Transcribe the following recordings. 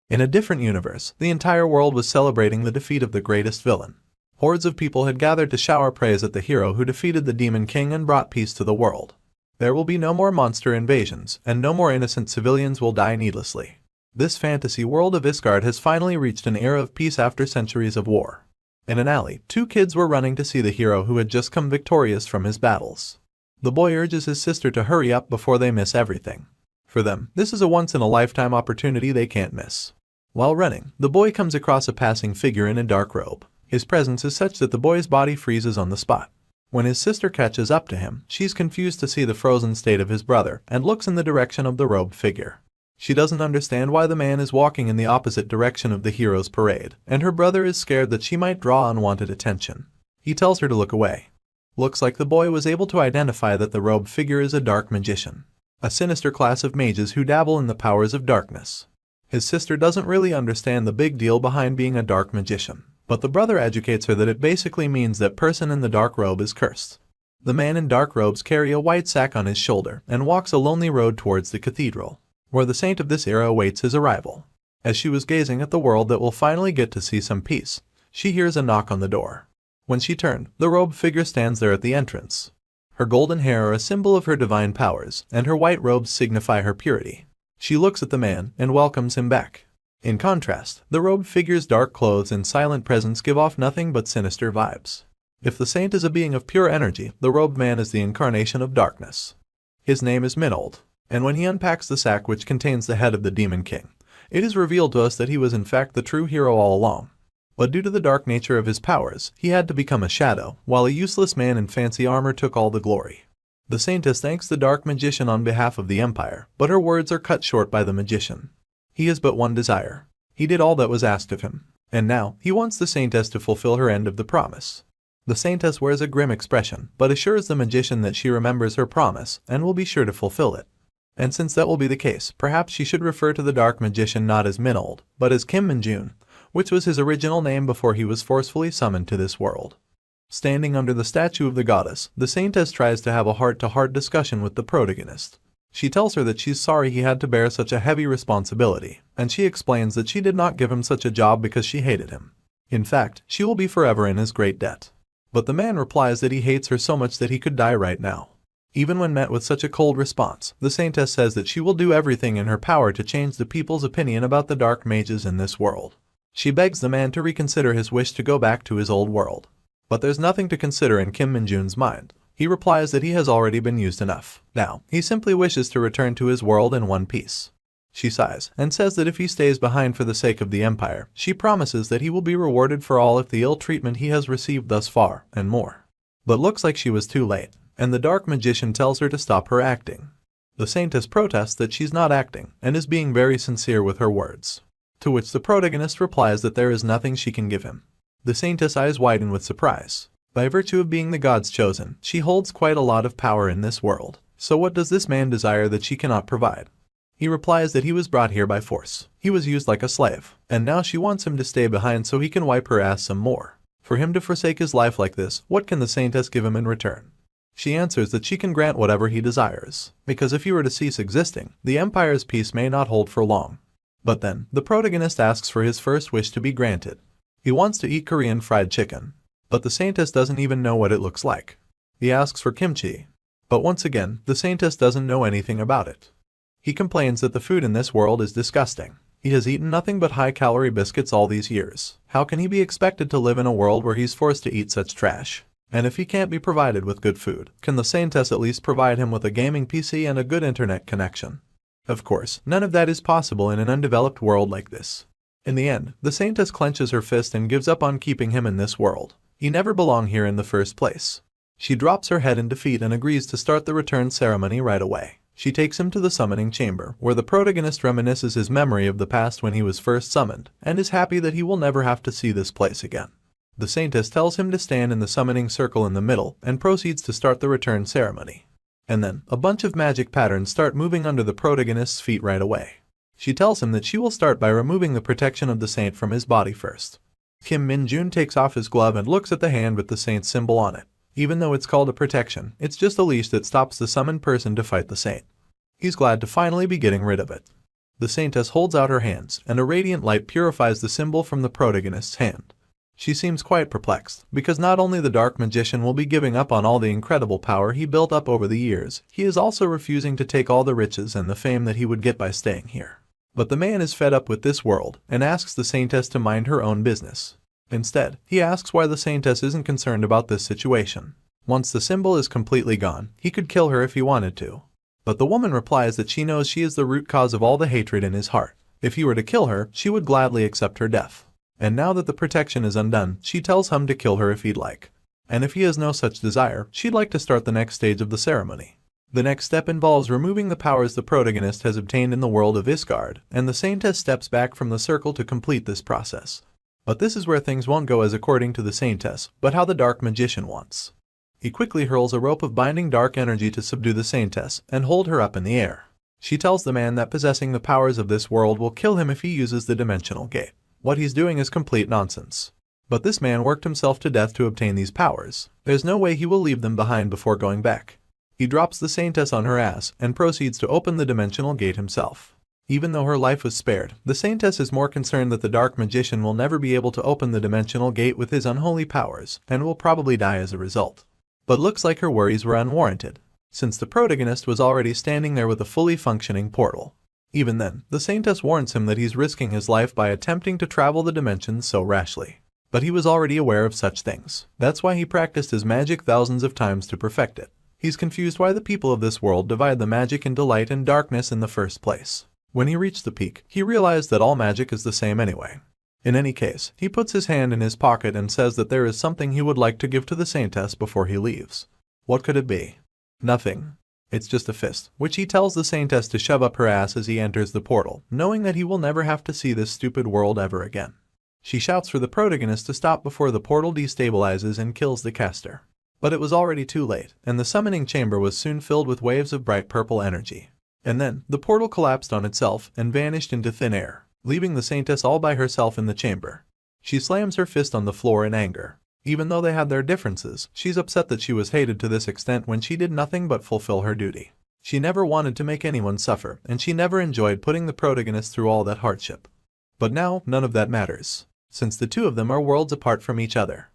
In a different universe, the entire world was celebrating the defeat of the greatest villain. Hordes of people had gathered to shower praise at the hero who defeated the Demon King and brought peace to the world. There will be no more monster invasions, and no more innocent civilians will die needlessly. This fantasy world of Isgard has finally reached an era of peace after centuries of war. In an alley, two kids were running to see the hero who had just come victorious from his battles. The boy urges his sister to hurry up before they miss everything. For them, this is a once-in-a-lifetime opportunity they can't miss. While running, the boy comes across a passing figure in a dark robe. His presence is such that the boy's body freezes on the spot. When his sister catches up to him, she's confused to see the frozen state of his brother and looks in the direction of the robed figure. She doesn't understand why the man is walking in the opposite direction of the hero's parade, and her brother is scared that she might draw unwanted attention. He tells her to look away. Looks like the boy was able to identify that the robed figure is a dark magician, a sinister class of mages who dabble in the powers of darkness. His sister doesn't really understand the big deal behind being a dark magician, but the brother educates her that it basically means that person in the dark robe is cursed. The man in dark robes carries a white sack on his shoulder and walks a lonely road towards the cathedral, where the saint of this era awaits his arrival. As she was gazing at the world that will finally get to see some peace, she hears a knock on the door. When she turned, the robed figure stands there at the entrance. Her golden hair are a symbol of her divine powers, and her white robes signify her purity. She looks at the man and welcomes him back. In contrast, the robed figure's dark clothes and silent presence give off nothing but sinister vibes. If the saint is a being of pure energy, the robed man is the incarnation of darkness. His name is Minold, and when he unpacks the sack which contains the head of the Demon King, it is revealed to us that he was in fact the true hero all along. But due to the dark nature of his powers, he had to become a shadow, while a useless man in fancy armor took all the glory. The saintess thanks the dark magician on behalf of the empire, but her words are cut short by the magician. He has but one desire. He did all that was asked of him, and now he wants the saintess to fulfill her end of the promise. The saintess wears a grim expression, but assures the magician that she remembers her promise and will be sure to fulfill it. And since that will be the case, perhaps she should refer to the dark magician not as Minold, but as Kim Min-jun, which was his original name before he was forcefully summoned to this world. Standing under the statue of the goddess, the saintess tries to have a heart-to-heart discussion with the protagonist. She tells her that she's sorry he had to bear such a heavy responsibility, and she explains that she did not give him such a job because she hated him. In fact, she will be forever in his great debt. But the man replies that he hates her so much that he could die right now. Even when met with such a cold response, the saintess says that she will do everything in her power to change the people's opinion about the dark mages in this world. She begs the man to reconsider his wish to go back to his old world. But there's nothing to consider in Kim Min-jun's mind. He replies that he has already been used enough. Now, he simply wishes to return to his world in one piece. She sighs and says that if he stays behind for the sake of the empire, she promises that he will be rewarded for all of the ill treatment he has received thus far, and more. But looks like she was too late, and the dark magician tells her to stop her acting. The saintess protests that she's not acting, and is being very sincere with her words. To which the protagonist replies that there is nothing she can give him. The saintess' eyes widen with surprise. By virtue of being the god's chosen, she holds quite a lot of power in this world. So what does this man desire that she cannot provide? He replies that he was brought here by force. He was used like a slave, and now she wants him to stay behind so he can wipe her ass some more. For him to forsake his life like this, what can the saintess give him in return? She answers that she can grant whatever he desires, because if he were to cease existing, the empire's peace may not hold for long. But then, the protagonist asks for his first wish to be granted. He wants to eat Korean fried chicken, but the saintess doesn't even know what it looks like. He asks for kimchi, but once again, the saintess doesn't know anything about it. He complains that the food in this world is disgusting. He has eaten nothing but high-calorie biscuits all these years. How can he be expected to live in a world where he's forced to eat such trash? And if he can't be provided with good food, can the saintess at least provide him with a gaming PC and a good internet connection? Of course, none of that is possible in an undeveloped world like this. In the end, the saintess clenches her fist and gives up on keeping him in this world. He never belonged here in the first place. She drops her head in defeat and agrees to start the return ceremony right away. She takes him to the summoning chamber, where the protagonist reminisces his memory of the past when he was first summoned, and is happy that he will never have to see this place again. The saintess tells him to stand in the summoning circle in the middle, and proceeds to start the return ceremony. And then, a bunch of magic patterns start moving under the protagonist's feet right away. She tells him that she will start by removing the protection of the saint from his body first. Kim Min-jun takes off his glove and looks at the hand with the saint's symbol on it. Even though it's called a protection, it's just a leash that stops the summoned person to fight the saint. He's glad to finally be getting rid of it. The saintess holds out her hands, and a radiant light purifies the symbol from the protagonist's hand. She seems quite perplexed, because not only the dark magician will be giving up on all the incredible power he built up over the years, he is also refusing to take all the riches and the fame that he would get by staying here. But the man is fed up with this world, and asks the saintess to mind her own business. Instead, he asks why the saintess isn't concerned about this situation. Once the symbol is completely gone, he could kill her if he wanted to. But the woman replies that she knows she is the root cause of all the hatred in his heart. If he were to kill her, she would gladly accept her death. And now that the protection is undone, she tells him to kill her if he'd like. And if he has no such desire, she'd like to start the next stage of the ceremony. The next step involves removing the powers the protagonist has obtained in the world of Isgard, and the saintess steps back from the circle to complete this process. But this is where things won't go as according to the saintess, but how the dark magician wants. He quickly hurls a rope of binding dark energy to subdue the saintess and hold her up in the air. She tells the man that possessing the powers of this world will kill him if he uses the dimensional gate. What he's doing is complete nonsense. But this man worked himself to death to obtain these powers. There's no way he will leave them behind before going back. He drops the saintess on her ass and proceeds to open the dimensional gate himself. Even though her life was spared, the saintess is more concerned that the dark magician will never be able to open the dimensional gate with his unholy powers, and will probably die as a result. But looks like her worries were unwarranted, since the protagonist was already standing there with a fully functioning portal. Even then, the saintess warns him that he's risking his life by attempting to travel the dimensions so rashly. But he was already aware of such things. That's why he practiced his magic thousands of times to perfect it. He's confused why the people of this world divide the magic into light and darkness in the first place. When he reached the peak, he realized that all magic is the same anyway. In any case, he puts his hand in his pocket and says that there is something he would like to give to the saintess before he leaves. What could it be? Nothing. It's just a fist, which he tells the saintess to shove up her ass as he enters the portal, knowing that he will never have to see this stupid world ever again. She shouts for the protagonist to stop before the portal destabilizes and kills the caster. But it was already too late, and the summoning chamber was soon filled with waves of bright purple energy. And then, the portal collapsed on itself and vanished into thin air, leaving the saintess all by herself in the chamber. She slams her fist on the floor in anger. Even though they had their differences, she's upset that she was hated to this extent when she did nothing but fulfill her duty. She never wanted to make anyone suffer, and she never enjoyed putting the protagonist through all that hardship. But now, none of that matters, since the two of them are worlds apart from each other.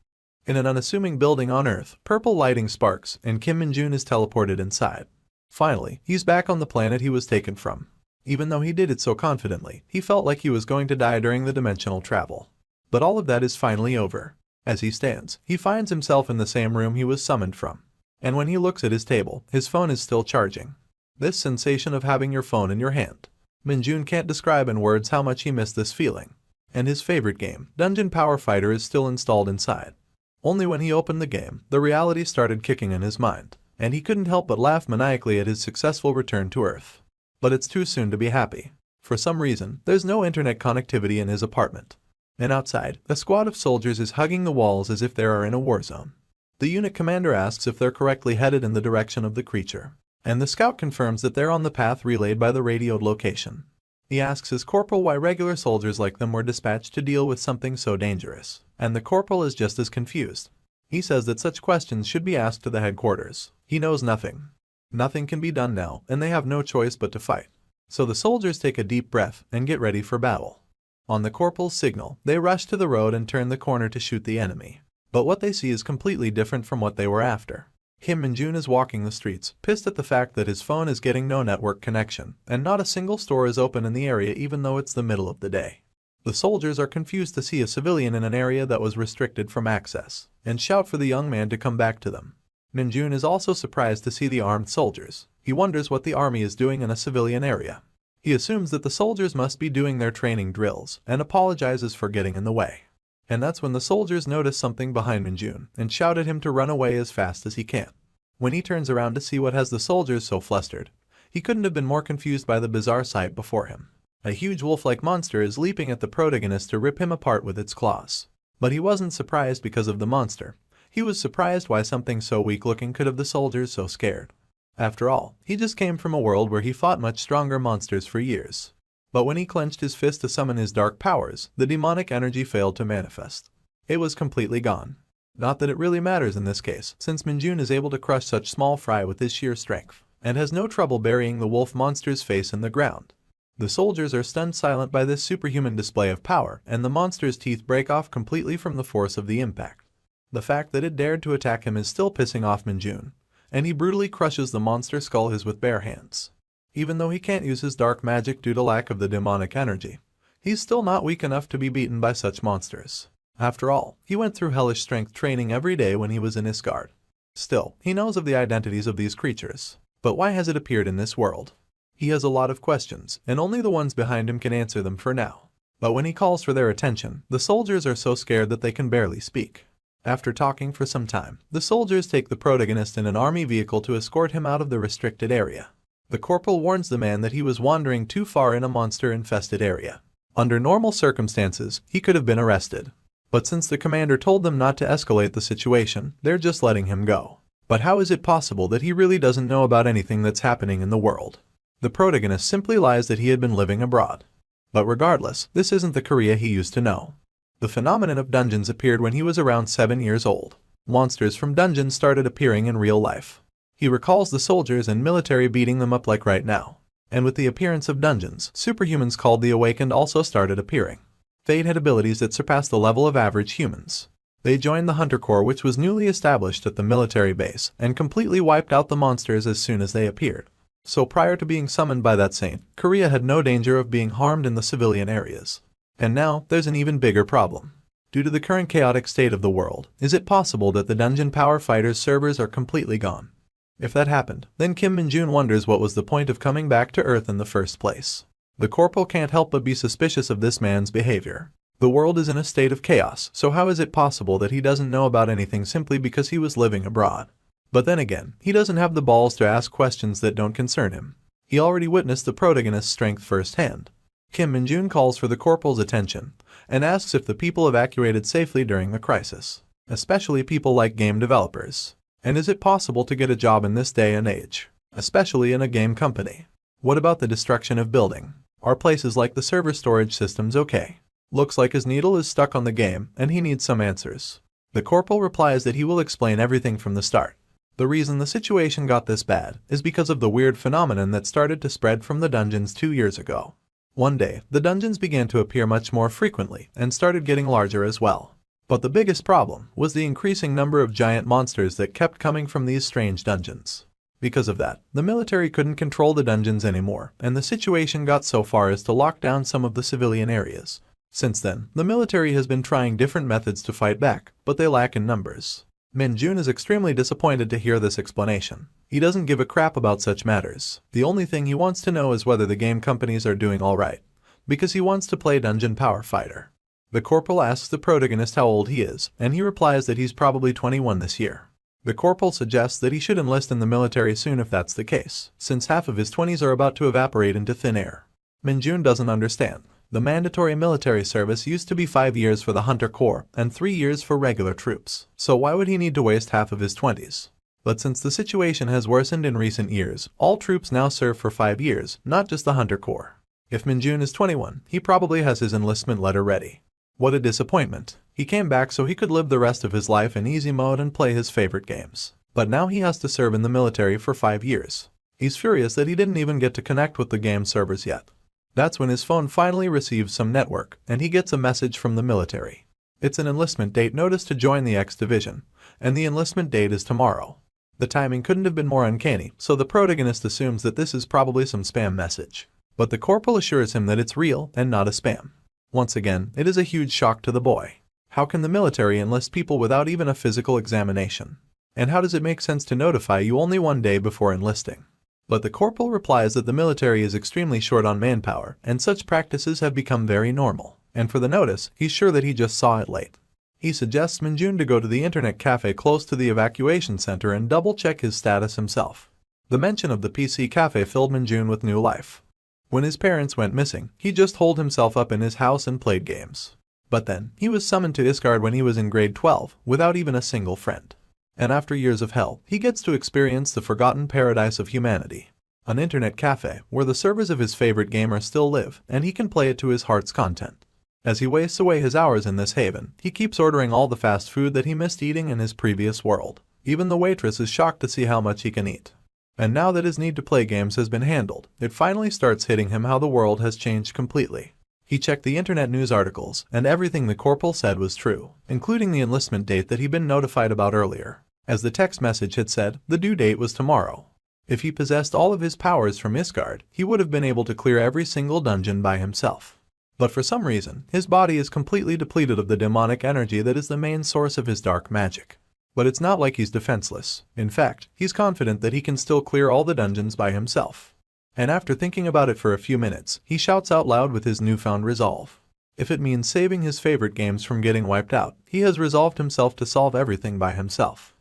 In an unassuming building on Earth, purple lighting sparks, and Kim Min-jun is teleported inside. Finally, he's back on the planet he was taken from. Even though he did it so confidently, he felt like he was going to die during the dimensional travel. But all of that is finally over. As he stands, he finds himself in the same room he was summoned from. And when he looks at his table, his phone is still charging. This sensation of having your phone in your hand. Min-jun can't describe in words how much he missed this feeling. And his favorite game, Dungeon Power Fighter, is still installed inside. Only when he opened the game, the reality started kicking in his mind, and he couldn't help but laugh maniacally at his successful return to Earth. But it's too soon to be happy. For some reason, there's no internet connectivity in his apartment. And outside, a squad of soldiers is hugging the walls as if they are in a war zone. The unit commander asks if they're correctly headed in the direction of the creature, and the scout confirms that they're on the path relayed by the radioed location. He asks his corporal why regular soldiers like them were dispatched to deal with something so dangerous, and the corporal is just as confused. He says that such questions should be asked to the headquarters. He knows nothing. Nothing can be done now, and they have no choice but to fight. So the soldiers take a deep breath and get ready for battle. On the corporal's signal, they rush to the road and turn the corner to shoot the enemy. But what they see is completely different from what they were after. Kim Min-jun is walking the streets, pissed at the fact that his phone is getting no network connection, and not a single store is open in the area even though it's the middle of the day. The soldiers are confused to see a civilian in an area that was restricted from access, and shout for the young man to come back to them. Min-jun is also surprised to see the armed soldiers. He wonders what the army is doing in a civilian area. He assumes that the soldiers must be doing their training drills, and apologizes for getting in the way. And that's when the soldiers notice something behind Min-jun, and shout at him to run away as fast as he can. When he turns around to see what has the soldiers so flustered, he couldn't have been more confused by the bizarre sight before him. A huge wolf-like monster is leaping at the protagonist to rip him apart with its claws. But he wasn't surprised because of the monster. He was surprised why something so weak-looking could have the soldiers so scared. After all, he just came from a world where he fought much stronger monsters for years. But when he clenched his fist to summon his dark powers, the demonic energy failed to manifest. It was completely gone. Not that it really matters in this case, since Min-jun is able to crush such small fry with his sheer strength, and has no trouble burying the wolf monster's face in the ground. The soldiers are stunned silent by this superhuman display of power, and the monster's teeth break off completely from the force of the impact. The fact that it dared to attack him is still pissing off Minjun, and he brutally crushes the monster's skull with bare hands. Even though he can't use his dark magic due to lack of the demonic energy, he's still not weak enough to be beaten by such monsters. After all, he went through hellish strength training every day when he was in Isgard. Still, he knows of the identities of these creatures. But why has it appeared in this world? He has a lot of questions, and only the ones behind him can answer them for now. But when he calls for their attention, the soldiers are so scared that they can barely speak. After talking for some time, the soldiers take the protagonist in an army vehicle to escort him out of the restricted area. The corporal warns the man that he was wandering too far in a monster-infested area. Under normal circumstances, he could have been arrested. But since the commander told them not to escalate the situation, they're just letting him go. But how is it possible that he really doesn't know about anything that's happening in the world? The protagonist simply lies that he had been living abroad. But regardless, this isn't the Korea he used to know. The phenomenon of dungeons appeared when he was around 7 years old. Monsters from dungeons started appearing in real life. He recalls the soldiers and military beating them up like right now. And with the appearance of dungeons, superhumans called the Awakened also started appearing. They had abilities that surpassed the level of average humans. They joined the Hunter Corps, which was newly established at the military base, and completely wiped out the monsters as soon as they appeared. So prior to being summoned by that saint, Korea had no danger of being harmed in the civilian areas. And now, there's an even bigger problem. Due to the current chaotic state of the world, is it possible that the Dungeon Power Fighters servers are completely gone? If that happened, then Kim Min-jun wonders what was the point of coming back to Earth in the first place. The corporal can't help but be suspicious of this man's behavior. The world is in a state of chaos, so how is it possible that he doesn't know about anything simply because he was living abroad? But then again, he doesn't have the balls to ask questions that don't concern him. He already witnessed the protagonist's strength firsthand. Kim Min-jun calls for the corporal's attention and asks if the people evacuated safely during the crisis, especially people like game developers. And is it possible to get a job in this day and age, especially in a game company? What about the destruction of building? Are places like the server storage systems okay? Looks like his needle is stuck on the game and he needs some answers. The corporal replies that he will explain everything from the start. The reason the situation got this bad is because of the weird phenomenon that started to spread from the dungeons 2 years ago. One day, the dungeons began to appear much more frequently and started getting larger as well. But the biggest problem was the increasing number of giant monsters that kept coming from these strange dungeons. Because of that, the military couldn't control the dungeons anymore, and the situation got so far as to lock down some of the civilian areas. Since then, the military has been trying different methods to fight back, but they lack in numbers. Min-jun is extremely disappointed to hear this explanation. He doesn't give a crap about such matters. The only thing he wants to know is whether the game companies are doing alright, because he wants to play Dungeon Power Fighter. The corporal asks the protagonist how old he is, and he replies that he's probably 21 this year. The corporal suggests that he should enlist in the military soon if that's the case, since half of his 20s are about to evaporate into thin air. Min-jun doesn't understand. The mandatory military service used to be 5 years for the Hunter Corps and 3 years for regular troops, so why would he need to waste half of his 20s? But since the situation has worsened in recent years, all troops now serve for 5 years, not just the Hunter Corps. If Min-jun is 21, he probably has his enlistment letter ready. What a disappointment. He came back so he could live the rest of his life in easy mode and play his favorite games. But now he has to serve in the military for 5 years. He's furious that he didn't even get to connect with the game servers yet. That's when his phone finally receives some network, and he gets a message from the military. It's an enlistment date notice to join the X Division, and the enlistment date is tomorrow. The timing couldn't have been more uncanny, so the protagonist assumes that this is probably some spam message. But the corporal assures him that it's real and not a spam. Once again, it is a huge shock to the boy. How can the military enlist people without even a physical examination? And how does it make sense to notify you only 1 day before enlisting? But the corporal replies that the military is extremely short on manpower, and such practices have become very normal. And for the notice, he's sure that he just saw it late. He suggests Min-jun to go to the internet cafe close to the evacuation center and double-check his status himself. The mention of the PC cafe filled Min-jun with new life. When his parents went missing, he just holed himself up in his house and played games. But then, he was summoned to Isgard when he was in grade 12, without even a single friend. And after years of hell, he gets to experience the forgotten paradise of humanity. An internet cafe, where the servers of his favorite gamer still live, and he can play it to his heart's content. As he wastes away his hours in this haven, he keeps ordering all the fast food that he missed eating in his previous world. Even the waitress is shocked to see how much he can eat. And now that his need to play games has been handled, it finally starts hitting him how the world has changed completely. He checked the internet news articles, and everything the corporal said was true, including the enlistment date that he'd been notified about earlier. As the text message had said, the due date was tomorrow. If he possessed all of his powers from Isgard, he would have been able to clear every single dungeon by himself. But for some reason, his body is completely depleted of the demonic energy that is the main source of his dark magic. But it's not like he's defenseless. In fact, he's confident that he can still clear all the dungeons by himself. And after thinking about it for a few minutes, he shouts out loud with his newfound resolve. If it means saving his favorite games from getting wiped out, he has resolved himself to solve everything by himself.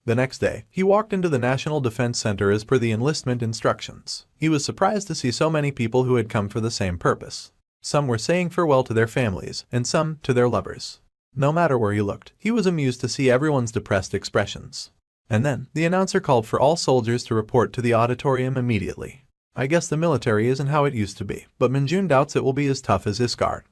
The next day, he walked into the National Defense Center as per the enlistment instructions. He was surprised to see so many people who had come for the same purpose. Some were saying farewell to their families, and some to their lovers. No matter where he looked, he was amused to see everyone's depressed expressions. And then, the announcer called for all soldiers to report to the auditorium immediately. I guess the military isn't how it used to be, but Minjun doubts it will be as tough as Isgard.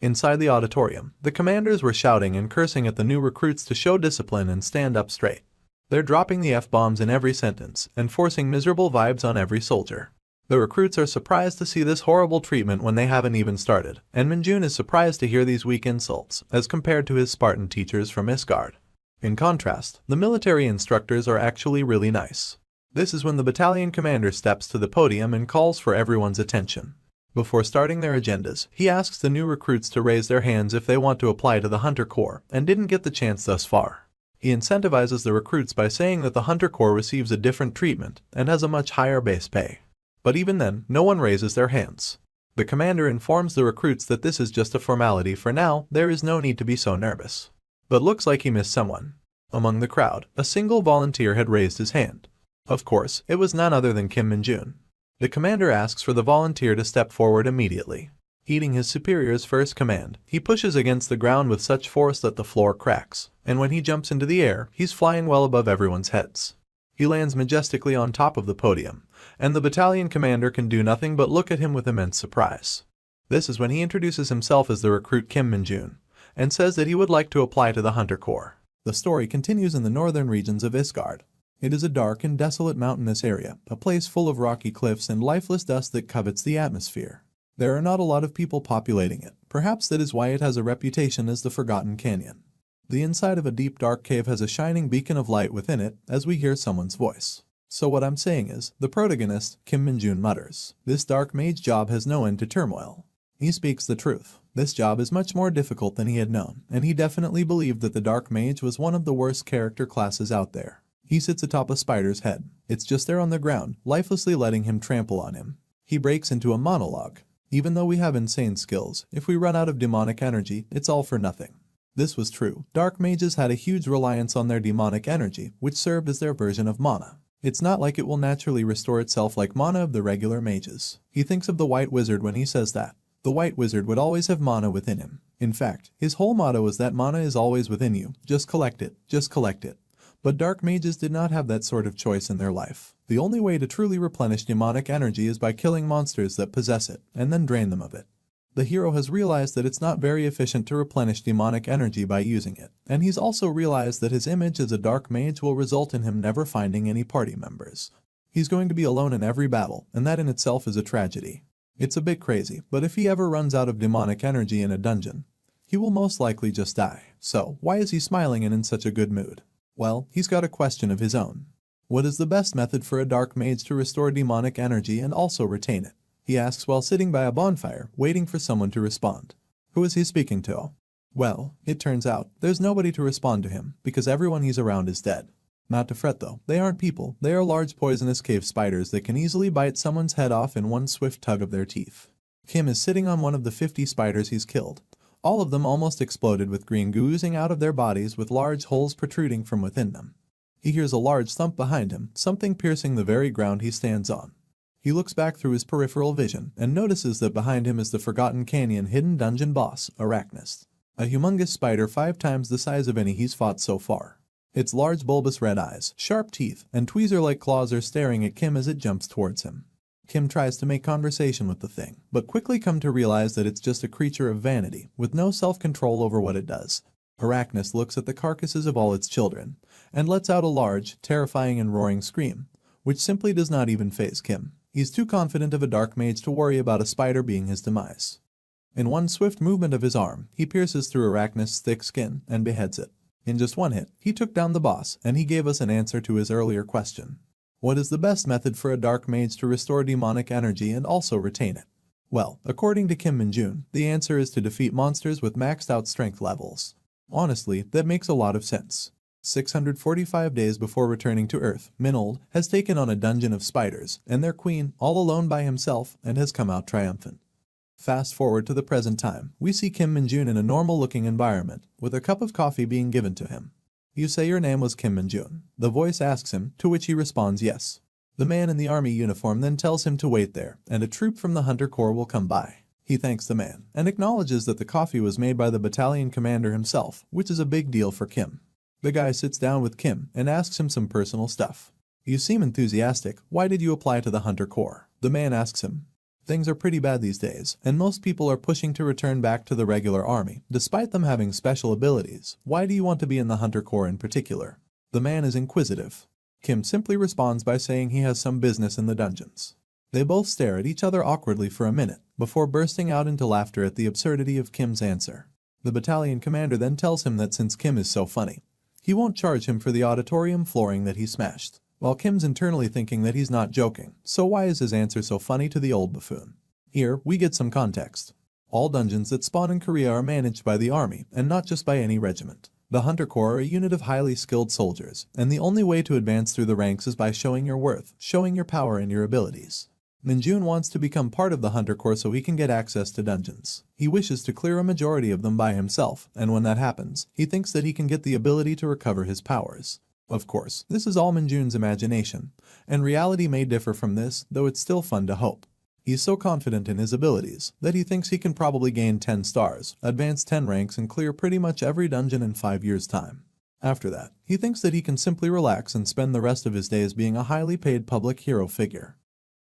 Inside the auditorium, the commanders were shouting and cursing at the new recruits to show discipline and stand up straight. They're dropping the F-bombs in every sentence and forcing miserable vibes on every soldier. The recruits are surprised to see this horrible treatment when they haven't even started, and Minjun is surprised to hear these weak insults as compared to his Spartan teachers from Isgard. In contrast, the military instructors are actually really nice. This is when the battalion commander steps to the podium and calls for everyone's attention. Before starting their agendas, he asks the new recruits to raise their hands if they want to apply to the Hunter Corps and didn't get the chance thus far. He incentivizes the recruits by saying that the Hunter Corps receives a different treatment and has a much higher base pay. But even then, no one raises their hands. The commander informs the recruits that this is just a formality for now, there is no need to be so nervous. But looks like he missed someone. Among the crowd, a single volunteer had raised his hand. Of course, it was none other than Kim Minjun. The commander asks for the volunteer to step forward immediately. Heeding his superior's first command, he pushes against the ground with such force that the floor cracks, and when he jumps into the air, he's flying well above everyone's heads. He lands majestically on top of the podium, and the battalion commander can do nothing but look at him with immense surprise. This is when he introduces himself as the recruit Kim Minjun, and says that he would like to apply to the Hunter Corps. The story continues in the northern regions of Isgard. It is a dark and desolate mountainous area, a place full of rocky cliffs and lifeless dust that covets the atmosphere. There are not a lot of people populating it. Perhaps that is why it has a reputation as the Forgotten Canyon. The inside of a deep dark cave has a shining beacon of light within it as we hear someone's voice. So what I'm saying is, the protagonist, Kim Minjun, mutters, this dark mage job has no end to turmoil. He speaks the truth. This job is much more difficult than he had known, and he definitely believed that the dark mage was one of the worst character classes out there. He sits atop a spider's head. It's just there on the ground, lifelessly letting him trample on him. He breaks into a monologue. Even though we have insane skills, if we run out of demonic energy, it's all for nothing. This was true. Dark mages had a huge reliance on their demonic energy, which served as their version of mana. It's not like it will naturally restore itself like mana of the regular mages. He thinks of the White Wizard when he says that. The White Wizard would always have mana within him. In fact, his whole motto is that mana is always within you. Just collect it. Just collect it. But dark mages did not have that sort of choice in their life. The only way to truly replenish demonic energy is by killing monsters that possess it, and then drain them of it. The hero has realized that it's not very efficient to replenish demonic energy by using it, and he's also realized that his image as a dark mage will result in him never finding any party members. He's going to be alone in every battle, and that in itself is a tragedy. It's a bit crazy, but if he ever runs out of demonic energy in a dungeon, he will most likely just die. So, why is he smiling and in such a good mood? Well, he's got a question of his own. What is the best method for a dark mage to restore demonic energy and also retain it? He asks while sitting by a bonfire, waiting for someone to respond. Who is he speaking to? Well, it turns out, there's nobody to respond to him, because everyone he's around is dead. Not to fret though, they aren't people, they are large poisonous cave spiders that can easily bite someone's head off in one swift tug of their teeth. Kim is sitting on one of the 50 spiders he's killed. All of them almost exploded with green goo oozing out of their bodies with large holes protruding from within them. He hears a large thump behind him, something piercing the very ground he stands on. He looks back through his peripheral vision and notices that behind him is the Forgotten Canyon hidden dungeon boss, Arachnist. A humongous spider 5 times the size of any he's fought so far. Its large bulbous red eyes, sharp teeth, and tweezer-like claws are staring at Kim as it jumps towards him. Kim tries to make conversation with the thing, but quickly come to realize that it's just a creature of vanity, with no self-control over what it does. Arachnist looks at the carcasses of all its children, and lets out a large, terrifying and roaring scream, which simply does not even faze Kim. He's too confident of a dark mage to worry about a spider being his demise. In one swift movement of his arm, he pierces through Arachnus' thick skin and beheads it. In just one hit, he took down the boss, and he gave us an answer to his earlier question. What is the best method for a dark mage to restore demonic energy and also retain it? Well, according to Kim Min-jun, the answer is to defeat monsters with maxed out strength levels. Honestly, that makes a lot of sense. 645 days before returning to Earth, Minold has taken on a dungeon of spiders and their queen all alone by himself and has come out triumphant. Fast forward to the present time, we see Kim Min-jun in a normal-looking environment, with a cup of coffee being given to him. You say your name was Kim Min-jun. The voice asks him, to which he responds yes. The man in the army uniform then tells him to wait there, and a troop from the Hunter Corps will come by. He thanks the man, and acknowledges that the coffee was made by the battalion commander himself, which is a big deal for Kim. The guy sits down with Kim and asks him some personal stuff. You seem enthusiastic. Why did you apply to the Hunter Corps? The man asks him. Things are pretty bad these days, and most people are pushing to return back to the regular army, despite them having special abilities. Why do you want to be in the Hunter Corps in particular? The man is inquisitive. Kim simply responds by saying he has some business in the dungeons. They both stare at each other awkwardly for a minute, before bursting out into laughter at the absurdity of Kim's answer. The battalion commander then tells him that since Kim is so funny, he won't charge him for the auditorium flooring that he smashed. While Kim's internally thinking that he's not joking, so why is his answer so funny to the old buffoon? Here, we get some context. All dungeons that spawn in Korea are managed by the army, and not just by any regiment. The Hunter Corps are a unit of highly skilled soldiers, and the only way to advance through the ranks is by showing your worth, showing your power and your abilities. Min-jun wants to become part of the Hunter Corps so he can get access to dungeons. He wishes to clear a majority of them by himself, and when that happens, he thinks that he can get the ability to recover his powers. Of course, this is all Min-jun's imagination, and reality may differ from this, though it's still fun to hope. He's so confident in his abilities that he thinks he can probably gain 10 stars, advance 10 ranks and clear pretty much every dungeon in 5 years' time. After that, he thinks that he can simply relax and spend the rest of his days being a highly paid public hero figure.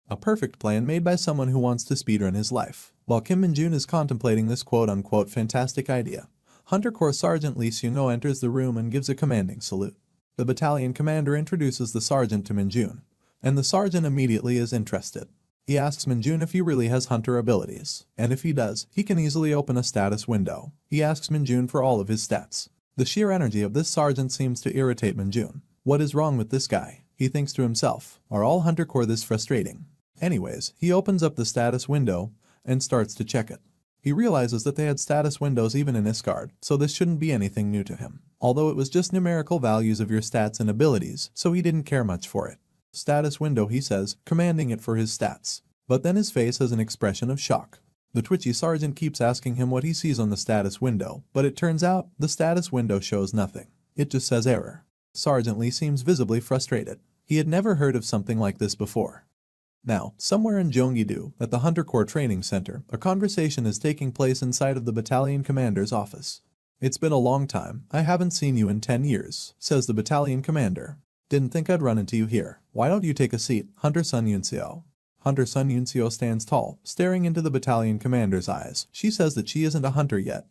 A perfect plan made by someone who wants to speedrun his life. While Kim Min-jun is contemplating this quote-unquote fantastic idea, Hunter Corps Sergeant Lee Seung-no enters the room and gives a commanding salute. The battalion commander introduces the sergeant to Min-jun, and the sergeant immediately is interested. He asks Min-jun if he really has hunter abilities, and if he does, he can easily open a status window. He asks Min-jun for all of his stats. The sheer energy of this sergeant seems to irritate Min-jun. What is wrong with this guy? He thinks to himself, are all Hunter Corps this frustrating? Anyways, he opens up the status window and starts to check it. He realizes that they had status windows even in Iscard, so this shouldn't be anything new to him. Although it was just numerical values of your stats and abilities, so he didn't care much for it. Status window, he says, commanding it for his stats. But then his face has an expression of shock. The twitchy sergeant keeps asking him what he sees on the status window, but it turns out the status window shows nothing. It just says error. Sergeant Lee seems visibly frustrated. He had never heard of something like this before. Now, somewhere in Gyeonggi-do, at the Hunter Corps Training Center, a conversation is taking place inside of the battalion commander's office. It's been a long time. I haven't seen you in 10 years, says the battalion commander. Didn't think I'd run into you here. Why don't you take a seat, Hunter Sun Yunseo? Hunter Sun Yunseo stands tall, staring into the battalion commander's eyes. She says that she isn't a hunter yet.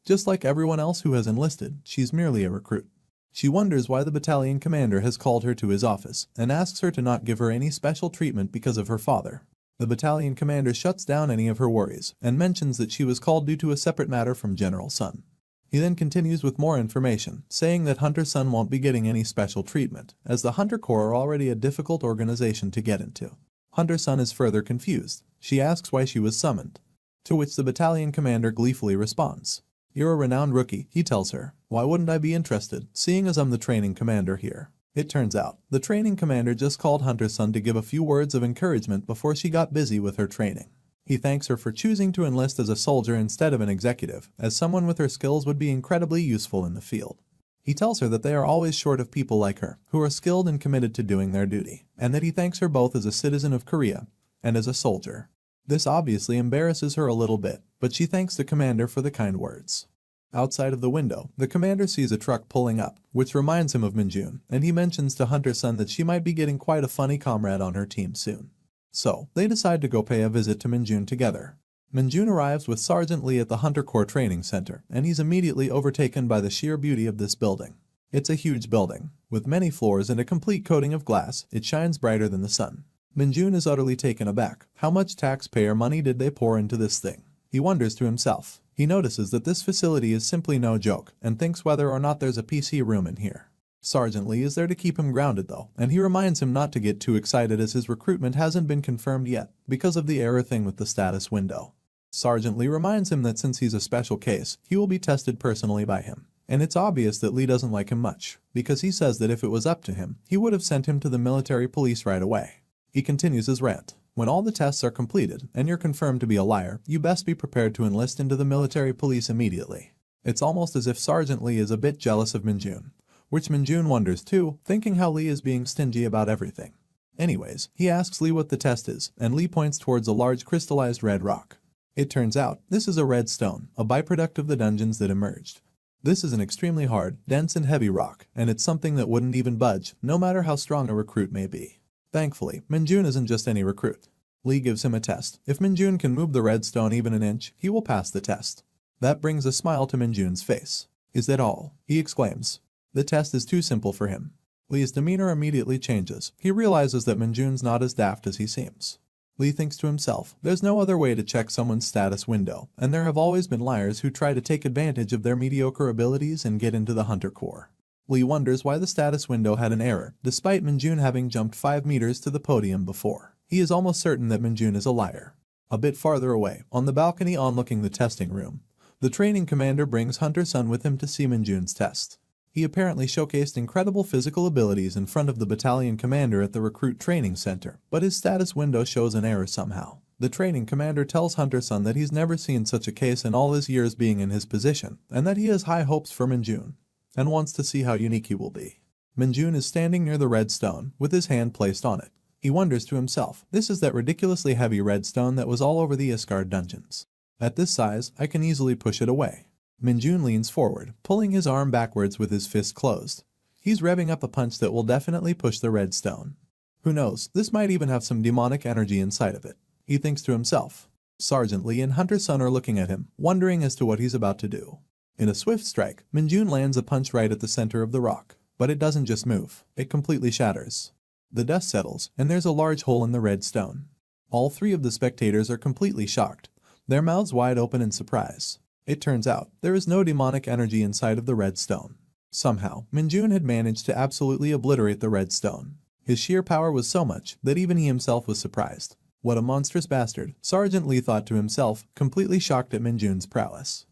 Just like everyone else who has enlisted, she's merely a recruit. She wonders why the battalion commander has called her to his office and asks her to not give her any special treatment because of her father. The battalion commander shuts down any of her worries and mentions that she was called due to a separate matter from General Sun. He then continues with more information, saying that Hunter Sun won't be getting any special treatment, as the Hunter Corps are already a difficult organization to get into. Hunter Sun is further confused. She asks why she was summoned, to which the battalion commander gleefully responds. You're a renowned rookie, he tells her. Why wouldn't I be interested, seeing as I'm the training commander here? It turns out, the training commander just called Hunter Sun to give a few words of encouragement before she got busy with her training. He thanks her for choosing to enlist as a soldier instead of an executive, as someone with her skills would be incredibly useful in the field. He tells her that they are always short of people like her, who are skilled and committed to doing their duty, and that he thanks her both as a citizen of Korea and as a soldier. This obviously embarrasses her a little bit, but she thanks the commander for the kind words. Outside of the window, the commander sees a truck pulling up, which reminds him of Min-jun, and he mentions to Hunter Sun that she might be getting quite a funny comrade on her team soon. So, they decide to go pay a visit to Min-jun together. Min-jun arrives with Sergeant Lee at the Hunter Corps Training Center, and he's immediately overtaken by the sheer beauty of this building. It's a huge building, With many floors and a complete coating of glass, it shines brighter than the sun. Minjun is utterly taken aback. How much taxpayer money did they pour into this thing? He wonders to himself. He notices that this facility is simply no joke and thinks whether or not there's a PC room in here. Sergeant Lee is there to keep him grounded though, and he reminds him not to get too excited as his recruitment hasn't been confirmed yet because of the error thing with the status window. Sergeant Lee reminds him that since he's a special case, he will be tested personally by him. And it's obvious that Lee doesn't like him much, because he says that if it was up to him, he would have sent him to the military police right away. He continues his rant. When all the tests are completed and you're confirmed to be a liar, you best be prepared to enlist into the military police immediately. It's almost as if Sergeant Lee is a bit jealous of Minjun, which Minjun wonders too, thinking how Lee is being stingy about everything. Anyways, he asks Lee what the test is, and Lee points towards a large crystallized red rock. It turns out, this is a red stone, a byproduct of the dungeons that emerged. This is an extremely hard, dense and heavy rock, and it's something that wouldn't even budge, no matter how strong a recruit may be. Thankfully, Minjun isn't just any recruit. Lee gives him a test. If Minjun can move the red stone even an inch, he will pass the test. That brings a smile to Minjun's face. Is that all? He exclaims. The test is too simple for him. Lee's demeanor immediately changes. He realizes that Minjun's not as daft as he seems. Lee thinks to himself, there's no other way to check someone's status window, and there have always been liars who try to take advantage of their mediocre abilities and get into the Hunter Corps. Lee wonders why the status window had an error, despite Minjun having jumped 5 meters to the podium before. He is almost certain that Minjun is a liar. A bit farther away, on the balcony overlooking the testing room, the training commander brings Hunter Sun with him to see Minjun's test. He apparently showcased incredible physical abilities in front of the battalion commander at the recruit training center, but his status window shows an error somehow. The training commander tells Hunter Sun that he's never seen such a case in all his years being in his position, and that he has high hopes for Minjun, and wants to see how unique he will be. Minjun is standing near the red stone, with his hand placed on it. He wonders to himself, this is that ridiculously heavy red stone that was all over the Iscard dungeons. At this size, I can easily push it away. Minjun leans forward, pulling his arm backwards with his fist closed. He's revving up a punch that will definitely push the red stone. Who knows, this might even have some demonic energy inside of it. He thinks to himself. Sergeant Lee and Hunter Sun are looking at him, wondering as to what he's about to do. In a swift strike, Minjun lands a punch right at the center of the rock. But it doesn't just move, it completely shatters. The dust settles, and there's a large hole in the red stone. All 3 of the spectators are completely shocked, their mouths wide open in surprise. It turns out, there is no demonic energy inside of the red stone. Somehow, Minjun had managed to absolutely obliterate the red stone. His sheer power was so much that even he himself was surprised. What a monstrous bastard, Sergeant Lee thought to himself, completely shocked at Minjun's prowess.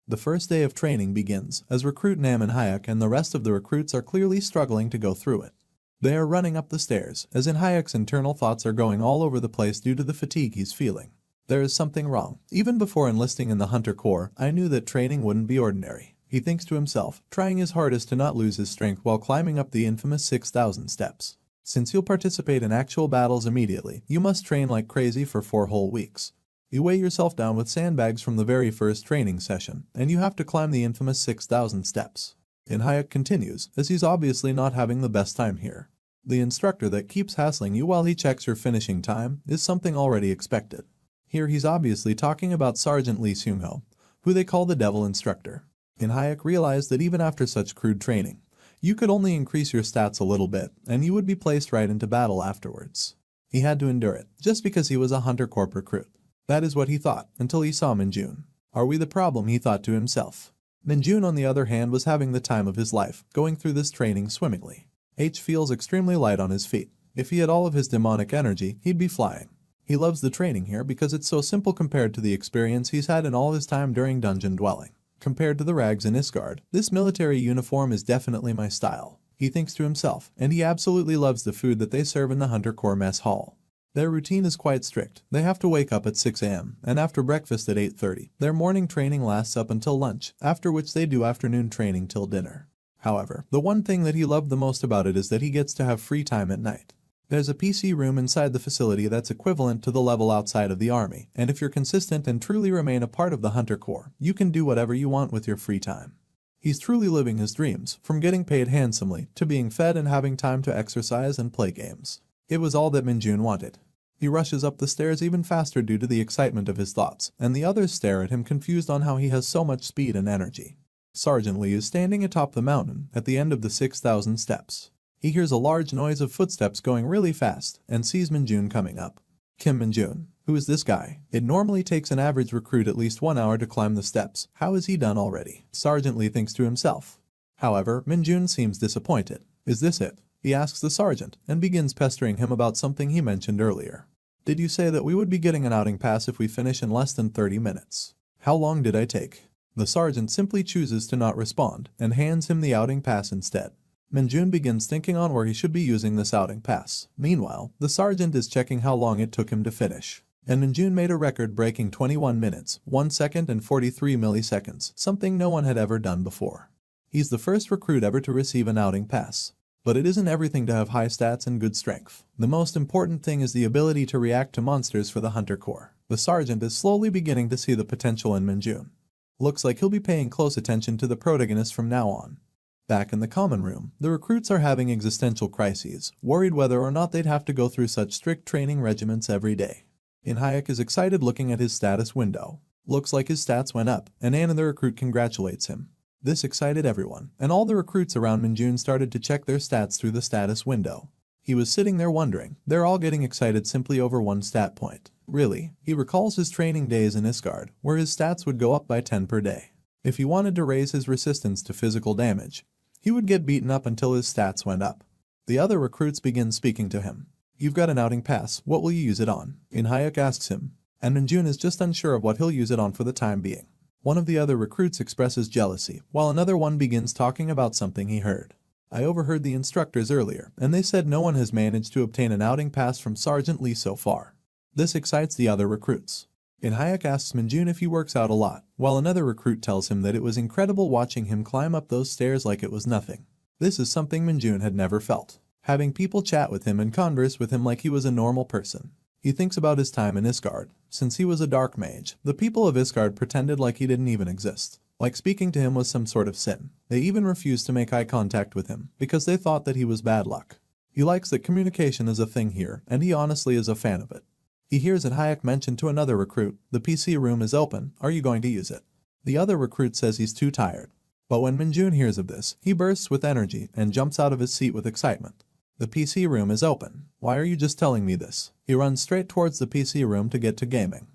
The first day of training begins, as recruit Nam and Hayek and the rest of the recruits are clearly struggling to go through it. They are running up the stairs, as in Hayek's internal thoughts are going all over the place due to the fatigue he's feeling. There is something wrong. Even before enlisting in the Hunter Corps, I knew that training wouldn't be ordinary. He thinks to himself, trying his hardest to not lose his strength while climbing up the infamous 6,000 steps. Since you'll participate in actual battles immediately, you must train like crazy for 4 whole weeks. You weigh yourself down with sandbags from the very first training session, and you have to climb the infamous 6,000 steps. And Hayek continues, as he's obviously not having the best time here. The instructor that keeps hassling you while he checks your finishing time is something already expected. Here he's obviously talking about Sergeant Lee Seung-ho, who they call the Devil Instructor. And Hayek realized that even after such crude training, you could only increase your stats a little bit, and you would be placed right into battle afterwards. He had to endure it, just because he was a Hunter Corps recruit. That is what he thought, until he saw Minjun. Are we the problem, he thought to himself. Minjun, on the other hand, was having the time of his life, going through this training swimmingly. H feels extremely light on his feet. If he had all of his demonic energy, he'd be flying. He loves the training here because it's so simple compared to the experience he's had in all his time during dungeon dwelling. Compared to the rags in Iscard, this military uniform is definitely my style. He thinks to himself, and he absolutely loves the food that they serve in the Hunter Corps mess hall. Their routine is quite strict. They have to wake up at 6 a.m. and after breakfast at 8:30. Their morning training lasts up until lunch, after which they do afternoon training till dinner. However, the one thing that he loved the most about it is that he gets to have free time at night. There's a PC room inside the facility that's equivalent to the level outside of the army, and if you're consistent and truly remain a part of the Hunter Corps, you can do whatever you want with your free time. He's truly living his dreams, from getting paid handsomely to being fed and having time to exercise and play games. It was all that Minjun wanted. He rushes up the stairs even faster due to the excitement of his thoughts, and the others stare at him confused on how he has so much speed and energy. Sergeant Lee is standing atop the mountain at the end of the 6,000 steps. He hears a large noise of footsteps going really fast and sees Minjun coming up. Kim Minjun, who is this guy? It normally takes an average recruit at least 1 hour to climb the steps. How is he done already? Sergeant Lee thinks to himself. However, Minjun seems disappointed. Is this it? He asks the sergeant and begins pestering him about something he mentioned earlier. Did you say that we would be getting an outing pass if we finish in less than 30 minutes? How long did I take? The sergeant simply chooses to not respond and hands him the outing pass instead. Minjun begins thinking on where he should be using this outing pass. Meanwhile, the sergeant is checking how long it took him to finish. And Minjun made a record-breaking 21 minutes, 1 second and 43 milliseconds, something no one had ever done before. He's the first recruit ever to receive an outing pass. But it isn't everything to have high stats and good strength. The most important thing is the ability to react to monsters for the Hunter Corps. The sergeant is slowly beginning to see the potential in Minjun. Looks like he'll be paying close attention to the protagonist from now on. Back in the common room, the recruits are having existential crises, worried whether or not they'd have to go through such strict training regimens every day. Hayek is excited looking at his status window. Looks like his stats went up, and Anna the recruit congratulates him. This excited everyone, and all the recruits around Minjun started to check their stats through the status window. He was sitting there wondering, they're all getting excited simply over one stat point. Really, he recalls his training days in Isgard, where his stats would go up by 10 per day. If he wanted to raise his resistance to physical damage, he would get beaten up until his stats went up. The other recruits begin speaking to him. You've got an outing pass, what will you use it on? Hayek asks him, and Minjun is just unsure of what he'll use it on for the time being. One of the other recruits expresses jealousy, while another one begins talking about something he heard. I overheard the instructors earlier, and they said no one has managed to obtain an outing pass from Sergeant Lee so far. This excites the other recruits. Hayek asks Minjun if he works out a lot, while another recruit tells him that it was incredible watching him climb up those stairs like it was nothing. This is something Minjun had never felt. Having people chat with him and converse with him like he was a normal person. He thinks about his time in Isgard. Since he was a dark mage, the people of Isgard pretended like he didn't even exist. Like speaking to him was some sort of sin. They even refused to make eye contact with him, because they thought that he was bad luck. He likes that communication is a thing here, and he honestly is a fan of it. He hears that Hayek mentioned to another recruit, the PC room is open, are you going to use it? The other recruit says he's too tired. But when Minjun hears of this, he bursts with energy and jumps out of his seat with excitement. The PC room is open. Why are you just telling me this? He runs straight towards the PC room to get to gaming.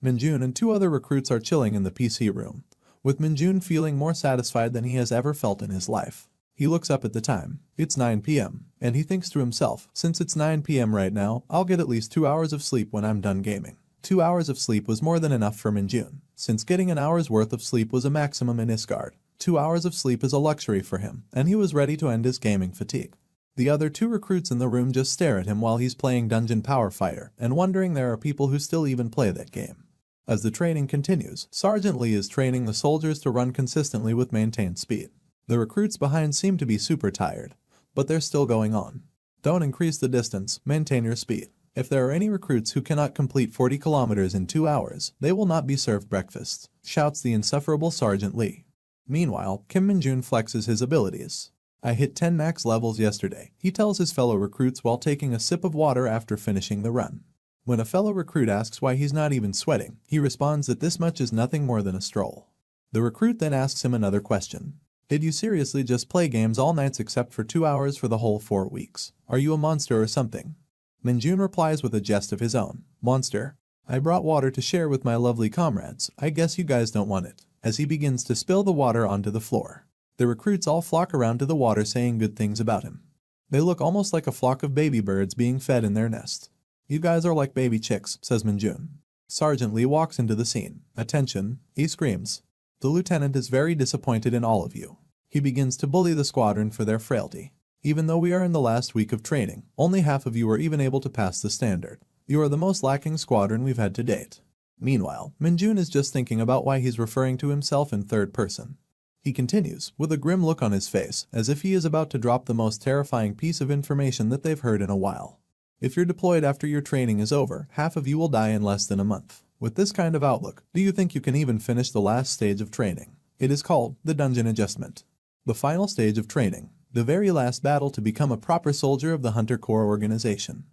Minjun and 2 other recruits are chilling in the PC room, with Minjun feeling more satisfied than he has ever felt in his life. He looks up at the time. It's 9 p.m. and he thinks to himself, since it's 9 p.m. right now, I'll get at least 2 hours of sleep when I'm done gaming. 2 hours of sleep was more than enough for Minjun, since getting an hour's worth of sleep was a maximum in Isgard. 2 hours of sleep is a luxury for him, and he was ready to end his gaming fatigue. The other 2 recruits in the room just stare at him while he's playing Dungeon Power Fighter and wondering there are people who still even play that game. As the training continues, Sergeant Lee is training the soldiers to run consistently with maintained speed. The recruits behind seem to be super tired, but they're still going on. Don't increase the distance, maintain your speed. If there are any recruits who cannot complete 40 kilometers in 2 hours, they will not be served breakfast, shouts the insufferable Sergeant Lee. Meanwhile, Kim Minjun flexes his abilities. I hit 10 max levels yesterday, he tells his fellow recruits while taking a sip of water after finishing the run. When a fellow recruit asks why he's not even sweating, he responds that this much is nothing more than a stroll. The recruit then asks him another question. Did you seriously just play games all nights except for 2 hours for the whole 4 weeks? Are you a monster or something? Minjun replies with a jest of his own. Monster? I brought water to share with my lovely comrades, I guess you guys don't want it, as he begins to spill the water onto the floor. The recruits all flock around to the water saying good things about him. They look almost like a flock of baby birds being fed in their nest. You guys are like baby chicks, says Minjun. Sergeant Lee walks into the scene. Attention, he screams. The lieutenant is very disappointed in all of you. He begins to bully the squadron for their frailty. Even though we are in the last week of training, only half of you are even able to pass the standard. You are the most lacking squadron we've had to date. Meanwhile, Minjun is just thinking about why he's referring to himself in third person. He continues, with a grim look on his face, as if he is about to drop the most terrifying piece of information that they've heard in a while. If you're deployed after your training is over, half of you will die in less than a month. With this kind of outlook, do you think you can even finish the last stage of training? It is called the dungeon adjustment. The final stage of training, the very last battle to become a proper soldier of the Hunter Corps organization.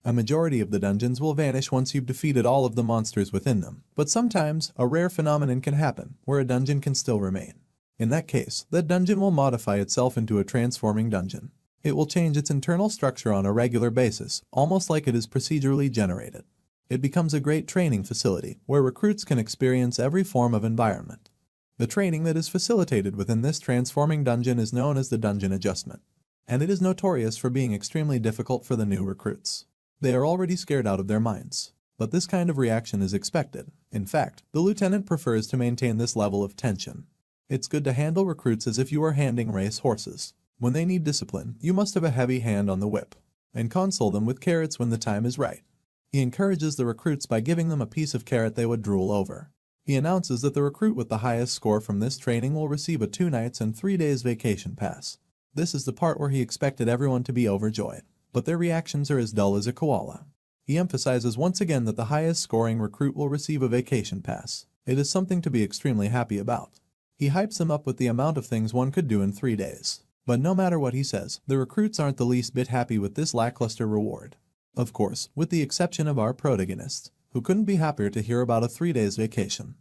A majority of the dungeons will vanish once you've defeated all of the monsters within them, but sometimes a rare phenomenon can happen where a dungeon can still remain. In that case, the dungeon will modify itself into a transforming dungeon. It will change its internal structure on a regular basis, almost like it is procedurally generated. It becomes a great training facility where recruits can experience every form of environment. The training that is facilitated within this transforming dungeon is known as the dungeon adjustment, and it is notorious for being extremely difficult for the new recruits. They are already scared out of their minds, but this kind of reaction is expected. In fact, the lieutenant prefers to maintain this level of tension. It's good to handle recruits as if you are handing race horses. When they need discipline, you must have a heavy hand on the whip, and console them with carrots when the time is right. He encourages the recruits by giving them a piece of carrot they would drool over. He announces that the recruit with the highest score from this training will receive a 2 nights and 3 days vacation pass. This is the part where he expected everyone to be overjoyed, but their reactions are as dull as a koala. He emphasizes once again that the highest scoring recruit will receive a vacation pass. It is something to be extremely happy about. He hypes them up with the amount of things one could do in 3 days. But no matter what he says, the recruits aren't the least bit happy with this lackluster reward. Of course, with the exception of our protagonist, who couldn't be happier to hear about a 3 days vacation.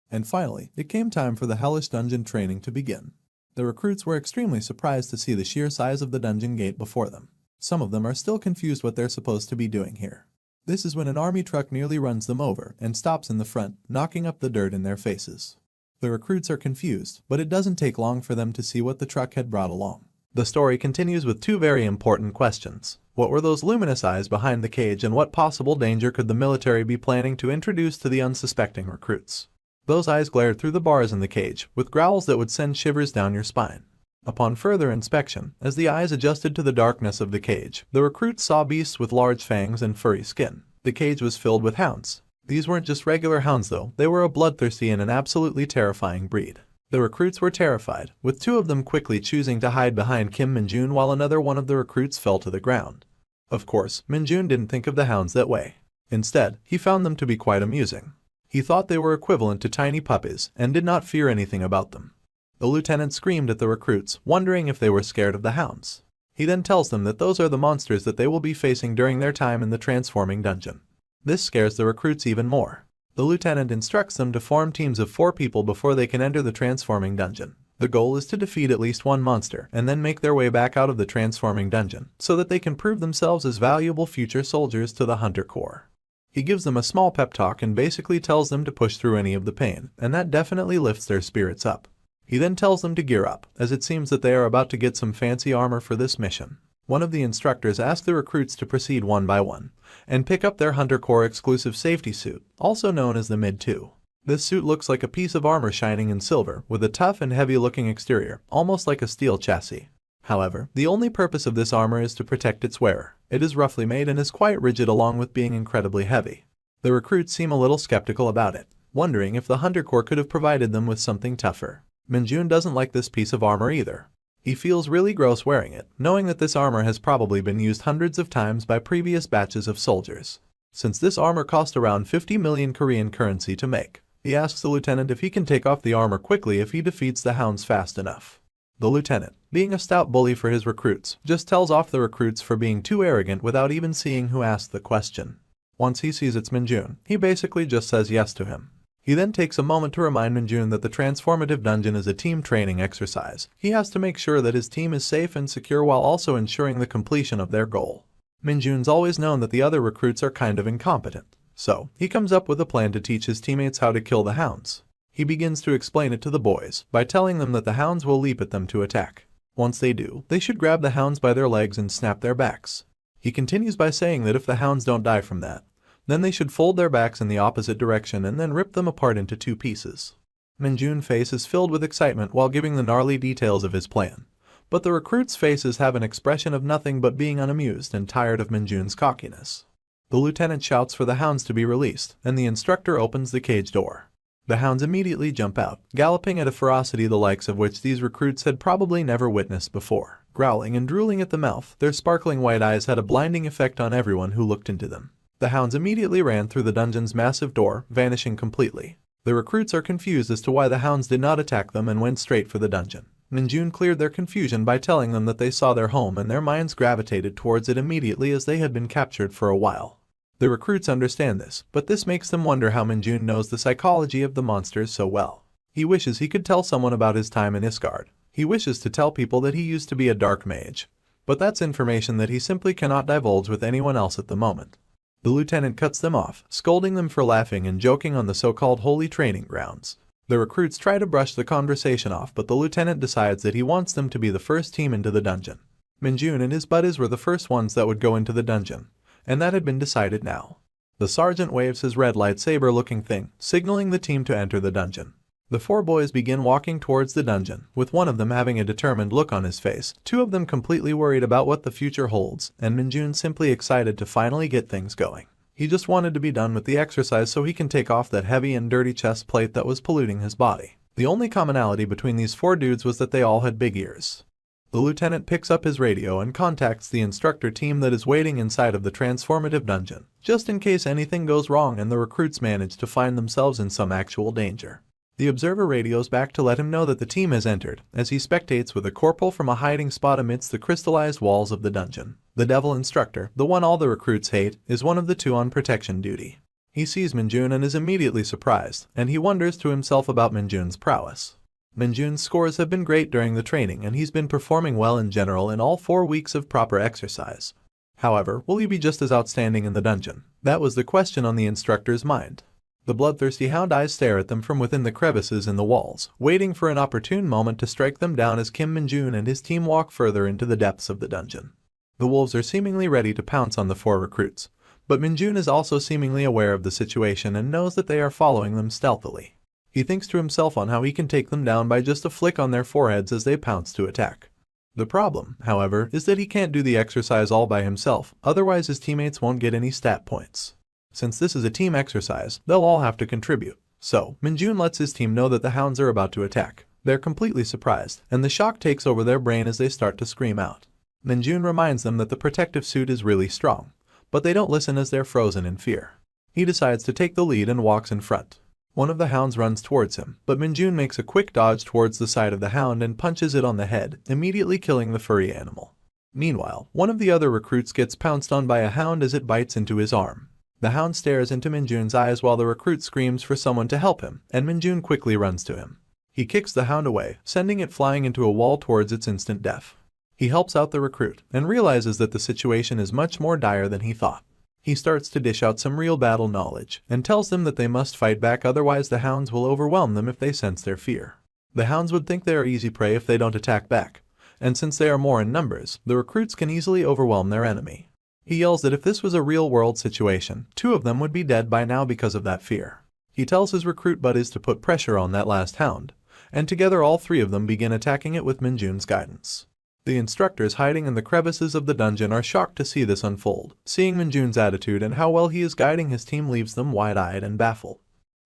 And finally, it came time for the hellish dungeon training to begin. The recruits were extremely surprised to see the sheer size of the dungeon gate before them. Some of them are still confused what they're supposed to be doing here. This is when an army truck nearly runs them over and stops in the front, knocking up the dirt in their faces. The recruits are confused, but it doesn't take long for them to see what the truck had brought along. The story continues with 2 very important questions. What were those luminous eyes behind the cage, and what possible danger could the military be planning to introduce to the unsuspecting recruits? Those eyes glared through the bars in the cage, with growls that would send shivers down your spine. Upon further inspection, as the eyes adjusted to the darkness of the cage, the recruits saw beasts with large fangs and furry skin. The cage was filled with hounds. These weren't just regular hounds though, they were a bloodthirsty and an absolutely terrifying breed. The recruits were terrified, with 2 of them quickly choosing to hide behind Kim Minjun while another one of the recruits fell to the ground. Of course, Minjun didn't think of the hounds that way. Instead, he found them to be quite amusing. He thought they were equivalent to tiny puppies and did not fear anything about them. The lieutenant screamed at the recruits, wondering if they were scared of the hounds. He then tells them that those are the monsters that they will be facing during their time in the transforming dungeon. This scares the recruits even more. The lieutenant instructs them to form teams of 4 people before they can enter the transforming dungeon. The goal is to defeat at least 1 monster and then make their way back out of the transforming dungeon so that they can prove themselves as valuable future soldiers to the Hunter Corps. He gives them a small pep talk and basically tells them to push through any of the pain, and that definitely lifts their spirits up. He then tells them to gear up, as it seems that they are about to get some fancy armor for this mission. One of the instructors asks the recruits to proceed one by one and pick up their Hunter Corps exclusive safety suit, also known as the Mid-2. This suit looks like a piece of armor shining in silver, with a tough and heavy-looking exterior, almost like a steel chassis. However, the only purpose of this armor is to protect its wearer. It is roughly made and is quite rigid along with being incredibly heavy. The recruits seem a little skeptical about it, wondering if the Hunter Corps could have provided them with something tougher. Minjun doesn't like this piece of armor either. He feels really gross wearing it, knowing that this armor has probably been used hundreds of times by previous batches of soldiers. Since this armor cost around 50 million Korean currency to make, he asks the lieutenant if he can take off the armor quickly if he defeats the hounds fast enough. The lieutenant, being a stout bully for his recruits, just tells off the recruits for being too arrogant without even seeing who asked the question. Once he sees it's Minjun, he basically just says yes to him. He then takes a moment to remind Minjun that the transformative dungeon is a team training exercise. He has to make sure that his team is safe and secure while also ensuring the completion of their goal. Minjun's always known that the other recruits are kind of incompetent, so he comes up with a plan to teach his teammates how to kill the hounds. He begins to explain it to the boys by telling them that the hounds will leap at them to attack. Once they do, they should grab the hounds by their legs and snap their backs. He continues by saying that if the hounds don't die from that, then they should fold their backs in the opposite direction and then rip them apart into 2 pieces. Minjun's face is filled with excitement while giving the gnarly details of his plan, but the recruits' faces have an expression of nothing but being unamused and tired of Minjun's cockiness. The lieutenant shouts for the hounds to be released, and the instructor opens the cage door. The hounds immediately jump out, galloping at a ferocity the likes of which these recruits had probably never witnessed before. Growling and drooling at the mouth, their sparkling white eyes had a blinding effect on everyone who looked into them. The hounds immediately ran through the dungeon's massive door, vanishing completely. The recruits are confused as to why the hounds did not attack them and went straight for the dungeon. Minjun cleared their confusion by telling them that they saw their home and their minds gravitated towards it immediately as they had been captured for a while. The recruits understand this, but this makes them wonder how Minjun knows the psychology of the monsters so well. He wishes he could tell someone about his time in Isgard. He wishes to tell people that he used to be a dark mage. But that's information that he simply cannot divulge with anyone else at the moment. The lieutenant cuts them off, scolding them for laughing and joking on the so-called holy training grounds. The recruits try to brush the conversation off, but the lieutenant decides that he wants them to be the first team into the dungeon. Minjun and his buddies were the first ones that would go into the dungeon, and that had been decided now. The sergeant waves his red lightsaber-looking thing, signaling the team to enter the dungeon. The four boys begin walking towards the dungeon, with one of them having a determined look on his face, two of them completely worried about what the future holds, and Minjun simply excited to finally get things going. He just wanted to be done with the exercise so he can take off that heavy and dirty chest plate that was polluting his body. The only commonality between these four dudes was that they all had big ears. The lieutenant picks up his radio and contacts the instructor team that is waiting inside of the transformative dungeon, just in case anything goes wrong and the recruits manage to find themselves in some actual danger. The observer radios back to let him know that the team has entered, as he spectates with a corporal from a hiding spot amidst the crystallized walls of the dungeon. The devil instructor, the one all the recruits hate, is one of the two on protection duty. He sees Minjun and is immediately surprised, and he wonders to himself about Minjun's prowess. Minjun's scores have been great during the training and he's been performing well in general in all 4 weeks of proper exercise. However, will he be just as outstanding in the dungeon? That was the question on the instructor's mind. The bloodthirsty hound eyes stare at them from within the crevices in the walls, waiting for an opportune moment to strike them down as Kim Minjun and his team walk further into the depths of the dungeon. The wolves are seemingly ready to pounce on the 4 recruits, but Minjun is also seemingly aware of the situation and knows that they are following them stealthily. He thinks to himself on how he can take them down by just a flick on their foreheads as they pounce to attack. The problem, however, is that he can't do the exercise all by himself, otherwise his teammates won't get any stat points. Since this is a team exercise, they'll all have to contribute. So, Minjun lets his team know that the hounds are about to attack. They're completely surprised, and the shock takes over their brain as they start to scream out. Minjun reminds them that the protective suit is really strong, but they don't listen as they're frozen in fear. He decides to take the lead and walks in front. One of the hounds runs towards him, but Minjun makes a quick dodge towards the side of the hound and punches it on the head, immediately killing the furry animal. Meanwhile, one of the other recruits gets pounced on by a hound as it bites into his arm. The hound stares into Minjun's eyes while the recruit screams for someone to help him, and Minjun quickly runs to him. He kicks the hound away, sending it flying into a wall towards its instant death. He helps out the recruit, and realizes that the situation is much more dire than he thought. He starts to dish out some real battle knowledge, and tells them that they must fight back, otherwise the hounds will overwhelm them if they sense their fear. The hounds would think they are easy prey if they don't attack back, and since they are more in numbers, the recruits can easily overwhelm their enemy. He yells that if this was a real-world situation, 2 of them would be dead by now because of that fear. He tells his recruit buddies to put pressure on that last hound, and together all 3 of them begin attacking it with Minjun's guidance. The instructors hiding in the crevices of the dungeon are shocked to see this unfold. Seeing Minjun's attitude and how well he is guiding his team leaves them wide-eyed and baffled.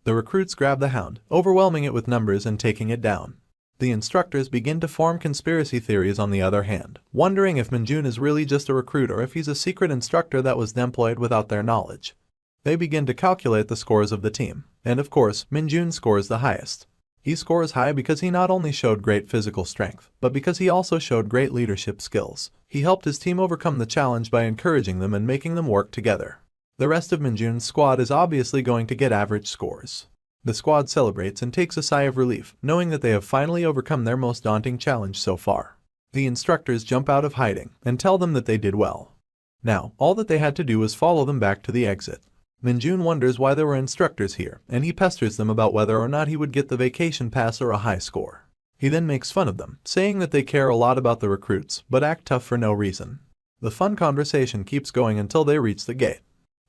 The recruits grab the hound, overwhelming it with numbers and taking it down. The instructors begin to form conspiracy theories on the other hand, wondering if Minjun is really just a recruit or if he's a secret instructor that was deployed without their knowledge. They begin to calculate the scores of the team, and of course, Minjun scores the highest. He scores high because he not only showed great physical strength, but because he also showed great leadership skills. He helped his team overcome the challenge by encouraging them and making them work together. The rest of Minjun's squad is obviously going to get average scores. The squad celebrates and takes a sigh of relief, knowing that they have finally overcome their most daunting challenge so far. The instructors jump out of hiding and tell them that they did well. Now, all that they had to do was follow them back to the exit. Minjun wonders why there were instructors here, and he pesters them about whether or not he would get the vacation pass or a high score. He then makes fun of them, saying that they care a lot about the recruits, but act tough for no reason. The fun conversation keeps going until they reach the gate.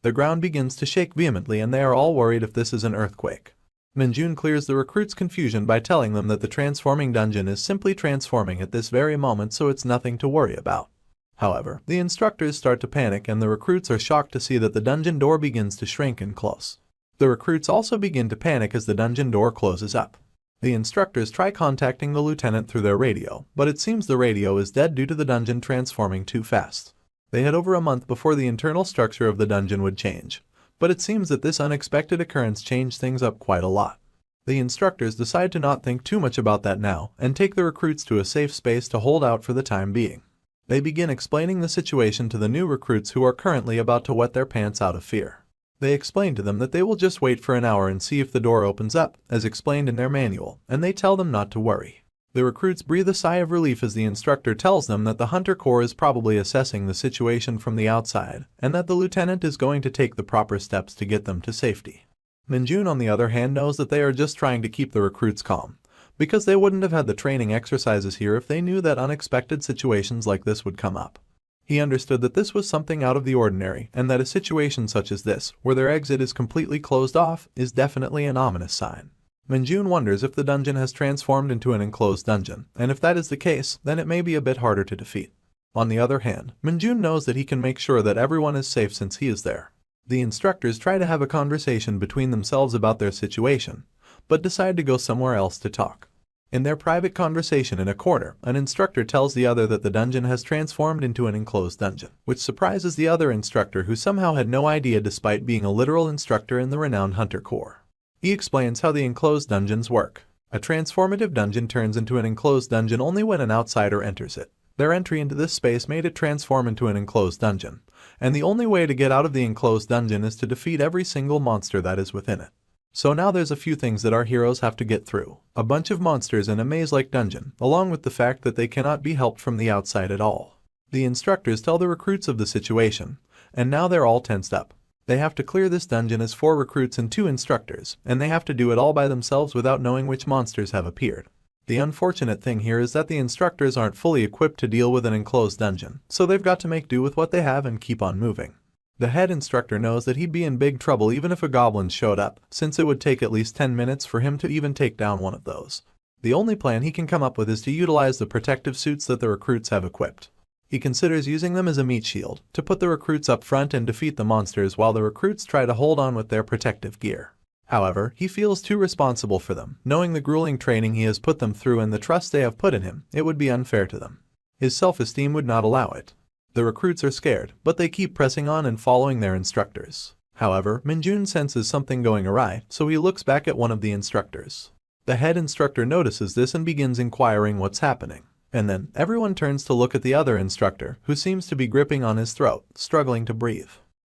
The ground begins to shake vehemently and they are all worried if this is an earthquake. Minjun clears the recruits' confusion by telling them that the transforming dungeon is simply transforming at this very moment, so it's nothing to worry about. However, the instructors start to panic and the recruits are shocked to see that the dungeon door begins to shrink and close. The recruits also begin to panic as the dungeon door closes up. The instructors try contacting the lieutenant through their radio, but it seems the radio is dead due to the dungeon transforming too fast. They had over a month before the internal structure of the dungeon would change, but it seems that this unexpected occurrence changed things up quite a lot. The instructors decide to not think too much about that now and take the recruits to a safe space to hold out for the time being. They begin explaining the situation to the new recruits who are currently about to wet their pants out of fear. They explain to them that they will just wait for an hour and see if the door opens up, as explained in their manual, and they tell them not to worry. The recruits breathe a sigh of relief as the instructor tells them that the Hunter Corps is probably assessing the situation from the outside, and that the lieutenant is going to take the proper steps to get them to safety. Minjun, on the other hand, knows that they are just trying to keep the recruits calm, because they wouldn't have had the training exercises here if they knew that unexpected situations like this would come up. He understood that this was something out of the ordinary, and that a situation such as this, where their exit is completely closed off, is definitely an ominous sign. Minjun wonders if the dungeon has transformed into an enclosed dungeon, and if that is the case, then it may be a bit harder to defeat. On the other hand, Minjun knows that he can make sure that everyone is safe since he is there. The instructors try to have a conversation between themselves about their situation, but decide to go somewhere else to talk. In their private conversation in a corner, an instructor tells the other that the dungeon has transformed into an enclosed dungeon, which surprises the other instructor, who somehow had no idea despite being a literal instructor in the renowned Hunter Corps. He explains how the enclosed dungeons work. A transformative dungeon turns into an enclosed dungeon only when an outsider enters it. Their entry into this space made it transform into an enclosed dungeon, and the only way to get out of the enclosed dungeon is to defeat every single monster that is within it. So now there's a few things that our heroes have to get through. A bunch of monsters in a maze-like dungeon, along with the fact that they cannot be helped from the outside at all. The instructors tell the recruits of the situation, and now they're all tensed up. They have to clear this dungeon as 4 recruits and 2 instructors, and they have to do it all by themselves without knowing which monsters have appeared. The unfortunate thing here is that the instructors aren't fully equipped to deal with an enclosed dungeon, so they've got to make do with what they have and keep on moving. The head instructor knows that he'd be in big trouble even if a goblin showed up, since it would take at least 10 minutes for him to even take down one of those. The only plan he can come up with is to utilize the protective suits that the recruits have equipped. He considers using them as a meat shield, to put the recruits up front and defeat the monsters while the recruits try to hold on with their protective gear. However, he feels too responsible for them, knowing the grueling training he has put them through and the trust they have put in him. It would be unfair to them. His self-esteem would not allow it. The recruits are scared, but they keep pressing on and following their instructors. However, Minjun senses something going awry, so he looks back at one of the instructors. The head instructor notices this and begins inquiring what's happening. And then, everyone turns to look at the other instructor, who seems to be gripping on his throat, struggling to breathe.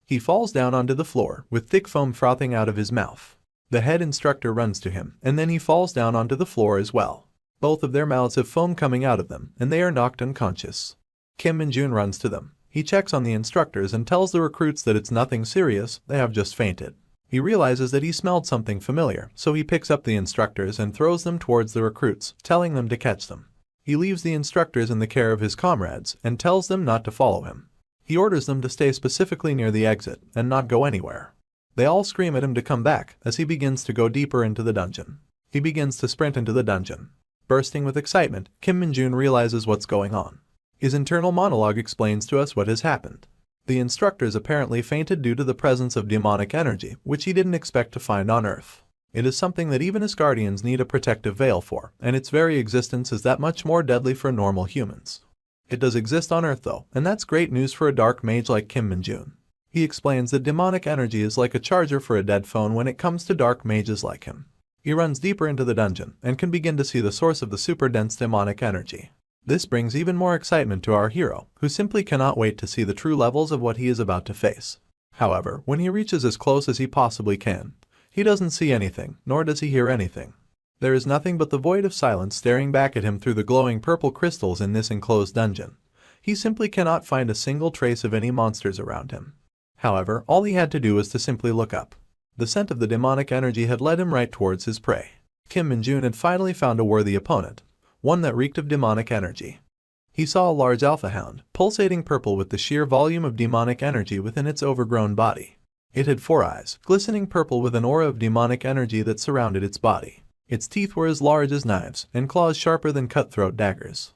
He falls down onto the floor, with thick foam frothing out of his mouth. The head instructor runs to him, and then he falls down onto the floor as well. Both of their mouths have foam coming out of them, and they are knocked unconscious. Kim Minjun runs to them. He checks on the instructors and tells the recruits that it's nothing serious, they have just fainted. He realizes that he smelled something familiar, so he picks up the instructors and throws them towards the recruits, telling them to catch them. He leaves the instructors in the care of his comrades and tells them not to follow him. He orders them to stay specifically near the exit and not go anywhere. They all scream at him to come back as he begins to go deeper into the dungeon. He begins to sprint into the dungeon. Bursting with excitement, Kim Minjun realizes what's going on. His internal monologue explains to us what has happened. The instructors apparently fainted due to the presence of demonic energy, which he didn't expect to find on Earth. It is something that even Asgardians need a protective veil for, and its very existence is that much more deadly for normal humans. It does exist on Earth though, and that's great news for a dark mage like Kim Minjun. He explains that demonic energy is like a charger for a dead phone when it comes to dark mages like him. He runs deeper into the dungeon and can begin to see the source of the super dense demonic energy. This brings even more excitement to our hero, who simply cannot wait to see the true levels of what he is about to face. However, when he reaches as close as he possibly can, he doesn't see anything, nor does he hear anything. There is nothing but the void of silence staring back at him through the glowing purple crystals in this enclosed dungeon. He simply cannot find a single trace of any monsters around him. However, all he had to do was to simply look up. The scent of the demonic energy had led him right towards his prey. Kim Minjun had finally found a worthy opponent, one that reeked of demonic energy. He saw a large alpha hound, pulsating purple with the sheer volume of demonic energy within its overgrown body. It had 4 eyes, glistening purple with an aura of demonic energy that surrounded its body. Its teeth were as large as knives, and claws sharper than cutthroat daggers.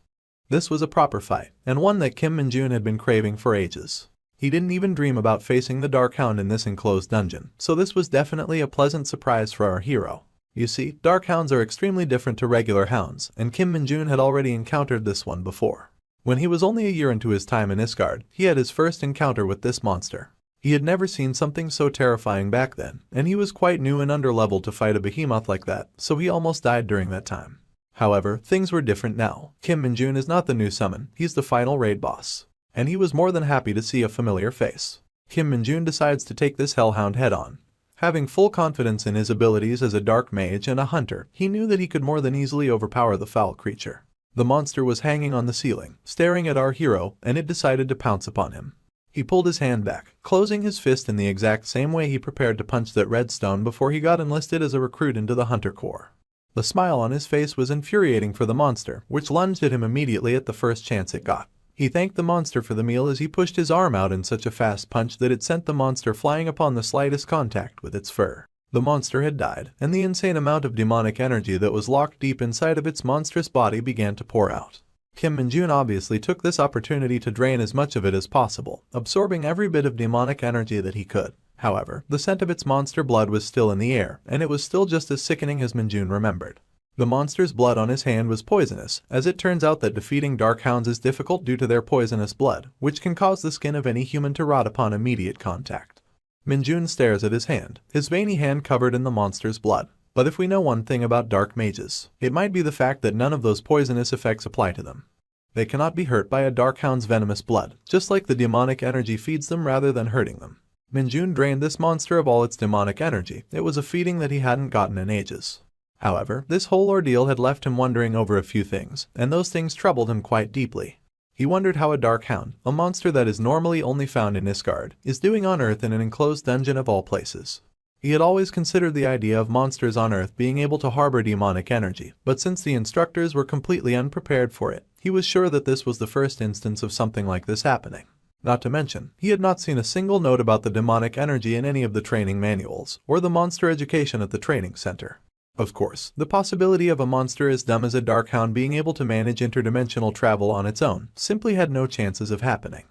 This was a proper fight, and one that Kim Minjun had been craving for ages. He didn't even dream about facing the Dark Hound in this enclosed dungeon, so this was definitely a pleasant surprise for our hero. You see, Dark Hounds are extremely different to regular hounds, and Kim Minjun had already encountered this one before. When he was only a year into his time in Isgard, he had his first encounter with this monster. He had never seen something so terrifying back then, and he was quite new and underleveled to fight a behemoth like that, so he almost died during that time. However, things were different now. Kim Minjun is not the new summon, he's the final raid boss. And he was more than happy to see a familiar face. Kim Min-jun decides to take this hellhound head-on. Having full confidence in his abilities as a dark mage and a hunter, he knew that he could more than easily overpower the foul creature. The monster was hanging on the ceiling, staring at our hero, and it decided to pounce upon him. He pulled his hand back, closing his fist in the exact same way he prepared to punch that redstone before he got enlisted as a recruit into the Hunter Corps. The smile on his face was infuriating for the monster, which lunged at him immediately at the first chance it got. He thanked the monster for the meal as he pushed his arm out in such a fast punch that it sent the monster flying upon the slightest contact with its fur. The monster had died, and the insane amount of demonic energy that was locked deep inside of its monstrous body began to pour out. Kim Min-jun obviously took this opportunity to drain as much of it as possible, absorbing every bit of demonic energy that he could. However, the scent of its monster blood was still in the air, and it was still just as sickening as Min-jun remembered. The monster's blood on his hand was poisonous, as it turns out that defeating dark hounds is difficult due to their poisonous blood, which can cause the skin of any human to rot upon immediate contact. Min-jun stares at his hand, his veiny hand covered in the monster's blood. But if we know one thing about dark mages, it might be the fact that none of those poisonous effects apply to them. They cannot be hurt by a dark hound's venomous blood, just like the demonic energy feeds them rather than hurting them. Min-jun drained this monster of all its demonic energy. It was a feeding that he hadn't gotten in ages. However, this whole ordeal had left him wondering over a few things, and those things troubled him quite deeply. He wondered how a dark hound, a monster that is normally only found in Isgard, is doing on Earth in an enclosed dungeon of all places. He had always considered the idea of monsters on Earth being able to harbor demonic energy, but since the instructors were completely unprepared for it, he was sure that this was the first instance of something like this happening. Not to mention, he had not seen a single note about the demonic energy in any of the training manuals, or the monster education at the training center. Of course, the possibility of a monster as dumb as a dark hound being able to manage interdimensional travel on its own simply had no chances of happening.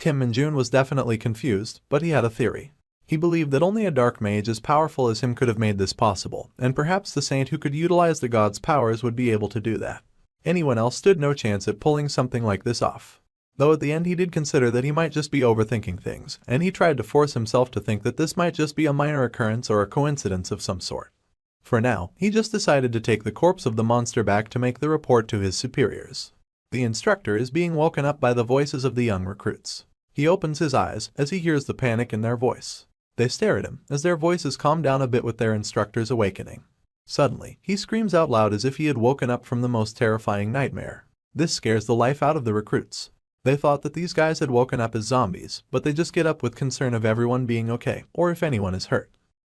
Kim Min-jun was definitely confused, but he had a theory. He believed that only a dark mage as powerful as him could have made this possible, and perhaps the saint who could utilize the god's powers would be able to do that. Anyone else stood no chance at pulling something like this off. Though at the end he did consider that he might just be overthinking things, and he tried to force himself to think that this might just be a minor occurrence or a coincidence of some sort. For now, he just decided to take the corpse of the monster back to make the report to his superiors. The instructor is being woken up by the voices of the young recruits. He opens his eyes as he hears the panic in their voice. They stare at him as their voices calm down a bit with their instructor's awakening. Suddenly, he screams out loud as if he had woken up from the most terrifying nightmare. This scares the life out of the recruits. They thought that these guys had woken up as zombies, but they just get up with concern of everyone being okay, or if anyone is hurt.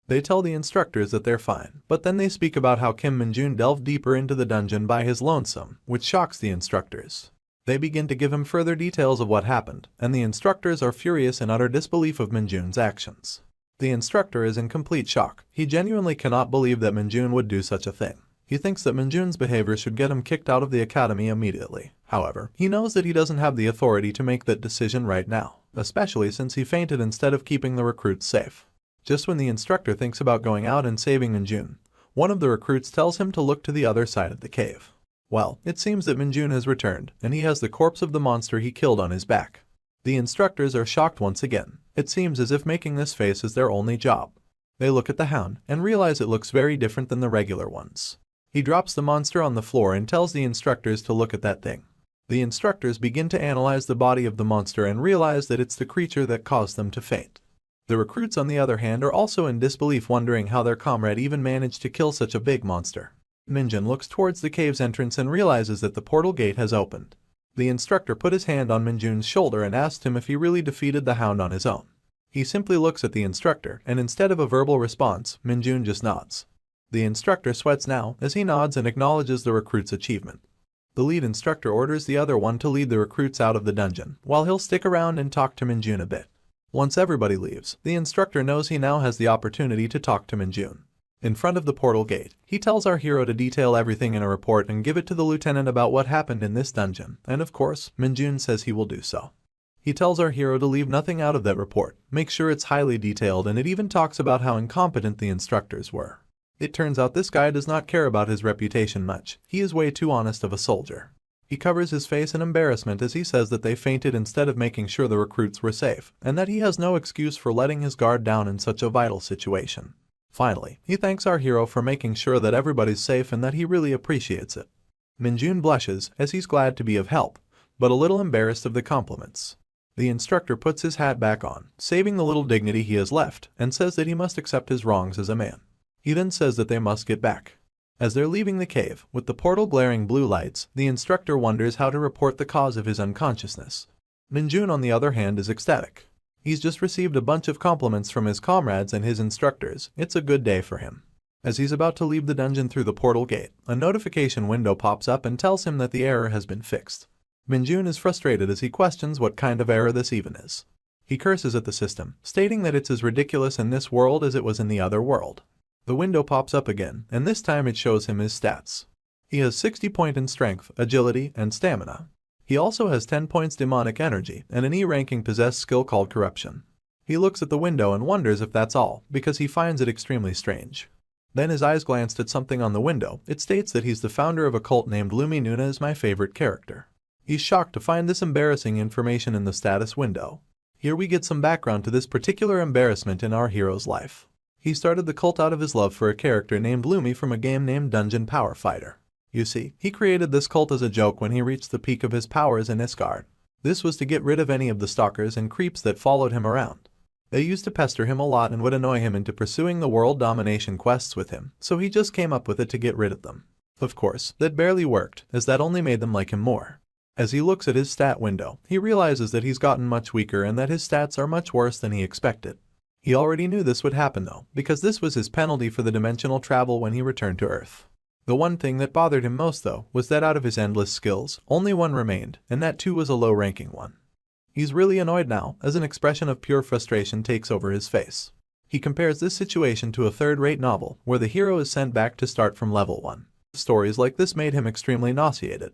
They tell the instructors that they're fine, but then they speak about how Kim Min-jun delved deeper into the dungeon by his lonesome, which shocks the instructors. They begin to give him further details of what happened, and the instructors are furious in utter disbelief of Min-jun's actions. The instructor is in complete shock. He genuinely cannot believe that Min-jun would do such a thing. He thinks that Min-jun's behavior should get him kicked out of the academy immediately. However, he knows that he doesn't have the authority to make that decision right now, especially since he fainted instead of keeping the recruits safe. Just when the instructor thinks about going out and saving Min-jun, one of the recruits tells him to look to the other side of the cave. Well, it seems that Min-jun has returned, and he has the corpse of the monster he killed on his back. The instructors are shocked once again. It seems as if making this face is their only job. They look at the hound and realize it looks very different than the regular ones. He drops the monster on the floor and tells the instructors to look at that thing. The instructors begin to analyze the body of the monster and realize that it's the creature that caused them to faint. The recruits, on the other hand, are also in disbelief, wondering how their comrade even managed to kill such a big monster. Min-jun looks towards the cave's entrance and realizes that the portal gate has opened. The instructor put his hand on Min-jun's shoulder and asked him if he really defeated the hound on his own. He simply looks at the instructor, and instead of a verbal response, Min-jun just nods. The instructor sweats now as he nods and acknowledges the recruit's achievement. The lead instructor orders the other one to lead the recruits out of the dungeon, while he'll stick around and talk to Min-jun a bit. Once everybody leaves, the instructor knows he now has the opportunity to talk to Min-jun. In front of the portal gate, he tells our hero to detail everything in a report and give it to the lieutenant about what happened in this dungeon, and of course, Min-jun says he will do so. He tells our hero to leave nothing out of that report, make sure it's highly detailed, and it even talks about how incompetent the instructors were. It turns out this guy does not care about his reputation much. He is way too honest of a soldier. He covers his face in embarrassment as he says that they fainted instead of making sure the recruits were safe, and that he has no excuse for letting his guard down in such a vital situation. Finally, he thanks our hero for making sure that everybody's safe and that he really appreciates it. Min-jun blushes as he's glad to be of help, but a little embarrassed of the compliments. The instructor puts his hat back on, saving the little dignity he has left, and says that he must accept his wrongs as a man. He then says that they must get back. As they're leaving the cave, with the portal glaring blue lights, the instructor wonders how to report the cause of his unconsciousness. Minjun, on the other hand, is ecstatic. He's just received a bunch of compliments from his comrades and his instructors. It's a good day for him. As he's about to leave the dungeon through the portal gate, a notification window pops up and tells him that the error has been fixed. Minjun is frustrated as he questions what kind of error this even is. He curses at the system, stating that it's as ridiculous in this world as it was in the other world. The window pops up again, and this time it shows him his stats. He has 60 points in strength, agility, and stamina. He also has 10 points demonic energy and an E-ranking possessed skill called corruption. He looks at the window and wonders if that's all, because he finds it extremely strange. Then his eyes glanced at something on the window. It states that he's the founder of a cult named Lumi. Nuna is my favorite character. He's shocked to find this embarrassing information in the status window. Here we get some background to this particular embarrassment in our hero's life. He started the cult out of his love for a character named Lumi from a game named Dungeon Power Fighter. You see, he created this cult as a joke when he reached the peak of his powers in Isgard. This was to get rid of any of the stalkers and creeps that followed him around. They used to pester him a lot and would annoy him into pursuing the world domination quests with him, so he just came up with it to get rid of them. Of course, that barely worked, as that only made them like him more. As he looks at his stat window, he realizes that he's gotten much weaker and that his stats are much worse than he expected. He already knew this would happen though, because this was his penalty for the dimensional travel when he returned to Earth. The one thing that bothered him most though was that out of his endless skills, only one remained, and that too was a low-ranking one. He's really annoyed now, as an expression of pure frustration takes over his face. He compares this situation to a third-rate novel, where the hero is sent back to start from level 1. Stories like this made him extremely nauseated.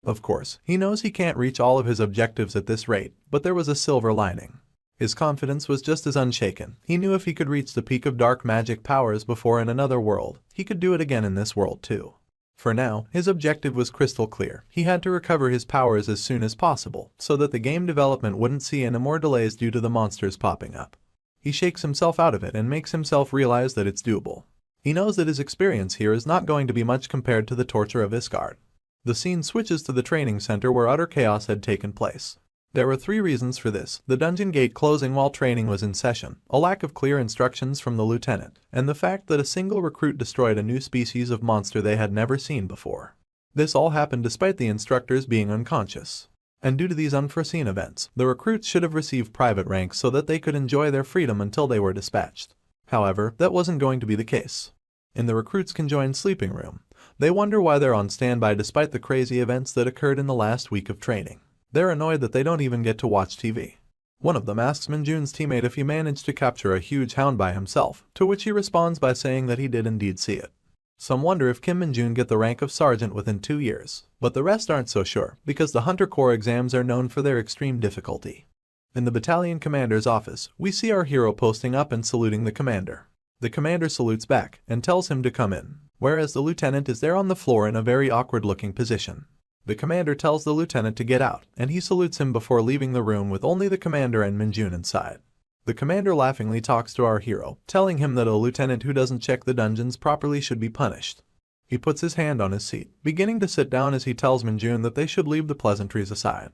Of course, he knows he can't reach all of his objectives at this rate, but there was a silver lining. His confidence was just as unshaken. He knew if he could reach the peak of dark magic powers before in another world, he could do it again in this world too. For now, his objective was crystal clear. He had to recover his powers as soon as possible, so that the game development wouldn't see any more delays due to the monsters popping up. He shakes himself out of it and makes himself realize that it's doable. He knows that his experience here is not going to be much compared to the torture of Isgard. The scene switches to the training center where utter chaos had taken place. There were 3 reasons for this: the dungeon gate closing while training was in session, a lack of clear instructions from the lieutenant, and the fact that a single recruit destroyed a new species of monster they had never seen before. This all happened despite the instructors being unconscious. And due to these unforeseen events, the recruits should have received private ranks so that they could enjoy their freedom until they were dispatched. However, that wasn't going to be the case. In the recruits' conjoined sleeping room, they wonder why they're on standby despite the crazy events that occurred in the last week of training. They're annoyed that they don't even get to watch TV. One of them asks Minjun's teammate if he managed to capture a huge hound by himself, to which he responds by saying that he did indeed see it. Some wonder if Kim Minjun get the rank of sergeant within 2 years, but the rest aren't so sure, because the Hunter Corps exams are known for their extreme difficulty. In the battalion commander's office, we see our hero posting up and saluting the commander. The commander salutes back and tells him to come in, whereas the lieutenant is there on the floor in a very awkward-looking position. The commander tells the lieutenant to get out, and he salutes him before leaving the room with only the commander and Minjun inside. The commander laughingly talks to our hero, telling him that a lieutenant who doesn't check the dungeons properly should be punished. He puts his hand on his seat, beginning to sit down as he tells Minjun that they should leave the pleasantries aside.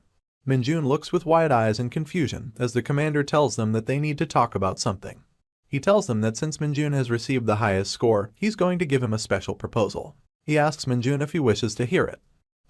Minjun looks with wide eyes in confusion as the commander tells them that they need to talk about something. He tells them that since Minjun has received the highest score, he's going to give him a special proposal. He asks Minjun if he wishes to hear it.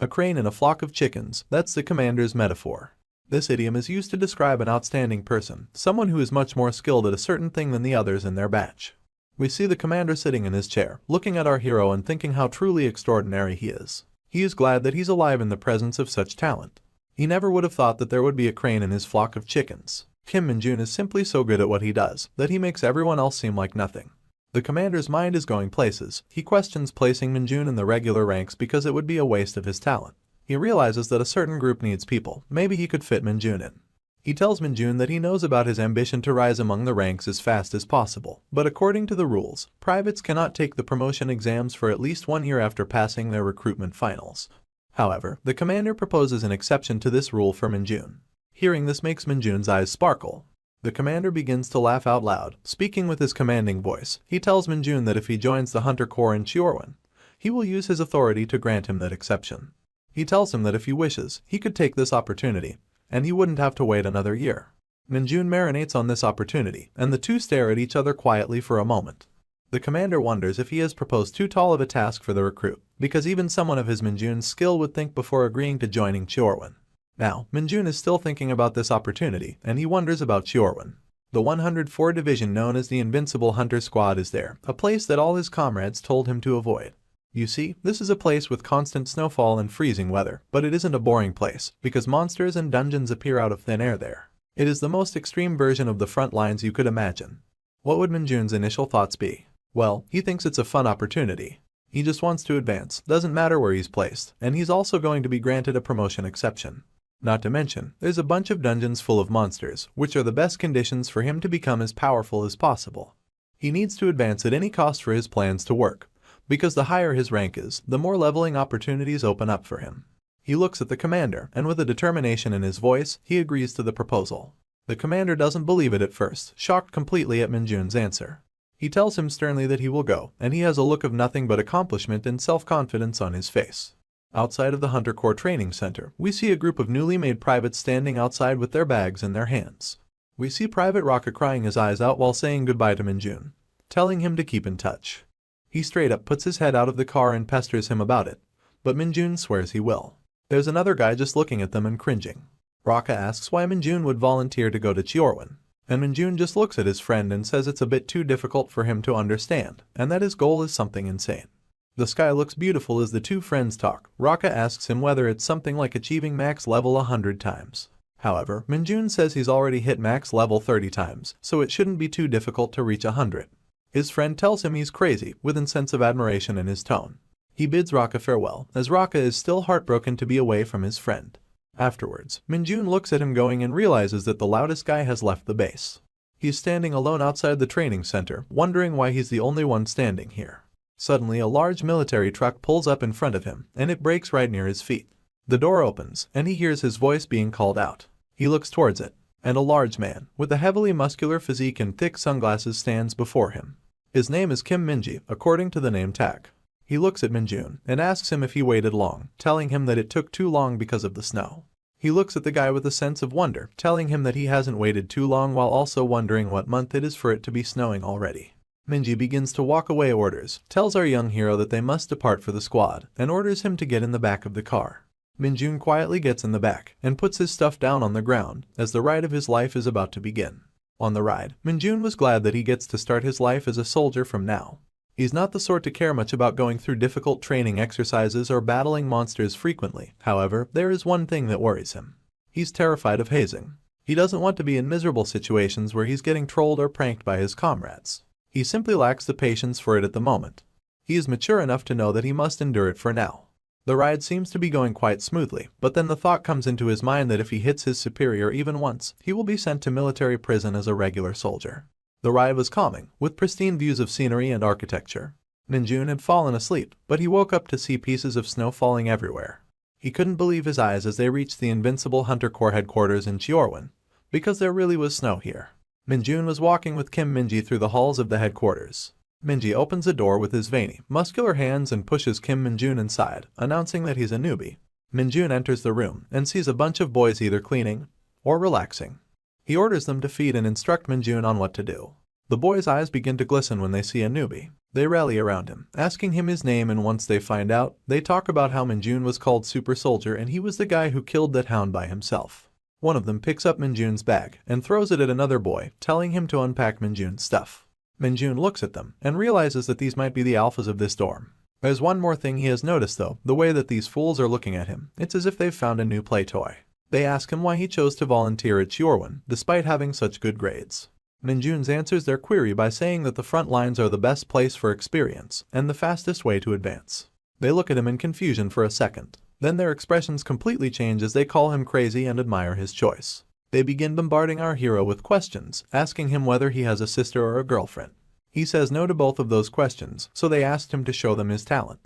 A crane in a flock of chickens, that's the commander's metaphor. This idiom is used to describe an outstanding person, someone who is much more skilled at a certain thing than the others in their batch. We see the commander sitting in his chair, looking at our hero and thinking how truly extraordinary he is. He is glad that he's alive in the presence of such talent. He never would have thought that there would be a crane in his flock of chickens. Kim Minjun is simply so good at what he does that he makes everyone else seem like nothing. The commander's mind is going places. He questions placing Minjun in the regular ranks because it would be a waste of his talent. He realizes that a certain group needs people. Maybe he could fit Minjun in. He tells Minjun that he knows about his ambition to rise among the ranks as fast as possible, but according to the rules, privates cannot take the promotion exams for at least 1 year after passing their recruitment finals. However, the commander proposes an exception to this rule for Minjun. Hearing this makes Minjun's eyes sparkle. The commander begins to laugh out loud, speaking with his commanding voice. He tells Minjun that if he joins the Hunter Corps in Chiorwan, he will use his authority to grant him that exception. He tells him that if he wishes, he could take this opportunity, and he wouldn't have to wait another year. Minjun marinates on this opportunity, and the two stare at each other quietly for a moment. The commander wonders if he has proposed too tall of a task for the recruit, because even someone of his Minjun's skill would think before agreeing to joining Chiorwan. Now, Minjun is still thinking about this opportunity, and he wonders about Chiorwan. The 104 division known as the Invincible Hunter Squad is there, a place that all his comrades told him to avoid. You see, this is a place with constant snowfall and freezing weather, but it isn't a boring place, because monsters and dungeons appear out of thin air there. It is the most extreme version of the front lines you could imagine. What would Minjun's initial thoughts be? Well, he thinks it's a fun opportunity. He just wants to advance, doesn't matter where he's placed, and he's also going to be granted a promotion exception. Not to mention, there's a bunch of dungeons full of monsters, which are the best conditions for him to become as powerful as possible. He needs to advance at any cost for his plans to work, because the higher his rank is, the more leveling opportunities open up for him. He looks at the commander, and with a determination in his voice, he agrees to the proposal. The commander doesn't believe it at first, shocked completely at Minjun's answer. He tells him sternly that he will go, and he has a look of nothing but accomplishment and self-confidence on his face. Outside of the Hunter Corps Training Center, we see a group of newly made privates standing outside with their bags in their hands. We see Private Raka crying his eyes out while saying goodbye to Minjun, telling him to keep in touch. He straight up puts his head out of the car and pesters him about it, but Minjun swears he will. There's another guy just looking at them and cringing. Raka asks why Minjun would volunteer to go to Chiorwan, and Minjun just looks at his friend and says it's a bit too difficult for him to understand, and that his goal is something insane. The sky looks beautiful as the two friends talk. Raka asks him whether it's something like achieving max level 100 times. However, Minjun says he's already hit max level 30 times, so it shouldn't be too difficult to reach 100. His friend tells him he's crazy, with a sense of admiration in his tone. He bids Raka farewell, as Raka is still heartbroken to be away from his friend. Afterwards, Minjun looks at him going and realizes that the loudest guy has left the base. He's standing alone outside the training center, wondering why he's the only one standing here. Suddenly, a large military truck pulls up in front of him, and it brakes right near his feet. The door opens, and he hears his voice being called out. He looks towards it, and a large man, with a heavily muscular physique and thick sunglasses stands before him. His name is Kim Minji, according to the name tag. He looks at Minjun and asks him if he waited long, telling him that it took too long because of the snow. He looks at the guy with a sense of wonder, telling him that he hasn't waited too long while also wondering what month it is for it to be snowing already. Minji begins to walk away orders, tells our young hero that they must depart for the squad, and orders him to get in the back of the car. Minjun quietly gets in the back and puts his stuff down on the ground, as the ride of his life is about to begin. On the ride, Minjun was glad that he gets to start his life as a soldier from now. He's not the sort to care much about going through difficult training exercises or battling monsters frequently. However, there is one thing that worries him. He's terrified of hazing. He doesn't want to be in miserable situations where he's getting trolled or pranked by his comrades. He simply lacks the patience for it at the moment. He is mature enough to know that he must endure it for now. The ride seems to be going quite smoothly, but then the thought comes into his mind that if he hits his superior even once, he will be sent to military prison as a regular soldier. The ride was calming, with pristine views of scenery and architecture. Minjun had fallen asleep, but he woke up to see pieces of snow falling everywhere. He couldn't believe his eyes as they reached the Invincible Hunter Corps headquarters in Chiorwan, because there really was snow here. Minjun was walking with Kim Minji through the halls of the headquarters. Minji opens a door with his veiny, muscular hands and pushes Kim Minjun inside, announcing that he's a newbie. Minjun enters the room and sees a bunch of boys either cleaning or relaxing. He orders them to feed and instruct Minjun on what to do. The boys' eyes begin to glisten when they see a newbie. They rally around him, asking him his name, and once they find out, they talk about how Minjun was called Super Soldier and he was the guy who killed that hound by himself. One of them picks up Minjun's bag and throws it at another boy, telling him to unpack Minjun's stuff. Minjun looks at them and realizes that these might be the alphas of this dorm. There's one more thing he has noticed though, the way that these fools are looking at him. It's as if they've found a new play toy. They ask him why he chose to volunteer at Chiorwan, despite having such good grades. Minjun answers their query by saying that the front lines are the best place for experience, and the fastest way to advance. They look at him in confusion for a second. Then their expressions completely change as they call him crazy and admire his choice. They begin bombarding our hero with questions, asking him whether he has a sister or a girlfriend. He says no to both of those questions, so they asked him to show them his talent.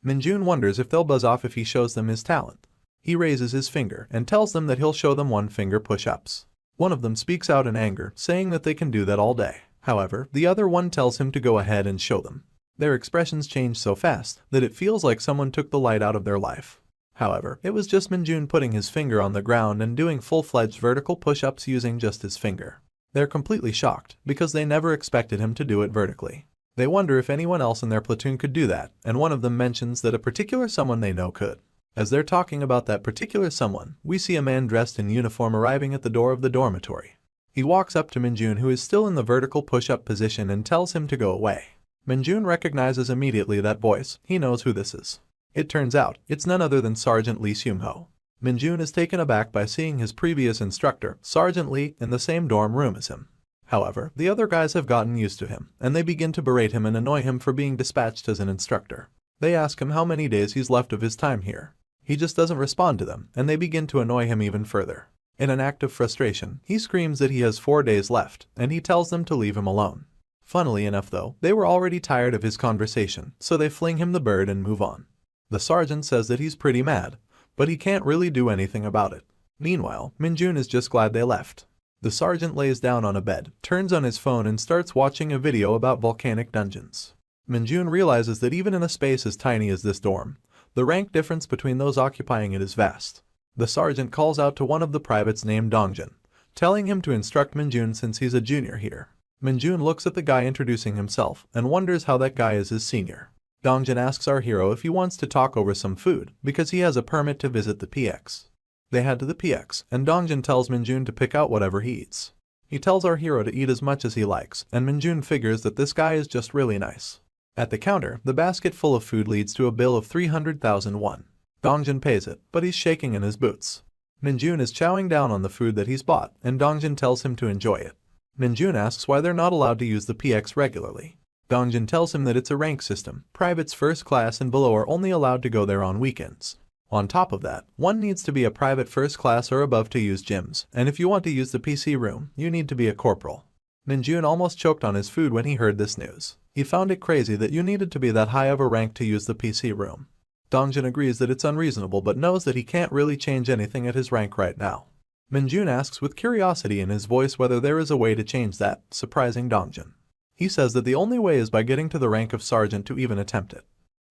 Minjun wonders if they'll buzz off if he shows them his talent. He raises his finger and tells them that he'll show them one-finger push-ups. One of them speaks out in anger, saying that they can do that all day. However, the other one tells him to go ahead and show them. Their expressions change so fast that it feels like someone took the light out of their life. However, it was just Minjun putting his finger on the ground and doing full-fledged vertical push-ups using just his finger. They're completely shocked, because they never expected him to do it vertically. They wonder if anyone else in their platoon could do that, and one of them mentions that a particular someone they know could. As they're talking about that particular someone, we see a man dressed in uniform arriving at the door of the dormitory. He walks up to Minjun, who is still in the vertical push-up position, and tells him to go away. Minjun recognizes immediately that voice. He knows who this is. It turns out, it's none other than Sergeant Lee Seung-ho. Minjun is taken aback by seeing his previous instructor, Sergeant Lee, in the same dorm room as him. However, the other guys have gotten used to him, and they begin to berate him and annoy him for being dispatched as an instructor. They ask him how many days he's left of his time here. He just doesn't respond to them, and they begin to annoy him even further. In an act of frustration, he screams that he has 4 days left, and he tells them to leave him alone. Funnily enough though, they were already tired of his conversation, so they fling him the bird and move on. The sergeant says that he's pretty mad, but he can't really do anything about it. Meanwhile, Minjun is just glad they left. The sergeant lays down on a bed, turns on his phone and starts watching a video about volcanic dungeons. Minjun realizes that even in a space as tiny as this dorm, the rank difference between those occupying it is vast. The sergeant calls out to one of the privates named Dongjun, telling him to instruct Minjun since he's a junior here. Minjun looks at the guy introducing himself and wonders how that guy is his senior. Dongjun asks our hero if he wants to talk over some food because he has a permit to visit the PX. They head to the PX, and Dongjun tells Minjun to pick out whatever he eats. He tells our hero to eat as much as he likes, and Minjun figures that this guy is just really nice. At the counter, the basket full of food leads to a bill of 300,000 won. Dongjun pays it, but he's shaking in his boots. Minjun is chowing down on the food that he's bought, and Dongjun tells him to enjoy it. Minjun asks why they're not allowed to use the PX regularly. Dongjun tells him that it's a rank system. Privates first class and below are only allowed to go there on weekends. On top of that, one needs to be a private first class or above to use gyms, and if you want to use the PC room, you need to be a corporal. Minjun almost choked on his food when he heard this news. He found it crazy that you needed to be that high of a rank to use the PC room. Dongjun agrees that it's unreasonable but knows that he can't really change anything at his rank right now. Minjun asks with curiosity in his voice whether there is a way to change that, surprising Dongjun. He says that the only way is by getting to the rank of sergeant to even attempt it.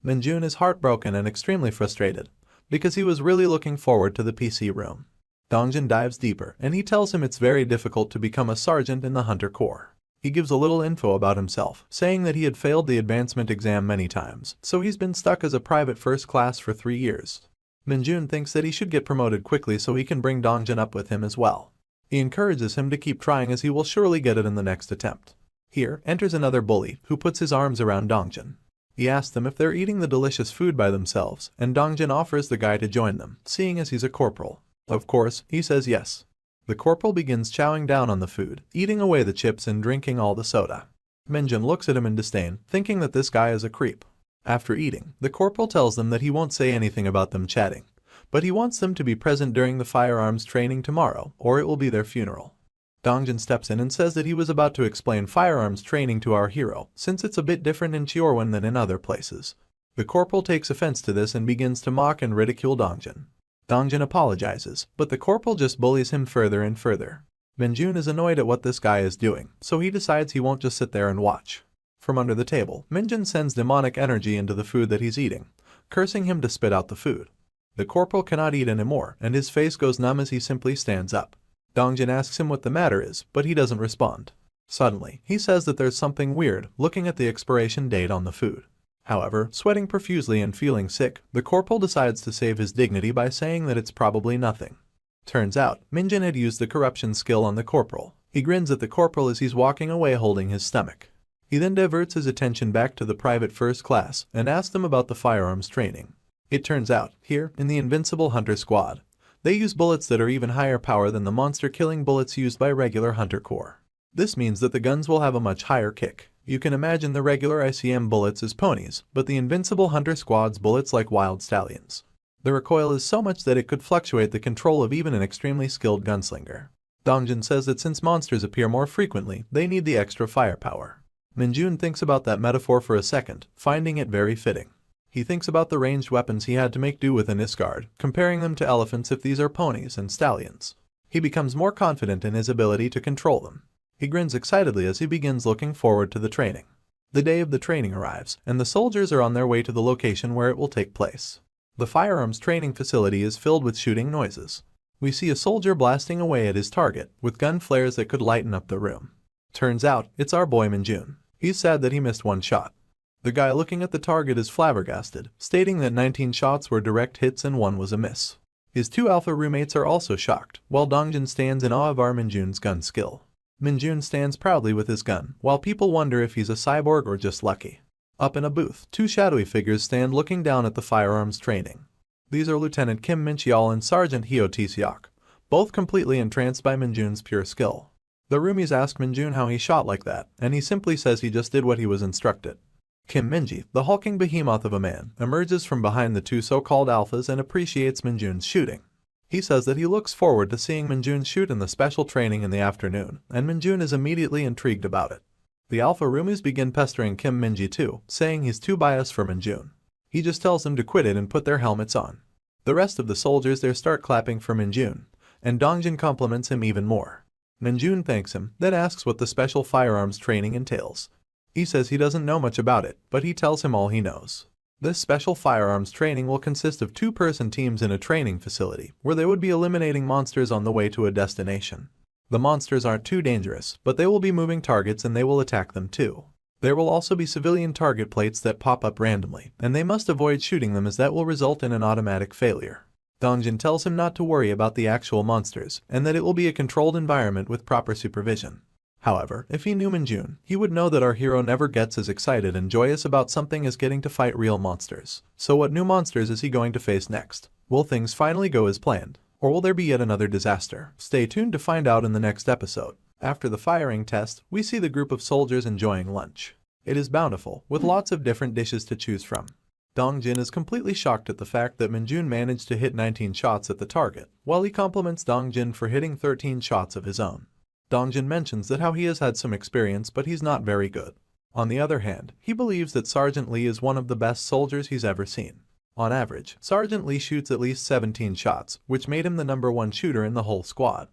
Minjun is heartbroken and extremely frustrated, because he was really looking forward to the PC room. Dongjun dives deeper, and he tells him it's very difficult to become a sergeant in the Hunter Corps. He gives a little info about himself, saying that he had failed the advancement exam many times, so he's been stuck as a private first class for 3 years. Minjun thinks that he should get promoted quickly so he can bring Dongjun up with him as well. He encourages him to keep trying as he will surely get it in the next attempt. Here enters another bully, who puts his arms around Dongjun. He asks them if they're eating the delicious food by themselves, and Dongjun offers the guy to join them, seeing as he's a corporal. Of course, he says yes. The corporal begins chowing down on the food, eating away the chips and drinking all the soda. Minjun looks at him in disdain, thinking that this guy is a creep. After eating, the corporal tells them that he won't say anything about them chatting, but he wants them to be present during the firearms training tomorrow, or it will be their funeral. Dongjun steps in and says that he was about to explain firearms training to our hero, since it's a bit different in Chiorwan than in other places. The corporal takes offense to this and begins to mock and ridicule Dongjun. Dongjun apologizes, but the corporal just bullies him further and further. Minjun is annoyed at what this guy is doing, so he decides he won't just sit there and watch. From under the table, Minjun sends demonic energy into the food that he's eating, cursing him to spit out the food. The corporal cannot eat anymore, and his face goes numb as he simply stands up. Dongjun asks him what the matter is, but he doesn't respond. Suddenly, he says that there's something weird, looking at the expiration date on the food. However, sweating profusely and feeling sick, the corporal decides to save his dignity by saying that it's probably nothing. Turns out, Minjun had used the corruption skill on the corporal. He grins at the corporal as he's walking away holding his stomach. He then diverts his attention back to the private first class and asks them about the firearms training. It turns out, here, in the Invincible Hunter Squad, they use bullets that are even higher power than the monster-killing bullets used by regular Hunter Corps. This means that the guns will have a much higher kick. You can imagine the regular ICM bullets as ponies, but the Invincible Hunter Squad's bullets like wild stallions. The recoil is so much that it could fluctuate the control of even an extremely skilled gunslinger. Dongjun says that since monsters appear more frequently, they need the extra firepower. Minjun thinks about that metaphor for a second, finding it very fitting. He thinks about the ranged weapons he had to make do with in Isgard, comparing them to elephants if these are ponies and stallions. He becomes more confident in his ability to control them. He grins excitedly as he begins looking forward to the training. The day of the training arrives, and the soldiers are on their way to the location where it will take place. The firearms training facility is filled with shooting noises. We see a soldier blasting away at his target with gun flares that could lighten up the room. Turns out, it's our boy Minjun. He's sad that he missed one shot. The guy looking at the target is flabbergasted, stating that 19 shots were direct hits and 1 was a miss. His 2 alpha roommates are also shocked, while Dongjin stands in awe of our Minjun's gun skill. Minjun stands proudly with his gun, while people wonder if he's a cyborg or just lucky. Up in a booth, 2 shadowy figures stand looking down at the firearms training. These are Lieutenant Kim Min-cheol and Sergeant Hyo Tae-seok, both completely entranced by Minjun's pure skill. The roomies ask Minjun how he shot like that, and he simply says he just did what he was instructed. Kim Min-ji, the hulking behemoth of a man, emerges from behind the 2 so-called alphas and appreciates Minjun's shooting. He says that he looks forward to seeing Minjun shoot in the special training in the afternoon, and Minjun is immediately intrigued about it. The alpha roomies begin pestering Kim Min-ji too, saying he's too biased for Minjun. He just tells them to quit it and put their helmets on. The rest of the soldiers there start clapping for Minjun, and Dongjin compliments him even more. Minjun thanks him, then asks what the special firearms training entails. He says he doesn't know much about it, but he tells him all he knows. This special firearms training will consist of 2-person teams in a training facility, where they would be eliminating monsters on the way to a destination. The monsters aren't too dangerous, but they will be moving targets and they will attack them too. There will also be civilian target plates that pop up randomly, and they must avoid shooting them as that will result in an automatic failure. Dongjin tells him not to worry about the actual monsters, and that it will be a controlled environment with proper supervision. However, if he knew Minjun, he would know that our hero never gets as excited and joyous about something as getting to fight real monsters. So what new monsters is he going to face next? Will things finally go as planned? Or will there be yet another disaster? Stay tuned to find out in the next episode. After the firing test, we see the group of soldiers enjoying lunch. It is bountiful, with lots of different dishes to choose from. Dongjin is completely shocked at the fact that Minjun managed to hit 19 shots at the target, while he compliments Dongjin for hitting 13 shots of his own. Dongjin mentions that how he has had some experience but he's not very good. On the other hand, he believes that Sergeant Lee is one of the best soldiers he's ever seen. On average, Sergeant Lee shoots at least 17 shots, which made him the #1 shooter in the whole squad.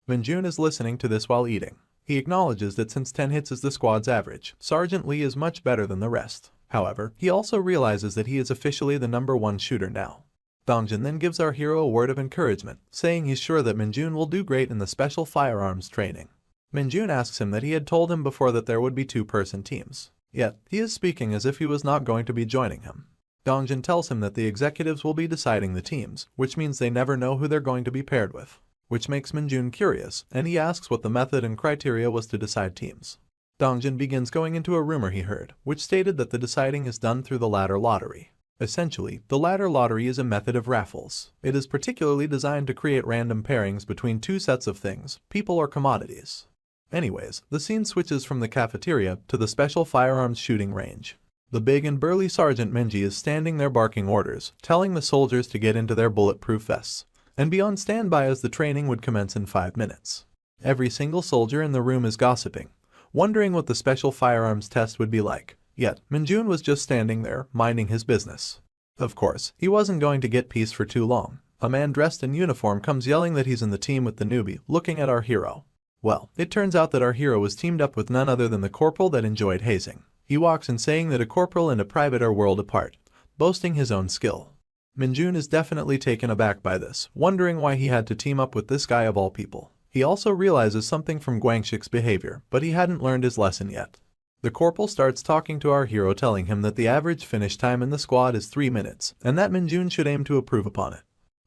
Minjun is listening to this while eating. He acknowledges that since 10 hits is the squad's average, Sergeant Lee is much better than the rest. However, he also realizes that he is officially the #1 shooter now. Dongjin then gives our hero a word of encouragement, saying he's sure that Minjun will do great in the special firearms training. Minjun asks him that he had told him before that there would be 2-person teams. Yet, he is speaking as if he was not going to be joining him. Dongjin tells him that the executives will be deciding the teams, which means they never know who they're going to be paired with. Which makes Minjun curious, and he asks what the method and criteria was to decide teams. Dongjin begins going into a rumor he heard, which stated that the deciding is done through the ladder lottery. Essentially, the ladder lottery is a method of raffles. It is particularly designed to create random pairings between 2 sets of things, people or commodities. Anyways, the scene switches from the cafeteria to the special firearms shooting range. The big and burly Sergeant Minji is standing there barking orders, telling the soldiers to get into their bulletproof vests and be on standby as the training would commence in 5 minutes. Every single soldier in the room is gossiping, wondering what the special firearms test would be like. Yet, Minjun was just standing there, minding his business. Of course, he wasn't going to get peace for too long. A man dressed in uniform comes yelling that he's in the team with the newbie, looking at our hero. Well, it turns out that our hero was teamed up with none other than the corporal that enjoyed hazing. He walks in saying that a corporal and a private are world apart, boasting his own skill. Minjun is definitely taken aback by this, wondering why he had to team up with this guy of all people. He also realizes something from Guangxik's behavior, but he hadn't learned his lesson yet. The corporal starts talking to our hero, telling him that the average finish time in the squad is 3 minutes, and that Minjun should aim to improve upon it.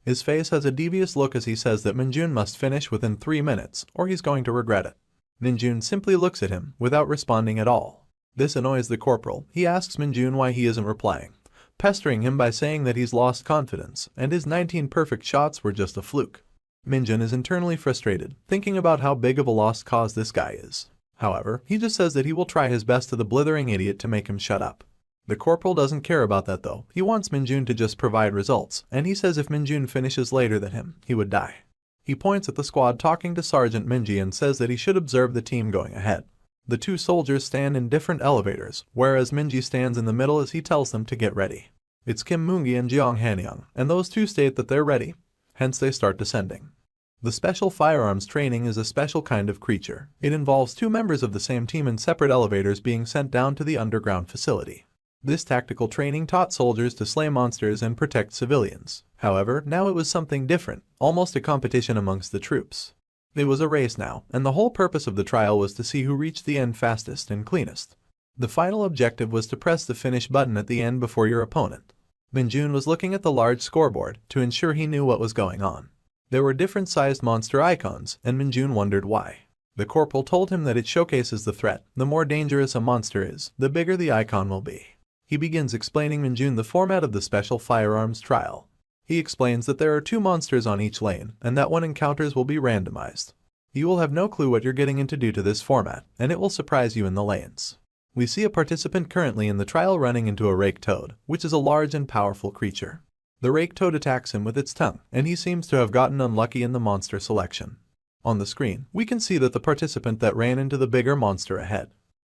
His face has a devious look as he says that Minjun must finish within 3 minutes, or he's going to regret it. Minjun simply looks at him, without responding at all. This annoys the corporal. He asks Minjun why he isn't replying, pestering him by saying that he's lost confidence, and his 19 perfect shots were just a fluke. Minjun is internally frustrated, thinking about how big of a lost cause this guy is. However, he just says that he will try his best to the blithering idiot to make him shut up. The corporal doesn't care about that though. He wants Minjun to just provide results, and he says if Minjun finishes later than him, he would die. He points at the squad talking to Sergeant Minji and says that he should observe the team going ahead. The 2 soldiers stand in different elevators, whereas Minji stands in the middle as he tells them to get ready. It's Kim Moongi and Jeong Hanyang, and those 2 state that they're ready, hence they start descending. The special firearms training is a special kind of creature. It involves 2 members of the same team in separate elevators being sent down to the underground facility. This tactical training taught soldiers to slay monsters and protect civilians. However, now it was something different, almost a competition amongst the troops. It was a race now, and the whole purpose of the trial was to see who reached the end fastest and cleanest. The final objective was to press the finish button at the end before your opponent. Minjun was looking at the large scoreboard to ensure he knew what was going on. There were different sized monster icons, and Minjun wondered why. The corporal told him that it showcases the threat. The more dangerous a monster is, the bigger the icon will be. He begins explaining Minjun the format of the special firearms trial. He explains that there are 2 monsters on each lane, and that 1 encounters will be randomized. You will have no clue what you're getting into due to this format, and it will surprise you in the lanes. We see a participant currently in the trial running into a rake toad, which is a large and powerful creature. The rake toad attacks him with its tongue, and he seems to have gotten unlucky in the monster selection. On the screen, we can see that the participant that ran into the bigger monster ahead.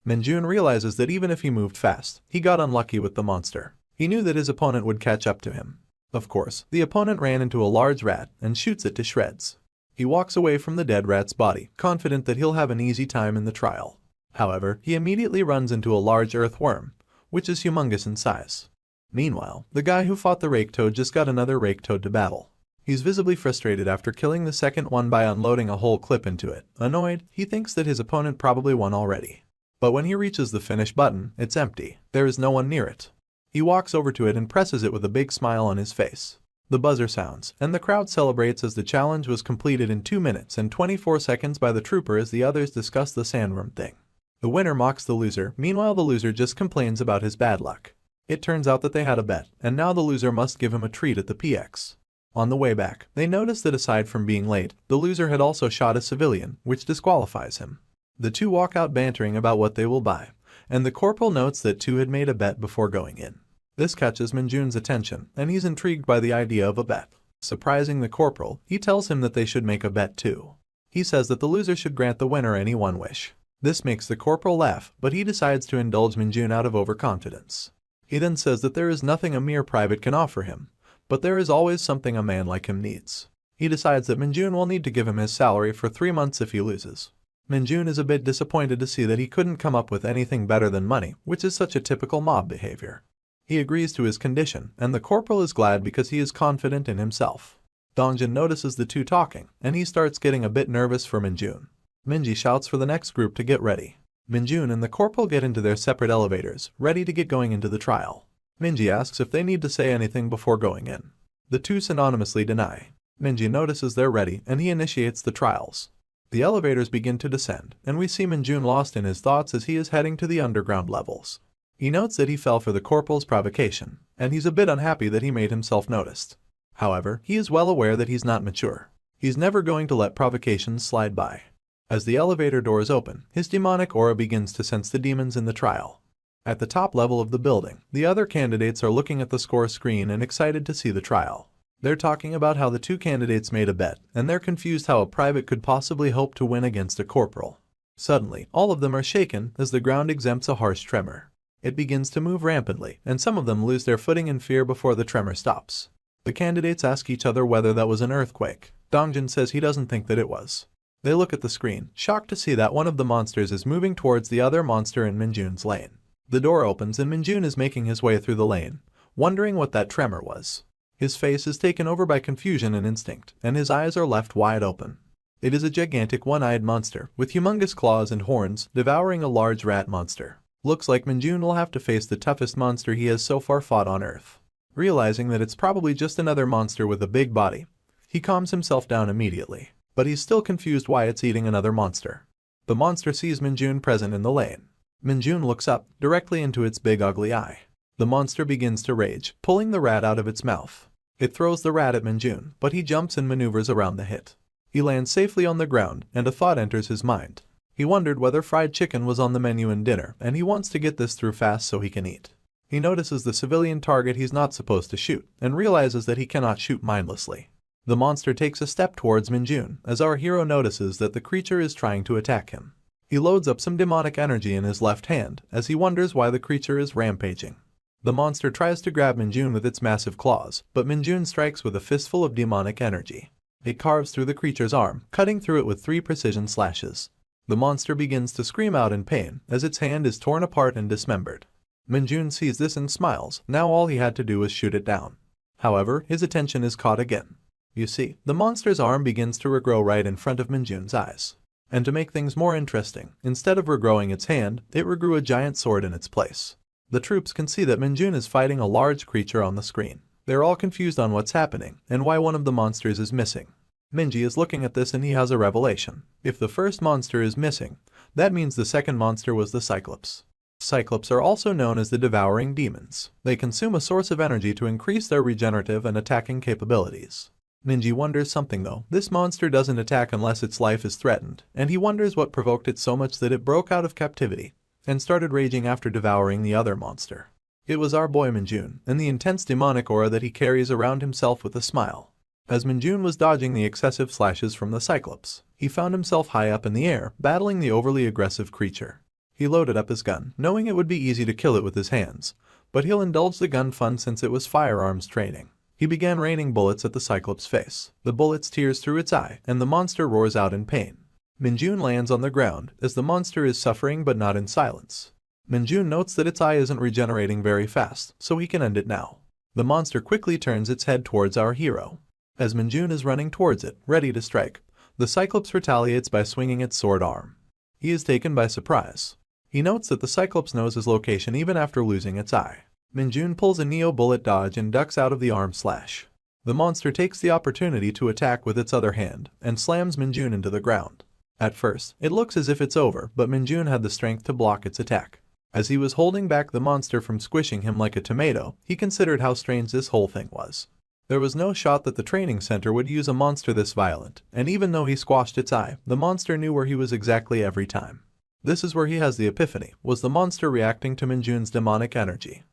Minjun realizes that even if he moved fast, he got unlucky with the monster. He knew that his opponent would catch up to him. Of course, the opponent ran into a large rat and shoots it to shreds. He walks away from the dead rat's body, confident that he'll have an easy time in the trial. However, he immediately runs into a large earthworm, which is humongous in size. Meanwhile, the guy who fought the rake toad just got another rake toad to battle. He's visibly frustrated after killing the second one by unloading a whole clip into it. Annoyed, he thinks that his opponent probably won already. But when he reaches the finish button, it's empty. There is no one near it. He walks over to it and presses it with a big smile on his face. The buzzer sounds, and the crowd celebrates as the challenge was completed in 2 minutes and 24 seconds by the trooper as the others discuss the sandworm thing. The winner mocks the loser, meanwhile the loser just complains about his bad luck. It turns out that they had a bet, and now the loser must give him a treat at the PX. On the way back, they notice that aside from being late, the loser had also shot a civilian, which disqualifies him. The 2 walk out bantering about what they will buy, and the corporal notes that 2 had made a bet before going in. This catches Minjun's attention, and he's intrigued by the idea of a bet. Surprising the corporal, he tells him that they should make a bet too. He says that the loser should grant the winner any one wish. This makes the corporal laugh, but he decides to indulge Minjun out of overconfidence. He then says that there is nothing a mere private can offer him, but there is always something a man like him needs. He decides that Minjun will need to give him his salary for 3 months if he loses. Minjun is a bit disappointed to see that he couldn't come up with anything better than money, which is such a typical mob behavior. He agrees to his condition, and the corporal is glad because he is confident in himself. Dongjin notices the 2 talking, and he starts getting a bit nervous for Minjun. Minji shouts for the next group to get ready. Minjun and the corporal get into their separate elevators, ready to get going into the trial. Minji asks if they need to say anything before going in. The 2 synonymously deny. Minji notices they're ready, and he initiates the trials. The elevators begin to descend, and we see Minjun lost in his thoughts as he is heading to the underground levels. He notes that he fell for the corporal's provocation, and he's a bit unhappy that he made himself noticed. However, he is well aware that he's not mature. He's never going to let provocations slide by. As the elevator doors open, his demonic aura begins to sense the demons in the trial. At the top level of the building, the other candidates are looking at the score screen and excited to see the trial. They're talking about how the 2 candidates made a bet, and they're confused how a private could possibly hope to win against a corporal. Suddenly, all of them are shaken as the ground exempts a harsh tremor. It begins to move rampantly, and some of them lose their footing in fear before the tremor stops. The candidates ask each other whether that was an earthquake. Dongjin says he doesn't think that it was. They look at the screen, shocked to see that one of the monsters is moving towards the other monster in Minjun's lane. The door opens and Minjun is making his way through the lane, wondering what that tremor was. His face is taken over by confusion and instinct, and his eyes are left wide open. It is a gigantic one-eyed monster, with humongous claws and horns, devouring a large rat monster. Looks like Minjun will have to face the toughest monster he has so far fought on Earth. Realizing that it's probably just another monster with a big body, he calms himself down immediately. But he's still confused why it's eating another monster. The monster sees Minjun present in the lane. Minjun looks up, directly into its big ugly eye. The monster begins to rage, pulling the rat out of its mouth. It throws the rat at Minjun, but he jumps and maneuvers around the hit. He lands safely on the ground, and a thought enters his mind. He wondered whether fried chicken was on the menu in dinner, and he wants to get this through fast so he can eat. He notices the civilian target he's not supposed to shoot, and realizes that he cannot shoot mindlessly. The monster takes a step towards Minjun, as our hero notices that the creature is trying to attack him. He loads up some demonic energy in his left hand, as he wonders why the creature is rampaging. The monster tries to grab Minjun with its massive claws, but Minjun strikes with a fistful of demonic energy. It carves through the creature's arm, cutting through it with 3 precision slashes. The monster begins to scream out in pain, as its hand is torn apart and dismembered. Minjun sees this and smiles. Now all he had to do was shoot it down. However, his attention is caught again. You see, the monster's arm begins to regrow right in front of Minjun's eyes. And to make things more interesting, instead of regrowing its hand, it regrew a giant sword in its place. The troops can see that Minjun is fighting a large creature on the screen. They're all confused on what's happening and why one of the monsters is missing. Minji is looking at this and he has a revelation. If the first monster is missing, that means the second monster was the Cyclops. Cyclops are also known as the devouring demons. They consume a source of energy to increase their regenerative and attacking capabilities. Minji wonders something though. This monster doesn't attack unless its life is threatened, and he wonders what provoked it so much that it broke out of captivity and started raging after devouring the other monster. It was our boy Minjun, and the intense demonic aura that he carries around himself with a smile. As Minjun was dodging the excessive slashes from the Cyclops, he found himself high up in the air, battling the overly aggressive creature. He loaded up his gun, knowing it would be easy to kill it with his hands, but he'll indulge the gun fun since it was firearms training. He began raining bullets at the Cyclops' face. The bullets tears through its eye, and the monster roars out in pain. Minjun lands on the ground, as the monster is suffering but not in silence. Minjun notes that its eye isn't regenerating very fast, so he can end it now. The monster quickly turns its head towards our hero. As Minjun is running towards it, ready to strike, the Cyclops retaliates by swinging its sword arm. He is taken by surprise. He notes that the Cyclops knows his location even after losing its eye. Minjun pulls a Neo bullet dodge and ducks out of the arm slash. The monster takes the opportunity to attack with its other hand and slams Minjun into the ground. At first, it looks as if it's over, but Minjun had the strength to block its attack. As he was holding back the monster from squishing him like a tomato, he considered how strange this whole thing was. There was no shot that the training center would use a monster this violent, and even though he squashed its eye, the monster knew where he was exactly every time. This is where he has the epiphany. Was the monster reacting to Minjun's demonic energy?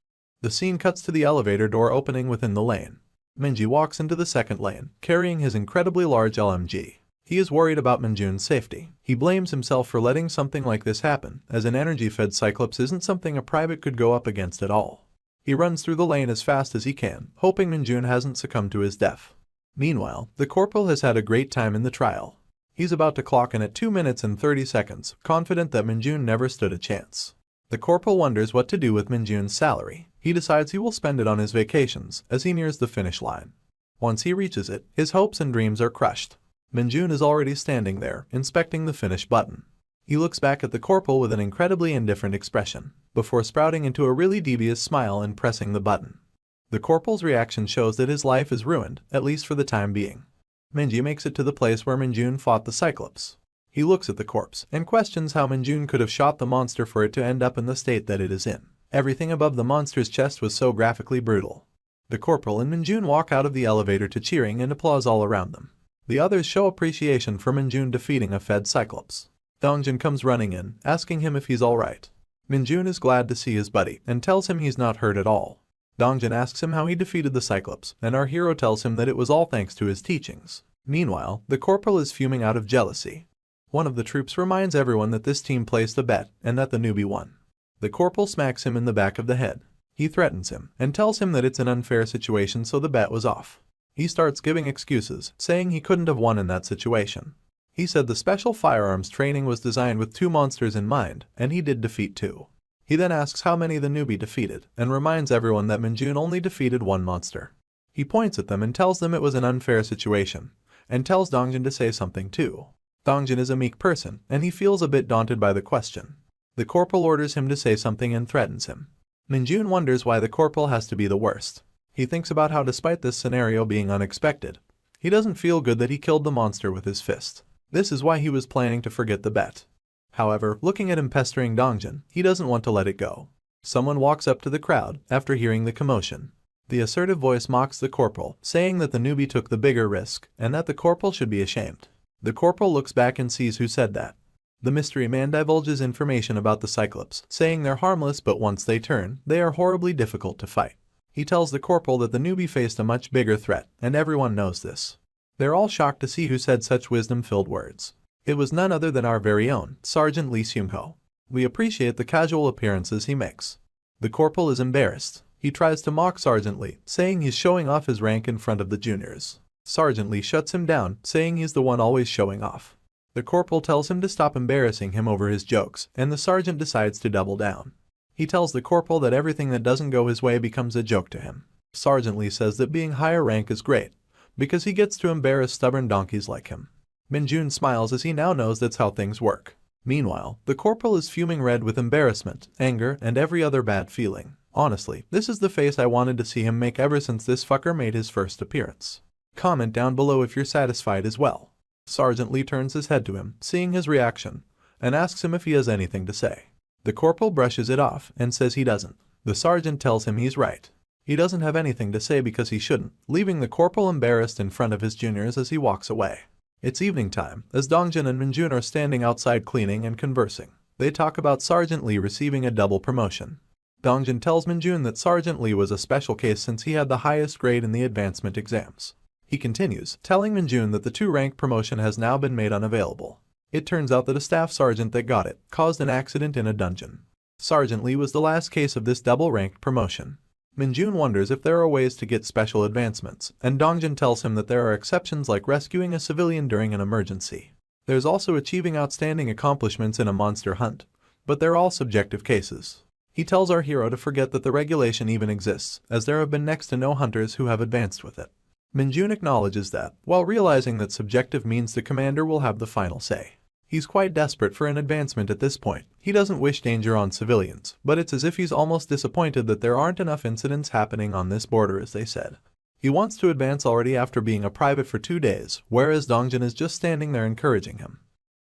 The scene cuts to the elevator door opening within the lane. Minji walks into the second lane, carrying his incredibly large LMG. He is worried about Minjun's safety. He blames himself for letting something like this happen, as an energy-fed Cyclops isn't something a private could go up against at all. He runs through the lane as fast as he can, hoping Minjun hasn't succumbed to his death. Meanwhile, the corporal has had a great time in the trial. He's about to clock in at 2 minutes and 30 seconds, confident that Minjun never stood a chance. The corporal wonders what to do with Minjun's salary. He decides he will spend it on his vacations as he nears the finish line. Once he reaches it, his hopes and dreams are crushed. Minjun is already standing there, inspecting the finish button. He looks back at the corporal with an incredibly indifferent expression, before sprouting into a really devious smile and pressing the button. The corporal's reaction shows that his life is ruined, at least for the time being. Minji makes it to the place where Minjun fought the Cyclops. He looks at the corpse and questions how Minjun could have shot the monster for it to end up in the state that it is in. Everything above the monster's chest was so graphically brutal. The corporal and Minjun walk out of the elevator to cheering and applause all around them. The others show appreciation for Minjun defeating a fed Cyclops. Dongjin comes running in, asking him if he's alright. Minjun is glad to see his buddy and tells him he's not hurt at all. Dongjin asks him how he defeated the Cyclops, and our hero tells him that it was all thanks to his teachings. Meanwhile, the corporal is fuming out of jealousy. One of the troops reminds everyone that this team placed a bet and that the newbie won. The corporal smacks him in the back of the head. He threatens him and tells him that it's an unfair situation, so the bet was off. He starts giving excuses, saying he couldn't have won in that situation. He said the special firearms training was designed with 2 monsters in mind, and he did defeat 2. He then asks how many the newbie defeated, and reminds everyone that Minjun only defeated 1 monster. He points at them and tells them it was an unfair situation, and tells Dongjin to say something too. Dongjin is a meek person, and he feels a bit daunted by the question. The corporal orders him to say something and threatens him. Minjun wonders why the corporal has to be the worst. He thinks about how despite this scenario being unexpected, he doesn't feel good that he killed the monster with his fist. This is why he was planning to forget the bet. However, looking at him pestering Dongjin, he doesn't want to let it go. Someone walks up to the crowd after hearing the commotion. The assertive voice mocks the corporal, saying that the newbie took the bigger risk and that the corporal should be ashamed. The corporal looks back and sees who said that. The mystery man divulges information about the Cyclops, saying they're harmless but once they turn, they are horribly difficult to fight. He tells the corporal that the newbie faced a much bigger threat, and everyone knows this. They're all shocked to see who said such wisdom-filled words. It was none other than our very own, Sergeant Lee Seung-ho. We appreciate the casual appearances he makes. The corporal is embarrassed. He tries to mock Sergeant Lee, saying he's showing off his rank in front of the juniors. Sergeant Lee shuts him down, saying he's the one always showing off. The corporal tells him to stop embarrassing him over his jokes, and the sergeant decides to double down. He tells the corporal that everything that doesn't go his way becomes a joke to him. Sergeant Lee says that being higher rank is great, because he gets to embarrass stubborn donkeys like him. Minjun smiles as he now knows that's how things work. Meanwhile, the corporal is fuming red with embarrassment, anger, and every other bad feeling. Honestly, this is the face I wanted to see him make ever since this fucker made his first appearance. Comment down below if you're satisfied as well. Sergeant Lee turns his head to him, seeing his reaction, and asks him if he has anything to say. The corporal brushes it off and says he doesn't. The sergeant tells him he's right. He doesn't have anything to say because he shouldn't, leaving the corporal embarrassed in front of his juniors as he walks away. It's evening time, as Dongjin and Minjun are standing outside cleaning and conversing. They talk about Sergeant Lee receiving a double promotion. Dongjin tells Minjun that Sergeant Lee was a special case since he had the highest grade in the advancement exams. He continues, telling Minjun that the 2-rank promotion has now been made unavailable. It turns out that a staff sergeant that got it caused an accident in a dungeon. Sergeant Lee was the last case of this double-ranked promotion. Minjun wonders if there are ways to get special advancements, and Dongjin tells him that there are exceptions like rescuing a civilian during an emergency. There's also achieving outstanding accomplishments in a monster hunt, but they're all subjective cases. He tells our hero to forget that the regulation even exists, as there have been next to no hunters who have advanced with it. Minjun acknowledges that, while realizing that subjective means the commander will have the final say. He's quite desperate for an advancement at this point. He doesn't wish danger on civilians, but it's as if he's almost disappointed that there aren't enough incidents happening on this border as they said. He wants to advance already after being a private for 2 days, whereas Dongjin is just standing there encouraging him.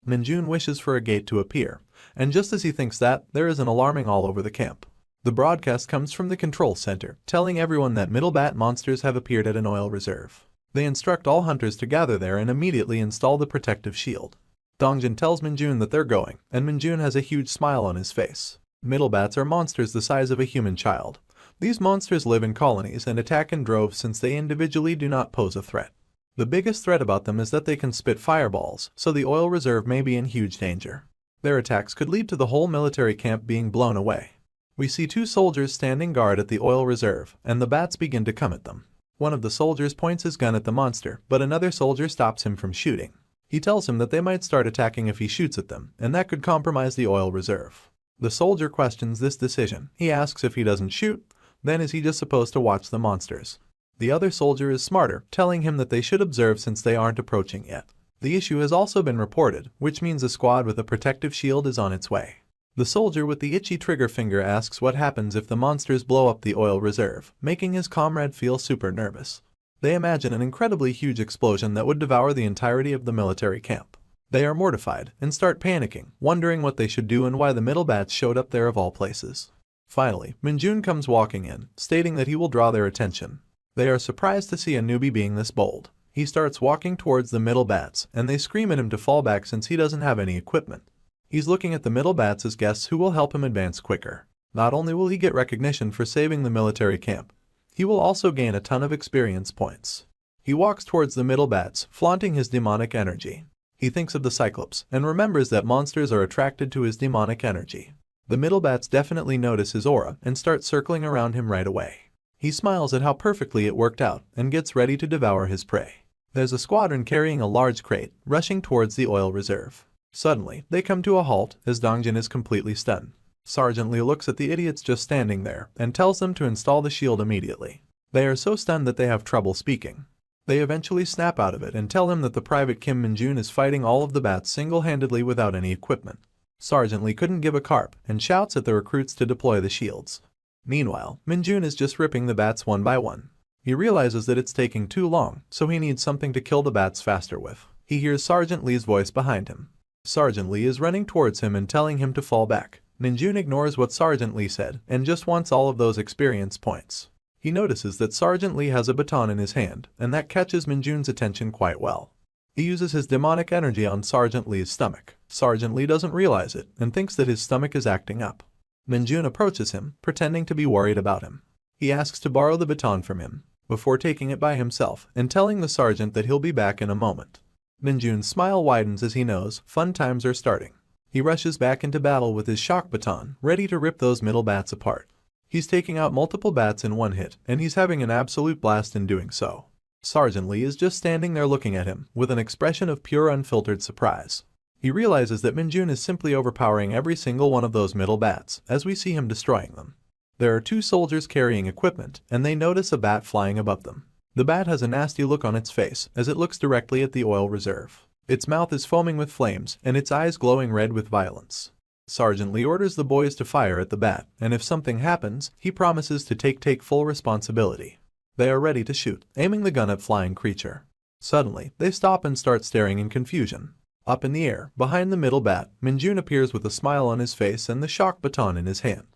Minjun wishes for a gate to appear, and just as he thinks that, there is an alarming all over the camp. The broadcast comes from the control center, telling everyone that middle bat monsters have appeared at an oil reserve. They instruct all hunters to gather there and immediately install the protective shield. Dongjin tells Minjun that they're going, and Minjun has a huge smile on his face. Middle bats are monsters the size of a human child. These monsters live in colonies and attack in droves since they individually do not pose a threat. The biggest threat about them is that they can spit fireballs, so the oil reserve may be in huge danger. Their attacks could lead to the whole military camp being blown away. We see 2 soldiers standing guard at the oil reserve, and the bats begin to come at them. One of the soldiers points his gun at the monster, but another soldier stops him from shooting. He tells him that they might start attacking if he shoots at them, and that could compromise the oil reserve. The soldier questions this decision. He asks if he doesn't shoot, then is he just supposed to watch the monsters? The other soldier is smarter, telling him that they should observe since they aren't approaching yet. The issue has also been reported, which means a squad with a protective shield is on its way. The soldier with the itchy trigger finger asks what happens if the monsters blow up the oil reserve, making his comrade feel super nervous. They imagine an incredibly huge explosion that would devour the entirety of the military camp. They are mortified and start panicking, wondering what they should do and why the middle bats showed up there of all places. Finally, Minjun comes walking in, stating that he will draw their attention. They are surprised to see a newbie being this bold. He starts walking towards the middle bats, and they scream at him to fall back since he doesn't have any equipment. He's looking at the middle bats as guests who will help him advance quicker. Not only will he get recognition for saving the military camp, he will also gain a ton of experience points. He walks towards the middle bats, flaunting his demonic energy. He thinks of the Cyclops, and remembers that monsters are attracted to his demonic energy. The middle bats definitely notice his aura and start circling around him right away. He smiles at how perfectly it worked out, and gets ready to devour his prey. There's a squadron carrying a large crate, rushing towards the oil reserve. Suddenly, they come to a halt, as Dongjin is completely stunned. Sergeant Lee looks at the idiots just standing there, and tells them to install the shield immediately. They are so stunned that they have trouble speaking. They eventually snap out of it and tell him that the Private Kim Minjun is fighting all of the bats single-handedly without any equipment. Sergeant Lee couldn't give a carp, and shouts at the recruits to deploy the shields. Meanwhile, Minjun is just ripping the bats one by one. He realizes that it's taking too long, so he needs something to kill the bats faster with. He hears Sergeant Lee's voice behind him. Sergeant Lee is running towards him and telling him to fall back. Minjun ignores what Sergeant Lee said and just wants all of those experience points. He notices that Sergeant Lee has a baton in his hand, and that catches Minjun's attention quite well. He uses his demonic energy on Sergeant Lee's stomach. Sergeant Lee doesn't realize it and thinks that his stomach is acting up. Minjun approaches him, pretending to be worried about him. He asks to borrow the baton from him, before taking it by himself and telling the sergeant that he'll be back in a moment. Minjun's smile widens as he knows fun times are starting. He rushes back into battle with his shock baton, ready to rip those middle bats apart. He's taking out multiple bats in one hit, and he's having an absolute blast in doing so. Sergeant Lee is just standing there looking at him, with an expression of pure unfiltered surprise. He realizes that Minjun is simply overpowering every single one of those middle bats, as we see him destroying them. There are two soldiers carrying equipment, and they notice a bat flying above them. The bat has a nasty look on its face as it looks directly at the oil reserve. Its mouth is foaming with flames, and its eyes glowing red with violence. Sergeant Lee orders the boys to fire at the bat, and if something happens, he promises to take full responsibility. They are ready to shoot, aiming the gun at flying creature. Suddenly, they stop and start staring in confusion. Up in the air, behind the middle bat, Minjun appears with a smile on his face and the shock baton in his hand.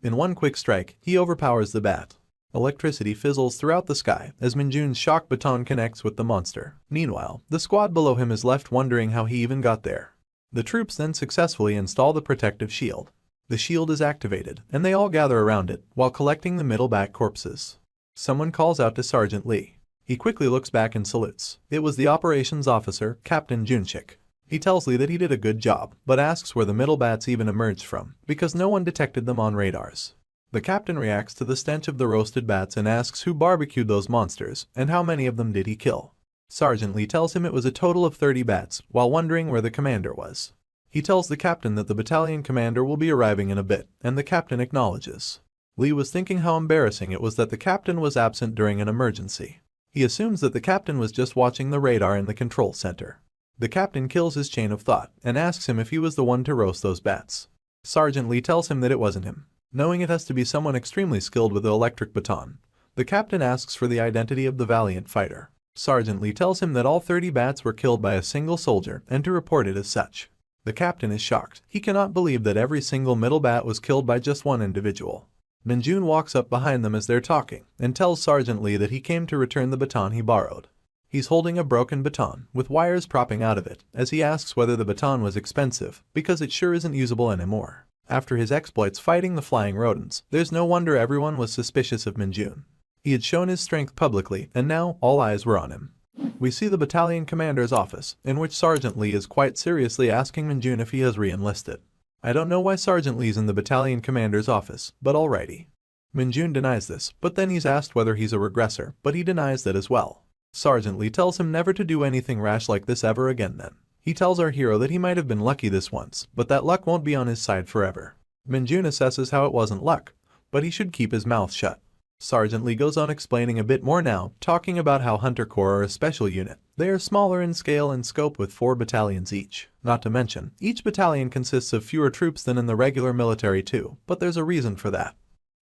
In one quick strike, he overpowers the bat. Electricity fizzles throughout the sky as Minjun's shock baton connects with the monster. Meanwhile, the squad below him is left wondering how he even got there. The troops then successfully install the protective shield. The shield is activated, and they all gather around it while collecting the middle bat corpses. Someone calls out to Sergeant Lee. He quickly looks back and salutes. It was the operations officer, Captain Junchik. He tells Lee that he did a good job, but asks where the middle bats even emerged from, because no one detected them on radars. The captain reacts to the stench of the roasted bats and asks who barbecued those monsters, and how many of them did he kill. Sergeant Lee tells him it was a total of 30 bats, while wondering where the commander was. He tells the captain that the battalion commander will be arriving in a bit, and the captain acknowledges. Lee was thinking how embarrassing it was that the captain was absent during an emergency. He assumes that the captain was just watching the radar in the control center. The captain kills his chain of thought and asks him if he was the one to roast those bats. Sergeant Lee tells him that it wasn't him. Knowing it has to be someone extremely skilled with the electric baton, the captain asks for the identity of the valiant fighter. Sergeant Lee tells him that all 30 bats were killed by a single soldier and to report it as such. The captain is shocked. He cannot believe that every single middle bat was killed by just one individual. Minjun walks up behind them as they're talking and tells Sergeant Lee that he came to return the baton he borrowed. He's holding a broken baton with wires propping out of it as he asks whether the baton was expensive because it sure isn't usable anymore. After his exploits fighting the flying rodents, there's no wonder everyone was suspicious of Minjun. He had shown his strength publicly and now all eyes were on him. We see the battalion commander's office in which Sergeant Lee is quite seriously asking Minjun if he has re-enlisted. I don't know why Sergeant Lee's in the battalion commander's office, but alrighty. Minjun denies this, but then he's asked whether he's a regressor, but he denies that as well. Sergeant Lee tells him never to do anything rash like this ever again then. He tells our hero that he might have been lucky this once, but that luck won't be on his side forever. Minjun assesses how it wasn't luck, but he should keep his mouth shut. Sergeant Lee goes on explaining a bit more now, talking about how Hunter Corps are a special unit. They are smaller in scale and scope with 4 battalions each. Not to mention, each battalion consists of fewer troops than in the regular military too, but there's a reason for that.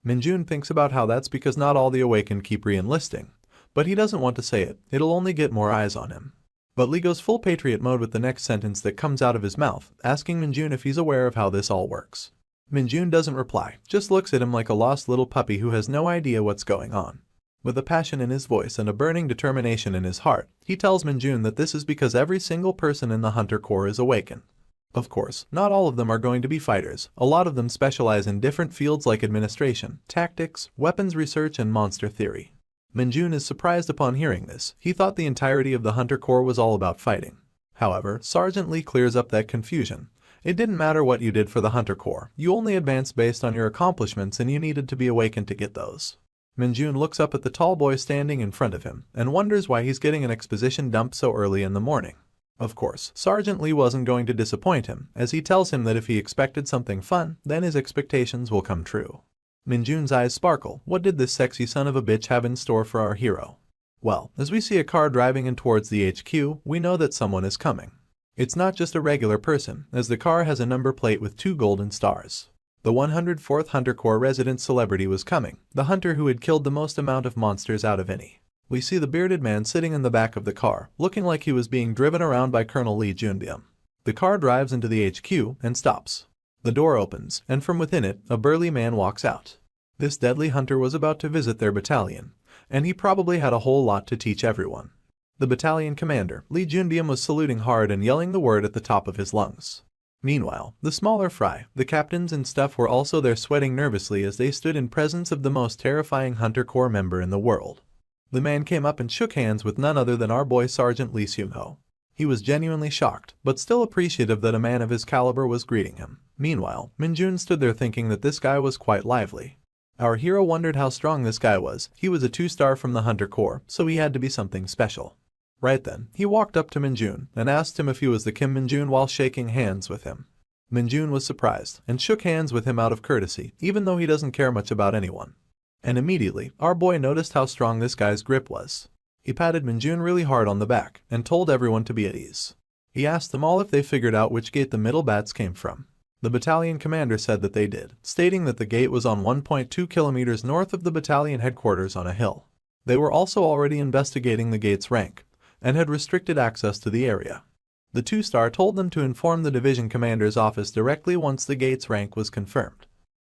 Minjun thinks about how that's because not all the awakened keep re-enlisting. But he doesn't want to say it, it'll only get more eyes on him. But Lee goes full patriot mode with the next sentence that comes out of his mouth, asking Minjun if he's aware of how this all works. Minjun doesn't reply, just looks at him like a lost little puppy who has no idea what's going on. With a passion in his voice and a burning determination in his heart, he tells Minjun that this is because every single person in the Hunter Corps is awakened. Of course, not all of them are going to be fighters, a lot of them specialize in different fields like administration, tactics, weapons research and monster theory. Minjun is surprised upon hearing this. He thought the entirety of the Hunter Corps was all about fighting. However, Sergeant Lee clears up that confusion. It didn't matter what you did for the Hunter Corps, you only advanced based on your accomplishments and you needed to be awakened to get those. Minjun looks up at the tall boy standing in front of him and wonders why he's getting an exposition dump so early in the morning. Of course, Sergeant Lee wasn't going to disappoint him, as he tells him that if he expected something fun, then his expectations will come true. Minjun's eyes sparkle. What did this sexy son of a bitch have in store for our hero? Well, as we see a car driving in towards the HQ, we know that someone is coming. It's not just a regular person, as the car has a number plate with 2 golden stars. The 104th Hunter Corps resident celebrity was coming, the hunter who had killed the most amount of monsters out of any. We see the bearded man sitting in the back of the car, looking like he was being driven around by Colonel Lee Junbyum. The car drives into the HQ and stops. The door opens, and from within it, a burly man walks out. This deadly hunter was about to visit their battalion, and he probably had a whole lot to teach everyone. The battalion commander, Lee Junbyum, was saluting hard and yelling the word at the top of his lungs. Meanwhile, the smaller fry, the captains and stuff were also there sweating nervously as they stood in presence of the most terrifying Hunter Corps member in the world. The man came up and shook hands with none other than our boy Sergeant Lee Seung-ho. He was genuinely shocked, but still appreciative that a man of his caliber was greeting him. Meanwhile, Minjun stood there thinking that this guy was quite lively. Our hero wondered how strong this guy was. He was a 2-star from the Hunter Corps, so he had to be something special. Right then, he walked up to Minjun and asked him if he was the Kim Minjun while shaking hands with him. Minjun was surprised and shook hands with him out of courtesy, even though he doesn't care much about anyone. And immediately, our boy noticed how strong this guy's grip was. He patted Minjun really hard on the back and told everyone to be at ease. He asked them all if they figured out which gate the middle bats came from. The battalion commander said that they did, stating that the gate was on 1.2 kilometers north of the battalion headquarters on a hill. They were also already investigating the gate's rank and had restricted access to the area. The 2-star told them to inform the division commander's office directly once the gate's rank was confirmed.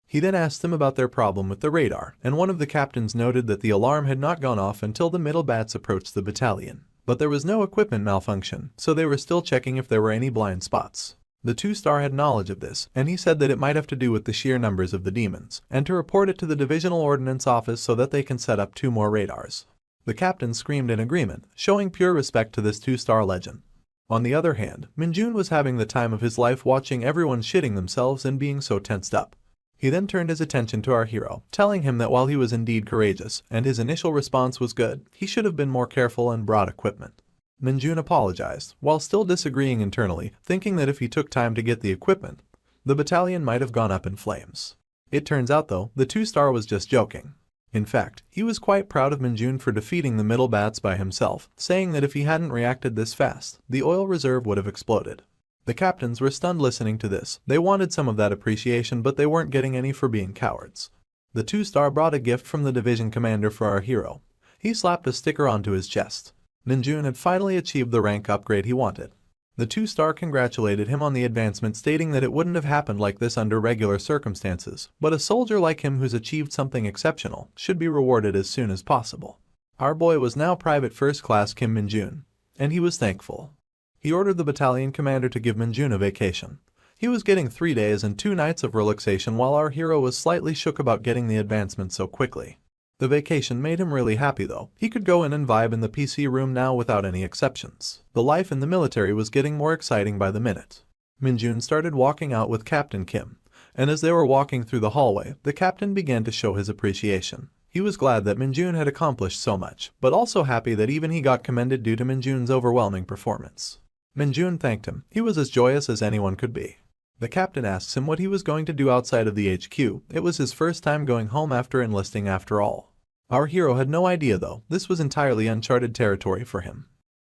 He then asked them about their problem with the radar, and one of the captains noted that the alarm had not gone off until the middle bats approached the battalion. But there was no equipment malfunction, so they were still checking if there were any blind spots. The 2-star had knowledge of this, and he said that it might have to do with the sheer numbers of the demons, and to report it to the divisional ordnance office so that they can set up 2 more radars. The captain screamed in agreement, showing pure respect to this 2-star legend. On the other hand, Minjun was having the time of his life watching everyone shitting themselves and being so tensed up. He then turned his attention to our hero, telling him that while he was indeed courageous and his initial response was good, he should have been more careful and brought equipment. Minjun apologized, while still disagreeing internally, thinking that if he took time to get the equipment, the battalion might have gone up in flames. It turns out though, the 2-star was just joking. In fact, he was quite proud of Minjun for defeating the middle bats by himself, saying that if he hadn't reacted this fast, the oil reserve would have exploded. The captains were stunned listening to this. They wanted some of that appreciation, but they weren't getting any for being cowards. The 2-star brought a gift from the division commander for our hero. He slapped a sticker onto his chest. Minjun had finally achieved the rank upgrade he wanted. The 2-star congratulated him on the advancement, stating that it wouldn't have happened like this under regular circumstances, but a soldier like him who's achieved something exceptional should be rewarded as soon as possible. Our boy was now Private First Class Kim Minjun, and he was thankful. He ordered the battalion commander to give Minjun a vacation. He was getting 3 days and 2 nights of relaxation, while our hero was slightly shook about getting the advancement so quickly. The vacation made him really happy though. He could go in and vibe in the PC room now without any exceptions. The life in the military was getting more exciting by the minute. Minjun started walking out with Captain Kim, and as they were walking through the hallway, the captain began to show his appreciation. He was glad that Minjun had accomplished so much, but also happy that even he got commended due to Minjun's overwhelming performance. Minjun thanked him. He was as joyous as anyone could be. The captain asks him what he was going to do outside of the HQ. It was his first time going home after enlisting after all. Our hero had no idea though, this was entirely uncharted territory for him.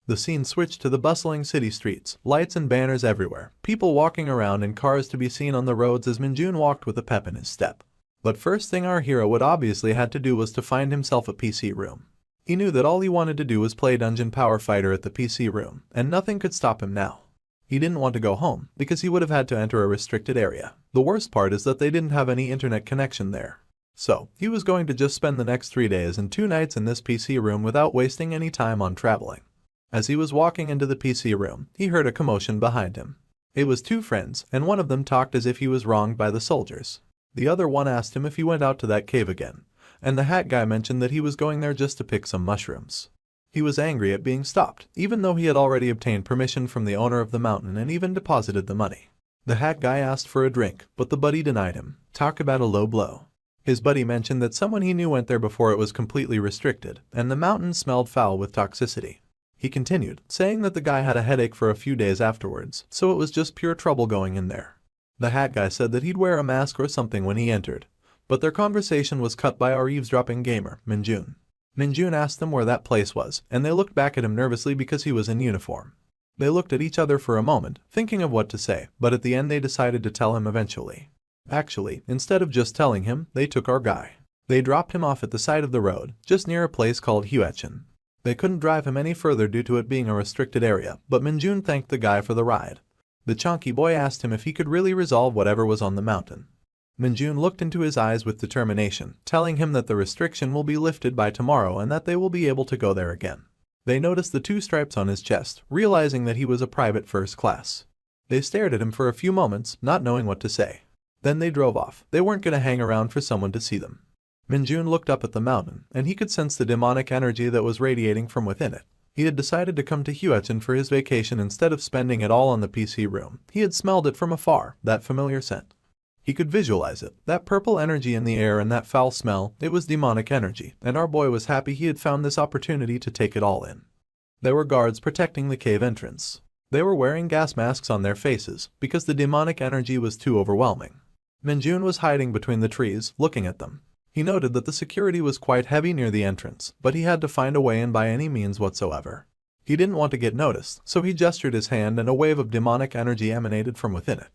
The scene switched to the bustling city streets, lights and banners everywhere, people walking around and cars to be seen on the roads as Minjun walked with a pep in his step. But first thing our hero would obviously had to do was to find himself a PC room. He knew that all he wanted to do was play Dungeon Power Fighter at the PC room, and nothing could stop him now. He didn't want to go home, because he would have had to enter a restricted area. The worst part is that they didn't have any internet connection there. So, he was going to just spend the next 3 days and 2 nights in this PC room without wasting any time on traveling. As he was walking into the PC room, he heard a commotion behind him. It was 2 friends, and one of them talked as if he was wronged by the soldiers. The other one asked him if he went out to that cave again, and the hat guy mentioned that he was going there just to pick some mushrooms. He was angry at being stopped, even though he had already obtained permission from the owner of the mountain and even deposited the money. The hat guy asked for a drink, but the buddy denied him. Talk about a low blow. His buddy mentioned that someone he knew went there before it was completely restricted, and the mountain smelled foul with toxicity. He continued, saying that the guy had a headache for a few days afterwards, so it was just pure trouble going in there. The hat guy said that he'd wear a mask or something when he entered, but their conversation was cut by our eavesdropping gamer, Minjun. Minjun asked them where that place was, and they looked back at him nervously because he was in uniform. They looked at each other for a moment, thinking of what to say, but at the end they decided to tell him eventually. Actually, instead of just telling him, they took our guy. They dropped him off at the side of the road, just near a place called Huechin. They couldn't drive him any further due to it being a restricted area, but Minjun thanked the guy for the ride. The chonky boy asked him if he could really resolve whatever was on the mountain. Minjun looked into his eyes with determination, telling him that the restriction will be lifted by tomorrow and that they will be able to go there again. They noticed the 2 stripes on his chest, realizing that he was a private first class. They stared at him for a few moments, not knowing what to say. Then they drove off. They weren't going to hang around for someone to see them. Minjun looked up at the mountain, and he could sense the demonic energy that was radiating from within it. He had decided to come to Huechin for his vacation instead of spending it all on the PC room. He had smelled it from afar, that familiar scent. He could visualize it, that purple energy in the air and that foul smell. It was demonic energy, and our boy was happy he had found this opportunity to take it all in. There were guards protecting the cave entrance. They were wearing gas masks on their faces because the demonic energy was too overwhelming. Minjun was hiding between the trees, looking at them. He noted that the security was quite heavy near the entrance, but he had to find a way in by any means whatsoever. He didn't want to get noticed, so he gestured his hand and a wave of demonic energy emanated from within it.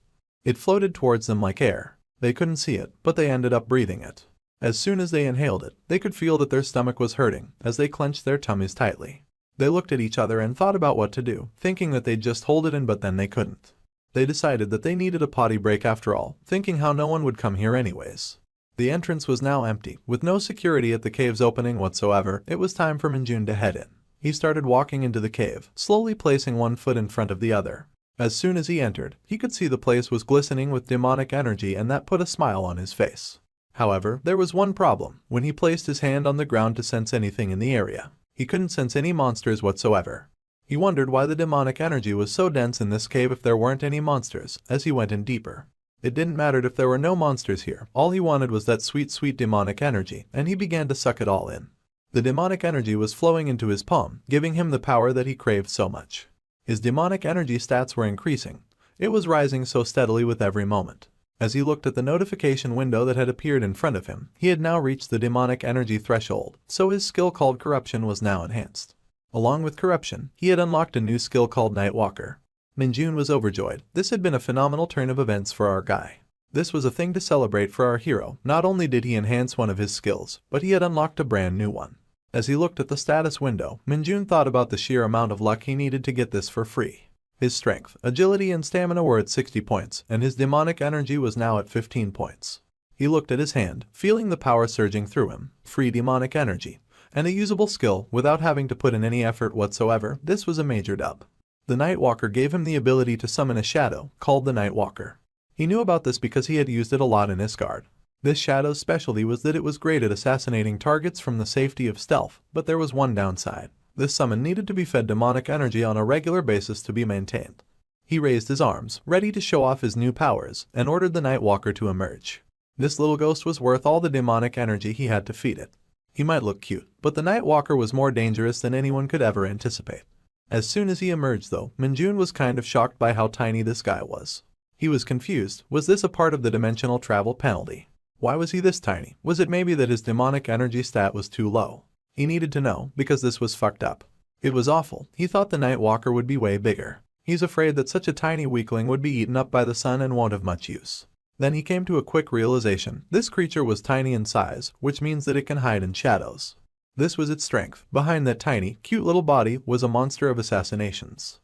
It floated towards them like air. They couldn't see it, but they ended up breathing it. As soon as they inhaled it, they could feel that their stomach was hurting as they clenched their tummies tightly. They looked at each other and thought about what to do, thinking that they'd just hold it in, but then they couldn't. They decided that they needed a potty break after all, thinking how no one would come here anyways. The entrance was now empty, with no security at the cave's opening whatsoever. It was time for Minjun to head in. He started walking into the cave, slowly placing one foot in front of the other. As soon as he entered, he could see the place was glistening with demonic energy, and that put a smile on his face. However, there was one problem. When he placed his hand on the ground to sense anything in the area, he couldn't sense any monsters whatsoever. He wondered why the demonic energy was so dense in this cave if there weren't any monsters. As he went in deeper, it didn't matter if there were no monsters here. All he wanted was that sweet, sweet demonic energy, and he began to suck it all in. The demonic energy was flowing into his palm, giving him the power that he craved so much. His demonic energy stats were increasing. It was rising so steadily with every moment. As he looked at the notification window that had appeared in front of him, he had now reached the demonic energy threshold, so his skill called Corruption was now enhanced. Along with Corruption, he had unlocked a new skill called Nightwalker. Minjun was overjoyed. This had been a phenomenal turn of events for our guy. This was a thing to celebrate for our hero. Not only did he enhance one of his skills, but he had unlocked a brand new one. As he looked at the status window, Minjun thought about the sheer amount of luck he needed to get this for free. His strength, agility, and stamina were at 60 points, and his demonic energy was now at 15 points. He looked at his hand, feeling the power surging through him. Free demonic energy, and a usable skill without having to put in any effort whatsoever. This was a major dub. The Nightwalker gave him the ability to summon a shadow, called the Nightwalker. He knew about this because he had used it a lot in Isgard. This shadow's specialty was that it was great at assassinating targets from the safety of stealth, but there was one downside. This summon needed to be fed demonic energy on a regular basis to be maintained. He raised his arms, ready to show off his new powers, and ordered the Nightwalker to emerge. This little ghost was worth all the demonic energy he had to feed it. He might look cute, but the Nightwalker was more dangerous than anyone could ever anticipate. As soon as he emerged though, Minjun was kind of shocked by how tiny this guy was. He was confused. Was this a part of the dimensional travel penalty? Why was he this tiny? Was it maybe that his demonic energy stat was too low? He needed to know, because this was fucked up. It was awful. He thought the Nightwalker would be way bigger. He's afraid that such a tiny weakling would be eaten up by the sun and won't have much use. Then he came to a quick realization. This creature was tiny in size, which means that it can hide in shadows. This was its strength. Behind that tiny, cute little body was a monster of assassinations.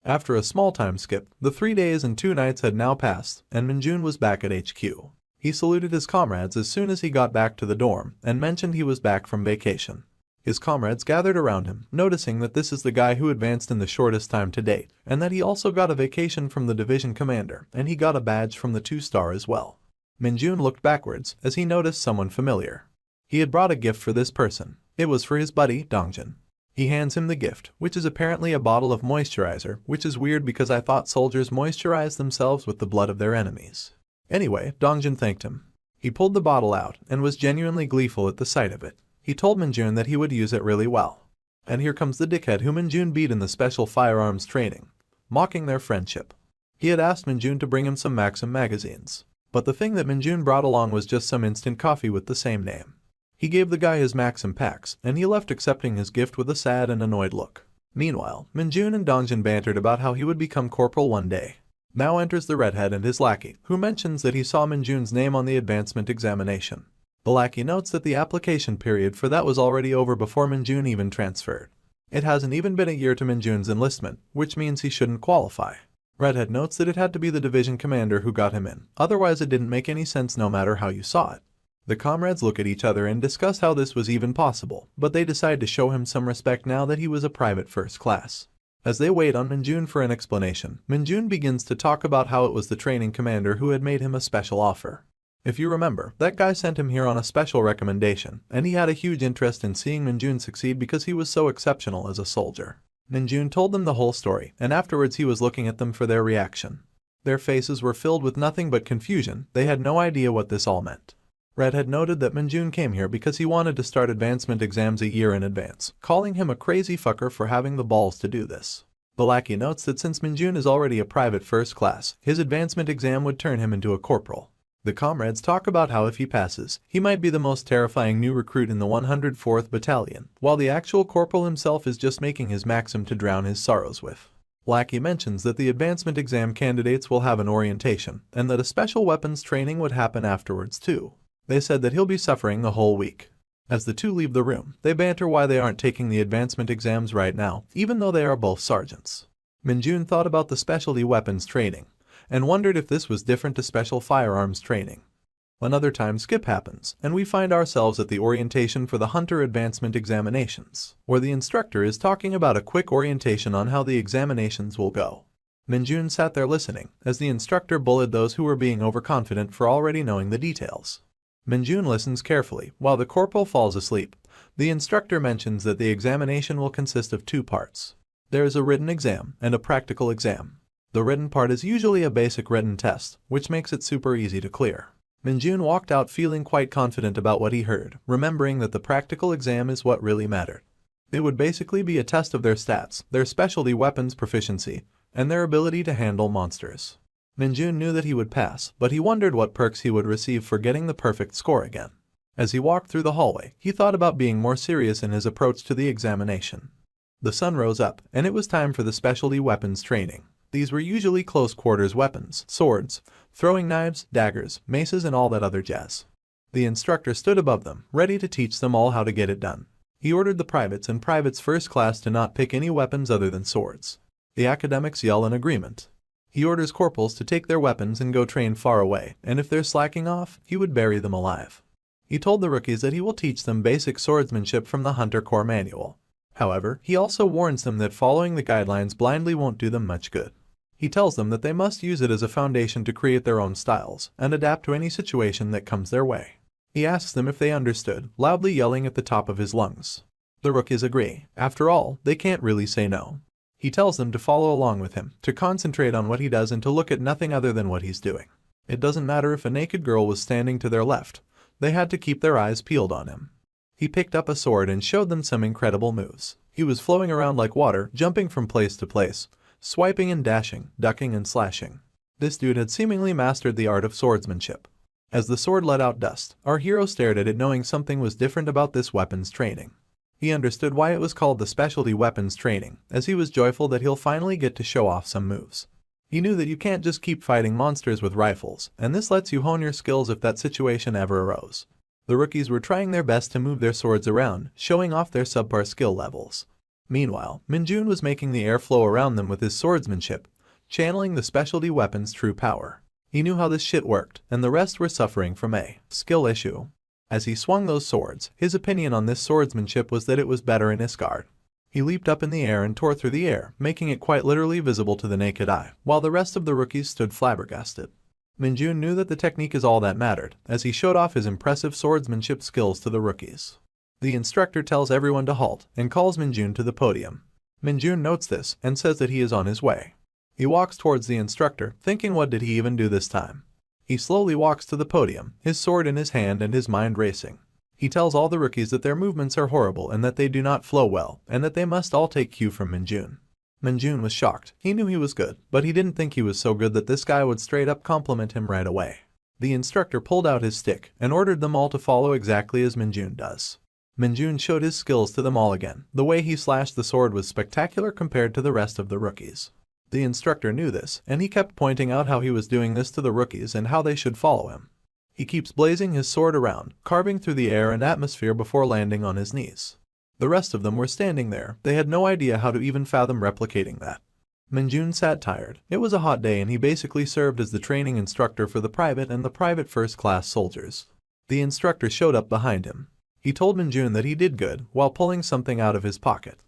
After a small time skip, the 3 days and 2 nights had now passed, and Minjun was back at HQ. He saluted his comrades as soon as he got back to the dorm, and mentioned he was back from vacation. His comrades gathered around him, noticing that this is the guy who advanced in the shortest time to date, and that he also got a vacation from the division commander, and he got a badge from the 2-star as well. Minjun looked backwards as he noticed someone familiar. He had brought a gift for this person. It was for his buddy, Dongjin. He hands him the gift, which is apparently a bottle of moisturizer, which is weird because I thought soldiers moisturize themselves with the blood of their enemies. Anyway, Dongjin thanked him. He pulled the bottle out and was genuinely gleeful at the sight of it. He told Minjun that he would use it really well. And here comes the dickhead who Minjun beat in the special firearms training, mocking their friendship. He had asked Minjun to bring him some Maxim magazines, but the thing that Minjun brought along was just some instant coffee with the same name. He gave the guy his Maxim packs, and he left accepting his gift with a sad and annoyed look. Meanwhile, Minjun and Dongjin bantered about how he would become corporal one day. Now enters the redhead and his lackey, who mentions that he saw Minjun's name on the advancement examination. The lackey notes that the application period for that was already over before Minjun even transferred. It hasn't even been a year to Minjun's enlistment, which means he shouldn't qualify. Redhead notes that it had to be the division commander who got him in, otherwise it didn't make any sense no matter how you saw it. The comrades look at each other and discuss how this was even possible, but they decide to show him some respect now that he was a private first class. As they wait on Minjun for an explanation, Minjun begins to talk about how it was the training commander who had made him a special offer. If you remember, that guy sent him here on a special recommendation, and he had a huge interest in seeing Minjun succeed because he was so exceptional as a soldier. Minjun told them the whole story, and afterwards he was looking at them for their reaction. Their faces were filled with nothing but confusion. They had no idea what this all meant. Red had noted that Minjun came here because he wanted to start advancement exams a year in advance, calling him a crazy fucker for having the balls to do this. The lackey notes that since Minjun is already a private first class, his advancement exam would turn him into a corporal. The comrades talk about how if he passes, he might be the most terrifying new recruit in the 104th Battalion, while the actual corporal himself is just making his maxim to drown his sorrows with. Lackey mentions that the advancement exam candidates will have an orientation, and that a special weapons training would happen afterwards too. They said that he'll be suffering the whole week. As the two leave the room, they banter why they aren't taking the advancement exams right now, even though they are both sergeants. Minjun thought about the specialty weapons training, and wondered if this was different to special firearms training. Another time skip happens, and we find ourselves at the orientation for the Hunter Advancement Examinations, where the instructor is talking about a quick orientation on how the examinations will go. Minjun sat there listening, as the instructor bullied those who were being overconfident for already knowing the details. Minjun listens carefully, while the corporal falls asleep. The instructor mentions that the examination will consist of two parts. There is a written exam and a practical exam. The written part is usually a basic written test, which makes it super easy to clear. Minjun walked out feeling quite confident about what he heard, remembering that the practical exam is what really mattered. It would basically be a test of their stats, their specialty weapons proficiency, and their ability to handle monsters. Minjun knew that he would pass, but he wondered what perks he would receive for getting the perfect score again. As he walked through the hallway, he thought about being more serious in his approach to the examination. The sun rose up, and it was time for the specialty weapons training. These were usually close-quarters weapons, swords, throwing knives, daggers, maces, and all that other jazz. The instructor stood above them, ready to teach them all how to get it done. He ordered the privates and privates first class to not pick any weapons other than swords. The academics yell in agreement. He orders corporals to take their weapons and go train far away, and if they're slacking off, he would bury them alive. He told the rookies that he will teach them basic swordsmanship from the Hunter Corps manual. However, he also warns them that following the guidelines blindly won't do them much good. He tells them that they must use it as a foundation to create their own styles and adapt to any situation that comes their way. He asks them if they understood, loudly yelling at the top of his lungs. The rookies agree. After all, they can't really say no. He tells them to follow along with him, to concentrate on what he does and to look at nothing other than what he's doing. It doesn't matter if a naked girl was standing to their left. They had to keep their eyes peeled on him. He picked up a sword and showed them some incredible moves. He was flowing around like water, jumping from place to place, swiping and dashing, ducking and slashing. This dude had seemingly mastered the art of swordsmanship. As the sword let out dust, our hero stared at it knowing something was different about this weapons training. He understood why it was called the specialty weapons training, as he was joyful that he'll finally get to show off some moves. He knew that you can't just keep fighting monsters with rifles, and this lets you hone your skills if that situation ever arose. The rookies were trying their best to move their swords around, showing off their subpar skill levels. Meanwhile, Minjun was making the air flow around them with his swordsmanship, channeling the specialty weapon's true power. He knew how this shit worked, and the rest were suffering from a skill issue. As he swung those swords, his opinion on this swordsmanship was that it was better in Isgard. He leaped up in the air and tore through the air, making it quite literally visible to the naked eye, while the rest of the rookies stood flabbergasted. Minjun knew that the technique is all that mattered, as he showed off his impressive swordsmanship skills to the rookies. The instructor tells everyone to halt and calls Minjun to the podium. Minjun notes this and says that he is on his way. He walks towards the instructor, thinking what did he even do this time? He slowly walks to the podium, his sword in his hand and his mind racing. He tells all the rookies that their movements are horrible and that they do not flow well, and that they must all take cue from Minjun. Minjun was shocked. He knew he was good, but he didn't think he was so good that this guy would straight up compliment him right away. The instructor pulled out his stick and ordered them all to follow exactly as Minjun does. Minjun showed his skills to them all again. The way he slashed the sword was spectacular compared to the rest of the rookies. The instructor knew this, and he kept pointing out how he was doing this to the rookies and how they should follow him. He keeps blazing his sword around, carving through the air and atmosphere before landing on his knees. The rest of them were standing there. They had no idea how to even fathom replicating that. Minjun sat tired. It was a hot day and he basically served as the training instructor for the private and the private first-class soldiers. The instructor showed up behind him. He told Minjun that he did good while pulling something out of his pocket.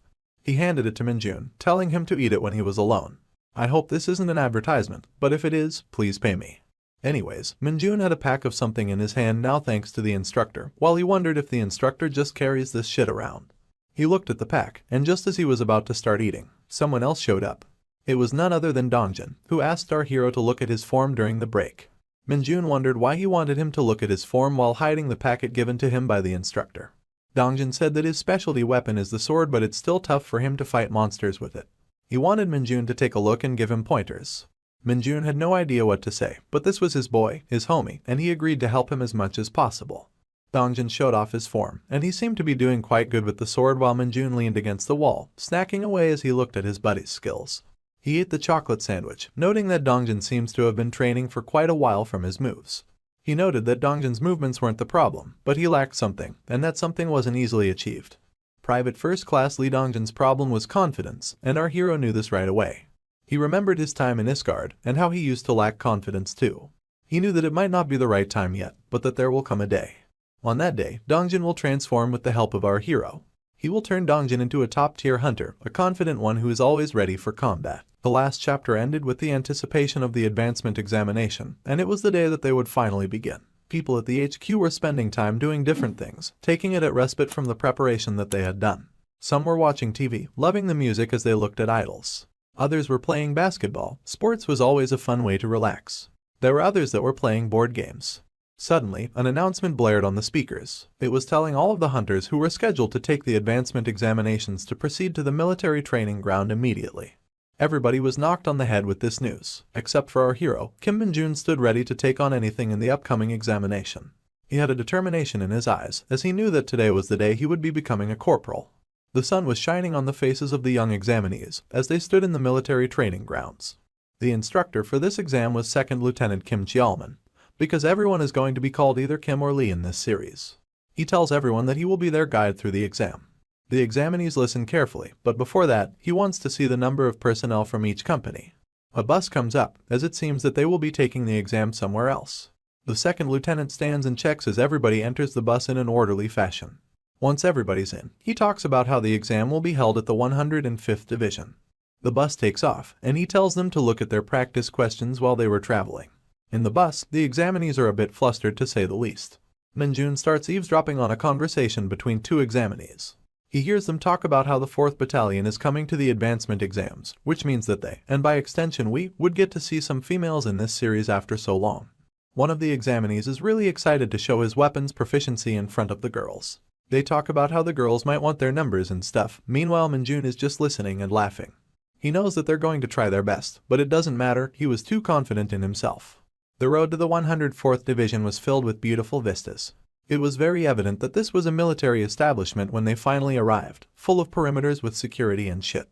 He handed it to Minjun, telling him to eat it when he was alone. I hope this isn't an advertisement, but if it is, please pay me. Anyways, Minjun had a pack of something in his hand now thanks to the instructor, while he wondered if the instructor just carries this shit around. He looked at the pack, and just as he was about to start eating, someone else showed up. It was none other than Dongjin, who asked our hero to look at his form during the break. Minjun wondered why he wanted him to look at his form while hiding the packet given to him by the instructor. Dongjin said that his specialty weapon is the sword, but it's still tough for him to fight monsters with it. He wanted Minjun to take a look and give him pointers. Minjun had no idea what to say, but this was his boy, his homie, and he agreed to help him as much as possible. Dongjin showed off his form, and he seemed to be doing quite good with the sword while Minjun leaned against the wall, snacking away as he looked at his buddy's skills. He ate the chocolate sandwich, noting that Dongjin seems to have been training for quite a while from his moves. He noted that Dongjin's movements weren't the problem, but he lacked something, and that something wasn't easily achieved. Private First Class Lee Dongjin's problem was confidence, and our hero knew this right away. He remembered his time in Isgard, and how he used to lack confidence too. He knew that it might not be the right time yet, but that there will come a day. On that day, Dongjin will transform with the help of our hero. He will turn Dongjin into a top-tier hunter, a confident one who is always ready for combat. The last chapter ended with the anticipation of the advancement examination, and it was the day that they would finally begin. People at the HQ were spending time doing different things, taking it as respite from the preparation that they had done. Some were watching TV, loving the music as they looked at idols. Others were playing basketball. Sports was always a fun way to relax. There were others that were playing board games. Suddenly, an announcement blared on the speakers. It was telling all of the hunters who were scheduled to take the advancement examinations to proceed to the military training ground immediately. Everybody was knocked on the head with this news, except for our hero. Kim Minjun stood ready to take on anything in the upcoming examination. He had a determination in his eyes, as he knew that today was the day he would be becoming a corporal. The sun was shining on the faces of the young examinees as they stood in the military training grounds. The instructor for this exam was 2nd Lieutenant Kim Cheolman, because everyone is going to be called either Kim or Lee in this series. He tells everyone that he will be their guide through the exam. The examinees listen carefully, but before that, he wants to see the number of personnel from each company. A bus comes up, as it seems that they will be taking the exam somewhere else. The 2nd lieutenant stands and checks as everybody enters the bus in an orderly fashion. Once everybody's in, he talks about how the exam will be held at the 105th Division. The bus takes off, and he tells them to look at their practice questions while they were traveling. In the bus, the examinees are a bit flustered to say the least. Minjun starts eavesdropping on a conversation between two examinees. He hears them talk about how the 4th Battalion is coming to the advancement exams, which means that they, and by extension we, would get to see some females in this series after so long. One of the examinees is really excited to show his weapons proficiency in front of the girls. They talk about how the girls might want their numbers and stuff. Meanwhile, Minjun is just listening and laughing. He knows that they're going to try their best, but it doesn't matter, he was too confident in himself. The road to the 104th Division was filled with beautiful vistas. It was very evident that this was a military establishment when they finally arrived, full of perimeters with security and shit.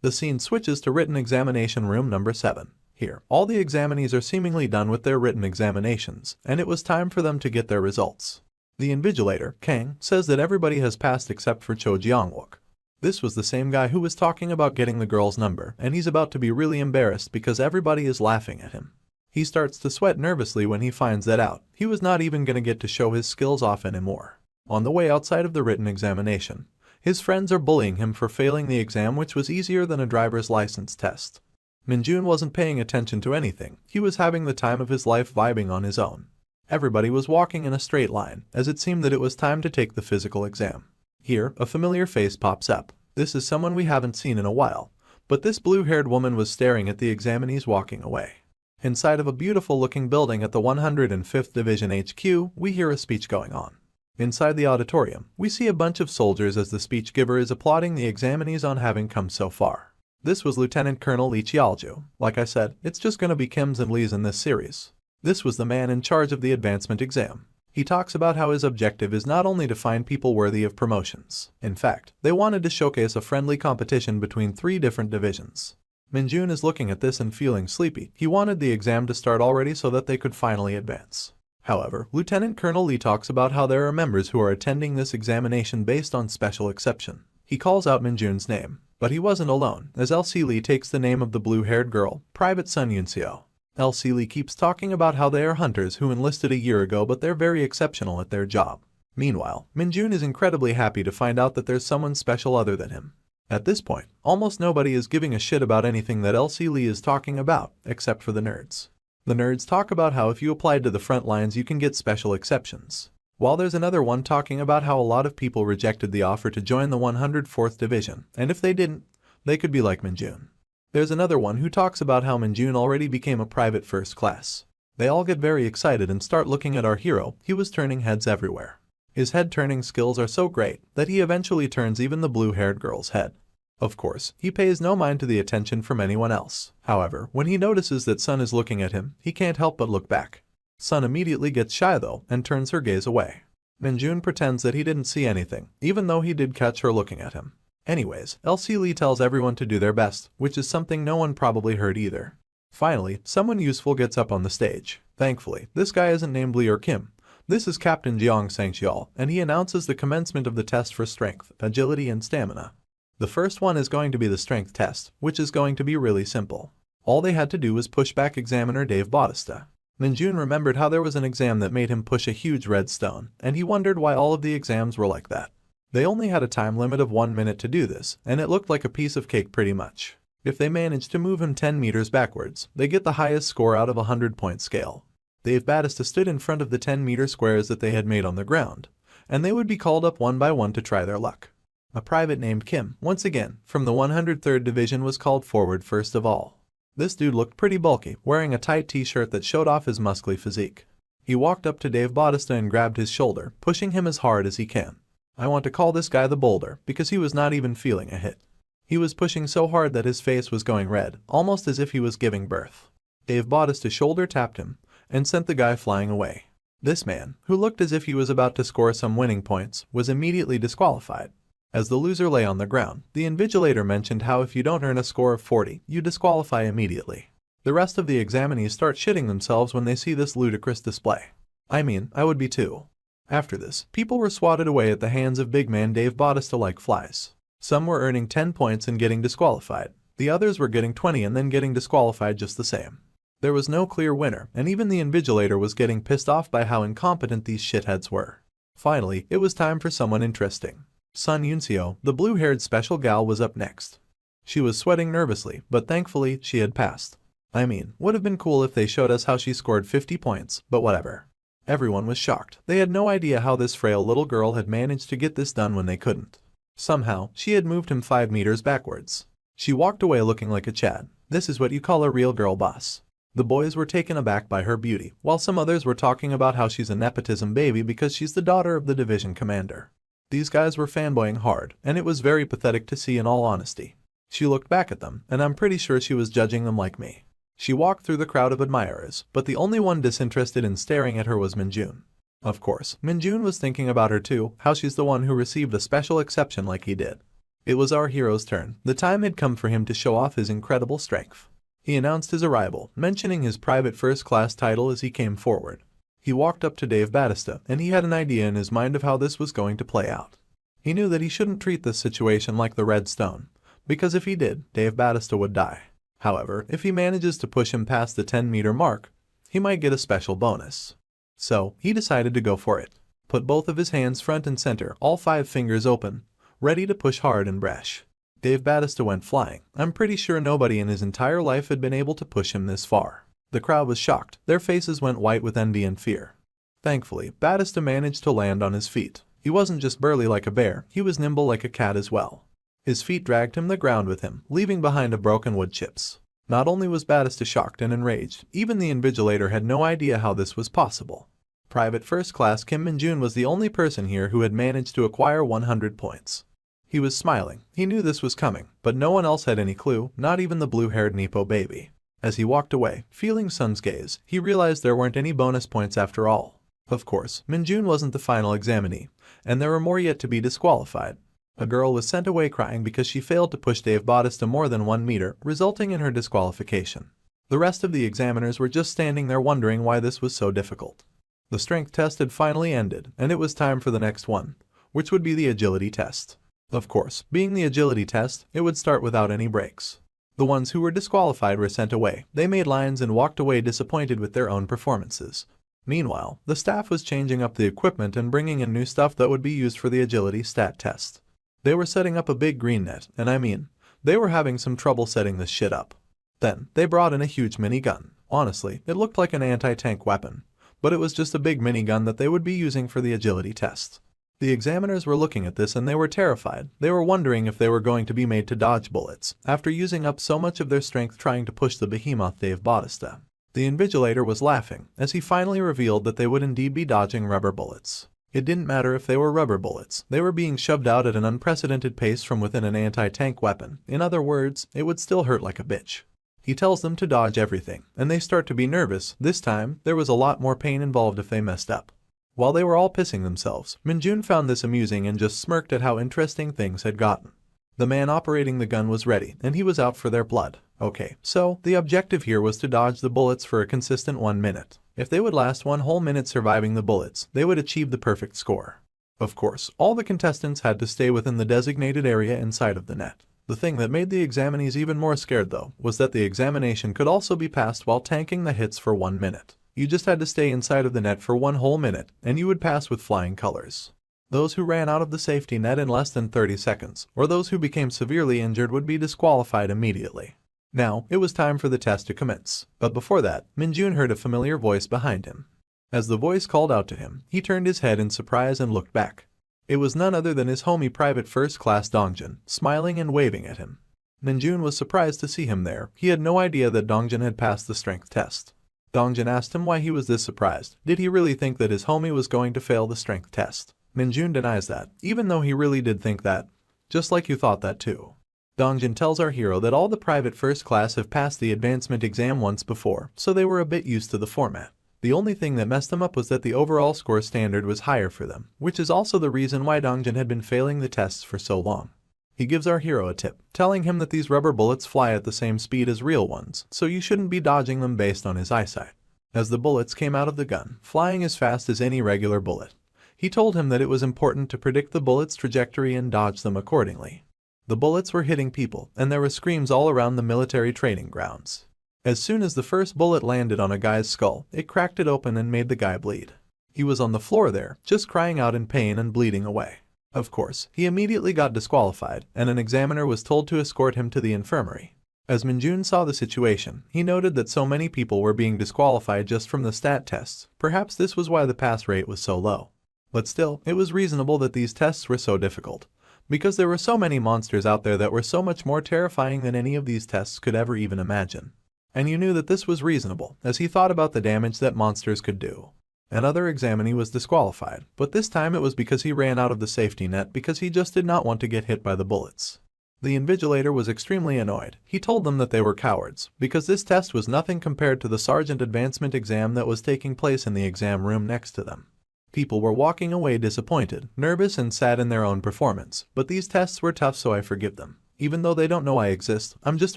The scene switches to written examination room number 7. Here, all the examinees are seemingly done with their written examinations, and it was time for them to get their results. The invigilator, Kang, says that everybody has passed except for Cho Jeongwook. This was the same guy who was talking about getting the girl's number, and he's about to be really embarrassed because everybody is laughing at him. He starts to sweat nervously when he finds that out. He was not even going to get to show his skills off anymore. On the way outside of the written examination, his friends are bullying him for failing the exam, which was easier than a driver's license test. Minjun wasn't paying attention to anything. He was having the time of his life vibing on his own. Everybody was walking in a straight line, as it seemed that it was time to take the physical exam. Here, a familiar face pops up. This is someone we haven't seen in a while, but this blue-haired woman was staring at the examinees walking away. Inside of a beautiful-looking building at the 105th Division HQ, we hear a speech going on. Inside the auditorium, we see a bunch of soldiers as the speech giver is applauding the examinees on having come so far. This was Lieutenant Colonel Lee Cheolju. Like I said, it's just gonna be Kims and Lees in this series. This was the man in charge of the advancement exam. He talks about how his objective is not only to find people worthy of promotions. In fact, they wanted to showcase a friendly competition between 3 different divisions. Minjun is looking at this and feeling sleepy. He wanted the exam to start already so that they could finally advance. However, Lieutenant Colonel Lee talks about how there are members who are attending this examination based on special exception. He calls out Minjun's name, but he wasn't alone, as LC Lee takes the name of the blue-haired girl, Private Sun Yunseo. LC Lee keeps talking about how they are hunters who enlisted a year ago, but they're very exceptional at their job. Meanwhile, Minjun is incredibly happy to find out that there's someone special other than him. At this point, almost nobody is giving a shit about anything that LC Lee is talking about, except for the nerds. The nerds talk about how if you applied to the front lines you can get special exceptions. While there's another one talking about how a lot of people rejected the offer to join the 104th Division, and if they didn't, they could be like Minjun. There's another one who talks about how Minjun already became a private first class. They all get very excited and start looking at our hero. He was turning heads everywhere. His head-turning skills are so great that he eventually turns even the blue-haired girl's head. Of course, he pays no mind to the attention from anyone else. However, when he notices that Sun is looking at him, he can't help but look back. Sun immediately gets shy though and turns her gaze away. Minjun pretends that he didn't see anything, even though he did catch her looking at him. Anyways, LC Lee tells everyone to do their best, which is something no one probably heard either. Finally, someone useful gets up on the stage. Thankfully, this guy isn't named Lee or Kim. This is Captain Jeong Sangcheol, and he announces the commencement of the test for strength, agility, and stamina. The first one is going to be the strength test, which is going to be really simple. All they had to do was push back examiner Dave Bautista. Minjun remembered how there was an exam that made him push a huge red stone, and he wondered why all of the exams were like that. They only had a time limit of 1 minute to do this, and it looked like a piece of cake pretty much. If they managed to move him 10 meters backwards, they get the highest score out of a 100-point scale. Dave Bautista stood in front of the 10-meter squares that they had made on the ground, and they would be called up one by one to try their luck. A private named Kim, once again, from the 103rd Division was called forward first of all. This dude looked pretty bulky, wearing a tight t-shirt that showed off his muscly physique. He walked up to Dave Bautista and grabbed his shoulder, pushing him as hard as he can. I want to call this guy the boulder, because he was not even feeling a hit. He was pushing so hard that his face was going red, almost as if he was giving birth. Dave Bautista shoulder tapped him, and sent the guy flying away. This man, who looked as if he was about to score some winning points, was immediately disqualified. As the loser lay on the ground, the invigilator mentioned how if you don't earn a score of 40, you disqualify immediately. The rest of the examinees start shitting themselves when they see this ludicrous display. I mean, I would be too. After this, people were swatted away at the hands of big man Dave Bautista like flies. Some were earning 10 points and getting disqualified. The others were getting 20 and then getting disqualified just the same. There was no clear winner, and even the invigilator was getting pissed off by how incompetent these shitheads were. Finally, it was time for someone interesting. Sun Yunseo, the blue-haired special gal, was up next. She was sweating nervously, but thankfully, she had passed. I mean, would have been cool if they showed us how she scored 50 points, but whatever. Everyone was shocked. They had no idea how this frail little girl had managed to get this done when they couldn't. Somehow, she had moved him 5 meters backwards. She walked away looking like a Chad. This is what you call a real girl boss. The boys were taken aback by her beauty, while some others were talking about how she's a nepotism baby because she's the daughter of the division commander. These guys were fanboying hard, and it was very pathetic to see in all honesty. She looked back at them, and I'm pretty sure she was judging them like me. She walked through the crowd of admirers, but the only one disinterested in staring at her was Minjun. Of course, Minjun was thinking about her too, how she's the one who received a special exception like he did. It was our hero's turn. The time had come for him to show off his incredible strength. He announced his arrival, mentioning his private first-class title as he came forward. He walked up to Dave Bautista, and he had an idea in his mind of how this was going to play out. He knew that he shouldn't treat this situation like the Red Stone, because if he did, Dave Bautista would die. However, if he manages to push him past the 10-meter mark, he might get a special bonus. So, he decided to go for it. Put both of his hands front and center, all 5 fingers open, ready to push hard and brash. Dave Bautista went flying. I'm pretty sure nobody in his entire life had been able to push him this far. The crowd was shocked. Their faces went white with envy and fear. Thankfully, Bautista managed to land on his feet. He wasn't just burly like a bear, he was nimble like a cat as well. His feet dragged him the ground with him, leaving behind a broken wood chips. Not only was Bautista shocked and enraged, even the invigilator had no idea how this was possible. Private First Class Kim Min-jun was the only person here who had managed to acquire 100 points. He was smiling. He knew this was coming, but no one else had any clue, not even the blue-haired Nepo baby. As he walked away, feeling Sun's gaze, he realized there weren't any bonus points after all. Of course, Min-jun wasn't the final examinee, and there were more yet to be disqualified. A girl was sent away crying because she failed to push Dave Bautista more than 1 meter, resulting in her disqualification. The rest of the examiners were just standing there wondering why this was so difficult. The strength test had finally ended, and it was time for the next one, which would be the agility test. Of course, being the agility test, it would start without any breaks. The ones who were disqualified were sent away. They made lines and walked away disappointed with their own performances. Meanwhile, the staff was changing up the equipment and bringing in new stuff that would be used for the agility stat test. They were setting up a big green net, and I mean, they were having some trouble setting this shit up. Then, they brought in a huge minigun. Honestly, it looked like an anti-tank weapon, but it was just a big minigun that they would be using for the agility test. The examiners were looking at this and they were terrified. They were wondering if they were going to be made to dodge bullets after using up so much of their strength trying to push the behemoth Dave Bautista. The invigilator was laughing as he finally revealed that they would indeed be dodging rubber bullets. It didn't matter if they were rubber bullets, they were being shoved out at an unprecedented pace from within an anti-tank weapon. In other words, it would still hurt like a bitch. He tells them to dodge everything, and they start to be nervous. This time, there was a lot more pain involved if they messed up. While they were all pissing themselves, Minjun found this amusing and just smirked at how interesting things had gotten. The man operating the gun was ready, and he was out for their blood. Okay, so the objective here was to dodge the bullets for a consistent 1 minute. If they would last 1 whole minute surviving the bullets, they would achieve the perfect score. Of course, all the contestants had to stay within the designated area inside of the net. The thing that made the examinees even more scared though, was that the examination could also be passed while tanking the hits for 1 minute. You just had to stay inside of the net for 1 whole minute, and you would pass with flying colors. Those who ran out of the safety net in less than 30 seconds, or those who became severely injured would be disqualified immediately. Now, it was time for the test to commence, but before that, Minjun heard a familiar voice behind him. As the voice called out to him, he turned his head in surprise and looked back. It was none other than his homie Private First Class Dongjun, smiling and waving at him. Minjun was surprised to see him there. He had no idea that Dongjun had passed the strength test. Dongjun asked him why he was this surprised. Did he really think that his homie was going to fail the strength test? Minjun denies that, even though he really did think that. Just like you thought that too. Dongjun tells our hero that all the private first class have passed the advancement exam once before, so they were a bit used to the format. The only thing that messed them up was that the overall score standard was higher for them, which is also the reason why Dongjun had been failing the tests for so long. He gives our hero a tip, telling him that these rubber bullets fly at the same speed as real ones, so you shouldn't be dodging them based on his eyesight. As the bullets came out of the gun, flying as fast as any regular bullet, he told him that it was important to predict the bullet's trajectory and dodge them accordingly. The bullets were hitting people, and there were screams all around the military training grounds. As soon as the first bullet landed on a guy's skull, it cracked it open and made the guy bleed. He was on the floor there, just crying out in pain and bleeding away. Of course, he immediately got disqualified, and an examiner was told to escort him to the infirmary. As Minjun saw the situation, he noted that so many people were being disqualified just from the stat tests. Perhaps this was why the pass rate was so low. But still, it was reasonable that these tests were so difficult, because there were so many monsters out there that were so much more terrifying than any of these tests could ever even imagine. And you knew that this was reasonable, as he thought about the damage that monsters could do. Another examinee was disqualified, but this time it was because he ran out of the safety net because he just did not want to get hit by the bullets. The invigilator was extremely annoyed. He told them that they were cowards, because this test was nothing compared to the sergeant advancement exam that was taking place in the exam room next to them. People were walking away disappointed, nervous and sad in their own performance, but these tests were tough, so I forgive them. Even though they don't know I exist, I'm just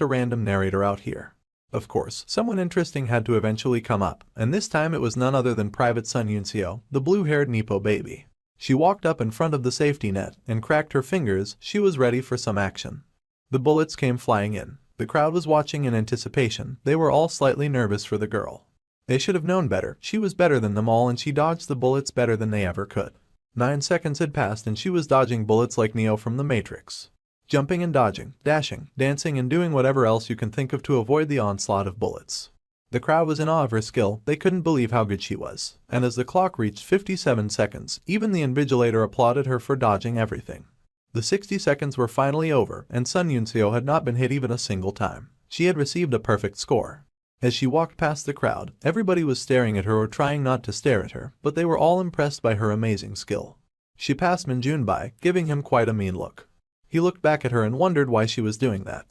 a random narrator out here. Of course, someone interesting had to eventually come up, and this time it was none other than Private Sun Yunseo, the blue-haired Nepo baby. She walked up in front of the safety net and cracked her fingers. She was ready for some action. The bullets came flying in. The crowd was watching in anticipation. They were all slightly nervous for the girl. They should have known better. She was better than them all, and she dodged the bullets better than they ever could. 9 seconds had passed and she was dodging bullets like Neo from the Matrix. Jumping and dodging, dashing, dancing and doing whatever else you can think of to avoid the onslaught of bullets. The crowd was in awe of her skill. They couldn't believe how good she was. And as the clock reached 57 seconds, even the invigilator applauded her for dodging everything. The 60 seconds were finally over, and Sun Yunseo had not been hit even a single time. She had received a perfect score. As she walked past the crowd, everybody was staring at her or trying not to stare at her, but they were all impressed by her amazing skill. She passed Minjun by, giving him quite a mean look. He looked back at her and wondered why she was doing that.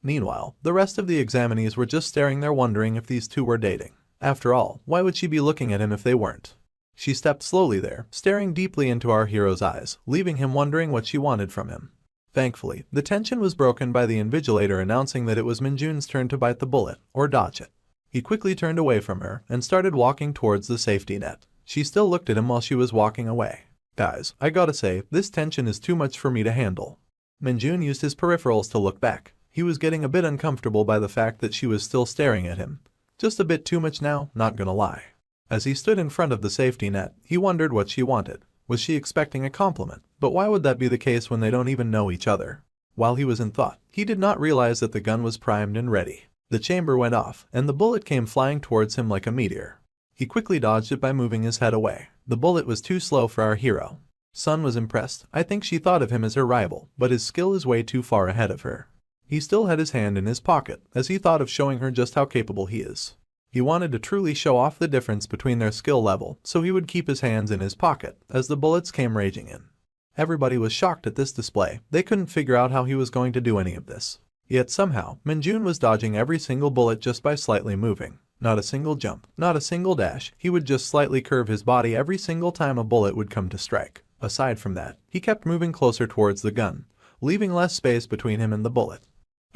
Meanwhile, the rest of the examinees were just staring there wondering if these two were dating. After all, why would she be looking at him if they weren't? She stepped slowly there, staring deeply into our hero's eyes, leaving him wondering what she wanted from him. Thankfully, the tension was broken by the invigilator announcing that it was Minjun's turn to bite the bullet, or dodge it. He quickly turned away from her and started walking towards the safety net. She still looked at him while she was walking away. Guys, I gotta say, this tension is too much for me to handle. Minjun used his peripherals to look back. He was getting a bit uncomfortable by the fact that she was still staring at him. Just a bit too much now, not gonna lie. As he stood in front of the safety net, he wondered what she wanted. Was she expecting a compliment? But why would that be the case when they don't even know each other? While he was in thought, he did not realize that the gun was primed and ready. The chamber went off, and the bullet came flying towards him like a meteor. He quickly dodged it by moving his head away. The bullet was too slow for our hero. Sun was impressed. I think she thought of him as her rival, but his skill is way too far ahead of her. He still had his hand in his pocket, as he thought of showing her just how capable he is. He wanted to truly show off the difference between their skill level, so he would keep his hands in his pocket as the bullets came raging in. Everybody was shocked at this display. They couldn't figure out how he was going to do any of this. Yet somehow, Minjun was dodging every single bullet just by slightly moving. Not a single jump, not a single dash, he would just slightly curve his body every single time a bullet would come to strike. Aside from that, he kept moving closer towards the gun, leaving less space between him and the bullet.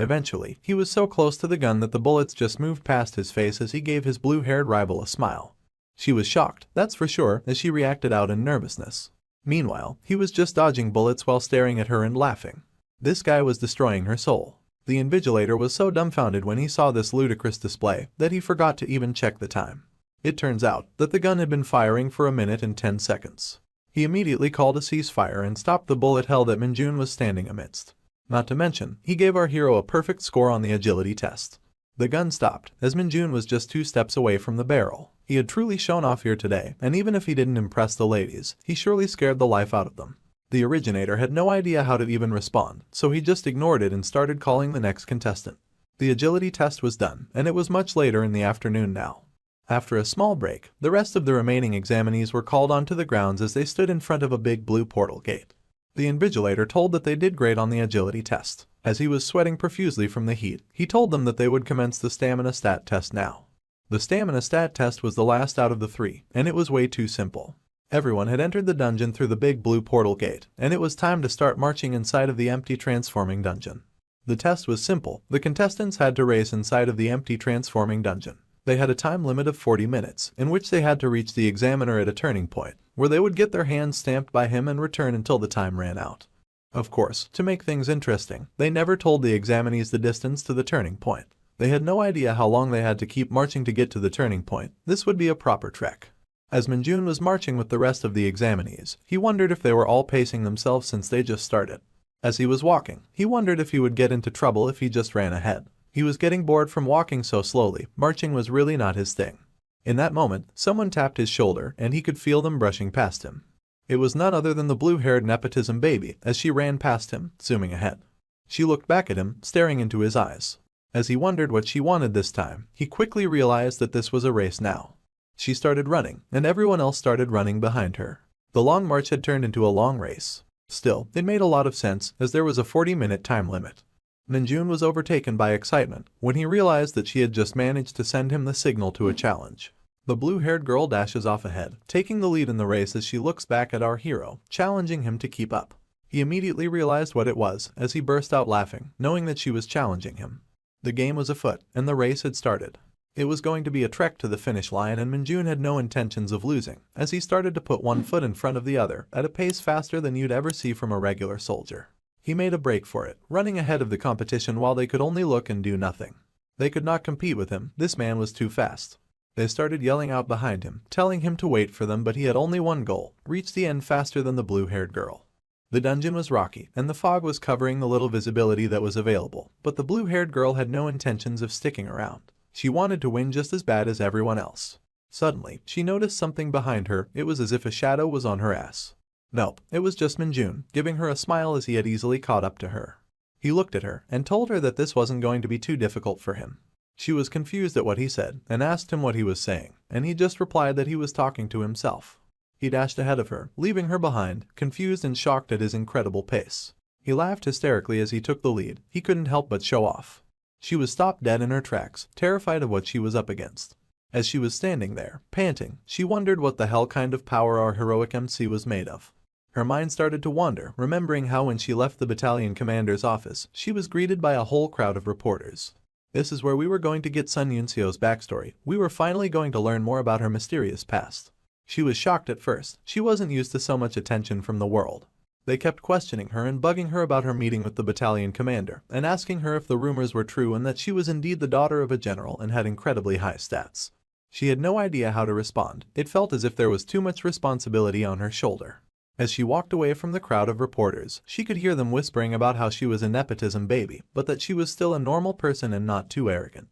Eventually, he was so close to the gun that the bullets just moved past his face as he gave his blue-haired rival a smile. She was shocked, that's for sure, as she reacted out in nervousness. Meanwhile, he was just dodging bullets while staring at her and laughing. This guy was destroying her soul. The invigilator was so dumbfounded when he saw this ludicrous display that he forgot to even check the time. It turns out that the gun had been firing for 1 minute and 10 seconds. He immediately called a ceasefire and stopped the bullet hell that Minjun was standing amidst. Not to mention, he gave our hero a perfect score on the agility test. The gun stopped, as Minjun was just 2 steps away from the barrel. He had truly shown off here today, and even if he didn't impress the ladies, he surely scared the life out of them. The originator had no idea how to even respond, so he just ignored it and started calling the next contestant. The agility test was done, and it was much later in the afternoon now. After a small break, the rest of the remaining examinees were called onto the grounds as they stood in front of a big blue portal gate. The invigilator told that they did great on the agility test. As he was sweating profusely from the heat, he told them that they would commence the stamina stat test now. The stamina stat test was the last out of the 3, and it was way too simple. Everyone had entered the dungeon through the big blue portal gate, and it was time to start marching inside of the empty transforming dungeon. The test was simple. The contestants had to race inside of the empty transforming dungeon. They had a time limit of 40 minutes, in which they had to reach the examiner at a turning point, where they would get their hands stamped by him and return until the time ran out. Of course, to make things interesting, they never told the examinees the distance to the turning point. They had no idea how long they had to keep marching to get to the turning point. This would be a proper trek. As Minjun was marching with the rest of the examinees, he wondered if they were all pacing themselves since they just started. As he was walking, he wondered if he would get into trouble if he just ran ahead. He was getting bored from walking so slowly. Marching was really not his thing. In that moment, someone tapped his shoulder and he could feel them brushing past him. It was none other than the blue-haired nepotism baby as she ran past him, zooming ahead. She looked back at him, staring into his eyes. As he wondered what she wanted this time, he quickly realized that this was a race now. She started running, and everyone else started running behind her. The long march had turned into a long race. Still, it made a lot of sense, as there was a 40-minute time limit. Minjun was overtaken by excitement when he realized that she had just managed to send him the signal to a challenge. The blue-haired girl dashes off ahead, taking the lead in the race as she looks back at our hero, challenging him to keep up. He immediately realized what it was, as he burst out laughing, knowing that she was challenging him. The game was afoot, and the race had started. It was going to be a trek to the finish line, and Minjun had no intentions of losing, as he started to put one foot in front of the other, at a pace faster than you'd ever see from a regular soldier. He made a break for it, running ahead of the competition while they could only look and do nothing. They could not compete with him, this man was too fast. They started yelling out behind him, telling him to wait for them, but he had only one goal: reach the end faster than the blue-haired girl. The dungeon was rocky, and the fog was covering the little visibility that was available, but the blue-haired girl had no intentions of sticking around. She wanted to win just as bad as everyone else. Suddenly, she noticed something behind her. It was as if a shadow was on her ass. Nope, it was just Minjun, giving her a smile as he had easily caught up to her. He looked at her and told her that this wasn't going to be too difficult for him. She was confused at what he said and asked him what he was saying, and he just replied that he was talking to himself. He dashed ahead of her, leaving her behind, confused and shocked at his incredible pace. He laughed hysterically as he took the lead. He couldn't help but show off. She was stopped dead in her tracks, terrified of what she was up against. As she was standing there, panting, she wondered what the hell kind of power our heroic MC was made of. Her mind started to wander, remembering how when she left the battalion commander's office, she was greeted by a whole crowd of reporters. This is where we were going to get Sun Yunseo's backstory. We were finally going to learn more about her mysterious past. She was shocked at first. She wasn't used to so much attention from the world. They kept questioning her and bugging her about her meeting with the battalion commander, and asking her if the rumors were true and that she was indeed the daughter of a general and had incredibly high stats. She had no idea how to respond. It felt as if there was too much responsibility on her shoulder. As she walked away from the crowd of reporters, she could hear them whispering about how she was a nepotism baby, but that she was still a normal person and not too arrogant.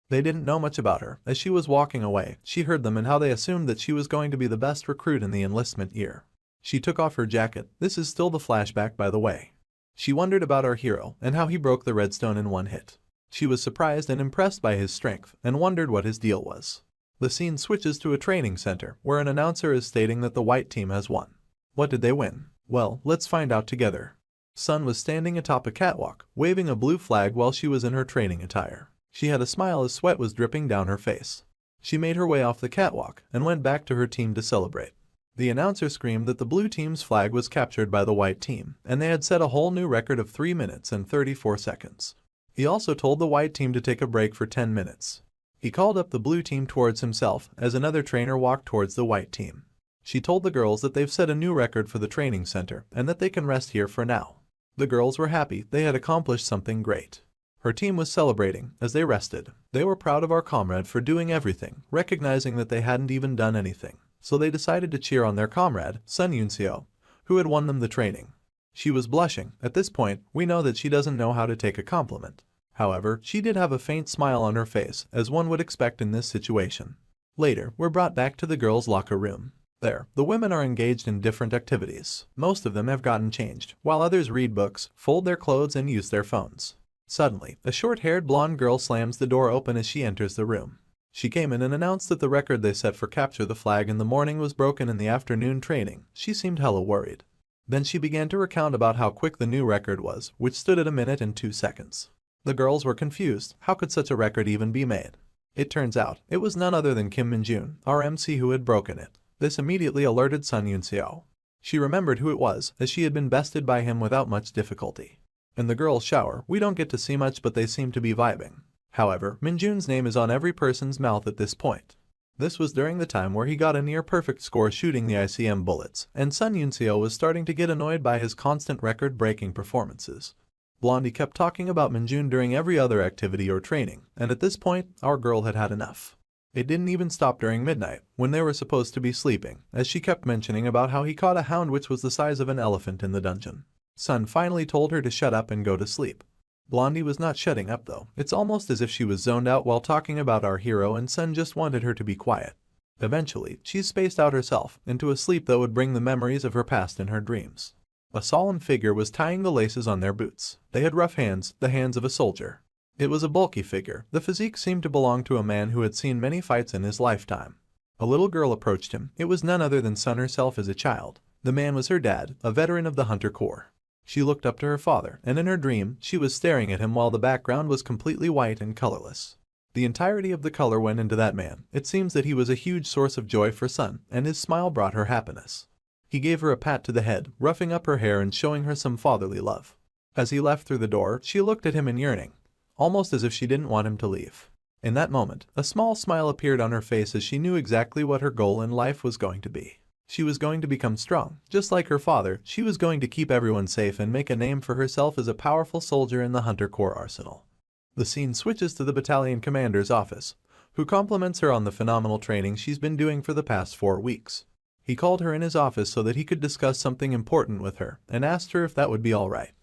They didn't know much about her. As she was walking away, she heard them and how they assumed that she was going to be the best recruit in the enlistment year. She took off her jacket. This is still the flashback, by the way. She wondered about our hero and how he broke the redstone in one hit. She was surprised and impressed by his strength and wondered what his deal was. The scene switches to a training center where an announcer is stating that the white team has won. What did they win? Well, let's find out together. Sun was standing atop a catwalk, waving a blue flag while she was in her training attire. She had a smile as sweat was dripping down her face. She made her way off the catwalk and went back to her team to celebrate. The announcer screamed that the blue team's flag was captured by the white team, and they had set a whole new record of 3 minutes and 34 seconds. He also told the white team to take a break for 10 minutes. He called up the blue team towards himself as another trainer walked towards the white team. She told the girls that they've set a new record for the training center and that they can rest here for now. The girls were happy they had accomplished something great. Her team was celebrating as they rested. They were proud of our comrade for doing everything, recognizing that they hadn't even done anything. So they decided to cheer on their comrade, Sun Yunseo, who had won them the training. She was blushing. At this point, we know that she doesn't know how to take a compliment. However, she did have a faint smile on her face, as one would expect in this situation. Later, we're brought back to the girls' locker room. There, the women are engaged in different activities. Most of them have gotten changed, while others read books, fold their clothes, and use their phones. Suddenly, a short-haired blonde girl slams the door open as she enters the room. She came in and announced that the record they set for capture the flag in the morning was broken in the afternoon training. She seemed hella worried. Then she began to recount about how quick the new record was, which stood at 1 minute and 2 seconds. The girls were confused. How could such a record even be made? It turns out, it was none other than Kim Min-jun, our MC, who had broken it. This immediately alerted Sun Yunseo. She remembered who it was, as she had been bested by him without much difficulty. In the girls' shower, we don't get to see much, but they seem to be vibing. However, Min-jun's name is on every person's mouth at this point. This was during the time where he got a near-perfect score shooting the ICM bullets, and Sun Yunseo was starting to get annoyed by his constant record-breaking performances. Blondie kept talking about Min-jun during every other activity or training, and at this point, our girl had had enough. It didn't even stop during midnight, when they were supposed to be sleeping, as she kept mentioning about how he caught a hound which was the size of an elephant in the dungeon. Sun finally told her to shut up and go to sleep. Blondie was not shutting up though. It's almost as if she was zoned out while talking about our hero, and Sun just wanted her to be quiet. Eventually, she spaced out herself into a sleep that would bring the memories of her past in her dreams. A solemn figure was tying the laces on their boots. They had rough hands, the hands of a soldier. It was a bulky figure. The physique seemed to belong to a man who had seen many fights in his lifetime. A little girl approached him. It was none other than Sun herself as a child. The man was her dad, a veteran of the Hunter Corps. She looked up to her father, and in her dream, she was staring at him while the background was completely white and colorless. The entirety of the color went into that man. It seems that he was a huge source of joy for Sun, and his smile brought her happiness. He gave her a pat to the head, roughing up her hair and showing her some fatherly love. As he left through the door, she looked at him in yearning, almost as if she didn't want him to leave. In that moment, a small smile appeared on her face as she knew exactly what her goal in life was going to be. She was going to become strong. Just like her father, she was going to keep everyone safe and make a name for herself as a powerful soldier in the Hunter Corps arsenal. The scene switches to the battalion commander's office, who compliments her on the phenomenal training she's been doing for the past 4 weeks. He called her in his office so that he could discuss something important with her and asked her if that would be all right.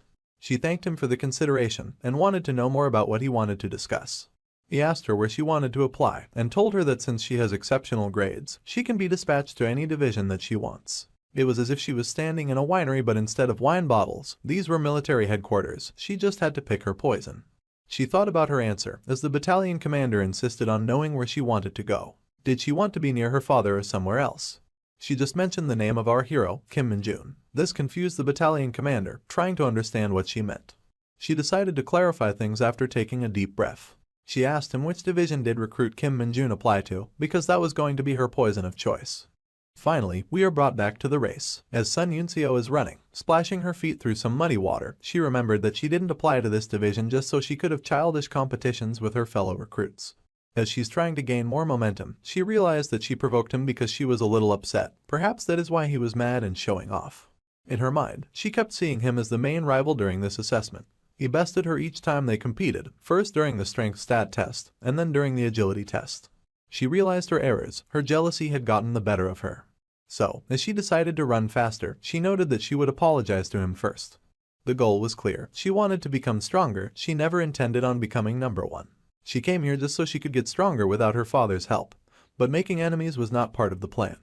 She thanked him for the consideration and wanted to know more about what he wanted to discuss. He asked her where she wanted to apply and told her that since she has exceptional grades, she can be dispatched to any division that she wants. It was as if she was standing in a winery, but instead of wine bottles, these were military headquarters. She just had to pick her poison. She thought about her answer as the battalion commander insisted on knowing where she wanted to go. Did she want to be near her father or somewhere else? She just mentioned the name of our hero, Kim Min-jun. This confused the battalion commander, trying to understand what she meant. She decided to clarify things after taking a deep breath. She asked him which division did recruit Kim Min-jun apply to, because that was going to be her poison of choice. Finally, we are brought back to the race. As Sun Yunseo is running, splashing her feet through some muddy water, she remembered that she didn't apply to this division just so she could have childish competitions with her fellow recruits. As she's trying to gain more momentum, she realized that she provoked him because she was a little upset. Perhaps that is why he was mad and showing off. In her mind, she kept seeing him as the main rival during this assessment. He bested her each time they competed, first during the strength stat test, and then during the agility test. She realized her errors. Her jealousy had gotten the better of her. So, as she decided to run faster, she noted that she would apologize to him first. The goal was clear. She wanted to become stronger. She never intended on becoming number 1. She came here just so she could get stronger without her father's help. But making enemies was not part of the plan.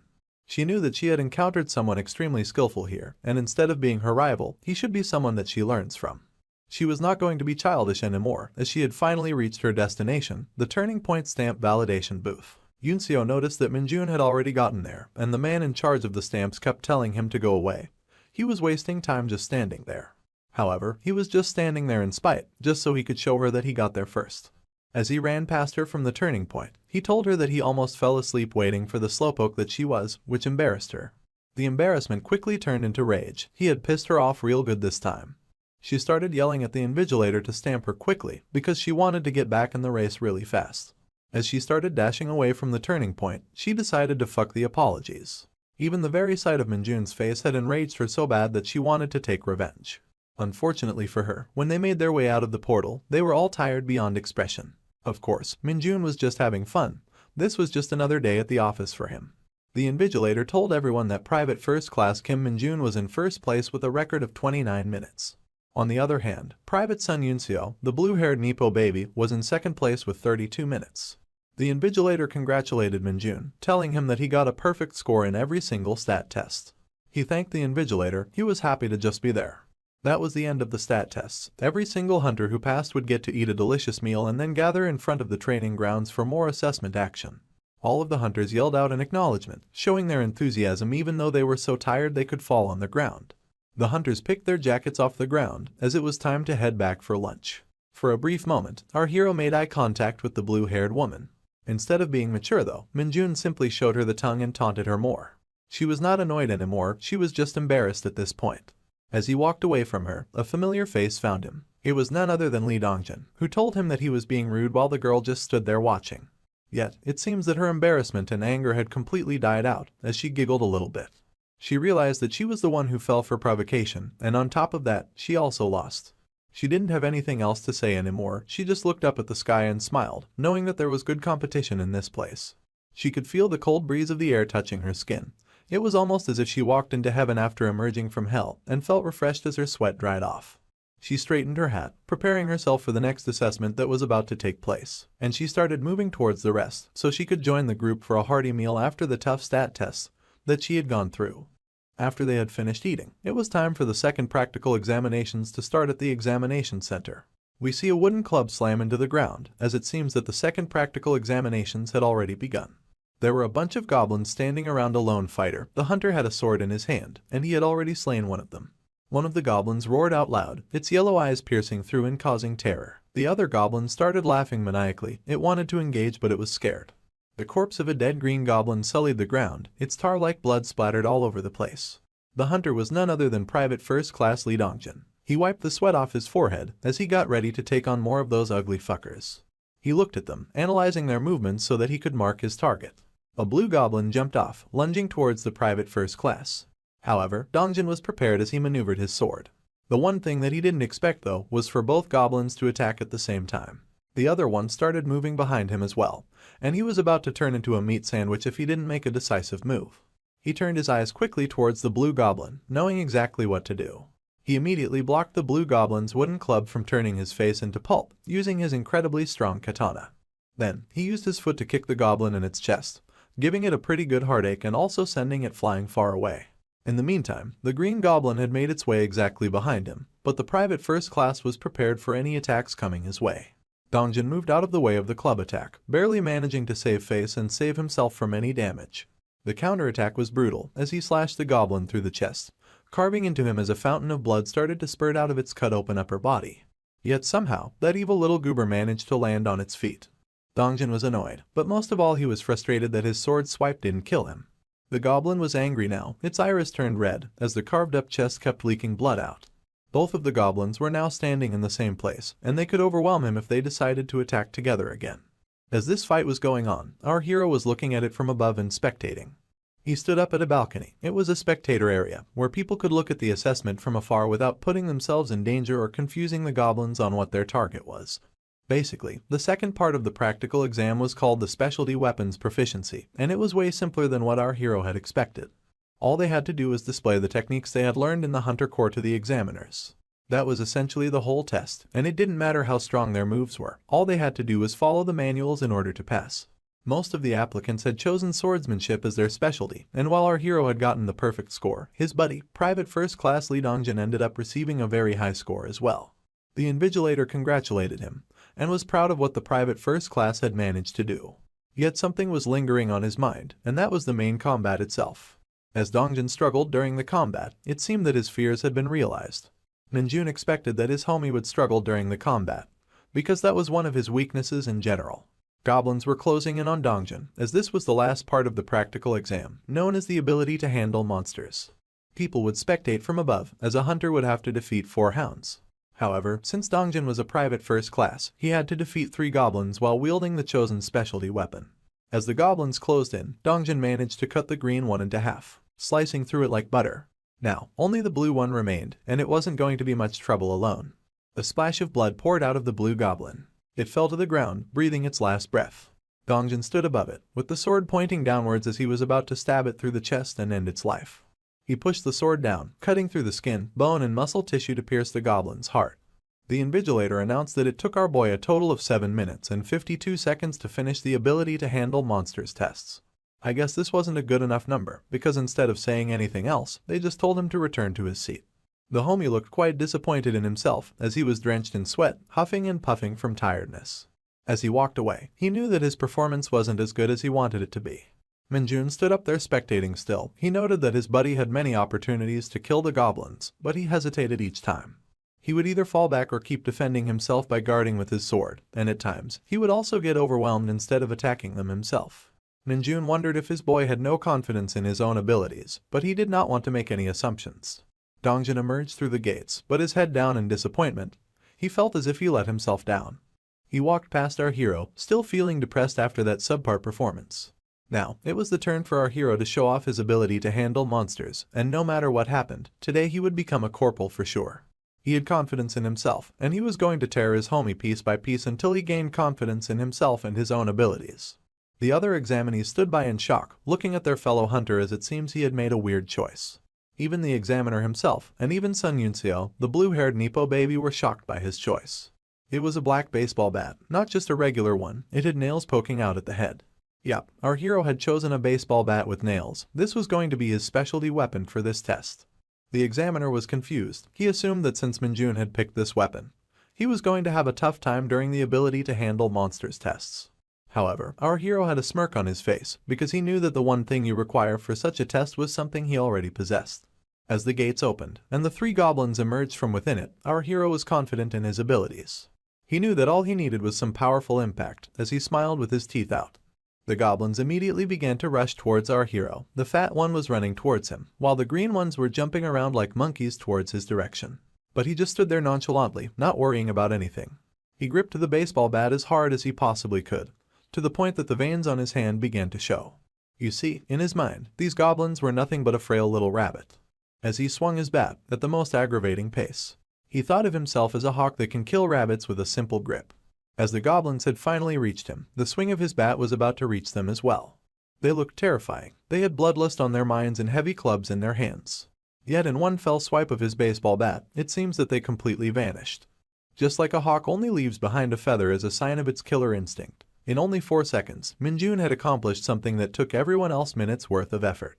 She knew that she had encountered someone extremely skillful here, and instead of being her rival, he should be someone that she learns from. She was not going to be childish anymore, as she had finally reached her destination, the turning point stamp validation booth. Yunseo noticed that Minjun had already gotten there, and the man in charge of the stamps kept telling him to go away. He was wasting time just standing there. However, he was just standing there in spite, just so he could show her that he got there first. As he ran past her from the turning point, he told her that he almost fell asleep waiting for the slowpoke that she was, which embarrassed her. The embarrassment quickly turned into rage. He had pissed her off real good this time. She started yelling at the invigilator to stamp her quickly because she wanted to get back in the race really fast. As she started dashing away from the turning point, she decided to fuck the apologies. Even the very sight of Minjun's face had enraged her so bad that she wanted to take revenge. Unfortunately for her, when they made their way out of the portal, they were all tired beyond expression. Of course, Minjun was just having fun. This was just another day at the office for him. The invigilator told everyone that Private First Class Kim Minjun was in first place with a record of 29 minutes. On the other hand, Private Sun Yunseo, the blue-haired Nepo baby, was in second place with 32 minutes. The invigilator congratulated Minjun, telling him that he got a perfect score in every single stat test. He thanked the invigilator. He was happy to just be there. That was the end of the stat tests. Every single hunter who passed would get to eat a delicious meal and then gather in front of the training grounds for more assessment action. All of the hunters yelled out in acknowledgement, showing their enthusiasm even though they were so tired they could fall on the ground. The hunters picked their jackets off the ground, as it was time to head back for lunch. For a brief moment, our hero made eye contact with the blue-haired woman. Instead of being mature though, Minjun simply showed her the tongue and taunted her more. She was not annoyed anymore, she was just embarrassed at this point. As he walked away from her, a familiar face found him. It was none other than Lee Dongjin, who told him that he was being rude while the girl just stood there watching. Yet, it seems that her embarrassment and anger had completely died out, as she giggled a little bit. She realized that she was the one who fell for provocation, and on top of that, she also lost. She didn't have anything else to say anymore, she just looked up at the sky and smiled, knowing that there was good competition in this place. She could feel the cold breeze of the air touching her skin. It was almost as if she walked into heaven after emerging from hell, and felt refreshed as her sweat dried off. She straightened her hat, preparing herself for the next assessment that was about to take place, and she started moving towards the rest so she could join the group for a hearty meal after the tough stat tests that she had gone through. After they had finished eating, it was time for the second practical examinations to start at the examination center. We see a wooden club slam into the ground, as it seems that the second practical examinations had already begun. There were a bunch of goblins standing around a lone fighter. The hunter had a sword in his hand, and he had already slain one of them. One of the goblins roared out loud, its yellow eyes piercing through and causing terror. The other goblin started laughing maniacally. It wanted to engage, but it was scared. The corpse of a dead green goblin sullied the ground, its tar-like blood splattered all over the place. The hunter was none other than Private First Class Lee Dongjin. He wiped the sweat off his forehead as he got ready to take on more of those ugly fuckers. He looked at them, analyzing their movements so that he could mark his target. A blue goblin jumped off, lunging towards the Private First Class. However, Dongjin was prepared as he maneuvered his sword. The one thing that he didn't expect though was for both goblins to attack at the same time. The other one started moving behind him as well, and he was about to turn into a meat sandwich if he didn't make a decisive move. He turned his eyes quickly towards the blue goblin, knowing exactly what to do. He immediately blocked the blue goblin's wooden club from turning his face into pulp, using his incredibly strong katana. Then, he used his foot to kick the goblin in its chest, giving it a pretty good heartache and also sending it flying far away. In the meantime, the green goblin had made its way exactly behind him, but the Private First Class was prepared for any attacks coming his way. Dongjin moved out of the way of the club attack, barely managing to save face and save himself from any damage. The counterattack was brutal as he slashed the goblin through the chest, carving into him as a fountain of blood started to spurt out of its cut-open upper body. Yet somehow, that evil little goober managed to land on its feet. Dongjin was annoyed, but most of all he was frustrated that his sword swipe didn't kill him. The goblin was angry now, its iris turned red as the carved-up chest kept leaking blood out. Both of the goblins were now standing in the same place, and they could overwhelm him if they decided to attack together again. As this fight was going on, our hero was looking at it from above and spectating. He stood up at a balcony. It was a spectator area, where people could look at the assessment from afar without putting themselves in danger or confusing the goblins on what their target was. Basically, the second part of the practical exam was called the Specialty Weapons Proficiency, and it was way simpler than what our hero had expected. All they had to do was display the techniques they had learned in the Hunter Corps to the examiners. That was essentially the whole test, and it didn't matter how strong their moves were. All they had to do was follow the manuals in order to pass. Most of the applicants had chosen swordsmanship as their specialty, and while our hero had gotten the perfect score, his buddy, Private First Class Lee Dongjin ended up receiving a very high score as well. The invigilator congratulated him, and was proud of what the private first class had managed to do. Yet something was lingering on his mind, and that was the main combat itself. As Dongjin struggled during the combat, it seemed that his fears had been realized. Minjun expected that his homie would struggle during the combat, because that was one of his weaknesses in general. Goblins were closing in on Dongjin, as this was the last part of the practical exam, known as the ability to handle monsters. People would spectate from above, as a hunter would have to defeat 4 hounds. However, since Dongjin was a private first class, he had to defeat 3 goblins while wielding the chosen specialty weapon. As the goblins closed in, Dongjin managed to cut the green one into half, slicing through it like butter. Now, only the blue one remained, and it wasn't going to be much trouble alone. A splash of blood poured out of the blue goblin. It fell to the ground, breathing its last breath. Dongjin stood above it, with the sword pointing downwards as he was about to stab it through the chest and end its life. He pushed the sword down, cutting through the skin, bone and muscle tissue to pierce the goblin's heart. The invigilator announced that it took our boy a total of 7 minutes and 52 seconds to finish the ability to handle monsters tests. I guess this wasn't a good enough number, because instead of saying anything else, they just told him to return to his seat. The homie looked quite disappointed in himself as he was drenched in sweat, huffing and puffing from tiredness. As he walked away, he knew that his performance wasn't as good as he wanted it to be. Minjun stood up there spectating still. He noted that his buddy had many opportunities to kill the goblins, but he hesitated each time. He would either fall back or keep defending himself by guarding with his sword, and at times, he would also get overwhelmed instead of attacking them himself. Minjun wondered if his boy had no confidence in his own abilities, but he did not want to make any assumptions. Dongjin emerged through the gates, but his head down in disappointment. He felt as if he let himself down. He walked past our hero, still feeling depressed after that subpar performance. Now, it was the turn for our hero to show off his ability to handle monsters, and no matter what happened, today he would become a corporal for sure. He had confidence in himself, and he was going to tear his homie piece by piece until he gained confidence in himself and his own abilities. The other examinees stood by in shock, looking at their fellow hunter as it seems he had made a weird choice. Even the examiner himself, and even Sun Yunseo, the blue-haired Nipo baby, were shocked by his choice. It was a black baseball bat, not just a regular one. It had nails poking out at the head. Yup, our hero had chosen a baseball bat with nails. This was going to be his specialty weapon for this test. The examiner was confused. He assumed that since Minjun had picked this weapon, he was going to have a tough time during the ability to handle monsters tests. However, our hero had a smirk on his face, because he knew that the one thing you require for such a test was something he already possessed. As the gates opened, and the 3 goblins emerged from within it, our hero was confident in his abilities. He knew that all he needed was some powerful impact, as he smiled with his teeth out. The goblins immediately began to rush towards our hero. The fat one was running towards him, while the green ones were jumping around like monkeys towards his direction. But he just stood there nonchalantly, not worrying about anything. He gripped the baseball bat as hard as he possibly could, to the point that the veins on his hand began to show. You see, in his mind, these goblins were nothing but a frail little rabbit. As he swung his bat at the most aggravating pace, he thought of himself as a hawk that can kill rabbits with a simple grip. As the goblins had finally reached him, the swing of his bat was about to reach them as well. They looked terrifying. They had bloodlust on their minds and heavy clubs in their hands. Yet in one fell swipe of his baseball bat, it seems that they completely vanished. Just like a hawk only leaves behind a feather as a sign of its killer instinct, in only 4 seconds, Minjun had accomplished something that took everyone else minutes worth of effort.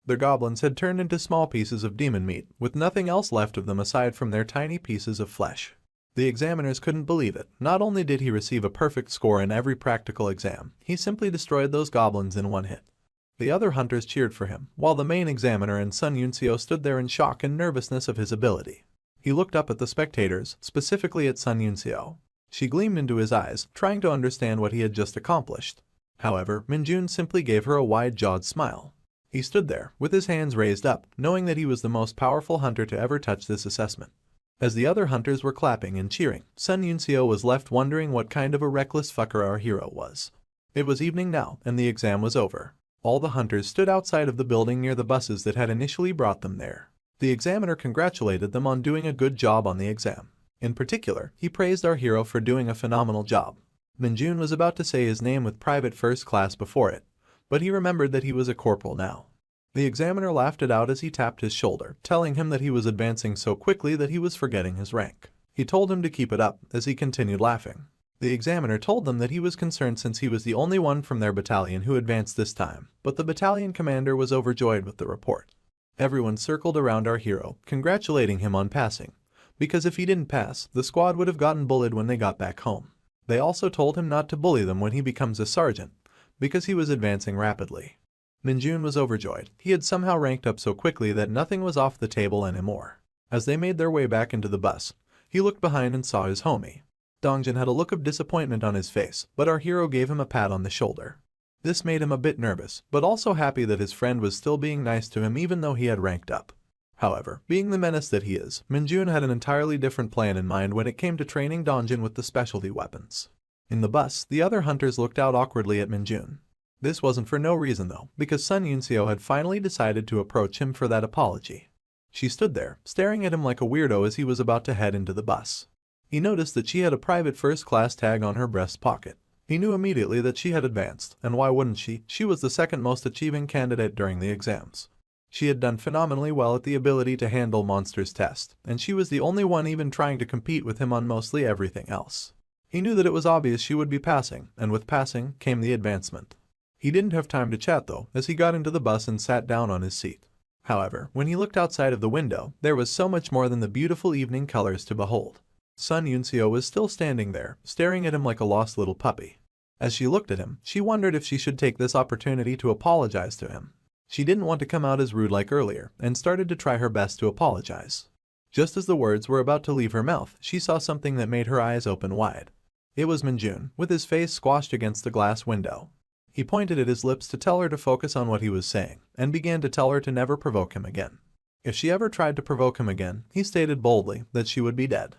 The goblins had turned into small pieces of demon meat, with nothing else left of them aside from their tiny pieces of flesh. The examiners couldn't believe it. Not only did he receive a perfect score in every practical exam, he simply destroyed those goblins in one hit. The other hunters cheered for him, while the main examiner and Sun Yunseo stood there in shock and nervousness of his ability. He looked up at the spectators, specifically at Sun Yunseo. She gleamed into his eyes, trying to understand what he had just accomplished. However, Minjun simply gave her a wide-jawed smile. He stood there, with his hands raised up, knowing that he was the most powerful hunter to ever touch this assessment. As the other hunters were clapping and cheering, Sun Yunseo was left wondering what kind of a reckless fucker our hero was. It was evening now, and the exam was over. All the hunters stood outside of the building near the buses that had initially brought them there. The examiner congratulated them on doing a good job on the exam. In particular, he praised our hero for doing a phenomenal job. Minjun was about to say his name with private first class before it, but he remembered that he was a corporal now. The examiner laughed it out as he tapped his shoulder, telling him that he was advancing so quickly that he was forgetting his rank. He told him to keep it up, as he continued laughing. The examiner told them that he was concerned since he was the only one from their battalion who advanced this time, but the battalion commander was overjoyed with the report. Everyone circled around our hero, congratulating him on passing, because if he didn't pass, the squad would have gotten bullied when they got back home. They also told him not to bully them when he becomes a sergeant, because he was advancing rapidly. Minjun was overjoyed. He had somehow ranked up so quickly that nothing was off the table anymore. As they made their way back into the bus, he looked behind and saw his homie. Dongjin had a look of disappointment on his face, but our hero gave him a pat on the shoulder. This made him a bit nervous, but also happy that his friend was still being nice to him even though he had ranked up. However, being the menace that he is, Minjun had an entirely different plan in mind when it came to training Dongjin with the specialty weapons. In the bus, the other hunters looked out awkwardly at Minjun. This wasn't for no reason though, because Sun Yunseo had finally decided to approach him for that apology. She stood there, staring at him like a weirdo as he was about to head into the bus. He noticed that she had a private first-class tag on her breast pocket. He knew immediately that she had advanced, and why wouldn't she? She was the second most achieving candidate during the exams. She had done phenomenally well at the ability to handle monsters test, and she was the only one even trying to compete with him on mostly everything else. He knew that it was obvious she would be passing, and with passing came the advancement. He didn't have time to chat though, as he got into the bus and sat down on his seat. However, when he looked outside of the window, there was so much more than the beautiful evening colors to behold. Sun Yunseo was still standing there, staring at him like a lost little puppy. As she looked at him, she wondered if she should take this opportunity to apologize to him. She didn't want to come out as rude like earlier, and started to try her best to apologize. Just as the words were about to leave her mouth, she saw something that made her eyes open wide. It was Minjun, with his face squashed against the glass window. He pointed at his lips to tell her to focus on what he was saying, and began to tell her to never provoke him again. If she ever tried to provoke him again, he stated boldly that she would be dead.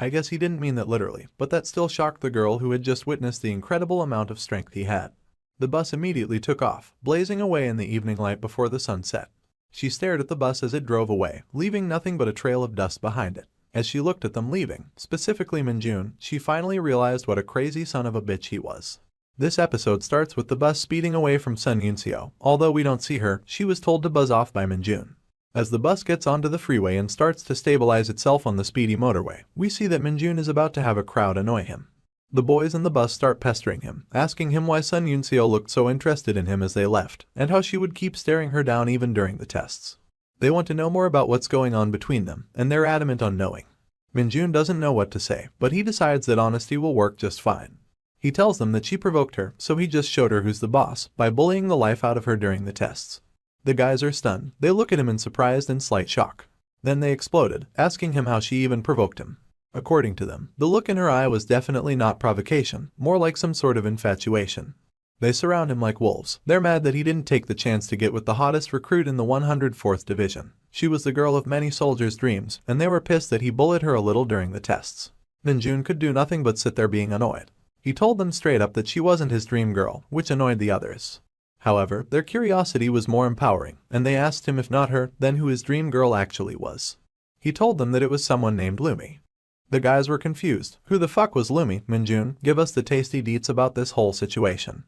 I guess he didn't mean that literally, but that still shocked the girl who had just witnessed the incredible amount of strength he had. The bus immediately took off, blazing away in the evening light before the sun set. She stared at the bus as it drove away, leaving nothing but a trail of dust behind it. As she looked at them leaving, specifically Minjun, she finally realized what a crazy son of a bitch he was. This episode starts with the bus speeding away from Sun Yunseo. Although we don't see her, she was told to buzz off by Minjun. As the bus gets onto the freeway and starts to stabilize itself on the speedy motorway, we see that Minjun is about to have a crowd annoy him. The boys in the bus start pestering him, asking him why Sun Yunseo looked so interested in him as they left, and how she would keep staring her down even during the tests. They want to know more about what's going on between them, and they're adamant on knowing. Minjun doesn't know what to say, but he decides that honesty will work just fine. He tells them that she provoked her, so he just showed her who's the boss by bullying the life out of her during the tests. The guys are stunned. They look at him in surprise and slight shock. Then they exploded, asking him how she even provoked him. According to them, the look in her eye was definitely not provocation, more like some sort of infatuation. They surround him like wolves. They're mad that he didn't take the chance to get with the hottest recruit in the 104th Division. She was the girl of many soldiers' dreams, and they were pissed that he bullied her a little during the tests. Minjun could do nothing but sit there being annoyed. He told them straight up that she wasn't his dream girl, which annoyed the others. However, their curiosity was more empowering, and they asked him if not her, then who his dream girl actually was. He told them that it was someone named Lumi. The guys were confused. Who the fuck was Lumi? Minjun, give us the tasty deets about this whole situation.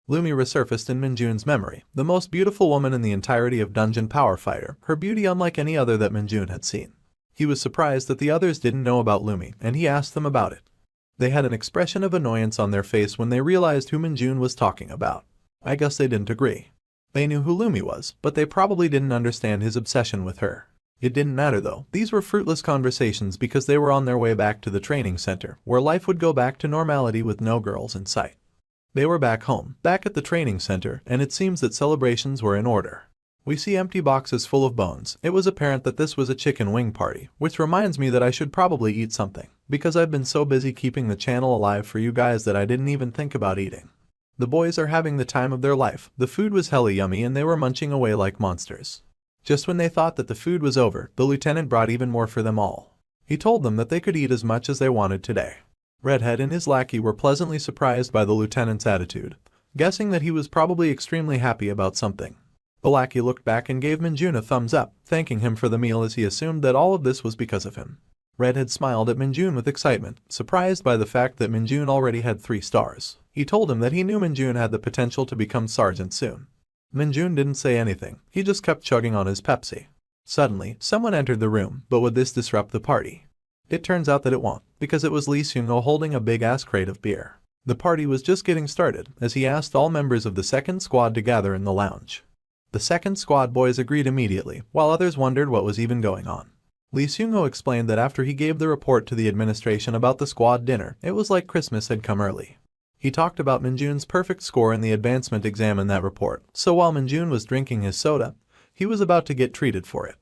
Lumi resurfaced in Minjun's memory, the most beautiful woman in the entirety of Dungeon Power Fighter, her beauty unlike any other that Minjun had seen. He was surprised that the others didn't know about Lumi, and he asked them about it. They had an expression of annoyance on their face when they realized who Minjun was talking about. I guess they didn't agree. They knew who Lumi was, but they probably didn't understand his obsession with her. It didn't matter though. These were fruitless conversations because they were on their way back to the training center, where life would go back to normality with no girls in sight. They were back home, back at the training center, and it seems that celebrations were in order. We see empty boxes full of bones. It was apparent that this was a chicken wing party, which reminds me that I should probably eat something, because I've been so busy keeping the channel alive for you guys that I didn't even think about eating. The boys are having the time of their life. The food was hella yummy and they were munching away like monsters. Just when they thought that the food was over, the lieutenant brought even more for them all. He told them that they could eat as much as they wanted today. Redhead and his lackey were pleasantly surprised by the lieutenant's attitude, guessing that he was probably extremely happy about something. The lackey looked back and gave Minjun a thumbs up, thanking him for the meal as he assumed that all of this was because of him. Redhead smiled at Minjun with excitement, surprised by the fact that Minjun already had 3 stars. He told him that he knew Minjun had the potential to become sergeant soon. Minjun didn't say anything, he just kept chugging on his Pepsi. Suddenly, someone entered the room, but would this disrupt the party? It turns out that it won't, because it was Lee Seung-ho holding a big-ass crate of beer. The party was just getting started, as he asked all members of the second squad to gather in the lounge. The second squad boys agreed immediately, while others wondered what was even going on. Lee Seung-ho explained that after he gave the report to the administration about the squad dinner, it was like Christmas had come early. He talked about Minjun's perfect score in the advancement exam in that report, so while Minjun was drinking his soda, he was about to get treated for it.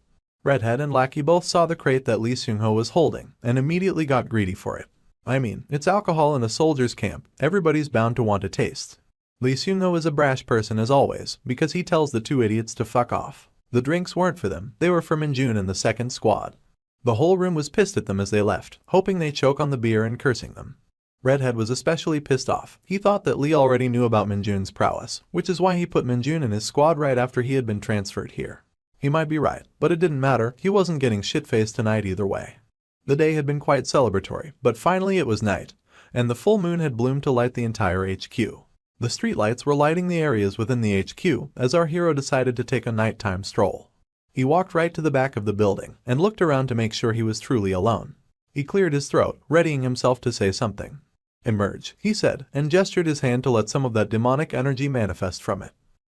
Redhead and Lackey both saw the crate that Lee Seung-ho was holding and immediately got greedy for it. I mean, it's alcohol in a soldier's camp, everybody's bound to want a taste. Lee Seung-ho is a brash person as always, because he tells the two idiots to fuck off. The drinks weren't for them, they were for Minjun and the second squad. The whole room was pissed at them as they left, hoping they choke on the beer and cursing them. Redhead was especially pissed off. He thought that Lee already knew about Minjun's prowess, which is why he put Minjun in his squad right after he had been transferred here. He might be right, but it didn't matter, he wasn't getting shit-faced tonight either way. The day had been quite celebratory, but finally it was night, and the full moon had bloomed to light the entire HQ. The streetlights were lighting the areas within the HQ as our hero decided to take a nighttime stroll. He walked right to the back of the building and looked around to make sure he was truly alone. He cleared his throat, readying himself to say something. "Emerge," he said, and gestured his hand to let some of that demonic energy manifest from it.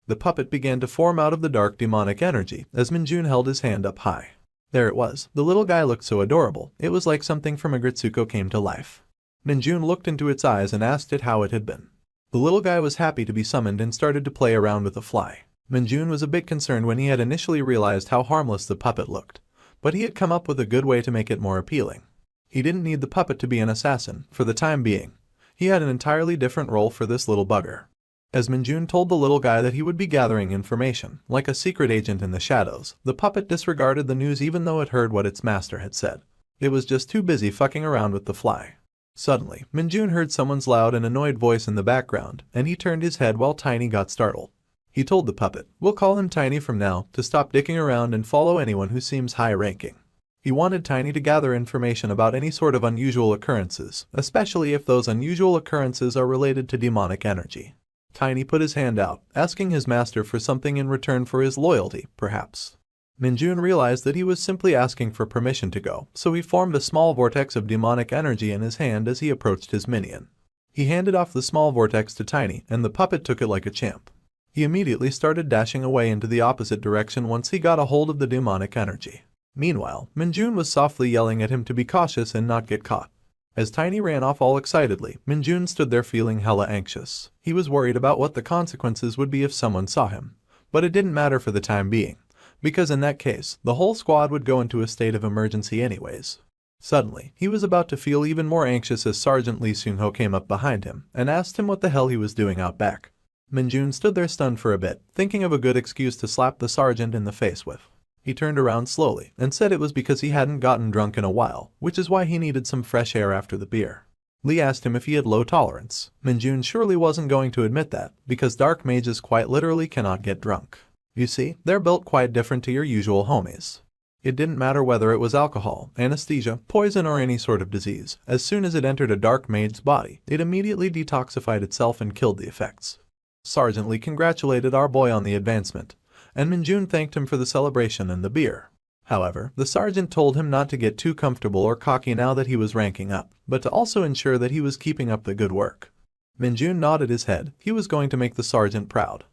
The puppet began to form out of the dark demonic energy as Minjun held his hand up high. There it was. The little guy looked so adorable, it was like something from a Gritsuko came to life. Minjun looked into its eyes and asked it how it had been. The little guy was happy to be summoned and started to play around with the fly. Minjun was a bit concerned when he had initially realized how harmless the puppet looked, but he had come up with a good way to make it more appealing. He didn't need the puppet to be an assassin, for the time being. He had an entirely different role for this little bugger. As Minjun told the little guy that he would be gathering information, like a secret agent in the shadows, the puppet disregarded the news even though it heard what its master had said. It was just too busy fucking around with the fly. Suddenly, Minjun heard someone's loud and annoyed voice in the background, and he turned his head while Tiny got startled. He told the puppet, "We'll call him Tiny from now, to stop dicking around and follow anyone who seems high-ranking." He wanted Tiny to gather information about any sort of unusual occurrences, especially if those unusual occurrences are related to demonic energy. Tiny put his hand out, asking his master for something in return for his loyalty, perhaps. Minjun realized that he was simply asking for permission to go, so he formed a small vortex of demonic energy in his hand as he approached his minion. He handed off the small vortex to Tiny, and the puppet took it like a champ. He immediately started dashing away into the opposite direction once he got a hold of the demonic energy. Meanwhile, Minjun was softly yelling at him to be cautious and not get caught. As Tiny ran off all excitedly, Minjun stood there feeling hella anxious. He was worried about what the consequences would be if someone saw him. But it didn't matter for the time being, because in that case, the whole squad would go into a state of emergency anyways. Suddenly, he was about to feel even more anxious as Sergeant Lee Seung-ho came up behind him and asked him what the hell he was doing out back. Minjun stood there stunned for a bit, thinking of a good excuse to slap the sergeant in the face with. He turned around slowly and said it was because he hadn't gotten drunk in a while, which is why he needed some fresh air after the beer. Lee asked him if he had low tolerance. Minjun surely wasn't going to admit that, because dark mages quite literally cannot get drunk. You see, they're built quite different to your usual homies. It didn't matter whether it was alcohol, anesthesia, poison or any sort of disease. As soon as it entered a dark mage's body, it immediately detoxified itself and killed the effects. Sergeant Lee congratulated our boy on the advancement, and Minjun thanked him for the celebration and the beer. However, the sergeant told him not to get too comfortable or cocky now that he was ranking up, but to also ensure that he was keeping up the good work. Minjun nodded his head. He was going to make the sergeant proud.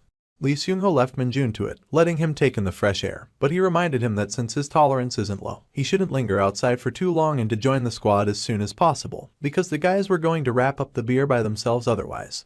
Lee Seung-ho left Minjun to it, letting him take in the fresh air, but he reminded him that since his tolerance isn't low, he shouldn't linger outside for too long and to join the squad as soon as possible, because the guys were going to wrap up the beer by themselves otherwise.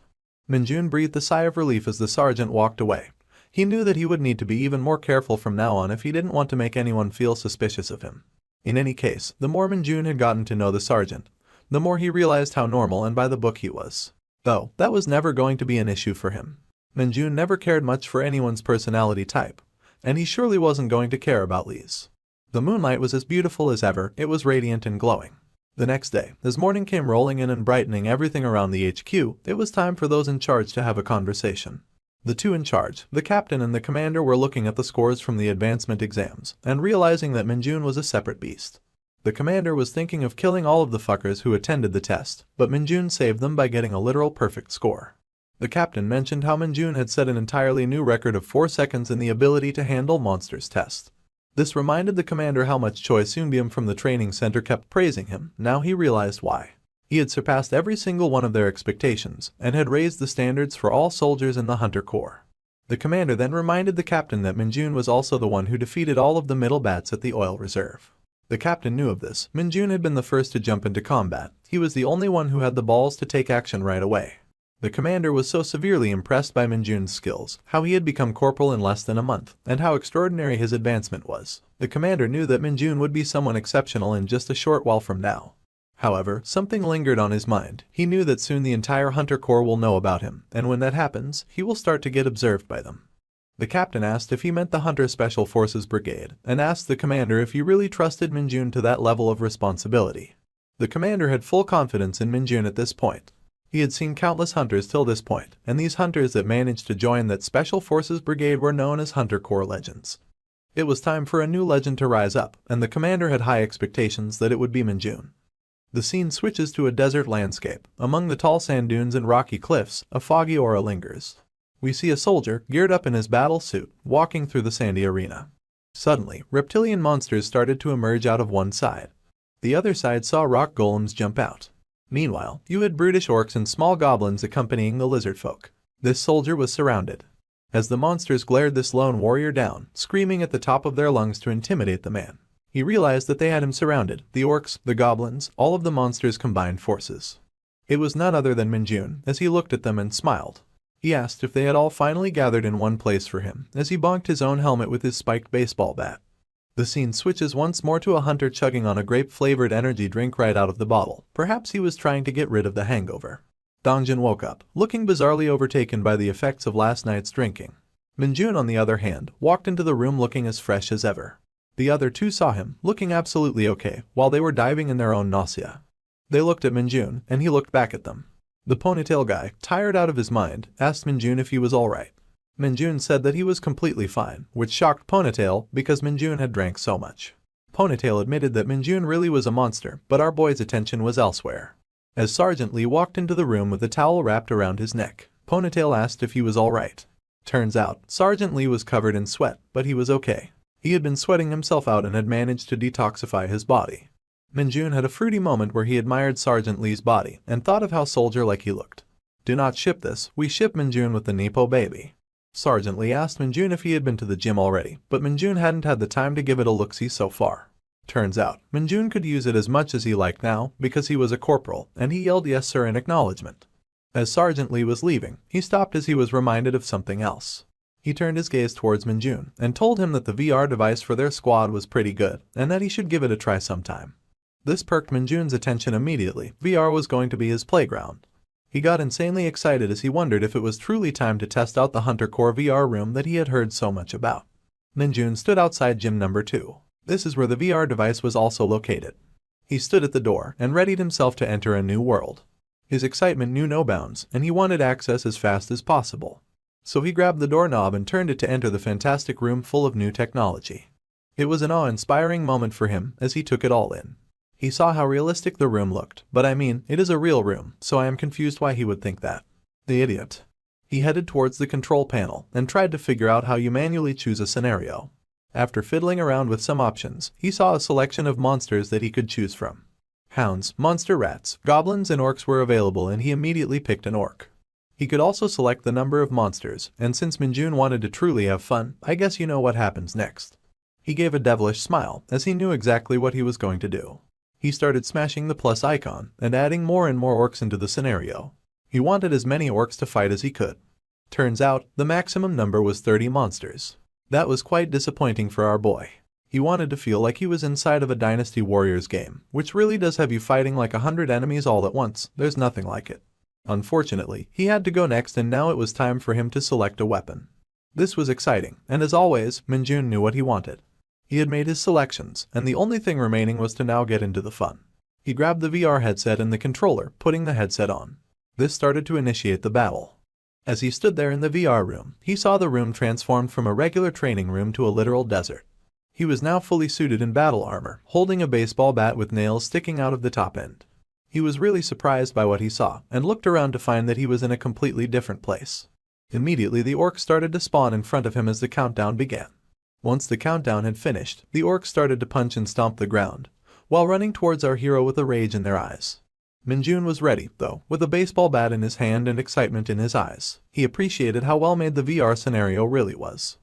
Minjun breathed a sigh of relief as the sergeant walked away. He knew that he would need to be even more careful from now on if he didn't want to make anyone feel suspicious of him. In any case, the more Minjun had gotten to know the sergeant, the more he realized how normal and by the book he was. Though, that was never going to be an issue for him. Minjun never cared much for anyone's personality type, and he surely wasn't going to care about Lee's. The moonlight was as beautiful as ever, it was radiant and glowing. The next day, as morning came rolling in and brightening everything around the HQ, it was time for those in charge to have a conversation. The two in charge, the captain and the commander, were looking at the scores from the advancement exams and realizing that Minjun was a separate beast. The commander was thinking of killing all of the fuckers who attended the test, but Minjun saved them by getting a literal perfect score. The captain mentioned how Minjun had set an entirely new record of 4 seconds in the ability to handle monsters test. This reminded the commander how much Choi Soonbyum from the training center kept praising him. Now he realized why. He had surpassed every single one of their expectations and had raised the standards for all soldiers in the Hunter Corps. The commander then reminded the captain that Minjun was also the one who defeated all of the middle bats at the oil reserve. The captain knew of this. Minjun had been the first to jump into combat. He was the only one who had the balls to take action right away. The commander was so severely impressed by Minjun's skills, how he had become corporal in less than a month, and how extraordinary his advancement was. The commander knew that Minjun would be someone exceptional in just a short while from now. However, something lingered on his mind. He knew that soon the entire Hunter Corps will know about him, and when that happens, he will start to get observed by them. The captain asked if he meant the Hunter Special Forces Brigade, and asked the commander if he really trusted Minjun to that level of responsibility. The commander had full confidence in Minjun at this point. He had seen countless hunters till this point, and these hunters that managed to join that Special Forces Brigade were known as Hunter Corps legends. It was time for a new legend to rise up, and the commander had high expectations that it would be Minjun. The scene switches to a desert landscape. Among the tall sand dunes and rocky cliffs, a foggy aura lingers. We see a soldier, geared up in his battle suit, walking through the sandy arena. Suddenly, reptilian monsters started to emerge out of one side. The other side saw rock golems jump out. Meanwhile, you had brutish orcs and small goblins accompanying the lizard folk. This soldier was surrounded. As the monsters glared this lone warrior down, screaming at the top of their lungs to intimidate the man, he realized that they had him surrounded, the orcs, the goblins, all of the monsters' combined forces. It was none other than Minjun, as he looked at them and smiled. He asked if they had all finally gathered in one place for him, as he bonked his own helmet with his spiked baseball bat. The scene switches once more to a hunter chugging on a grape-flavored energy drink right out of the bottle. Perhaps he was trying to get rid of the hangover. Dongjin woke up, looking bizarrely overtaken by the effects of last night's drinking. Minjun, on the other hand, walked into the room looking as fresh as ever. The other two saw him, looking absolutely okay, while they were diving in their own nausea. They looked at Minjun, and he looked back at them. The ponytail guy, tired out of his mind, asked Minjun if he was alright. Minjun said that he was completely fine, which shocked Ponytail because Minjun had drank so much. Ponytail admitted that Minjun really was a monster, but our boy's attention was elsewhere. As Sergeant Lee walked into the room with a towel wrapped around his neck, Ponytail asked if he was alright. Turns out, Sergeant Lee was covered in sweat, but he was okay. He had been sweating himself out and had managed to detoxify his body. Minjun had a fruity moment where he admired Sergeant Lee's body and thought of how soldier-like he looked. Do not ship this, we ship Minjun with the Nepo baby. Sergeant Lee asked Minjun if he had been to the gym already, but Minjun hadn't had the time to give it a look-see so far. Turns out, Minjun could use it as much as he liked now because he was a corporal, and he yelled yes sir in acknowledgement. As Sergeant Lee was leaving, he stopped as he was reminded of something else. He turned his gaze towards Minjun and told him that the VR device for their squad was pretty good and that he should give it a try sometime. This perked Minjun's attention immediately. VR was going to be his playground. He got insanely excited as he wondered if it was truly time to test out the Hunter Corps VR room that he had heard so much about. Minjun stood outside gym number 2. This is where the VR device was also located. He stood at the door and readied himself to enter a new world. His excitement knew no bounds, and he wanted access as fast as possible. So he grabbed the doorknob and turned it to enter the fantastic room full of new technology. It was an awe-inspiring moment for him as he took it all in. He saw how realistic the room looked, but I mean, it is a real room, so I am confused why he would think that. The idiot. He headed towards the control panel and tried to figure out how you manually choose a scenario. After fiddling around with some options, he saw a selection of monsters that he could choose from. Hounds, monster rats, goblins and orcs were available and he immediately picked an orc. He could also select the number of monsters, and since Minjun wanted to truly have fun, I guess you know what happens next. He gave a devilish smile as he knew exactly what he was going to do. He started smashing the plus icon and adding more and more orcs into the scenario. He wanted as many orcs to fight as he could. Turns out, the maximum number was 30 monsters. That was quite disappointing for our boy. He wanted to feel like he was inside of a Dynasty Warriors game, which really does have you fighting like 100 enemies all at once. There's nothing like it. Unfortunately, he had to go next and now it was time for him to select a weapon. This was exciting, and as always, Minjun knew what he wanted. He had made his selections, and the only thing remaining was to now get into the fun. He grabbed the VR headset and the controller, putting the headset on. This started to initiate the battle. As he stood there in the VR room, he saw the room transformed from a regular training room to a literal desert. He was now fully suited in battle armor, holding a baseball bat with nails sticking out of the top end. He was really surprised by what he saw, and looked around to find that he was in a completely different place. Immediately the orcs started to spawn in front of him as the countdown began. Once the countdown had finished, the orcs started to punch and stomp the ground, while running towards our hero with a rage in their eyes. Minjun was ready, though, with a baseball bat in his hand and excitement in his eyes. He appreciated how well made the VR scenario really was.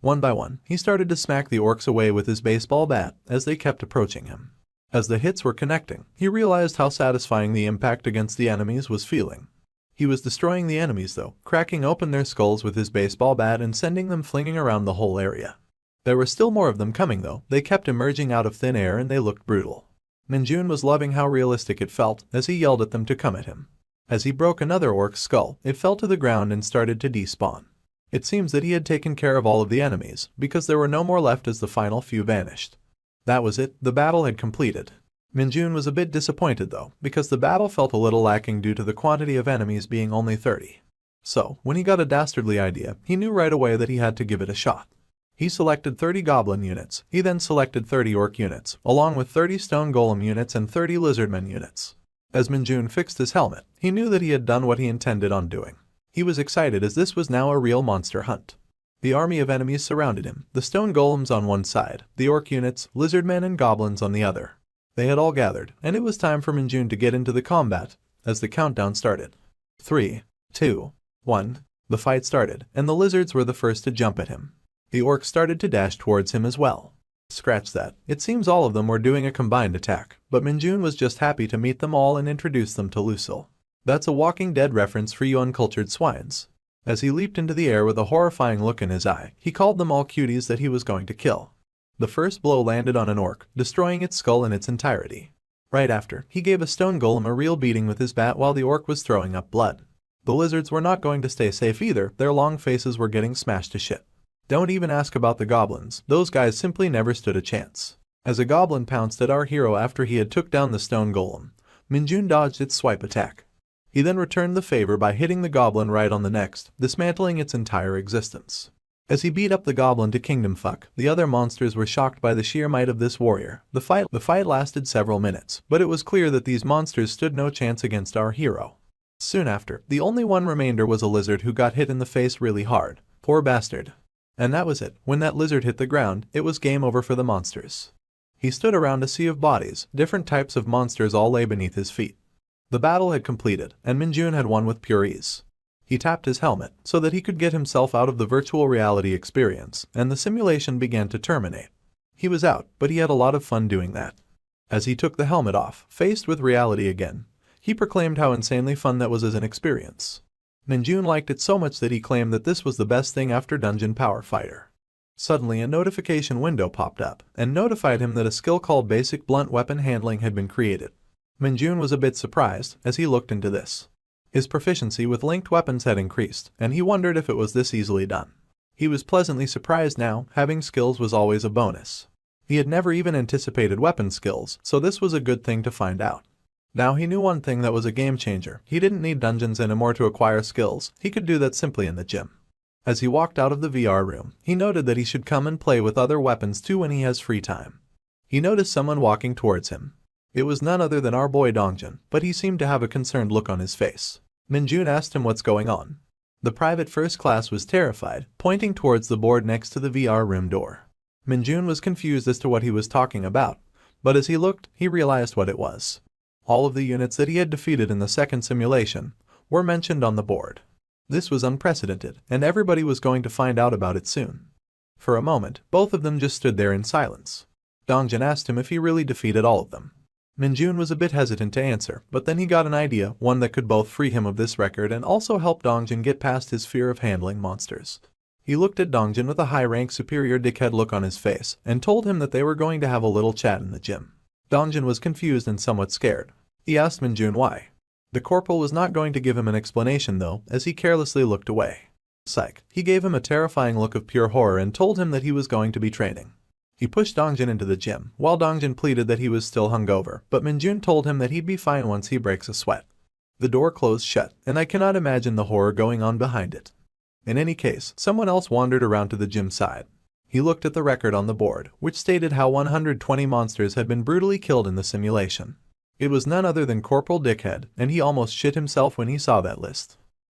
One by one, he started to smack the orcs away with his baseball bat as they kept approaching him. As the hits were connecting, he realized how satisfying the impact against the enemies was feeling. He was destroying the enemies though, cracking open their skulls with his baseball bat and sending them flinging around the whole area. There were still more of them coming though, they kept emerging out of thin air and they looked brutal. Minjun was loving how realistic it felt as he yelled at them to come at him. As he broke another orc's skull, it fell to the ground and started to despawn. It seems that he had taken care of all of the enemies, because there were no more left as the final few vanished. That was it, the battle had completed. Minjun was a bit disappointed though, because the battle felt a little lacking due to the quantity of enemies being only 30. So, when he got a dastardly idea, he knew right away that he had to give it a shot. He selected 30 goblin units, he then selected 30 orc units, along with 30 stone golem units and 30 lizardmen units. As Minjun fixed his helmet, he knew that he had done what he intended on doing. He was excited as this was now a real monster hunt. The army of enemies surrounded him, the stone golems on one side, the orc units, lizardmen and goblins on the other. They had all gathered, and it was time for Minjun to get into the combat, as the countdown started. 3, 2, 1, the fight started, and the lizards were the first to jump at him. The orcs started to dash towards him as well. Scratch that, it seems all of them were doing a combined attack, but Minjun was just happy to meet them all and introduce them to Lucille. That's a Walking Dead reference for you uncultured swines. As he leaped into the air with a horrifying look in his eye, he called them all cuties that he was going to kill. The first blow landed on an orc, destroying its skull in its entirety. Right after, he gave a stone golem a real beating with his bat while the orc was throwing up blood. The lizards were not going to stay safe either, their long faces were getting smashed to shit. Don't even ask about the goblins, those guys simply never stood a chance. As a goblin pounced at our hero after he had took down the stone golem, Minjun dodged its swipe attack. He then returned the favor by hitting the goblin right on the next, dismantling its entire existence. As he beat up the goblin to kingdom fuck, the other monsters were shocked by the sheer might of this warrior. The fight lasted several minutes, but it was clear that these monsters stood no chance against our hero. Soon after, the only one remainder was a lizard who got hit in the face really hard. Poor bastard. And that was it. When that lizard hit the ground, it was game over for the monsters. He stood around a sea of bodies, different types of monsters all lay beneath his feet. The battle had completed, and Minjun had won with pure ease. He tapped his helmet so that he could get himself out of the virtual reality experience, and the simulation began to terminate. He was out, but he had a lot of fun doing that. As he took the helmet off, faced with reality again, he proclaimed how insanely fun that was as an experience. Minjun liked it so much that he claimed that this was the best thing after Dungeon Power Fighter. Suddenly a notification window popped up and notified him that a skill called Basic Blunt Weapon Handling had been created. Minjun was a bit surprised as he looked into this. His proficiency with linked weapons had increased, and he wondered if it was this easily done. He was pleasantly surprised now, having skills was always a bonus. He had never even anticipated weapon skills, so this was a good thing to find out. Now he knew one thing that was a game changer. He didn't need dungeons anymore to acquire skills, he could do that simply in the gym. As he walked out of the VR room, he noted that he should come and play with other weapons too when he has free time. He noticed someone walking towards him. It was none other than our boy Dongjun, but he seemed to have a concerned look on his face. Minjun asked him what's going on. The private first class was terrified, pointing towards the board next to the VR room door. Minjun was confused as to what he was talking about, but as he looked, he realized what it was. All of the units that he had defeated in the second simulation were mentioned on the board. This was unprecedented, and everybody was going to find out about it soon. For a moment, both of them just stood there in silence. Dongjun asked him if he really defeated all of them. Minjun was a bit hesitant to answer, but then he got an idea, one that could both free him of this record and also help Dongjun get past his fear of handling monsters. He looked at Dongjun with a high-rank superior dickhead look on his face and told him that they were going to have a little chat in the gym. Dongjun was confused and somewhat scared. He asked Minjun why. The corporal was not going to give him an explanation though, as he carelessly looked away. Psych. He gave him a terrifying look of pure horror and told him that he was going to be training. He pushed Dongjun into the gym, while Dongjun pleaded that he was still hungover, but Minjun told him that he'd be fine once he breaks a sweat. The door closed shut, and I cannot imagine the horror going on behind it. In any case, someone else wandered around to the gym side. He looked at the record on the board, which stated how 120 monsters had been brutally killed in the simulation. It was none other than Corporal Dickhead, and he almost shit himself when he saw that list.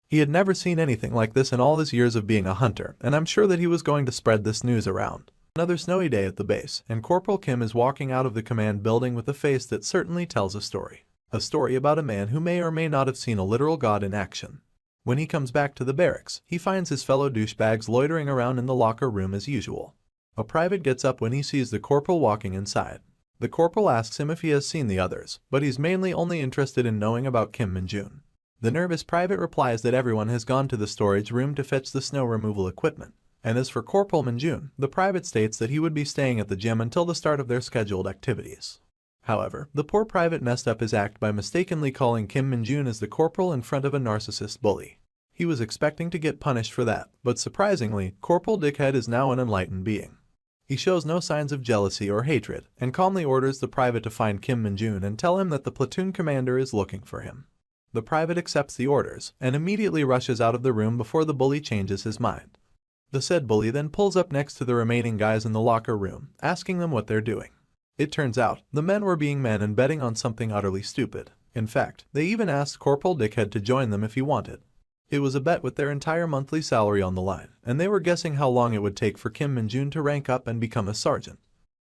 He had never seen anything like this in all his years of being a hunter, and I'm sure that he was going to spread this news around. Another snowy day at the base, and Corporal Kim is walking out of the command building with a face that certainly tells a story. A story about a man who may or may not have seen a literal god in action. When he comes back to the barracks, he finds his fellow douchebags loitering around in the locker room as usual. A private gets up when he sees the corporal walking inside. The corporal asks him if he has seen the others, but he's mainly only interested in knowing about Kim Min-jun. The nervous private replies that everyone has gone to the storage room to fetch the snow removal equipment. And as for Corporal Min-jun, the private states that he would be staying at the gym until the start of their scheduled activities. However, the poor private messed up his act by mistakenly calling Kim Min-jun as the corporal in front of a narcissist bully. He was expecting to get punished for that, but surprisingly, Corporal Dickhead is now an enlightened being. He shows no signs of jealousy or hatred, and calmly orders the private to find Kim Min-jun and tell him that the platoon commander is looking for him. The private accepts the orders, and immediately rushes out of the room before the bully changes his mind. The said bully then pulls up next to the remaining guys in the locker room, asking them what they're doing. It turns out, the men were being men and betting on something utterly stupid. In fact, they even asked Corporal Dickhead to join them if he wanted. It was a bet with their entire monthly salary on the line, and they were guessing how long it would take for Kim Min-jun to rank up and become a sergeant.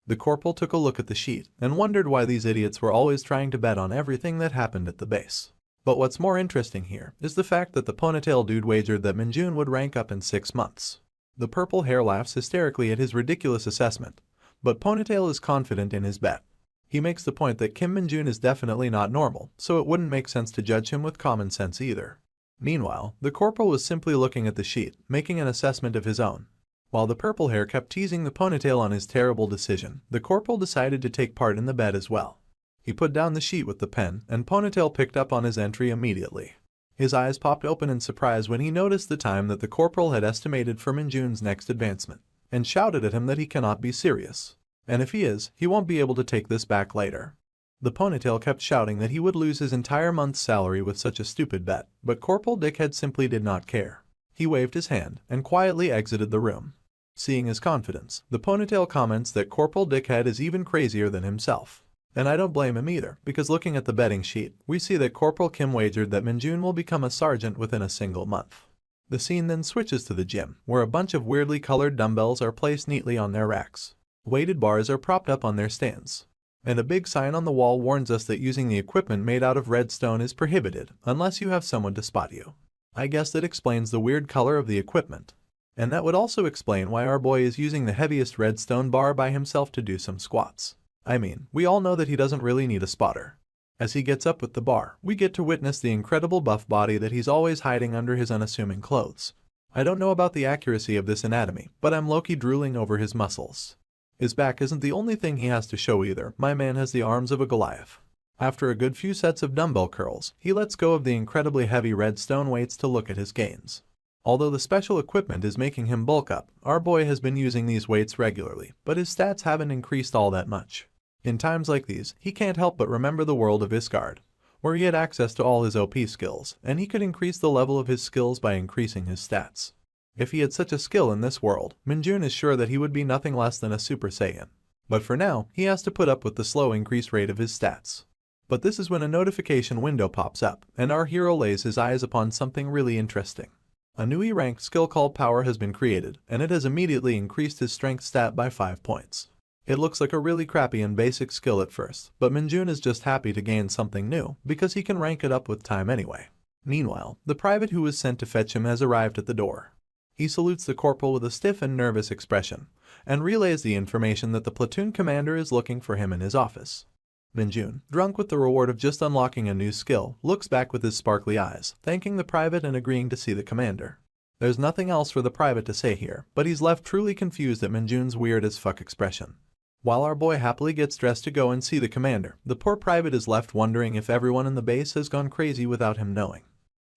The corporal took a look at the sheet, and wondered why these idiots were always trying to bet on everything that happened at the base. But what's more interesting here is the fact that the ponytail dude wagered that Min-jun would rank up in 6 months. The purple hair laughs hysterically at his ridiculous assessment, but Ponytail is confident in his bet. He makes the point that Kim Min-jun is definitely not normal, so it wouldn't make sense to judge him with common sense either. Meanwhile, the corporal was simply looking at the sheet, making an assessment of his own. While the purple hair kept teasing the Ponytail on his terrible decision, the corporal decided to take part in the bet as well. He put down the sheet with the pen, and Ponytail picked up on his entry immediately. His eyes popped open in surprise when he noticed the time that the corporal had estimated for Min-jun's next advancement, and shouted at him that he cannot be serious. And if he is, he won't be able to take this back later. The Ponytail kept shouting that he would lose his entire month's salary with such a stupid bet, but Corporal Dickhead simply did not care. He waved his hand, and quietly exited the room. Seeing his confidence, the Ponytail comments that Corporal Dickhead is even crazier than himself. And I don't blame him either, because looking at the betting sheet, we see that Corporal Kim wagered that Min-jun will become a sergeant within a single month. The scene then switches to the gym, where a bunch of weirdly colored dumbbells are placed neatly on their racks. Weighted bars are propped up on their stands. And a big sign on the wall warns us that using the equipment made out of redstone is prohibited, unless you have someone to spot you. I guess that explains the weird color of the equipment. And that would also explain why our boy is using the heaviest redstone bar by himself to do some squats. I mean, we all know that he doesn't really need a spotter. As he gets up with the bar, we get to witness the incredible buff body that he's always hiding under his unassuming clothes. I don't know about the accuracy of this anatomy, but I'm low-key drooling over his muscles. His back isn't the only thing he has to show either. My man has the arms of a Goliath. After a good few sets of dumbbell curls, he lets go of the incredibly heavy redstone weights to look at his gains. Although the special equipment is making him bulk up, our boy has been using these weights regularly, but his stats haven't increased all that much. In times like these, he can't help but remember the world of Isgard, where he had access to all his OP skills, and he could increase the level of his skills by increasing his stats. If he had such a skill in this world, Min-jun is sure that he would be nothing less than a Super Saiyan. But for now, he has to put up with the slow increase rate of his stats. But this is when a notification window pops up, and our hero lays his eyes upon something really interesting. A new E-ranked skill called Power has been created, and it has immediately increased his strength stat by 5 points. It looks like a really crappy and basic skill at first, but Min-jun is just happy to gain something new, because he can rank it up with time anyway. Meanwhile, the private who was sent to fetch him has arrived at the door. He salutes the corporal with a stiff and nervous expression, and relays the information that the platoon commander is looking for him in his office. Min-jun, drunk with the reward of just unlocking a new skill, looks back with his sparkly eyes, thanking the private and agreeing to see the commander. There's nothing else for the private to say here, but he's left truly confused at Min-jun's weird as fuck expression. While our boy happily gets dressed to go and see the commander, the poor private is left wondering if everyone in the base has gone crazy without him knowing.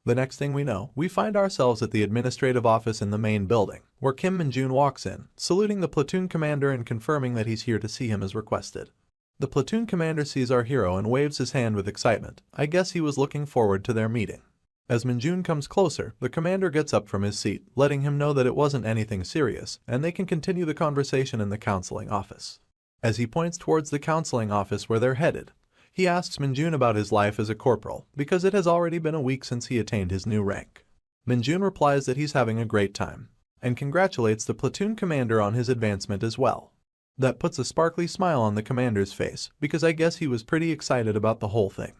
The next thing we know, we find ourselves at the administrative office in the main building, where Kim Min-jun walks in, saluting the platoon commander and confirming that he's here to see him as requested. The platoon commander sees our hero and waves his hand with excitement. I guess he was looking forward to their meeting. As Min-jun comes closer, the commander gets up from his seat, letting him know that it wasn't anything serious, and they can continue the conversation in the counseling office. As he points towards the counseling office where they're headed, he asks Min-jun about his life as a corporal, because it has already been a week since he attained his new rank. Min-jun replies that he's having a great time, and congratulates the platoon commander on his advancement as well. That puts a sparkly smile on the commander's face, because I guess he was pretty excited about the whole thing.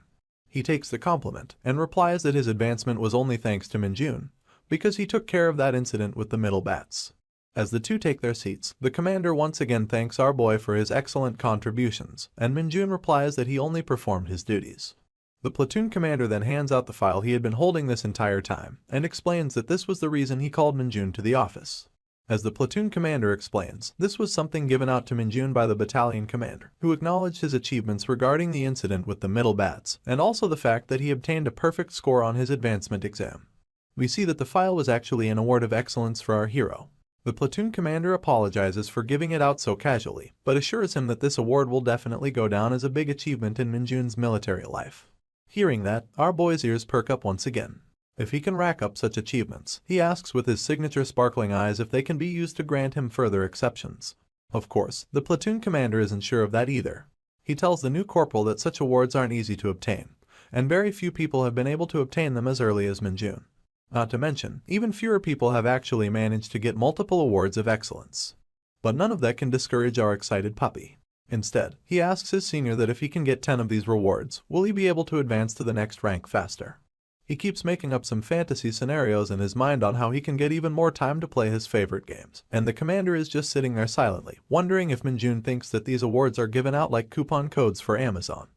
He takes the compliment and replies that his advancement was only thanks to Minjun, because he took care of that incident with the middle bats. As the two take their seats, the commander once again thanks our boy for his excellent contributions, and Minjun replies that he only performed his duties. The platoon commander then hands out the file he had been holding this entire time, and explains that this was the reason he called Minjun to the office. As the platoon commander explains, this was something given out to Minjun by the battalion commander, who acknowledged his achievements regarding the incident with the middle bats, and also the fact that he obtained a perfect score on his advancement exam. We see that the file was actually an award of excellence for our hero. The platoon commander apologizes for giving it out so casually, but assures him that this award will definitely go down as a big achievement in Minjun's military life. Hearing that, our boy's ears perk up once again. If he can rack up such achievements, he asks with his signature sparkling eyes if they can be used to grant him further exceptions. Of course, the platoon commander isn't sure of that either. He tells the new corporal that such awards aren't easy to obtain, and very few people have been able to obtain them as early as Minjun. Not to mention, even fewer people have actually managed to get multiple awards of excellence. But none of that can discourage our excited puppy. Instead, he asks his senior that if he can get 10 of these rewards, will he be able to advance to the next rank faster. He keeps making up some fantasy scenarios in his mind on how he can get even more time to play his favorite games, and the commander is just sitting there silently, wondering if Minjun thinks that these awards are given out like coupon codes for Amazon.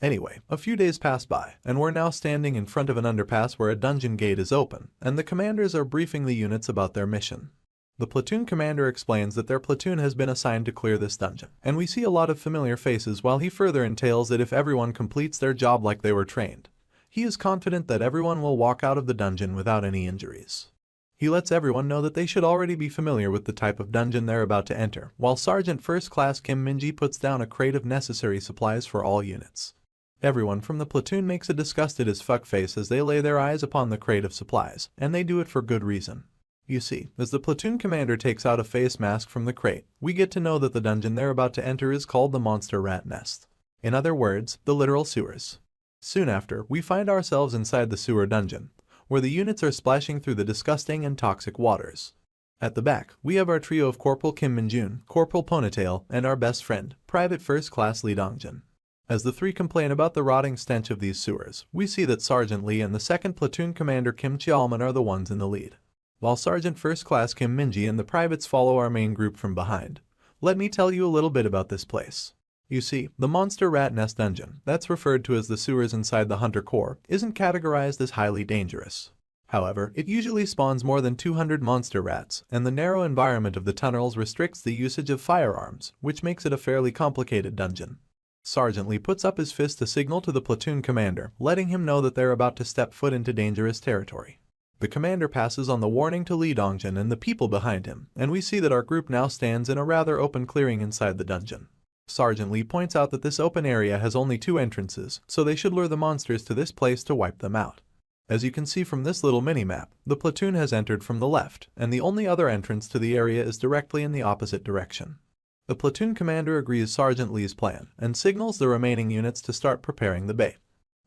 Anyway, a few days pass by, and we're now standing in front of an underpass where a dungeon gate is open, and the commanders are briefing the units about their mission. The platoon commander explains that their platoon has been assigned to clear this dungeon, and we see a lot of familiar faces while he further entails that if everyone completes their job like they were trained, he is confident that everyone will walk out of the dungeon without any injuries. He lets everyone know that they should already be familiar with the type of dungeon they're about to enter, while Sergeant First Class Kim Minji puts down a crate of necessary supplies for all units. Everyone from the platoon makes a disgusted as fuck face as they lay their eyes upon the crate of supplies, and they do it for good reason. You see, as the platoon commander takes out a face mask from the crate, we get to know that the dungeon they're about to enter is called the Monster Rat Nest. In other words, the literal sewers. Soon after, we find ourselves inside the sewer dungeon, where the units are splashing through the disgusting and toxic waters. At the back, we have our trio of Corporal Kim Minjun, Corporal Ponytail, and our best friend, Private First Class Lee Dongjun. As the three complain about the rotting stench of these sewers, we see that Sergeant Lee and the second platoon commander Kim Cheolman are the ones in the lead, while Sergeant First Class Kim Minji and the privates follow our main group from behind. Let me tell you a little bit about this place. You see, the Monster Rat Nest Dungeon, that's referred to as the sewers inside the Hunter Corps, isn't categorized as highly dangerous. However, it usually spawns more than 200 monster rats, and the narrow environment of the tunnels restricts the usage of firearms, which makes it a fairly complicated dungeon. Sergeant Lee puts up his fist to signal to the platoon commander, letting him know that they're about to step foot into dangerous territory. The commander passes on the warning to Lee Dongjun and the people behind him, and we see that our group now stands in a rather open clearing inside the dungeon. Sergeant Lee points out that this open area has only 2 entrances, so they should lure the monsters to this place to wipe them out. As you can see from this little mini-map, the platoon has entered from the left, and the only other entrance to the area is directly in the opposite direction. The platoon commander agrees Sergeant Lee's plan, and signals the remaining units to start preparing the bait.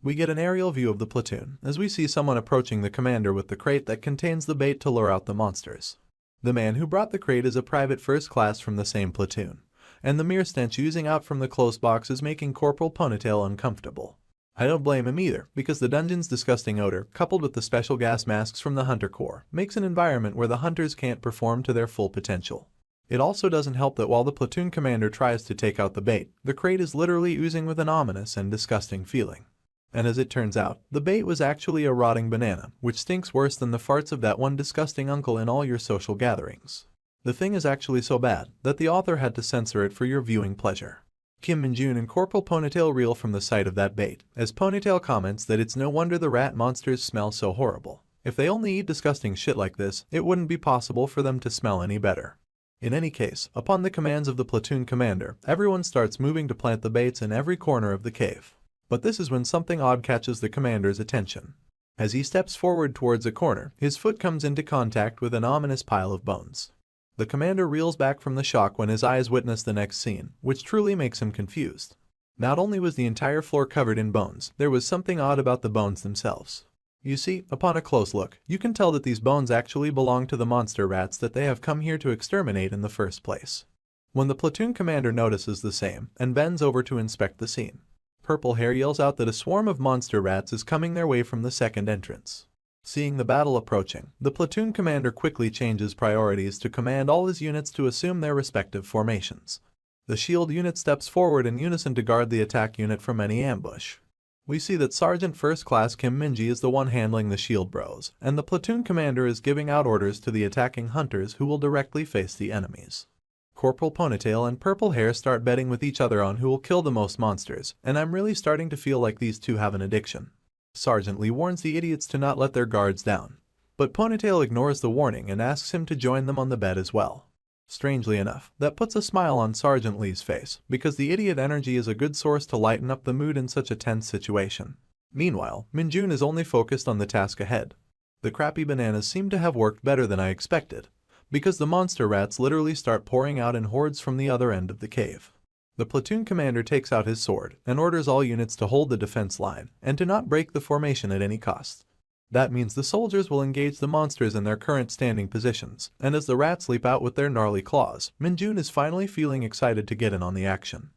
We get an aerial view of the platoon, as we see someone approaching the commander with the crate that contains the bait to lure out the monsters. The man who brought the crate is a private first class from the same platoon, and the mere stench oozing out from the close box is making Corporal Ponytail uncomfortable. I don't blame him either, because the dungeon's disgusting odor, coupled with the special gas masks from the Hunter Corps, makes an environment where the hunters can't perform to their full potential. It also doesn't help that while the platoon commander tries to take out the bait, the crate is literally oozing with an ominous and disgusting feeling. And as it turns out, the bait was actually a rotting banana, which stinks worse than the farts of that one disgusting uncle in all your social gatherings. The thing is actually so bad that the author had to censor it for your viewing pleasure. Kim Minjun and Corporal Ponytail reel from the sight of that bait, as Ponytail comments that it's no wonder the rat monsters smell so horrible. If they only eat disgusting shit like this, it wouldn't be possible for them to smell any better. In any case, upon the commands of the platoon commander, everyone starts moving to plant the baits in every corner of the cave. But this is when something odd catches the commander's attention. As he steps forward towards a corner, his foot comes into contact with an ominous pile of bones. The commander reels back from the shock when his eyes witness the next scene, which truly makes him confused. Not only was the entire floor covered in bones, there was something odd about the bones themselves. You see, upon a close look, you can tell that these bones actually belong to the monster rats that they have come here to exterminate in the first place. When the platoon commander notices the same, and bends over to inspect the scene, Purple Hair yells out that a swarm of monster rats is coming their way from the second entrance. Seeing the battle approaching, the platoon commander quickly changes priorities to command all his units to assume their respective formations. The shield unit steps forward in unison to guard the attack unit from any ambush. We see that Sergeant First Class Kim Minji is the one handling the shield bros, and the platoon commander is giving out orders to the attacking hunters who will directly face the enemies. Corporal Ponytail and Purple Hair start betting with each other on who will kill the most monsters, and I'm really starting to feel like these two have an addiction. Sergeant Lee warns the idiots to not let their guards down, but Ponytail ignores the warning and asks him to join them on the bet as well. Strangely enough, that puts a smile on Sergeant Lee's face, because the idiot energy is a good source to lighten up the mood in such a tense situation. Meanwhile, Minjun is only focused on the task ahead. The crappy bananas seem to have worked better than I expected, because the monster rats literally start pouring out in hordes from the other end of the cave. The platoon commander takes out his sword and orders all units to hold the defense line and to not break the formation at any cost. That means the soldiers will engage the monsters in their current standing positions, and as the rats leap out with their gnarly claws, Minjun is finally feeling excited to get in on the action.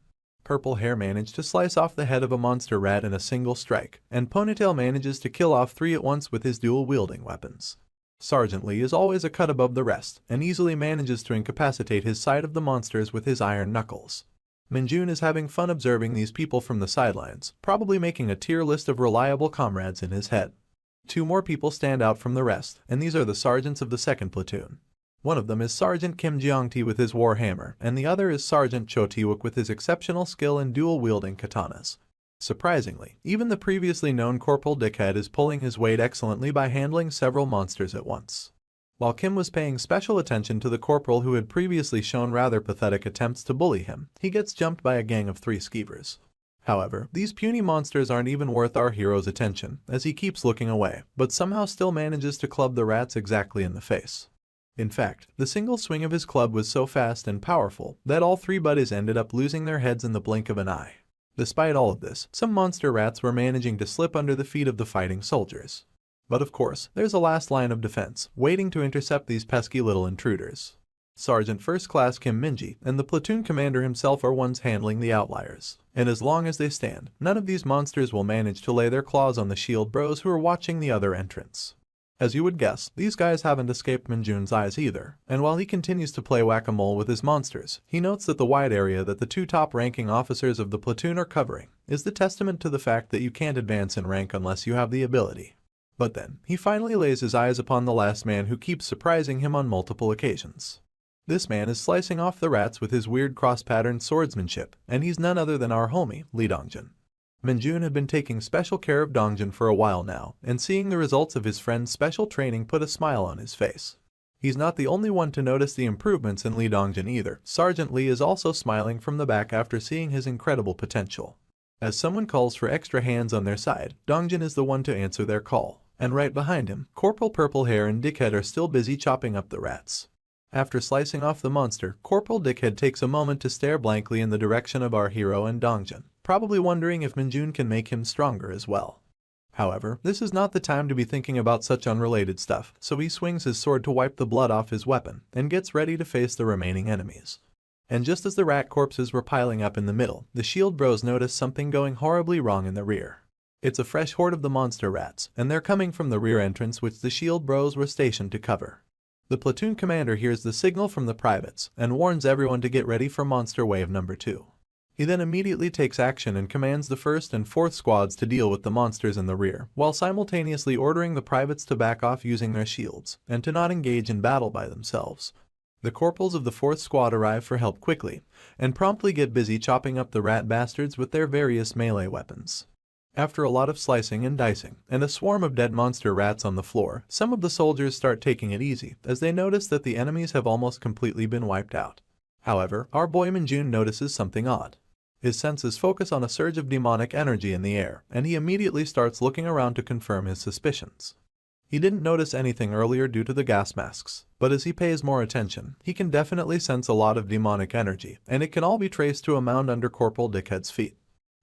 Purple Hair managed to slice off the head of a monster rat in a single strike, and Ponytail manages to kill off 3 at once with his dual-wielding weapons. Sergeant Lee is always a cut above the rest, and easily manages to incapacitate his side of the monsters with his iron knuckles. Minjun is having fun observing these people from the sidelines, probably making a tier list of reliable comrades in his head. 2 more people stand out from the rest, and these are the sergeants of the second platoon. One of them is Sergeant Kim Jeongti with his war hammer, and the other is Sergeant Cho Tae-wook with his exceptional skill in dual-wielding katanas. Surprisingly, even the previously known Corporal Dickhead is pulling his weight excellently by handling several monsters at once. While Kim was paying special attention to the corporal who had previously shown rather pathetic attempts to bully him, he gets jumped by a gang of 3 skeevers. However, these puny monsters aren't even worth our hero's attention, as he keeps looking away, but somehow still manages to club the rats exactly in the face. In fact, the single swing of his club was so fast and powerful that all 3 buddies ended up losing their heads in the blink of an eye. Despite all of this, some monster rats were managing to slip under the feet of the fighting soldiers. But of course, there's a last line of defense, waiting to intercept these pesky little intruders. Sergeant First Class Kim Minji and the platoon commander himself are ones handling the outliers, and as long as they stand, none of these monsters will manage to lay their claws on the shield bros who are watching the other entrance. As you would guess, these guys haven't escaped Minjun's eyes either, and while he continues to play whack-a-mole with his monsters, he notes that the wide area that the 2 top-ranking officers of the platoon are covering is the testament to the fact that you can't advance in rank unless you have the ability. But then, he finally lays his eyes upon the last man who keeps surprising him on multiple occasions. This man is slicing off the rats with his weird cross-patterned swordsmanship, and he's none other than our homie, Lee Dongjun. Minjun had been taking special care of Dongjun for a while now, and seeing the results of his friend's special training put a smile on his face. He's not the only one to notice the improvements in Lee Dongjun either. Sergeant Lee is also smiling from the back after seeing his incredible potential. As someone calls for extra hands on their side, Dongjun is the one to answer their call, and right behind him, Corporal Purple Hair and Dickhead are still busy chopping up the rats. After slicing off the monster, Corporal Dickhead takes a moment to stare blankly in the direction of our hero and Dongjun, probably wondering if Minjun can make him stronger as well. However, this is not the time to be thinking about such unrelated stuff, so he swings his sword to wipe the blood off his weapon and gets ready to face the remaining enemies. And just as the rat corpses were piling up in the middle, the shield bros notice something going horribly wrong in the rear. It's a fresh horde of the monster rats, and they're coming from the rear entrance which the shield bros were stationed to cover. The platoon commander hears the signal from the privates and warns everyone to get ready for monster wave number 2. He then immediately takes action and commands the 1st and 4th squads to deal with the monsters in the rear, while simultaneously ordering the privates to back off using their shields and to not engage in battle by themselves. The corporals of the 4th squad arrive for help quickly and promptly get busy chopping up the rat bastards with their various melee weapons. After a lot of slicing and dicing, and a swarm of dead monster rats on the floor, some of the soldiers start taking it easy, as they notice that the enemies have almost completely been wiped out. However, our boy Minjun notices something odd. His senses focus on a surge of demonic energy in the air, and he immediately starts looking around to confirm his suspicions. He didn't notice anything earlier due to the gas masks, but as he pays more attention, he can definitely sense a lot of demonic energy, and it can all be traced to a mound under Corporal Dickhead's feet.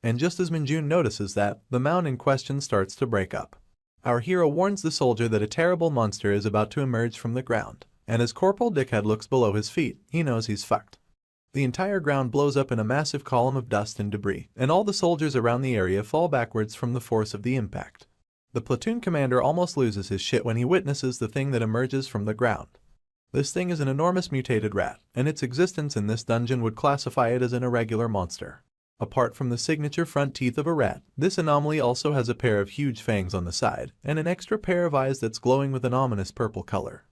And just as Minjun notices that, the mound in question starts to break up. Our hero warns the soldier that a terrible monster is about to emerge from the ground, and as Corporal Dickhead looks below his feet, he knows he's fucked. The entire ground blows up in a massive column of dust and debris, and all the soldiers around the area fall backwards from the force of the impact. The platoon commander almost loses his shit when he witnesses the thing that emerges from the ground. This thing is an enormous mutated rat, and its existence in this dungeon would classify it as an irregular monster. Apart from the signature front teeth of a rat, this anomaly also has a pair of huge fangs on the side, and an extra pair of eyes that's glowing with an ominous purple color.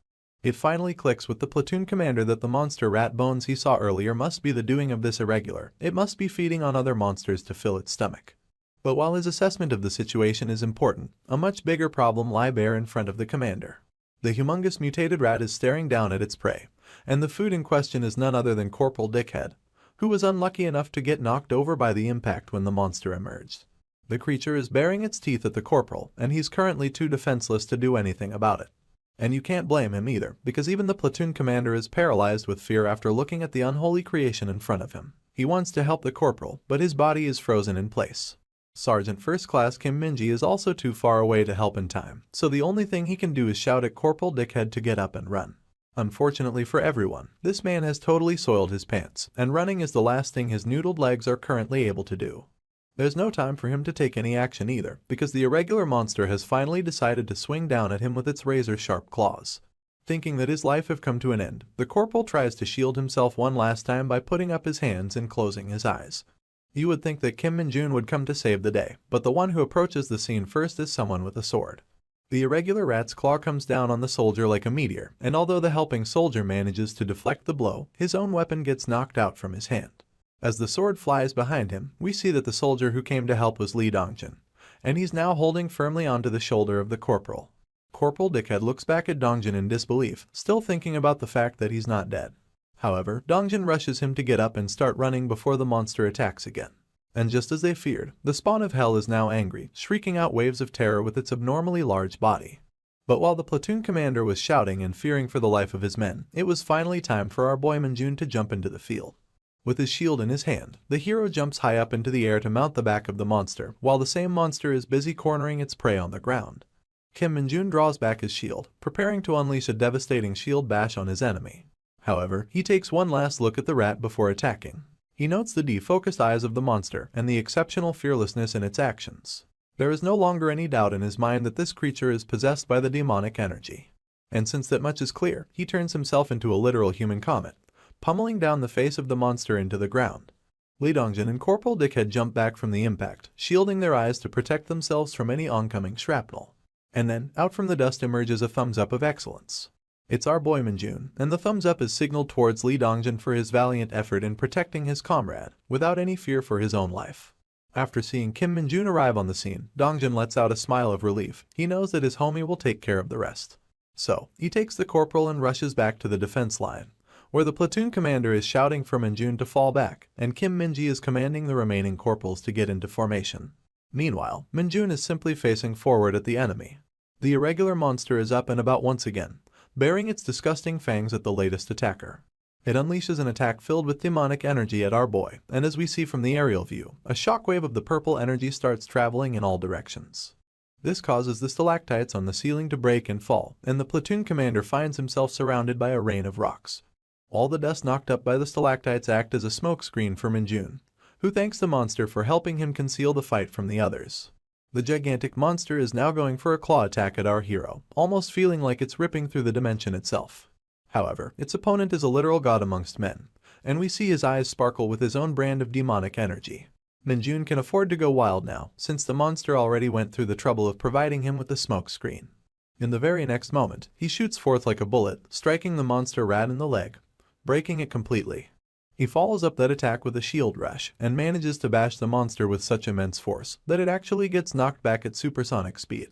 It finally clicks with the platoon commander that the monster rat bones he saw earlier must be the doing of this irregular. It must be feeding on other monsters to fill its stomach. But while his assessment of the situation is important, a much bigger problem lies bare in front of the commander. The humongous mutated rat is staring down at its prey, and the food in question is none other than Corporal Dickhead, who was unlucky enough to get knocked over by the impact when the monster emerged. The creature is baring its teeth at the corporal, and he's currently too defenseless to do anything about it. And you can't blame him either, because even the platoon commander is paralyzed with fear after looking at the unholy creation in front of him. He wants to help the corporal, but his body is frozen in place. Sergeant First Class Kim Min-ji is also too far away to help in time, so the only thing he can do is shout at Corporal Dickhead to get up and run. Unfortunately for everyone, this man has totally soiled his pants, and running is the last thing his noodled legs are currently able to do. There's no time for him to take any action either, because the irregular monster has finally decided to swing down at him with its razor-sharp claws. Thinking that his life have come to an end, the corporal tries to shield himself one last time by putting up his hands and closing his eyes. You would think that Kim Min-jun would come to save the day, but the one who approaches the scene first is someone with a sword. The irregular rat's claw comes down on the soldier like a meteor, and although the helping soldier manages to deflect the blow, his own weapon gets knocked out from his hand. As the sword flies behind him, we see that the soldier who came to help was Lee Dongjun, and he's now holding firmly onto the shoulder of the corporal. Corporal Dickhead looks back at Dongjun in disbelief, still thinking about the fact that he's not dead. However, Dongjun rushes him to get up and start running before the monster attacks again. And just as they feared, the spawn of hell is now angry, shrieking out waves of terror with its abnormally large body. But while the platoon commander was shouting and fearing for the life of his men, it was finally time for our boy Min-jun to jump into the field. With his shield in his hand, the hero jumps high up into the air to mount the back of the monster, while the same monster is busy cornering its prey on the ground. Kim Min-jun draws back his shield, preparing to unleash a devastating shield bash on his enemy. However, he takes one last look at the rat before attacking. He notes the defocused eyes of the monster and the exceptional fearlessness in its actions. There is no longer any doubt in his mind that this creature is possessed by the demonic energy. And since that much is clear, he turns himself into a literal human comet, pummeling down the face of the monster into the ground. Lee Dongjun and Corporal Dickhead jump back from the impact, shielding their eyes to protect themselves from any oncoming shrapnel. And then, out from the dust emerges a thumbs up of excellence. It's our boy Min-jun, and the thumbs up is signaled towards Lee Dongjun for his valiant effort in protecting his comrade, without any fear for his own life. After seeing Kim Min-jun arrive on the scene, Dongjun lets out a smile of relief. He knows that his homie will take care of the rest. So, he takes the corporal and rushes back to the defense line, where the platoon commander is shouting for Min-jun to fall back, and Kim Min-ji is commanding the remaining corporals to get into formation. Meanwhile, Min-jun is simply facing forward at the enemy. The irregular monster is up and about once again, baring its disgusting fangs at the latest attacker. It unleashes an attack filled with demonic energy at our boy, and as we see from the aerial view, a shockwave of the purple energy starts traveling in all directions. This causes the stalactites on the ceiling to break and fall, and the platoon commander finds himself surrounded by a rain of rocks. All the dust knocked up by the stalactites act as a smokescreen for Min-jun, who thanks the monster for helping him conceal the fight from the others. The gigantic monster is now going for a claw attack at our hero, almost feeling like it's ripping through the dimension itself. However, its opponent is a literal god amongst men, and we see his eyes sparkle with his own brand of demonic energy. Min-jun can afford to go wild now, since the monster already went through the trouble of providing him with the smoke screen. In the very next moment, he shoots forth like a bullet, striking the monster rat in the leg, breaking it completely. He follows up that attack with a shield rush, and manages to bash the monster with such immense force that it actually gets knocked back at supersonic speed.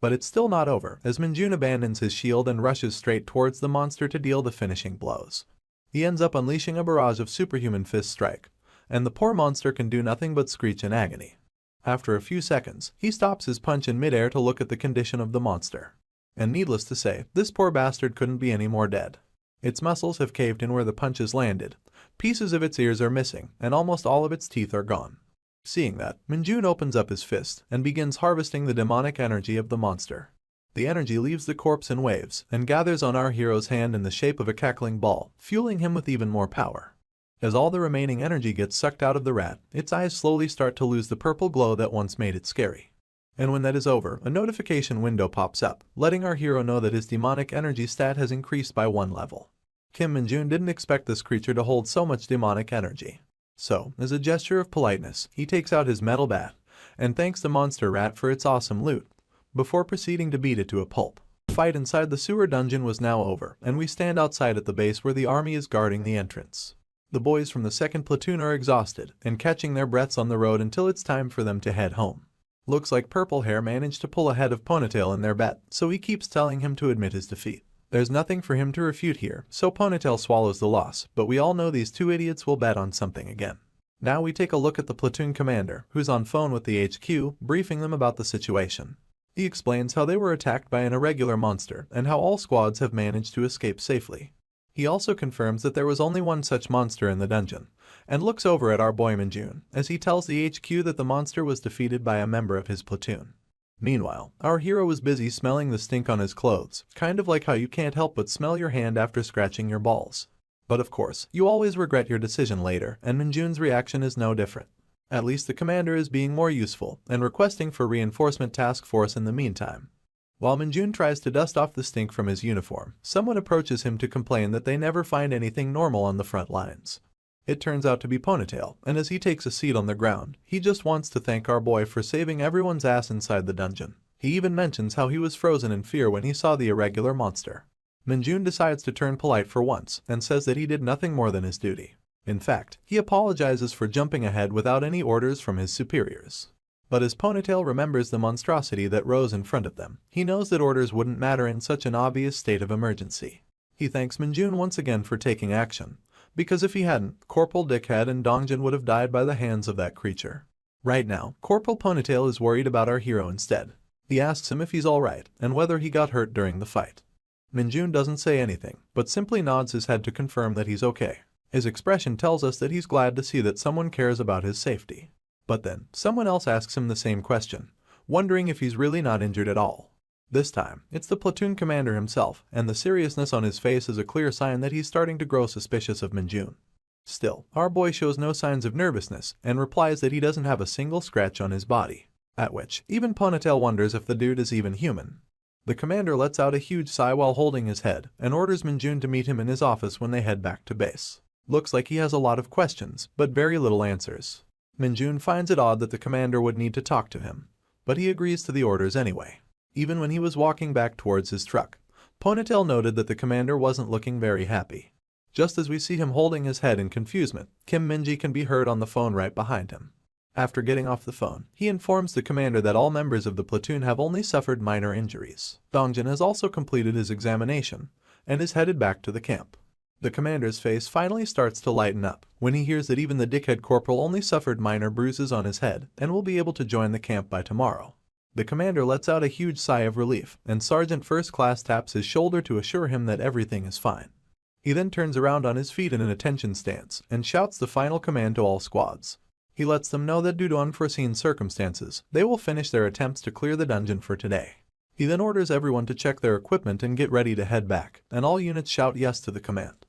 But it's still not over, as Min-jun abandons his shield and rushes straight towards the monster to deal the finishing blows. He ends up unleashing a barrage of superhuman fist strike, and the poor monster can do nothing but screech in agony. After a few seconds, he stops his punch in midair to look at the condition of the monster. And needless to say, this poor bastard couldn't be any more dead. Its muscles have caved in where the punches landed, pieces of its ears are missing, and almost all of its teeth are gone. Seeing that, Min-jun opens up his fist and begins harvesting the demonic energy of the monster. The energy leaves the corpse in waves and gathers on our hero's hand in the shape of a cackling ball, fueling him with even more power. As all the remaining energy gets sucked out of the rat, its eyes slowly start to lose the purple glow that once made it scary. And when that is over, a notification window pops up, letting our hero know that his demonic energy stat has increased by 1 level. Kim Min-jun didn't expect this creature to hold so much demonic energy. So, as a gesture of politeness, he takes out his metal bat and thanks the monster rat for its awesome loot, before proceeding to beat it to a pulp. The fight inside the sewer dungeon was now over, and we stand outside at the base where the army is guarding the entrance. The boys from the 2nd platoon are exhausted and catching their breaths on the road until it's time for them to head home. Looks like Purple Hair managed to pull ahead of Ponytail in their bet, so he keeps telling him to admit his defeat. There's nothing for him to refute here, so Ponytail swallows the loss, but we all know these two idiots will bet on something again. Now we take a look at the platoon commander, who's on phone with the HQ, briefing them about the situation. He explains how they were attacked by an irregular monster and how all squads have managed to escape safely. He also confirms that there was only one such monster in the dungeon, and looks over at our boy Min-jun as he tells the HQ that the monster was defeated by a member of his platoon. Meanwhile, our hero is busy smelling the stink on his clothes, kind of like how you can't help but smell your hand after scratching your balls. But of course, you always regret your decision later, and Min-jun's reaction is no different. At least the commander is being more useful and requesting for reinforcement task force in the meantime. While Min-jun tries to dust off the stink from his uniform, someone approaches him to complain that they never find anything normal on the front lines. It turns out to be Ponytail, and as he takes a seat on the ground, he just wants to thank our boy for saving everyone's ass inside the dungeon. He even mentions how he was frozen in fear when he saw the irregular monster. Min-jun decides to turn polite for once and says that he did nothing more than his duty. In fact, he apologizes for jumping ahead without any orders from his superiors. But as Ponytail remembers the monstrosity that rose in front of them, he knows that orders wouldn't matter in such an obvious state of emergency. He thanks Min-jun once again for taking action, because if he hadn't, Corporal Dickhead and Dongjin would have died by the hands of that creature. Right now, Corporal Ponytail is worried about our hero instead. He asks him if he's alright and whether he got hurt during the fight. Min-jun doesn't say anything, but simply nods his head to confirm that he's okay. His expression tells us that he's glad to see that someone cares about his safety. But then, someone else asks him the same question, wondering if he's really not injured at all. This time, it's the platoon commander himself, and the seriousness on his face is a clear sign that he's starting to grow suspicious of Min-jun. Still, our boy shows no signs of nervousness and replies that he doesn't have a single scratch on his body. At which, even Ponytail wonders if the dude is even human. The commander lets out a huge sigh while holding his head and orders Min-jun to meet him in his office when they head back to base. Looks like he has a lot of questions, but very little answers. Min-jun finds it odd that the commander would need to talk to him, but he agrees to the orders anyway. Even when he was walking back towards his truck, Ponytail noted that the commander wasn't looking very happy. Just as we see him holding his head in confusement, Kim Min-ji can be heard on the phone right behind him. After getting off the phone, he informs the commander that all members of the platoon have only suffered minor injuries. Dongjin has also completed his examination and is headed back to the camp. The commander's face finally starts to lighten up when he hears that even the dickhead corporal only suffered minor bruises on his head and will be able to join the camp by tomorrow. The commander lets out a huge sigh of relief, and Sergeant First Class taps his shoulder to assure him that everything is fine. He then turns around on his feet in an attention stance and shouts the final command to all squads. He lets them know that due to unforeseen circumstances, they will finish their attempts to clear the dungeon for today. He then orders everyone to check their equipment and get ready to head back, and all units shout yes to the command.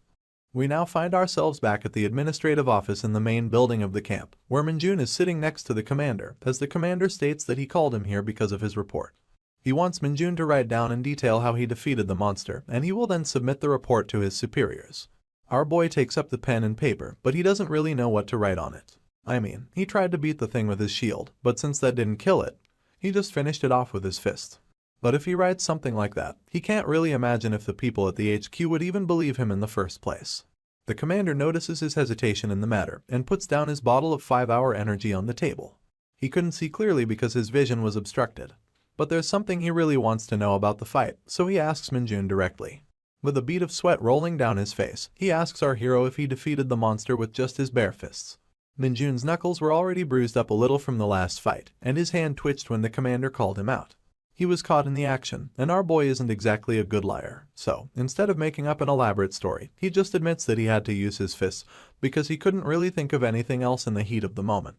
We now find ourselves back at the administrative office in the main building of the camp, where Min-jun is sitting next to the commander, as the commander states that he called him here because of his report. He wants Min-jun to write down in detail how he defeated the monster, and he will then submit the report to his superiors. Our boy takes up the pen and paper, but he doesn't really know what to write on it. I mean, he tried to beat the thing with his shield, but since that didn't kill it, he just finished it off with his fist. But if he writes something like that, he can't really imagine if the people at the HQ would even believe him in the first place. The commander notices his hesitation in the matter and puts down his bottle of 5-hour energy on the table. He couldn't see clearly because his vision was obstructed, but there's something he really wants to know about the fight, so he asks Min-jun directly. With a bead of sweat rolling down his face, he asks our hero if he defeated the monster with just his bare fists. Min-jun's knuckles were already bruised up a little from the last fight, and his hand twitched when the commander called him out. He was caught in the action, and our boy isn't exactly a good liar, so instead of making up an elaborate story, he just admits that he had to use his fists because he couldn't really think of anything else in the heat of the moment.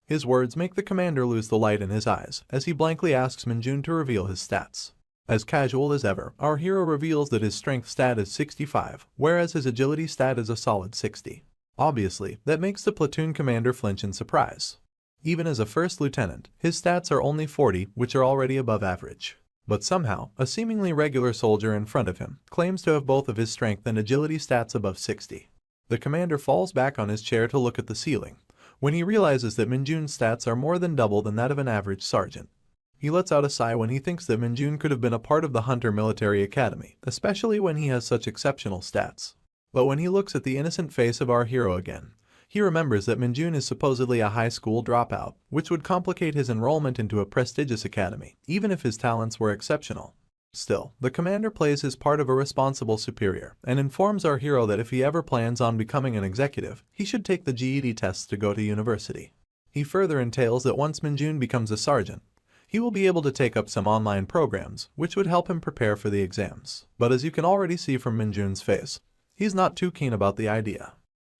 His words make the commander lose the light in his eyes as he blankly asks Min-jun to reveal his stats. As casual as ever, our hero reveals that his strength stat is 65, whereas his agility stat is a solid 60. Obviously, that makes the platoon commander flinch in surprise. Even as a first lieutenant, his stats are only 40, which are already above average. But somehow, a seemingly regular soldier in front of him claims to have both of his strength and agility stats above 60. The commander falls back on his chair to look at the ceiling, when he realizes that Minjun's stats are more than double than that of an average sergeant. He lets out a sigh when he thinks that Minjun could have been a part of the Hunter Military Academy, especially when he has such exceptional stats. But when he looks at the innocent face of our hero again, he remembers that Minjun is supposedly a high school dropout, which would complicate his enrollment into a prestigious academy, even if his talents were exceptional. Still, the commander plays his part of a responsible superior and informs our hero that if he ever plans on becoming an executive, he should take the GED tests to go to university. He further entails that once Minjun becomes a sergeant, he will be able to take up some online programs, which would help him prepare for the exams. But as you can already see from Minjun's face, he's not too keen about the idea.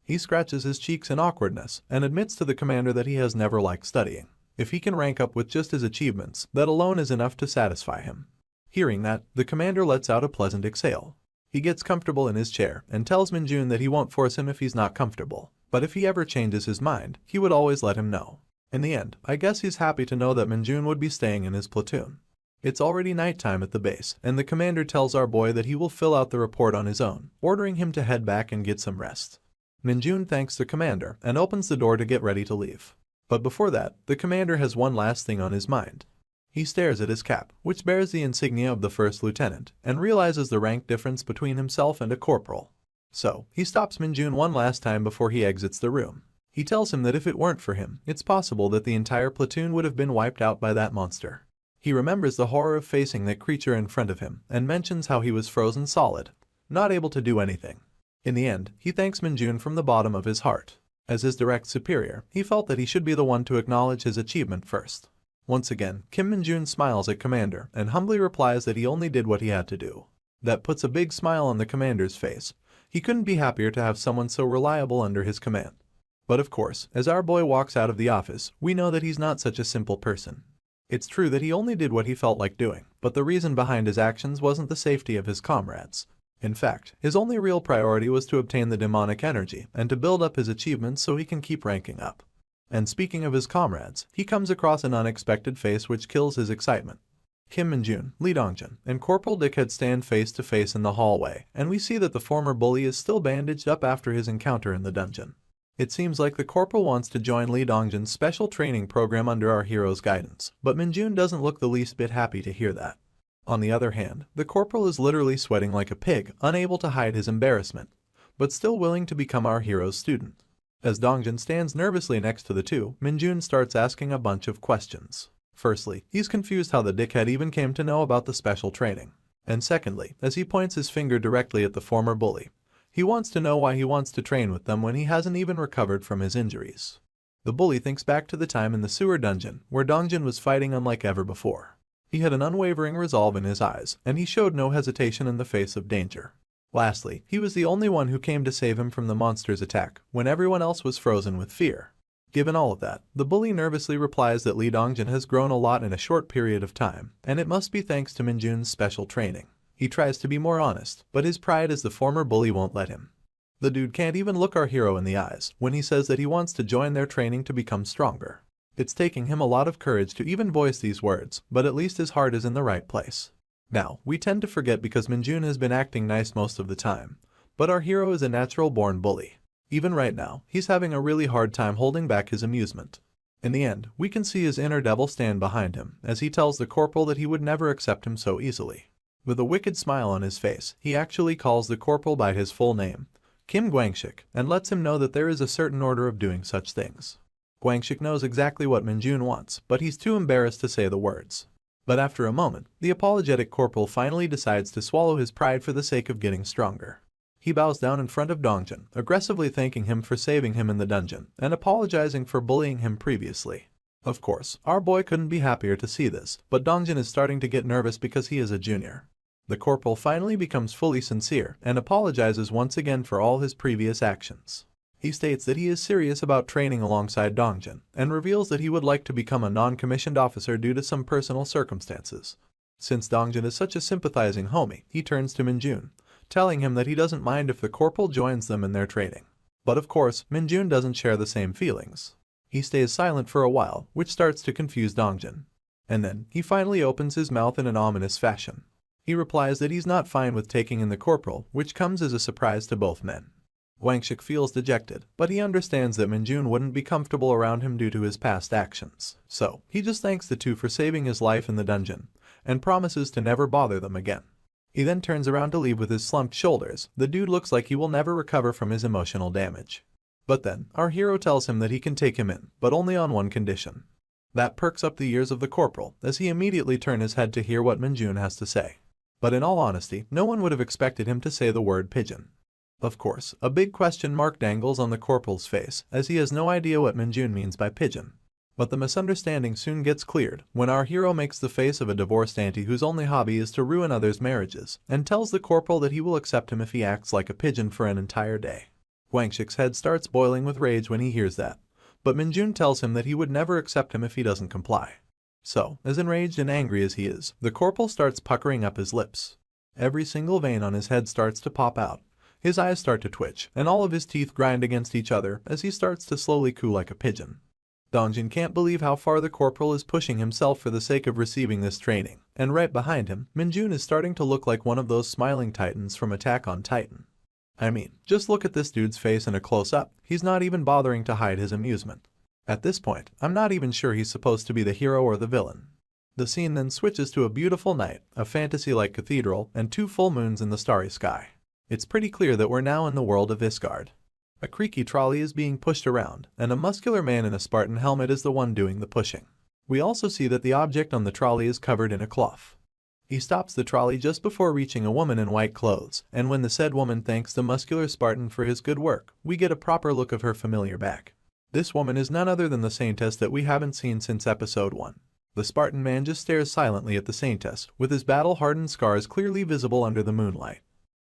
He scratches his cheeks in awkwardness and admits to the commander that he has never liked studying. If he can rank up with just his achievements, that alone is enough to satisfy him. Hearing that, the commander lets out a pleasant exhale. He gets comfortable in his chair and tells Minjun that he won't force him if he's not comfortable, but if he ever changes his mind, he would always let him know. In the end, I guess he's happy to know that Minjun would be staying in his platoon. It's already nighttime at the base, and the commander tells our boy that he will fill out the report on his own, ordering him to head back and get some rest. Minjun thanks the commander and opens the door to get ready to leave. But before that, the commander has one last thing on his mind. He stares at his cap, which bears the insignia of the first lieutenant, and realizes the rank difference between himself and a corporal. So, he stops Minjun one last time before he exits the room. He tells him that if it weren't for him, it's possible that the entire platoon would have been wiped out by that monster. He remembers the horror of facing that creature in front of him and mentions how he was frozen solid, not able to do anything. In the end, he thanks Minjun from the bottom of his heart. As his direct superior, he felt that he should be the one to acknowledge his achievement first. Once again, Kim Minjun smiles at Commander and humbly replies that he only did what he had to do. That puts a big smile on the commander's face. He couldn't be happier to have someone so reliable under his command. But of course, as our boy walks out of the office, we know that he's not such a simple person. It's true that he only did what he felt like doing, but the reason behind his actions wasn't the safety of his comrades. In fact, his only real priority was to obtain the demonic energy and to build up his achievements so he can keep ranking up. And speaking of his comrades, he comes across an unexpected face which kills his excitement. Kim Minjun, Lee Dongjun, and Corporal Dickhead stand face to face in the hallway, and we see that the former bully is still bandaged up after his encounter in the dungeon. It seems like the corporal wants to join Lee Dongjun's special training program under our hero's guidance, but Minjun doesn't look the least bit happy to hear that. On the other hand, the corporal is literally sweating like a pig, unable to hide his embarrassment, but still willing to become our hero's student. As Dongjun stands nervously next to the two, Minjun starts asking a bunch of questions. Firstly, he's confused how the dickhead even came to know about the special training. And secondly, as he points his finger directly at the former bully, he wants to know why he wants to train with them when he hasn't even recovered from his injuries. The bully thinks back to the time in the sewer dungeon, where Dongjun was fighting unlike ever before. He had an unwavering resolve in his eyes, and he showed no hesitation in the face of danger. Lastly, he was the only one who came to save him from the monster's attack, when everyone else was frozen with fear. Given all of that, the bully nervously replies that Lee Dongjun has grown a lot in a short period of time, and it must be thanks to Minjun's special training. He tries to be more honest, but his pride as the former bully won't let him. The dude can't even look our hero in the eyes when he says that he wants to join their training to become stronger. It's taking him a lot of courage to even voice these words, but at least his heart is in the right place. Now, we tend to forget because Minjun has been acting nice most of the time, but our hero is a natural-born bully. Even right now, he's having a really hard time holding back his amusement. In the end, we can see his inner devil stand behind him as he tells the corporal that he would never accept him so easily. With a wicked smile on his face, he actually calls the corporal by his full name, Kim Guangshik, and lets him know that there is a certain order of doing such things. Guangshik knows exactly what Minjun wants, but he's too embarrassed to say the words. But after a moment, the apologetic corporal finally decides to swallow his pride for the sake of getting stronger. He bows down in front of Dongjun, aggressively thanking him for saving him in the dungeon, and apologizing for bullying him previously. Of course, our boy couldn't be happier to see this, but Dongjun is starting to get nervous because he is a junior. The corporal finally becomes fully sincere and apologizes once again for all his previous actions. He states that he is serious about training alongside Dongjun, and reveals that he would like to become a non-commissioned officer due to some personal circumstances. Since Dongjun is such a sympathizing homie, he turns to Minjun, telling him that he doesn't mind if the corporal joins them in their training. But of course, Minjun doesn't share the same feelings. He stays silent for a while, which starts to confuse Dongjin. And then, he finally opens his mouth in an ominous fashion. He replies that he's not fine with taking in the corporal, which comes as a surprise to both men. Wangshik feels dejected, but he understands that Minjun wouldn't be comfortable around him due to his past actions. So, he just thanks the two for saving his life in the dungeon, and promises to never bother them again. He then turns around to leave with his slumped shoulders. The dude looks like he will never recover from his emotional damage. But then, our hero tells him that he can take him in, but only on one condition. That perks up the ears of the corporal, as he immediately turns his head to hear what Minjun has to say. But in all honesty, no one would have expected him to say the word pigeon. Of course, a big question mark dangles on the corporal's face, as he has no idea what Minjun means by pigeon. But the misunderstanding soon gets cleared when our hero makes the face of a divorced auntie whose only hobby is to ruin others' marriages, and tells the corporal that he will accept him if he acts like a pigeon for an entire day. Wangshik's head starts boiling with rage when he hears that, but Minjun tells him that he would never accept him if he doesn't comply. So, as enraged and angry as he is, the corporal starts puckering up his lips. Every single vein on his head starts to pop out. His eyes start to twitch, and all of his teeth grind against each other as he starts to slowly coo like a pigeon. Dongjin can't believe how far the corporal is pushing himself for the sake of receiving this training, and right behind him, Minjun is starting to look like one of those smiling titans from Attack on Titan. I mean, just look at this dude's face in a close-up. He's not even bothering to hide his amusement. At this point, I'm not even sure he's supposed to be the hero or the villain. The scene then switches to a beautiful night, a fantasy-like cathedral, and 2 full moons in the starry sky. It's pretty clear that we're now in the world of Isgard. A creaky trolley is being pushed around, and a muscular man in a Spartan helmet is the one doing the pushing. We also see that the object on the trolley is covered in a cloth. He stops the trolley just before reaching a woman in white clothes, and when the said woman thanks the muscular Spartan for his good work, we get a proper look of her familiar back. This woman is none other than the Saintess that we haven't seen since episode 1. The Spartan man just stares silently at the Saintess, with his battle-hardened scars clearly visible under the moonlight.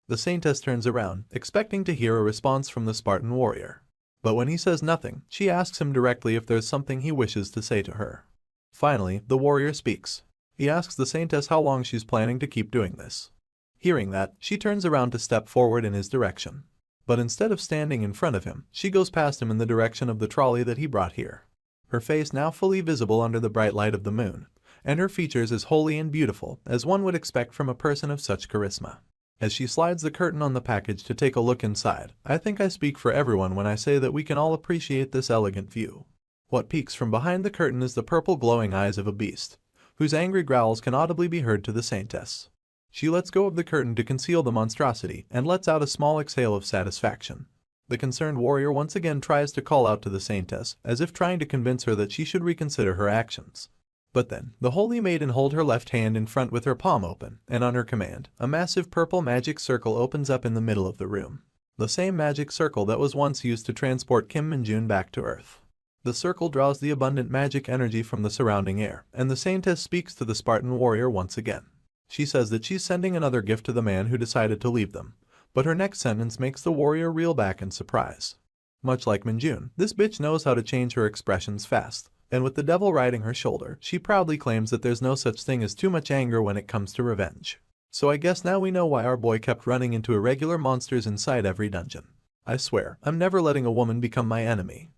The Saintess turns around, expecting to hear a response from the Spartan warrior. But when he says nothing, she asks him directly if there's something he wishes to say to her. Finally, the warrior speaks. He asks the Saintess how long she's planning to keep doing this. Hearing that, she turns around to step forward in his direction. But instead of standing in front of him, she goes past him in the direction of the trolley that he brought here. Her face now fully visible under the bright light of the moon, and her features as holy and beautiful as one would expect from a person of such charisma. As she slides the curtain on the package to take a look inside, I think I speak for everyone when I say that we can all appreciate this elegant view. What peeks from behind the curtain is the purple glowing eyes of a beast, whose angry growls can audibly be heard to the Saintess. She lets go of the curtain to conceal the monstrosity and lets out a small exhale of satisfaction. The concerned warrior once again tries to call out to the Saintess, as if trying to convince her that she should reconsider her actions. But then, the holy maiden holds her left hand in front with her palm open, and on her command, a massive purple magic circle opens up in the middle of the room. The same magic circle that was once used to transport Kim Minjun back to Earth. The circle draws the abundant magic energy from the surrounding air, and the Saintess speaks to the Spartan warrior once again. She says that she's sending another gift to the man who decided to leave them, but her next sentence makes the warrior reel back in surprise. Much like Minjun, this bitch knows how to change her expressions fast, and with the devil riding her shoulder, she proudly claims that there's no such thing as too much anger when it comes to revenge. So I guess now we know why our boy kept running into irregular monsters inside every dungeon. I swear, I'm never letting a woman become my enemy.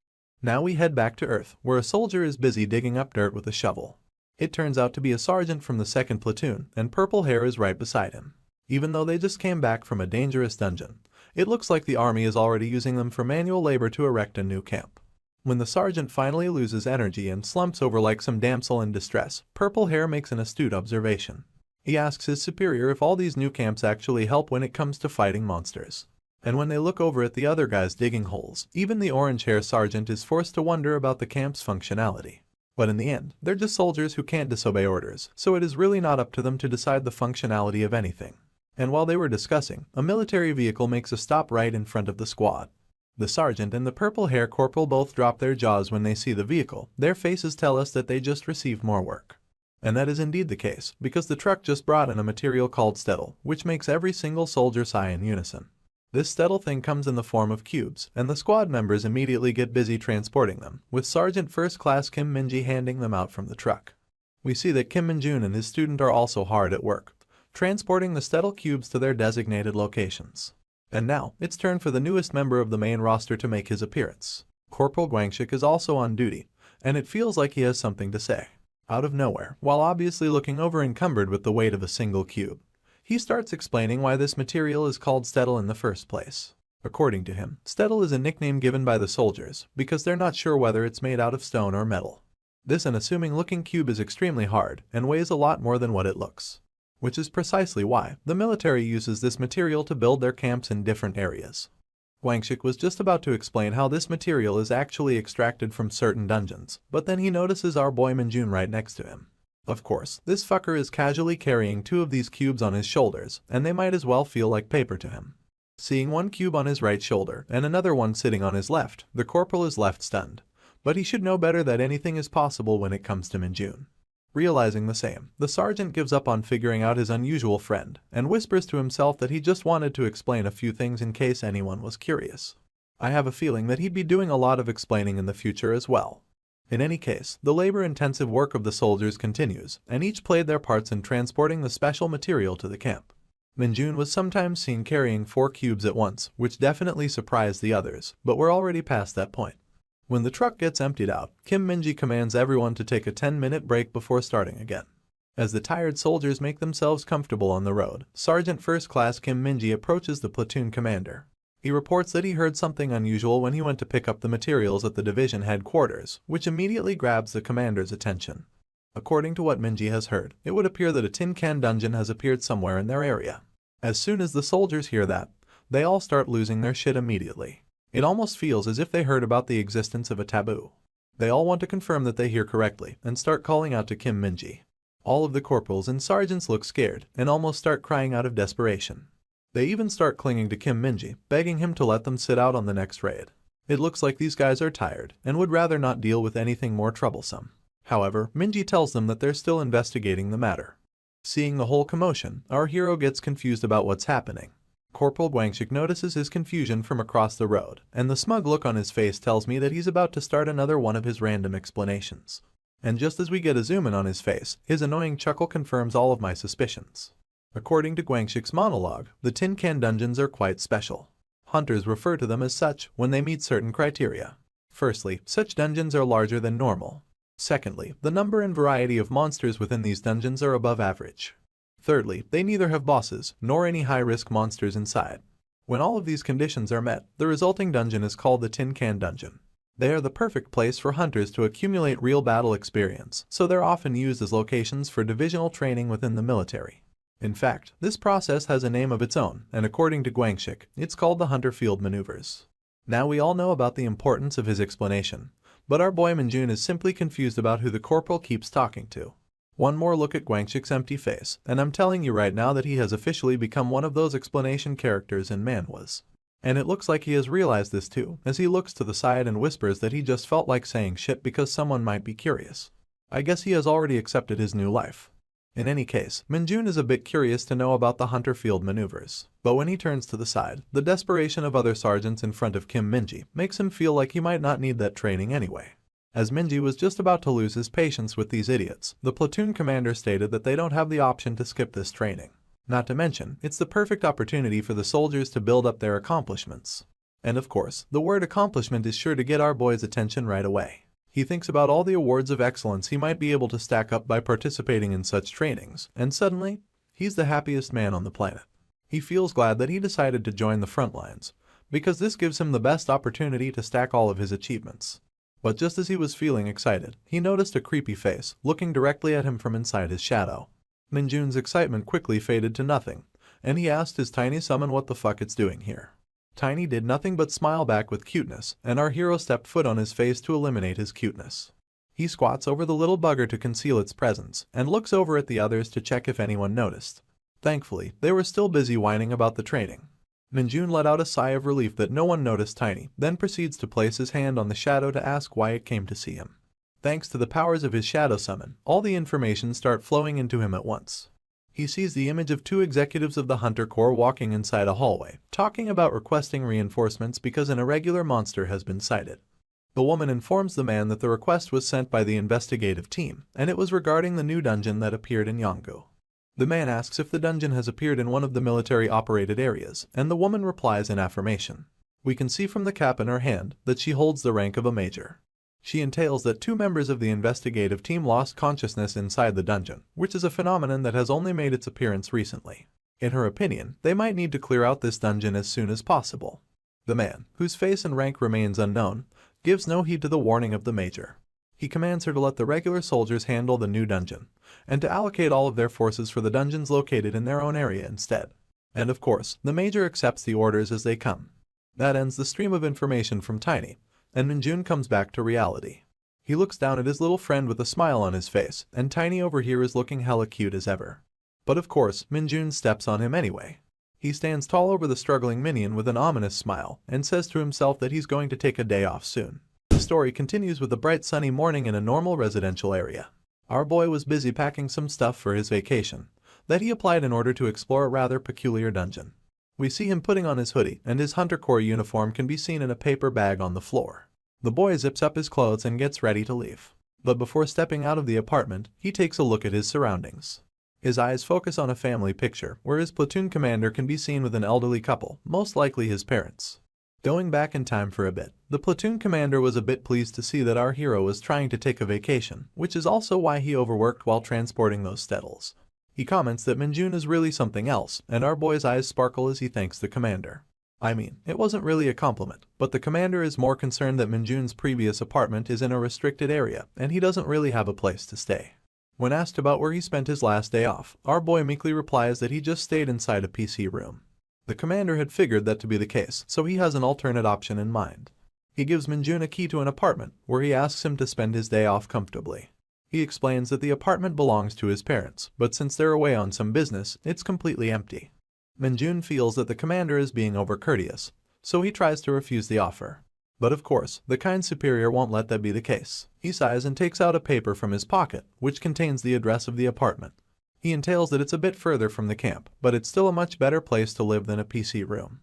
Now we head back to Earth, where a soldier is busy digging up dirt with a shovel. It turns out to be a sergeant from the 2nd platoon, and purple hair is right beside him. Even though they just came back from a dangerous dungeon, it looks like the army is already using them for manual labor to erect a new camp. When the sergeant finally loses energy and slumps over like some damsel in distress, purple hair makes an astute observation. He asks his superior if all these new camps actually help when it comes to fighting monsters. And when they look over at the other guys digging holes, even the orange hair sergeant is forced to wonder about the camp's functionality. But in the end, they're just soldiers who can't disobey orders, so it is really not up to them to decide the functionality of anything. And while they were discussing, a military vehicle makes a stop right in front of the squad. The sergeant and the purple hair corporal both drop their jaws when they see the vehicle. Their faces tell us that they just received more work. And that is indeed the case, because the truck just brought in a material called stetl, which makes every single soldier sigh in unison. This stetl thing comes in the form of cubes, and the squad members immediately get busy transporting them, with Sergeant First Class Kim Minji handing them out from the truck. We see that Kim Minjun and his student are also hard at work, transporting the stetl cubes to their designated locations. And now, it's turn for the newest member of the main roster to make his appearance. Corporal Guangxik is also on duty, and it feels like he has something to say. Out of nowhere, while obviously looking over-encumbered with the weight of a single cube, he starts explaining why this material is called stettel in the first place. According to him, stettel is a nickname given by the soldiers because they're not sure whether it's made out of stone or metal. This unassuming-looking cube is extremely hard and weighs a lot more than what it looks, which is precisely why the military uses this material to build their camps in different areas. Guangxik was just about to explain how this material is actually extracted from certain dungeons, but then he notices our boy Minjun right next to him. Of course, this fucker is casually carrying 2 of these cubes on his shoulders, and they might as well feel like paper to him. Seeing one cube on his right shoulder and another one sitting on his left, the corporal is left stunned. But he should know better that anything is possible when it comes to Minjun. Realizing the same, the sergeant gives up on figuring out his unusual friend and whispers to himself that he just wanted to explain a few things in case anyone was curious. I have a feeling that he'd be doing a lot of explaining in the future as well. In any case, the labor-intensive work of the soldiers continues, and each played their parts in transporting the special material to the camp. Minjun was sometimes seen carrying 4 cubes at once, which definitely surprised the others, but we're already past that point. When the truck gets emptied out, Kim Minji commands everyone to take a 10-minute break before starting again. As the tired soldiers make themselves comfortable on the road, Sergeant First Class Kim Minji approaches the platoon commander. He reports that he heard something unusual when he went to pick up the materials at the division headquarters, which immediately grabs the commander's attention. According to what Minji has heard, it would appear that a tin can dungeon has appeared somewhere in their area. As soon as the soldiers hear that, they all start losing their shit immediately. It almost feels as if they heard about the existence of a taboo. They all want to confirm that they hear correctly and start calling out to Kim Minji. All of the corporals and sergeants look scared and almost start crying out of desperation. They even start clinging to Kim Minji, begging him to let them sit out on the next raid. It looks like these guys are tired and would rather not deal with anything more troublesome. However, Minji tells them that they're still investigating the matter. Seeing the whole commotion, our hero gets confused about what's happening. Corporal Guangxik notices his confusion from across the road, and the smug look on his face tells me that he's about to start another one of his random explanations. And just as we get a zoom in on his face, his annoying chuckle confirms all of my suspicions. According to Guangxik's monologue, the tin can dungeons are quite special. Hunters refer to them as such when they meet certain criteria. Firstly, such dungeons are larger than normal. Secondly, the number and variety of monsters within these dungeons are above average. Thirdly, they neither have bosses nor any high-risk monsters inside. When all of these conditions are met, the resulting dungeon is called the Tin Can Dungeon. They are the perfect place for hunters to accumulate real battle experience, so they're often used as locations for divisional training within the military. In fact, this process has a name of its own, and according to Guangxik, it's called the Hunter Field Maneuvers. Now we all know about the importance of his explanation, but our boy Minjun is simply confused about who the corporal keeps talking to. One more look at Guangxik's empty face, and I'm telling you right now that he has officially become one of those explanation characters in manhwas. And it looks like he has realized this too, as he looks to the side and whispers that he just felt like saying shit because someone might be curious. I guess he has already accepted his new life. In any case, Minjun is a bit curious to know about the Hunter Field Maneuvers, but when he turns to the side, the desperation of other sergeants in front of Kim Minji makes him feel like he might not need that training anyway. As Minji was just about to lose his patience with these idiots, the platoon commander stated that they don't have the option to skip this training. Not to mention, it's the perfect opportunity for the soldiers to build up their accomplishments. And of course, the word accomplishment is sure to get our boy's attention right away. He thinks about all the awards of excellence he might be able to stack up by participating in such trainings, and suddenly, he's the happiest man on the planet. He feels glad that he decided to join the front lines, because this gives him the best opportunity to stack all of his achievements. But just as he was feeling excited, he noticed a creepy face looking directly at him from inside his shadow. Minjun's excitement quickly faded to nothing, and he asked his tiny summon what the fuck it's doing here. Tiny did nothing but smile back with cuteness, and our hero stepped foot on his face to eliminate his cuteness. He squats over the little bugger to conceal its presence, and looks over at the others to check if anyone noticed. Thankfully, they were still busy whining about the training. Minjun let out a sigh of relief that no one noticed Tiny, then proceeds to place his hand on the shadow to ask why it came to see him. Thanks to the powers of his shadow summon, all the information start flowing into him at once. He sees the image of 2 executives of the Hunter Corps walking inside a hallway, talking about requesting reinforcements because an irregular monster has been sighted. The woman informs the man that the request was sent by the investigative team, and it was regarding the new dungeon that appeared in Yanggu. The man asks if the dungeon has appeared in one of the military-operated areas, and the woman replies in affirmation. We can see from the cap in her hand that she holds the rank of a major. She entails that 2 members of the investigative team lost consciousness inside the dungeon, which is a phenomenon that has only made its appearance recently. In her opinion, they might need to clear out this dungeon as soon as possible. The man, whose face and rank remains unknown, gives no heed to the warning of the major. He commands her to let the regular soldiers handle the new dungeon, and to allocate all of their forces for the dungeons located in their own area instead. And of course, the major accepts the orders as they come. That ends the stream of information from Tiny, and Minjun comes back to reality. He looks down at his little friend with a smile on his face, and Tiny over here is looking hella cute as ever. But of course, Minjun steps on him anyway. He stands tall over the struggling minion with an ominous smile, and says to himself that he's going to take a day off soon. The story continues with a bright sunny morning in a normal residential area. Our boy was busy packing some stuff for his vacation, that he applied in order to explore a rather peculiar dungeon. We see him putting on his hoodie, and his Hunter Corps uniform can be seen in a paper bag on the floor. The boy zips up his clothes and gets ready to leave. But before stepping out of the apartment, he takes a look at his surroundings. His eyes focus on a family picture, where his platoon commander can be seen with an elderly couple, most likely his parents. Going back in time for a bit, the platoon commander was a bit pleased to see that our hero was trying to take a vacation, which is also why he overworked while transporting those stettles. He comments that Minjun is really something else, and our boy's eyes sparkle as he thanks the commander. I mean, it wasn't really a compliment, but the commander is more concerned that Minjun's previous apartment is in a restricted area, and he doesn't really have a place to stay. When asked about where he spent his last day off, our boy meekly replies that he just stayed inside a PC room. The commander had figured that to be the case, so he has an alternate option in mind. He gives Minjun a key to an apartment, where he asks him to spend his day off comfortably. He explains that the apartment belongs to his parents, but since they're away on some business, it's completely empty. Minjun feels that the commander is being overcourteous, so he tries to refuse the offer. But of course, the kind superior won't let that be the case. He sighs and takes out a paper from his pocket, which contains the address of the apartment. He entails that it's a bit further from the camp, but it's still a much better place to live than a PC room.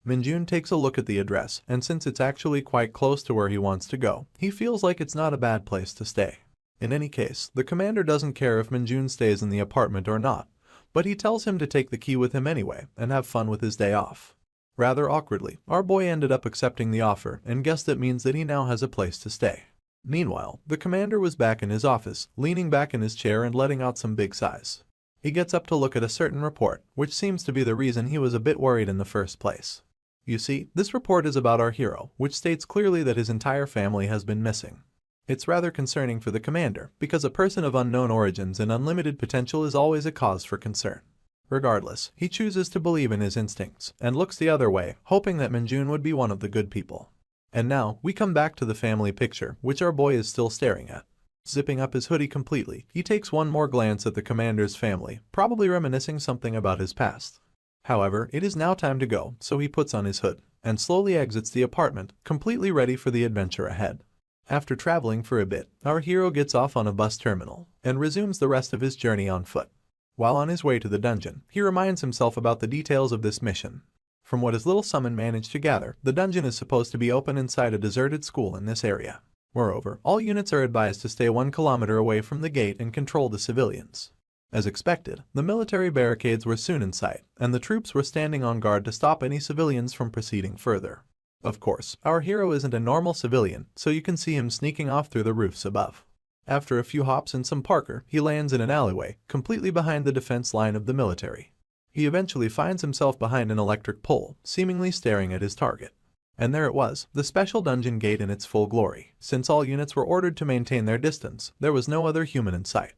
Minjun takes a look at the address, and since it's actually quite close to where he wants to go, he feels like it's not a bad place to stay. In any case, the commander doesn't care if Minjun stays in the apartment or not, but he tells him to take the key with him anyway and have fun with his day off. Rather awkwardly, our boy ended up accepting the offer and guessed it means that he now has a place to stay. Meanwhile, the commander was back in his office, leaning back in his chair and letting out some big sighs. He gets up to look at a certain report, which seems to be the reason he was a bit worried in the first place. You see, this report is about our hero, which states clearly that his entire family has been missing. It's rather concerning for the commander, because a person of unknown origins and unlimited potential is always a cause for concern. Regardless, he chooses to believe in his instincts, and looks the other way, hoping that Minjun would be one of the good people. And now, we come back to the family picture, which our boy is still staring at. Zipping up his hoodie completely, he takes one more glance at the commander's family, probably reminiscing something about his past. However, it is now time to go, so he puts on his hood, and slowly exits the apartment, completely ready for the adventure ahead. After traveling for a bit, our hero gets off on a bus terminal, and resumes the rest of his journey on foot. While on his way to the dungeon, he reminds himself about the details of this mission. From what his little summon managed to gather, the dungeon is supposed to be open inside a deserted school in this area. Moreover, all units are advised to stay 1 kilometer away from the gate and control the civilians. As expected, the military barricades were soon in sight, and the troops were standing on guard to stop any civilians from proceeding further. Of course, our hero isn't a normal civilian, so you can see him sneaking off through the roofs above. After a few hops and some parkour, he lands in an alleyway, completely behind the defense line of the military. He eventually finds himself behind an electric pole, seemingly staring at his target. And there it was, the special dungeon gate in its full glory. Since all units were ordered to maintain their distance, there was no other human in sight.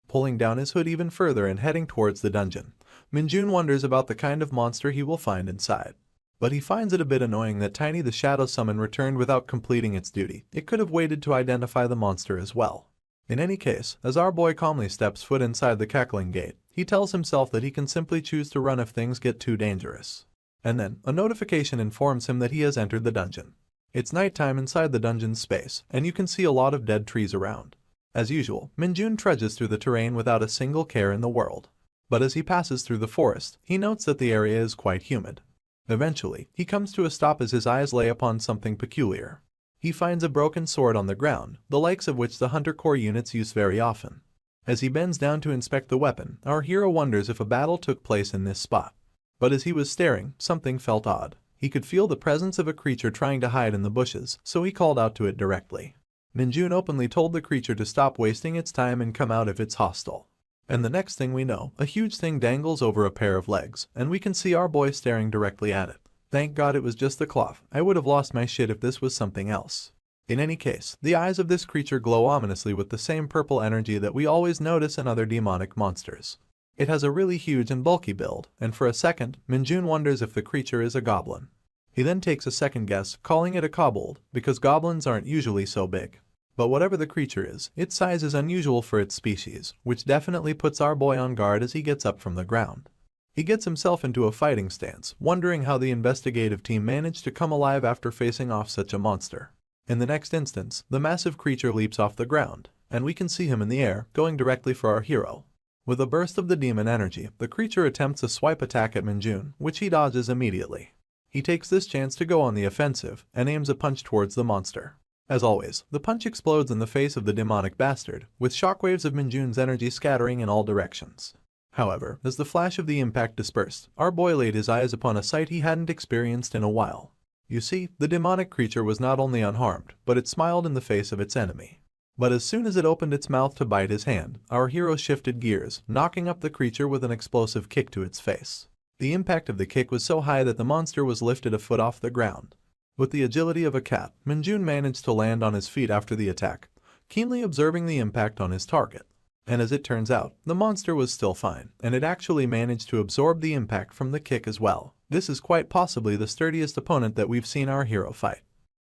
Pulling down his hood even further and heading towards the dungeon, Minjun wonders about the kind of monster he will find inside. But he finds it a bit annoying that Tiny the Shadow Summon returned without completing its duty. It could have waited to identify the monster as well. In any case, as our boy calmly steps foot inside the cackling gate, he tells himself that he can simply choose to run if things get too dangerous. And then, a notification informs him that he has entered the dungeon. It's nighttime inside the dungeon's space, and you can see a lot of dead trees around. As usual, Minjun trudges through the terrain without a single care in the world. But as he passes through the forest, he notes that the area is quite humid. Eventually, he comes to a stop as his eyes lay upon something peculiar. He finds a broken sword on the ground, the likes of which the Hunter Corps units use very often. As he bends down to inspect the weapon, our hero wonders if a battle took place in this spot. But as he was staring, something felt odd. He could feel the presence of a creature trying to hide in the bushes, so he called out to it directly. Minjun openly told the creature to stop wasting its time and come out if it's hostile. And the next thing we know, a huge thing dangles over a pair of legs, and we can see our boy staring directly at it. Thank God it was just the cloth. I would have lost my shit if this was something else. In any case, the eyes of this creature glow ominously with the same purple energy that we always notice in other demonic monsters. It has a really huge and bulky build, and for a second, Minjun wonders if the creature is a goblin. He then takes a second guess, calling it a kobold, because goblins aren't usually so big. But whatever the creature is, its size is unusual for its species, which definitely puts our boy on guard as he gets up from the ground. He gets himself into a fighting stance, wondering how the investigative team managed to come alive after facing off such a monster. In the next instance, the massive creature leaps off the ground, and we can see him in the air, going directly for our hero. With a burst of the demon energy, the creature attempts a swipe attack at Minjun, which he dodges immediately. He takes this chance to go on the offensive, and aims a punch towards the monster. As always, the punch explodes in the face of the demonic bastard, with shockwaves of Minjun's energy scattering in all directions. However, as the flash of the impact dispersed, our boy laid his eyes upon a sight he hadn't experienced in a while. You see, the demonic creature was not only unharmed, but it smiled in the face of its enemy. But as soon as it opened its mouth to bite his hand, our hero shifted gears, knocking up the creature with an explosive kick to its face. The impact of the kick was so high that the monster was lifted a foot off the ground. With the agility of a cat, Minjun managed to land on his feet after the attack, keenly observing the impact on his target. And as it turns out, the monster was still fine, and it actually managed to absorb the impact from the kick as well. This is quite possibly the sturdiest opponent that we've seen our hero fight.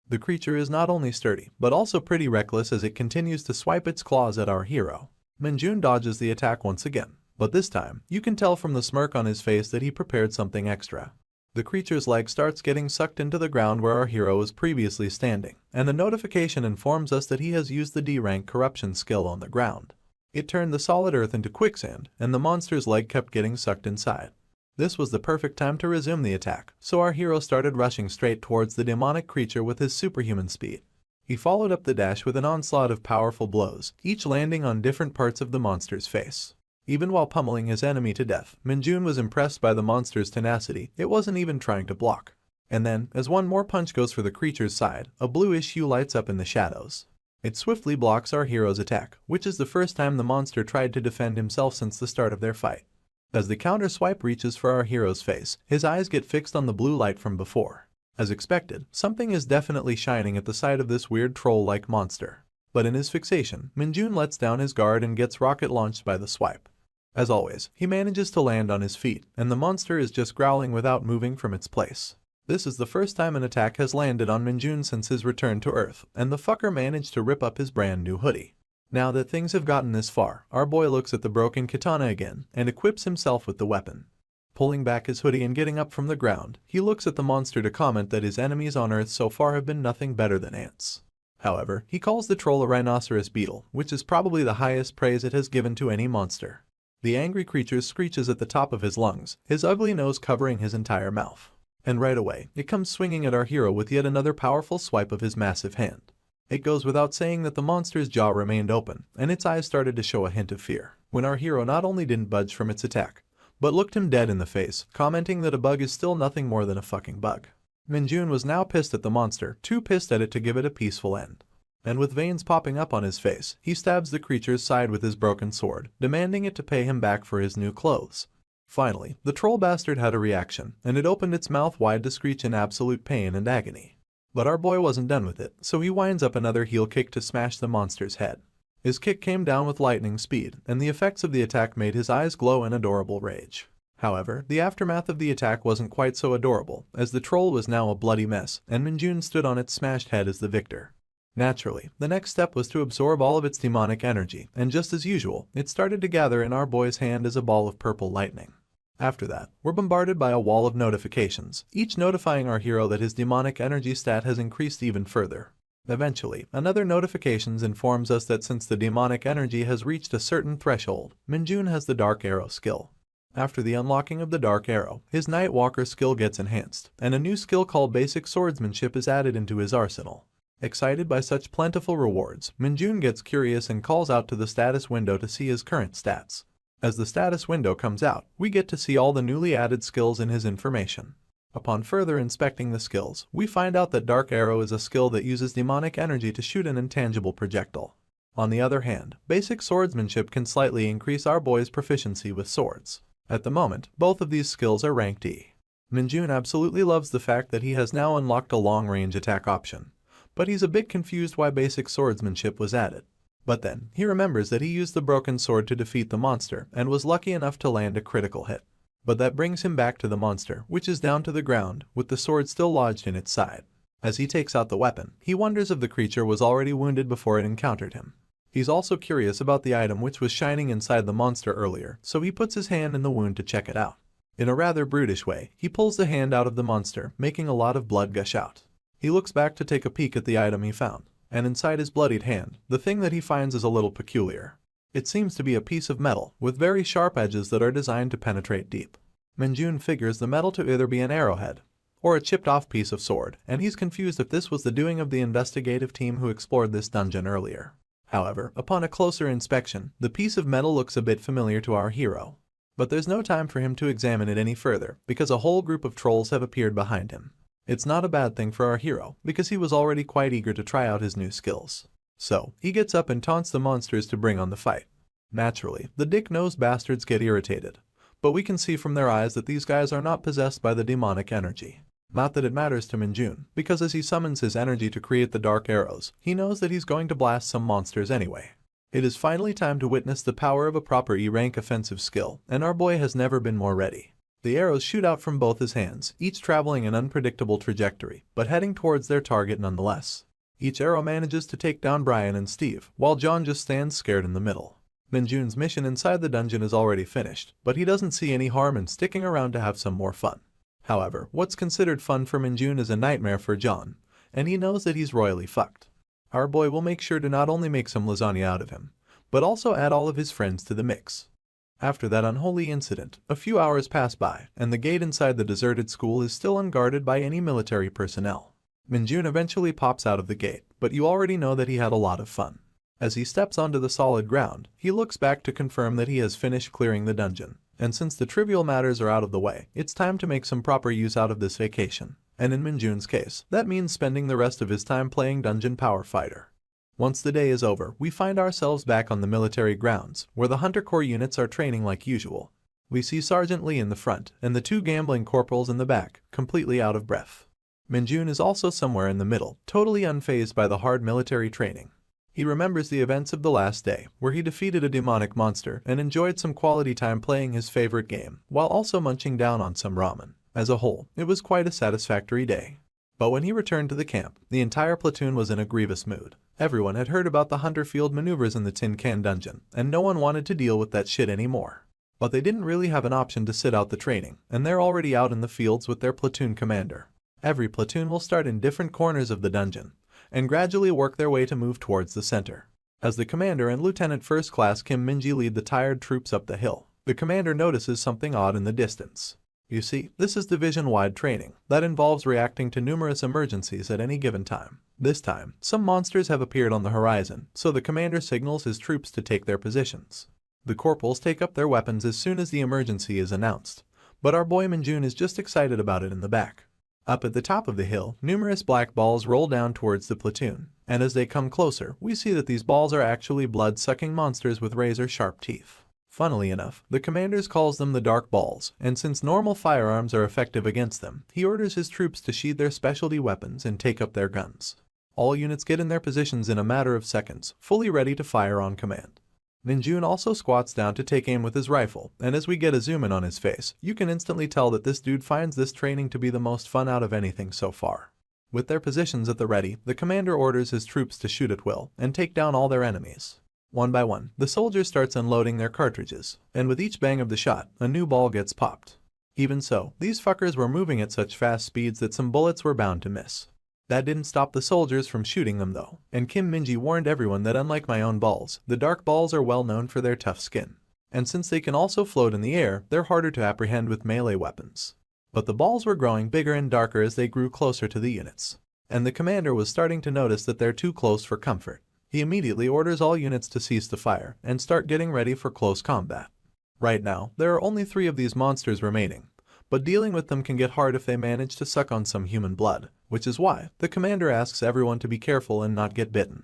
The creature is not only sturdy, but also pretty reckless as it continues to swipe its claws at our hero. Minjun dodges the attack once again, but this time, you can tell from the smirk on his face that he prepared something extra. The creature's leg starts getting sucked into the ground where our hero was previously standing, and the notification informs us that he has used the D-rank corruption skill on the ground. It turned the solid earth into quicksand, and the monster's leg kept getting sucked inside. This was the perfect time to resume the attack, so our hero started rushing straight towards the demonic creature with his superhuman speed. He followed up the dash with an onslaught of powerful blows, each landing on different parts of the monster's face. Even while pummeling his enemy to death, Minjun was impressed by the monster's tenacity. It wasn't even trying to block. And then, as one more punch goes for the creature's side, a bluish hue lights up in the shadows. It swiftly blocks our hero's attack, which is the first time the monster tried to defend himself since the start of their fight. As the counter swipe reaches for our hero's face, his eyes get fixed on the blue light from before. As expected, something is definitely shining at the sight of this weird troll-like monster. But in his fixation, Minjun lets down his guard and gets rocket launched by the swipe. As always, he manages to land on his feet, and the monster is just growling without moving from its place. This is the first time an attack has landed on Minjun since his return to Earth, and the fucker managed to rip up his brand new hoodie. Now that things have gotten this far, our boy looks at the broken katana again, and equips himself with the weapon. Pulling back his hoodie and getting up from the ground, he looks at the monster to comment that his enemies on Earth so far have been nothing better than ants. However, he calls the troll a rhinoceros beetle, which is probably the highest praise it has given to any monster. The angry creature screeches at the top of his lungs, his ugly nose covering his entire mouth. And right away, it comes swinging at our hero with yet another powerful swipe of his massive hand. It goes without saying that the monster's jaw remained open, and its eyes started to show a hint of fear, when our hero not only didn't budge from its attack, but looked him dead in the face, commenting that a bug is still nothing more than a fucking bug. Minjun was now pissed at the monster, too pissed at it to give it a peaceful end. And with veins popping up on his face, he stabs the creature's side with his broken sword, demanding it to pay him back for his new clothes. Finally, the troll bastard had a reaction, and it opened its mouth wide to screech in absolute pain and agony. But our boy wasn't done with it, so he winds up another heel kick to smash the monster's head. His kick came down with lightning speed, and the effects of the attack made his eyes glow in adorable rage. However, the aftermath of the attack wasn't quite so adorable, as the troll was now a bloody mess, and Minjun stood on its smashed head as the victor. Naturally, the next step was to absorb all of its demonic energy, and just as usual, it started to gather in our boy's hand as a ball of purple lightning. After that, we're bombarded by a wall of notifications, each notifying our hero that his demonic energy stat has increased even further. Eventually, another notification informs us that since the demonic energy has reached a certain threshold, Minjun has the Dark Arrow skill. After the unlocking of the Dark Arrow, his Nightwalker skill gets enhanced, and a new skill called Basic Swordsmanship is added into his arsenal. Excited by such plentiful rewards, Minjun gets curious and calls out to the status window to see his current stats. As the status window comes out, we get to see all the newly added skills in his information. Upon further inspecting the skills, we find out that Dark Arrow is a skill that uses demonic energy to shoot an intangible projectile. On the other hand, Basic Swordsmanship can slightly increase our boy's proficiency with swords. At the moment, both of these skills are ranked E. Minjun absolutely loves the fact that he has now unlocked a long-range attack option, but he's a bit confused why Basic Swordsmanship was added. But then, he remembers that he used the broken sword to defeat the monster and was lucky enough to land a critical hit. But that brings him back to the monster, which is down to the ground, with the sword still lodged in its side. As he takes out the weapon, he wonders if the creature was already wounded before it encountered him. He's also curious about the item which was shining inside the monster earlier, so he puts his hand in the wound to check it out. In a rather brutish way, he pulls the hand out of the monster, making a lot of blood gush out. He looks back to take a peek at the item he found, and inside his bloodied hand, the thing that he finds is a little peculiar. It seems to be a piece of metal, with very sharp edges that are designed to penetrate deep. Minjun figures the metal to either be an arrowhead, or a chipped-off piece of sword, and he's confused if this was the doing of the investigative team who explored this dungeon earlier. However, upon a closer inspection, the piece of metal looks a bit familiar to our hero. But there's no time for him to examine it any further, because a whole group of trolls have appeared behind him. It's not a bad thing for our hero, because he was already quite eager to try out his new skills. So, he gets up and taunts the monsters to bring on the fight. Naturally, the dick-nosed bastards get irritated, but we can see from their eyes that these guys are not possessed by the demonic energy. Not that it matters to Minjun, because as he summons his energy to create the dark arrows, he knows that he's going to blast some monsters anyway. It is finally time to witness the power of a proper E-rank offensive skill, and our boy has never been more ready. The arrows shoot out from both his hands, each traveling an unpredictable trajectory, but heading towards their target nonetheless. Each arrow manages to take down Brian and Steve, while John just stands scared in the middle. Minjun's mission inside the dungeon is already finished, but he doesn't see any harm in sticking around to have some more fun. However, what's considered fun for Minjun is a nightmare for John, and he knows that he's royally fucked. Our boy will make sure to not only make some lasagna out of him, but also add all of his friends to the mix. After that unholy incident, a few hours pass by, and the gate inside the deserted school is still unguarded by any military personnel. Minjun eventually pops out of the gate, but you already know that he had a lot of fun. As he steps onto the solid ground, he looks back to confirm that he has finished clearing the dungeon, and since the trivial matters are out of the way, it's time to make some proper use out of this vacation. And in Minjun's case, that means spending the rest of his time playing Dungeon Power Fighter. Once the day is over, we find ourselves back on the military grounds, where the Hunter Corps units are training like usual. We see Sergeant Lee in the front, and the two gambling corporals in the back, completely out of breath. Minjun is also somewhere in the middle, totally unfazed by the hard military training. He remembers the events of the last day, where he defeated a demonic monster and enjoyed some quality time playing his favorite game, while also munching down on some ramen. As a whole, it was quite a satisfactory day. But when he returned to the camp, the entire platoon was in a grievous mood. Everyone had heard about the Hunter Field maneuvers in the Tin Can dungeon, and no one wanted to deal with that shit anymore. But they didn't really have an option to sit out the training, and they're already out in the fields with their platoon commander. Every platoon will start in different corners of the dungeon, and gradually work their way to move towards the center. As the commander and Lieutenant First Class Kim Minji lead the tired troops up the hill, the commander notices something odd in the distance. You see, this is division-wide training that involves reacting to numerous emergencies at any given time. This time, some monsters have appeared on the horizon, so the commander signals his troops to take their positions. The corporals take up their weapons as soon as the emergency is announced, but our boy Minjun is just excited about it in the back. Up at the top of the hill, numerous black balls roll down towards the platoon, and as they come closer, we see that these balls are actually blood-sucking monsters with razor-sharp teeth. Funnily enough, the commander calls them the Dark Balls, and since normal firearms are effective against them, he orders his troops to sheathe their specialty weapons and take up their guns. All units get in their positions in a matter of seconds, fully ready to fire on command. Minjun also squats down to take aim with his rifle, and as we get a zoom in on his face, you can instantly tell that this dude finds this training to be the most fun out of anything so far. With their positions at the ready, the commander orders his troops to shoot at will and take down all their enemies. One by one, the soldier starts unloading their cartridges, and with each bang of the shot, a new ball gets popped. Even so, these fuckers were moving at such fast speeds that some bullets were bound to miss. That didn't stop the soldiers from shooting them though, and Kim Minji warned everyone that unlike my own balls, the Dark Balls are well known for their tough skin. And since they can also float in the air, they're harder to apprehend with melee weapons. But the balls were growing bigger and darker as they grew closer to the units. and the commander was starting to notice that they're too close for comfort. He immediately orders all units to cease the fire and start getting ready for close combat. Right now, there are only 3 of these monsters remaining, but dealing with them can get hard if they manage to suck on some human blood, which is why the commander asks everyone to be careful and not get bitten.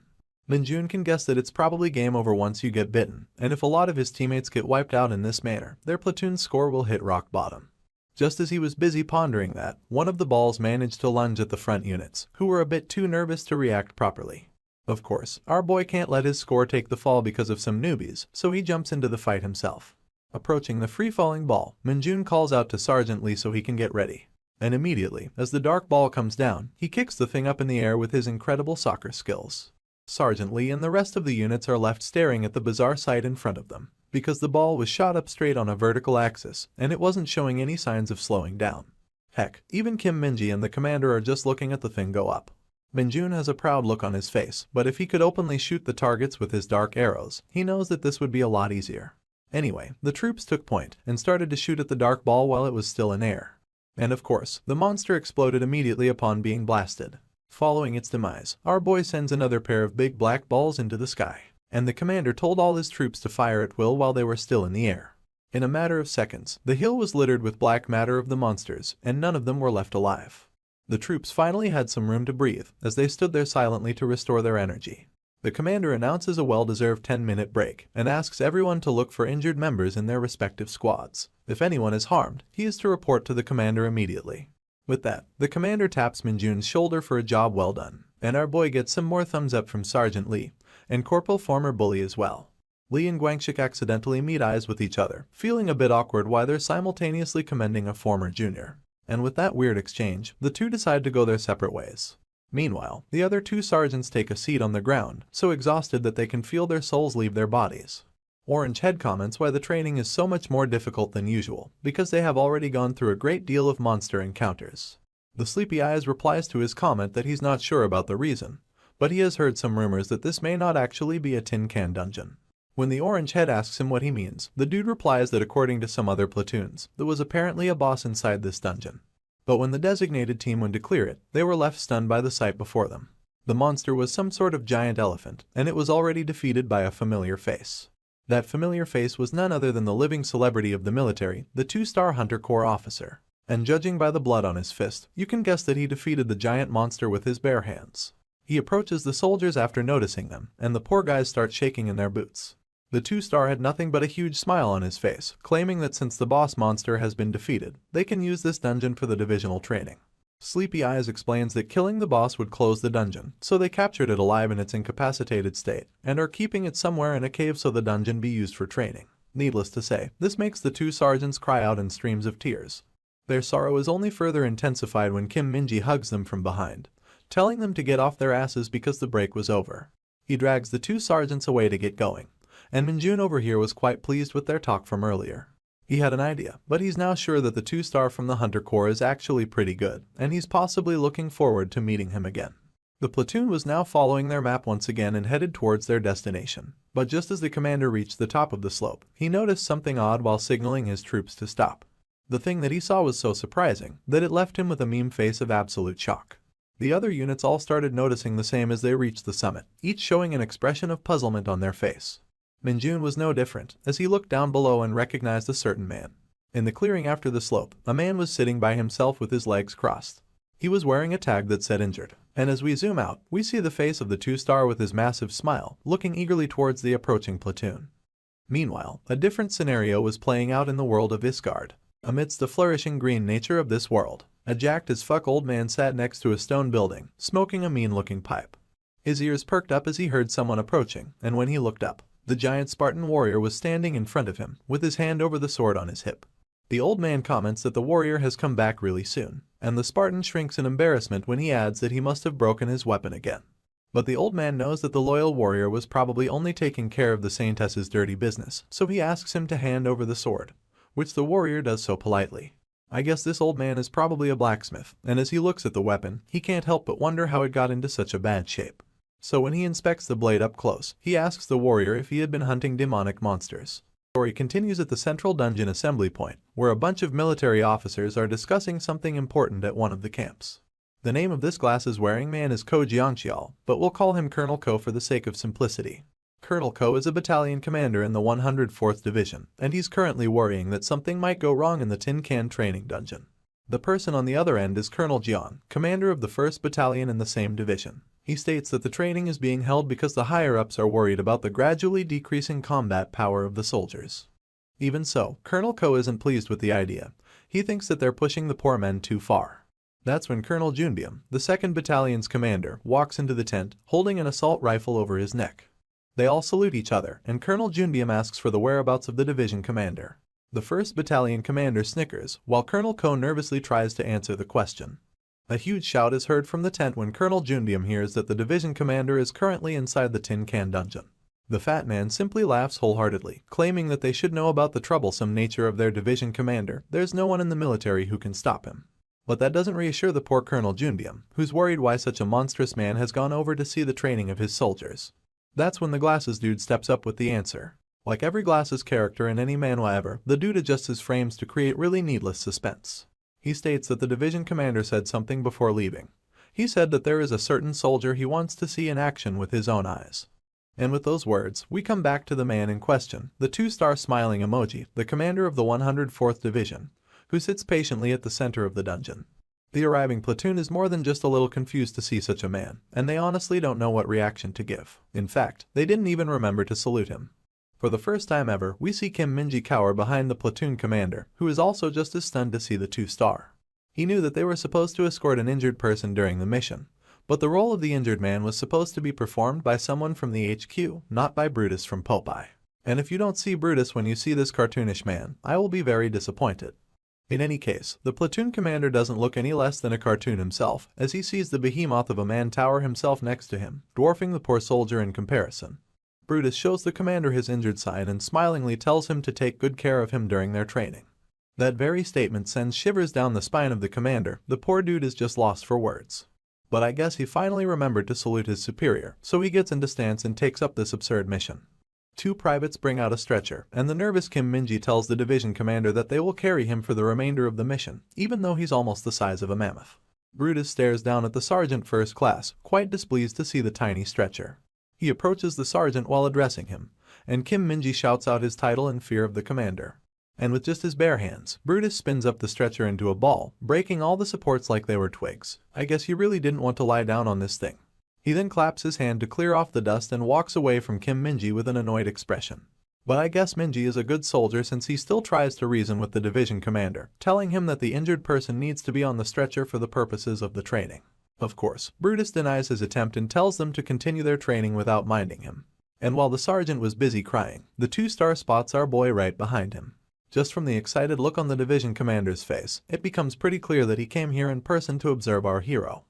Minjun can guess that it's probably game over once you get bitten, and if a lot of his teammates get wiped out in this manner, their platoon's score will hit rock bottom. Just as he was busy pondering that, one of the balls managed to lunge at the front units, who were a bit too nervous to react properly. Of course, our boy can't let his score take the fall because of some newbies, so he jumps into the fight himself. Approaching the free-falling ball, Minjun calls out to Sergeant Lee so he can get ready. And immediately, as the dark ball comes down, he kicks the thing up in the air with his incredible soccer skills. Sergeant Lee and the rest of the units are left staring at the bizarre sight in front of them, because the ball was shot up straight on a vertical axis, and it wasn't showing any signs of slowing down. Heck, even Kim Minji and the commander are just looking at the thing go up. Minjun has a proud look on his face, but if he could openly shoot the targets with his dark arrows, he knows that this would be a lot easier. Anyway, the troops took point and started to shoot at the dark ball while it was still in air. And of course, the monster exploded immediately upon being blasted. Following its demise, our boy sends another pair of big black balls into the sky, and the commander told all his troops to fire at will while they were still in the air. In a matter of seconds, the hill was littered with black matter of the monsters, and none of them were left alive. The troops finally had some room to breathe as they stood there silently to restore their energy. The commander announces a well-deserved 10-minute break and asks everyone to look for injured members in their respective squads. If anyone is harmed, he is to report to the commander immediately. With that, the commander taps Minjun's shoulder for a job well done, and our boy gets some more thumbs up from Sergeant Lee, and Corporal former bully as well. Lee and Guangxik accidentally meet eyes with each other, feeling a bit awkward while they're simultaneously commending a former junior. And with that weird exchange, the two decide to go their separate ways. Meanwhile, the other 2 sergeants take a seat on the ground, so exhausted that they can feel their souls leave their bodies. Orange Head comments why the training is so much more difficult than usual, because they have already gone through a great deal of monster encounters. The Sleepy Eyes replies to his comment that he's not sure about the reason, but he has heard some rumors that this may not actually be a tin can dungeon. When the Orange Head asks him what he means, the dude replies that according to some other platoons, there was apparently a boss inside this dungeon. But when the designated team went to clear it, they were left stunned by the sight before them. The monster was some sort of giant elephant, and it was already defeated by a familiar face. That familiar face was none other than the living celebrity of the military, the 2-star Hunter Corps officer. And judging by the blood on his fist, you can guess that he defeated the giant monster with his bare hands. He approaches the soldiers after noticing them, and the poor guys start shaking in their boots. The 2-star had nothing but a huge smile on his face, claiming that since the boss monster has been defeated, they can use this dungeon for the divisional training. Sleepy Eyes explains that killing the boss would close the dungeon, so they captured it alive in its incapacitated state, and are keeping it somewhere in a cave so the dungeon be used for training. Needless to say, this makes the 2 sergeants cry out in streams of tears. Their sorrow is only further intensified when Kim Minji hugs them from behind, telling them to get off their asses because the break was over. He drags the 2 sergeants away to get going, and Minjun over here was quite pleased with their talk from earlier. He had an idea, but he's now sure that the 2-star from the Hunter Corps is actually pretty good, and he's possibly looking forward to meeting him again. The platoon was now following their map once again and headed towards their destination. But just as the commander reached the top of the slope, he noticed something odd while signaling his troops to stop. The thing that he saw was so surprising that it left him with a meme face of absolute shock. The other units all started noticing the same as they reached the summit, each showing an expression of puzzlement on their face. Minjun was no different, as he looked down below and recognized a certain man. In the clearing after the slope, a man was sitting by himself with his legs crossed. He was wearing a tag that said injured, and as we zoom out, we see the face of the 2-star with his massive smile, looking eagerly towards the approaching platoon. Meanwhile, a different scenario was playing out in the world of Isgard. Amidst the flourishing green nature of this world, a jacked-as-fuck old man sat next to a stone building, smoking a mean-looking pipe. His ears perked up as he heard someone approaching, and when he looked up, the giant Spartan warrior was standing in front of him, with his hand over the sword on his hip. The old man comments that the warrior has come back really soon, and the Spartan shrinks in embarrassment when he adds that he must have broken his weapon again. But the old man knows that the loyal warrior was probably only taking care of the saintess's dirty business, so he asks him to hand over the sword, which the warrior does so politely. I guess this old man is probably a blacksmith, and as he looks at the weapon, he can't help but wonder how it got into such a bad shape. So when he inspects the blade up close, he asks the warrior if he had been hunting demonic monsters. The story continues at the central dungeon assembly point, where a bunch of military officers are discussing something important at one of the camps. The name of this glasses-wearing man is Ko Jiangxiao, but we'll call him Colonel Ko for the sake of simplicity. Colonel Ko is a battalion commander in the 104th Division, and he's currently worrying that something might go wrong in the Tin Can training dungeon. The person on the other end is Colonel Jian, commander of the 1st Battalion in the same division. He states that the training is being held because the higher-ups are worried about the gradually decreasing combat power of the soldiers. Even so, Colonel Ko isn't pleased with the idea. He thinks that they're pushing the poor men too far. That's when Colonel Junbium, the 2nd Battalion's commander, walks into the tent, holding an assault rifle over his neck. They all salute each other, and Colonel Junbium asks for the whereabouts of the division commander. The 1st Battalion commander snickers, while Colonel Ko nervously tries to answer the question. A huge shout is heard from the tent when Colonel Junbium hears that the division commander is currently inside the Tin Can dungeon. The fat man simply laughs wholeheartedly, claiming that they should know about the troublesome nature of their division commander. There's no one in the military who can stop him. But that doesn't reassure the poor Colonel Junbium, who's worried why such a monstrous man has gone over to see the training of his soldiers. That's when the glasses dude steps up with the answer. Like every glasses character in any manhwa ever, the dude adjusts his frames to create really needless suspense. He states that the division commander said something before leaving. He said that there is a certain soldier he wants to see in action with his own eyes. And with those words, we come back to the man in question, the 2-star smiling emoji, the commander of the 104th Division, who sits patiently at the center of the dungeon. The arriving platoon is more than just a little confused to see such a man, and they honestly don't know what reaction to give. In fact, they didn't even remember to salute him. For the first time ever, we see Kim Minji cower behind the platoon commander, who is also just as stunned to see the 2-star. He knew that they were supposed to escort an injured person during the mission, but the role of the injured man was supposed to be performed by someone from the HQ, not by Brutus from Popeye. And if you don't see Brutus when you see this cartoonish man, I will be very disappointed. In any case, the platoon commander doesn't look any less than a cartoon himself, as he sees the behemoth of a man tower himself next to him, dwarfing the poor soldier in comparison. Brutus shows the commander his injured side and smilingly tells him to take good care of him during their training. That very statement sends shivers down the spine of the commander. The poor dude is just lost for words. But I guess he finally remembered to salute his superior, so he gets into stance and takes up this absurd mission. 2 privates bring out a stretcher, and the nervous Kim Minji tells the division commander that they will carry him for the remainder of the mission, even though he's almost the size of a mammoth. Brutus stares down at the sergeant first class, quite displeased to see the tiny stretcher. He approaches the sergeant while addressing him, and Kim Minji shouts out his title in fear of the commander. And with just his bare hands, Brutus spins up the stretcher into a ball, breaking all the supports like they were twigs. I guess he really didn't want to lie down on this thing. He then claps his hand to clear off the dust and walks away from Kim Minji with an annoyed expression. But I guess Minji is a good soldier since he still tries to reason with the division commander, telling him that the injured person needs to be on the stretcher for the purposes of the training. Of course, Brutus denies his attempt and tells them to continue their training without minding him. And while the sergeant was busy crying, the 2-star spots our boy right behind him. Just from the excited look on the division commander's face, it becomes pretty clear that he came here in person to observe our hero.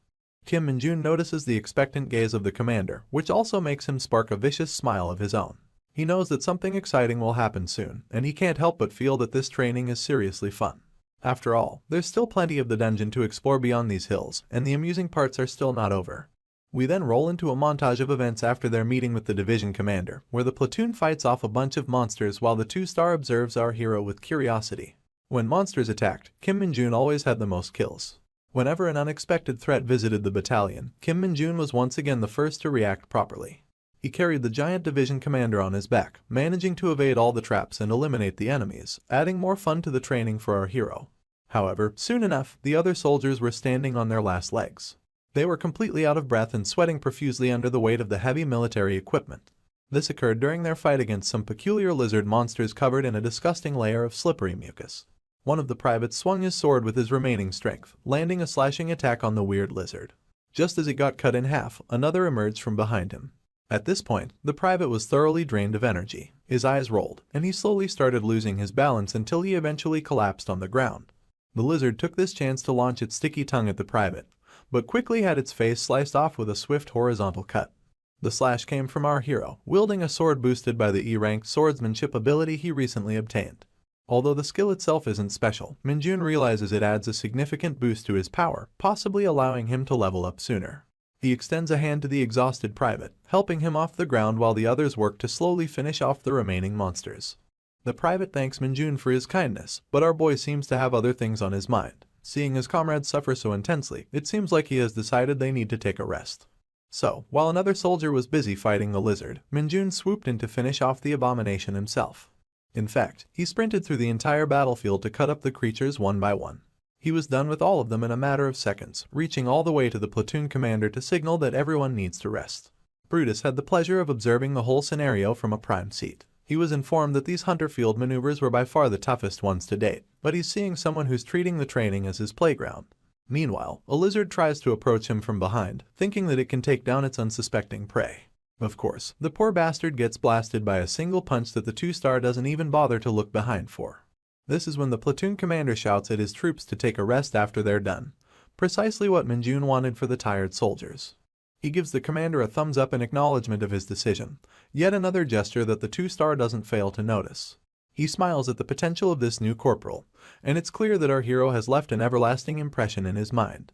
Kim Min-jun notices the expectant gaze of the commander, which also makes him spark a vicious smile of his own. He knows that something exciting will happen soon, and he can't help but feel that this training is seriously fun. After all, there's still plenty of the dungeon to explore beyond these hills, and the amusing parts are still not over. We then roll into a montage of events after their meeting with the division commander, where the platoon fights off a bunch of monsters while the 2-star observes our hero with curiosity. When monsters attacked, Kim Min-jun always had the most kills. Whenever an unexpected threat visited the battalion, Kim Min-jun was once again the first to react properly. He carried the giant division commander on his back, managing to evade all the traps and eliminate the enemies, adding more fun to the training for our hero. However, soon enough, the other soldiers were standing on their last legs. They were completely out of breath and sweating profusely under the weight of the heavy military equipment. This occurred during their fight against some peculiar lizard monsters covered in a disgusting layer of slippery mucus. One of the privates swung his sword with his remaining strength, landing a slashing attack on the weird lizard. Just as it got cut in half, another emerged from behind him. At this point, the private was thoroughly drained of energy. His eyes rolled, and he slowly started losing his balance until he eventually collapsed on the ground. The lizard took this chance to launch its sticky tongue at the private, but quickly had its face sliced off with a swift horizontal cut. The slash came from our hero, wielding a sword boosted by the E-ranked swordsmanship ability he recently obtained. Although the skill itself isn't special, Min-jun realizes it adds a significant boost to his power, possibly allowing him to level up sooner. He extends a hand to the exhausted private, helping him off the ground while the others work to slowly finish off the remaining monsters. The private thanks Min-jun for his kindness, but our boy seems to have other things on his mind. Seeing his comrades suffer so intensely, it seems like he has decided they need to take a rest. So, while another soldier was busy fighting the lizard, Minjun swooped in to finish off the abomination himself. In fact, he sprinted through the entire battlefield to cut up the creatures one by one. He was done with all of them in a matter of seconds, reaching all the way to the platoon commander to signal that everyone needs to rest. Brutus had the pleasure of observing the whole scenario from a prime seat. He was informed that these hunter field maneuvers were by far the toughest ones to date, but he's seeing someone who's treating the training as his playground. Meanwhile, a lizard tries to approach him from behind, thinking that it can take down its unsuspecting prey. Of course, the poor bastard gets blasted by a single punch that the two-star doesn't even bother to look behind for. This is when the platoon commander shouts at his troops to take a rest after they're done. Precisely what Minjun wanted for the tired soldiers. He gives the commander a thumbs up in acknowledgement of his decision, yet another gesture that the two-star doesn't fail to notice. He smiles at the potential of this new corporal, and it's clear that our hero has left an everlasting impression in his mind.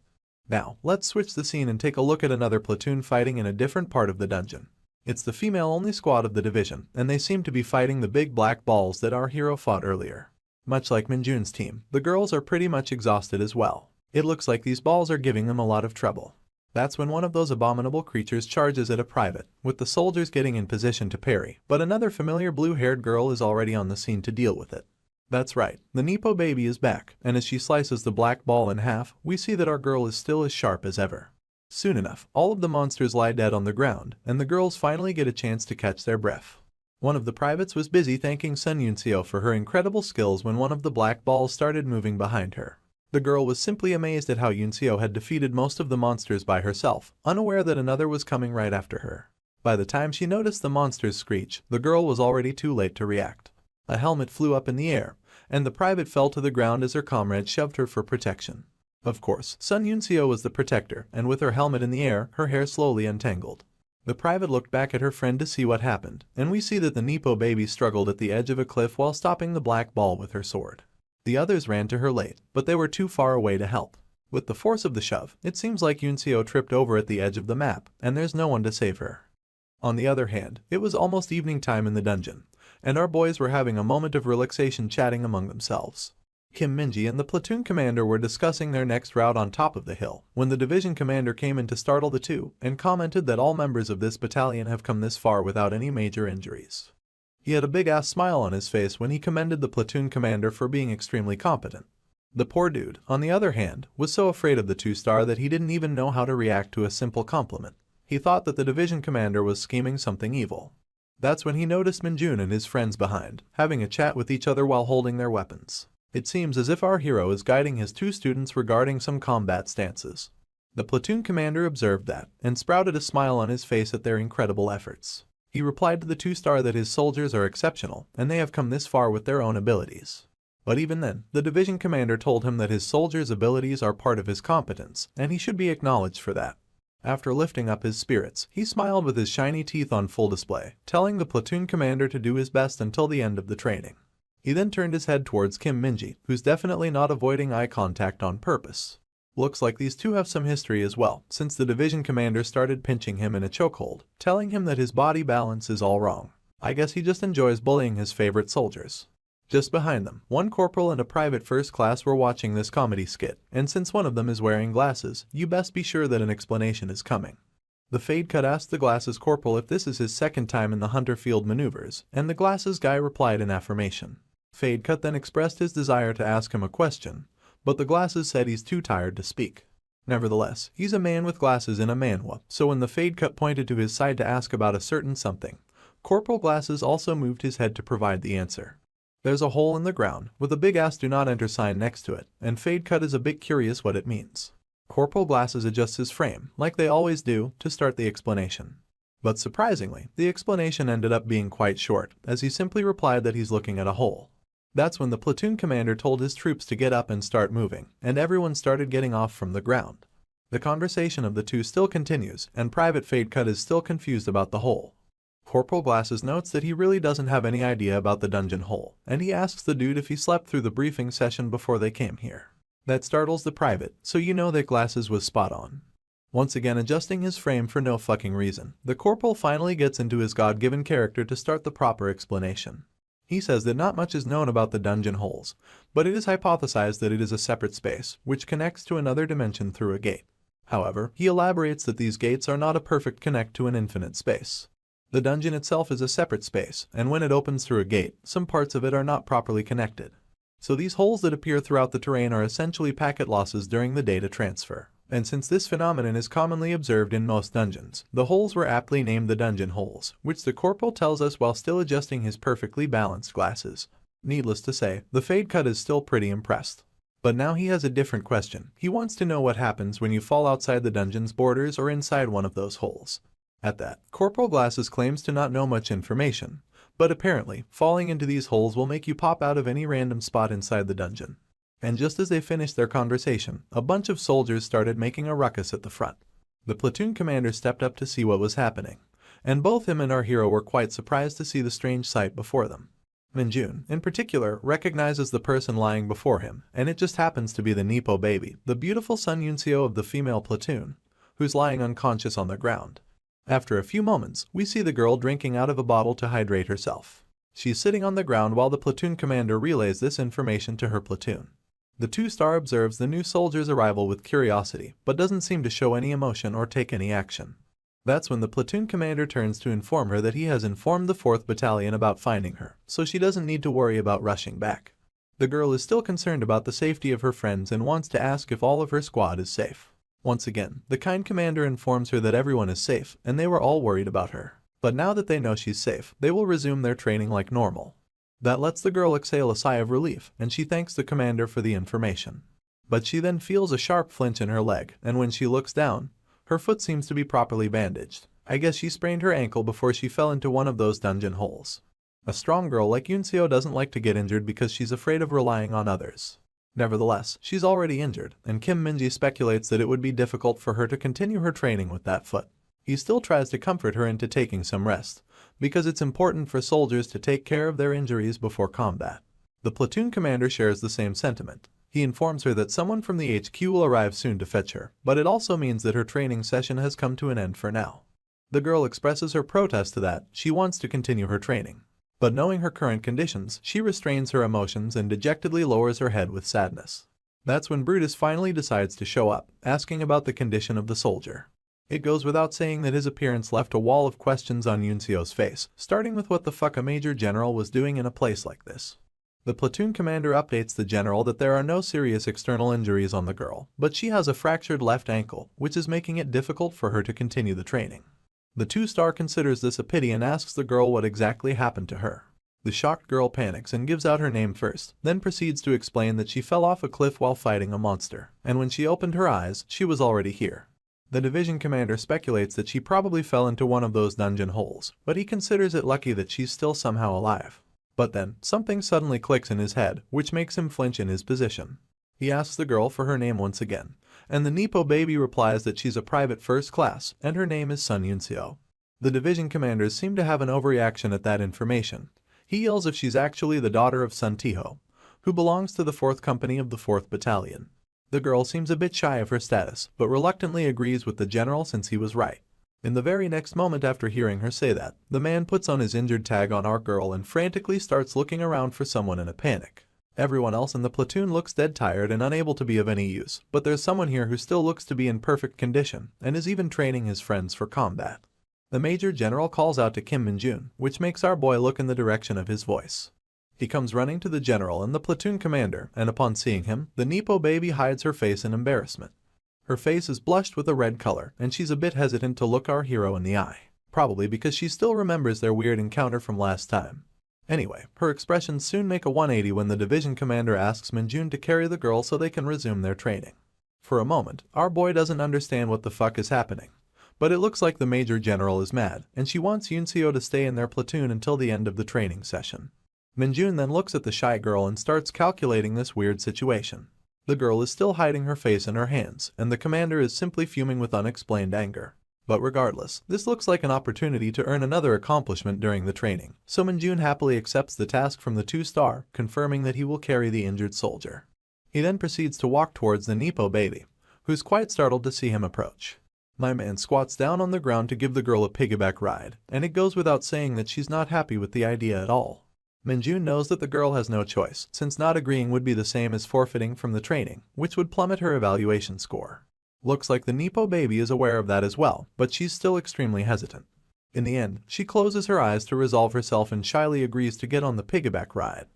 Now, let's switch the scene and take a look at another platoon fighting in a different part of the dungeon. It's the female-only squad of the division, and they seem to be fighting the big black balls that our hero fought earlier. Much like Minjun's team, the girls are pretty much exhausted as well. It looks like these balls are giving them a lot of trouble. That's when one of those abominable creatures charges at a private, with the soldiers getting in position to parry, but another familiar blue-haired girl is already on the scene to deal with it. That's right, the Nepo baby is back, and as she slices the black ball in half, we see that our girl is still as sharp as ever. Soon enough, all of the monsters lie dead on the ground, and the girls finally get a chance to catch their breath. One of the privates was busy thanking Sun Yunseo for her incredible skills when one of the black balls started moving behind her. The girl was simply amazed at how Yunseo had defeated most of the monsters by herself, unaware that another was coming right after her. By the time she noticed the monsters screech, the girl was already too late to react. A helmet flew up in the air, and the private fell to the ground as her comrade shoved her for protection. Of course, Sun Yunseo was the protector, and with her helmet in the air, her hair slowly untangled. The private looked back at her friend to see what happened, and we see that the Nepo baby struggled at the edge of a cliff while stopping the black ball with her sword. The others ran to her late, but they were too far away to help. With the force of the shove, it seems like Yunseo tripped over at the edge of the map, and there's no one to save her. On the other hand, it was almost evening time in the dungeon, and our boys were having a moment of relaxation chatting among themselves. Kim Minji and the platoon commander were discussing their next route on top of the hill, when the division commander came in to startle the two, and commented that all members of this battalion have come this far without any major injuries. He had a big-ass smile on his face when he commended the platoon commander for being extremely competent. The poor dude, on the other hand, was so afraid of the two-star that he didn't even know how to react to a simple compliment. He thought that the division commander was scheming something evil. That's when he noticed Minjun and his friends behind, having a chat with each other while holding their weapons. It seems as if our hero is guiding his two students regarding some combat stances. The platoon commander observed that, and sprouted a smile on his face at their incredible efforts. He replied to the two-star that his soldiers are exceptional, and they have come this far with their own abilities. But even then, the division commander told him that his soldiers' abilities are part of his competence, and he should be acknowledged for that. After lifting up his spirits, he smiled with his shiny teeth on full display, telling the platoon commander to do his best until the end of the training. He then turned his head towards Kim Minji, who's definitely not avoiding eye contact on purpose. Looks like these two have some history as well, since the division commander started pinching him in a chokehold, telling him that his body balance is all wrong. I guess he just enjoys bullying his favorite soldiers. Just behind them, one corporal and a private first class were watching this comedy skit, and since one of them is wearing glasses, you best be sure that an explanation is coming. The fade cut asked the glasses corporal if this is his second time in the hunter field maneuvers, and the glasses guy replied in affirmation. Fade cut then expressed his desire to ask him a question, but the glasses said he's too tired to speak. Nevertheless, he's a man with glasses in a manhwa, so when the fade cut pointed to his side to ask about a certain something, Corporal Glasses also moved his head to provide the answer. There's a hole in the ground, with a big-ass do not enter sign next to it, and fade cut is a bit curious what it means. Corporal Glasses adjusts his frame, like they always do, to start the explanation. But surprisingly, the explanation ended up being quite short, as he simply replied that he's looking at a hole. That's when the platoon commander told his troops to get up and start moving, and everyone started getting off from the ground. The conversation of the two still continues, and Private Fade Cut is still confused about the hole. Corporal Glasses notes that he really doesn't have any idea about the dungeon hole, and he asks the dude if he slept through the briefing session before they came here. That startles the private, so you know that Glasses was spot on. Once again adjusting his frame for no fucking reason, the corporal finally gets into his God-given character to start the proper explanation. He says that not much is known about the dungeon holes, but it is hypothesized that it is a separate space, which connects to another dimension through a gate. However, he elaborates that these gates are not a perfect connect to an infinite space. The dungeon itself is a separate space, and when it opens through a gate, some parts of it are not properly connected. So these holes that appear throughout the terrain are essentially packet losses during the data transfer. And since this phenomenon is commonly observed in most dungeons, the holes were aptly named the dungeon holes, which the corporal tells us while still adjusting his perfectly balanced glasses. Needless to say, the fade cut is still pretty impressed. But now he has a different question. He wants to know what happens when you fall outside the dungeon's borders or inside one of those holes. At that, Corporal Glasses claims to not know much information, but apparently, falling into these holes will make you pop out of any random spot inside the dungeon. And just as they finished their conversation, a bunch of soldiers started making a ruckus at the front. The platoon commander stepped up to see what was happening, and both him and our hero were quite surprised to see the strange sight before them. Minjun, in particular, recognizes the person lying before him, and it just happens to be the Nepo baby, the beautiful Sun Yunseo of the female platoon, who's lying unconscious on the ground. After a few moments, we see the girl drinking out of a bottle to hydrate herself. She's sitting on the ground while the platoon commander relays this information to her platoon. The two-star observes the new soldier's arrival with curiosity, but doesn't seem to show any emotion or take any action. That's when the platoon commander turns to inform her that he has informed the 4th Battalion about finding her, so she doesn't need to worry about rushing back. The girl is still concerned about the safety of her friends and wants to ask if all of her squad is safe. Once again, the kind commander informs her that everyone is safe, and they were all worried about her. But now that they know she's safe, they will resume their training like normal. That lets the girl exhale a sigh of relief, and she thanks the commander for the information. But she then feels a sharp flinch in her leg, and when she looks down, her foot seems to be properly bandaged. I guess she sprained her ankle before she fell into one of those dungeon holes. A strong girl like Yunseo doesn't like to get injured because she's afraid of relying on others. Nevertheless, she's already injured, and Kim Minji speculates that it would be difficult for her to continue her training with that foot. He still tries to comfort her into taking some rest, because it's important for soldiers to take care of their injuries before combat. The platoon commander shares the same sentiment. He informs her that someone from the HQ will arrive soon to fetch her, but it also means that her training session has come to an end for now. The girl expresses her protest to that. She wants to continue her training. But knowing her current conditions, she restrains her emotions and dejectedly lowers her head with sadness. That's when Brutus finally decides to show up, asking about the condition of the soldier. It goes without saying that his appearance left a wall of questions on Yunseo's face, starting with what the fuck a major general was doing in a place like this. The platoon commander updates the general that there are no serious external injuries on the girl, but she has a fractured left ankle, which is making it difficult for her to continue the training. The two-star considers this a pity and asks the girl what exactly happened to her. The shocked girl panics and gives out her name first, then proceeds to explain that she fell off a cliff while fighting a monster, and when she opened her eyes, she was already here. The division commander speculates that she probably fell into one of those dungeon holes, but he considers it lucky that she's still somehow alive. But then, something suddenly clicks in his head, which makes him flinch in his position. He asks the girl for her name once again, and the Nepo baby replies that she's a private first class, and her name is Sun Yunseo. The division commanders seem to have an overreaction at that information. He yells if she's actually the daughter of Sun Tiho, who belongs to the 4th Company of the 4th Battalion. The girl seems a bit shy of her status, but reluctantly agrees with the general since he was right. In the very next moment after hearing her say that, the man puts on his injured tag on our girl and frantically starts looking around for someone in a panic. Everyone else in the platoon looks dead tired and unable to be of any use, but there's someone here who still looks to be in perfect condition, and is even training his friends for combat. The major general calls out to Kim Min-jun, which makes our boy look in the direction of his voice. He comes running to the general and the platoon commander, and upon seeing him, the Nepo baby hides her face in embarrassment. Her face is blushed with a red color, and she's a bit hesitant to look our hero in the eye, probably because she still remembers their weird encounter from last time. Anyway, her expressions soon make a 180 when the division commander asks Min-jun to carry the girl so they can resume their training. For a moment, our boy doesn't understand what the fuck is happening, but it looks like the major general is mad, and she wants Yunseo to stay in their platoon until the end of the training session. Min-jun then looks at the shy girl and starts calculating this weird situation. The girl is still hiding her face in her hands, and the commander is simply fuming with unexplained anger. But regardless, this looks like an opportunity to earn another accomplishment during the training, so Min-jun happily accepts the task from the two-star, confirming that he will carry the injured soldier. He then proceeds to walk towards the Nepo baby, who's quite startled to see him approach. My man squats down on the ground to give the girl a piggyback ride, and it goes without saying that she's not happy with the idea at all. Minjun knows that the girl has no choice, since not agreeing would be the same as forfeiting from the training, which would plummet her evaluation score. Looks like the Nepo baby is aware of that as well, but she's still extremely hesitant. In the end, she closes her eyes to resolve herself and shyly agrees to get on the piggyback ride.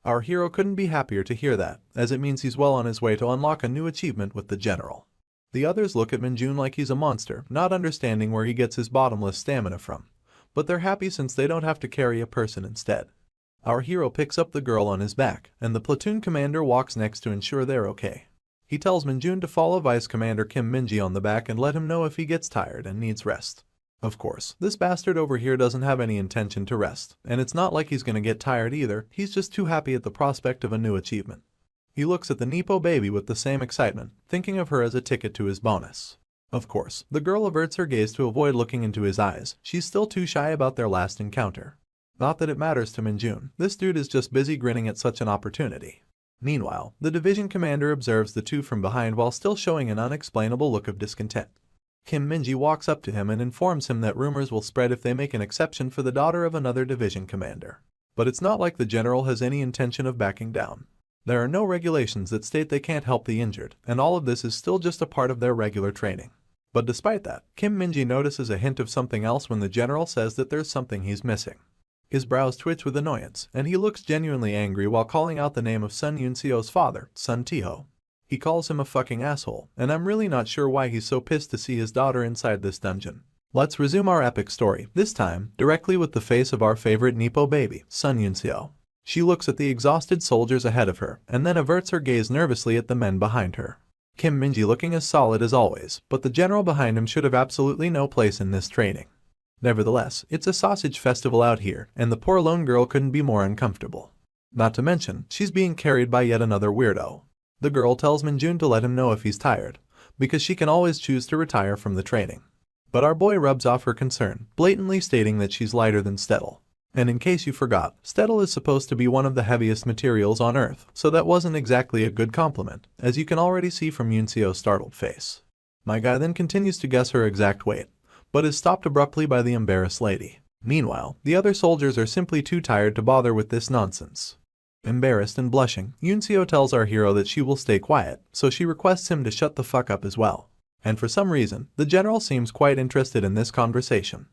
Our hero couldn't be happier to hear that, as it means he's well on his way to unlock a new achievement with the general. The others look at Minjun like he's a monster, not understanding where he gets his bottomless stamina from. But they're happy since they don't have to carry a person instead. Our hero picks up the girl on his back, and the platoon commander walks next to ensure they're okay. He tells Minjun to follow Vice Commander Kim Minji on the back and let him know if he gets tired and needs rest. Of course, this bastard over here doesn't have any intention to rest, and it's not like he's gonna get tired either, he's just too happy at the prospect of a new achievement. He looks at the Nepo baby with the same excitement, thinking of her as a ticket to his bonus. Of course, the girl averts her gaze to avoid looking into his eyes, she's still too shy about their last encounter. Not that it matters to Minjun, this dude is just busy grinning at such an opportunity. Meanwhile, the division commander observes the two from behind while still showing an unexplainable look of discontent. Kim Minji walks up to him and informs him that rumors will spread if they make an exception for the daughter of another division commander. But it's not like the general has any intention of backing down. There are no regulations that state they can't help the injured, and all of this is still just a part of their regular training. But despite that, Kim Minji notices a hint of something else when the general says that there's something he's missing. His brows twitch with annoyance, and he looks genuinely angry while calling out the name of Sun Yunseo's father, Sun Tiho. He calls him a fucking asshole, and I'm really not sure why he's so pissed to see his daughter inside this dungeon. Let's resume our epic story, this time, directly with the face of our favorite Nepo baby, Sun Yunseo. She looks at the exhausted soldiers ahead of her, and then averts her gaze nervously at the men behind her. Kim Minji looking as solid as always, but the general behind him should have absolutely no place in this training. Nevertheless, it's a sausage festival out here, and the poor lone girl couldn't be more uncomfortable. Not to mention, she's being carried by yet another weirdo. The girl tells Minjun to let him know if he's tired, because she can always choose to retire from the training. But our boy rubs off her concern, blatantly stating that she's lighter than Stettel. And in case you forgot, Stettel is supposed to be one of the heaviest materials on Earth, so that wasn't exactly a good compliment, as you can already see from Yunseo's startled face. My guy then continues to guess her exact weight, but is stopped abruptly by the embarrassed lady. Meanwhile, the other soldiers are simply too tired to bother with this nonsense. Embarrassed and blushing, Yunseo tells our hero that she will stay quiet, so she requests him to shut the fuck up as well. And for some reason, the general seems quite interested in this conversation.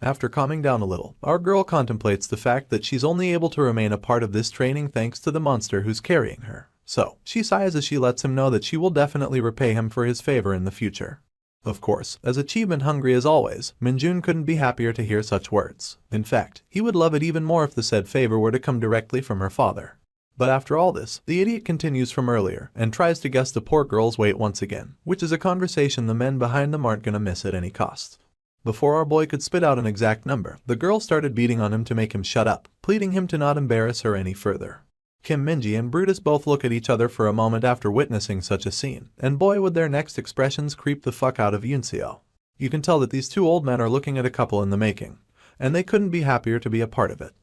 After calming down a little, our girl contemplates the fact that she's only able to remain a part of this training thanks to the monster who's carrying her. So, she sighs as she lets him know that she will definitely repay him for his favor in the future. Of course, as achievement hungry as always, Minjun couldn't be happier to hear such words. In fact, he would love it even more if the said favor were to come directly from her father. But after all this, the idiot continues from earlier and tries to guess the poor girl's weight once again, which is a conversation the men behind them aren't gonna miss at any cost. Before our boy could spit out an exact number, the girl started beating on him to make him shut up, pleading him to not embarrass her any further. Kim Minji and Brutus both look at each other for a moment after witnessing such a scene, and boy would their next expressions creep the fuck out of Yunseo. You can tell that these two old men are looking at a couple in the making, and they couldn't be happier to be a part of it.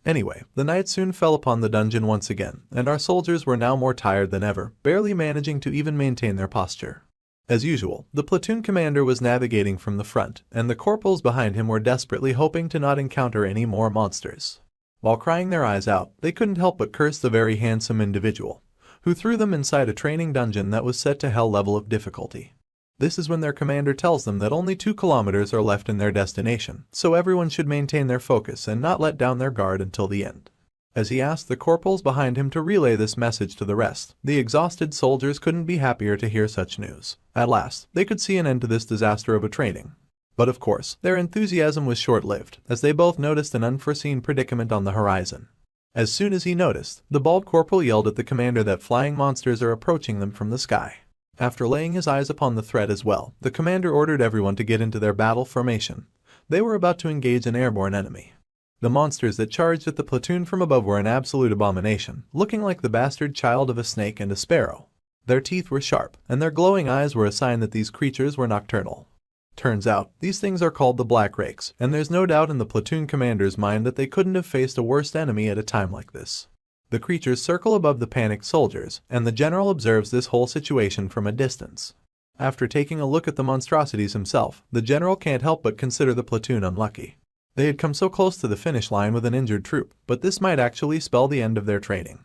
Anyway, the night soon fell upon the dungeon once again, and our soldiers were now more tired than ever, barely managing to even maintain their posture. As usual, the platoon commander was navigating from the front, and the corporals behind him were desperately hoping to not encounter any more monsters. While crying their eyes out, they couldn't help but curse the very handsome individual, who threw them inside a training dungeon that was set to hell level of difficulty. This is when their commander tells them that only 2 kilometers are left in their destination, so everyone should maintain their focus and not let down their guard until the end. As he asked the corporals behind him to relay this message to the rest, the exhausted soldiers couldn't be happier to hear such news. At last, they could see an end to this disaster of a training. But of course, their enthusiasm was short-lived, as they both noticed an unforeseen predicament on the horizon. As soon as he noticed, the bald corporal yelled at the commander that flying monsters are approaching them from the sky. After laying his eyes upon the threat as well, the commander ordered everyone to get into their battle formation. They were about to engage an airborne enemy. The monsters that charged at the platoon from above were an absolute abomination, looking like the bastard child of a snake and a sparrow. Their teeth were sharp, and their glowing eyes were a sign that these creatures were nocturnal. Turns out, these things are called the Black Rakes, and there's no doubt in the platoon commander's mind that they couldn't have faced a worse enemy at a time like this. The creatures circle above the panicked soldiers, and the general observes this whole situation from a distance. After taking a look at the monstrosities himself, the general can't help but consider the platoon unlucky. They had come so close to the finish line with an injured troop, but this might actually spell the end of their training.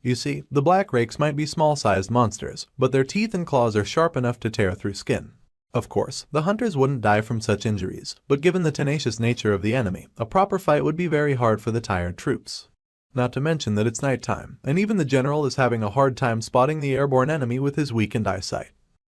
You see, the black rakes might be small-sized monsters, but their teeth and claws are sharp enough to tear through skin. Of course, the hunters wouldn't die from such injuries, but given the tenacious nature of the enemy, a proper fight would be very hard for the tired troops. Not to mention that it's nighttime, and even the general is having a hard time spotting the airborne enemy with his weakened eyesight.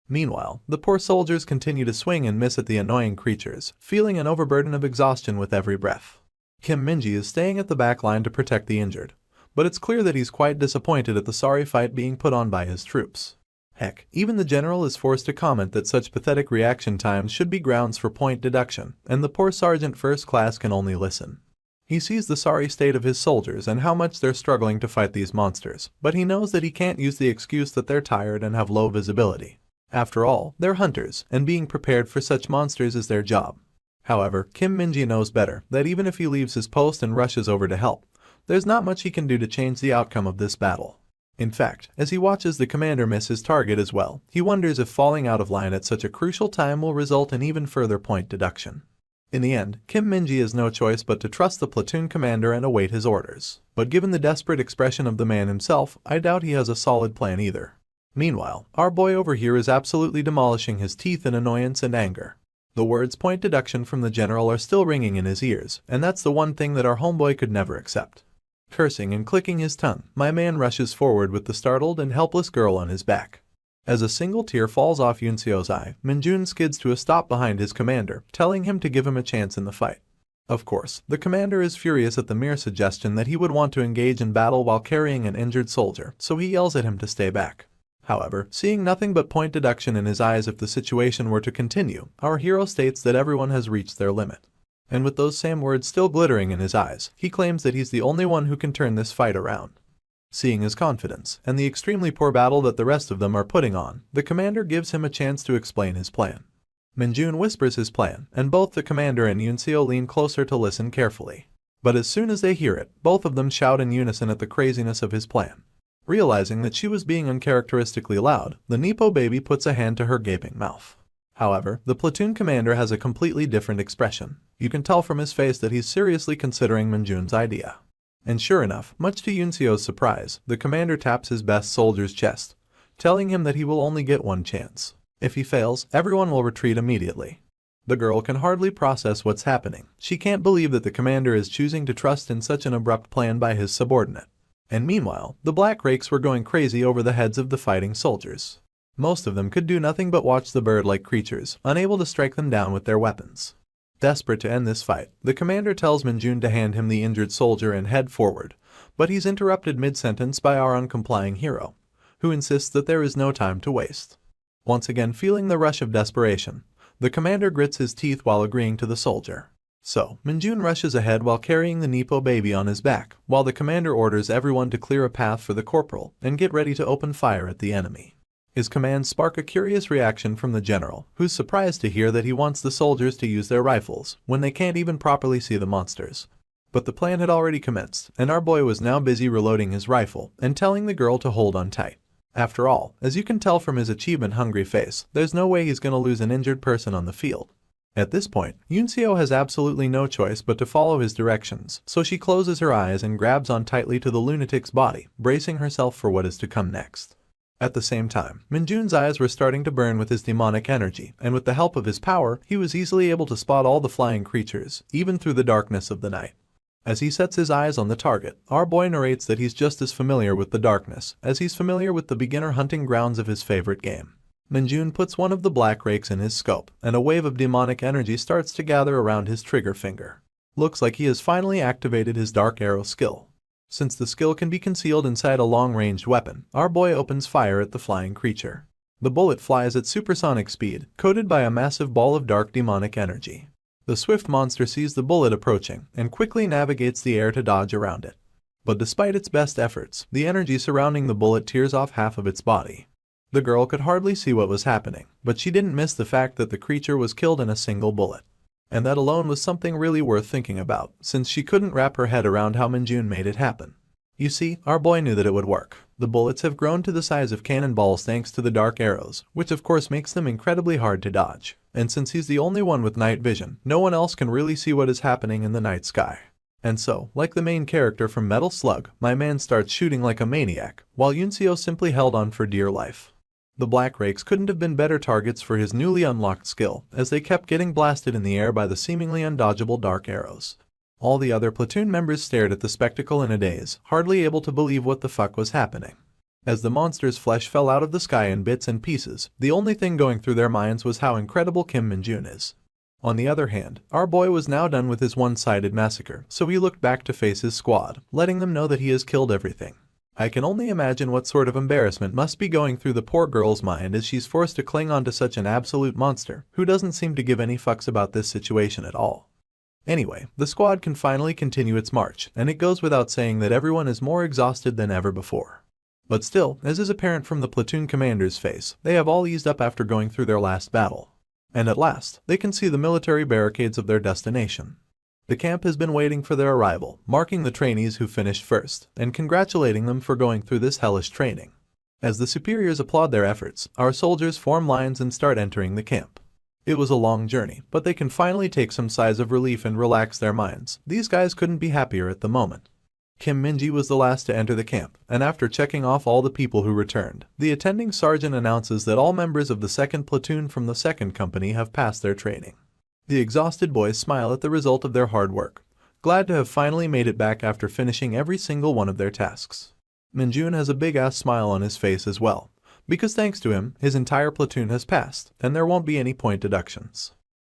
Meanwhile, the poor soldiers continue to swing and miss at the annoying creatures, feeling an overburden of exhaustion with every breath. Kim Minji is staying at the back line to protect the injured, but it's clear that he's quite disappointed at the sorry fight being put on by his troops. Heck, even the general is forced to comment that such pathetic reaction times should be grounds for point deduction, and the poor sergeant first class can only listen. He sees the sorry state of his soldiers and how much they're struggling to fight these monsters, but he knows that he can't use the excuse that they're tired and have low visibility. After all, they're hunters, and being prepared for such monsters is their job. However, Kim Minji knows better that even if he leaves his post and rushes over to help, there's not much he can do to change the outcome of this battle. In fact, as he watches the commander miss his target as well, he wonders if falling out of line at such a crucial time will result in even further point deduction. In the end, Kim Minji has no choice but to trust the platoon commander and await his orders. But given the desperate expression of the man himself, I doubt he has a solid plan either. Meanwhile, our boy over here is absolutely demolishing his teeth in annoyance and anger. The words point deduction from the general are still ringing in his ears, and that's the one thing that our homeboy could never accept. Cursing and clicking his tongue, my man rushes forward with the startled and helpless girl on his back. As a single tear falls off Yunseo's eye, Minjun skids to a stop behind his commander, telling him to give him a chance in the fight. Of course, the commander is furious at the mere suggestion that he would want to engage in battle while carrying an injured soldier, so he yells at him to stay back. However, seeing nothing but point deduction in his eyes if the situation were to continue, our hero states that everyone has reached their limit. And with those same words still glittering in his eyes, he claims that he's the only one who can turn this fight around. Seeing his confidence, and the extremely poor battle that the rest of them are putting on, the commander gives him a chance to explain his plan. Minjun whispers his plan, and both the commander and Yunseo lean closer to listen carefully. But as soon as they hear it, both of them shout in unison at the craziness of his plan. Realizing that she was being uncharacteristically loud, the Nepo baby puts a hand to her gaping mouth. However, the platoon commander has a completely different expression. You can tell from his face that he's seriously considering Minjun's idea. And sure enough, much to Yunseo's surprise, the commander taps his best soldier's chest, telling him that he will only get one chance. If he fails, everyone will retreat immediately. The girl can hardly process what's happening. She can't believe that the commander is choosing to trust in such an abrupt plan by his subordinate. And meanwhile, the black rakes were going crazy over the heads of the fighting soldiers. Most of them could do nothing but watch the bird-like creatures, unable to strike them down with their weapons. Desperate to end this fight, the commander tells Minjun to hand him the injured soldier and head forward, but he's interrupted mid-sentence by our uncomplying hero, who insists that there is no time to waste. Once again feeling the rush of desperation, the commander grits his teeth while agreeing to the soldier. So, Minjun rushes ahead while carrying the Nepo baby on his back, while the commander orders everyone to clear a path for the corporal and get ready to open fire at the enemy. His commands spark a curious reaction from the general, who's surprised to hear that he wants the soldiers to use their rifles when they can't even properly see the monsters. But the plan had already commenced, and our boy was now busy reloading his rifle and telling the girl to hold on tight. After all, as you can tell from his achievement-hungry face, there's no way he's gonna lose an injured person on the field. At this point, Yunseo has absolutely no choice but to follow his directions, so she closes her eyes and grabs on tightly to the lunatic's body, bracing herself for what is to come next. At the same time, Minjun's eyes were starting to burn with his demonic energy, and with the help of his power, he was easily able to spot all the flying creatures, even through the darkness of the night. As he sets his eyes on the target, our boy narrates that he's just as familiar with the darkness as he's familiar with the beginner hunting grounds of his favorite game. Minjun puts one of the black rakes in his scope, and a wave of demonic energy starts to gather around his trigger finger. Looks like he has finally activated his dark arrow skill. Since the skill can be concealed inside a long-ranged weapon, our boy opens fire at the flying creature. The bullet flies at supersonic speed, coated by a massive ball of dark demonic energy. The swift monster sees the bullet approaching, and quickly navigates the air to dodge around it. But despite its best efforts, the energy surrounding the bullet tears off half of its body. The girl could hardly see what was happening, but she didn't miss the fact that the creature was killed in a single bullet. And that alone was something really worth thinking about, since she couldn't wrap her head around how Minjun made it happen. You see, our boy knew that it would work. The bullets have grown to the size of cannonballs thanks to the dark arrows, which of course makes them incredibly hard to dodge. And since he's the only one with night vision, no one else can really see what is happening in the night sky. And so, like the main character from Metal Slug, my man starts shooting like a maniac, while Yunseo simply held on for dear life. The Black Rakes couldn't have been better targets for his newly unlocked skill, as they kept getting blasted in the air by the seemingly undodgeable dark arrows. All the other platoon members stared at the spectacle in a daze, hardly able to believe what the fuck was happening. As the monster's flesh fell out of the sky in bits and pieces, the only thing going through their minds was how incredible Kim Min-jun is. On the other hand, our boy was now done with his one-sided massacre, so he looked back to face his squad, letting them know that he has killed everything. I can only imagine what sort of embarrassment must be going through the poor girl's mind as she's forced to cling on to such an absolute monster, who doesn't seem to give any fucks about this situation at all. Anyway, the squad can finally continue its march, and it goes without saying that everyone is more exhausted than ever before. But still, as is apparent from the platoon commander's face, they have all eased up after going through their last battle. And at last, they can see the military barricades of their destination. The camp has been waiting for their arrival, marking the trainees who finished first, and congratulating them for going through this hellish training. As the superiors applaud their efforts, our soldiers form lines and start entering the camp. It was a long journey, but they can finally take some sighs of relief and relax their minds. These guys couldn't be happier at the moment. Kim Min-ji was the last to enter the camp, and after checking off all the people who returned, the attending sergeant announces that all members of the 2nd platoon from the 2nd company have passed their training. The exhausted boys smile at the result of their hard work, glad to have finally made it back after finishing every single one of their tasks. Min-jun has a big-ass smile on his face as well, because thanks to him, his entire platoon has passed, and there won't be any point deductions.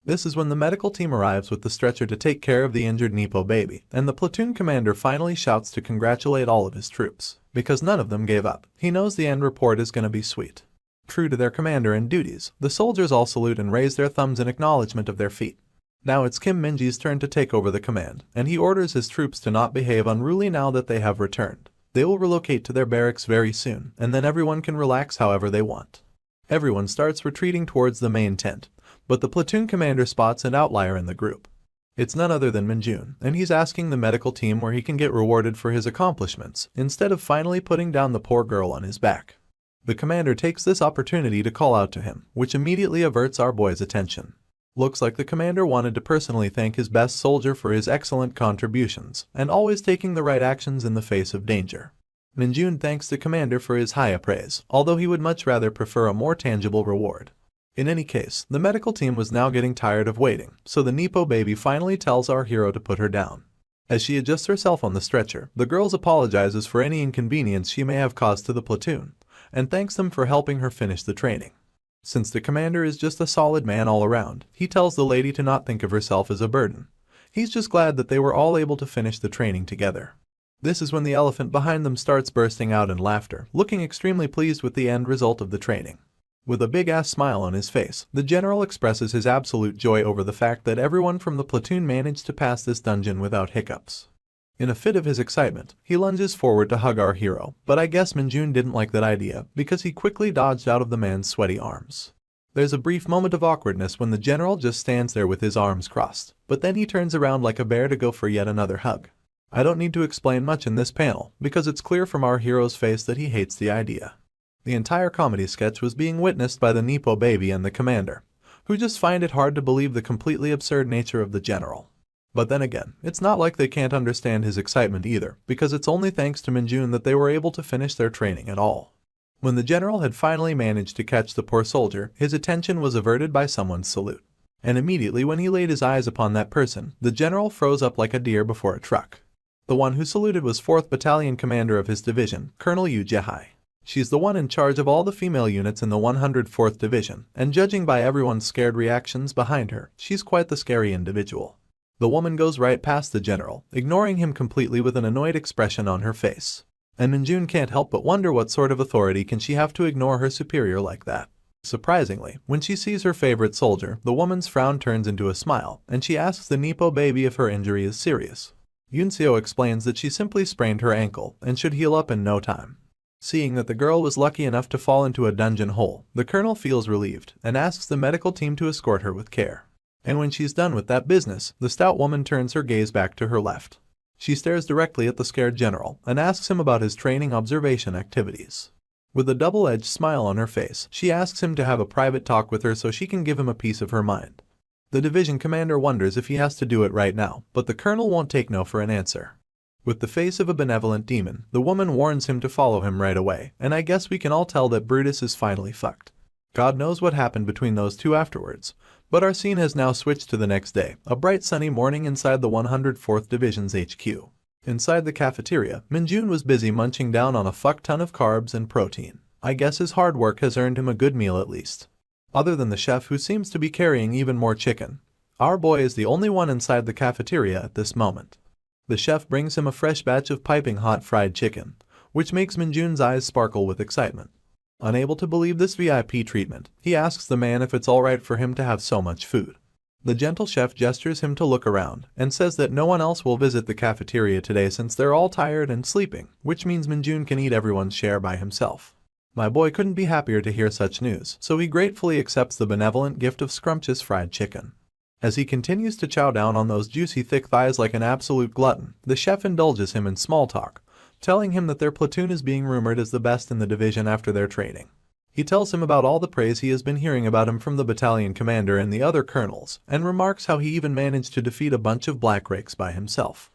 This is when the medical team arrives with the stretcher to take care of the injured Nepo baby, and the platoon commander finally shouts to congratulate all of his troops, because none of them gave up. He knows the end report is gonna be sweet. True to their commander and duties, the soldiers all salute and raise their thumbs in acknowledgement of their feat. Now it's Kim Min-ji's turn to take over the command, and he orders his troops to not behave unruly now that they have returned. They will relocate to their barracks very soon, and then everyone can relax however they want. Everyone starts retreating towards the main tent, but the platoon commander spots an outlier in the group. It's none other than Min-jun, and he's asking the medical team where he can get rewarded for his accomplishments, instead of finally putting down the poor girl on his back. The commander takes this opportunity to call out to him, which immediately averts our boy's attention. Looks like the commander wanted to personally thank his best soldier for his excellent contributions, and always taking the right actions in the face of danger. Min-jun thanks the commander for his high praise, although he would much rather prefer a more tangible reward. In any case, the medical team was now getting tired of waiting, so the Nepo baby finally tells our hero to put her down. As she adjusts herself on the stretcher, the girl apologizes for any inconvenience she may have caused to the platoon, and thanks them for helping her finish the training. Since the commander is just a solid man all around, he tells the lady to not think of herself as a burden. He's just glad that they were all able to finish the training together. This is when the elephant behind them starts bursting out in laughter, looking extremely pleased with the end result of the training. With a big-ass smile on his face, the general expresses his absolute joy over the fact that everyone from the platoon managed to pass this dungeon without hiccups. In a fit of his excitement, he lunges forward to hug our hero, but I guess Min-jun didn't like that idea because he quickly dodged out of the man's sweaty arms. There's a brief moment of awkwardness when the general just stands there with his arms crossed, but then he turns around like a bear to go for yet another hug. I don't need to explain much in this panel, because it's clear from our hero's face that he hates the idea. The entire comedy sketch was being witnessed by the Nepo baby and the commander, who just find it hard to believe the completely absurd nature of the general. But then again, it's not like they can't understand his excitement either, because it's only thanks to Min-jun that they were able to finish their training at all. When the general had finally managed to catch the poor soldier, his attention was averted by someone's salute. And immediately when he laid his eyes upon that person, the general froze up like a deer before a truck. The one who saluted was 4th Battalion commander of his division, Colonel Yu Jihai. She's the one in charge of all the female units in the 104th Division, and judging by everyone's scared reactions behind her, she's quite the scary individual. The woman goes right past the general, ignoring him completely with an annoyed expression on her face. And Min-jun can't help but wonder what sort of authority can she have to ignore her superior like that. Surprisingly, when she sees her favorite soldier, the woman's frown turns into a smile, and she asks the Nepo baby if her injury is serious. Yunseo explains that she simply sprained her ankle, and should heal up in no time. Seeing that the girl was lucky enough to fall into a dungeon hole, the colonel feels relieved, and asks the medical team to escort her with care. And when she's done with that business, the stout woman turns her gaze back to her left. She stares directly at the scared general and asks him about his training observation activities. With a double-edged smile on her face, she asks him to have a private talk with her so she can give him a piece of her mind. The division commander wonders if he has to do it right now, but the colonel won't take no for an answer. With the face of a benevolent demon, the woman warns him to follow him right away, and I guess we can all tell that Brutus is finally fucked. God knows what happened between those two afterwards, but our scene has now switched to the next day, a bright sunny morning inside the 104th Division's HQ. Inside the cafeteria, Minjun was busy munching down on a fuck ton of carbs and protein. I guess his hard work has earned him a good meal at least. Other than the chef who seems to be carrying even more chicken, our boy is the only one inside the cafeteria at this moment. The chef brings him a fresh batch of piping hot fried chicken, which makes Minjun's eyes sparkle with excitement. Unable to believe this VIP treatment, he asks the man if it's alright for him to have so much food. The gentle chef gestures him to look around and says that no one else will visit the cafeteria today since they're all tired and sleeping, which means Minjun can eat everyone's share by himself. My boy couldn't be happier to hear such news, so he gratefully accepts the benevolent gift of scrumptious fried chicken. As he continues to chow down on those juicy thick thighs like an absolute glutton, the chef indulges him in small talk, telling him that their platoon is being rumored as the best in the division after their training. He tells him about all the praise he has been hearing about him from the battalion commander and the other colonels, and remarks how he even managed to defeat a bunch of black rakes by himself.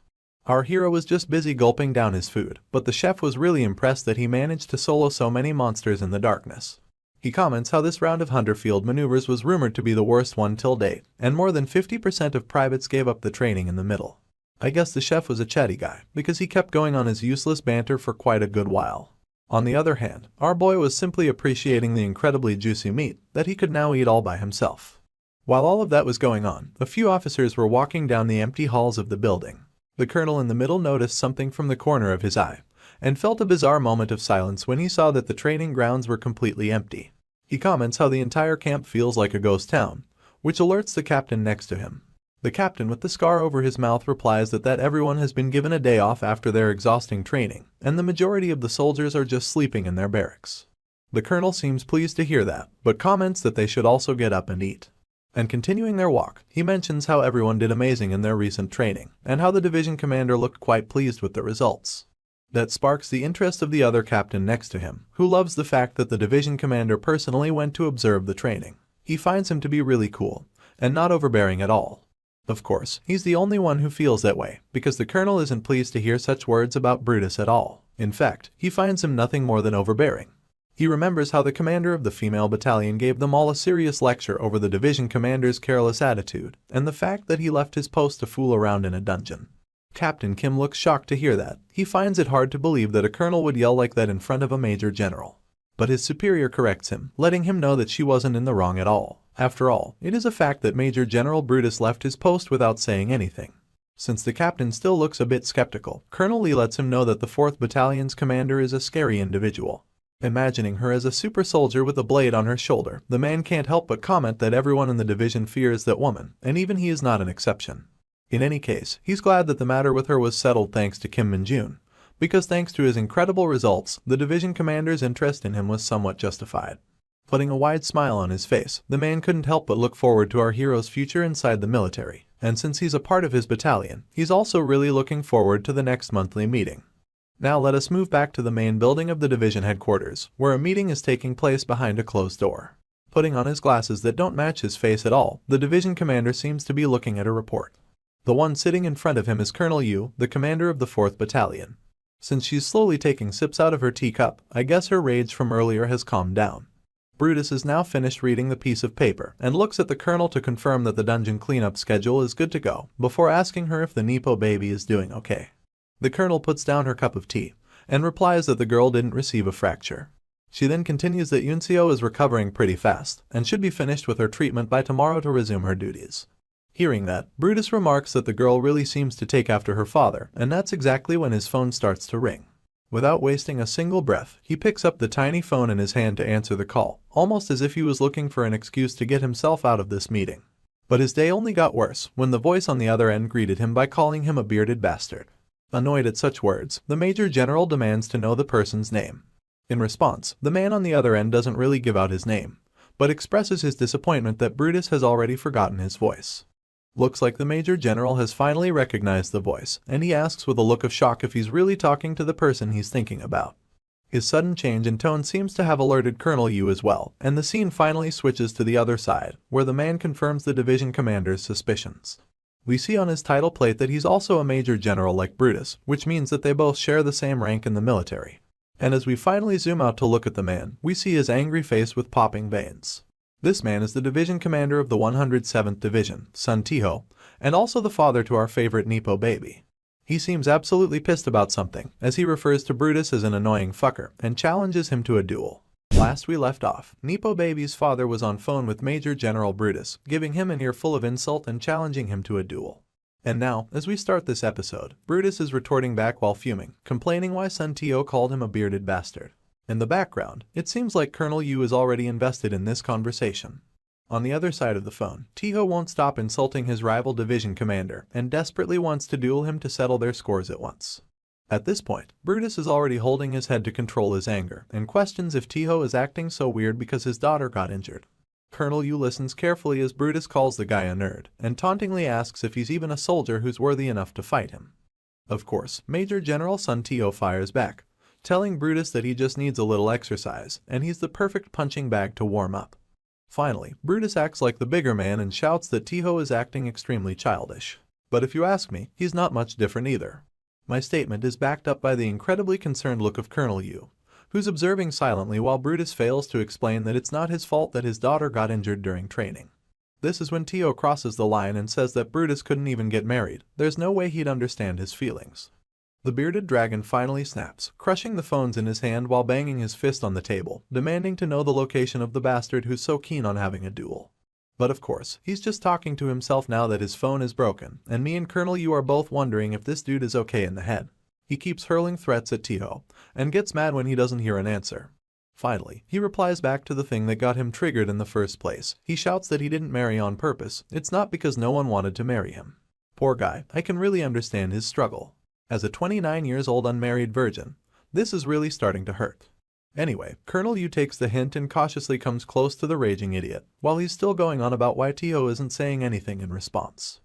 Our hero was just busy gulping down his food, but the chef was really impressed that he managed to solo so many monsters in the darkness. He comments how this round of hunter field maneuvers was rumored to be the worst one till date, and more than 50% of privates gave up the training in the middle. I guess the chef was a chatty guy, because he kept going on his useless banter for quite a good while. On the other hand, our boy was simply appreciating the incredibly juicy meat that he could now eat all by himself. While all of that was going on, a few officers were walking down the empty halls of the building. The colonel in the middle noticed something from the corner of his eye, and felt a bizarre moment of silence when he saw that the training grounds were completely empty. He comments how the entire camp feels like a ghost town, which alerts the captain next to him. The captain with the scar over his mouth replies that everyone has been given a day off after their exhausting training, and the majority of the soldiers are just sleeping in their barracks. The colonel seems pleased to hear that, but comments that they should also get up and eat. And continuing their walk, he mentions how everyone did amazing in their recent training, and how the division commander looked quite pleased with the results. That sparks the interest of the other captain next to him, who loves the fact that the division commander personally went to observe the training. He finds him to be really cool, and not overbearing at all. Of course, he's the only one who feels that way, because the colonel isn't pleased to hear such words about Brutus at all. In fact, he finds him nothing more than overbearing. He remembers how the commander of the female battalion gave them all a serious lecture over the division commander's careless attitude, and the fact that he left his post to fool around in a dungeon. Captain Kim looks shocked to hear that. He finds it hard to believe that a colonel would yell like that in front of a major general. But his superior corrects him, letting him know that she wasn't in the wrong at all. After all, it is a fact that Major General Brutus left his post without saying anything. Since the captain still looks a bit skeptical, Colonel Lee lets him know that the 4th Battalion's commander is a scary individual. Imagining her as a super soldier with a blade on her shoulder, the man can't help but comment that everyone in the division fears that woman, and even he is not an exception. In any case, he's glad that the matter with her was settled thanks to Kim Min-jun, because thanks to his incredible results, the division commander's interest in him was somewhat justified. Putting a wide smile on his face, the man couldn't help but look forward to our hero's future inside the military, and since he's a part of his battalion, he's also really looking forward to the next monthly meeting. Now let us move back to the main building of the division headquarters, where a meeting is taking place behind a closed door. Putting on his glasses that don't match his face at all, the division commander seems to be looking at a report. The one sitting in front of him is Colonel Yu, the commander of the 4th Battalion. Since she's slowly taking sips out of her teacup, I guess her rage from earlier has calmed down. Brutus is now finished reading the piece of paper and looks at the colonel to confirm that the dungeon cleanup schedule is good to go, before asking her if the Nepo baby is doing okay. The colonel puts down her cup of tea and replies that the girl didn't receive a fracture. She then continues that Yunseo is recovering pretty fast and should be finished with her treatment by tomorrow to resume her duties. Hearing that, Brutus remarks that the girl really seems to take after her father, and that's exactly when his phone starts to ring. Without wasting a single breath, he picks up the tiny phone in his hand to answer the call, almost as if he was looking for an excuse to get himself out of this meeting. But his day only got worse when the voice on the other end greeted him by calling him a bearded bastard. Annoyed at such words, the Major General demands to know the person's name. In response, the man on the other end doesn't really give out his name, but expresses his disappointment that Brutus has already forgotten his voice. Looks like the Major General has finally recognized the voice, and he asks with a look of shock if he's really talking to the person he's thinking about. His sudden change in tone seems to have alerted Colonel Yu as well, and the scene finally switches to the other side, where the man confirms the division commander's suspicions. We see on his title plate that he's also a Major General like Brutus, which means that they both share the same rank in the military. And as we finally zoom out to look at the man, we see his angry face with popping veins. This man is the division commander of the 107th Division, Sun Tiho, and also the father to our favorite Nepo baby. He seems absolutely pissed about something, as he refers to Brutus as an annoying fucker and challenges him to a duel. Last we left off, Nepo baby's father was on phone with Major General Brutus, giving him an earful of insult and challenging him to a duel. And now, as we start this episode, Brutus is retorting back while fuming, complaining why Sun Tiho called him a bearded bastard. In the background, it seems like Colonel Yu is already invested in this conversation. On the other side of the phone, Tiho won't stop insulting his rival division commander and desperately wants to duel him to settle their scores at once. At this point, Brutus is already holding his head to control his anger and questions if Tiho is acting so weird because his daughter got injured. Colonel Yu listens carefully as Brutus calls the guy a nerd and tauntingly asks if he's even a soldier who's worthy enough to fight him. Of course, Major General Sun Tiho fires back, telling Brutus that he just needs a little exercise and he's the perfect punching bag to warm up. Finally, Brutus acts like the bigger man and shouts that Tiho is acting extremely childish. But if you ask me, he's not much different either. My statement is backed up by the incredibly concerned look of Colonel Yu, who's observing silently while Brutus fails to explain that it's not his fault that his daughter got injured during training. This is when Tiho crosses the line and says that Brutus couldn't even get married. There's no way he'd understand his feelings. The bearded dragon finally snaps, crushing the phones in his hand while banging his fist on the table, demanding to know the location of the bastard who's so keen on having a duel. But of course, he's just talking to himself now that his phone is broken, and me and Colonel Yu are both wondering if this dude is okay in the head. He keeps hurling threats at Tiho, and gets mad when he doesn't hear an answer. Finally, he replies back to the thing that got him triggered in the first place. He shouts that he didn't marry on purpose. It's not because no one wanted to marry him. Poor guy, I can really understand his struggle. As a 29-year-old unmarried virgin, this is really starting to hurt. Anyway, Colonel Yu takes the hint and cautiously comes close to the raging idiot, while he's still going on about why Tiho isn't saying anything in response.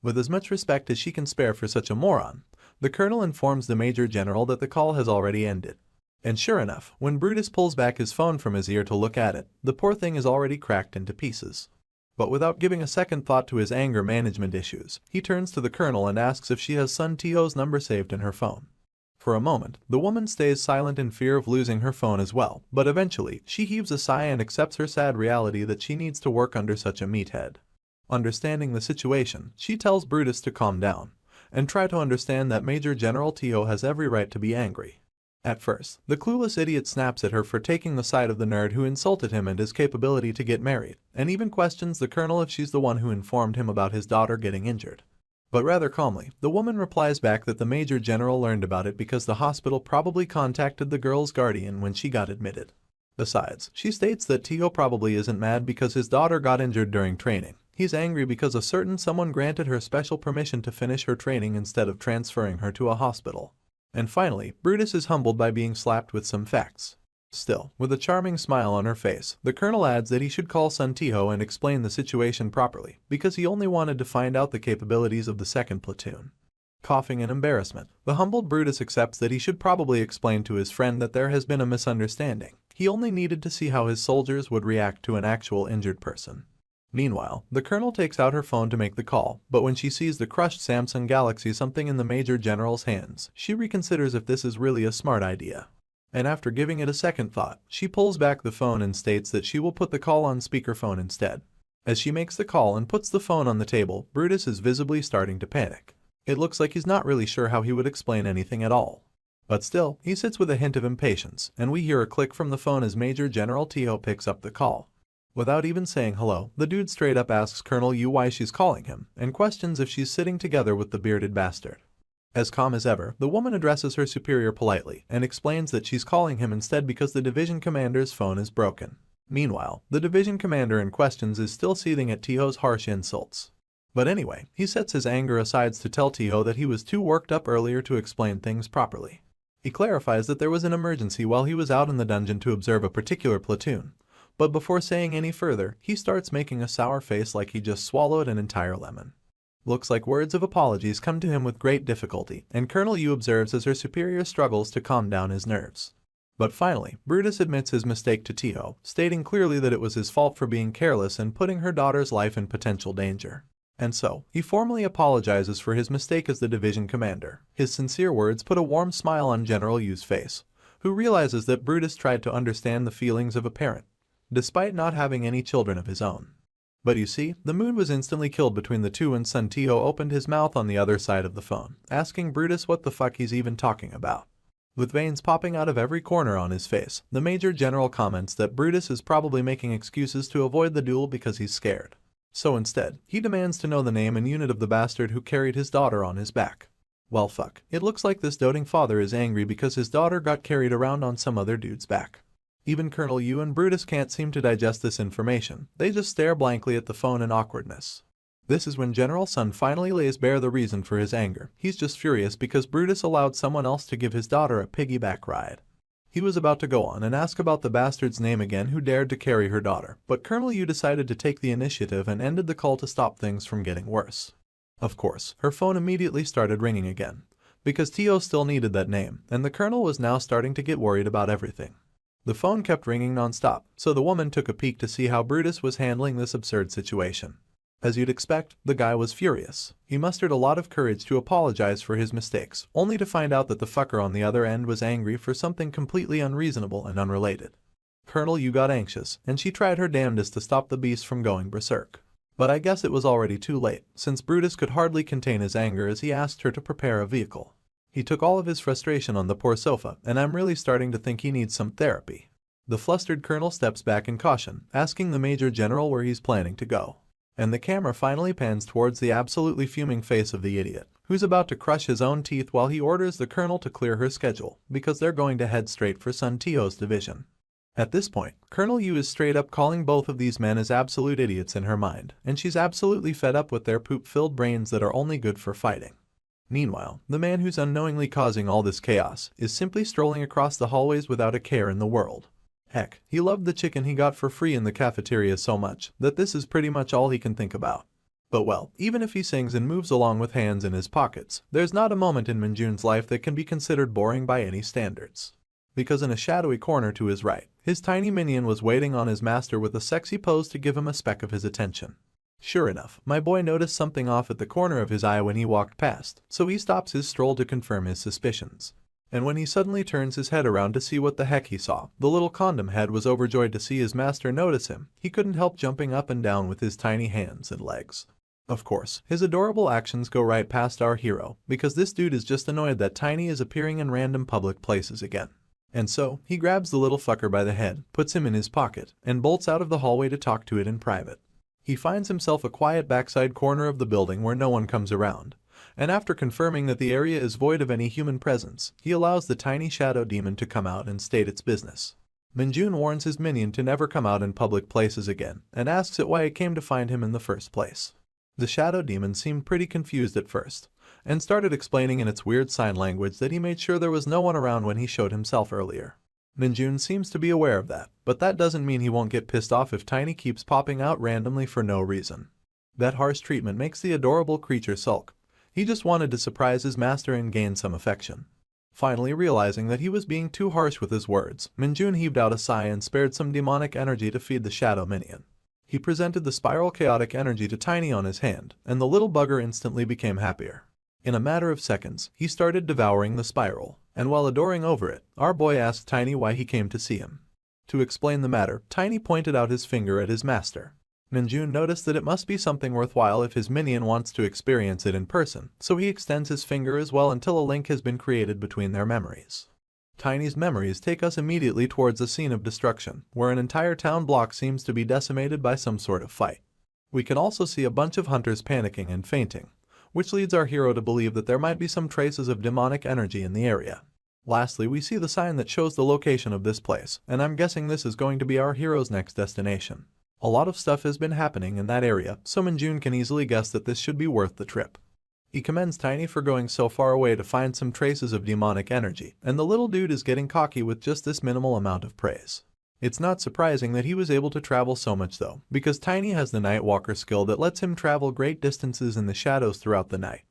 With as much respect as she can spare for such a moron, the colonel informs the Major General that the call has already ended. And sure enough, when Brutus pulls back his phone from his ear to look at it, the poor thing is already cracked into pieces. But without giving a second thought to his anger management issues, he turns to the colonel and asks if she has Sun Tiho's number saved in her phone. For a moment, the woman stays silent in fear of losing her phone as well, but eventually, she heaves a sigh and accepts her sad reality that she needs to work under such a meathead. Understanding the situation, she tells Brutus to calm down, and try to understand that Major General Tiho has every right to be angry. At first, the clueless idiot snaps at her for taking the side of the nerd who insulted him and his capability to get married, and even questions the colonel if she's the one who informed him about his daughter getting injured. But rather calmly, the woman replies back that the Major General learned about it because the hospital probably contacted the girl's guardian when she got admitted. Besides, she states that Tiho probably isn't mad because his daughter got injured during training. He's angry because a certain someone granted her special permission to finish her training instead of transferring her to a hospital. And finally, Brutus is humbled by being slapped with some facts. Still, with a charming smile on her face, the colonel adds that he should call Sun Tiho and explain the situation properly, because he only wanted to find out the capabilities of the second platoon. Coughing in embarrassment, the humbled Brutus accepts that he should probably explain to his friend that there has been a misunderstanding. He only needed to see how his soldiers would react to an actual injured person. Meanwhile, the colonel takes out her phone to make the call, but when she sees the crushed Samsung Galaxy something in the Major General's hands, she reconsiders if this is really a smart idea. And after giving it a second thought, she pulls back the phone and states that she will put the call on speakerphone instead. As she makes the call and puts the phone on the table, Brutus is visibly starting to panic. It looks like he's not really sure how he would explain anything at all. But still, he sits with a hint of impatience, and we hear a click from the phone as Major General Tiho picks up the call. Without even saying hello, the dude straight up asks Colonel Yu why she's calling him, and questions if she's sitting together with the bearded bastard. As calm as ever, the woman addresses her superior politely, and explains that she's calling him instead because the division commander's phone is broken. Meanwhile, the division commander in questions is still seething at Tiho's harsh insults. But anyway, he sets his anger aside to tell Tiho that he was too worked up earlier to explain things properly. He clarifies that there was an emergency while he was out in the dungeon to observe a particular platoon. But before saying any further, he starts making a sour face like he just swallowed an entire lemon. Looks like words of apologies come to him with great difficulty, and Colonel Yu observes as her superior struggles to calm down his nerves. But finally, Brutus admits his mistake to Tio, stating clearly that it was his fault for being careless and putting her daughter's life in potential danger. And so, he formally apologizes for his mistake as the division commander. His sincere words put a warm smile on General Yu's face, who realizes that Brutus tried to understand the feelings of a parent, despite not having any children of his own. But you see, the mood was instantly killed between the two when Sun Tio opened his mouth on the other side of the phone, asking Brutus what the fuck he's even talking about. With veins popping out of every corner on his face, the Major General comments that Brutus is probably making excuses to avoid the duel because he's scared. So instead, he demands to know the name and unit of the bastard who carried his daughter on his back. Well fuck, it looks like this doting father is angry because his daughter got carried around on some other dude's back. Even Colonel Yu and Brutus can't seem to digest this information, they just stare blankly at the phone in awkwardness. This is when General Sun finally lays bare the reason for his anger. He's just furious because Brutus allowed someone else to give his daughter a piggyback ride. He was about to go on and ask about the bastard's name again who dared to carry her daughter, but Colonel Yu decided to take the initiative and ended the call to stop things from getting worse. Of course, her phone immediately started ringing again, because Tio still needed that name, and the colonel was now starting to get worried about everything. The phone kept ringing non-stop, so the woman took a peek to see how Brutus was handling this absurd situation. As you'd expect, the guy was furious. He mustered a lot of courage to apologize for his mistakes, only to find out that the fucker on the other end was angry for something completely unreasonable and unrelated. Colonel Yu got anxious, and she tried her damnedest to stop the beast from going berserk. But I guess it was already too late, since Brutus could hardly contain his anger as he asked her to prepare a vehicle. He took all of his frustration on the poor sofa, and I'm really starting to think he needs some therapy. The flustered colonel steps back in caution, asking the Major General where he's planning to go. And the camera finally pans towards the absolutely fuming face of the idiot, who's about to crush his own teeth while he orders the colonel to clear her schedule, because they're going to head straight for Sun Tio's division. At this point, Colonel Yu is straight up calling both of these men as absolute idiots in her mind, and she's absolutely fed up with their poop-filled brains that are only good for fighting. Meanwhile, the man who's unknowingly causing all this chaos is simply strolling across the hallways without a care in the world. Heck, he loved the chicken he got for free in the cafeteria so much that this is pretty much all he can think about. But well, even if he sings and moves along with hands in his pockets, there's not a moment in Minjun's life that can be considered boring by any standards. Because in a shadowy corner to his right, his tiny minion was waiting on his master with a sexy pose to give him a speck of his attention. Sure enough, my boy noticed something off at the corner of his eye when he walked past, so he stops his stroll to confirm his suspicions. And when he suddenly turns his head around to see what the heck he saw, the little condom head was overjoyed to see his master notice him. He couldn't help jumping up and down with his tiny hands and legs. Of course, his adorable actions go right past our hero, because this dude is just annoyed that Tiny is appearing in random public places again. And so, he grabs the little fucker by the head, puts him in his pocket, and bolts out of the hallway to talk to it in private. He finds himself a quiet backside corner of the building where no one comes around. And after confirming that the area is void of any human presence, he allows the tiny shadow demon to come out and state its business. Minjun warns his minion to never come out in public places again, and asks it why it came to find him in the first place. The shadow demon seemed pretty confused at first, and started explaining in its weird sign language that he made sure there was no one around when he showed himself earlier. Minjun seems to be aware of that, but that doesn't mean he won't get pissed off if Tiny keeps popping out randomly for no reason. That harsh treatment makes the adorable creature sulk. He just wanted to surprise his master and gain some affection. Finally realizing that he was being too harsh with his words, Minjun heaved out a sigh and spared some demonic energy to feed the shadow minion. He presented the spiral chaotic energy to Tiny on his hand, and the little bugger instantly became happier. In a matter of seconds, he started devouring the spiral, and while adoring over it, our boy asked Tiny why he came to see him. To explain the matter, Tiny pointed out his finger at his master. Minjun noticed that it must be something worthwhile if his minion wants to experience it in person, so he extends his finger as well until a link has been created between their memories. Tiny's memories take us immediately towards a scene of destruction, where an entire town block seems to be decimated by some sort of fight. We can also see a bunch of hunters panicking and fainting, which leads our hero to believe that there might be some traces of demonic energy in the area. Lastly, we see the sign that shows the location of this place, and I'm guessing this is going to be our hero's next destination. A lot of stuff has been happening in that area, so Minjun can easily guess that this should be worth the trip. He commends Tiny for going so far away to find some traces of demonic energy, and the little dude is getting cocky with just this minimal amount of praise. It's not surprising that he was able to travel so much though, because Tiny has the Nightwalker skill that lets him travel great distances in the shadows throughout the night.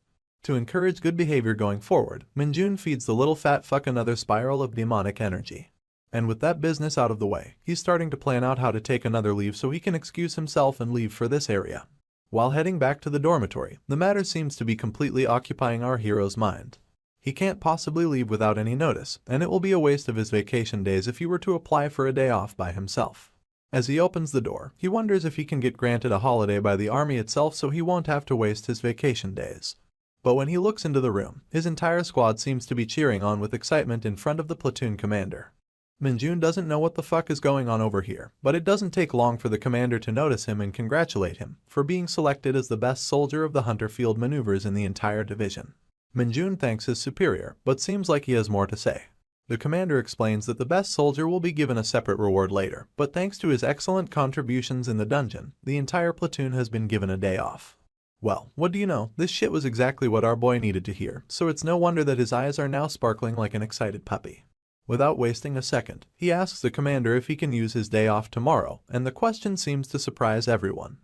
To encourage good behavior going forward, Minjun feeds the little fat fuck another spiral of demonic energy. And with that business out of the way, he's starting to plan out how to take another leave so he can excuse himself and leave for this area. While heading back to the dormitory, the matter seems to be completely occupying our hero's mind. He can't possibly leave without any notice, and it will be a waste of his vacation days if he were to apply for a day off by himself. As he opens the door, he wonders if he can get granted a holiday by the army itself so he won't have to waste his vacation days. But when he looks into the room, his entire squad seems to be cheering on with excitement in front of the platoon commander. Minjun doesn't know what the fuck is going on over here, but it doesn't take long for the commander to notice him and congratulate him for being selected as the best soldier of the hunter field maneuvers in the entire division. Minjun thanks his superior, but seems like he has more to say. The commander explains that the best soldier will be given a separate reward later, but thanks to his excellent contributions in the dungeon, the entire platoon has been given a day off. Well, what do you know, this shit was exactly what our boy needed to hear, so it's no wonder that his eyes are now sparkling like an excited puppy. Without wasting a second, he asks the commander if he can use his day off tomorrow, and the question seems to surprise everyone.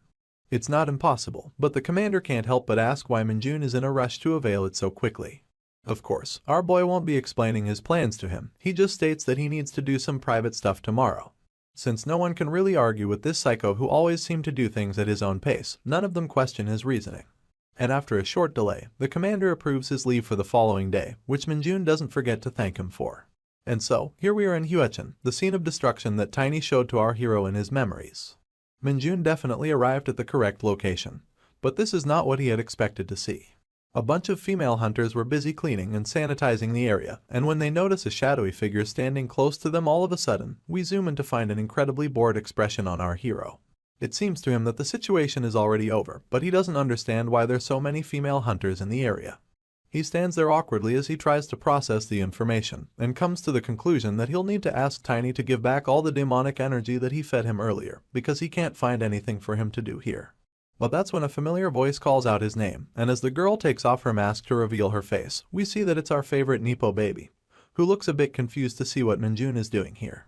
It's not impossible, but the commander can't help but ask why Minjun is in a rush to avail it so quickly. Of course, our boy won't be explaining his plans to him, he just states that he needs to do some private stuff tomorrow. Since no one can really argue with this psycho who always seemed to do things at his own pace, none of them question his reasoning. And after a short delay, the commander approves his leave for the following day, which Minjun doesn't forget to thank him for. And so, here we are in Huechin, the scene of destruction that Tiny showed to our hero in his memories. Minjun definitely arrived at the correct location, but this is not what he had expected to see. A bunch of female hunters were busy cleaning and sanitizing the area, and when they notice a shadowy figure standing close to them all of a sudden, we zoom in to find an incredibly bored expression on our hero. It seems to him that the situation is already over, but he doesn't understand why there's so many female hunters in the area. He stands there awkwardly as he tries to process the information, and comes to the conclusion that he'll need to ask Tiny to give back all the demonic energy that he fed him earlier, because he can't find anything for him to do here. But that's when a familiar voice calls out his name, and as the girl takes off her mask to reveal her face, we see that it's our favorite Nepo baby, who looks a bit confused to see what Minjun is doing here.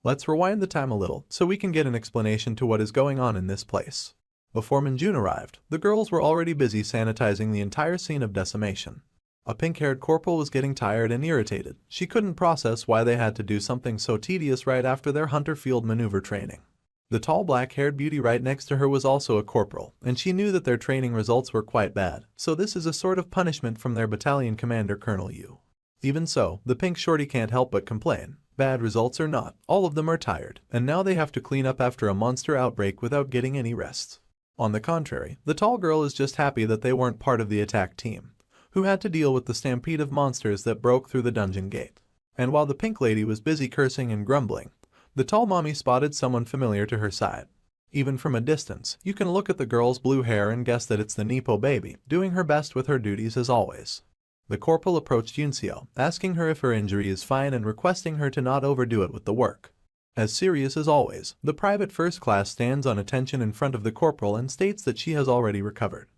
Let's rewind the time a little, so we can get an explanation to what is going on in this place. Before Minjun arrived, the girls were already busy sanitizing the entire scene of decimation. A pink-haired corporal was getting tired and irritated. She couldn't process why they had to do something so tedious right after their hunter field maneuver training. The tall black-haired beauty right next to her was also a corporal, and she knew that their training results were quite bad, so this is a sort of punishment from their battalion commander Colonel Yu. Even so, the pink shorty can't help but complain. Bad results or not, all of them are tired, and now they have to clean up after a monster outbreak without getting any rest. On the contrary, the tall girl is just happy that they weren't part of the attack team, who had to deal with the stampede of monsters that broke through the dungeon gate. And while the pink lady was busy cursing and grumbling, the tall mommy spotted someone familiar to her side. Even from a distance, you can look at the girl's blue hair and guess that it's the Nepo baby, doing her best with her duties as always. The corporal approached Yunseo, asking her if her injury is fine and requesting her to not overdo it with the work. As serious as always, the private first class stands on attention in front of the corporal and states that she has already recovered.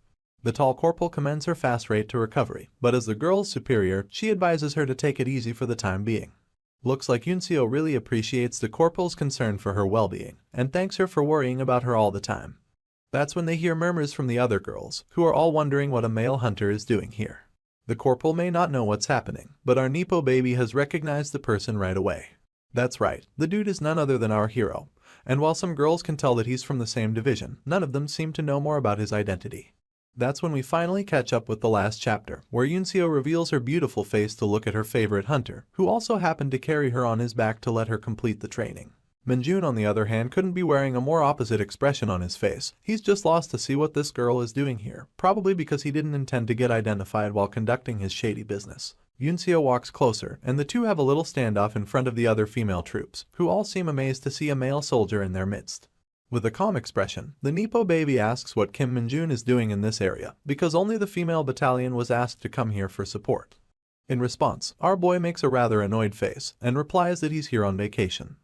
The tall corporal commends her fast rate to recovery, but as the girl's superior, she advises her to take it easy for the time being. Looks like Yunseo really appreciates the corporal's concern for her well-being, and thanks her for worrying about her all the time. That's when they hear murmurs from the other girls, who are all wondering what a male hunter is doing here. The corporal may not know what's happening, but our Nepo baby has recognized the person right away. That's right, the dude is none other than our hero, and while some girls can tell that he's from the same division, none of them seem to know more about his identity. That's when we finally catch up with the last chapter, where Yunseo reveals her beautiful face to look at her favorite hunter, who also happened to carry her on his back to let her complete the training. Minjun, on the other hand, couldn't be wearing a more opposite expression on his face. He's just lost to see what this girl is doing here, probably because he didn't intend to get identified while conducting his shady business. Yunseo walks closer, and the two have a little standoff in front of the other female troops, who all seem amazed to see a male soldier in their midst. With a calm expression, the Nepo baby asks what Kim Minjun is doing in this area, because only the female battalion was asked to come here for support. In response, our boy makes a rather annoyed face, and replies that he's here on vacation.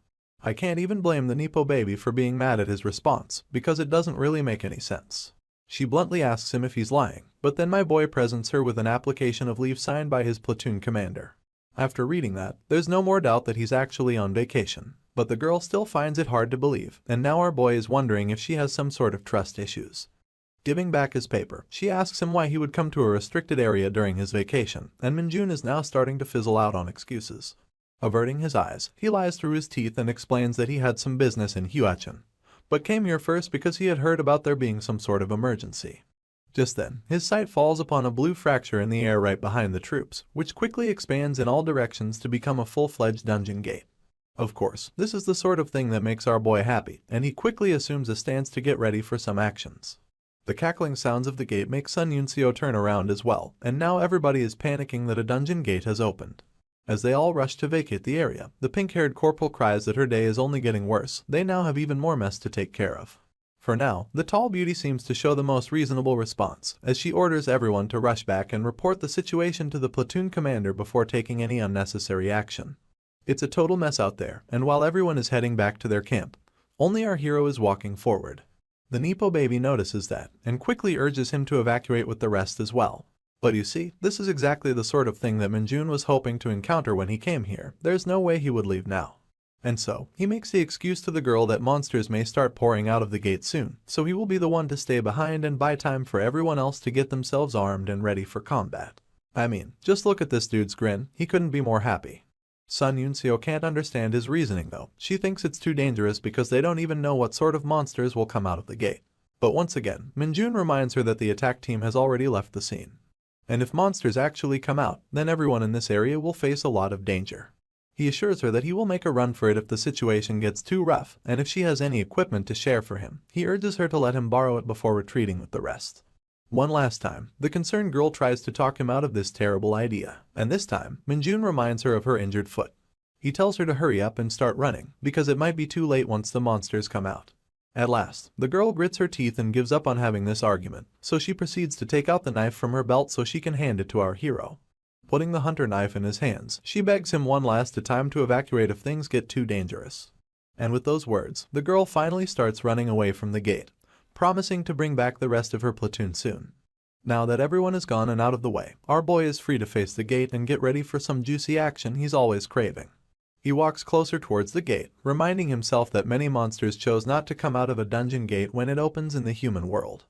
I can't even blame the Nepo baby for being mad at his response, because it doesn't really make any sense. She bluntly asks him if he's lying, but then my boy presents her with an application of leave signed by his platoon commander. After reading that, there's no more doubt that he's actually on vacation. But the girl still finds it hard to believe, and now our boy is wondering if she has some sort of trust issues. Giving back his paper, she asks him why he would come to a restricted area during his vacation, and Minjun is now starting to fizzle out on excuses. Averting his eyes, he lies through his teeth and explains that he had some business in Hwacheon, but came here first because he had heard about there being some sort of emergency. Just then, his sight falls upon a blue fracture in the air right behind the troops, which quickly expands in all directions to become a full-fledged dungeon gate. Of course, this is the sort of thing that makes our boy happy, and he quickly assumes a stance to get ready for some actions. The cackling sounds of the gate make Sun Yunseo turn around as well, and now everybody is panicking that a dungeon gate has opened. As they all rush to vacate the area, the pink-haired corporal cries that her day is only getting worse. They now have even more mess to take care of. For now, the tall beauty seems to show the most reasonable response, as she orders everyone to rush back and report the situation to the platoon commander before taking any unnecessary action. It's a total mess out there, and while everyone is heading back to their camp, only our hero is walking forward. The Nepo baby notices that, and quickly urges him to evacuate with the rest as well. But you see, this is exactly the sort of thing that Minjun was hoping to encounter when he came here. There's no way he would leave now. And so, he makes the excuse to the girl that monsters may start pouring out of the gate soon, so he will be the one to stay behind and buy time for everyone else to get themselves armed and ready for combat. I mean, just look at this dude's grin, he couldn't be more happy. Sun Yunseo can't understand his reasoning though. She thinks it's too dangerous because they don't even know what sort of monsters will come out of the gate. But once again, Minjun reminds her that the attack team has already left the scene. And if monsters actually come out, then everyone in this area will face a lot of danger. He assures her that he will make a run for it if the situation gets too rough, and if she has any equipment to share for him, he urges her to let him borrow it before retreating with the rest. One last time, the concerned girl tries to talk him out of this terrible idea, and this time, Minjun reminds her of her injured foot. He tells her to hurry up and start running, because it might be too late once the monsters come out. At last, the girl grits her teeth and gives up on having this argument, so she proceeds to take out the knife from her belt so she can hand it to our hero. Putting the hunter knife in his hands, she begs him one last time to evacuate if things get too dangerous. And with those words, the girl finally starts running away from the gate, promising to bring back the rest of her platoon soon. Now that everyone is gone and out of the way, our boy is free to face the gate and get ready for some juicy action he's always craving. He walks closer towards the gate, reminding himself that many monsters chose not to come out of a dungeon gate when it opens in the human world.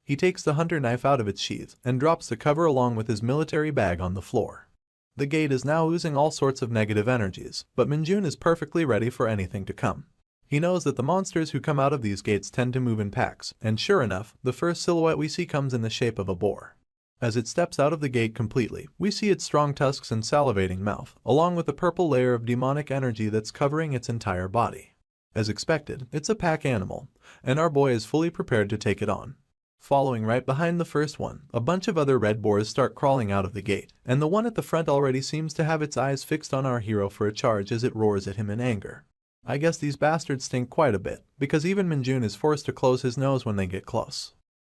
He takes the hunter knife out of its sheath and drops the cover along with his military bag on the floor. The gate is now oozing all sorts of negative energies, but Minjun is perfectly ready for anything to come. He knows that the monsters who come out of these gates tend to move in packs, and sure enough, the first silhouette we see comes in the shape of a boar. As it steps out of the gate completely, we see its strong tusks and salivating mouth, along with a purple layer of demonic energy that's covering its entire body. As expected, it's a pack animal, and our boy is fully prepared to take it on. Following right behind the first one, a bunch of other red boars start crawling out of the gate, and the one at the front already seems to have its eyes fixed on our hero for a charge as it roars at him in anger. I guess these bastards stink quite a bit, because even Minjun is forced to close his nose when they get close.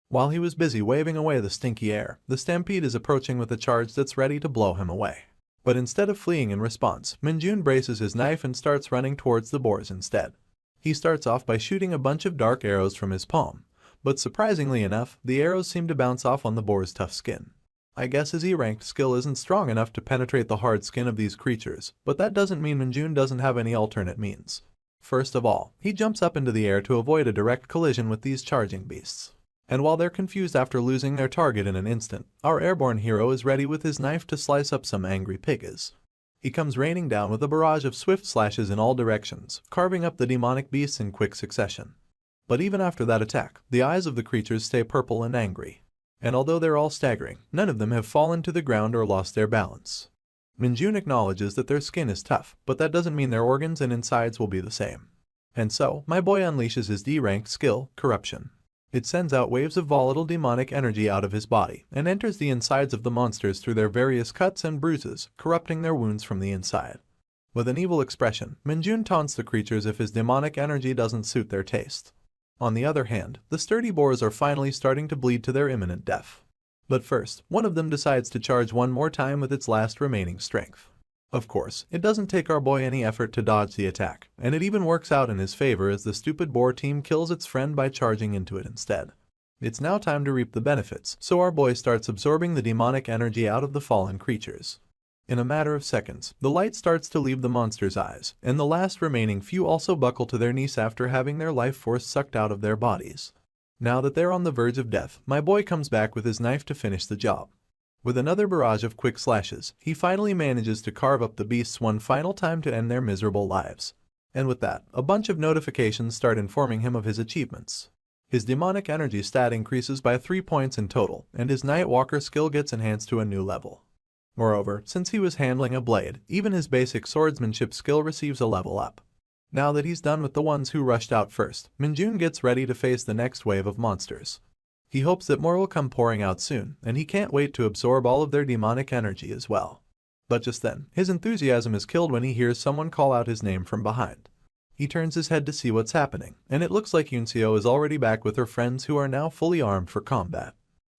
While he was busy waving away the stinky air, the stampede is approaching with a charge that's ready to blow him away. But instead of fleeing in response, Minjun braces his knife and starts running towards the boars instead. He starts off by shooting a bunch of dark arrows from his palm, but surprisingly enough, the arrows seem to bounce off on the boar's tough skin. I guess his E-ranked skill isn't strong enough to penetrate the hard skin of these creatures, but that doesn't mean Minjun doesn't have any alternate means. First of all, he jumps up into the air to avoid a direct collision with these charging beasts. And while they're confused after losing their target in an instant, our airborne hero is ready with his knife to slice up some angry piggies. He comes raining down with a barrage of swift slashes in all directions, carving up the demonic beasts in quick succession. But even after that attack, the eyes of the creatures stay purple and angry. And although they're all staggering, none of them have fallen to the ground or lost their balance. Minjun acknowledges that their skin is tough, but that doesn't mean their organs and insides will be the same. And so, my boy unleashes his D-ranked skill, Corruption. It sends out waves of volatile demonic energy out of his body, and enters the insides of the monsters through their various cuts and bruises, corrupting their wounds from the inside. With an evil expression, Minjun taunts the creatures if his demonic energy doesn't suit their taste. On the other hand, the sturdy boars are finally starting to bleed to their imminent death. But first, one of them decides to charge one more time with its last remaining strength. Of course, it doesn't take our boy any effort to dodge the attack, and it even works out in his favor as the stupid boar team kills its friend by charging into it instead. It's now time to reap the benefits, so our boy starts absorbing the demonic energy out of the fallen creatures. In a matter of seconds, the light starts to leave the monster's eyes, and the last remaining few also buckle to their knees after having their life force sucked out of their bodies. Now that they're on the verge of death, my boy comes back with his knife to finish the job. With another barrage of quick slashes, he finally manages to carve up the beasts one final time to end their miserable lives. And with that, a bunch of notifications start informing him of his achievements. His demonic energy stat increases by 3 points in total, and his Nightwalker skill gets enhanced to a new level. Moreover, since he was handling a blade, even his basic swordsmanship skill receives a level up. Now that he's done with the ones who rushed out first, Minjun gets ready to face the next wave of monsters. He hopes that more will come pouring out soon, and he can't wait to absorb all of their demonic energy as well. But just then, his enthusiasm is killed when he hears someone call out his name from behind. He turns his head to see what's happening, and it looks like Yunseo is already back with her friends who are now fully armed for combat.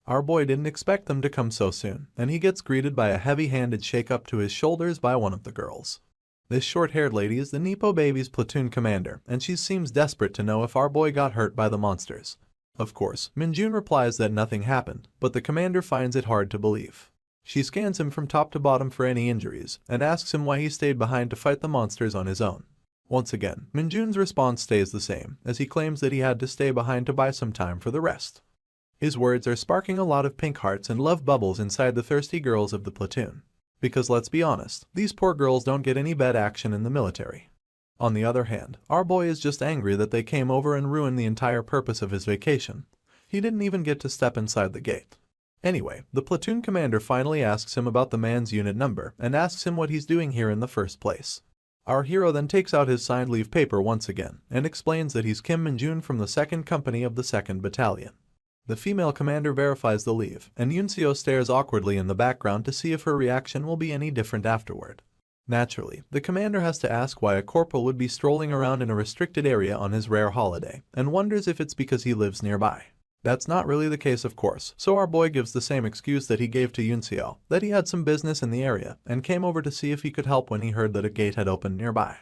Our boy didn't expect them to come so soon, and he gets greeted by a heavy-handed shake-up to his shoulders by one of the girls. This short-haired lady is the Nepo Baby's platoon commander, and she seems desperate to know if our boy got hurt by the monsters. Of course, Minjun replies that nothing happened, but the commander finds it hard to believe. She scans him from top to bottom for any injuries, and asks him why he stayed behind to fight the monsters on his own. Once again, Minjun's response stays the same, as he claims that he had to stay behind to buy some time for the rest. His words are sparking a lot of pink hearts and love bubbles inside the thirsty girls of the platoon. Because let's be honest, these poor girls don't get any bad action in the military. On the other hand, our boy is just angry that they came over and ruined the entire purpose of his vacation. He didn't even get to step inside the gate. Anyway, the platoon commander finally asks him about the man's unit number and asks him what he's doing here in the first place. Our hero then takes out his signed leave paper once again and explains that he's Kim Minjun from the 2nd Company of the 2nd Battalion. The female commander verifies the leave, and Yunseo stares awkwardly in the background to see if her reaction will be any different afterward. Naturally, the commander has to ask why a corporal would be strolling around in a restricted area on his rare holiday, and wonders if it's because he lives nearby. That's not really the case, of course, so our boy gives the same excuse that he gave to Yunseo, that he had some business in the area, and came over to see if he could help when he heard that a gate had opened nearby.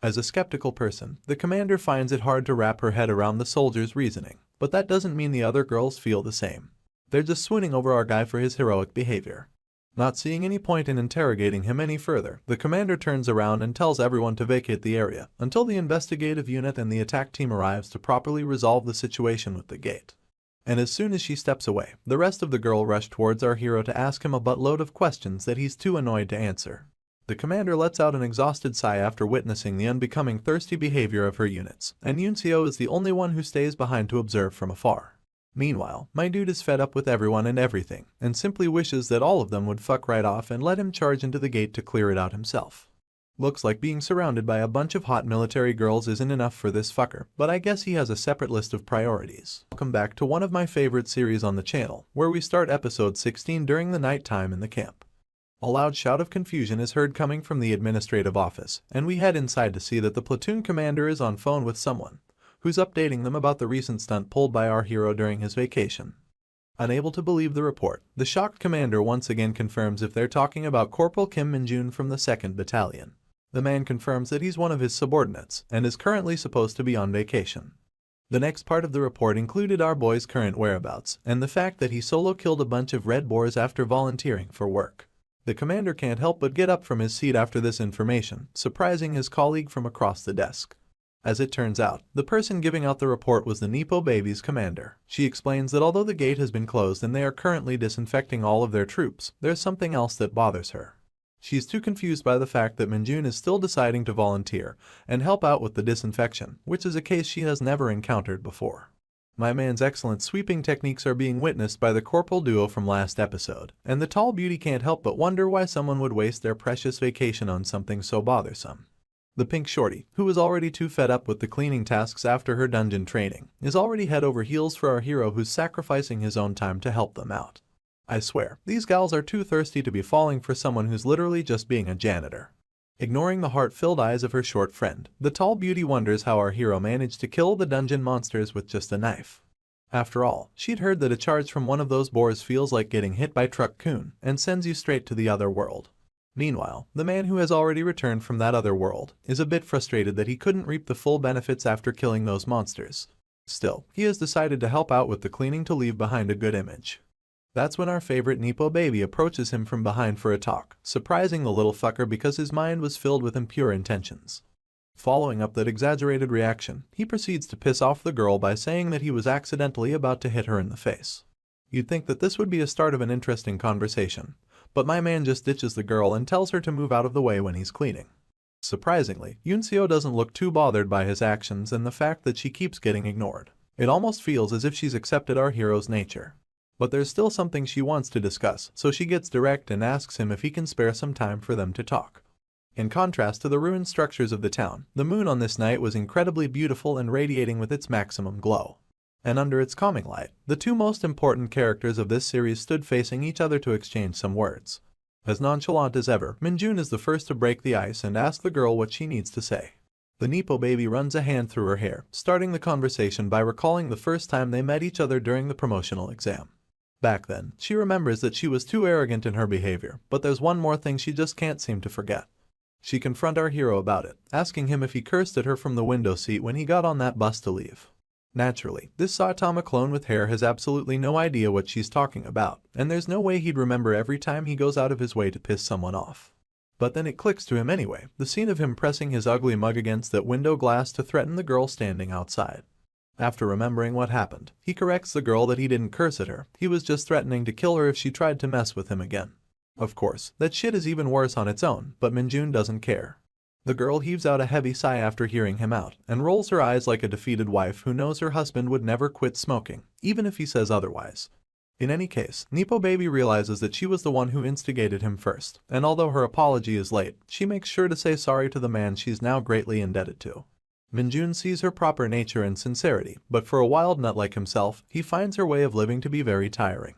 As a skeptical person, the commander finds it hard to wrap her head around the soldier's reasoning, but that doesn't mean the other girls feel the same. They're just swooning over our guy for his heroic behavior. Not seeing any point in interrogating him any further, the commander turns around and tells everyone to vacate the area until the investigative unit and the attack team arrives to properly resolve the situation with the gate. And as soon as she steps away, the rest of the girl rush towards our hero to ask him a buttload of questions that he's too annoyed to answer. The commander lets out an exhausted sigh after witnessing the unbecoming thirsty behavior of her units, and Yunseo is the only one who stays behind to observe from afar. Meanwhile, my dude is fed up with everyone and everything, and simply wishes that all of them would fuck right off and let him charge into the gate to clear it out himself. Looks like being surrounded by a bunch of hot military girls isn't enough for this fucker, but I guess he has a separate list of priorities. Welcome back to one of my favorite series on the channel, where we start episode 16 during the night time in the camp. A loud shout of confusion is heard coming from the administrative office, and we head inside to see that the platoon commander is on phone with someone, who's updating them about the recent stunt pulled by our hero during his vacation. Unable to believe the report, the shocked commander once again confirms if they're talking about Corporal Kim Minjun from the 2nd Battalion. The man confirms that he's one of his subordinates, and is currently supposed to be on vacation. The next part of the report included our boy's current whereabouts, and the fact that he solo killed a bunch of red boars after volunteering for work. The commander can't help but get up from his seat after this information, surprising his colleague from across the desk. As it turns out, the person giving out the report was the Nepo Baby's commander. She explains that although the gate has been closed and they are currently disinfecting all of their troops, there's something else that bothers her. She's too confused by the fact that Minjun is still deciding to volunteer and help out with the disinfection, which is a case she has never encountered before. My man's excellent sweeping techniques are being witnessed by the corporal duo from last episode, and the tall beauty can't help but wonder why someone would waste their precious vacation on something so bothersome. The pink shorty, who is already too fed up with the cleaning tasks after her dungeon training, is already head over heels for our hero who's sacrificing his own time to help them out. I swear, these gals are too thirsty to be falling for someone who's literally just being a janitor. Ignoring the heart-filled eyes of her short friend, the tall beauty wonders how our hero managed to kill the dungeon monsters with just a knife. After all, she'd heard that a charge from one of those boars feels like getting hit by Truck Coon and sends you straight to the other world. Meanwhile, the man who has already returned from that other world is a bit frustrated that he couldn't reap the full benefits after killing those monsters. Still, he has decided to help out with the cleaning to leave behind a good image. That's when our favorite Nepo baby approaches him from behind for a talk, surprising the little fucker because his mind was filled with impure intentions. Following up that exaggerated reaction, he proceeds to piss off the girl by saying that he was accidentally about to hit her in the face. You'd think that this would be a start of an interesting conversation, but my man just ditches the girl and tells her to move out of the way when he's cleaning. Surprisingly, Yunseo doesn't look too bothered by his actions and the fact that she keeps getting ignored. It almost feels as if she's accepted our hero's nature. But there's still something she wants to discuss, so she gets direct and asks him if he can spare some time for them to talk. In contrast to the ruined structures of the town, the moon on this night was incredibly beautiful and radiating with its maximum glow. And under its calming light, the two most important characters of this series stood facing each other to exchange some words. As nonchalant as ever, Minjun is the first to break the ice and ask the girl what she needs to say. The Nepo baby runs a hand through her hair, starting the conversation by recalling the first time they met each other during the promotional exam. Back then, she remembers that she was too arrogant in her behavior, but there's one more thing she just can't seem to forget. She confronts our hero about it, asking him if he cursed at her from the window seat when he got on that bus to leave. Naturally, this Saitama clone with hair has absolutely no idea what she's talking about, and there's no way he'd remember every time he goes out of his way to piss someone off. But then it clicks to him anyway, the scene of him pressing his ugly mug against that window glass to threaten the girl standing outside. After remembering what happened, he corrects the girl that he didn't curse at her, he was just threatening to kill her if she tried to mess with him again. Of course, that shit is even worse on its own, but Minjun doesn't care. The girl heaves out a heavy sigh after hearing him out, and rolls her eyes like a defeated wife who knows her husband would never quit smoking, even if he says otherwise. In any case, Nepo baby realizes that she was the one who instigated him first, and although her apology is late, she makes sure to say sorry to the man she's now greatly indebted to. Minjun sees her proper nature and sincerity, but for a wild nut like himself, he finds her way of living to be very tiring.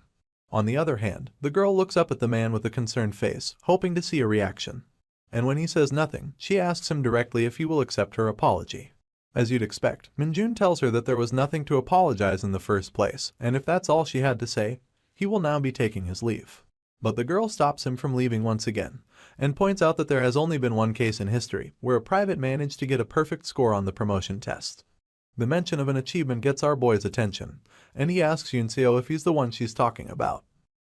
On the other hand, the girl looks up at the man with a concerned face, hoping to see a reaction. And when he says nothing, she asks him directly if he will accept her apology. As you'd expect, Minjun tells her that there was nothing to apologize in the first place, and if that's all she had to say, he will now be taking his leave. But the girl stops him from leaving once again, and points out that there has only been one case in history where a private managed to get a perfect score on the promotion test. The mention of an achievement gets our boy's attention, and he asks Yunseo if he's the one she's talking about.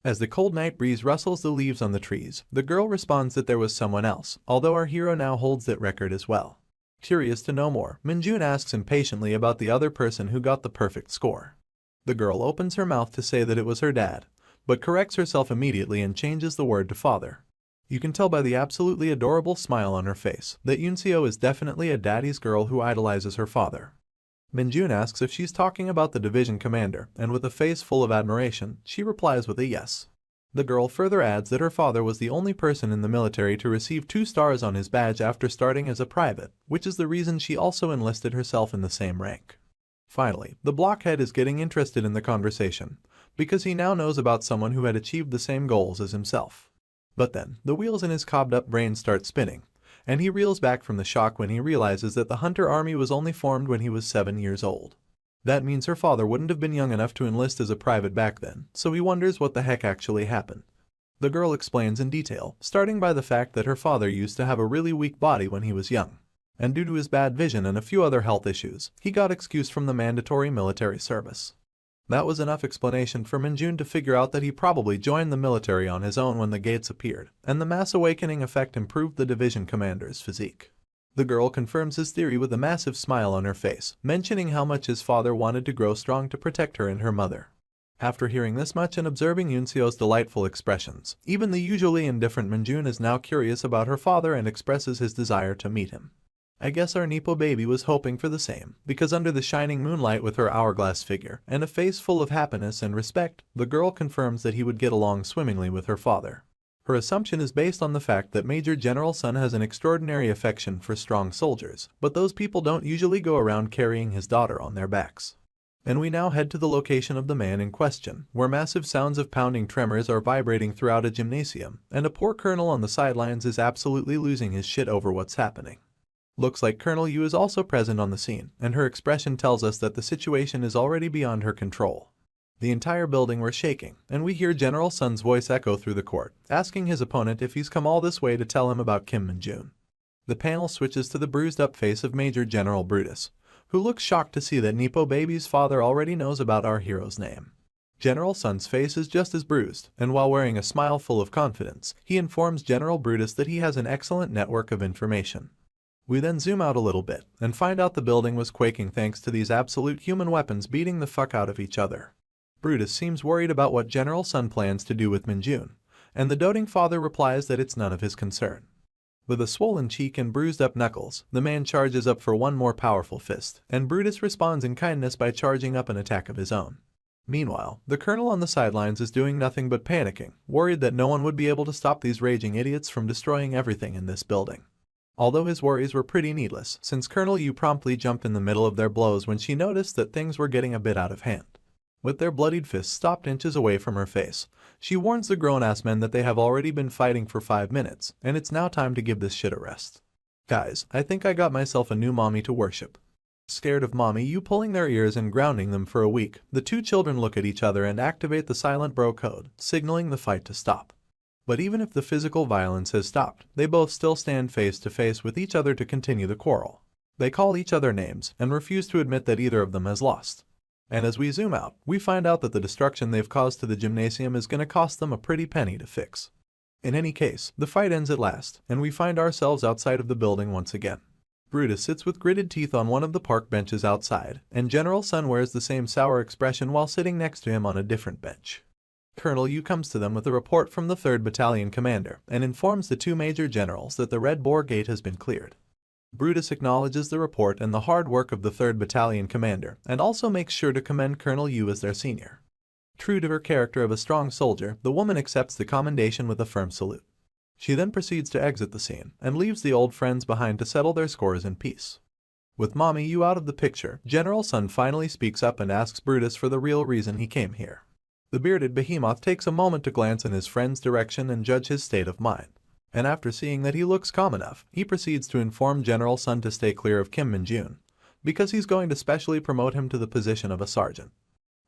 As the cold night breeze rustles the leaves on the trees, the girl responds that there was someone else, although our hero now holds that record as well. Curious to know more, Minjun asks impatiently about the other person who got the perfect score. The girl opens her mouth to say that it was her dad, but corrects herself immediately and changes the word to father. You can tell by the absolutely adorable smile on her face that Yunseo is definitely a daddy's girl who idolizes her father. Minjun asks if she's talking about the division commander, and with a face full of admiration, she replies with a yes. The girl further adds that her father was the only person in the military to receive 2 stars on his badge after starting as a private, which is the reason she also enlisted herself in the same rank. Finally, the blockhead is getting interested in the conversation, because he now knows about someone who had achieved the same goals as himself. But then, the wheels in his cobbed-up brain start spinning, and he reels back from the shock when he realizes that the Hunter Army was only formed when he was 7 years old. That means her father wouldn't have been young enough to enlist as a private back then, so he wonders what the heck actually happened. The girl explains in detail, starting by the fact that her father used to have a really weak body when he was young, and due to his bad vision and a few other health issues, he got excused from the mandatory military service. That was enough explanation for Minjun to figure out that he probably joined the military on his own when the gates appeared, and the mass awakening effect improved the division commander's physique. The girl confirms his theory with a massive smile on her face, mentioning how much his father wanted to grow strong to protect her and her mother. After hearing this much and observing Yunseo's delightful expressions, even the usually indifferent Minjun is now curious about her father and expresses his desire to meet him. I guess our Nepo baby was hoping for the same, because under the shining moonlight with her hourglass figure and a face full of happiness and respect, the girl confirms that he would get along swimmingly with her father. Her assumption is based on the fact that Major General Sun has an extraordinary affection for strong soldiers, but those people don't usually go around carrying his daughter on their backs. And we now head to the location of the man in question, where massive sounds of pounding tremors are vibrating throughout a gymnasium, and a poor colonel on the sidelines is absolutely losing his shit over what's happening. Looks like Colonel Yu is also present on the scene, and her expression tells us that the situation is already beyond her control. The entire building was shaking, and we hear General Sun's voice echo through the court, asking his opponent if he's come all this way to tell him about Kim Min-jun. The panel switches to the bruised-up face of Major General Brutus, who looks shocked to see that Nepo baby's father already knows about our hero's name. General Sun's face is just as bruised, and while wearing a smile full of confidence, he informs General Brutus that he has an excellent network of information. We then zoom out a little bit and find out the building was quaking thanks to these absolute human weapons beating the fuck out of each other. Brutus seems worried about what General Sun plans to do with Minjun, and the doting father replies that it's none of his concern. With a swollen cheek and bruised up knuckles, the man charges up for one more powerful fist, and Brutus responds in kindness by charging up an attack of his own. Meanwhile, the colonel on the sidelines is doing nothing but panicking, worried that no one would be able to stop these raging idiots from destroying everything in this building. Although his worries were pretty needless, since Colonel Yu promptly jumped in the middle of their blows when she noticed that things were getting a bit out of hand. With their bloodied fists stopped inches away from her face, she warns the grown-ass men that they have already been fighting for 5 minutes, and it's now time to give this shit a rest. Guys, I think I got myself a new mommy to worship. Scared of mommy Yu pulling their ears and grounding them for a week, the two children look at each other and activate the silent bro code, signaling the fight to stop. But even if the physical violence has stopped, they both still stand face to face with each other to continue the quarrel. They call each other names and refuse to admit that either of them has lost. And as we zoom out, we find out that the destruction they've caused to the gymnasium is going to cost them a pretty penny to fix. In any case, the fight ends at last, and we find ourselves outside of the building once again. Brutus sits with gritted teeth on one of the park benches outside, and General Sun wears the same sour expression while sitting next to him on a different bench. Colonel Yu comes to them with a report from the 3rd Battalion commander and informs the two major generals that the Red Boar Gate has been cleared. Brutus acknowledges the report and the hard work of the 3rd Battalion commander and also makes sure to commend Colonel Yu as their senior. True to her character of a strong soldier, the woman accepts the commendation with a firm salute. She then proceeds to exit the scene and leaves the old friends behind to settle their scores in peace. With Mommy Yu out of the picture, General Sun finally speaks up and asks Brutus for the real reason he came here. The bearded behemoth takes a moment to glance in his friend's direction and judge his state of mind. And after seeing that he looks calm enough, he proceeds to inform General Sun to stay clear of Kim Min-jun, because he's going to specially promote him to the position of a sergeant.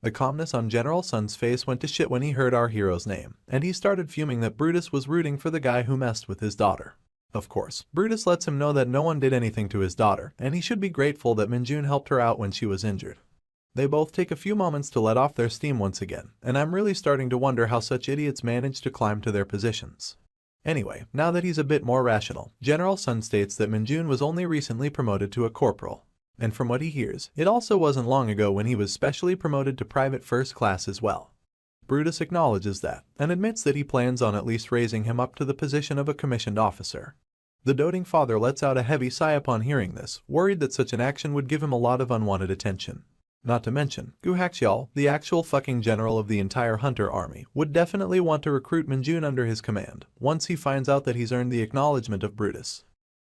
The calmness on General Sun's face went to shit when he heard our hero's name, and he started fuming that Brutus was rooting for the guy who messed with his daughter. Of course, Brutus lets him know that no one did anything to his daughter, and he should be grateful that Min-jun helped her out when she was injured. They both take a few moments to let off their steam once again, and I'm really starting to wonder how such idiots manage to climb to their positions. Anyway, now that he's a bit more rational, General Sun states that Min-jun was only recently promoted to a corporal. And from what he hears, it also wasn't long ago when he was specially promoted to private first class as well. Brutus acknowledges that, and admits that he plans on at least raising him up to the position of a commissioned officer. The doting father lets out a heavy sigh upon hearing this, worried that such an action would give him a lot of unwanted attention. Not to mention, Gu Haxiao, the actual fucking general of the entire hunter army, would definitely want to recruit Min-jun under his command, once he finds out that he's earned the acknowledgement of Brutus.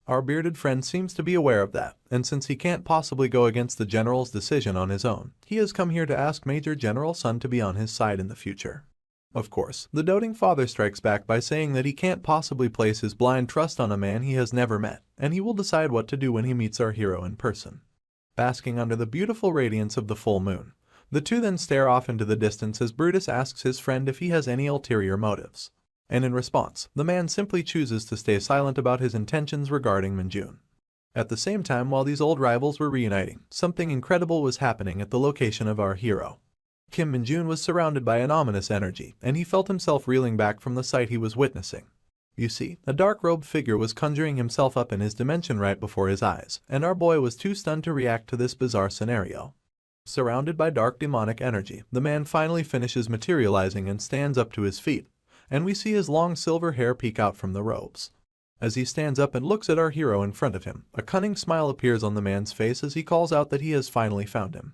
Our bearded friend seems to be aware of that, and since he can't possibly go against the general's decision on his own, he has come here to ask Major General Sun to be on his side in the future. Of course, the doting father strikes back by saying that he can't possibly place his blind trust on a man he has never met, and he will decide what to do when he meets our hero in person. Basking under the beautiful radiance of the full moon, the two then stare off into the distance as Brutus asks his friend if he has any ulterior motives. And in response, the man simply chooses to stay silent about his intentions regarding Min-jun. At the same time, while these old rivals were reuniting, something incredible was happening at the location of our hero. Kim Min-jun was surrounded by an ominous energy, and he felt himself reeling back from the sight he was witnessing. You see, a dark-robed figure was conjuring himself up in his dimension right before his eyes, and our boy was too stunned to react to this bizarre scenario. Surrounded by dark demonic energy, the man finally finishes materializing and stands up to his feet, and we see his long silver hair peek out from the robes. As he stands up and looks at our hero in front of him, a cunning smile appears on the man's face as he calls out that he has finally found him.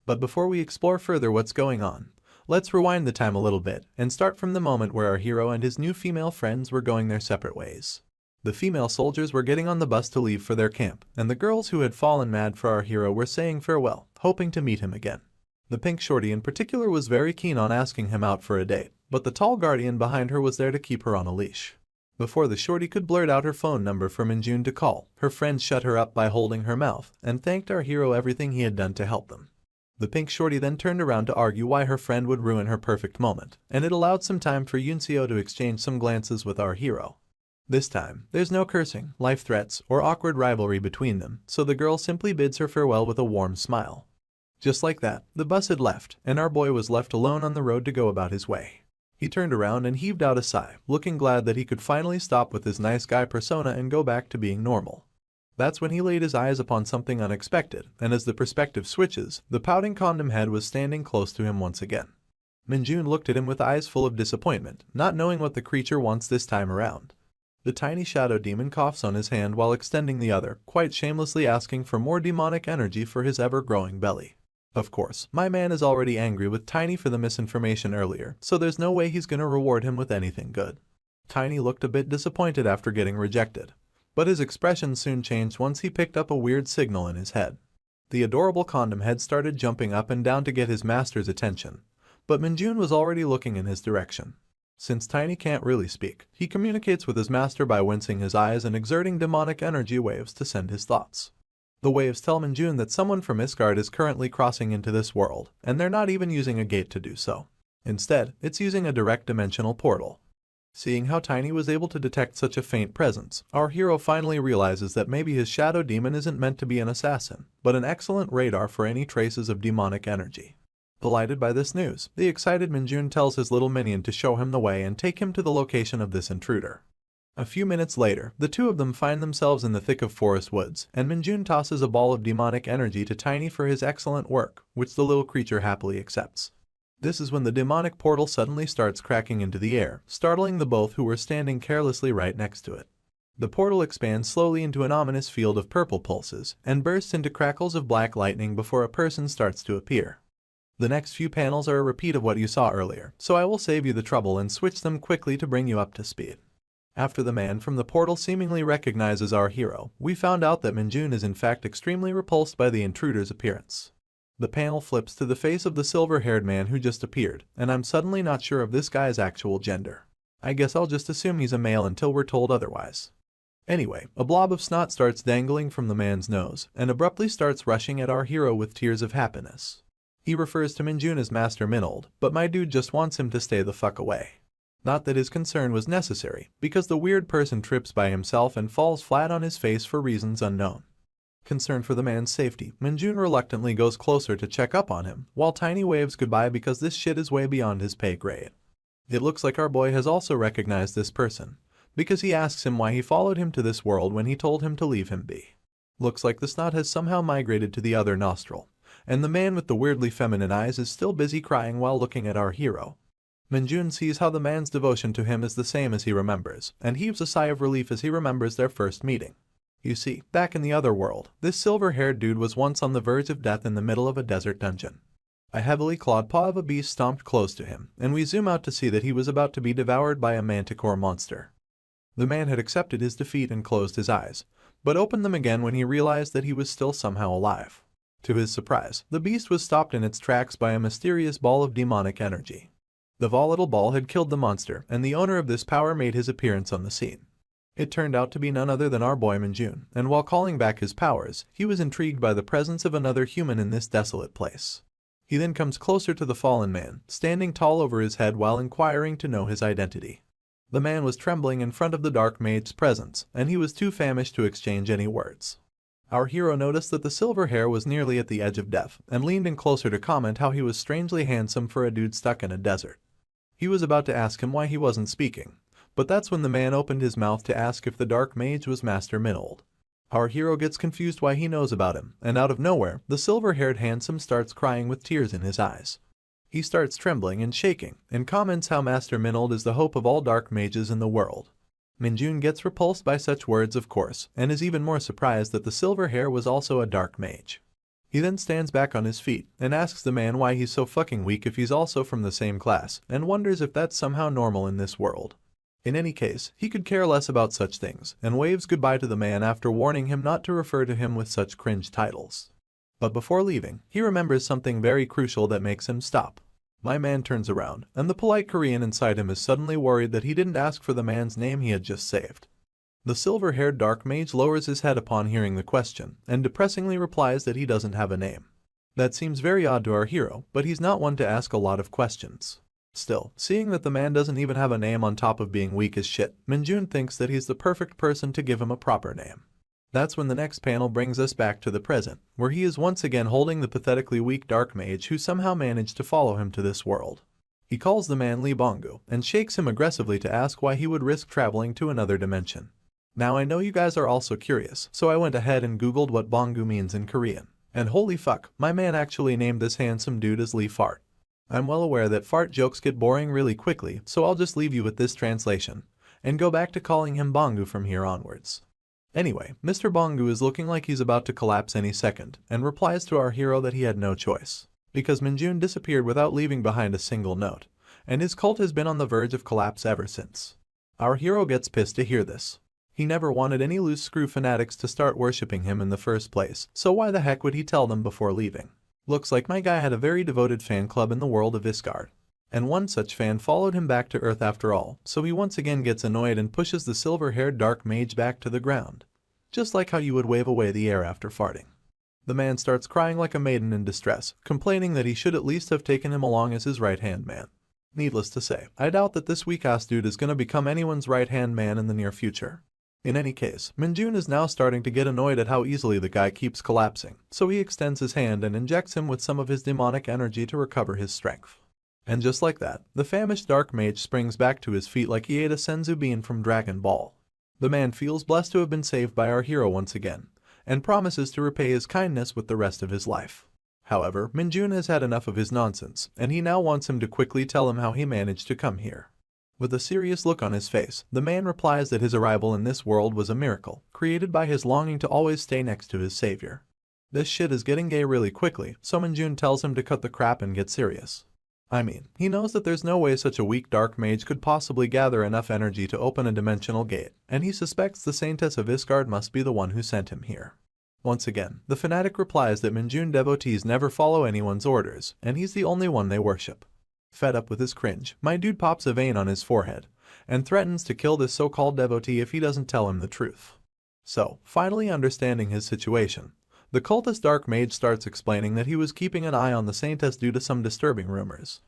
But before we explore further what's going on, let's rewind the time a little bit and start from the moment where our hero and his new female friends were going their separate ways. The female soldiers were getting on the bus to leave for their camp, and the girls who had fallen mad for our hero were saying farewell, hoping to meet him again. The pink shorty in particular was very keen on asking him out for a date, but the tall guardian behind her was there to keep her on a leash. Before the shorty could blurt out her phone number for Min-jun to call, her friend shut her up by holding her mouth and thanked our hero everything he had done to help them. The pink shorty then turned around to argue why her friend would ruin her perfect moment, and it allowed some time for Yunseo to exchange some glances with our hero. This time, there's no cursing, life threats, or awkward rivalry between them, so the girl simply bids her farewell with a warm smile. Just like that, the bus had left, and our boy was left alone on the road to go about his way. He turned around and heaved out a sigh, looking glad that he could finally stop with his nice guy persona and go back to being normal. That's when he laid his eyes upon something unexpected, and as the perspective switches, the pouting condom head was standing close to him once again. Minjun looked at him with eyes full of disappointment, not knowing what the creature wants this time around. The tiny shadow demon coughs on his hand while extending the other, quite shamelessly asking for more demonic energy for his ever-growing belly. Of course, my man is already angry with Tiny for the misinformation earlier, so there's no way he's gonna reward him with anything good. Tiny looked a bit disappointed after getting rejected, but his expression soon changed once he picked up a weird signal in his head. The adorable condom head started jumping up and down to get his master's attention, but Minjun was already looking in his direction. Since Tiny can't really speak, he communicates with his master by wincing his eyes and exerting demonic energy waves to send his thoughts. The waves tell Minjun that someone from Isgard is currently crossing into this world, and they're not even using a gate to do so. Instead, it's using a direct dimensional portal. Seeing how Tiny was able to detect such a faint presence, our hero finally realizes that maybe his shadow demon isn't meant to be an assassin, but an excellent radar for any traces of demonic energy. Delighted by this news, the excited Minjun tells his little minion to show him the way and take him to the location of this intruder. A few minutes later, the two of them find themselves in the thick of forest woods, and Minjun tosses a ball of demonic energy to Tiny for his excellent work, which the little creature happily accepts. This is when the demonic portal suddenly starts cracking into the air, startling the both who were standing carelessly right next to it. The portal expands slowly into an ominous field of purple pulses, and bursts into crackles of black lightning before a person starts to appear. The next few panels are a repeat of what you saw earlier, so I will save you the trouble and switch them quickly to bring you up to speed. After the man from the portal seemingly recognizes our hero, we found out that Minjun is in fact extremely repulsed by the intruder's appearance. The panel flips to the face of the silver-haired man who just appeared, and I'm suddenly not sure of this guy's actual gender. I guess I'll just assume he's a male until we're told otherwise. Anyway, a blob of snot starts dangling from the man's nose, and abruptly starts rushing at our hero with tears of happiness. He refers to Minjun as Master Minold, but my dude just wants him to stay the fuck away. Not that his concern was necessary, because the weird person trips by himself and falls flat on his face for reasons unknown. Concerned for the man's safety, Minjun reluctantly goes closer to check up on him, while Tiny waves goodbye because this shit is way beyond his pay grade. It looks like our boy has also recognized this person, because he asks him why he followed him to this world when he told him to leave him be. Looks like the snot has somehow migrated to the other nostril, and the man with the weirdly feminine eyes is still busy crying while looking at our hero. Minjun sees how the man's devotion to him is the same as he remembers, and heaves a sigh of relief as he remembers their first meeting. You see, back in the other world, this silver-haired dude was once on the verge of death in the middle of a desert dungeon. A heavily clawed paw of a beast stomped close to him, and we zoom out to see that he was about to be devoured by a manticore monster. The man had accepted his defeat and closed his eyes, but opened them again when he realized that he was still somehow alive. To his surprise, the beast was stopped in its tracks by a mysterious ball of demonic energy. The volatile ball had killed the monster, and the owner of this power made his appearance on the scene. It turned out to be none other than our boy Minjun, and while calling back his powers, he was intrigued by the presence of another human in this desolate place. He then comes closer to the fallen man, standing tall over his head while inquiring to know his identity. The man was trembling in front of the dark mage's presence, and he was too famished to exchange any words. Our hero noticed that the silver hair was nearly at the edge of death, and leaned in closer to comment how he was strangely handsome for a dude stuck in a desert. He was about to ask him why he wasn't speaking, but that's when the man opened his mouth to ask if the dark mage was Master Minold. Our hero gets confused why he knows about him, and out of nowhere, the silver-haired handsome starts crying with tears in his eyes. He starts trembling and shaking, and comments how Master Minold is the hope of all dark mages in the world. Minjun gets repulsed by such words, of course, and is even more surprised that the silver hair was also a dark mage. He then stands back on his feet and asks the man why he's so fucking weak if he's also from the same class, and wonders if that's somehow normal in this world. In any case, he could care less about such things, and waves goodbye to the man after warning him not to refer to him with such cringe titles. But before leaving, he remembers something very crucial that makes him stop. My man turns around, and the polite Korean inside him is suddenly worried that he didn't ask for the man's name he had just saved. The silver-haired dark mage lowers his head upon hearing the question, and depressingly replies that he doesn't have a name. That seems very odd to our hero, but he's not one to ask a lot of questions. Still, seeing that the man doesn't even have a name on top of being weak as shit, Minjun thinks that he's the perfect person to give him a proper name. That's when the next panel brings us back to the present, where he is once again holding the pathetically weak dark mage who somehow managed to follow him to this world. He calls the man Lee Bongu and shakes him aggressively to ask why he would risk traveling to another dimension. Now I know you guys are also curious, so I went ahead and googled what Bongu means in Korean. And holy fuck, my man actually named this handsome dude as Lee Fart. I'm well aware that fart jokes get boring really quickly, so I'll just leave you with this translation, and go back to calling him Bongu from here onwards. Anyway, Mr. Bongu is looking like he's about to collapse any second, and replies to our hero that he had no choice, because Minjun disappeared without leaving behind a single note, and his cult has been on the verge of collapse ever since. Our hero gets pissed to hear this. He never wanted any loose screw fanatics to start worshipping him in the first place, so why the heck would he tell them before leaving? Looks like my guy had a very devoted fan club in the world of Isgard. And one such fan followed him back to Earth after all, so he once again gets annoyed and pushes the silver-haired dark mage back to the ground. Just like how you would wave away the air after farting. The man starts crying like a maiden in distress, complaining that he should at least have taken him along as his right-hand man. Needless to say, I doubt that this weak-ass dude is gonna become anyone's right-hand man in the near future. In any case, Minjun is now starting to get annoyed at how easily the guy keeps collapsing, so he extends his hand and injects him with some of his demonic energy to recover his strength. And just like that, the famished dark mage springs back to his feet like he ate a senzu bean from Dragon Ball. The man feels blessed to have been saved by our hero once again, and promises to repay his kindness with the rest of his life. However, Minjun has had enough of his nonsense, and he now wants him to quickly tell him how he managed to come here. With a serious look on his face, the man replies that his arrival in this world was a miracle, created by his longing to always stay next to his savior. This shit is getting gay really quickly, so Minjun tells him to cut the crap and get serious. I mean, he knows that there's no way such a weak dark mage could possibly gather enough energy to open a dimensional gate, and he suspects the Saintess of Isgard must be the one who sent him here. Once again, the fanatic replies that Minjun devotees never follow anyone's orders, and he's the only one they worship. Fed up with his cringe, my dude pops a vein on his forehead, and threatens to kill this so-called devotee if he doesn't tell him the truth. So, finally understanding his situation, the cultist dark mage starts explaining that he was keeping an eye on the Saintess due to some disturbing rumors.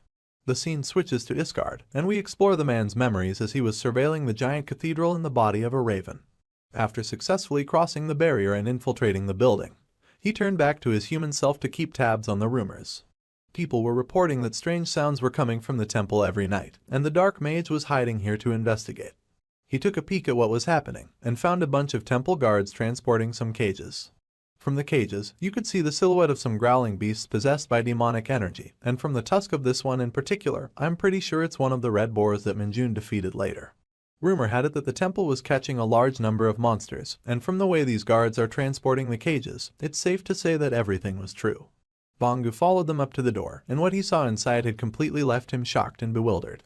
The scene switches to Isgard, and we explore the man's memories as he was surveilling the giant cathedral in the body of a raven. After successfully crossing the barrier and infiltrating the building, he turned back to his human self to keep tabs on the rumors. People were reporting that strange sounds were coming from the temple every night, and the dark mage was hiding here to investigate. He took a peek at what was happening, and found a bunch of temple guards transporting some cages. From the cages, you could see the silhouette of some growling beasts possessed by demonic energy, and from the tusk of this one in particular, I'm pretty sure it's one of the red boars that Minjun defeated later. Rumor had it that the temple was catching a large number of monsters, and from the way these guards are transporting the cages, it's safe to say that everything was true. Bongu followed them up to the door, and what he saw inside had completely left him shocked and bewildered.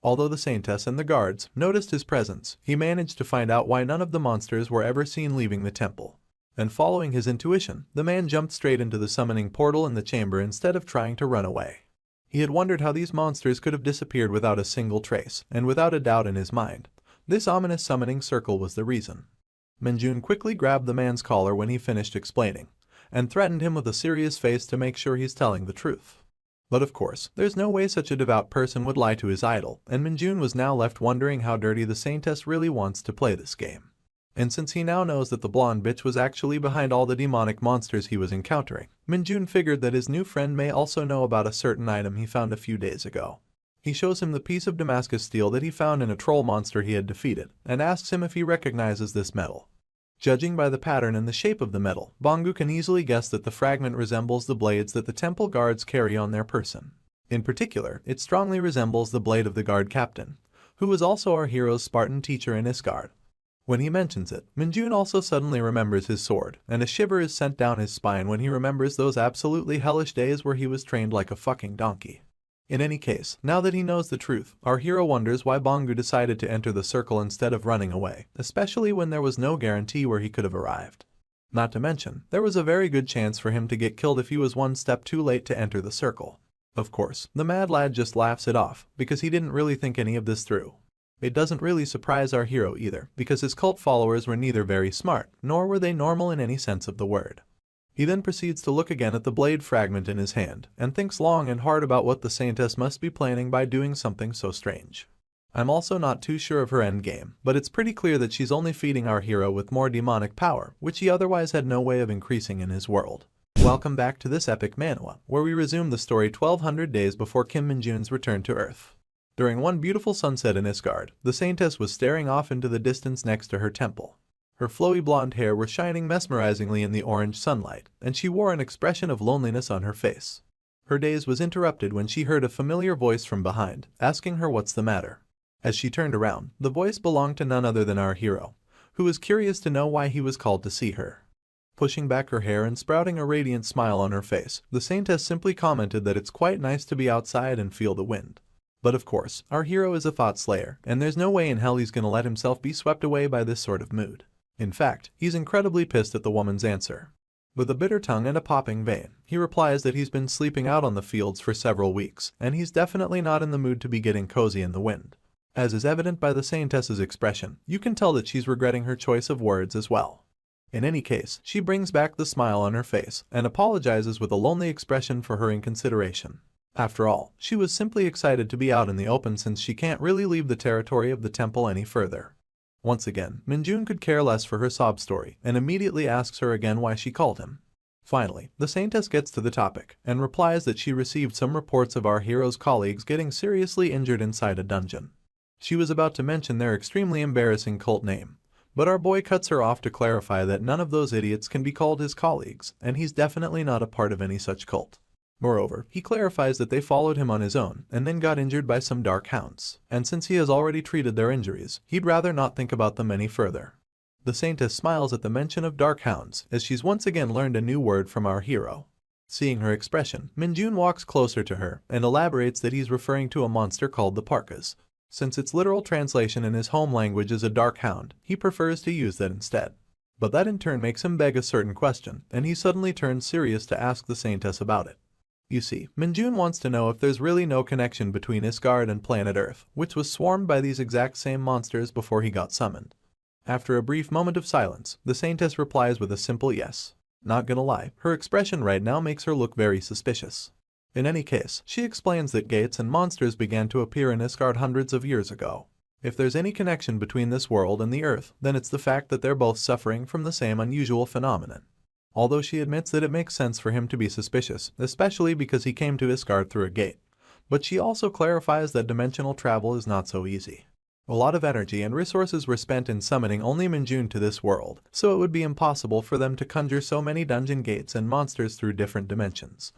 Although the Saintess and the guards noticed his presence, he managed to find out why none of the monsters were ever seen leaving the temple. And following his intuition, the man jumped straight into the summoning portal in the chamber instead of trying to run away. He had wondered how these monsters could have disappeared without a single trace, and without a doubt in his mind, this ominous summoning circle was the reason. Minjun quickly grabbed the man's collar when he finished explaining, and threatened him with a serious face to make sure he's telling the truth. But of course, there's no way such a devout person would lie to his idol, and Minjun was now left wondering how dirty the Saintess really wants to play this game. And since he now knows that the blonde bitch was actually behind all the demonic monsters he was encountering, Minjun figured that his new friend may also know about a certain item he found a few days ago. He shows him the piece of Damascus steel that he found in a troll monster he had defeated, and asks him if he recognizes this metal. Judging by the pattern and the shape of the metal, Bongu can easily guess that the fragment resembles the blades that the temple guards carry on their person. In particular, it strongly resembles the blade of the guard captain, who was also our hero's Spartan teacher in Isgard. When he mentions it, Minjun also suddenly remembers his sword, and a shiver is sent down his spine when he remembers those absolutely hellish days where he was trained like a fucking donkey. In any case, now that he knows the truth, our hero wonders why Bongu decided to enter the circle instead of running away, especially when there was no guarantee where he could have arrived. Not to mention, there was a very good chance for him to get killed if he was one step too late to enter the circle. Of course, the mad lad just laughs it off, because he didn't really think any of this through. It doesn't really surprise our hero either, because his cult followers were neither very smart, nor were they normal in any sense of the word. He then proceeds to look again at the blade fragment in his hand, and thinks long and hard about what the Saintess must be planning by doing something so strange. I'm also not too sure of her endgame, but it's pretty clear that she's only feeding our hero with more demonic power, which he otherwise had no way of increasing in his world. Welcome back to this epic manhwa, where we resume the story 1200 days before Kim Min-jun's return to Earth. During one beautiful sunset in Isgard, the Saintess was staring off into the distance next to her temple. Her flowy blonde hair was shining mesmerizingly in the orange sunlight, and she wore an expression of loneliness on her face. Her daze was interrupted when she heard a familiar voice from behind, asking her what's the matter. As she turned around, the voice belonged to none other than our hero, who was curious to know why he was called to see her. Pushing back her hair and sprouting a radiant smile on her face, the Saintess simply commented that it's quite nice to be outside and feel the wind. But of course, our hero is a thought slayer, and there's no way in hell he's gonna let himself be swept away by this sort of mood. In fact, he's incredibly pissed at the woman's answer. With a bitter tongue and a popping vein, he replies that he's been sleeping out on the fields for several weeks, and he's definitely not in the mood to be getting cozy in the wind. As is evident by the Saintess's expression, you can tell that she's regretting her choice of words as well. In any case, she brings back the smile on her face, and apologizes with a lonely expression for her inconsideration. After all, she was simply excited to be out in the open since she can't really leave the territory of the temple any further. Once again, Min-jun could care less for her sob story, and immediately asks her again why she called him. Finally, the Saintess gets to the topic, and replies that she received some reports of our hero's colleagues getting seriously injured inside a dungeon. She was about to mention their extremely embarrassing cult name, but our boy cuts her off to clarify that none of those idiots can be called his colleagues, and he's definitely not a part of any such cult. Moreover, he clarifies that they followed him on his own and then got injured by some dark hounds, and since he has already treated their injuries, he'd rather not think about them any further. The Saintess smiles at the mention of dark hounds, as she's once again learned a new word from our hero. Seeing her expression, Min-jun walks closer to her and elaborates that he's referring to a monster called the Parkas. Since its literal translation in his home language is a dark hound, he prefers to use that instead. But that in turn makes him beg a certain question, and he suddenly turns serious to ask the Saintess about it. You see, Min-jun wants to know if there's really no connection between Isgard and planet Earth, which was swarmed by these exact same monsters before he got summoned. After a brief moment of silence, the Saintess replies with a simple yes. Not gonna lie, her expression right now makes her look very suspicious. In any case, she explains that gates and monsters began to appear in Isgard hundreds of years ago. If there's any connection between this world and the Earth, then it's the fact that they're both suffering from the same unusual phenomenon. Although she admits that it makes sense for him to be suspicious, especially because he came to Isgard through a gate. But she also clarifies that dimensional travel is not so easy. A lot of energy and resources were spent in summoning only Min-jun to this world, so it would be impossible for them to conjure so many dungeon gates and monsters through different dimensions.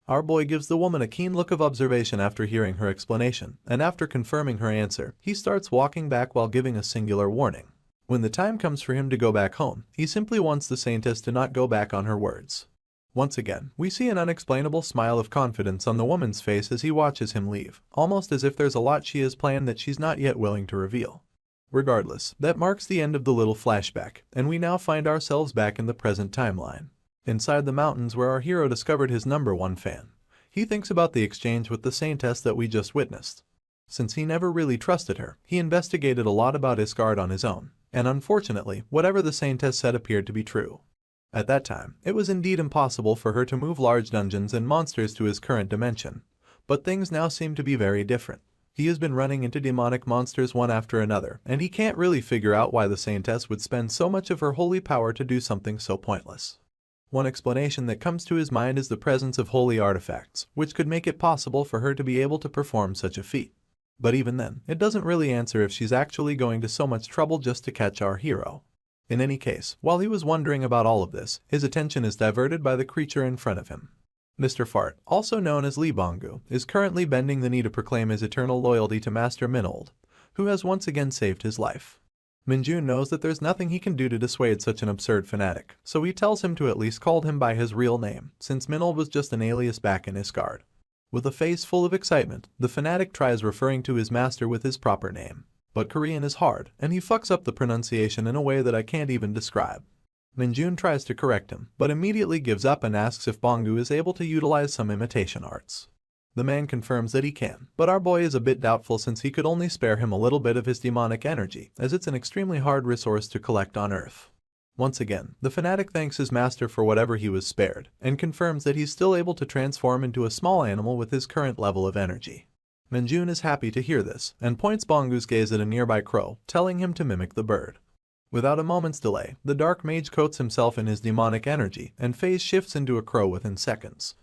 Our boy gives the woman a keen look of observation after hearing her explanation, and after confirming her answer, he starts walking back while giving a singular warning. When the time comes for him to go back home, he simply wants the Saintess to not go back on her words. Once again, we see an unexplainable smile of confidence on the woman's face as he watches him leave, almost as if there's a lot she has planned that she's not yet willing to reveal. Regardless, that marks the end of the little flashback, and we now find ourselves back in the present timeline. Inside the mountains where our hero discovered his #1 fan. He thinks about the exchange with the Saintess that we just witnessed. Since he never really trusted her, he investigated a lot about Isgard on his own, and unfortunately, whatever the Saintess said appeared to be true. At that time, it was indeed impossible for her to move large dungeons and monsters to his current dimension, but things now seem to be very different. He has been running into demonic monsters one after another, and he can't really figure out why the Saintess would spend so much of her holy power to do something so pointless. One explanation that comes to his mind is the presence of holy artifacts, which could make it possible for her to be able to perform such a feat. But even then, it doesn't really answer if she's actually going to so much trouble just to catch our hero. In any case, while he was wondering about all of this, his attention is diverted by the creature in front of him. Mr. Fart, also known as Lee Bonggu, is currently bending the knee to proclaim his eternal loyalty to Master Minold, who has once again saved his life. Min-jun knows that there's nothing he can do to dissuade such an absurd fanatic, so he tells him to at least call him by his real name, since Minold was just an alias back in Isgard. With a face full of excitement, the fanatic tries referring to his master with his proper name. But Korean is hard, and he fucks up the pronunciation in a way that I can't even describe. Min-jun tries to correct him, but immediately gives up and asks if Bonggu is able to utilize some imitation arts. The man confirms that he can, but our boy is a bit doubtful since he could only spare him a little bit of his demonic energy, as it's an extremely hard resource to collect on Earth. Once again, the fanatic thanks his master for whatever he was spared, and confirms that he's still able to transform into a small animal with his current level of energy. Minjun is happy to hear this and points Bongu's gaze at a nearby crow, telling him to mimic the bird. Without a moment's delay, the dark mage coats himself in his demonic energy and phase shifts into a crow within seconds.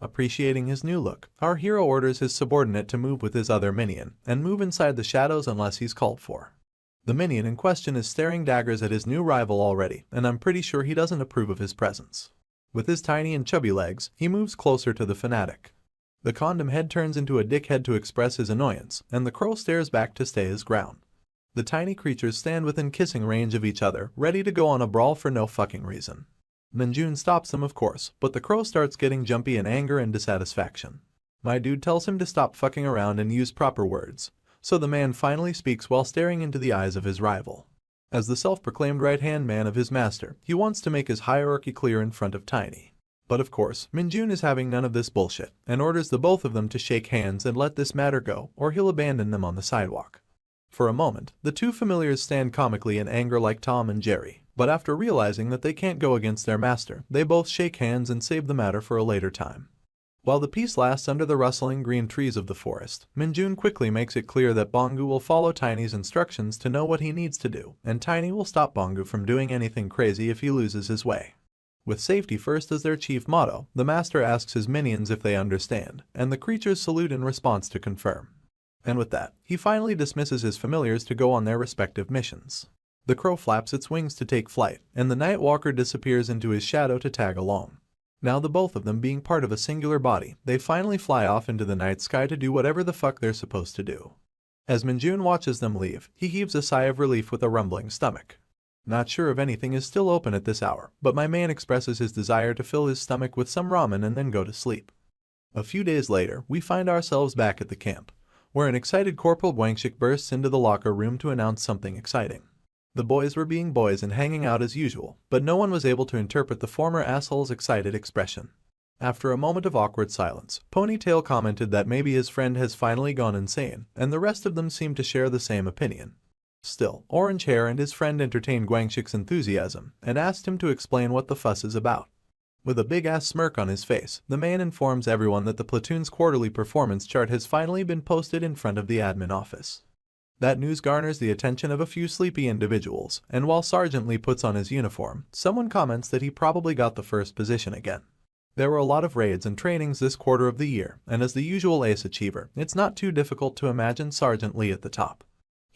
Appreciating his new look, our hero orders his subordinate to move with his other minion and move inside the shadows unless he's called for. The minion in question is staring daggers at his new rival already, and I'm pretty sure he doesn't approve of his presence. With his tiny and chubby legs, he moves closer to the fanatic. The condom head turns into a dickhead to express his annoyance, and the crow stares back to stay his ground. The tiny creatures stand within kissing range of each other, ready to go on a brawl for no fucking reason. Minjun stops them of course, but the crow starts getting jumpy in anger and dissatisfaction. My dude tells him to stop fucking around and use proper words, so the man finally speaks while staring into the eyes of his rival. As the self-proclaimed right-hand man of his master, he wants to make his hierarchy clear in front of Tiny. But of course, Minjun is having none of this bullshit, and orders the both of them to shake hands and let this matter go, or he'll abandon them on the sidewalk. For a moment, the two familiars stand comically in anger like Tom and Jerry, but after realizing that they can't go against their master, they both shake hands and save the matter for a later time. While the peace lasts under the rustling green trees of the forest, Minjun quickly makes it clear that Bongu will follow Tiny's instructions to know what he needs to do, and Tiny will stop Bongu from doing anything crazy if he loses his way. With safety first as their chief motto, the master asks his minions if they understand, and the creatures salute in response to confirm. And with that, he finally dismisses his familiars to go on their respective missions. The crow flaps its wings to take flight, and the night walker disappears into his shadow to tag along. Now the both of them being part of a singular body, they finally fly off into the night sky to do whatever the fuck they're supposed to do. As Minjun watches them leave, he heaves a sigh of relief with a rumbling stomach. Not sure if anything is still open at this hour, but my man expresses his desire to fill his stomach with some ramen and then go to sleep. A few days later, we find ourselves back at the camp, where an excited Corporal Guangxik bursts into the locker room to announce something exciting. The boys were being boys and hanging out as usual, but no one was able to interpret the former asshole's excited expression. After a moment of awkward silence, Ponytail commented that maybe his friend has finally gone insane, and the rest of them seemed to share the same opinion. Still, Orange Hair and his friend entertained Guangxik's enthusiasm and asked him to explain what the fuss is about. With a big-ass smirk on his face, the man informs everyone that the platoon's quarterly performance chart has finally been posted in front of the admin office. That news garners the attention of a few sleepy individuals, and while Sergeant Lee puts on his uniform, someone comments that he probably got the first position again. There were a lot of raids and trainings this quarter of the year, and as the usual ace achiever, it's not too difficult to imagine Sergeant Lee at the top.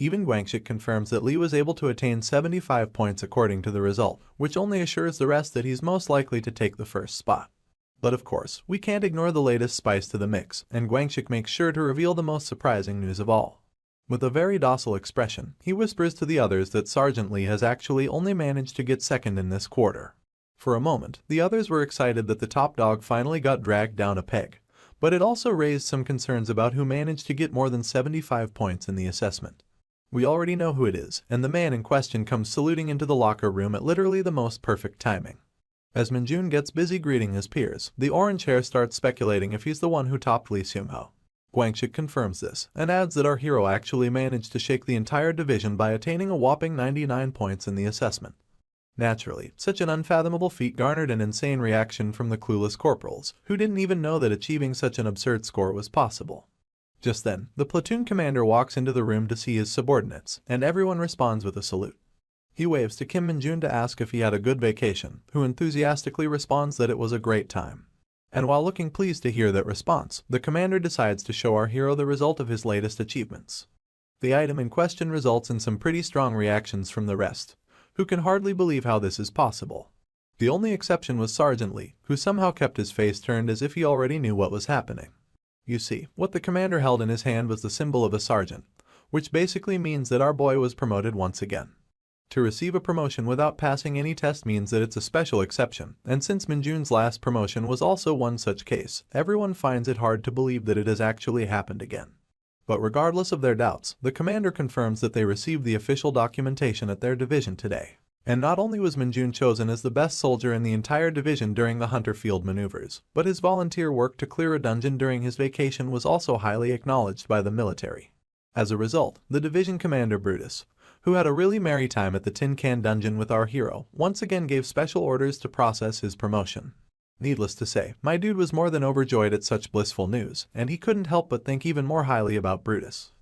Even Guangxik confirms that Lee was able to attain 75 points according to the result, which only assures the rest that he's most likely to take the first spot. But of course, we can't ignore the latest spice to the mix, and Guangxik makes sure to reveal the most surprising news of all. With a very docile expression, he whispers to the others that Sergeant Lee has actually only managed to get second in this quarter. For a moment, the others were excited that the top dog finally got dragged down a peg, but it also raised some concerns about who managed to get more than 75 points in the assessment. We already know who it is, and the man in question comes saluting into the locker room at literally the most perfect timing. As Minjun gets busy greeting his peers, the Orange Hair starts speculating if he's the one who topped Lee Seung-ho. Guangxik confirms this, and adds that our hero actually managed to shake the entire division by attaining a whopping 99 points in the assessment. Naturally, such an unfathomable feat garnered an insane reaction from the clueless corporals, who didn't even know that achieving such an absurd score was possible. Just then, the platoon commander walks into the room to see his subordinates, and everyone responds with a salute. He waves to Kim Minjun to ask if he had a good vacation, who enthusiastically responds that it was a great time. And while looking pleased to hear that response, the commander decides to show our hero the result of his latest achievements. The item in question results in some pretty strong reactions from the rest, who can hardly believe how this is possible. The only exception was Sergeant Lee, who somehow kept his face turned as if he already knew what was happening. You see, what the commander held in his hand was the symbol of a sergeant, which basically means that our boy was promoted once again. To receive a promotion without passing any test means that it's a special exception, and since Minjun's last promotion was also one such case, everyone finds it hard to believe that it has actually happened again. But regardless of their doubts, the commander confirms that they received the official documentation at their division today. And not only was Minjun chosen as the best soldier in the entire division during the Hunter Field maneuvers, but his volunteer work to clear a dungeon during his vacation was also highly acknowledged by the military. As a result, the division commander Brutus, who had a really merry time at the Tin Can dungeon with our hero, once again gave special orders to process his promotion. Needless to say, my dude was more than overjoyed at such blissful news, and he couldn't help but think even more highly about Brutus.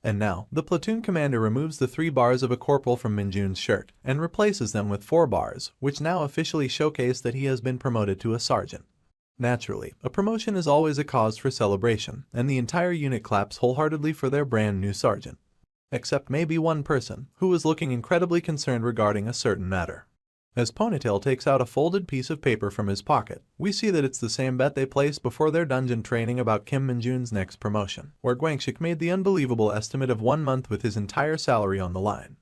And now, the platoon commander removes the 3 bars of a corporal from Minjun's shirt and replaces them with 4 bars, which now officially showcase that he has been promoted to a sergeant. Naturally, a promotion is always a cause for celebration, and the entire unit claps wholeheartedly for their brand new sergeant. Except maybe one person, who was looking incredibly concerned regarding a certain matter. As Ponytail takes out a folded piece of paper from his pocket, we see that it's the same bet they placed before their dungeon training about Kim Minjun's next promotion, where Gwangshik made the unbelievable estimate of 1 month with his entire salary on the line.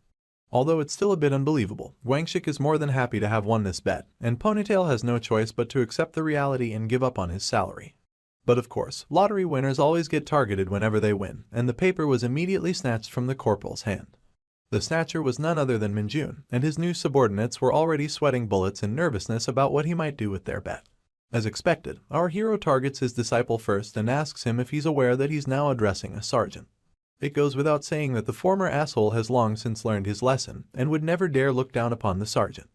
Although it's still a bit unbelievable, Gwangshik is more than happy to have won this bet, and Ponytail has no choice but to accept the reality and give up on his salary. But of course, lottery winners always get targeted whenever they win, and the paper was immediately snatched from the corporal's hand. The snatcher was none other than Minjun, and his new subordinates were already sweating bullets in nervousness about what he might do with their bet. As expected, our hero targets his disciple first and asks him if he's aware that he's now addressing a sergeant. It goes without saying that the former asshole has long since learned his lesson and would never dare look down upon the sergeant.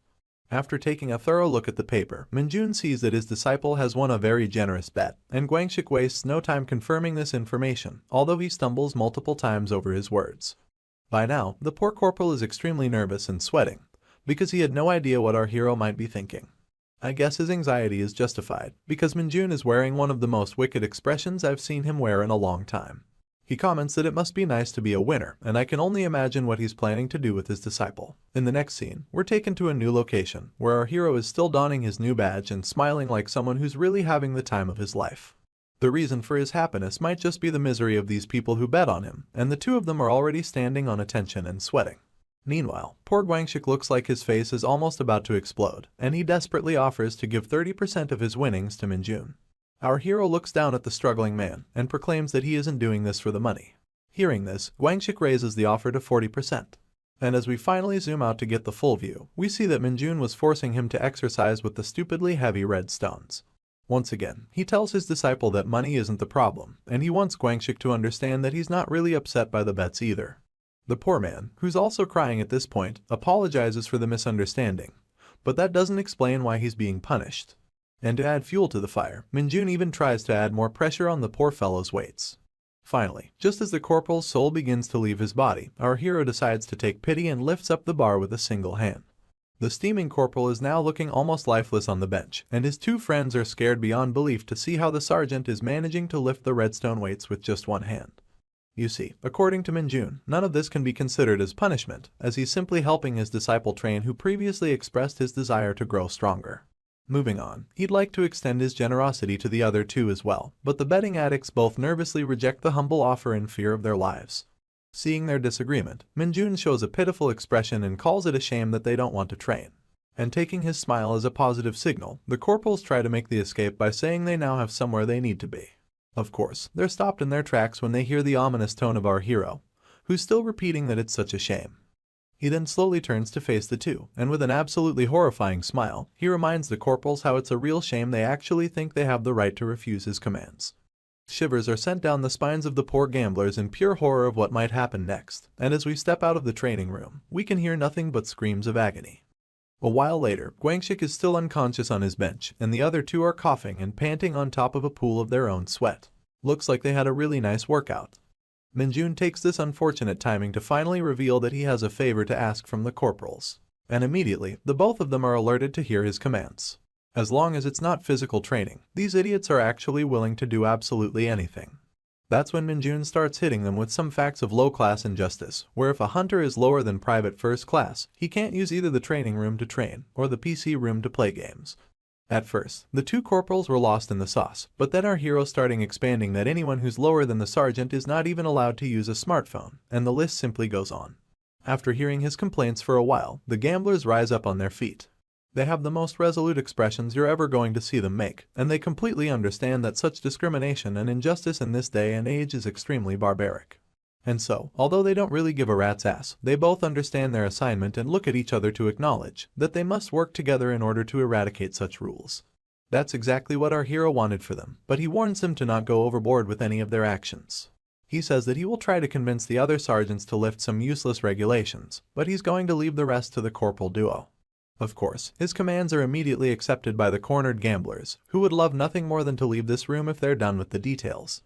After taking a thorough look at the paper, Minjun sees that his disciple has won a very generous bet, and Gwangshik wastes no time confirming this information, although he stumbles multiple times over his words. By now, the poor corporal is extremely nervous and sweating, because he had no idea what our hero might be thinking. I guess his anxiety is justified, because Minjun is wearing one of the most wicked expressions I've seen him wear in a long time. He comments that it must be nice to be a winner, and I can only imagine what he's planning to do with his disciple. In the next scene, we're taken to a new location, where our hero is still donning his new badge and smiling like someone who's really having the time of his life. The reason for his happiness might just be the misery of these people who bet on him, and the two of them are already standing on attention and sweating. Meanwhile, poor Gwangshik looks like his face is almost about to explode, and he desperately offers to give 30% of his winnings to Minjun. Our hero looks down at the struggling man and proclaims that he isn't doing this for the money. Hearing this, Gwangshik raises the offer to 40%. And as we finally zoom out to get the full view, we see that Minjun was forcing him to exercise with the stupidly heavy red stones. Once again, he tells his disciple that money isn't the problem, and he wants Gwangshik to understand that he's not really upset by the bets either. The poor man, who's also crying at this point, apologizes for the misunderstanding, but that doesn't explain why he's being punished. And to add fuel to the fire, Minjun even tries to add more pressure on the poor fellow's weights. Finally, just as the corporal's soul begins to leave his body, our hero decides to take pity and lifts up the bar with a single hand. The steaming corporal is now looking almost lifeless on the bench, and his 2 friends are scared beyond belief to see how the sergeant is managing to lift the redstone weights with just one hand. You see, according to Minjun, none of this can be considered as punishment, as he's simply helping his disciple train who previously expressed his desire to grow stronger. Moving on, he'd like to extend his generosity to the other 2 as well, but the betting addicts both nervously reject the humble offer in fear of their lives. Seeing their disagreement, Minjun shows a pitiful expression and calls it a shame that they don't want to train. And taking his smile as a positive signal, the corporals try to make the escape by saying they now have somewhere they need to be. Of course, they're stopped in their tracks when they hear the ominous tone of our hero, who's still repeating that it's such a shame. He then slowly turns to face the 2, and with an absolutely horrifying smile, he reminds the corporals how it's a real shame they actually think they have the right to refuse his commands. Shivers are sent down the spines of the poor gamblers in pure horror of what might happen next, and as we step out of the training room, we can hear nothing but screams of agony. A while later, Gwangshik is still unconscious on his bench, and the other 2 are coughing and panting on top of a pool of their own sweat. Looks like they had a really nice workout. Minjun takes this unfortunate timing to finally reveal that he has a favor to ask from the corporals. And immediately, the both of them are alerted to hear his commands. As long as it's not physical training, these idiots are actually willing to do absolutely anything. That's when Minjun starts hitting them with some facts of low-class injustice, where if a hunter is lower than private first class, he can't use either the training room to train, or the PC room to play games. At first, the 2 corporals were lost in the sauce, but then our hero starting expanding that anyone who's lower than the sergeant is not even allowed to use a smartphone, and the list simply goes on. After hearing his complaints for a while, the gamblers rise up on their feet. They have the most resolute expressions you're ever going to see them make, and they completely understand that such discrimination and injustice in this day and age is extremely barbaric. And so, although they don't really give a rat's ass, they both understand their assignment and look at each other to acknowledge that they must work together in order to eradicate such rules. That's exactly what our hero wanted for them, but he warns them to not go overboard with any of their actions. He says that he will try to convince the other sergeants to lift some useless regulations, but he's going to leave the rest to the corporal duo. Of course, his commands are immediately accepted by the cornered gamblers, who would love nothing more than to leave this room if they're done with the details.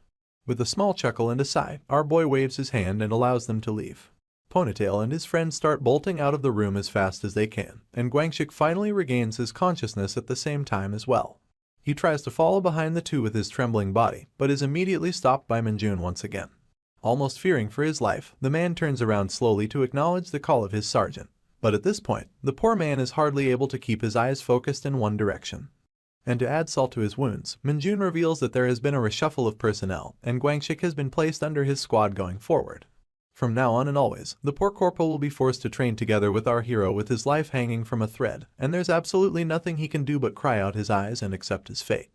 With a small chuckle and a sigh, our boy waves his hand and allows them to leave. Ponytail and his friends start bolting out of the room as fast as they can, and Guangxik finally regains his consciousness at the same time as well. He tries to follow behind the two with his trembling body, but is immediately stopped by Minjun once again. Almost fearing for his life, the man turns around slowly to acknowledge the call of his sergeant. But at this point, the poor man is hardly able to keep his eyes focused in one direction. And to add salt to his wounds, Minjun reveals that there has been a reshuffle of personnel, and Guangxik has been placed under his squad going forward. From now on and always, the poor corporal will be forced to train together with our hero with his life hanging from a thread, and there's absolutely nothing he can do but cry out his eyes and accept his fate.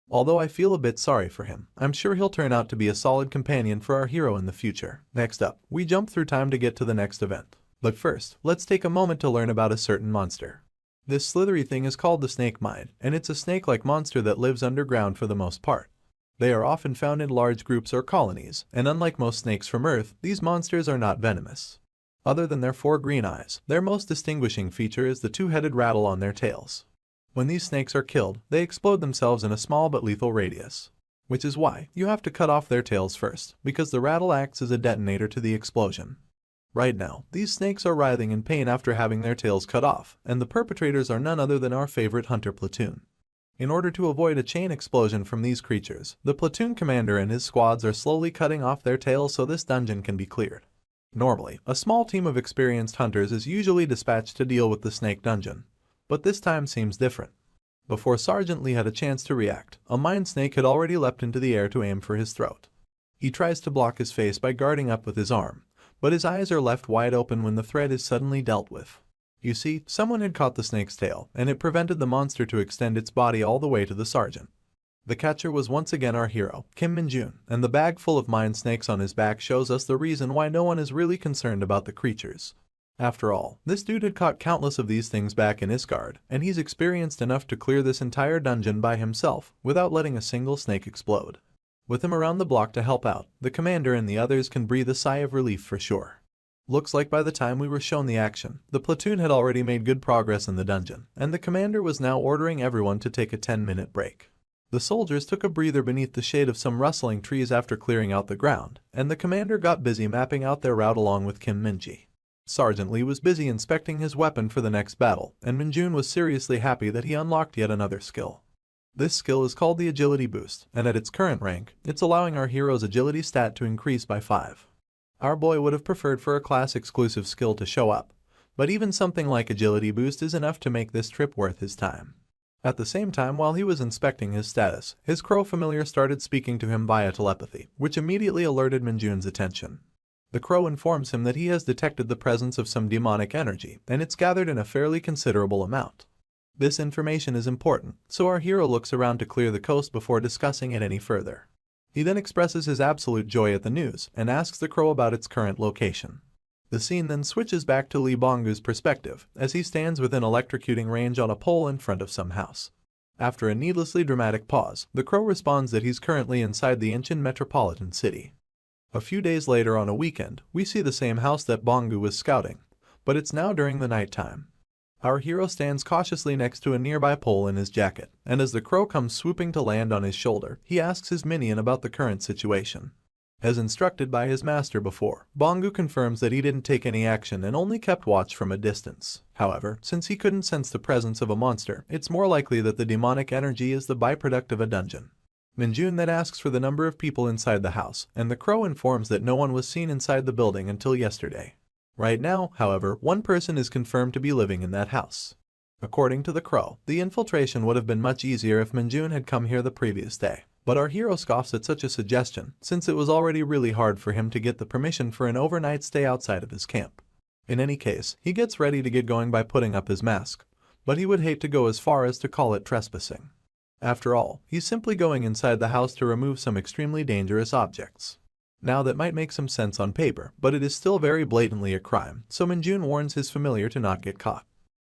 Although I feel a bit sorry for him, I'm sure he'll turn out to be a solid companion for our hero in the future. Next up, we jump through time to get to the next event. But first, let's take a moment to learn about a certain monster. This slithery thing is called the snake mine, and it's a snake-like monster that lives underground for the most part. They are often found in large groups or colonies, and unlike most snakes from Earth, these monsters are not venomous. Other than their 4 green eyes, their most distinguishing feature is the 2-headed rattle on their tails. When these snakes are killed, they explode themselves in a small but lethal radius. Which is why you have to cut off their tails first, because the rattle acts as a detonator to the explosion. Right now, these snakes are writhing in pain after having their tails cut off, and the perpetrators are none other than our favorite hunter platoon. In order to avoid a chain explosion from these creatures, the platoon commander and his squads are slowly cutting off their tails so this dungeon can be cleared. Normally, a small team of experienced hunters is usually dispatched to deal with the snake dungeon, but this time seems different. Before Sergeant Lee had a chance to react, a mine snake had already leapt into the air to aim for his throat. He tries to block his face by guarding up with his arm, but his eyes are left wide open when the threat is suddenly dealt with. You see, someone had caught the snake's tail, and it prevented the monster to extend its body all the way to the sergeant. The catcher was once again our hero, Kim Min-jun, and the bag full of mine snakes on his back shows us the reason why no one is really concerned about the creatures. After all, this dude had caught countless of these things back in his guard, and he's experienced enough to clear this entire dungeon by himself without letting a single snake explode. With him around the block to help out, the commander and the others can breathe a sigh of relief for sure. Looks like by the time we were shown the action, the platoon had already made good progress in the dungeon, and the commander was now ordering everyone to take a 10-minute break. The soldiers took a breather beneath the shade of some rustling trees after clearing out the ground, and the commander got busy mapping out their route along with Kim Min-ji. Sergeant Lee was busy inspecting his weapon for the next battle, and Min-jun was seriously happy that he unlocked yet another skill. This skill is called the Agility Boost, and at its current rank, it's allowing our hero's agility stat to increase by 5. Our boy would have preferred for a class-exclusive skill to show up, but even something like Agility Boost is enough to make this trip worth his time. At the same time, while he was inspecting his status, his crow familiar started speaking to him via telepathy, which immediately alerted Min-jun's attention. The crow informs him that he has detected the presence of some demonic energy, and it's gathered in a fairly considerable amount. This information is important, so our hero looks around to clear the coast before discussing it any further. He then expresses his absolute joy at the news and asks the crow about its current location. The scene then switches back to Lee Bonggu's perspective as he stands within electrocuting range on a pole in front of some house. After a needlessly dramatic pause, the crow responds that he's currently inside the Incheon metropolitan city. A few days later on a weekend, we see the same house that Bonggu was scouting, but it's now during the nighttime. Our hero stands cautiously next to a nearby pole in his jacket, and as the crow comes swooping to land on his shoulder, he asks his minion about the current situation. As instructed by his master before, Bonggu confirms that he didn't take any action and only kept watch from a distance. However, since he couldn't sense the presence of a monster, it's more likely that the demonic energy is the byproduct of a dungeon. Min-jun then asks for the number of people inside the house, and the crow informs that no one was seen inside the building until yesterday. Right now, however, one person is confirmed to be living in that house. According to the crow, the infiltration would have been much easier if Min-jun had come here the previous day. But our hero scoffs at such a suggestion, since it was already really hard for him to get the permission for an overnight stay outside of his camp. In any case, he gets ready to get going by putting up his mask, but he would hate to go as far as to call it trespassing. After all, he's simply going inside the house to remove some extremely dangerous objects. Now that might make some sense on paper, but it is still very blatantly a crime, so Min-jun warns his familiar to not get caught.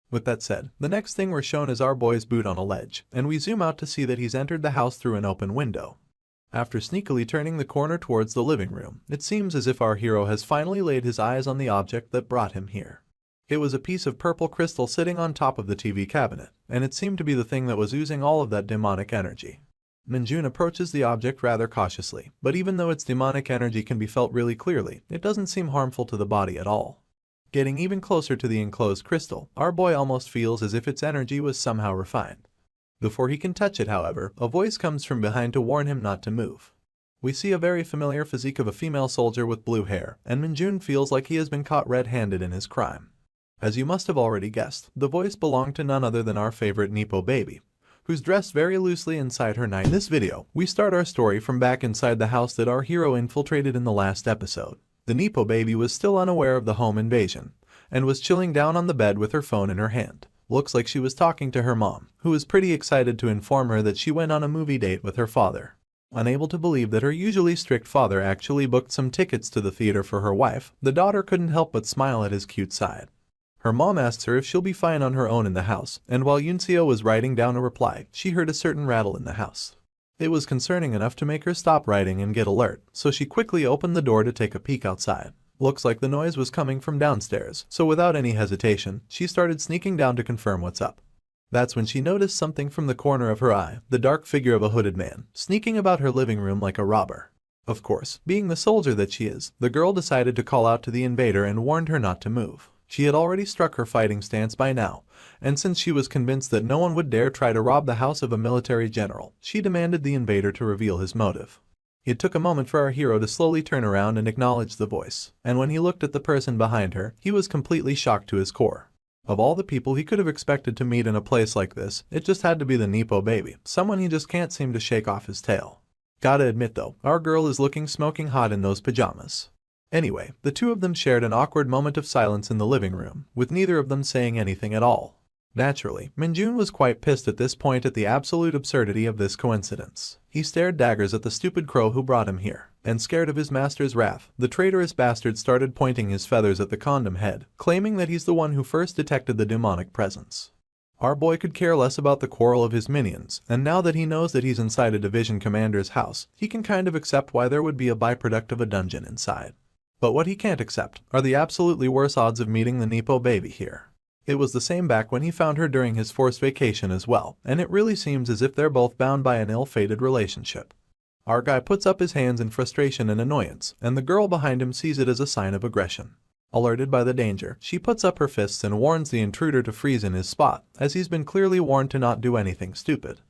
With that said, the next thing we're shown is our boy's boot on a ledge, and we zoom out to see that he's entered the house through an open window. After sneakily turning the corner towards the living room, it seems as if our hero has finally laid his eyes on the object that brought him here. It was a piece of purple crystal sitting on top of the TV cabinet, and it seemed to be the thing that was oozing all of that demonic energy. Minjun approaches the object rather cautiously, but even though its demonic energy can be felt really clearly, it doesn't seem harmful to the body at all. Getting even closer to the enclosed crystal, our boy almost feels as if its energy was somehow refined. Before he can touch it, however, a voice comes from behind to warn him not to move. We see a very familiar physique of a female soldier with blue hair, and Minjun feels like he has been caught red-handed in his crime. As you must have already guessed, the voice belonged to none other than our favorite Nepo baby, who's dressed very loosely inside her night. In this video, we start our story from back inside the house that our hero infiltrated in the last episode. The Nepo baby was still unaware of the home invasion, and was chilling down on the bed with her phone in her hand. Looks like she was talking to her mom, who was pretty excited to inform her that she went on a movie date with her father. Unable to believe that her usually strict father actually booked some tickets to the theater for her wife, the daughter couldn't help but smile at his cute side. Her mom asks her if she'll be fine on her own in the house, and while Yunseo was writing down a reply, she heard a certain rattle in the house. It was concerning enough to make her stop writing and get alert, so she quickly opened the door to take a peek outside. Looks like the noise was coming from downstairs, so without any hesitation, she started sneaking down to confirm what's up. That's when she noticed something from the corner of her eye, the dark figure of a hooded man, sneaking about her living room like a robber. Of course, being the soldier that she is, the girl decided to call out to the invader and warned her not to move. She had already struck her fighting stance by now, and since she was convinced that no one would dare try to rob the house of a military general, she demanded the invader to reveal his motive. It took a moment for our hero to slowly turn around and acknowledge the voice, and when he looked at the person behind her, he was completely shocked to his core. Of all the people he could have expected to meet in a place like this, it just had to be the Nepo baby, someone he just can't seem to shake off his tail. Gotta admit though, our girl is looking smoking hot in those pajamas. Anyway, the two of them shared an awkward moment of silence in the living room, with neither of them saying anything at all. Naturally, Minjun was quite pissed at this point at the absolute absurdity of this coincidence. He stared daggers at the stupid crow who brought him here, and scared of his master's wrath, the traitorous bastard started pointing his feathers at the condom head, claiming that he's the one who first detected the demonic presence. Our boy could care less about the quarrel of his minions, and now that he knows that he's inside a division commander's house, he can kind of accept why there would be a byproduct of a dungeon inside. But what he can't accept are the absolutely worse odds of meeting the Nepo baby here. It was the same back when he found her during his forced vacation as well, and it really seems as if they're both bound by an ill-fated relationship. Our guy puts up his hands in frustration and annoyance, and the girl behind him sees it as a sign of aggression. Alerted by the danger, she puts up her fists and warns the intruder to freeze in his spot, as he's been clearly warned to not do anything stupid.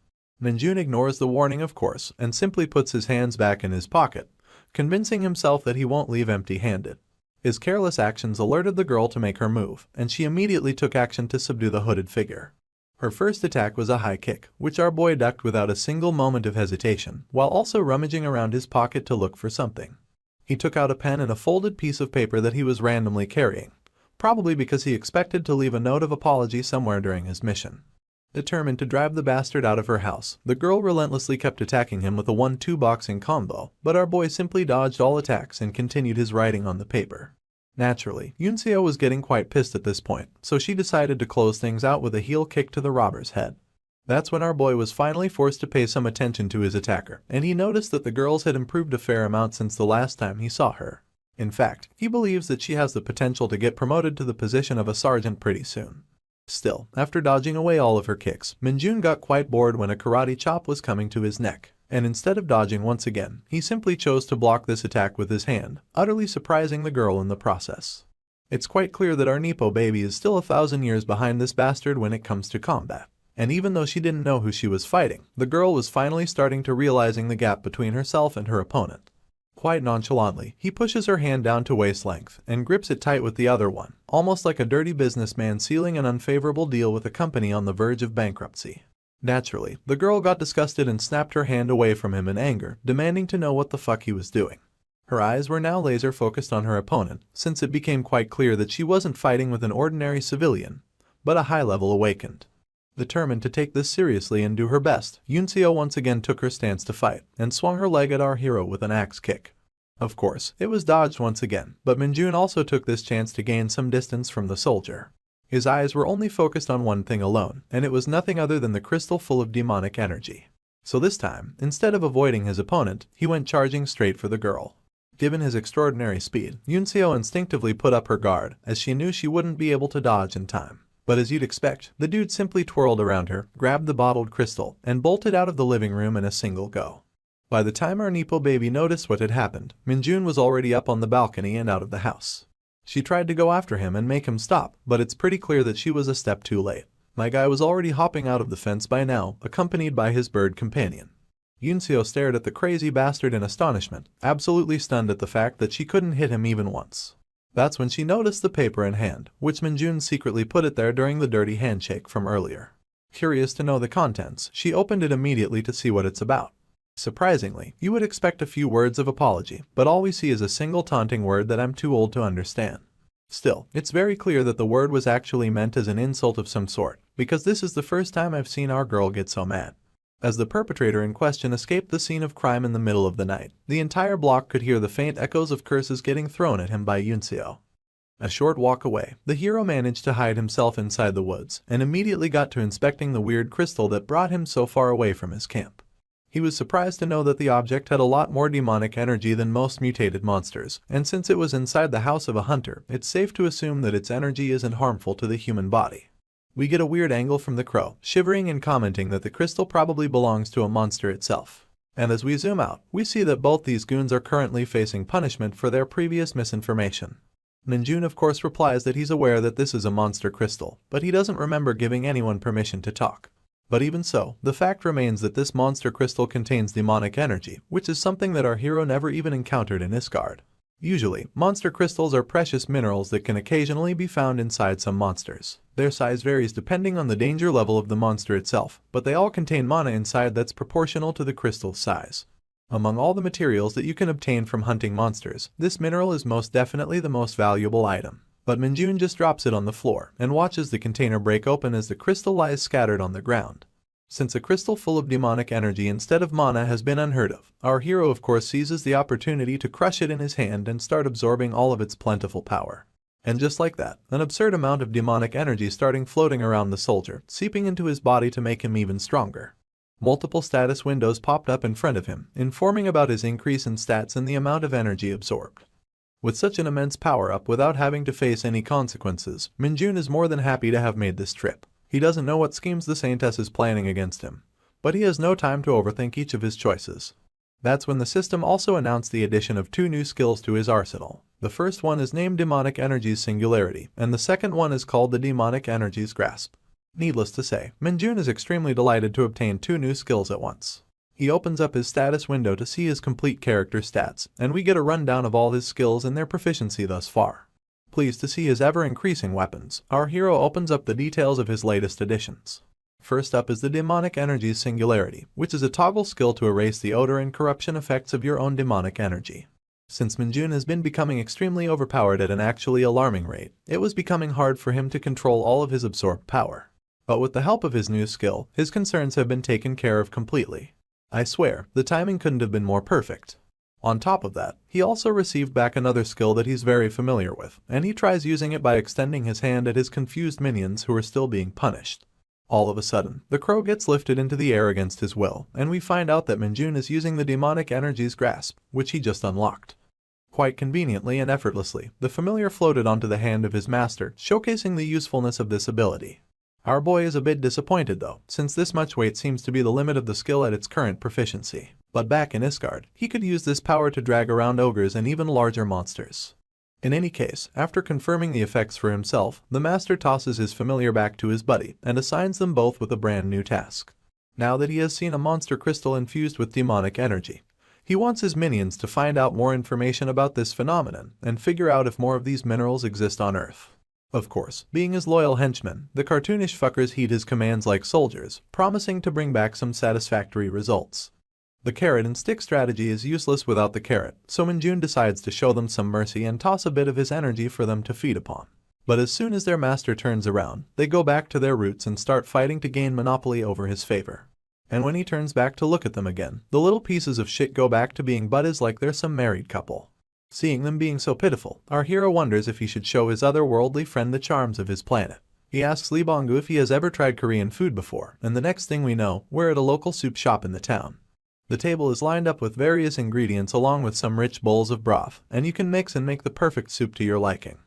Minjun ignores the warning of course, and simply puts his hands back in his pocket, convincing himself that he won't leave empty-handed. His careless actions alerted the girl to make her move, and she immediately took action to subdue the hooded figure. Her first attack was a high kick, which our boy ducked without a single moment of hesitation, while also rummaging around his pocket to look for something. He took out a pen and a folded piece of paper that he was randomly carrying, probably because he expected to leave a note of apology somewhere during his mission. Determined to drive the bastard out of her house, the girl relentlessly kept attacking him with a 1-2 boxing combo, but our boy simply dodged all attacks and continued his writing on the paper. Naturally, Yunseo was getting quite pissed at this point, so she decided to close things out with a heel kick to the robber's head. That's when our boy was finally forced to pay some attention to his attacker, and he noticed that the girls had improved a fair amount since the last time he saw her. In fact, he believes that she has the potential to get promoted to the position of a sergeant pretty soon. Still, after dodging away all of her kicks, Minjun got quite bored when a karate chop was coming to his neck, and instead of dodging once again, he simply chose to block this attack with his hand, utterly surprising the girl in the process. It's quite clear that our Nepo baby is still 1,000 years behind this bastard when it comes to combat. And even though she didn't know who she was fighting, the girl was finally starting to realizing the gap between herself and her opponent. Quite nonchalantly, he pushes her hand down to waist length and grips it tight with the other one, almost like a dirty businessman sealing an unfavorable deal with a company on the verge of bankruptcy. Naturally, the girl got disgusted and snapped her hand away from him in anger, demanding to know what the fuck he was doing. Her eyes were now laser focused on her opponent, since it became quite clear that she wasn't fighting with an ordinary civilian, but a high-level awakened. Determined to take this seriously and do her best, Yunseo once again took her stance to fight, and swung her leg at our hero with an axe kick. Of course, it was dodged once again, but Minjun also took this chance to gain some distance from the soldier. His eyes were only focused on one thing alone, and it was nothing other than the crystal full of demonic energy. So this time, instead of avoiding his opponent, he went charging straight for the girl. Given his extraordinary speed, Yunseo instinctively put up her guard, as she knew she wouldn't be able to dodge in time. But as you'd expect, the dude simply twirled around her, grabbed the bottled crystal, and bolted out of the living room in a single go. By the time our Nepo baby noticed what had happened, Minjun was already up on the balcony and out of the house. She tried to go after him and make him stop, but it's pretty clear that she was a step too late. My guy was already hopping out of the fence by now, accompanied by his bird companion. Yunseo stared at the crazy bastard in astonishment, absolutely stunned at the fact that she couldn't hit him even once. That's when she noticed the paper in hand, which Minjun secretly put it there during the dirty handshake from earlier. Curious to know the contents, she opened it immediately to see what it's about. Surprisingly, you would expect a few words of apology, but all we see is a single taunting word that I'm too old to understand. Still, it's very clear that the word was actually meant as an insult of some sort, because this is the first time I've seen our girl get so mad. As the perpetrator in question escaped the scene of crime in the middle of the night, the entire block could hear the faint echoes of curses getting thrown at him by Yunseo. A short walk away, the hero managed to hide himself inside the woods, and immediately got to inspecting the weird crystal that brought him so far away from his camp. He was surprised to know that the object had a lot more demonic energy than most mutated monsters, and since it was inside the house of a hunter, it's safe to assume that its energy isn't harmful to the human body. We get a weird angle from the crow, shivering and commenting that the crystal probably belongs to a monster itself. And as we zoom out, we see that both these goons are currently facing punishment for their previous misinformation. Minjun of course replies that he's aware that this is a monster crystal, but he doesn't remember giving anyone permission to talk. But even so, the fact remains that this monster crystal contains demonic energy, which is something that our hero never even encountered in Isgard. Usually, monster crystals are precious minerals that can occasionally be found inside some monsters. Their size varies depending on the danger level of the monster itself, but they all contain mana inside that's proportional to the crystal's size. Among all the materials that you can obtain from hunting monsters, this mineral is most definitely the most valuable item. But Minjun just drops it on the floor and watches the container break open as the crystal lies scattered on the ground. Since a crystal full of demonic energy instead of mana has been unheard of, our hero of course seizes the opportunity to crush it in his hand and start absorbing all of its plentiful power. And just like that, an absurd amount of demonic energy starting floating around the soldier, seeping into his body to make him even stronger. Multiple status windows popped up in front of him, informing about his increase in stats and the amount of energy absorbed. With such an immense power-up without having to face any consequences, Minjun is more than happy to have made this trip. He doesn't know what schemes the Saintess is planning against him, but he has no time to overthink each of his choices. That's when the system also announced the addition of 2 new skills to his arsenal. The first one is named Demonic Energies Singularity, and the second one is called the Demonic Energies Grasp. Needless to say, Minjun is extremely delighted to obtain 2 new skills at once. He opens up his status window to see his complete character stats, and we get a rundown of all his skills and their proficiency thus far. Pleased to see his ever-increasing weapons, our hero opens up the details of his latest additions. First up is the Demonic Energies Singularity, which is a toggle skill to erase the odor and corruption effects of your own demonic energy. Since Minjun has been becoming extremely overpowered at an actually alarming rate, it was becoming hard for him to control all of his absorbed power. But with the help of his new skill, his concerns have been taken care of completely. I swear, the timing couldn't have been more perfect. On top of that, he also received back another skill that he's very familiar with, and he tries using it by extending his hand at his confused minions who are still being punished. All of a sudden, the crow gets lifted into the air against his will, and we find out that Minjun is using the Demonic Energies Grasp, which he just unlocked. Quite conveniently and effortlessly, the familiar floated onto the hand of his master, showcasing the usefulness of this ability. Our boy is a bit disappointed though, since this much weight seems to be the limit of the skill at its current proficiency. But back in Isgard, he could use this power to drag around ogres and even larger monsters. In any case, after confirming the effects for himself, the master tosses his familiar back to his buddy and assigns them both with a brand new task. Now that he has seen a monster crystal infused with demonic energy, he wants his minions to find out more information about this phenomenon and figure out if more of these minerals exist on Earth. Of course, being his loyal henchmen, the cartoonish fuckers heed his commands like soldiers, promising to bring back some satisfactory results. The carrot and stick strategy is useless without the carrot, so Minjun decides to show them some mercy and toss a bit of his energy for them to feed upon. But as soon as their master turns around, they go back to their roots and start fighting to gain monopoly over his favor. And when he turns back to look at them again, the little pieces of shit go back to being buddies like they're some married couple. Seeing them being so pitiful, our hero wonders if he should show his otherworldly friend the charms of his planet. He asks Lee Bong-gu if he has ever tried Korean food before, and the next thing we know, we're at a local soup shop in the town. The table is lined up with various ingredients along with some rich bowls of broth, and you can mix and make the perfect soup to your liking.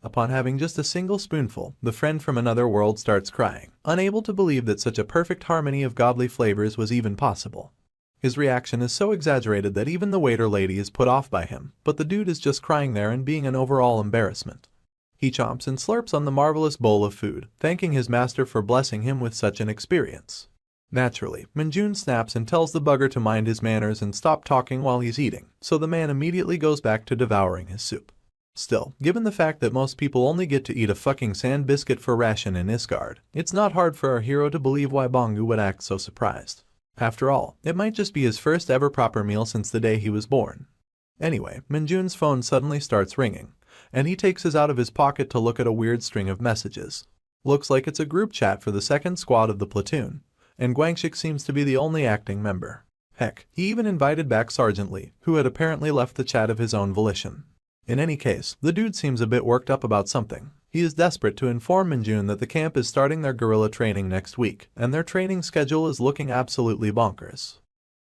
Upon having just a single spoonful, the friend from another world starts crying, unable to believe that such a perfect harmony of godly flavors was even possible. His reaction is so exaggerated that even the waiter lady is put off by him, but the dude is just crying there and being an overall embarrassment. He chomps and slurps on the marvelous bowl of food, thanking his master for blessing him with such an experience. Naturally, Minjun snaps and tells the bugger to mind his manners and stop talking while he's eating, so the man immediately goes back to devouring his soup. Still, given the fact that most people only get to eat a fucking sand biscuit for ration in Isgard, it's not hard for our hero to believe why Bongu would act so surprised. After all, it might just be his first ever proper meal since the day he was born. Anyway, Minjun's phone suddenly starts ringing, and he takes his out of his pocket to look at a weird string of messages. Looks like it's a group chat for the second squad of the platoon, and Guangxik seems to be the only acting member. Heck, he even invited back Sergeant Lee, who had apparently left the chat of his own volition. In any case, the dude seems a bit worked up about something. He is desperate to inform Minjun that the camp is starting their guerrilla training next week, and their training schedule is looking absolutely bonkers.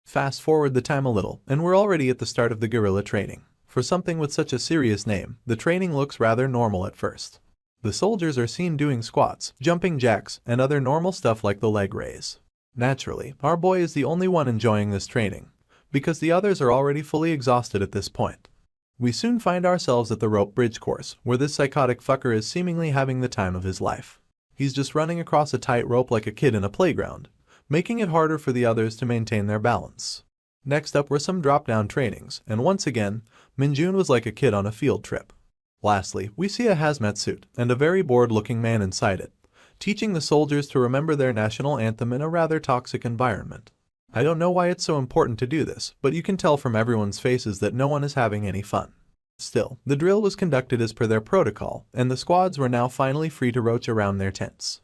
Fast forward the time a little, and we're already at the start of the guerrilla training. For something with such a serious name, the training looks rather normal at first. The soldiers are seen doing squats, jumping jacks, and other normal stuff like the leg raise. Naturally, our boy is the only one enjoying this training, because the others are already fully exhausted at this point. We soon find ourselves at the rope bridge course, where this psychotic fucker is seemingly having the time of his life. He's just running across a tight rope like a kid in a playground, making it harder for the others to maintain their balance. Next up were some drop-down trainings, and once again, Minjun was like a kid on a field trip. Lastly, we see a hazmat suit and a very bored-looking man inside it, teaching the soldiers to remember their national anthem in a rather toxic environment. I don't know why it's so important to do this, but you can tell from everyone's faces that no one is having any fun. Still, the drill was conducted as per their protocol, and the squads were now finally free to roach around their tents.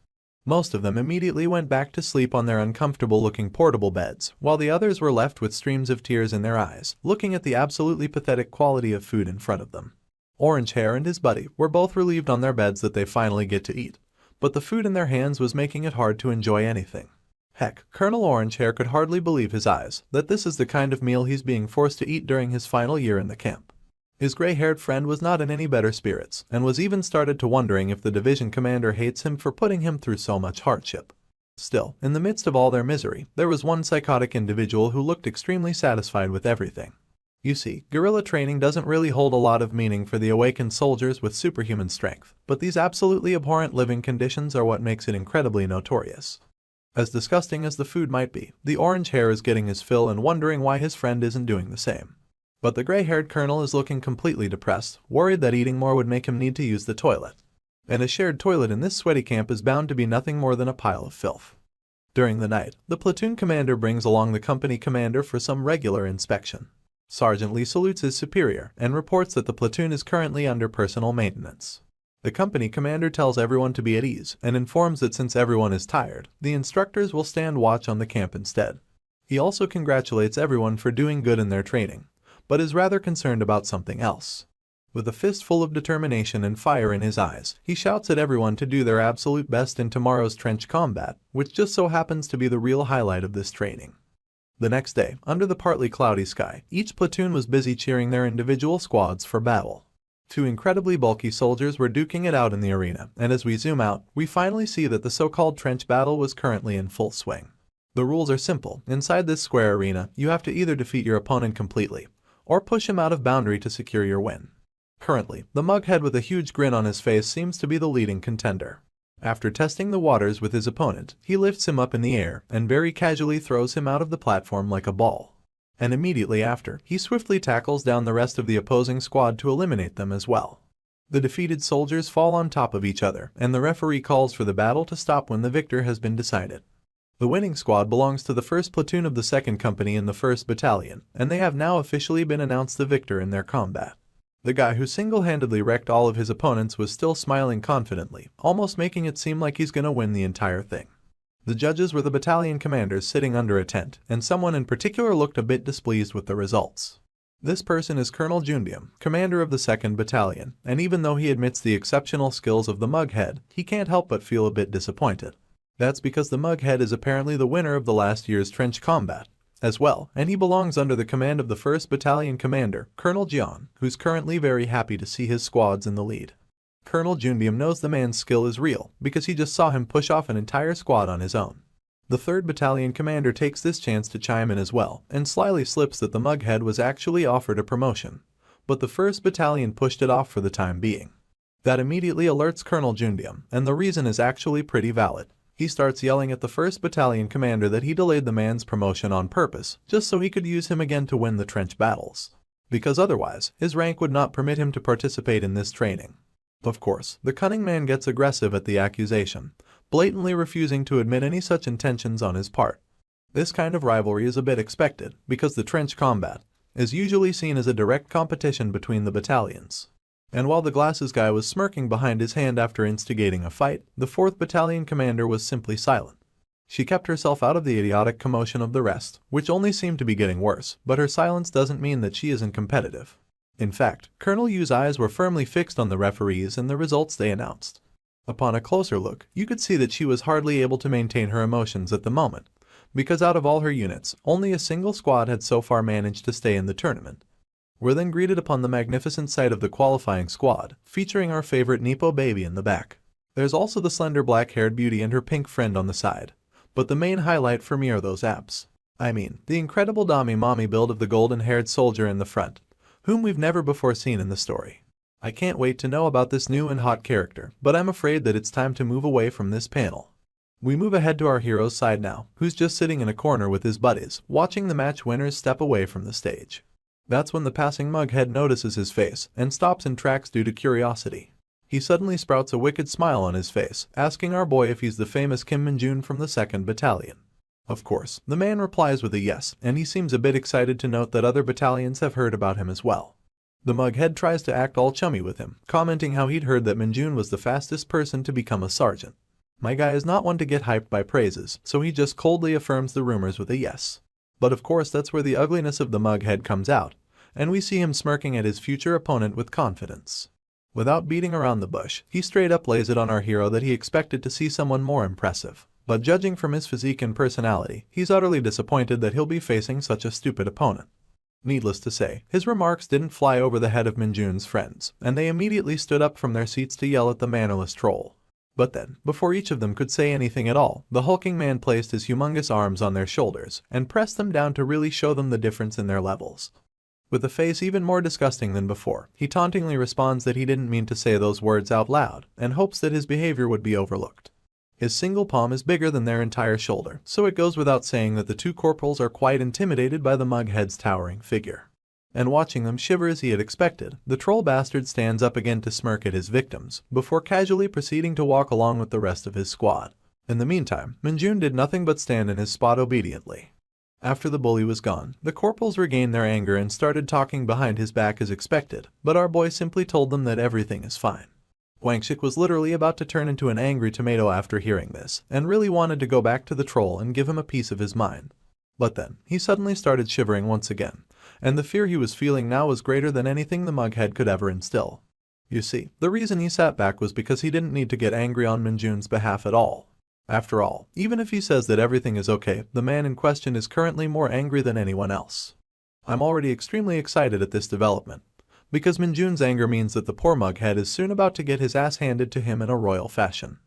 Most of them immediately went back to sleep on their uncomfortable-looking portable beds, while the others were left with streams of tears in their eyes, looking at the absolutely pathetic quality of food in front of them. Orange Hair and his buddy were both relieved on their beds that they finally get to eat, but the food in their hands was making it hard to enjoy anything. Heck, Colonel Orange Hair could hardly believe his eyes that this is the kind of meal he's being forced to eat during his final year in the camp. His gray-haired friend was not in any better spirits, and was even started to wondering if the division commander hates him for putting him through so much hardship. Still, in the midst of all their misery, there was one psychotic individual who looked extremely satisfied with everything. You see, guerrilla training doesn't really hold a lot of meaning for the awakened soldiers with superhuman strength, but these absolutely abhorrent living conditions are what makes it incredibly notorious. As disgusting as the food might be, the Orange Hair is getting his fill and wondering why his friend isn't doing the same. But the gray-haired colonel is looking completely depressed, worried that eating more would make him need to use the toilet. And a shared toilet in this sweaty camp is bound to be nothing more than a pile of filth. During the night, the platoon commander brings along the company commander for some regular inspection. Sergeant Lee salutes his superior and reports that the platoon is currently under personal maintenance. The company commander tells everyone to be at ease and informs that since everyone is tired, the instructors will stand watch on the camp instead. He also congratulates everyone for doing good in their training, but is rather concerned about something else. With a fist full of determination and fire in his eyes, he shouts at everyone to do their absolute best in tomorrow's trench combat, which just so happens to be the real highlight of this training. The next day, under the partly cloudy sky, each platoon was busy cheering their individual squads for battle. Two incredibly bulky soldiers were duking it out in the arena, and as we zoom out, we finally see that the so-called trench battle was currently in full swing. The rules are simple. Inside this square arena, you have to either defeat your opponent completely, or push him out of boundary to secure your win. Currently, the mughead with a huge grin on his face seems to be the leading contender. After testing the waters with his opponent, he lifts him up in the air and very casually throws him out of the platform like a ball. And immediately after, he swiftly tackles down the rest of the opposing squad to eliminate them as well. The defeated soldiers fall on top of each other, and the referee calls for the battle to stop when the victor has been decided. The winning squad belongs to the 1st platoon of the 2nd company in the 1st battalion, and they have now officially been announced the victor in their combat. The guy who single-handedly wrecked all of his opponents was still smiling confidently, almost making it seem like he's gonna win the entire thing. The judges were the battalion commanders sitting under a tent, and someone in particular looked a bit displeased with the results. This person is Colonel Junbyum, commander of the 2nd Battalion, and even though he admits the exceptional skills of the mughead, he can't help but feel a bit disappointed. That's because the mughead is apparently the winner of the last year's trench combat, as well, and he belongs under the command of the 1st Battalion Commander, Colonel Jeon, who's currently very happy to see his squads in the lead. Colonel Jundium knows the man's skill is real because he just saw him push off an entire squad on his own. The 3rd Battalion Commander takes this chance to chime in as well and slyly slips that the mughead was actually offered a promotion, but the 1st Battalion pushed it off for the time being. That immediately alerts Colonel Jundium, and the reason is actually pretty valid. He starts yelling at the 1st Battalion Commander that he delayed the man's promotion on purpose, just so he could use him again to win the trench battles. Because otherwise, his rank would not permit him to participate in this training. Of course, the cunning man gets aggressive at the accusation, blatantly refusing to admit any such intentions on his part. This kind of rivalry is a bit expected, because the trench combat is usually seen as a direct competition between the battalions. And while the glasses guy was smirking behind his hand after instigating a fight, the 4th Battalion Commander was simply silent. She kept herself out of the idiotic commotion of the rest, which only seemed to be getting worse, but her silence doesn't mean that she isn't competitive. In fact, Colonel Yu's eyes were firmly fixed on the referees and the results they announced. Upon a closer look, you could see that she was hardly able to maintain her emotions at the moment, because out of all her units, only a single squad had so far managed to stay in the tournament. We're then greeted upon the magnificent sight of the qualifying squad, featuring our favorite Nepo baby in the back. There's also the slender black-haired beauty and her pink friend on the side. But the main highlight for me are those abs. I mean, the incredible Dami Mommy build of the golden-haired soldier in the front, whom we've never before seen in the story. I can't wait to know about this new and hot character, but I'm afraid that it's time to move away from this panel. We move ahead to our hero's side now, who's just sitting in a corner with his buddies, watching the match winners step away from the stage. That's when the passing mughead notices his face and stops in tracks due to curiosity. He suddenly sprouts a wicked smile on his face, asking our boy if he's the famous Kim Min-jun from the 2nd Battalion. Of course, the man replies with a yes, and he seems a bit excited to note that other battalions have heard about him as well. The mughead tries to act all chummy with him, commenting how he'd heard that Min-jun was the fastest person to become a sergeant. My guy is not one to get hyped by praises, so he just coldly affirms the rumors with a yes. But of course that's where the ugliness of the mughead comes out, and we see him smirking at his future opponent with confidence. Without beating around the bush, he straight up lays it on our hero that he expected to see someone more impressive. But judging from his physique and personality, he's utterly disappointed that he'll be facing such a stupid opponent. Needless to say, his remarks didn't fly over the head of Min-jun's friends, and they immediately stood up from their seats to yell at the mannerless troll. But then, before each of them could say anything at all, the hulking man placed his humongous arms on their shoulders and pressed them down to really show them the difference in their levels. With a face even more disgusting than before, he tauntingly responds that he didn't mean to say those words out loud and hopes that his behavior would be overlooked. His single palm is bigger than their entire shoulder, so it goes without saying that the two corporals are quite intimidated by the mughead's towering figure. And watching them shiver as he had expected, the troll bastard stands up again to smirk at his victims, before casually proceeding to walk along with the rest of his squad. In the meantime, Min-jun did nothing but stand in his spot obediently. After the bully was gone, the corporals regained their anger and started talking behind his back as expected, but our boy simply told them that everything is fine. Wangshik was literally about to turn into an angry tomato after hearing this, and really wanted to go back to the troll and give him a piece of his mind. But then, he suddenly started shivering once again, and the fear he was feeling now was greater than anything the mughead could ever instill. You see, the reason he sat back was because he didn't need to get angry on Min-jun's behalf at all. After all, even if he says that everything is okay, the man in question is currently more angry than anyone else. I'm already extremely excited at this development, because Min-jun's anger means that the poor mughead is soon about to get his ass handed to him in a royal fashion.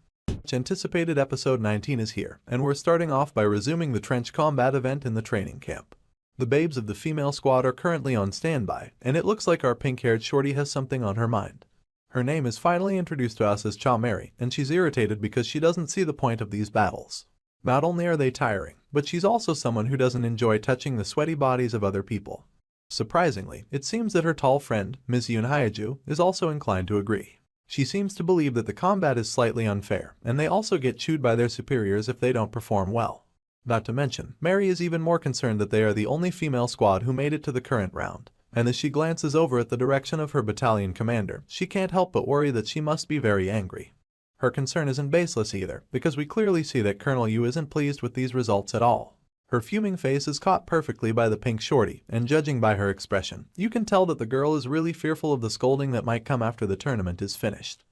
Anticipated episode 19 is here, and we're starting off by resuming the trench combat event in the training camp. The babes of the female squad are currently on standby, and it looks like our pink-haired shorty has something on her mind. Her name is finally introduced to us as Cha Mary, and she's irritated because she doesn't see the point of these battles. Not only are they tiring, but she's also someone who doesn't enjoy touching the sweaty bodies of other people. Surprisingly, it seems that her tall friend, Ms. Yoon Hyeju, is also inclined to agree. She seems to believe that the combat is slightly unfair, and they also get chewed by their superiors if they don't perform well. Not to mention, Mary is even more concerned that they are the only female squad who made it to the current round. And as she glances over at the direction of her battalion commander, she can't help but worry that she must be very angry. Her concern isn't baseless either, because we clearly see that Colonel Yu isn't pleased with these results at all. Her fuming face is caught perfectly by the pink shorty, and judging by her expression, you can tell that the girl is really fearful of the scolding that might come after the tournament is finished.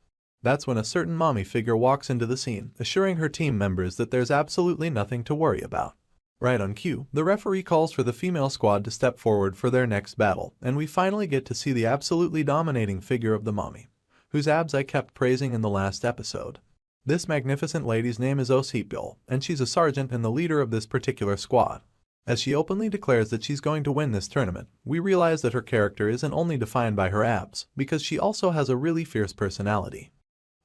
That's when a certain mommy figure walks into the scene, assuring her team members that there's absolutely nothing to worry about. Right on cue, the referee calls for the female squad to step forward for their next battle, and we finally get to see the absolutely dominating figure of the mommy, whose abs I kept praising in the last episode. This magnificent lady's name is Osipil, and she's a sergeant and the leader of this particular squad. As she openly declares that she's going to win this tournament, we realize that her character isn't only defined by her abs, because she also has a really fierce personality.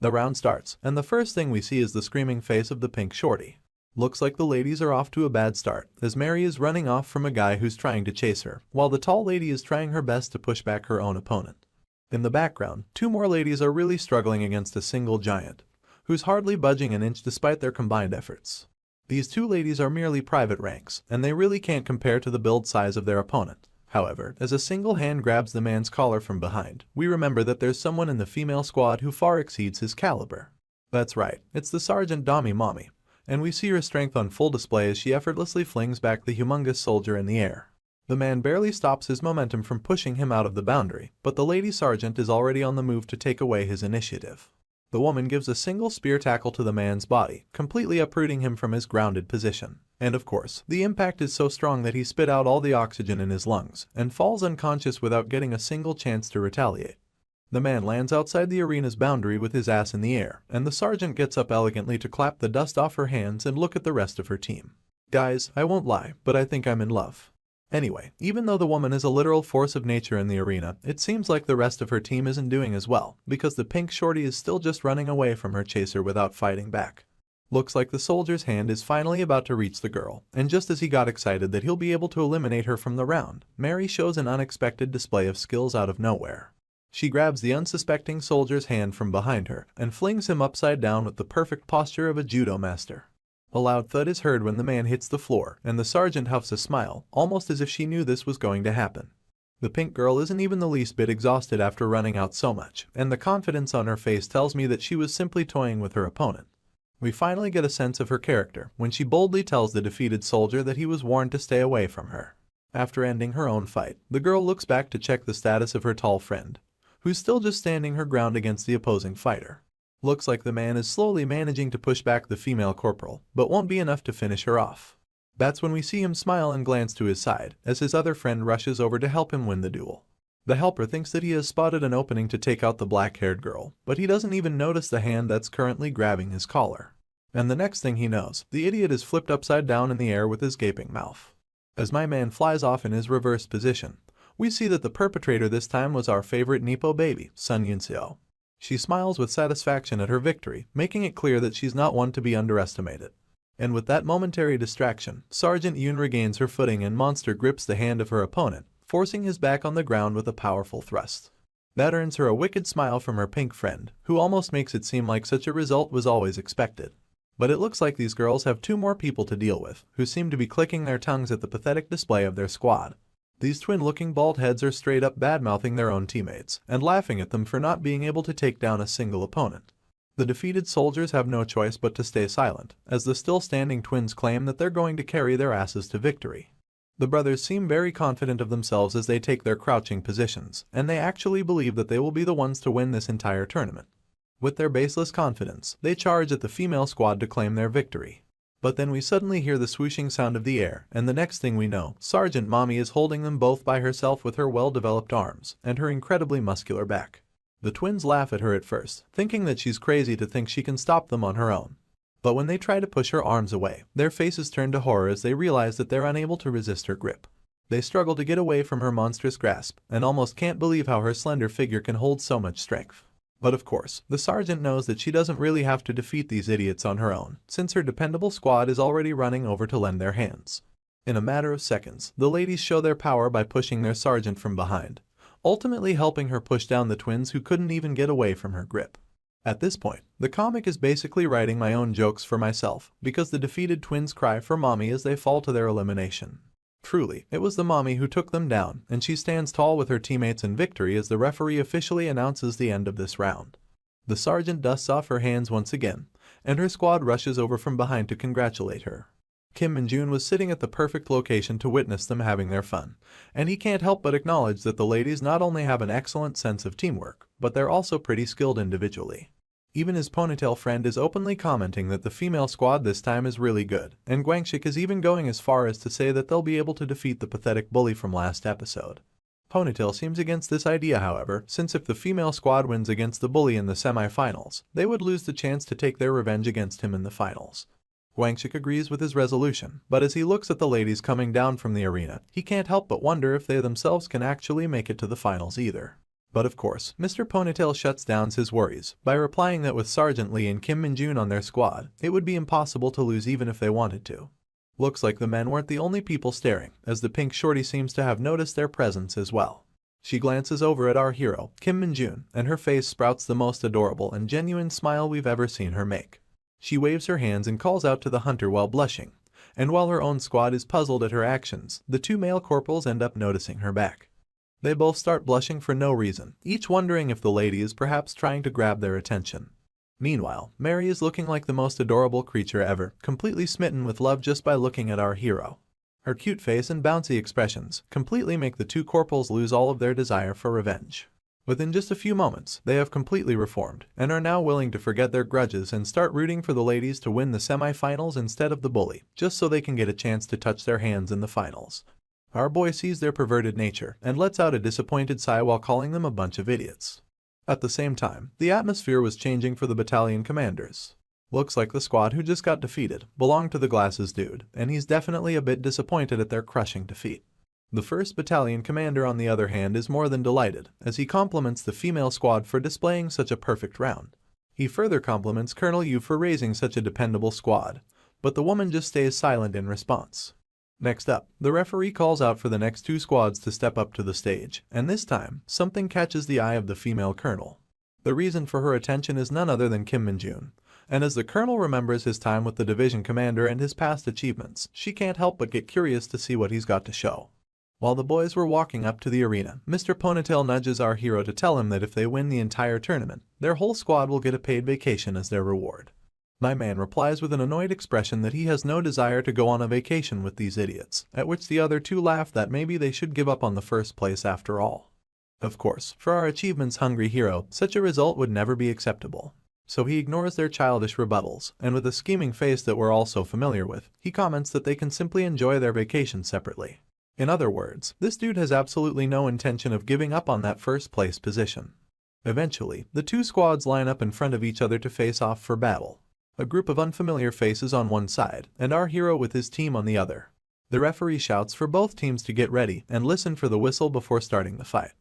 The round starts, and the first thing we see is the screaming face of the pink shorty. Looks like the ladies are off to a bad start, as Mary is running off from a guy who's trying to chase her, while the tall lady is trying her best to push back her own opponent. In the background, two more ladies are really struggling against a single giant, who's hardly budging an inch despite their combined efforts. These two ladies are merely private ranks, and they really can't compare to the build size of their opponent. However, as a single hand grabs the man's collar from behind, we remember that there's someone in the female squad who far exceeds his caliber. That's right, it's the Sergeant Dami Mommy, and we see her strength on full display as she effortlessly flings back the humongous soldier in the air. The man barely stops his momentum from pushing him out of the boundary, but the lady sergeant is already on the move to take away his initiative. The woman gives a single spear tackle to the man's body, completely uprooting him from his grounded position. And of course, the impact is so strong that he spit out all the oxygen in his lungs, and falls unconscious without getting a single chance to retaliate. The man lands outside the arena's boundary with his ass in the air, and the sergeant gets up elegantly to clap the dust off her hands and look at the rest of her team. Guys, I won't lie, but I think I'm in love. Anyway, even though the woman is a literal force of nature in the arena, it seems like the rest of her team isn't doing as well, because the pink shorty is still just running away from her chaser without fighting back. Looks like the soldier's hand is finally about to reach the girl, and just as he got excited that he'll be able to eliminate her from the round, Mary shows an unexpected display of skills out of nowhere. She grabs the unsuspecting soldier's hand from behind her and flings him upside down with the perfect posture of a judo master. A loud thud is heard when the man hits the floor, and the sergeant huffs a smile, almost as if she knew this was going to happen. The pink girl isn't even the least bit exhausted after running out so much, and the confidence on her face tells me that she was simply toying with her opponent. We finally get a sense of her character when she boldly tells the defeated soldier that he was warned to stay away from her. After ending her own fight, the girl looks back to check the status of her tall friend, who's still just standing her ground against the opposing fighter. Looks like the man is slowly managing to push back the female corporal, but won't be enough to finish her off. That's when we see him smile and glance to his side, as his other friend rushes over to help him win the duel. The helper thinks that he has spotted an opening to take out the black-haired girl, but he doesn't even notice the hand that's currently grabbing his collar. And the next thing he knows, the idiot is flipped upside down in the air with his gaping mouth. As my man flies off in his reversed position, we see that the perpetrator this time was our favorite Nipo baby, Sun Yunseo. She smiles with satisfaction at her victory, making it clear that she's not one to be underestimated. And with that momentary distraction, Sergeant Yoon regains her footing and Monster grips the hand of her opponent, forcing his back on the ground with a powerful thrust. That earns her a wicked smile from her pink friend, who almost makes it seem like such a result was always expected. But it looks like these girls have two more people to deal with, who seem to be clicking their tongues at the pathetic display of their squad. These twin-looking bald heads are straight up bad-mouthing their own teammates, and laughing at them for not being able to take down a single opponent. The defeated soldiers have no choice but to stay silent, as the still-standing twins claim that they're going to carry their asses to victory. The brothers seem very confident of themselves as they take their crouching positions, and they actually believe that they will be the ones to win this entire tournament. With their baseless confidence, they charge at the female squad to claim their victory. But then we suddenly hear the swooshing sound of the air, and the next thing we know, Sergeant Mommy is holding them both by herself with her well-developed arms and her incredibly muscular back. The twins laugh at her at first, thinking that she's crazy to think she can stop them on her own. But when they try to push her arms away, their faces turn to horror as they realize that they're unable to resist her grip. They struggle to get away from her monstrous grasp, and almost can't believe how her slender figure can hold so much strength. But of course, the sergeant knows that she doesn't really have to defeat these idiots on her own, since her dependable squad is already running over to lend their hands. In a matter of seconds, the ladies show their power by pushing their sergeant from behind, ultimately helping her push down the twins who couldn't even get away from her grip. At this point, the comic is basically writing my own jokes for myself, because the defeated twins cry for mommy as they fall to their elimination. Truly, it was the mommy who took them down, and she stands tall with her teammates in victory as the referee officially announces the end of this round. The sergeant dusts off her hands once again, and her squad rushes over from behind to congratulate her. Kim Min-jun was sitting at the perfect location to witness them having their fun, and he can't help but acknowledge that the ladies not only have an excellent sense of teamwork, but they're also pretty skilled individually. Even his ponytail friend is openly commenting that the female squad this time is really good, and Guangxik is even going as far as to say that they'll be able to defeat the pathetic bully from last episode. Ponytail seems against this idea, however, since if the female squad wins against the bully in the semi-finals, they would lose the chance to take their revenge against him in the finals. Guangxik agrees with his resolution, but as he looks at the ladies coming down from the arena, he can't help but wonder if they themselves can actually make it to the finals either. But of course, Mr. Ponytail shuts down his worries by replying that with Sergeant Lee and Kim Min-jun on their squad, it would be impossible to lose even if they wanted to. Looks like the men weren't the only people staring, as the pink shorty seems to have noticed their presence as well. She glances over at our hero, Kim Min-jun, and her face sprouts the most adorable and genuine smile we've ever seen her make. She waves her hands and calls out to the hunter while blushing, and while her own squad is puzzled at her actions, the two male corporals end up noticing her back. They both start blushing for no reason, each wondering if the lady is perhaps trying to grab their attention. Meanwhile, Mary is looking like the most adorable creature ever, completely smitten with love just by looking at our hero. Her cute face and bouncy expressions completely make the two corporals lose all of their desire for revenge. Within just a few moments, they have completely reformed, and are now willing to forget their grudges and start rooting for the ladies to win the semi-finals instead of the bully, just so they can get a chance to touch their hands in the finals. Our boy sees their perverted nature and lets out a disappointed sigh while calling them a bunch of idiots. At the same time, the atmosphere was changing for the battalion commanders. Looks like the squad who just got defeated belonged to the glasses dude, and he's definitely a bit disappointed at their crushing defeat. The 1st Battalion commander, on the other hand, is more than delighted, as he compliments the female squad for displaying such a perfect round. He further compliments Colonel Yu for raising such a dependable squad, but the woman just stays silent in response. Next up, the referee calls out for the next two squads to step up to the stage, and this time, something catches the eye of the female colonel. The reason for her attention is none other than Kim Min-jun, and as the colonel remembers his time with the division commander and his past achievements, she can't help but get curious to see what he's got to show. While the boys were walking up to the arena, Mr. Ponytail nudges our hero to tell him that if they win the entire tournament, their whole squad will get a paid vacation as their reward. My man replies with an annoyed expression that he has no desire to go on a vacation with these idiots, at which the other two laugh that maybe they should give up on the first place after all. Of course, for our achievements-hungry hero, such a result would never be acceptable. So he ignores their childish rebuttals, and with a scheming face that we're all so familiar with, he comments that they can simply enjoy their vacation separately. In other words, this dude has absolutely no intention of giving up on that first-place position. Eventually, the two squads line up in front of each other to face off for battle. A group of unfamiliar faces on one side, and our hero with his team on the other. The referee shouts for both teams to get ready and listen for the whistle before starting the fight.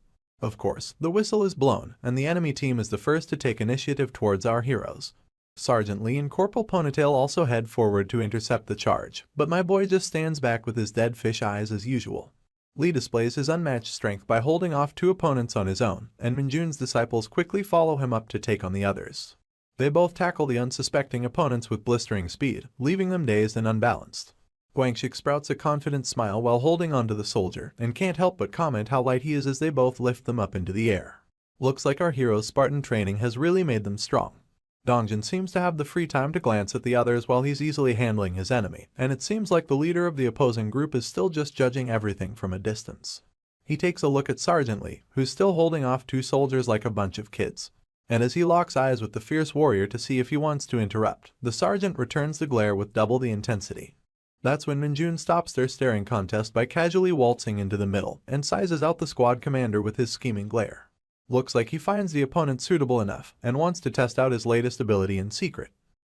Of course, the whistle is blown, and the enemy team is the first to take initiative towards our heroes. Sergeant Lee and Corporal Ponytail also head forward to intercept the charge, but my boy just stands back with his dead fish eyes as usual. Lee displays his unmatched strength by holding off two opponents on his own, and Min-jun's disciples quickly follow him up to take on the others. They both tackle the unsuspecting opponents with blistering speed, leaving them dazed and unbalanced. Guangxik sprouts a confident smile while holding onto the soldier, and can't help but comment how light he is as they both lift them up into the air. Looks like our hero's Spartan training has really made them strong. Dongjin seems to have the free time to glance at the others while he's easily handling his enemy, and it seems like the leader of the opposing group is still just judging everything from a distance. He takes a look at Sergeant Lee, who's still holding off two soldiers like a bunch of kids. And as he locks eyes with the fierce warrior to see if he wants to interrupt, the sergeant returns the glare with double the intensity. That's when Min-jun stops their staring contest by casually waltzing into the middle and sizes out the squad commander with his scheming glare. Looks like he finds the opponent suitable enough and wants to test out his latest ability in secret.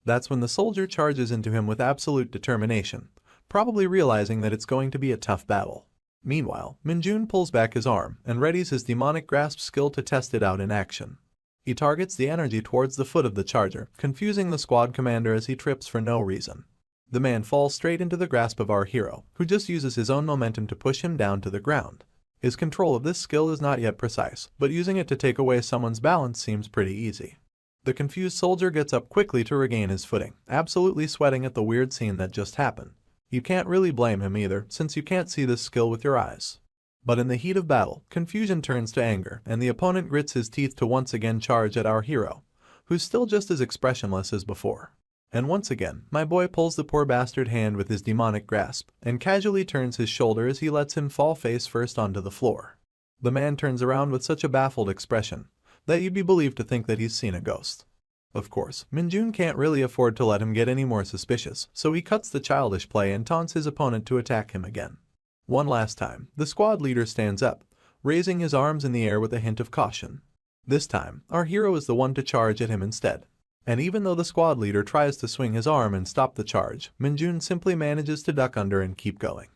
That's when the soldier charges into him with absolute determination, probably realizing that it's going to be a tough battle. Meanwhile, Min-jun pulls back his arm and readies his demonic grasp skill to test it out in action. He targets the energy towards the foot of the charger, confusing the squad commander as he trips for no reason. The man falls straight into the grasp of our hero, who just uses his own momentum to push him down to the ground. His control of this skill is not yet precise, but using it to take away someone's balance seems pretty easy. The confused soldier gets up quickly to regain his footing, absolutely sweating at the weird scene that just happened. You can't really blame him either, since you can't see this skill with your eyes. But in the heat of battle, confusion turns to anger, and the opponent grits his teeth to once again charge at our hero, who's still just as expressionless as before. And once again, my boy pulls the poor bastard hand with his demonic grasp, and casually turns his shoulder as he lets him fall face first onto the floor. The man turns around with such a baffled expression that you'd be believed to think that he's seen a ghost. Of course, Minjun can't really afford to let him get any more suspicious, so he cuts the childish play and taunts his opponent to attack him again. One last time, the squad leader stands up, raising his arms in the air with a hint of caution. This time, our hero is the one to charge at him instead. And even though the squad leader tries to swing his arm and stop the charge, Minjun simply manages to duck under and keep going.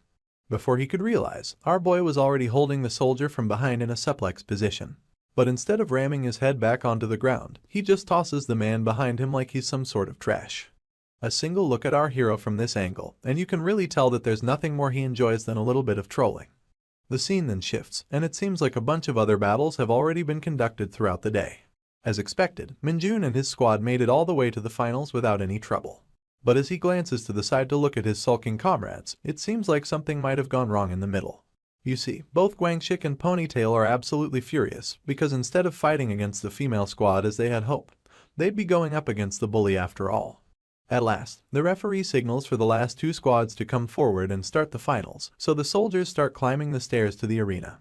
Before he could realize, our boy was already holding the soldier from behind in a suplex position. But instead of ramming his head back onto the ground, he just tosses the man behind him like he's some sort of trash. A single look at our hero from this angle, and you can really tell that there's nothing more he enjoys than a little bit of trolling. The scene then shifts, and it seems like a bunch of other battles have already been conducted throughout the day. As expected, Minjun and his squad made it all the way to the finals without any trouble. But as he glances to the side to look at his sulking comrades, it seems like something might have gone wrong in the middle. You see, both Guangxik and Ponytail are absolutely furious, because instead of fighting against the female squad as they had hoped, they'd be going up against the bully after all. At last, the referee signals for the last two squads to come forward and start the finals, so the soldiers start climbing the stairs to the arena.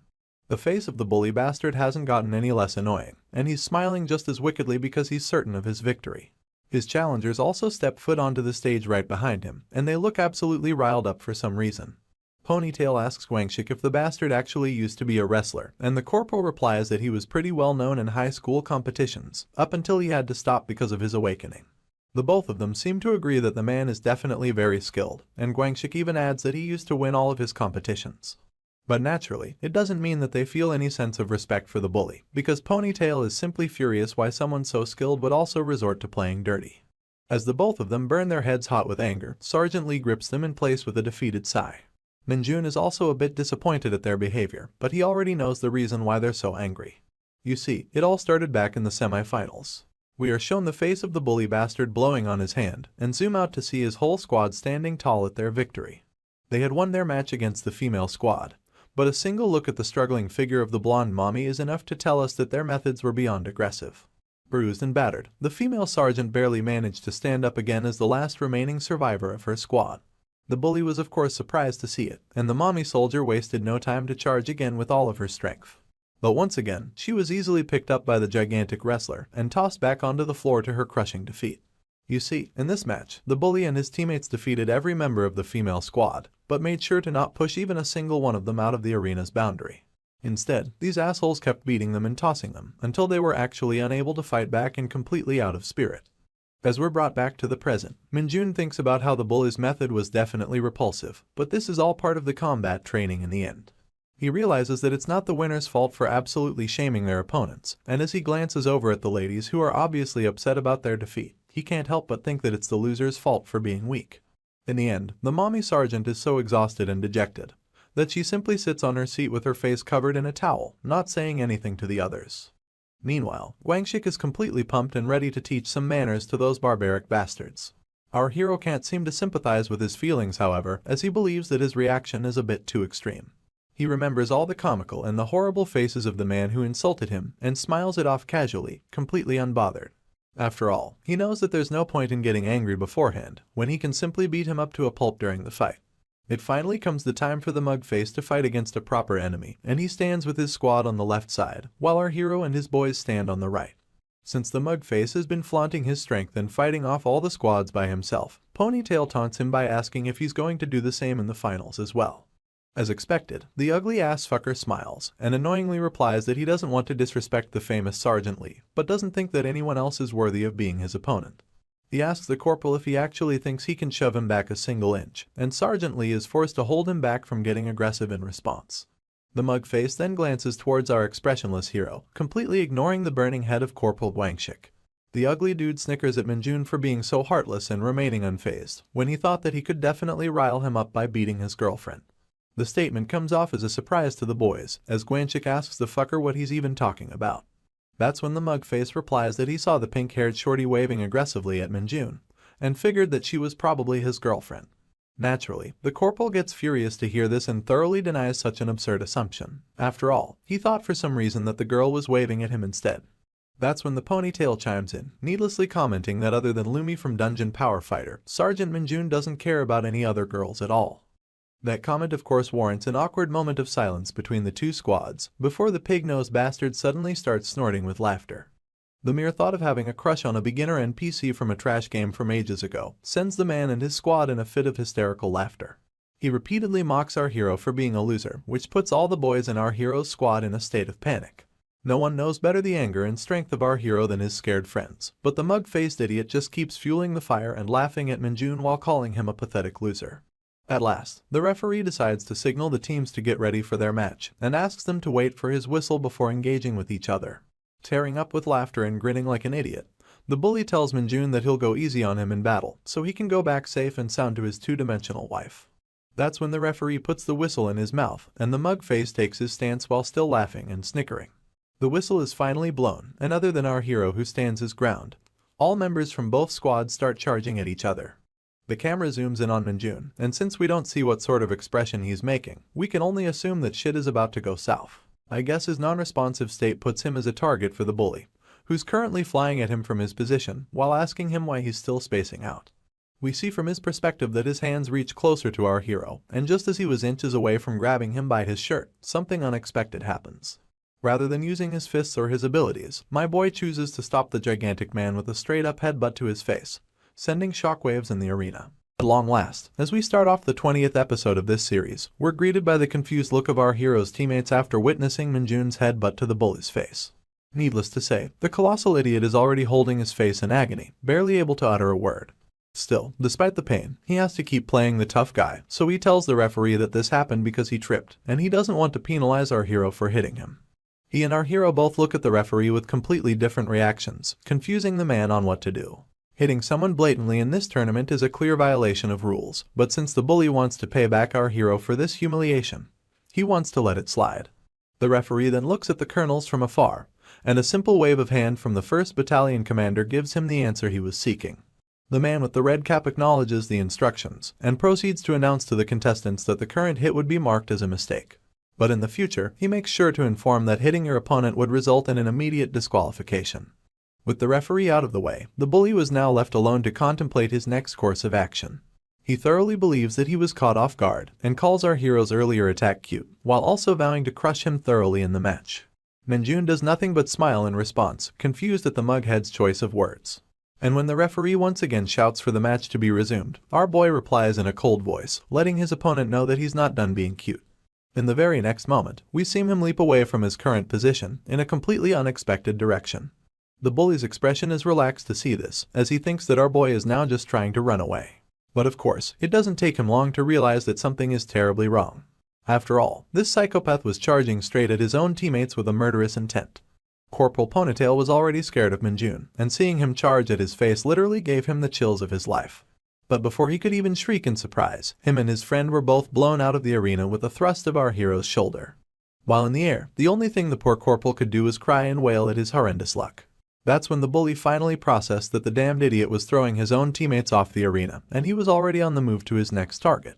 The face of the bully bastard hasn't gotten any less annoying, and he's smiling just as wickedly because he's certain of his victory. His challengers also step foot onto the stage right behind him, and they look absolutely riled up for some reason. Ponytail asks Guangxik if the bastard actually used to be a wrestler, and the corporal replies that he was pretty well known in high school competitions, up until he had to stop because of his awakening. The both of them seem to agree that the man is definitely very skilled, and Guangxik even adds that he used to win all of his competitions. But naturally, it doesn't mean that they feel any sense of respect for the bully, because Ponytail is simply furious why someone so skilled would also resort to playing dirty. As the both of them burn their heads hot with anger, Sergeant Lee grips them in place with a defeated sigh. Minjun is also a bit disappointed at their behavior, but he already knows the reason why they're so angry. You see, it all started back in the semi-finals. We are shown the face of the bully bastard blowing on his hand, and zoom out to see his whole squad standing tall at their victory. They had won their match against the female squad, but a single look at the struggling figure of the blonde mommy is enough to tell us that their methods were beyond aggressive. Bruised and battered, the female sergeant barely managed to stand up again as the last remaining survivor of her squad. The bully was of course surprised to see it, and the mommy soldier wasted no time to charge again with all of her strength. But once again, she was easily picked up by the gigantic wrestler and tossed back onto the floor to her crushing defeat. You see, in this match, the bully and his teammates defeated every member of the female squad, but made sure to not push even a single one of them out of the arena's boundary. Instead, these assholes kept beating them and tossing them until they were actually unable to fight back and completely out of spirit. As we're brought back to the present, Minjun thinks about how the bully's method was definitely repulsive, but this is all part of the combat training in the end. He realizes that it's not the winner's fault for absolutely shaming their opponents, and as he glances over at the ladies who are obviously upset about their defeat, he can't help but think that it's the loser's fault for being weak. In the end, the mommy sergeant is so exhausted and dejected that she simply sits on her seat with her face covered in a towel, not saying anything to the others. Meanwhile, Guangxik is completely pumped and ready to teach some manners to those barbaric bastards. Our hero can't seem to sympathize with his feelings, however, as he believes that his reaction is a bit too extreme. He remembers all the comical and the horrible faces of the man who insulted him and smiles it off casually, completely unbothered. After all, he knows that there's no point in getting angry beforehand, when he can simply beat him up to a pulp during the fight. It finally comes the time for the mugface to fight against a proper enemy, and he stands with his squad on the left side, while our hero and his boys stand on the right. Since the mugface has been flaunting his strength and fighting off all the squads by himself, Ponytail taunts him by asking if he's going to do the same in the finals as well. As expected, the ugly ass fucker smiles, and annoyingly replies that he doesn't want to disrespect the famous Sergeant Lee, but doesn't think that anyone else is worthy of being his opponent. He asks the corporal if he actually thinks he can shove him back a single inch, and Sergeant Lee is forced to hold him back from getting aggressive in response. The mugface then glances towards our expressionless hero, completely ignoring the burning head of Corporal Guangxik. The ugly dude snickers at Minjun for being so heartless and remaining unfazed, when he thought that he could definitely rile him up by beating his girlfriend. The statement comes off as a surprise to the boys, as Guangxik asks the fucker what he's even talking about. That's when the mugface replies that he saw the pink-haired shorty waving aggressively at Minjun, and figured that she was probably his girlfriend. Naturally, the corporal gets furious to hear this and thoroughly denies such an absurd assumption. After all, he thought for some reason that the girl was waving at him instead. That's when the Ponytail chimes in, needlessly commenting that other than Lumi from Dungeon Power Fighter, Sergeant Minjun doesn't care about any other girls at all. That comment of course warrants an awkward moment of silence between the two squads, before the pig-nosed bastard suddenly starts snorting with laughter. The mere thought of having a crush on a beginner NPC from a trash game from ages ago sends the man and his squad in a fit of hysterical laughter. He repeatedly mocks our hero for being a loser, which puts all the boys in our hero's squad in a state of panic. No one knows better the anger and strength of our hero than his scared friends, but the mug-faced idiot just keeps fueling the fire and laughing at Minjun while calling him a pathetic loser. At last, the referee decides to signal the teams to get ready for their match and asks them to wait for his whistle before engaging with each other. Tearing up with laughter and grinning like an idiot, the bully tells Minjun that he'll go easy on him in battle so he can go back safe and sound to his two-dimensional wife. That's when the referee puts the whistle in his mouth and the mug-face takes his stance while still laughing and snickering. The whistle is finally blown, and other than our hero who stands his ground, all members from both squads start charging at each other. The camera zooms in on Minjun, and since we don't see what sort of expression he's making, we can only assume that shit is about to go south. I guess his non-responsive state puts him as a target for the bully, who's currently flying at him from his position while asking him why he's still spacing out. We see from his perspective that his hands reach closer to our hero, and just as he was inches away from grabbing him by his shirt, something unexpected happens. Rather than using his fists or his abilities, my boy chooses to stop the gigantic man with a straight-up headbutt to his face, sending shockwaves in the arena. At long last, as we start off the 20th episode of this series, we're greeted by the confused look of our hero's teammates after witnessing Minjun's headbutt to the bully's face. Needless to say, the colossal idiot is already holding his face in agony, barely able to utter a word. Still, despite the pain, he has to keep playing the tough guy, so he tells the referee that this happened because he tripped, and he doesn't want to penalize our hero for hitting him. He and our hero both look at the referee with completely different reactions, confusing the man on what to do. Hitting someone blatantly in this tournament is a clear violation of rules, but since the bully wants to pay back our hero for this humiliation, he wants to let it slide. The referee then looks at the colonels from afar, and a simple wave of hand from the 1st Battalion commander gives him the answer he was seeking. The man with the red cap acknowledges the instructions, and proceeds to announce to the contestants that the current hit would be marked as a mistake. But in the future, he makes sure to inform that hitting your opponent would result in an immediate disqualification. With the referee out of the way, the bully was now left alone to contemplate his next course of action. He thoroughly believes that he was caught off guard, and calls our hero's earlier attack cute, while also vowing to crush him thoroughly in the match. Minjun does nothing but smile in response, confused at the mughead's choice of words. And when the referee once again shouts for the match to be resumed, our boy replies in a cold voice, letting his opponent know that he's not done being cute. In the very next moment, we see him leap away from his current position in a completely unexpected direction. The bully's expression is relaxed to see this, as he thinks that our boy is now just trying to run away. But of course, it doesn't take him long to realize that something is terribly wrong. After all, this psychopath was charging straight at his own teammates with a murderous intent. Corporal Ponytail was already scared of Minjun, and seeing him charge at his face literally gave him the chills of his life. But before he could even shriek in surprise, him and his friend were both blown out of the arena with a thrust of our hero's shoulder. While in the air, the only thing the poor corporal could do was cry and wail at his horrendous luck. That's when the bully finally processed that the damned idiot was throwing his own teammates off the arena, and he was already on the move to his next target.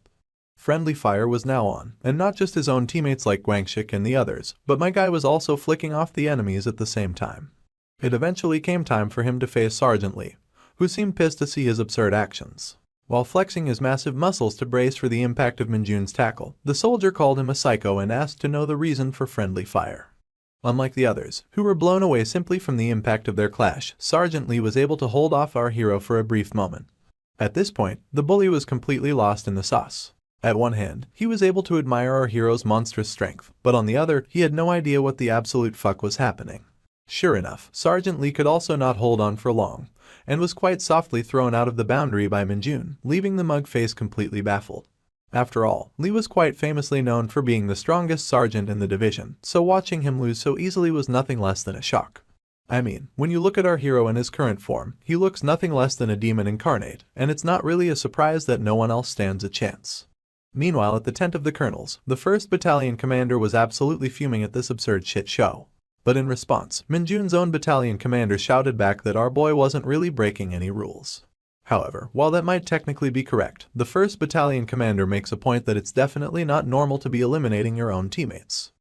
Friendly fire was now on, and not just his own teammates like Guangxik and the others, but my guy was also flicking off the enemies at the same time. It eventually came time for him to face Sergeant Lee, who seemed pissed to see his absurd actions. While flexing his massive muscles to brace for the impact of Minjun's tackle, the soldier called him a psycho and asked to know the reason for friendly fire. Unlike the others, who were blown away simply from the impact of their clash, Sergeant Lee was able to hold off our hero for a brief moment. At this point, the bully was completely lost in the sauce. At one hand, he was able to admire our hero's monstrous strength, but on the other, he had no idea what the absolute fuck was happening. Sure enough, Sergeant Lee could also not hold on for long, and was quite softly thrown out of the boundary by Minjun, leaving the mug face completely baffled. After all, Lee was quite famously known for being the strongest sergeant in the division, so watching him lose so easily was nothing less than a shock. I mean, when you look at our hero in his current form, he looks nothing less than a demon incarnate, and it's not really a surprise that no one else stands a chance. Meanwhile, at the tent of the colonels, the 1st Battalion commander was absolutely fuming at this absurd shit show. But in response, Minjun's own battalion commander shouted back that our boy wasn't really breaking any rules. However, while that might technically be correct, the 1st Battalion commander makes a point that it's definitely not normal to be eliminating your own teammates.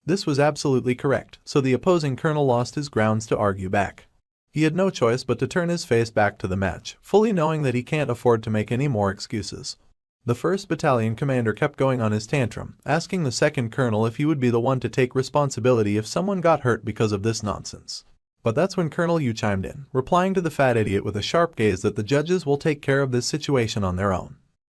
This was absolutely correct, so the opposing colonel lost his grounds to argue back. He had no choice but to turn his face back to the match, fully knowing that he can't afford to make any more excuses. The 1st Battalion commander kept going on his tantrum, asking the 2nd colonel if he would be the one to take responsibility if someone got hurt because of this nonsense. But that's when Colonel Yu chimed in, replying to the fat idiot with a sharp gaze that the judges will take care of this situation on their own.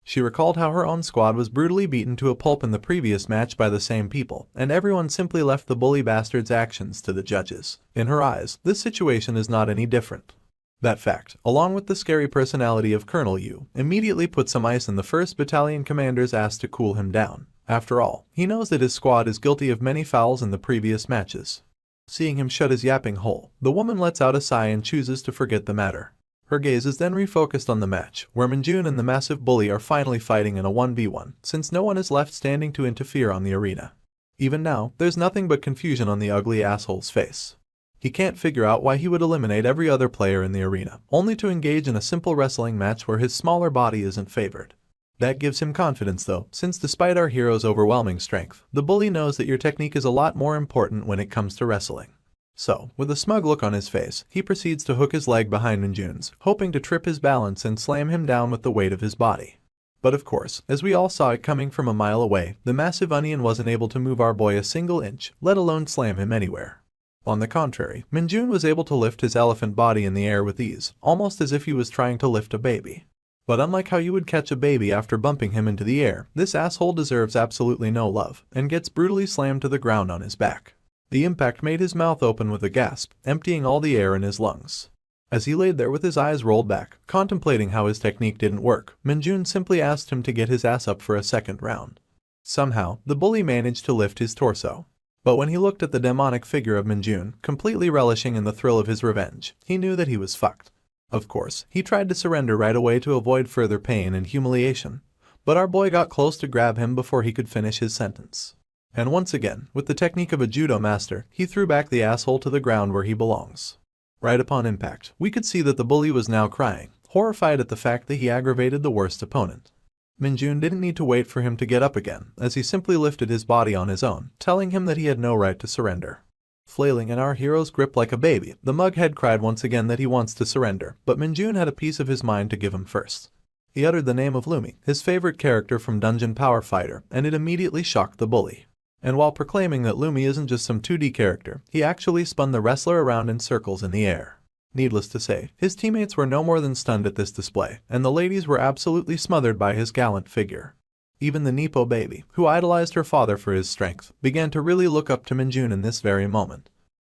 She recalled how her own squad was brutally beaten to a pulp in the previous match by the same people, and everyone simply left the bully bastard's actions to the judges. In her eyes, this situation is not any different. That fact, along with the scary personality of Colonel Yu, immediately put some ice in the 1st Battalion commander's ass to cool him down. After all, he knows that his squad is guilty of many fouls in the previous matches. Seeing him shut his yapping hole, the woman lets out a sigh and chooses to forget the matter. Her gaze is then refocused on the match, where Minjun and the massive bully are finally fighting in a 1v1, since no one is left standing to interfere on the arena. Even now, there's nothing but confusion on the ugly asshole's face. He can't figure out why he would eliminate every other player in the arena, only to engage in a simple wrestling match where his smaller body isn't favored. That gives him confidence though, since despite our hero's overwhelming strength, the bully knows that your technique is a lot more important when it comes to wrestling. So, with a smug look on his face, he proceeds to hook his leg behind Minjun's, hoping to trip his balance and slam him down with the weight of his body. But of course, as we all saw it coming from a mile away, the massive onion wasn't able to move our boy a single inch, let alone slam him anywhere. On the contrary, Minjun was able to lift his elephant body in the air with ease, almost as if he was trying to lift a baby. But unlike how you would catch a baby after bumping him into the air, this asshole deserves absolutely no love, and gets brutally slammed to the ground on his back. The impact made his mouth open with a gasp, emptying all the air in his lungs. As he laid there with his eyes rolled back, contemplating how his technique didn't work, Minjun simply asked him to get his ass up for a second round. Somehow, the bully managed to lift his torso. But when he looked at the demonic figure of Minjun, completely relishing in the thrill of his revenge, he knew that he was fucked. Of course, he tried to surrender right away to avoid further pain and humiliation, but our boy got close to grab him before he could finish his sentence. And once again, with the technique of a judo master, he threw back the asshole to the ground where he belongs. Right upon impact, we could see that the bully was now crying, horrified at the fact that he aggravated the worst opponent. Minjun didn't need to wait for him to get up again, as he simply lifted his body on his own, telling him that he had no right to surrender. Flailing in our hero's grip like a baby, the mughead cried once again that he wants to surrender, but Minjun had a piece of his mind to give him first. He uttered the name of Lumi, his favorite character from Dungeon Power Fighter, and it immediately shocked the bully. And while proclaiming that Lumi isn't just some 2D character, he actually spun the wrestler around in circles in the air. Needless to say, his teammates were no more than stunned at this display, and the ladies were absolutely smothered by his gallant figure. Even the Nepo baby, who idolized her father for his strength, began to really look up to Minjun in this very moment.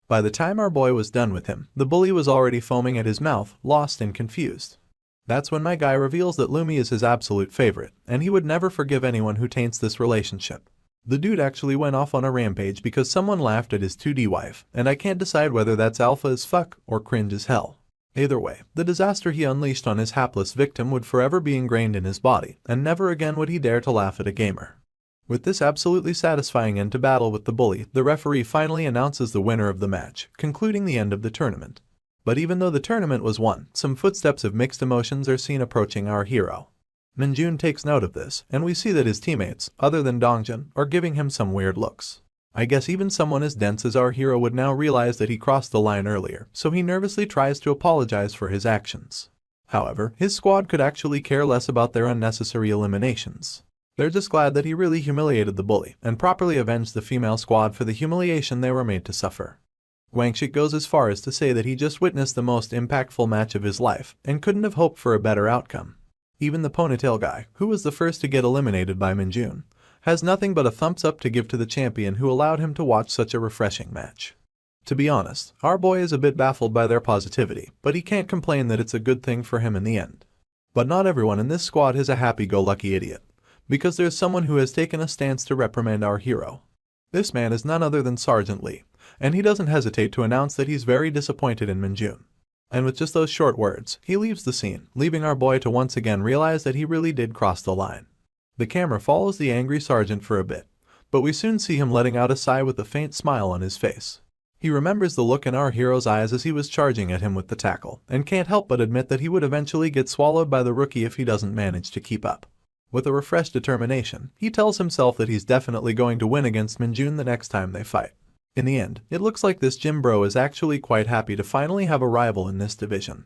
By the time our boy was done with him, the bully was already foaming at his mouth, lost and confused. That's when my guy reveals that Lumi is his absolute favorite, and he would never forgive anyone who taints this relationship. The dude actually went off on a rampage because someone laughed at his 2D wife, and I can't decide whether that's alpha as fuck or cringe as hell. Either way, the disaster he unleashed on his hapless victim would forever be ingrained in his body, and never again would he dare to laugh at a gamer. With this absolutely satisfying end to battle with the bully, the referee finally announces the winner of the match, concluding the end of the tournament. But even though the tournament was won, some footsteps of mixed emotions are seen approaching our hero. Minjun takes note of this, and we see that his teammates, other than Dongjun, are giving him some weird looks. I guess even someone as dense as our hero would now realize that he crossed the line earlier, so he nervously tries to apologize for his actions. However, his squad could actually care less about their unnecessary eliminations. They're just glad that he really humiliated the bully, and properly avenged the female squad for the humiliation they were made to suffer. Guangxi goes as far as to say that he just witnessed the most impactful match of his life, and couldn't have hoped for a better outcome. Even the ponytail guy, who was the first to get eliminated by Minjun, has nothing but a thumbs up to give to the champion who allowed him to watch such a refreshing match. To be honest, our boy is a bit baffled by their positivity, but he can't complain that it's a good thing for him in the end. But not everyone in this squad is a happy-go-lucky idiot, because there's someone who has taken a stance to reprimand our hero. This man is none other than Sergeant Lee, and he doesn't hesitate to announce that he's very disappointed in Minjun. And with just those short words, he leaves the scene, leaving our boy to once again realize that he really did cross the line. The camera follows the angry sergeant for a bit, but we soon see him letting out a sigh with a faint smile on his face. He remembers the look in our hero's eyes as he was charging at him with the tackle, and can't help but admit that he would eventually get swallowed by the rookie if he doesn't manage to keep up. With a refreshed determination, he tells himself that he's definitely going to win against Minjun the next time they fight. In the end, it looks like this gym bro is actually quite happy to finally have a rival in this division.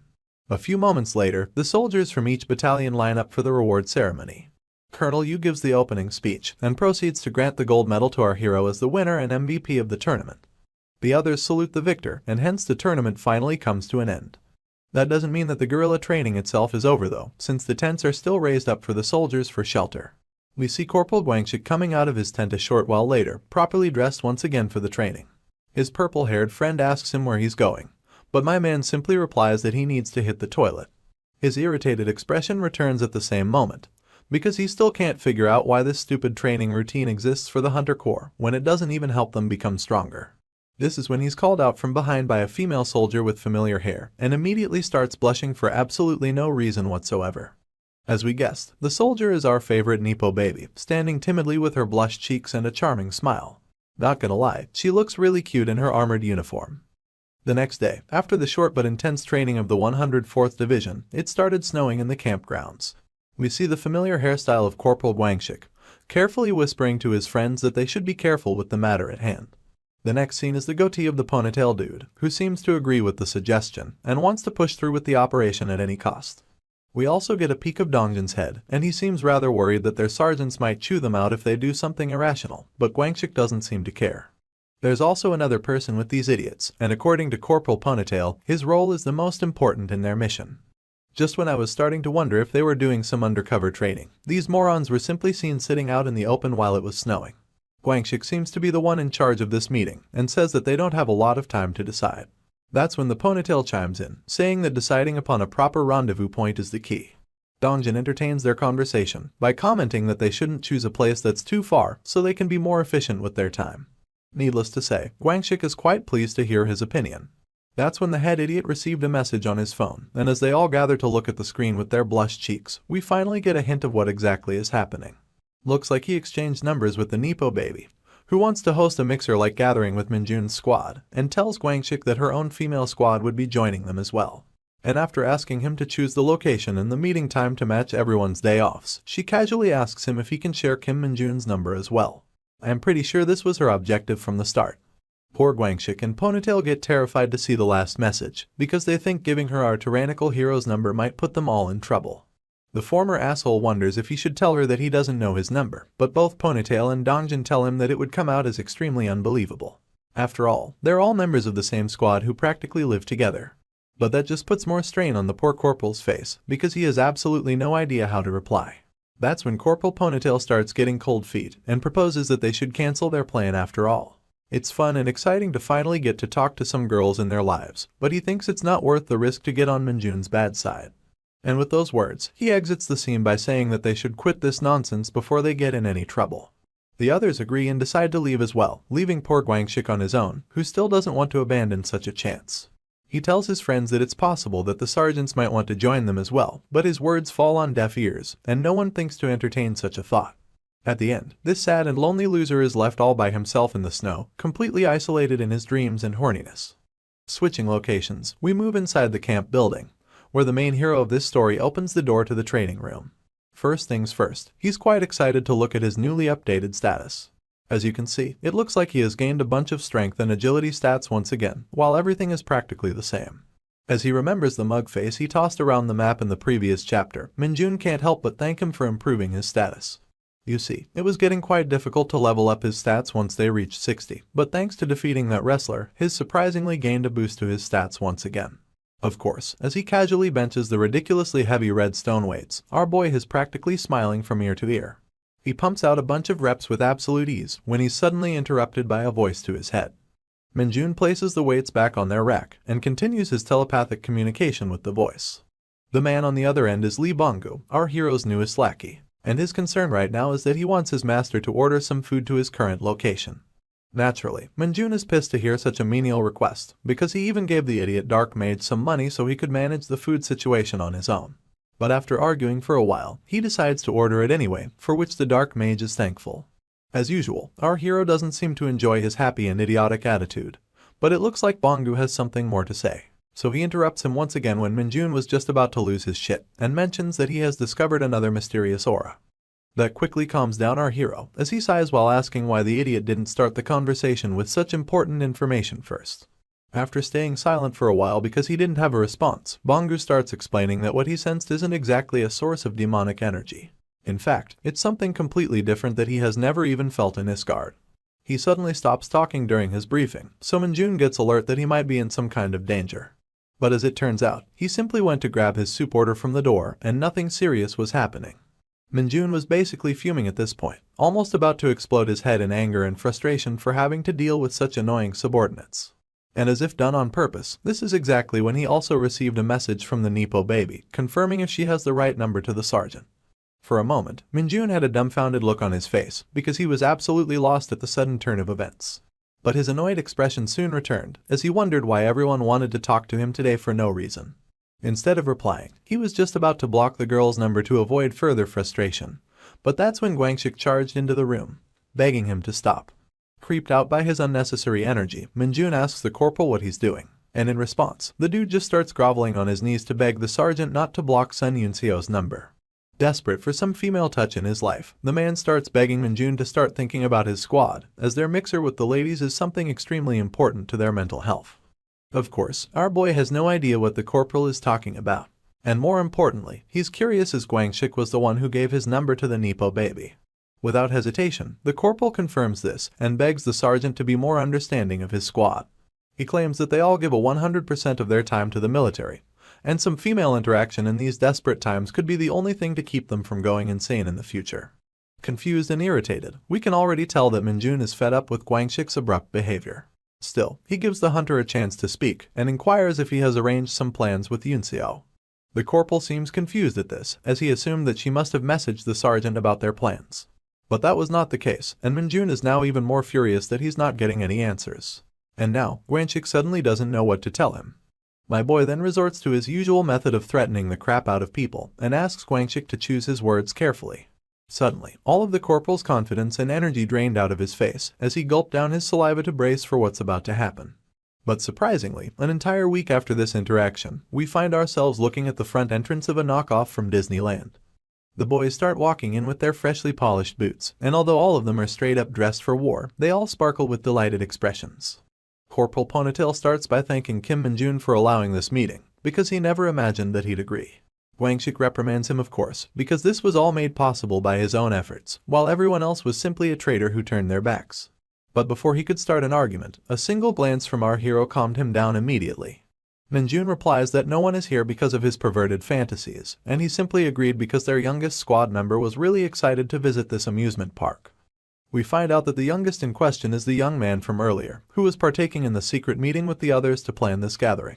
A few moments later, the soldiers from each battalion line up for the reward ceremony. Colonel Yu gives the opening speech and proceeds to grant the gold medal to our hero as the winner and MVP of the tournament. The others salute the victor, and hence the tournament finally comes to an end. That doesn't mean that the guerrilla training itself is over though, since the tents are still raised up for the soldiers for shelter. We see Corporal Guangxi coming out of his tent a short while later, properly dressed once again for the training. His purple-haired friend asks him where he's going, but my man simply replies that he needs to hit the toilet. His irritated expression returns at the same moment, because he still can't figure out why this stupid training routine exists for the Hunter Corps when it doesn't even help them become stronger. This is when he's called out from behind by a female soldier with familiar hair and immediately starts blushing for absolutely no reason whatsoever. As we guessed, the soldier is our favorite Nepo baby, standing timidly with her blushed cheeks and a charming smile. Not gonna lie, she looks really cute in her armored uniform. The next day, after the short but intense training of the 104th Division, it started snowing in the campgrounds. We see the familiar hairstyle of Corporal Guangxi, carefully whispering to his friends that they should be careful with the matter at hand. The next scene is the goatee of the ponytail dude, who seems to agree with the suggestion and wants to push through with the operation at any cost. We also get a peek of Dongjin's head, and he seems rather worried that their sergeants might chew them out if they do something irrational, but Guangxi doesn't seem to care. There's also another person with these idiots, and according to Corporal Ponytail, his role is the most important in their mission. Just when I was starting to wonder if they were doing some undercover training, these morons were simply seen sitting out in the open while it was snowing. Guangxi seems to be the one in charge of this meeting, and says that they don't have a lot of time to decide. That's when the Ponytail chimes in, saying that deciding upon a proper rendezvous point is the key. Dongjin entertains their conversation by commenting that they shouldn't choose a place that's too far so they can be more efficient with their time. Needless to say, Guangxi is quite pleased to hear his opinion. That's when the head idiot received a message on his phone, and as they all gather to look at the screen with their blushed cheeks, we finally get a hint of what exactly is happening. Looks like he exchanged numbers with the Nepo baby, who wants to host a mixer-like gathering with Minjun's squad, and tells Guangxi that her own female squad would be joining them as well. And after asking him to choose the location and the meeting time to match everyone's day offs, she casually asks him if he can share Kim Minjun's number as well. I am pretty sure this was her objective from the start. Poor Guangxi and Ponytail get terrified to see the last message, because they think giving her our tyrannical hero's number might put them all in trouble. The former asshole wonders if he should tell her that he doesn't know his number, but both Ponytail and Dongjin tell him that it would come out as extremely unbelievable. After all, they're all members of the same squad who practically live together. But that just puts more strain on the poor Corporal's face, because he has absolutely no idea how to reply. That's when Corporal Ponytail starts getting cold feet and proposes that they should cancel their plan after all. It's fun and exciting to finally get to talk to some girls in their lives, but he thinks it's not worth the risk to get on Minjun's bad side. And with those words, he exits the scene by saying that they should quit this nonsense before they get in any trouble. The others agree and decide to leave as well, leaving poor Guangxi on his own, who still doesn't want to abandon such a chance. He tells his friends that it's possible that the sergeants might want to join them as well, but his words fall on deaf ears, and no one thinks to entertain such a thought. At the end, this sad and lonely loser is left all by himself in the snow, completely isolated in his dreams and horniness. Switching locations, we move inside the camp building, where the main hero of this story opens the door to the training room. First things first, he's quite excited to look at his newly updated status. As you can see, it looks like he has gained a bunch of strength and agility stats once again, while everything is practically the same. As he remembers the mug face he tossed around the map in the previous chapter, Minjun can't help but thank him for improving his status. You see, it was getting quite difficult to level up his stats once they reached 60, but thanks to defeating that wrestler, his surprisingly gained a boost to his stats once again. Of course, as he casually benches the ridiculously heavy red stone weights, our boy is practically smiling from ear to ear. He pumps out a bunch of reps with absolute ease when he's suddenly interrupted by a voice to his head. Minjun places the weights back on their rack and continues his telepathic communication with the voice. The man on the other end is Lee Bongu, our hero's newest lackey, and his concern right now is that he wants his master to order some food to his current location. Naturally, Minjun is pissed to hear such a menial request, because he even gave the idiot Dark Mage some money so he could manage the food situation on his own. But after arguing for a while, he decides to order it anyway, for which the Dark Mage is thankful. As usual, our hero doesn't seem to enjoy his happy and idiotic attitude, but it looks like Bongu has something more to say. So he interrupts him once again when Minjun was just about to lose his shit, and mentions that he has discovered another mysterious aura. That quickly calms down our hero, as he sighs while asking why the idiot didn't start the conversation with such important information first. After staying silent for a while because he didn't have a response, Bongu starts explaining that what he sensed isn't exactly a source of demonic energy. In fact, it's something completely different that he has never even felt in Isgard. He suddenly stops talking during his briefing, so Minjun gets alert that he might be in some kind of danger. But as it turns out, he simply went to grab his soup order from the door and nothing serious was happening. Minjun was basically fuming at this point, almost about to explode his head in anger and frustration for having to deal with such annoying subordinates. And as if done on purpose, this is exactly when he also received a message from the Nepo baby, confirming if she has the right number to the sergeant. For a moment, Minjun had a dumbfounded look on his face, because he was absolutely lost at the sudden turn of events. But his annoyed expression soon returned, as he wondered why everyone wanted to talk to him today for no reason. Instead of replying, he was just about to block the girl's number to avoid further frustration. But that's when Guangxik charged into the room, begging him to stop. Creeped out by his unnecessary energy, Minjun asks the corporal what he's doing, and in response, the dude just starts groveling on his knees to beg the sergeant not to block Sun Yunseo's number. Desperate for some female touch in his life, the man starts begging Minjun to start thinking about his squad, as their mixer with the ladies is something extremely important to their mental health. Of course, our boy has no idea what the corporal is talking about. And more importantly, he's curious as Guangxik was the one who gave his number to the Nepo baby. Without hesitation, the corporal confirms this and begs the sergeant to be more understanding of his squad. He claims that they all give a 100% of their time to the military, and some female interaction in these desperate times could be the only thing to keep them from going insane in the future. Confused and irritated, we can already tell that Minjun is fed up with Guangxik's abrupt behavior. Still, he gives the hunter a chance to speak and inquires if he has arranged some plans with Yunseo. The corporal seems confused at this, as he assumed that she must have messaged the sergeant about their plans. But that was not the case, and Minjun is now even more furious that he's not getting any answers. And now, Guangxik suddenly doesn't know what to tell him. My boy then resorts to his usual method of threatening the crap out of people and asks Guangxik to choose his words carefully. Suddenly, all of the corporal's confidence and energy drained out of his face as he gulped down his saliva to brace for what's about to happen. But surprisingly, an entire week after this interaction, we find ourselves looking at the front entrance of a knockoff from Disneyland. The boys start walking in with their freshly polished boots, and although all of them are straight up dressed for war, they all sparkle with delighted expressions. Corporal Ponytail starts by thanking Kim Minjun for allowing this meeting, because he never imagined that he'd agree. Guangxik reprimands him of course, because this was all made possible by his own efforts, while everyone else was simply a traitor who turned their backs. But before he could start an argument, a single glance from our hero calmed him down immediately. Minjun replies that no one is here because of his perverted fantasies, and he simply agreed because their youngest squad member was really excited to visit this amusement park. We find out that the youngest in question is the young man from earlier, who was partaking in the secret meeting with the others to plan this gathering.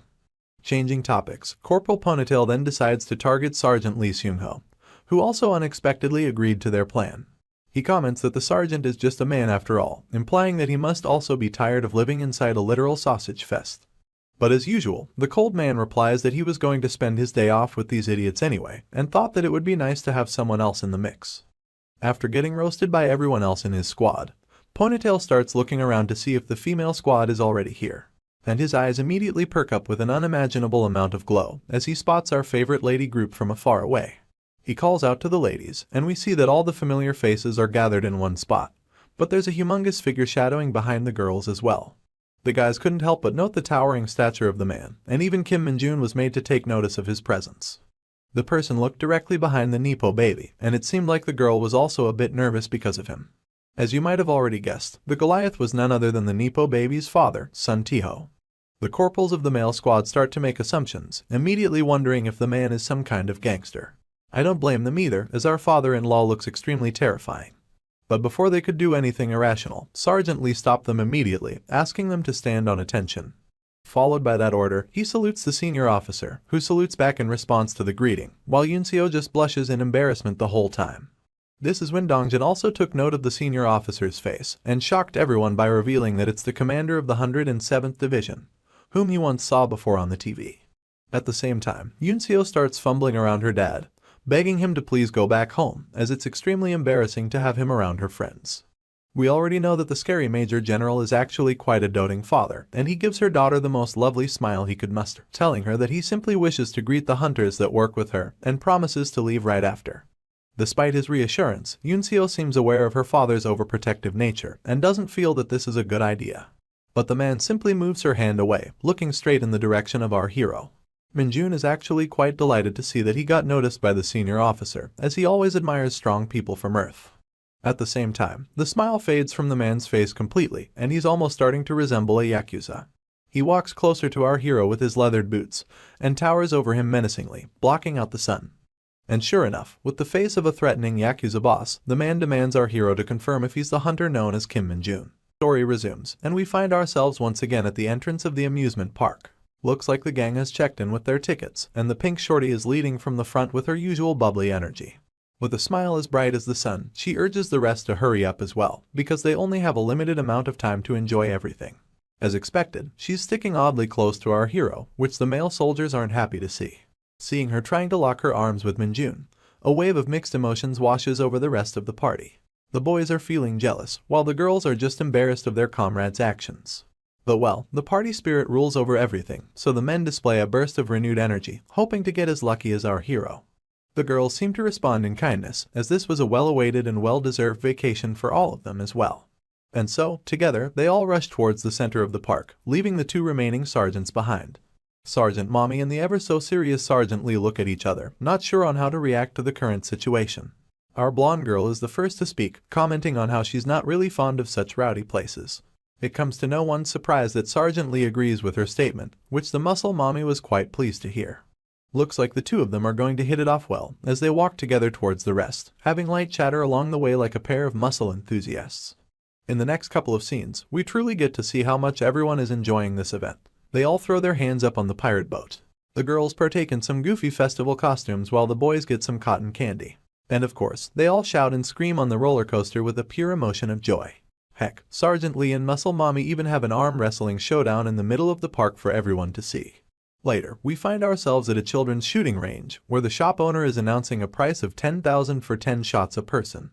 Changing topics, Corporal Ponytail then decides to target Sergeant Lee Seung-ho, who also unexpectedly agreed to their plan. He comments that the sergeant is just a man after all, implying that he must also be tired of living inside a literal sausage fest. But as usual, the cold man replies that he was going to spend his day off with these idiots anyway, and thought that it would be nice to have someone else in the mix. After getting roasted by everyone else in his squad, Ponytail starts looking around to see if the female squad is already here. And his eyes immediately perk up with an unimaginable amount of glow as he spots our favorite lady group from afar away. He calls out to the ladies, and we see that all the familiar faces are gathered in one spot, but there's a humongous figure shadowing behind the girls as well. The guys couldn't help but note the towering stature of the man, and even Kim Minjun was made to take notice of his presence. The person looked directly behind the Nepo baby, and it seemed like the girl was also a bit nervous because of him. As you might have already guessed, the Goliath was none other than the Nepo baby's father, Sun Tiho. The corporals of the male squad start to make assumptions, immediately wondering if the man is some kind of gangster. I don't blame them either, as our father-in-law looks extremely terrifying. But before they could do anything irrational, Sergeant Lee stopped them immediately, asking them to stand on attention. Followed by that order, he salutes the senior officer, who salutes back in response to the greeting, while Yunseo just blushes in embarrassment the whole time. This is when Dongjin also took note of the senior officer's face, and shocked everyone by revealing that it's the commander of the 107th Division, whom he once saw before on the TV. At the same time, Yunseo starts fumbling around her dad, begging him to please go back home, as it's extremely embarrassing to have him around her friends. We already know that the scary Major General is actually quite a doting father, and he gives her daughter the most lovely smile he could muster, telling her that he simply wishes to greet the hunters that work with her, and promises to leave right after. Despite his reassurance, Yunseo seems aware of her father's overprotective nature, and doesn't feel that this is a good idea. But the man simply moves her hand away, looking straight in the direction of our hero. Minjun is actually quite delighted to see that he got noticed by the senior officer, as he always admires strong people from Earth. At the same time, the smile fades from the man's face completely, and he's almost starting to resemble a yakuza. He walks closer to our hero with his leathered boots, and towers over him menacingly, blocking out the sun. And sure enough, with the face of a threatening yakuza boss, the man demands our hero to confirm if he's the hunter known as Kim Min-jun. Story resumes, and we find ourselves once again at the entrance of the amusement park. Looks like the gang has checked in with their tickets, and the pink shorty is leading from the front with her usual bubbly energy. With a smile as bright as the sun, she urges the rest to hurry up as well, because they only have a limited amount of time to enjoy everything. As expected, she's sticking oddly close to our hero, which the male soldiers aren't happy to see. Seeing her trying to lock her arms with Min-jun, a wave of mixed emotions washes over the rest of the party. The boys are feeling jealous, while the girls are just embarrassed of their comrades' actions. But well, the party spirit rules over everything, so the men display a burst of renewed energy, hoping to get as lucky as our hero. The girls seem to respond in kindness, as this was a well-awaited and well-deserved vacation for all of them as well. And so, together, they all rush towards the center of the park, leaving the two remaining sergeants behind. Sergeant Mommy and the ever-so-serious Sergeant Lee look at each other, not sure on how to react to the current situation. Our blonde girl is the first to speak, commenting on how she's not really fond of such rowdy places. It comes to no one's surprise that Sergeant Lee agrees with her statement, which the muscle mommy was quite pleased to hear. Looks like the two of them are going to hit it off well, as they walk together towards the rest, having light chatter along the way like a pair of muscle enthusiasts. In the next couple of scenes, we truly get to see how much everyone is enjoying this event. They all throw their hands up on the pirate boat. The girls partake in some goofy festival costumes while the boys get some cotton candy. And of course, they all shout and scream on the roller coaster with a pure emotion of joy. Heck, Sergeant Lee and Muscle Mommy even have an arm wrestling showdown in the middle of the park for everyone to see. Later, we find ourselves at a children's shooting range, where the shop owner is announcing a price of 10,000 for 10 shots a person.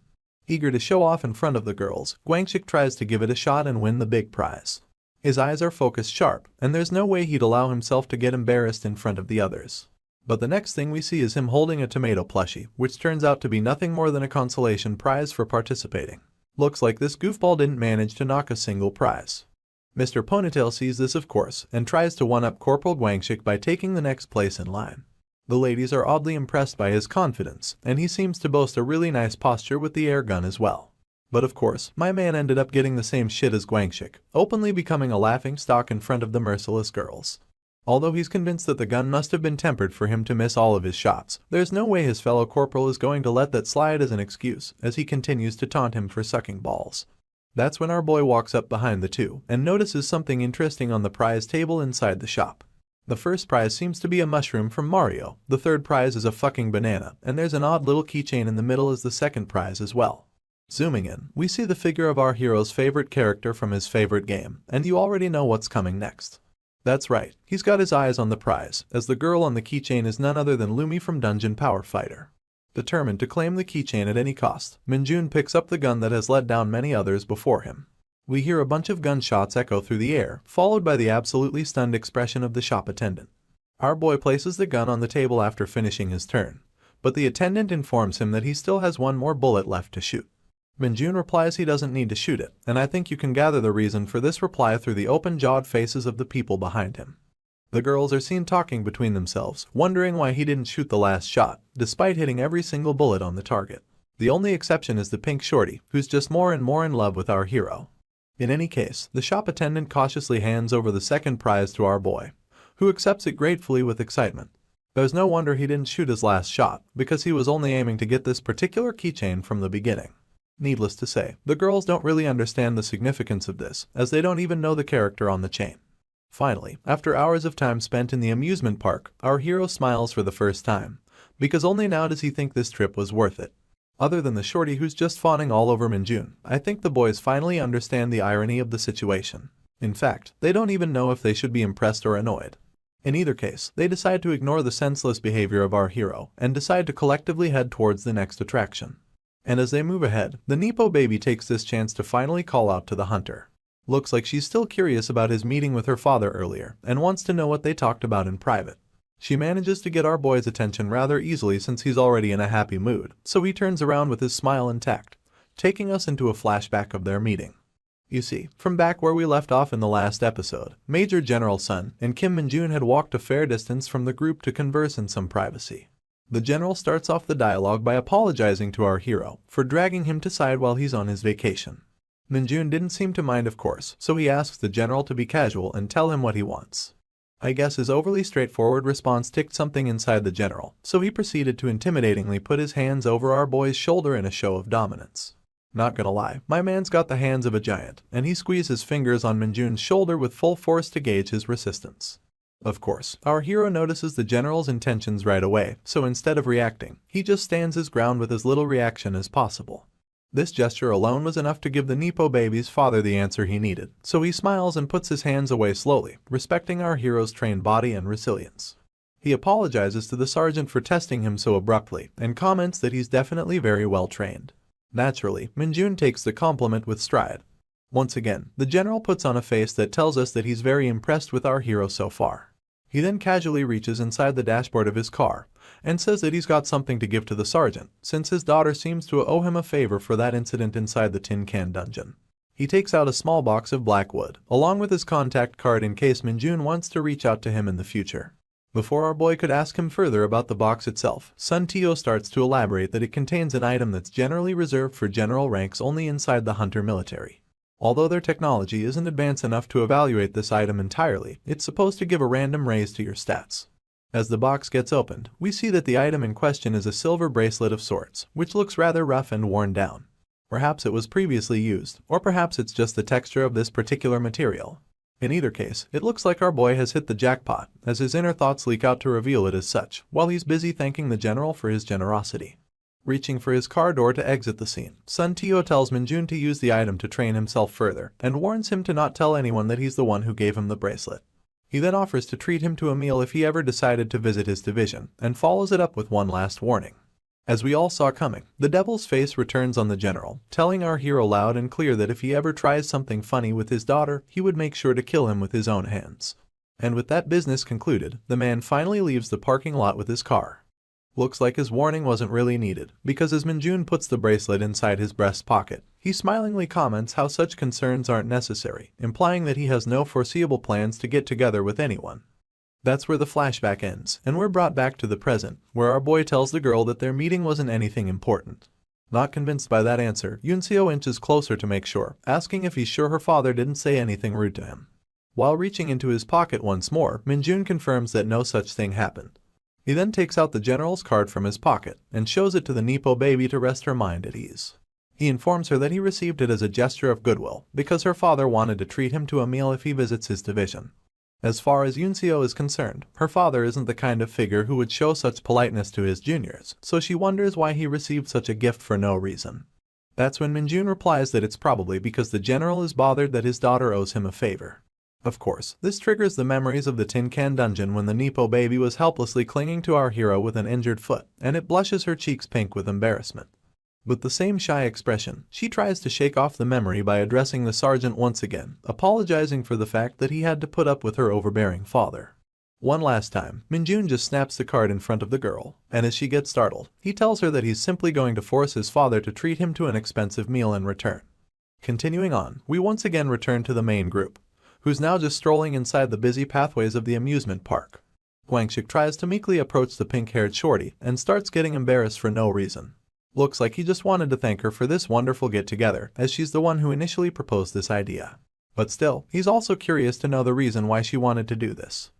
Eager to show off in front of the girls, Gwangshik tries to give it a shot and win the big prize. His eyes are focused sharp, and there's no way he'd allow himself to get embarrassed in front of the others. But the next thing we see is him holding a tomato plushie, which turns out to be nothing more than a consolation prize for participating. Looks like this goofball didn't manage to knock a single prize. Mr. Ponytail sees this of course, and tries to one-up Corporal Gwangshik by taking the next place in line. The ladies are oddly impressed by his confidence, and he seems to boast a really nice posture with the air gun as well. But of course, my man ended up getting the same shit as Gwangshik, openly becoming a laughing stock in front of the merciless girls. Although he's convinced that the gun must have been tempered for him to miss all of his shots, there's no way his fellow corporal is going to let that slide as an excuse, as he continues to taunt him for sucking balls. That's when our boy walks up behind the two, and notices something interesting on the prize table inside the shop. The first prize seems to be a mushroom from Mario, the third prize is a fucking banana, and there's an odd little keychain in the middle as the second prize as well. Zooming in, we see the figure of our hero's favorite character from his favorite game, and you already know what's coming next. That's right, he's got his eyes on the prize, as the girl on the keychain is none other than Lumi from Dungeon Power Fighter. Determined to claim the keychain at any cost, Min-jun picks up the gun that has let down many others before him. We hear a bunch of gunshots echo through the air, followed by the absolutely stunned expression of the shop attendant. Our boy places the gun on the table after finishing his turn, but the attendant informs him that he still has one more bullet left to shoot. Min-jun replies he doesn't need to shoot it, and I think you can gather the reason for this reply through the open-jawed faces of the people behind him. The girls are seen talking between themselves, wondering why he didn't shoot the last shot, despite hitting every single bullet on the target. The only exception is the pink shorty, who's just more and more in love with our hero. In any case, the shop attendant cautiously hands over the second prize to our boy, who accepts it gratefully with excitement. There's no wonder he didn't shoot his last shot, because he was only aiming to get this particular keychain from the beginning. Needless to say, the girls don't really understand the significance of this, as they don't even know the character on the chain. Finally, after hours of time spent in the amusement park, our hero smiles for the first time, because only now does he think this trip was worth it. Other than the shorty who's just fawning all over Min-jun, I think the boys finally understand the irony of the situation. In fact, they don't even know if they should be impressed or annoyed. In either case, they decide to ignore the senseless behavior of our hero, and decide to collectively head towards the next attraction. And as they move ahead, the Nepo baby takes this chance to finally call out to the hunter. Looks like she's still curious about his meeting with her father earlier, and wants to know what they talked about in private. She manages to get our boy's attention rather easily since he's already in a happy mood, so he turns around with his smile intact, taking us into a flashback of their meeting. You see, from back where we left off in the last episode, Major General Sun and Kim Min-jun had walked a fair distance from the group to converse in some privacy. The general starts off the dialogue by apologizing to our hero for dragging him to side while he's on his vacation. Minjun didn't seem to mind, of course, so he asks the general to be casual and tell him what he wants. I guess his overly straightforward response ticked something inside the general, so he proceeded to intimidatingly put his hands over our boy's shoulder in a show of dominance. Not gonna lie, my man's got the hands of a giant, and he squeezed his fingers on Minjun's shoulder with full force to gauge his resistance. Of course, our hero notices the general's intentions right away, so instead of reacting, he just stands his ground with as little reaction as possible. This gesture alone was enough to give the Nepo baby's father the answer he needed, so he smiles and puts his hands away slowly, respecting our hero's trained body and resilience. He apologizes to the sergeant for testing him so abruptly, and comments that he's definitely very well trained. Naturally, Minjun takes the compliment with stride. Once again, the general puts on a face that tells us that he's very impressed with our hero so far. He then casually reaches inside the dashboard of his car and says that he's got something to give to the sergeant, since his daughter seems to owe him a favor for that incident inside the tin can dungeon. He takes out a small box of black wood, along with his contact card in case Minjun wants to reach out to him in the future. Before our boy could ask him further about the box itself, Sun Tio starts to elaborate that it contains an item that's generally reserved for general ranks only inside the hunter military. Although their technology isn't advanced enough to evaluate this item entirely, it's supposed to give a random raise to your stats. As the box gets opened, we see that the item in question is a silver bracelet of sorts, which looks rather rough and worn down. Perhaps it was previously used, or perhaps it's just the texture of this particular material. In either case, it looks like our boy has hit the jackpot, as his inner thoughts leak out to reveal it as such, while he's busy thanking the general for his generosity. Reaching for his car door to exit the scene, Sun Tio tells Minjun to use the item to train himself further, and warns him to not tell anyone that he's the one who gave him the bracelet. He then offers to treat him to a meal if he ever decided to visit his division, and follows it up with one last warning. As we all saw coming, the devil's face returns on the general, telling our hero loud and clear that if he ever tries something funny with his daughter, he would make sure to kill him with his own hands. And with that business concluded, the man finally leaves the parking lot with his car. Looks like his warning wasn't really needed, because as Minjun puts the bracelet inside his breast pocket, he smilingly comments how such concerns aren't necessary, implying that he has no foreseeable plans to get together with anyone. That's where the flashback ends, and we're brought back to the present, where our boy tells the girl that their meeting wasn't anything important. Not convinced by that answer, Yunseo inches closer to make sure, asking if he's sure her father didn't say anything rude to him. While reaching into his pocket once more, Minjun confirms that no such thing happened. He then takes out the general's card from his pocket and shows it to the Nepo baby to rest her mind at ease. He informs her that he received it as a gesture of goodwill because her father wanted to treat him to a meal if he visits his division. As far as Yunseo is concerned, her father isn't the kind of figure who would show such politeness to his juniors, so she wonders why he received such a gift for no reason. That's when Minjun replies that it's probably because the general is bothered that his daughter owes him a favor. Of course, this triggers the memories of the tin can dungeon when the Nepo baby was helplessly clinging to our hero with an injured foot, and it blushes her cheeks pink with embarrassment. With the same shy expression, she tries to shake off the memory by addressing the sergeant once again, apologizing for the fact that he had to put up with her overbearing father. One last time, Minjun just snaps the card in front of the girl, and as she gets startled, he tells her that he's simply going to force his father to treat him to an expensive meal in return. Continuing on, we once again return to the main group, who's now just strolling inside the busy pathways of the amusement park. Guangxik tries to meekly approach the pink-haired shorty and starts getting embarrassed for no reason. Looks like he just wanted to thank her for this wonderful get-together, as she's the one who initially proposed this idea. But still, he's also curious to know the reason why she wanted to do this.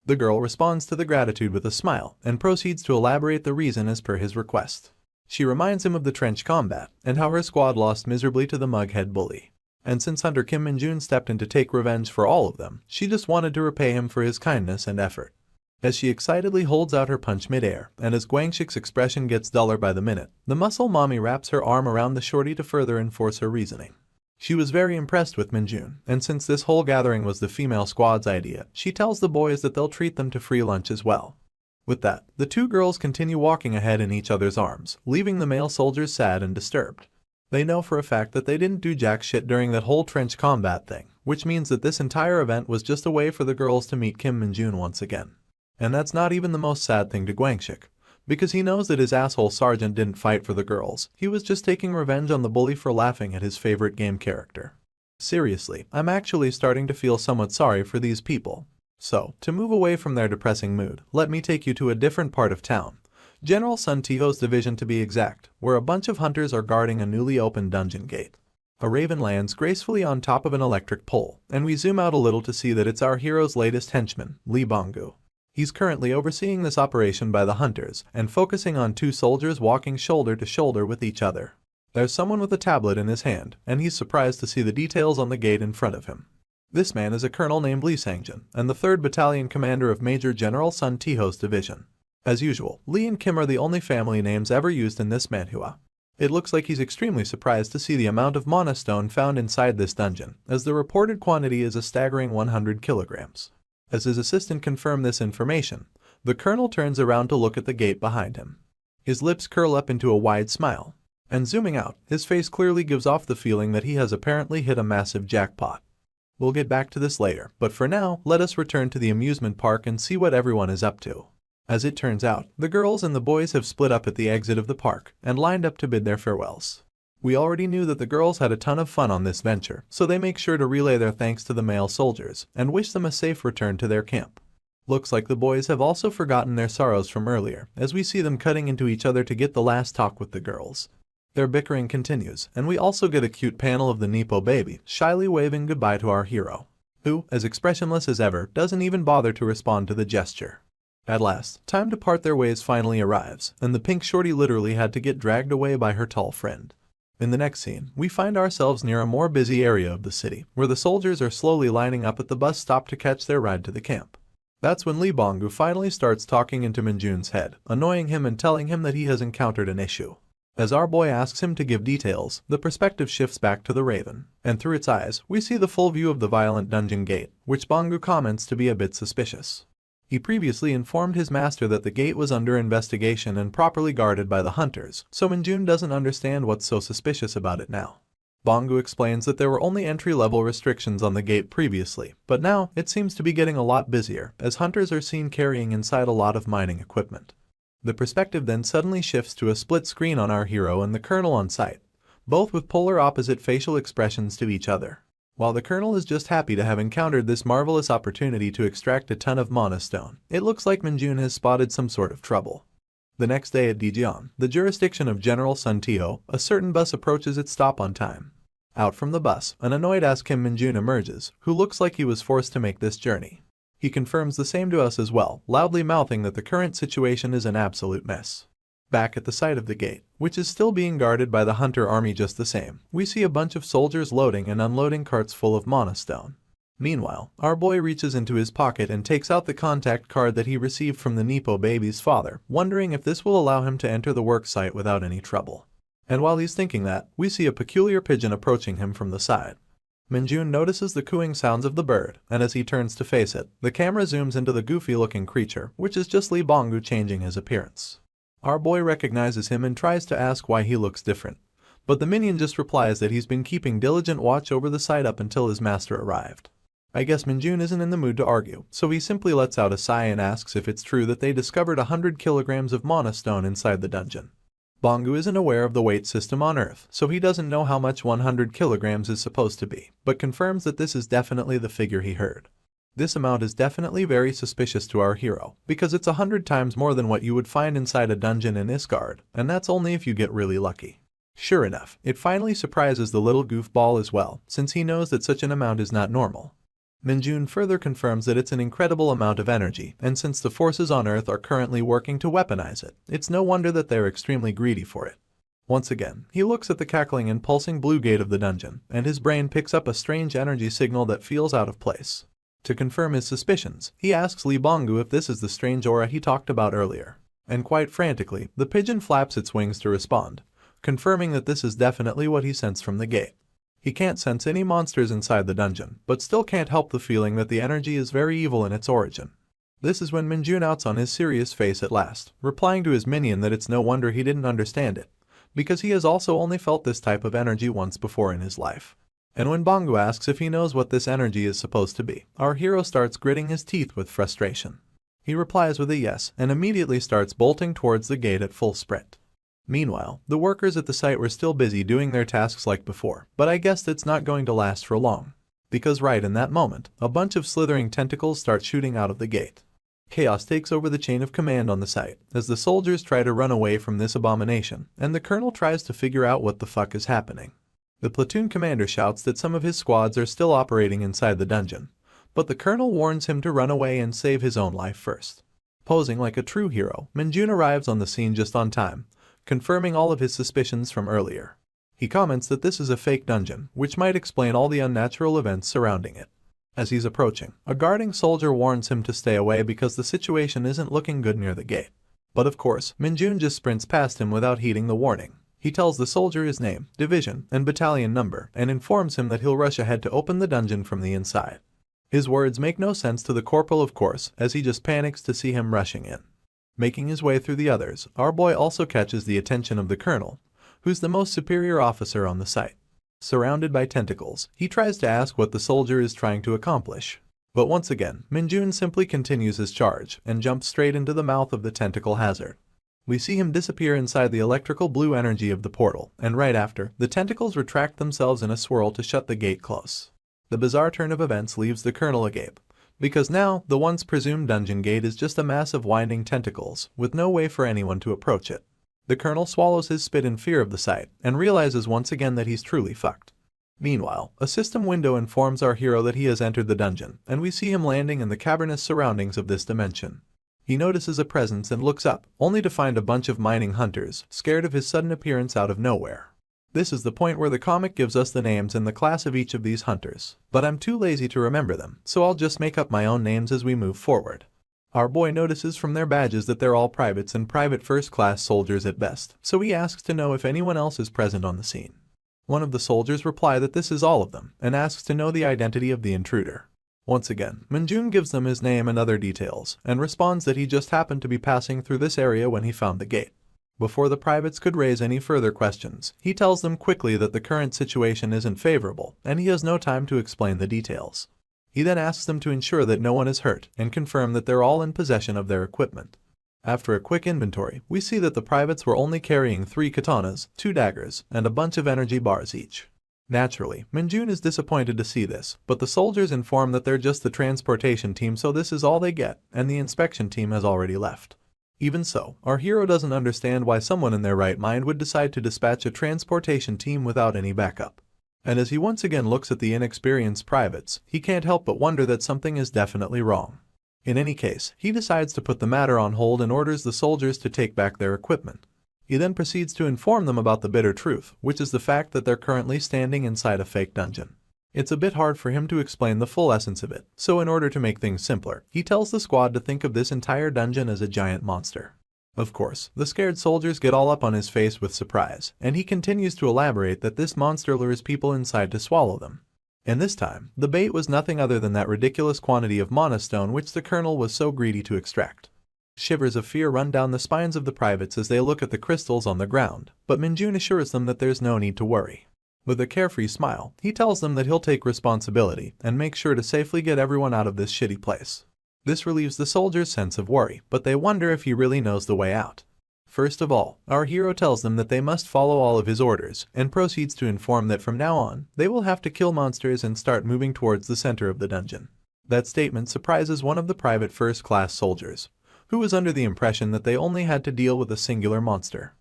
The girl responds to the gratitude with a smile, and proceeds to elaborate the reason as per his request. She reminds him of the trench combat, and how her squad lost miserably to the mughead bully. And since Hunter Kim Minjun stepped in to take revenge for all of them, she just wanted to repay him for his kindness and effort. As she excitedly holds out her punch mid-air, and as Guangxik's expression gets duller by the minute, the muscle mommy wraps her arm around the shorty to further enforce her reasoning. She was very impressed with Minjun, and since this whole gathering was the female squad's idea, she tells the boys that they'll treat them to free lunch as well. With that, the two girls continue walking ahead in each other's arms, leaving the male soldiers sad and disturbed. They know for a fact that they didn't do jack shit during that whole trench combat thing, which means that this entire event was just a way for the girls to meet Kim Minjun once again. And that's not even the most sad thing to Guangxik, because he knows that his asshole sergeant didn't fight for the girls, he was just taking revenge on the bully for laughing at his favorite game character. Seriously, I'm actually starting to feel somewhat sorry for these people. So, to move away from their depressing mood, let me take you to a different part of town, General Sun Tiho's division to be exact, where a bunch of hunters are guarding a newly opened dungeon gate. A raven lands gracefully on top of an electric pole, and we zoom out a little to see that it's our hero's latest henchman, Lee Bonggu. He's currently overseeing this operation by the hunters and focusing on two soldiers walking shoulder to shoulder with each other. There's someone with a tablet in his hand, and he's surprised to see the details on the gate in front of him. This man is a colonel named Lee Sangjin, and the 3rd Battalion commander of Major General Sun Tiho's division. As usual, Lee and Kim are the only family names ever used in this manhwa. It looks like he's extremely surprised to see the amount of mana stone found inside this dungeon, as the reported quantity is a staggering 100 kilograms. As his assistant confirmed this information, the colonel turns around to look at the gate behind him. His lips curl up into a wide smile, and zooming out, his face clearly gives off the feeling that he has apparently hit a massive jackpot. We'll get back to this later, but for now, let us return to the amusement park and see what everyone is up to. As it turns out, the girls and the boys have split up at the exit of the park and lined up to bid their farewells. We already knew that the girls had a ton of fun on this venture, so they make sure to relay their thanks to the male soldiers and wish them a safe return to their camp. Looks like the boys have also forgotten their sorrows from earlier, as we see them cutting into each other to get the last talk with the girls. Their bickering continues, and we also get a cute panel of the Nepo baby shyly waving goodbye to our hero, who, as expressionless as ever, doesn't even bother to respond to the gesture. At last, time to part their ways finally arrives, and the pink shorty literally had to get dragged away by her tall friend. In the next scene, we find ourselves near a more busy area of the city, where the soldiers are slowly lining up at the bus stop to catch their ride to the camp. That's when Lee Bonggu finally starts talking into Minjun's head, annoying him and telling him that he has encountered an issue. As our boy asks him to give details, the perspective shifts back to the raven, and through its eyes, we see the full view of the violent dungeon gate, which Bonggu comments to be a bit suspicious. He previously informed his master that the gate was under investigation and properly guarded by the hunters, so Minjun doesn't understand what's so suspicious about it now. Bonggu explains that there were only entry-level restrictions on the gate previously, but now it seems to be getting a lot busier, as hunters are seen carrying inside a lot of mining equipment. The perspective then suddenly shifts to a split screen on our hero and the colonel on site, both with polar opposite facial expressions to each other. While the colonel is just happy to have encountered this marvelous opportunity to extract a ton of mana stone, it looks like Minjun has spotted some sort of trouble. The next day at Daejeon, the jurisdiction of General Sun Tiho, a certain bus approaches its stop on time. Out from the bus, an annoyed-ass Kim Minjun emerges, who looks like he was forced to make this journey. He confirms the same to us as well, loudly mouthing that the current situation is an absolute mess. Back at the site of the gate, which is still being guarded by the hunter army just the same, we see a bunch of soldiers loading and unloading carts full of mana stone. Meanwhile, our boy reaches into his pocket and takes out the contact card that he received from the Nepo baby's father, wondering if this will allow him to enter the work site without any trouble. And while he's thinking that, we see a peculiar pigeon approaching him from the side. Minjun notices the cooing sounds of the bird, and as he turns to face it, the camera zooms into the goofy-looking creature, which is just Lee Bonggu changing his appearance. Our boy recognizes him and tries to ask why he looks different, but the minion just replies that he's been keeping diligent watch over the site up until his master arrived. I guess Minjun isn't in the mood to argue, so he simply lets out a sigh and asks if it's true that they discovered 100 kilograms of mana stone inside the dungeon. Bonggu isn't aware of the weight system on Earth, so he doesn't know how much 100 kilograms is supposed to be, but confirms that this is definitely the figure he heard. This amount is definitely very suspicious to our hero, because it's 100 times more than what you would find inside a dungeon in Isgard, and that's only if you get really lucky. Sure enough, it finally surprises the little goofball as well, since he knows that such an amount is not normal. Minjun further confirms that it's an incredible amount of energy, and since the forces on Earth are currently working to weaponize it, it's no wonder that they're extremely greedy for it. Once again, he looks at the cackling and pulsing blue gate of the dungeon, and his brain picks up a strange energy signal that feels out of place. To confirm his suspicions, he asks Lee Bonggu if this is the strange aura he talked about earlier. And quite frantically, the pigeon flaps its wings to respond, confirming that this is definitely what he sensed from the gate. He can't sense any monsters inside the dungeon, but still can't help the feeling that the energy is very evil in its origin. This is when Minjun outs on his serious face at last, replying to his minion that it's no wonder he didn't understand it, because he has also only felt this type of energy once before in his life. And when Bonggu asks if he knows what this energy is supposed to be, our hero starts gritting his teeth with frustration. He replies with a yes and immediately starts bolting towards the gate at full sprint. Meanwhile, the workers at the site were still busy doing their tasks like before, but I guess it's not going to last for long. Because right in that moment, a bunch of slithering tentacles start shooting out of the gate. Chaos takes over the chain of command on the site as the soldiers try to run away from this abomination, and the colonel tries to figure out what the fuck is happening. The platoon commander shouts that some of his squads are still operating inside the dungeon, but the colonel warns him to run away and save his own life first. Posing like a true hero, Minjun arrives on the scene just on time, confirming all of his suspicions from earlier. He comments that this is a fake dungeon, which might explain all the unnatural events surrounding it. As he's approaching, a guarding soldier warns him to stay away because the situation isn't looking good near the gate. But of course, Minjun just sprints past him without heeding the warning. He tells the soldier his name, division, and battalion number, and informs him that he'll rush ahead to open the dungeon from the inside. His words make no sense to the corporal, of course, as he just panics to see him rushing in. Making his way through the others, our boy also catches the attention of the colonel, who's the most superior officer on the site. Surrounded by tentacles, he tries to ask what the soldier is trying to accomplish. But once again, Minjun simply continues his charge and jumps straight into the mouth of the tentacle hazard. We see him disappear inside the electrical blue energy of the portal, and right after, the tentacles retract themselves in a swirl to shut the gate close. The bizarre turn of events leaves the colonel agape, because now, the once presumed dungeon gate is just a mass of winding tentacles, with no way for anyone to approach it. The colonel swallows his spit in fear of the sight, and realizes once again that he's truly fucked. Meanwhile, a system window informs our hero that he has entered the dungeon, and we see him landing in the cavernous surroundings of this dimension. He notices a presence and looks up, only to find a bunch of mining hunters, scared of his sudden appearance out of nowhere. This is the point where the comic gives us the names and the class of each of these hunters, but I'm too lazy to remember them, so I'll just make up my own names as we move forward. Our boy notices from their badges that they're all privates and private first-class soldiers at best, so he asks to know if anyone else is present on the scene. One of the soldiers replies that this is all of them, and asks to know the identity of the intruder. Once again, Minjun gives them his name and other details, and responds that he just happened to be passing through this area when he found the gate. Before the privates could raise any further questions, he tells them quickly that the current situation isn't favorable, and he has no time to explain the details. He then asks them to ensure that no one is hurt, and confirm that they're all in possession of their equipment. After a quick inventory, we see that the privates were only carrying 3 katanas, 2 daggers, and a bunch of energy bars each. Naturally, Minjun is disappointed to see this, but the soldiers inform that they're just the transportation team, so this is all they get, and the inspection team has already left. Even so, our hero doesn't understand why someone in their right mind would decide to dispatch a transportation team without any backup. And as he once again looks at the inexperienced privates, he can't help but wonder that something is definitely wrong. In any case, he decides to put the matter on hold and orders the soldiers to take back their equipment. He then proceeds to inform them about the bitter truth, which is the fact that they're currently standing inside a fake dungeon. It's a bit hard for him to explain the full essence of it, so in order to make things simpler, he tells the squad to think of this entire dungeon as a giant monster. Of course, the scared soldiers get all up on his face with surprise, and he continues to elaborate that this monster lures people inside to swallow them. And this time, the bait was nothing other than that ridiculous quantity of mana stone which the colonel was so greedy to extract. Shivers of fear run down the spines of the privates as they look at the crystals on the ground, but Minjun assures them that there's no need to worry. With a carefree smile, he tells them that he'll take responsibility and make sure to safely get everyone out of this shitty place. This relieves the soldiers' sense of worry, but they wonder if he really knows the way out. First of all, our hero tells them that they must follow all of his orders, and proceeds to inform that from now on, they will have to kill monsters and start moving towards the center of the dungeon. That statement surprises one of the private first-class soldiers, who was under the impression that they only had to deal with a singular monster.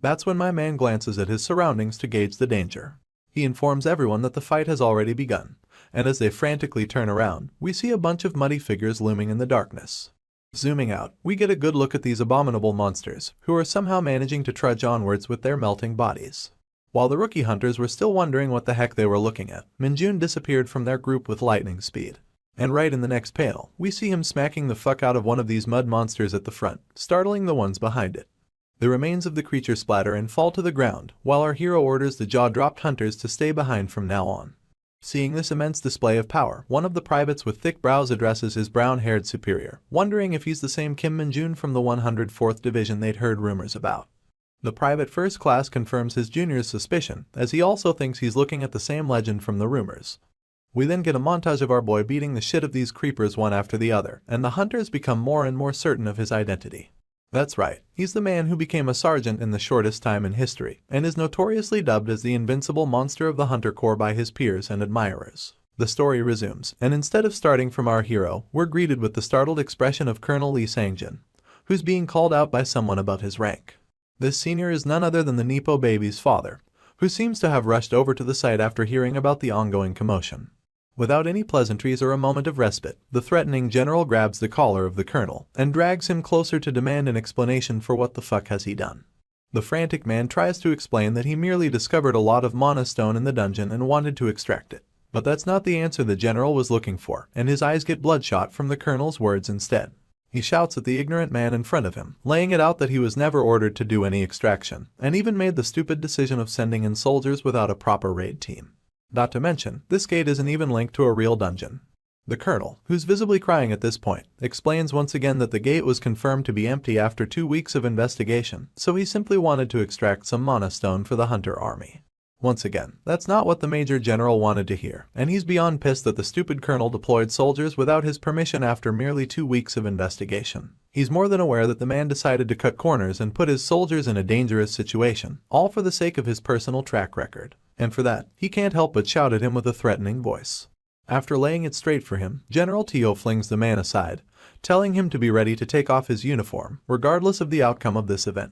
That's when my man glances at his surroundings to gauge the danger. He informs everyone that the fight has already begun, and as they frantically turn around, we see a bunch of muddy figures looming in the darkness. Zooming out, we get a good look at these abominable monsters, who are somehow managing to trudge onwards with their melting bodies. While the rookie hunters were still wondering what the heck they were looking at, Minjun disappeared from their group with lightning speed. And right in the next panel, we see him smacking the fuck out of one of these mud monsters at the front, startling the ones behind it. The remains of the creature splatter and fall to the ground, while our hero orders the jaw-dropped hunters to stay behind from now on. Seeing this immense display of power, one of the privates with thick brows addresses his brown-haired superior, wondering if he's the same Kim Minjun from the 104th Division they'd heard rumors about. The private first class confirms his junior's suspicion, as he also thinks he's looking at the same legend from the rumors. We then get a montage of our boy beating the shit of these creepers one after the other, and the hunters become more and more certain of his identity. That's right, he's the man who became a sergeant in the shortest time in history, and is notoriously dubbed as the invincible monster of the Hunter Corps by his peers and admirers. The story resumes, and instead of starting from our hero, we're greeted with the startled expression of Colonel Lee Sangjin, who's being called out by someone above his rank. This senior is none other than the Nepo baby's father, who seems to have rushed over to the site after hearing about the ongoing commotion. Without any pleasantries or a moment of respite, the threatening general grabs the collar of the colonel and drags him closer to demand an explanation for what the fuck has he done. The frantic man tries to explain that he merely discovered a lot of mana stone in the dungeon and wanted to extract it. But that's not the answer the general was looking for, and his eyes get bloodshot from the colonel's words instead. He shouts at the ignorant man in front of him, laying it out that he was never ordered to do any extraction, and even made the stupid decision of sending in soldiers without a proper raid team. Not to mention, this gate isn't even linked to a real dungeon. The colonel, who's visibly crying at this point, explains once again that the gate was confirmed to be empty after 2 weeks of investigation, so he simply wanted to extract some mana stone for the hunter army. Once again, that's not what the Major General wanted to hear, and he's beyond pissed that the stupid colonel deployed soldiers without his permission after merely 2 weeks of investigation. He's more than aware that the man decided to cut corners and put his soldiers in a dangerous situation, all for the sake of his personal track record. And for that, he can't help but shout at him with a threatening voice. After laying it straight for him, General Tio flings the man aside, telling him to be ready to take off his uniform, regardless of the outcome of this event.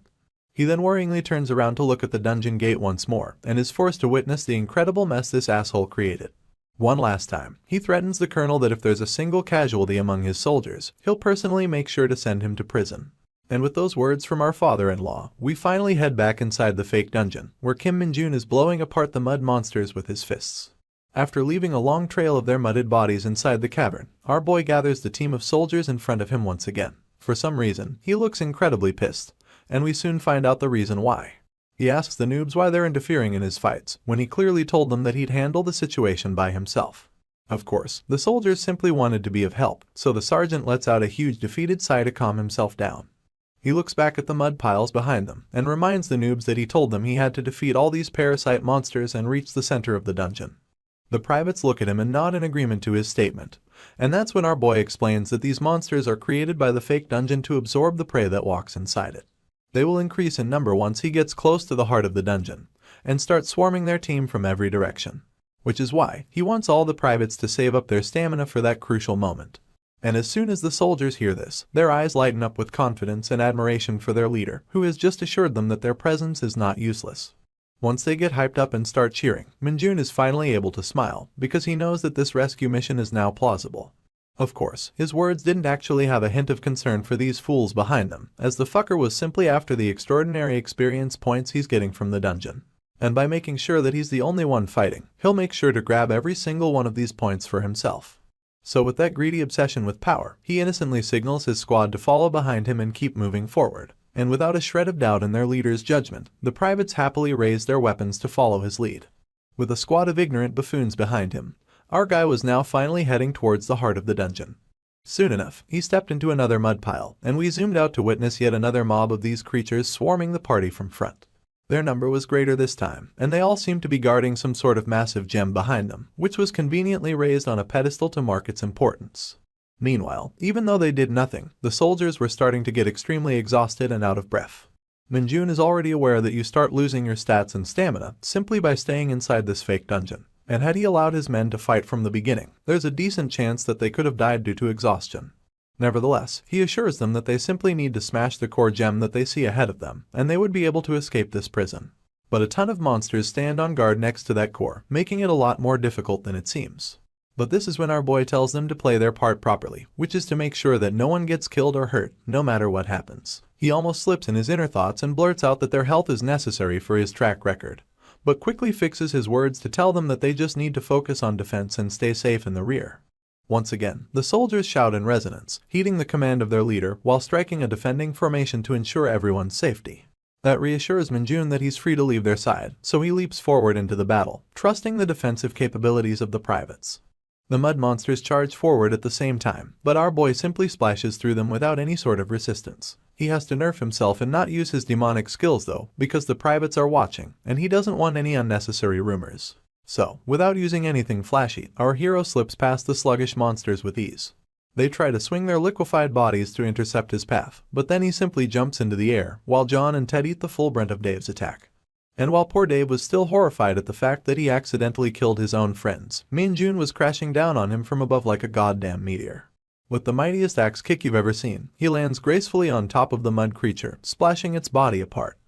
He then worryingly turns around to look at the dungeon gate once more, and is forced to witness the incredible mess this asshole created. One last time, he threatens the colonel that if there's a single casualty among his soldiers, he'll personally make sure to send him to prison. And with those words from our father-in-law, we finally head back inside the fake dungeon, where Kim Min-jun is blowing apart the mud monsters with his fists. After leaving a long trail of their mudded bodies inside the cavern, our boy gathers the team of soldiers in front of him once again. For some reason, he looks incredibly pissed, and we soon find out the reason why. He asks the noobs why they're interfering in his fights, when he clearly told them that he'd handle the situation by himself. Of course, the soldiers simply wanted to be of help, so the sergeant lets out a huge defeated sigh to calm himself down. He looks back at the mud piles behind them, and reminds the noobs that he told them he had to defeat all these parasite monsters and reach the center of the dungeon. The privates look at him and nod in agreement to his statement, and that's when our boy explains that these monsters are created by the fake dungeon to absorb the prey that walks inside it. They will increase in number once he gets close to the heart of the dungeon, and start swarming their team from every direction. Which is why he wants all the privates to save up their stamina for that crucial moment. And as soon as the soldiers hear this, their eyes lighten up with confidence and admiration for their leader, who has just assured them that their presence is not useless. Once they get hyped up and start cheering, Min-jun is finally able to smile, because he knows that this rescue mission is now plausible. Of course, his words didn't actually have a hint of concern for these fools behind them, as the fucker was simply after the extraordinary experience points he's getting from the dungeon. And by making sure that he's the only one fighting, he'll make sure to grab every single one of these points for himself. So with that greedy obsession with power, he innocently signals his squad to follow behind him and keep moving forward. And without a shred of doubt in their leader's judgment, the privates happily raise their weapons to follow his lead. With a squad of ignorant buffoons behind him, our guy was now finally heading towards the heart of the dungeon. Soon enough, he stepped into another mud pile, and we zoomed out to witness yet another mob of these creatures swarming the party from front. Their number was greater this time, and they all seemed to be guarding some sort of massive gem behind them, which was conveniently raised on a pedestal to mark its importance. Meanwhile, even though they did nothing, the soldiers were starting to get extremely exhausted and out of breath. Min-jun is already aware that you start losing your stats and stamina simply by staying inside this fake dungeon, and had he allowed his men to fight from the beginning, there's a decent chance that they could have died due to exhaustion. Nevertheless, he assures them that they simply need to smash the core gem that they see ahead of them, and they would be able to escape this prison. But a ton of monsters stand on guard next to that core, making it a lot more difficult than it seems. But this is when our boy tells them to play their part properly, which is to make sure that no one gets killed or hurt, no matter what happens. He almost slips in his inner thoughts and blurts out that their health is necessary for his track record, but quickly fixes his words to tell them that they just need to focus on defense and stay safe in the rear. Once again, the soldiers shout in resonance, heeding the command of their leader while striking a defending formation to ensure everyone's safety. That reassures Min-jun that he's free to leave their side, so he leaps forward into the battle, trusting the defensive capabilities of the privates. The mud monsters charge forward at the same time, but our boy simply splashes through them without any sort of resistance. He has to nerf himself and not use his demonic skills though, because the privates are watching, and he doesn't want any unnecessary rumors. So, without using anything flashy, our hero slips past the sluggish monsters with ease. They try to swing their liquefied bodies to intercept his path, but then he simply jumps into the air, while John and Ted eat the full brunt of Dave's attack. And while poor Dave was still horrified at the fact that he accidentally killed his own friends, Minjun was crashing down on him from above like a goddamn meteor. With the mightiest axe kick you've ever seen, he lands gracefully on top of the mud creature, splashing its body apart.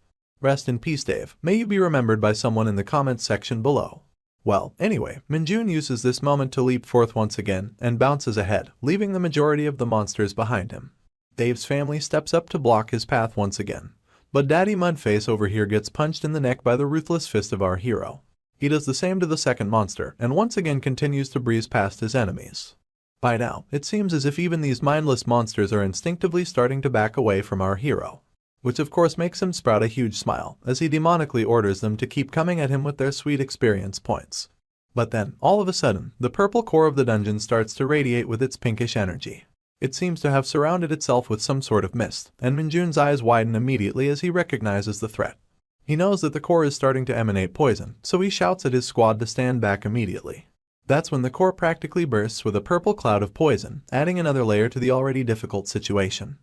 Rest in peace, Dave. May you be remembered by someone in the comments section below. Well, anyway, Minjun uses this moment to leap forth once again and bounces ahead, leaving the majority of the monsters behind him. Dave's family steps up to block his path once again, but Daddy Mudface over here gets punched in the neck by the ruthless fist of our hero. He does the same to the second monster and once again continues to breeze past his enemies. By now, it seems as if even these mindless monsters are instinctively starting to back away from our hero, which of course makes him sprout a huge smile as he demonically orders them to keep coming at him with their sweet experience points. But then, all of a sudden, the purple core of the dungeon starts to radiate with its pinkish energy. It seems to have surrounded itself with some sort of mist, and Minjun's eyes widen immediately as he recognizes the threat. He knows that the core is starting to emanate poison, so he shouts at his squad to stand back immediately. That's when the core practically bursts with a purple cloud of poison, adding another layer to the already difficult situation.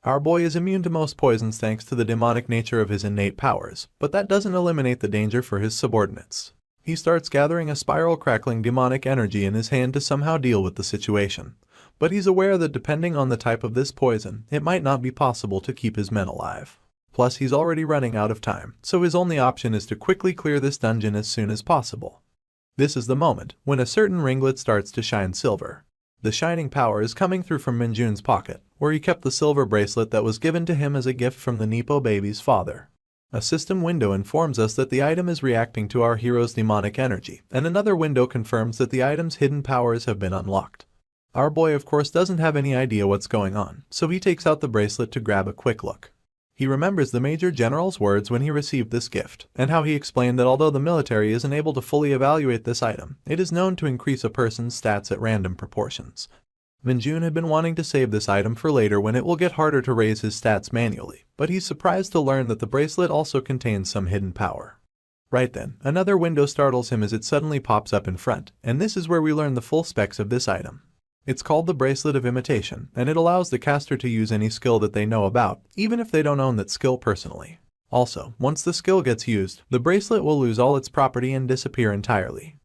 Our boy is immune to most poisons thanks to the demonic nature of his innate powers, but that doesn't eliminate the danger for his subordinates. He starts gathering a spiral crackling demonic energy in his hand to somehow deal with the situation, but he's aware that depending on the type of this poison, it might not be possible to keep his men alive. Plus he's already running out of time, so his only option is to quickly clear this dungeon as soon as possible. This is the moment when a certain ringlet starts to shine silver. The shining power is coming through from Minjun's pocket, where he kept the silver bracelet that was given to him as a gift from the Nepo baby's father. A system window informs us that the item is reacting to our hero's demonic energy, and another window confirms that the item's hidden powers have been unlocked. Our boy of course doesn't have any idea what's going on, so he takes out the bracelet to grab a quick look. He remembers the Major General's words when he received this gift, and how he explained that although the military isn't able to fully evaluate this item, it is known to increase a person's stats at random proportions. Minjun had been wanting to save this item for later when it will get harder to raise his stats manually, but he's surprised to learn that the bracelet also contains some hidden power. Right then, another window startles him as it suddenly pops up in front, and this is where we learn the full specs of this item. It's called the Bracelet of Imitation, and it allows the caster to use any skill that they know about, even if they don't own that skill personally. Also, once the skill gets used, the bracelet will lose all its property and disappear entirely.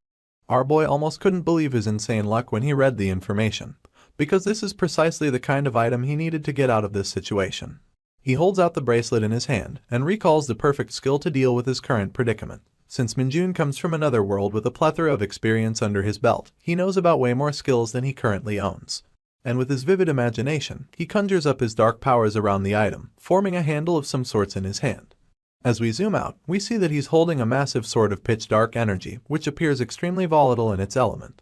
Our boy almost couldn't believe his insane luck when he read the information, because this is precisely the kind of item he needed to get out of this situation. He holds out the bracelet in his hand, and recalls the perfect skill to deal with his current predicament. Since Minjun comes from another world with a plethora of experience under his belt, he knows about way more skills than he currently owns. And with his vivid imagination, he conjures up his dark powers around the item, forming a handle of some sorts in his hand. As we zoom out, we see that he's holding a massive sword of pitch-dark energy, which appears extremely volatile in its element.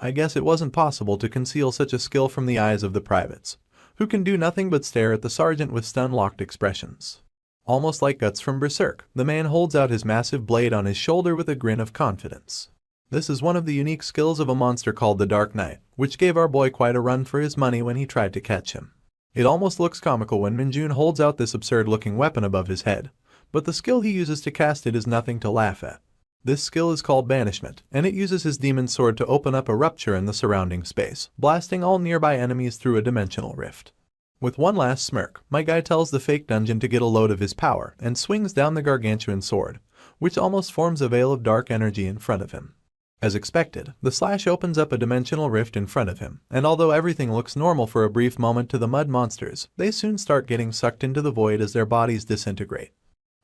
I guess it wasn't possible to conceal such a skill from the eyes of the privates, who can do nothing but stare at the sergeant with stun-locked expressions. Almost like Guts from Berserk, the man holds out his massive blade on his shoulder with a grin of confidence. This is one of the unique skills of a monster called the Dark Knight, which gave our boy quite a run for his money when he tried to catch him. It almost looks comical when Minjun holds out this absurd-looking weapon above his head, but the skill he uses to cast it is nothing to laugh at. This skill is called Banishment, and it uses his demon sword to open up a rupture in the surrounding space, blasting all nearby enemies through a dimensional rift. With one last smirk, my guy tells the fake dungeon to get a load of his power and swings down the gargantuan sword, which almost forms a veil of dark energy in front of him. As expected, the slash opens up a dimensional rift in front of him, and although everything looks normal for a brief moment to the mud monsters, they soon start getting sucked into the void as their bodies disintegrate.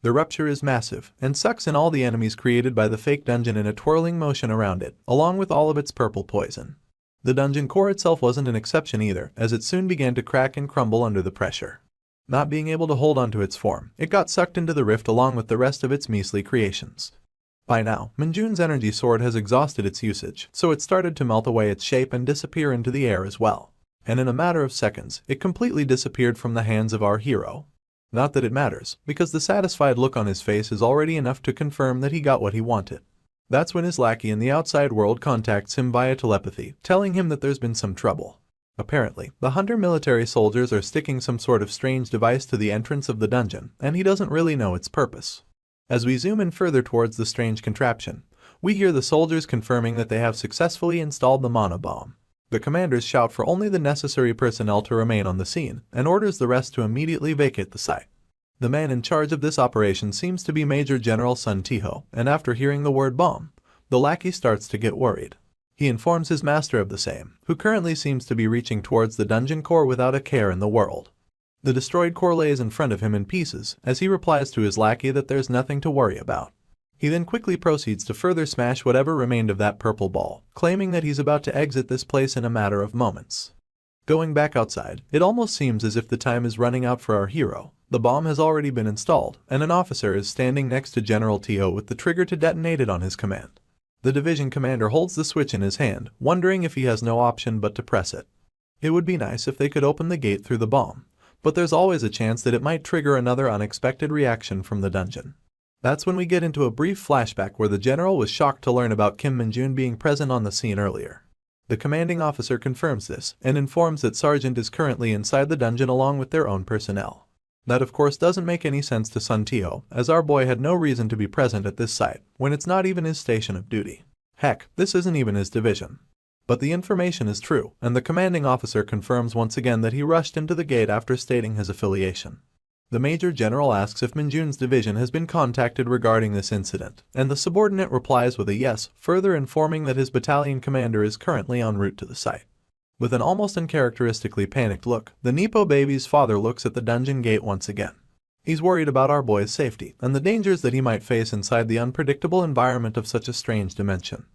The rupture is massive, and sucks in all the enemies created by the fake dungeon in a twirling motion around it, along with all of its purple poison. The dungeon core itself wasn't an exception either, as it soon began to crack and crumble under the pressure. Not being able to hold onto its form, it got sucked into the rift along with the rest of its measly creations. By now, Minjun's energy sword has exhausted its usage, so it started to melt away its shape and disappear into the air as well. And in a matter of seconds, it completely disappeared from the hands of our hero. Not that it matters, because the satisfied look on his face is already enough to confirm that he got what he wanted. That's when his lackey in the outside world contacts him via telepathy, telling him that there's been some trouble. Apparently, the Hunter military soldiers are sticking some sort of strange device to the entrance of the dungeon, and he doesn't really know its purpose. As we zoom in further towards the strange contraption, we hear the soldiers confirming that they have successfully installed the monobomb. The commanders shout for only the necessary personnel to remain on the scene, and orders the rest to immediately vacate the site. The man in charge of this operation seems to be Major General Sun Tiho, and after hearing the word bomb, the lackey starts to get worried. He informs his master of the same, who currently seems to be reaching towards the dungeon core without a care in the world. The destroyed core lays in front of him in pieces as he replies to his lackey that there's nothing to worry about. He then quickly proceeds to further smash whatever remained of that purple ball, claiming that he's about to exit this place in a matter of moments. Going back outside, it almost seems as if the time is running out for our hero. The bomb has already been installed, and an officer is standing next to General Tio with the trigger to detonate it on his command. The division commander holds the switch in his hand, wondering if he has no option but to press it. It would be nice if they could open the gate through the bomb, but there's always a chance that it might trigger another unexpected reaction from the dungeon. That's when we get into a brief flashback where the general was shocked to learn about Kim Min-jun being present on the scene earlier. The commanding officer confirms this and informs that Sergeant is currently inside the dungeon along with their own personnel. That of course doesn't make any sense to Sun Tio, as our boy had no reason to be present at this site, when it's not even his station of duty. Heck, this isn't even his division. But the information is true, and the commanding officer confirms once again that he rushed into the gate after stating his affiliation. The Major General asks if Min-jun's division has been contacted regarding this incident, and the subordinate replies with a yes, further informing that his battalion commander is currently en route to the site. With an almost uncharacteristically panicked look, the Nepo baby's father looks at the dungeon gate once again. He's worried about our boy's safety and the dangers that he might face inside the unpredictable environment of such a strange dimension.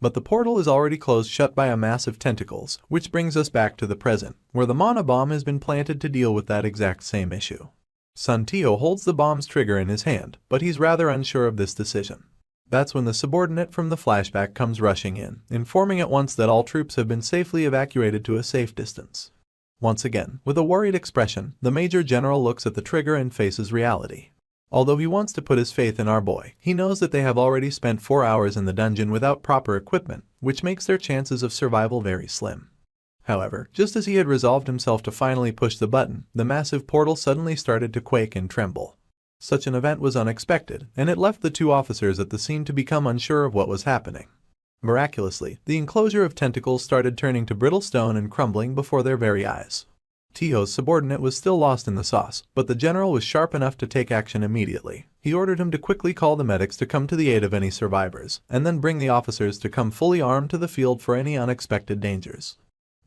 But the portal is already closed shut by a mass of tentacles, which brings us back to the present, where the Manhwa bomb has been planted to deal with that exact same issue. Sun Tio holds the bomb's trigger in his hand, but he's rather unsure of this decision. That's when the subordinate from the flashback comes rushing in, informing at once that all troops have been safely evacuated to a safe distance. Once again, with a worried expression, the Major General looks at the trigger and faces reality. Although he wants to put his faith in our boy, he knows that they have already spent 4 hours in the dungeon without proper equipment, which makes their chances of survival very slim. However, just as he had resolved himself to finally push the button, the massive portal suddenly started to quake and tremble. Such an event was unexpected, and it left the two officers at the scene to become unsure of what was happening. Miraculously, the enclosure of tentacles started turning to brittle stone and crumbling before their very eyes. Tio's subordinate was still lost in the sauce, but the general was sharp enough to take action immediately. He ordered him to quickly call the medics to come to the aid of any survivors, and then bring the officers to come fully armed to the field for any unexpected dangers.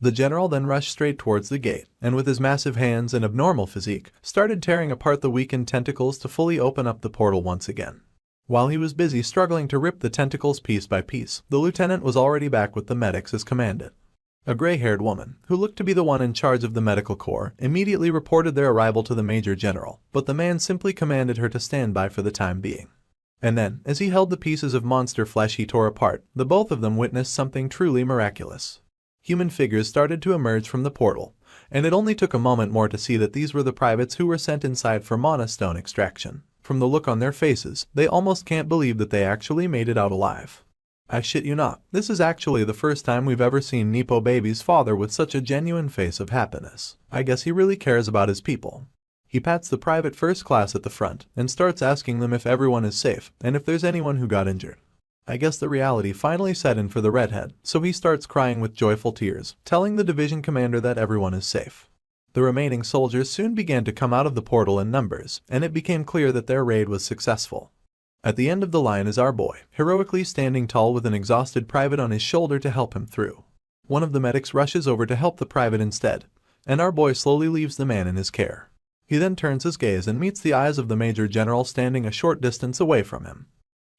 The general then rushed straight towards the gate, and with his massive hands and abnormal physique, started tearing apart the weakened tentacles to fully open up the portal once again. While he was busy struggling to rip the tentacles piece by piece, the lieutenant was already back with the medics as commanded. A gray-haired woman, who looked to be the one in charge of the medical corps, immediately reported their arrival to the Major General, but the man simply commanded her to stand by for the time being. And then, as he held the pieces of monster flesh he tore apart, the both of them witnessed something truly miraculous. Human figures started to emerge from the portal, and it only took a moment more to see that these were the privates who were sent inside for mana stone extraction. From the look on their faces, they almost can't believe that they actually made it out alive. I shit you not, this is actually the first time we've ever seen Nepo baby's father with such a genuine face of happiness. I guess he really cares about his people. He pats the private first class at the front and starts asking them if everyone is safe and if there's anyone who got injured. I guess the reality finally set in for the redhead, so he starts crying with joyful tears, telling the division commander that everyone is safe. The remaining soldiers soon began to come out of the portal in numbers, and it became clear that their raid was successful. At the end of the line is our boy, heroically standing tall with an exhausted private on his shoulder to help him through. One of the medics rushes over to help the private instead, and our boy slowly leaves the man in his care. He then turns his gaze and meets the eyes of the Major General standing a short distance away from him.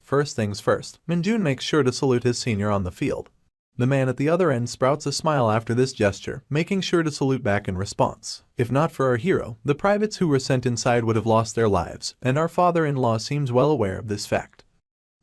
First things first, Min-jun makes sure to salute his senior on the field. The man at the other end sprouts a smile after this gesture, making sure to salute back in response. If not for our hero, the privates who were sent inside would have lost their lives, and our father-in-law seems well aware of this fact.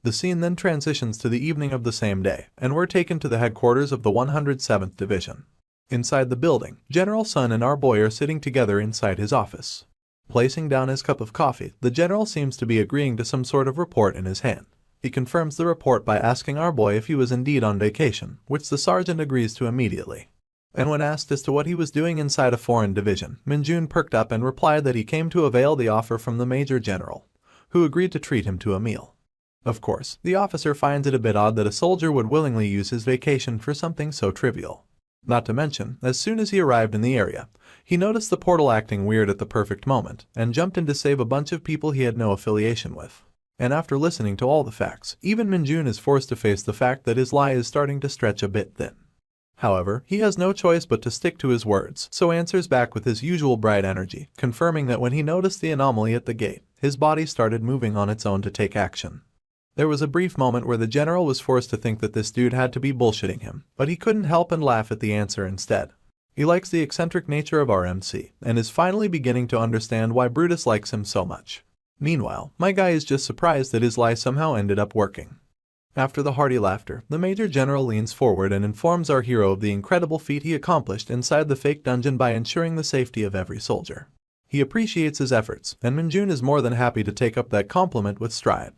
The scene then transitions to the evening of the same day, and we're taken to the headquarters of the 107th Division. Inside the building, General Sun and our boy are sitting together inside his office. Placing down his cup of coffee, the general seems to be agreeing to some sort of report in his hand. He confirms the report by asking our boy if he was indeed on vacation, which the sergeant agrees to immediately. And when asked as to what he was doing inside a foreign division, Min-jun perked up and replied that he came to avail the offer from the Major General, who agreed to treat him to a meal. Of course, the officer finds it a bit odd that a soldier would willingly use his vacation for something so trivial. Not to mention, as soon as he arrived in the area, he noticed the portal acting weird at the perfect moment and jumped in to save a bunch of people he had no affiliation with. And after listening to all the facts, even Minjun is forced to face the fact that his lie is starting to stretch a bit thin. However, he has no choice but to stick to his words, so answers back with his usual bright energy, confirming that when he noticed the anomaly at the gate, his body started moving on its own to take action. There was a brief moment where the general was forced to think that this dude had to be bullshitting him, but he couldn't help and laugh at the answer instead. He likes the eccentric nature of our MC, and is finally beginning to understand why Brutus likes him so much. Meanwhile, my guy is just surprised that his lie somehow ended up working. After the hearty laughter, the Major General leans forward and informs our hero of the incredible feat he accomplished inside the fake dungeon by ensuring the safety of every soldier. He appreciates his efforts, and Minjun is more than happy to take up that compliment with stride.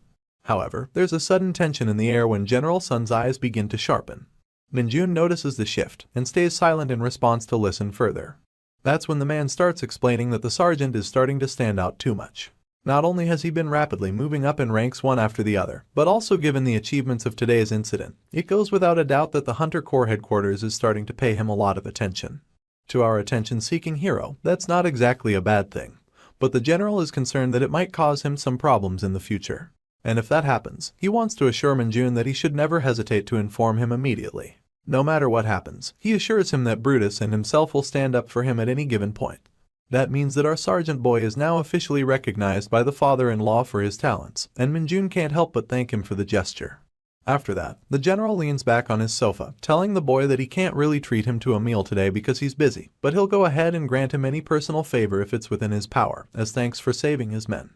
However, there's a sudden tension in the air when General Sun's eyes begin to sharpen. Minjun notices the shift and stays silent in response to listen further. That's when the man starts explaining that the sergeant is starting to stand out too much. Not only has he been rapidly moving up in ranks one after the other, but also given the achievements of today's incident, it goes without a doubt that the Hunter Corps headquarters is starting to pay him a lot of attention. To our attention-seeking hero, that's not exactly a bad thing, but the general is concerned that it might cause him some problems in the future. And if that happens, he wants to assure Minjun that he should never hesitate to inform him immediately. No matter what happens, he assures him that Brutus and himself will stand up for him at any given point. That means that our sergeant boy is now officially recognized by the father-in-law for his talents, and Minjun can't help but thank him for the gesture. After that, the general leans back on his sofa, telling the boy that he can't really treat him to a meal today because he's busy, but he'll go ahead and grant him any personal favor if it's within his power, as thanks for saving his men.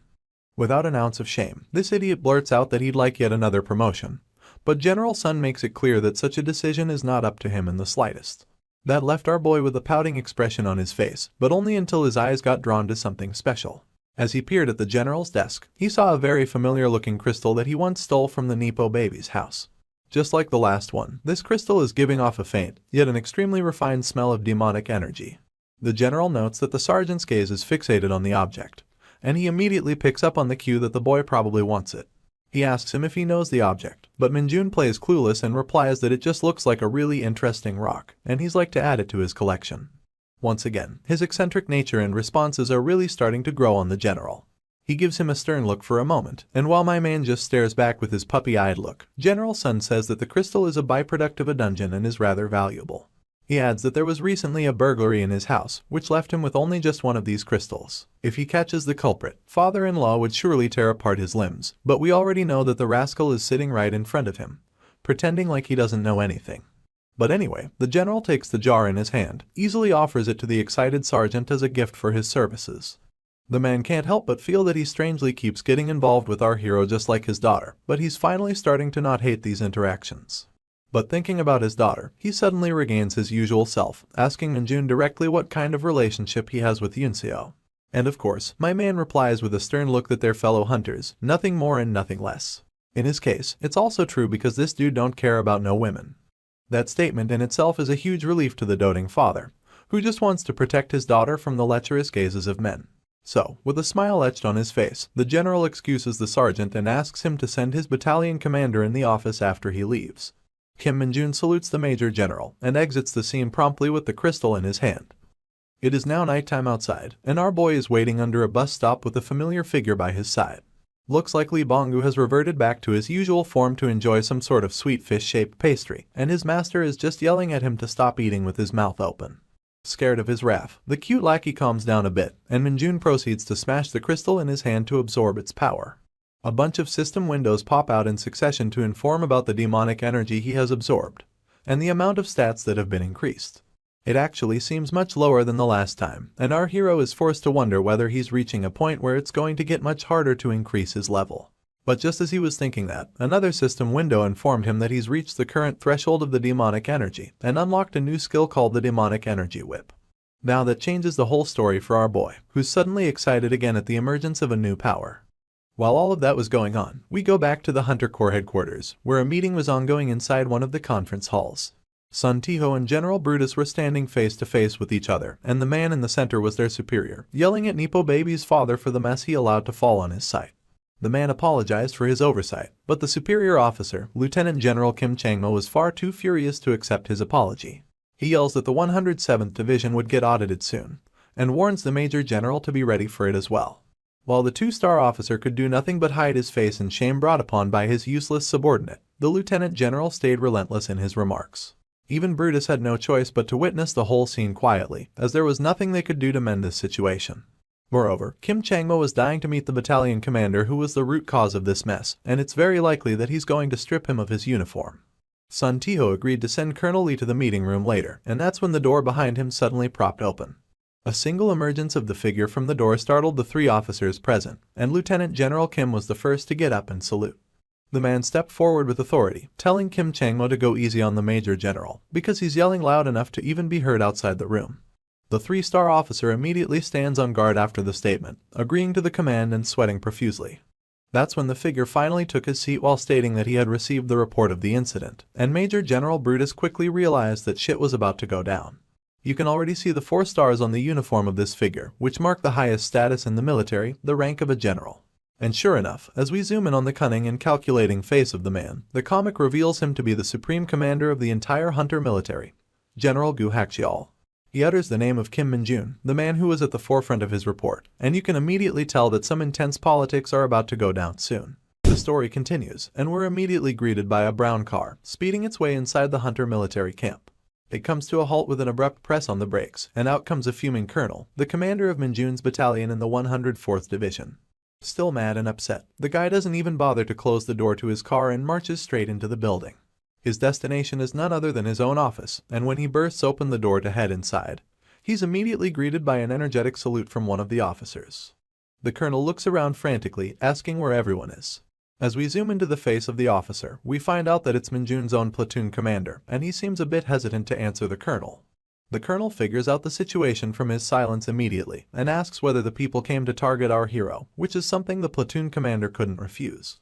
Without an ounce of shame, this idiot blurts out that he'd like yet another promotion, but General Sun makes it clear that such a decision is not up to him in the slightest. That left our boy with a pouting expression on his face, but only until his eyes got drawn to something special. As he peered at the general's desk, he saw a very familiar-looking crystal that he once stole from the Nepo baby's house. Just like the last one, this crystal is giving off a faint, yet an extremely refined smell of demonic energy. The general notes that the sergeant's gaze is fixated on the object, and he immediately picks up on the cue that the boy probably wants it. He asks him if he knows the object, but Minjun plays clueless and replies that it just looks like a really interesting rock, and he's like to add it to his collection. Once again, his eccentric nature and responses are really starting to grow on the general. He gives him a stern look for a moment, and while my man just stares back with his puppy-eyed look, General Sun says that the crystal is a byproduct of a dungeon and is rather valuable. He adds that there was recently a burglary in his house, which left him with only just one of these crystals. If he catches the culprit, father-in-law would surely tear apart his limbs, but we already know that the rascal is sitting right in front of him, pretending like he doesn't know anything. But anyway, the general takes the jar in his hand, easily offers it to the excited sergeant as a gift for his services. The man can't help but feel that he strangely keeps getting involved with our hero just like his daughter, but he's finally starting to not hate these interactions. But thinking about his daughter, he suddenly regains his usual self, asking Minjun directly what kind of relationship he has with Yunseo. And of course, my man replies with a stern look that they're fellow hunters, nothing more and nothing less. In his case, it's also true because this dude don't care about no women. That statement in itself is a huge relief to the doting father, who just wants to protect his daughter from the lecherous gazes of men. So, with a smile etched on his face, the general excuses the sergeant and asks him to send his battalion commander in the office after he leaves. Kim Minjun salutes the Major General and exits the scene promptly with the crystal in his hand. It is now nighttime outside, and our boy is waiting under a bus stop with a familiar figure by his side. Looks like Lee Bongu has reverted back to his usual form to enjoy some sort of sweet fish-shaped pastry, and his master is just yelling at him to stop eating with his mouth open. Scared of his wrath, the cute lackey calms down a bit, and Minjun proceeds to smash the crystal in his hand to absorb its power. A bunch of system windows pop out in succession to inform about the demonic energy he has absorbed, and the amount of stats that have been increased. It actually seems much lower than the last time, and our hero is forced to wonder whether he's reaching a point where it's going to get much harder to increase his level. But just as he was thinking that, another system window informed him that he's reached the current threshold of the demonic energy, and unlocked a new skill called the demonic energy whip. Now that changes the whole story for our boy, who's suddenly excited again at the emergence of a new power. While all of that was going on, we go back to the Hunter Corps headquarters, where a meeting was ongoing inside one of the conference halls. Sun Tiho and General Brutus were standing face to face with each other, and the man in the center was their superior, yelling at Nepo Baby's father for the mess he allowed to fall on his site. The man apologized for his oversight, but the superior officer, Lieutenant General Kim Changma, was far too furious to accept his apology. He yells that the 107th Division would get audited soon, and warns the Major General to be ready for it as well. While the two-star officer could do nothing but hide his face in shame brought upon by his useless subordinate, the Lieutenant General stayed relentless in his remarks. Even Brutus had no choice but to witness the whole scene quietly, as there was nothing they could do to mend this situation. Moreover, Kim Changmo was dying to meet the battalion commander who was the root cause of this mess, and it's very likely that he's going to strip him of his uniform. Sun Tiho agreed to send Colonel Lee to the meeting room later, and that's when the door behind him suddenly propped open. A single emergence of the figure from the door startled the three officers present, and Lieutenant General Kim was the first to get up and salute. The man stepped forward with authority, telling Kim Changmo to go easy on the Major General, because he's yelling loud enough to even be heard outside the room. The three-star officer immediately stands on guard after the statement, agreeing to the command and sweating profusely. That's when the figure finally took his seat while stating that he had received the report of the incident, and Major General Brutus quickly realized that shit was about to go down. You can already see the 4 stars on the uniform of this figure, which mark the highest status in the military, the rank of a general. And sure enough, as we zoom in on the cunning and calculating face of the man, the comic reveals him to be the supreme commander of the entire Hunter military, General Gu Haxial. He utters the name of Kim Min-jun, the man who was at the forefront of his report, and you can immediately tell that some intense politics are about to go down soon. The story continues, and we're immediately greeted by a brown car, speeding its way inside the Hunter military camp. It comes to a halt with an abrupt press on the brakes, and out comes a fuming colonel, the commander of Min-jun's battalion in the 104th Division. Still mad and upset, the guy doesn't even bother to close the door to his car and marches straight into the building. His destination is none other than his own office, and when he bursts open the door to head inside, he's immediately greeted by an energetic salute from one of the officers. The colonel looks around frantically, asking where everyone is. As we zoom into the face of the officer, we find out that it's Min-jun's own platoon commander, and he seems a bit hesitant to answer the colonel. The colonel figures out the situation from his silence immediately, and asks whether the people came to target our hero, which is something the platoon commander couldn't refuse.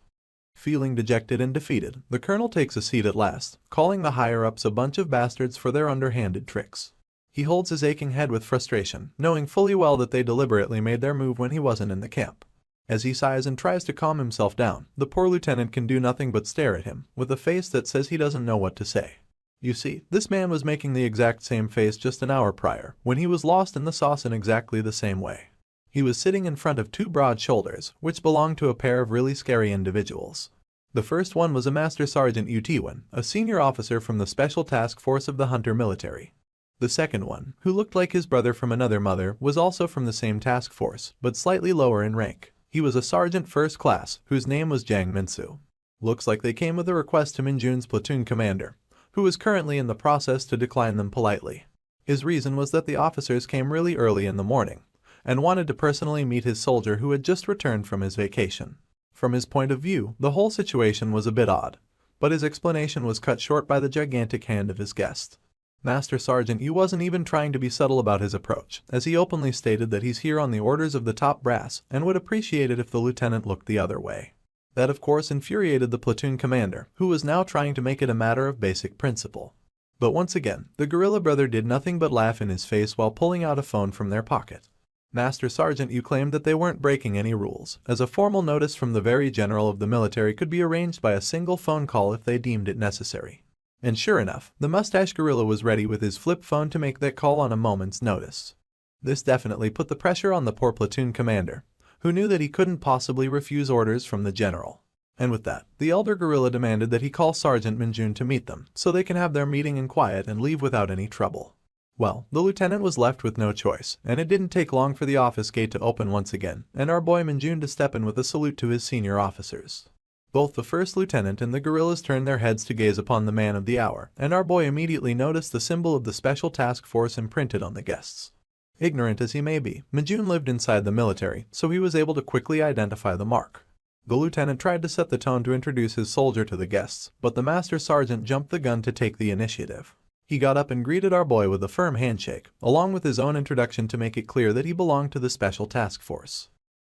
Feeling dejected and defeated, the colonel takes a seat at last, calling the higher-ups a bunch of bastards for their underhanded tricks. He holds his aching head with frustration, knowing fully well that they deliberately made their move when he wasn't in the camp. As he sighs and tries to calm himself down, the poor lieutenant can do nothing but stare at him, with a face that says he doesn't know what to say. You see, this man was making the exact same face just an hour prior, when he was lost in the sauce in exactly the same way. He was sitting in front of 2 broad shoulders, which belonged to a pair of really scary individuals. The first one was a Master Sergeant Utiwan, a senior officer from the Special Task Force of the Hunter military. The second one, who looked like his brother from another mother, was also from the same task force, but slightly lower in rank. He was a sergeant first class, whose name was Jang Minsu. Looks like they came with a request to Min-jun's platoon commander, who is currently in the process to decline them politely. His reason was that the officers came really early in the morning, and wanted to personally meet his soldier who had just returned from his vacation. From his point of view, the whole situation was a bit odd, but his explanation was cut short by the gigantic hand of his guest. Master Sergeant Yu wasn't even trying to be subtle about his approach, as he openly stated that he's here on the orders of the top brass and would appreciate it if the lieutenant looked the other way. That of course infuriated the platoon commander, who was now trying to make it a matter of basic principle. But once again, the gorilla brother did nothing but laugh in his face while pulling out a phone from their pocket. Master Sergeant Yu claimed that they weren't breaking any rules, as a formal notice from the very general of the military could be arranged by a single phone call if they deemed it necessary. And sure enough, the mustache gorilla was ready with his flip phone to make that call on a moment's notice. This definitely put the pressure on the poor platoon commander, who knew that he couldn't possibly refuse orders from the general. And with that, the elder gorilla demanded that he call Sergeant Min-jun to meet them, so they can have their meeting in quiet and leave without any trouble. Well, the lieutenant was left with no choice, and it didn't take long for the office gate to open once again, and our boy Min-jun to step in with a salute to his senior officers. Both the first lieutenant and the gorillas turned their heads to gaze upon the man of the hour, and our boy immediately noticed the symbol of the Special Task Force imprinted on the guests. Ignorant as he may be, Min-jun lived inside the military, so he was able to quickly identify the mark. The lieutenant tried to set the tone to introduce his soldier to the guests, but the master sergeant jumped the gun to take the initiative. He got up and greeted our boy with a firm handshake, along with his own introduction to make it clear that he belonged to the Special Task Force.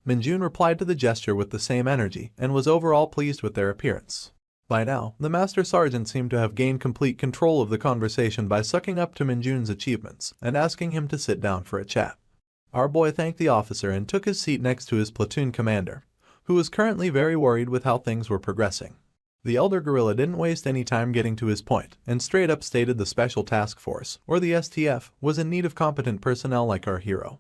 Min-jun replied to the gesture with the same energy, and was overall pleased with their appearance. By now, the Master Sergeant seemed to have gained complete control of the conversation by sucking up to Min-jun's achievements and asking him to sit down for a chat. Our boy thanked the officer and took his seat next to his platoon commander, who was currently very worried with how things were progressing. The elder gorilla didn't waste any time getting to his point, and straight up stated the Special Task Force, or the STF, was in need of competent personnel like our hero.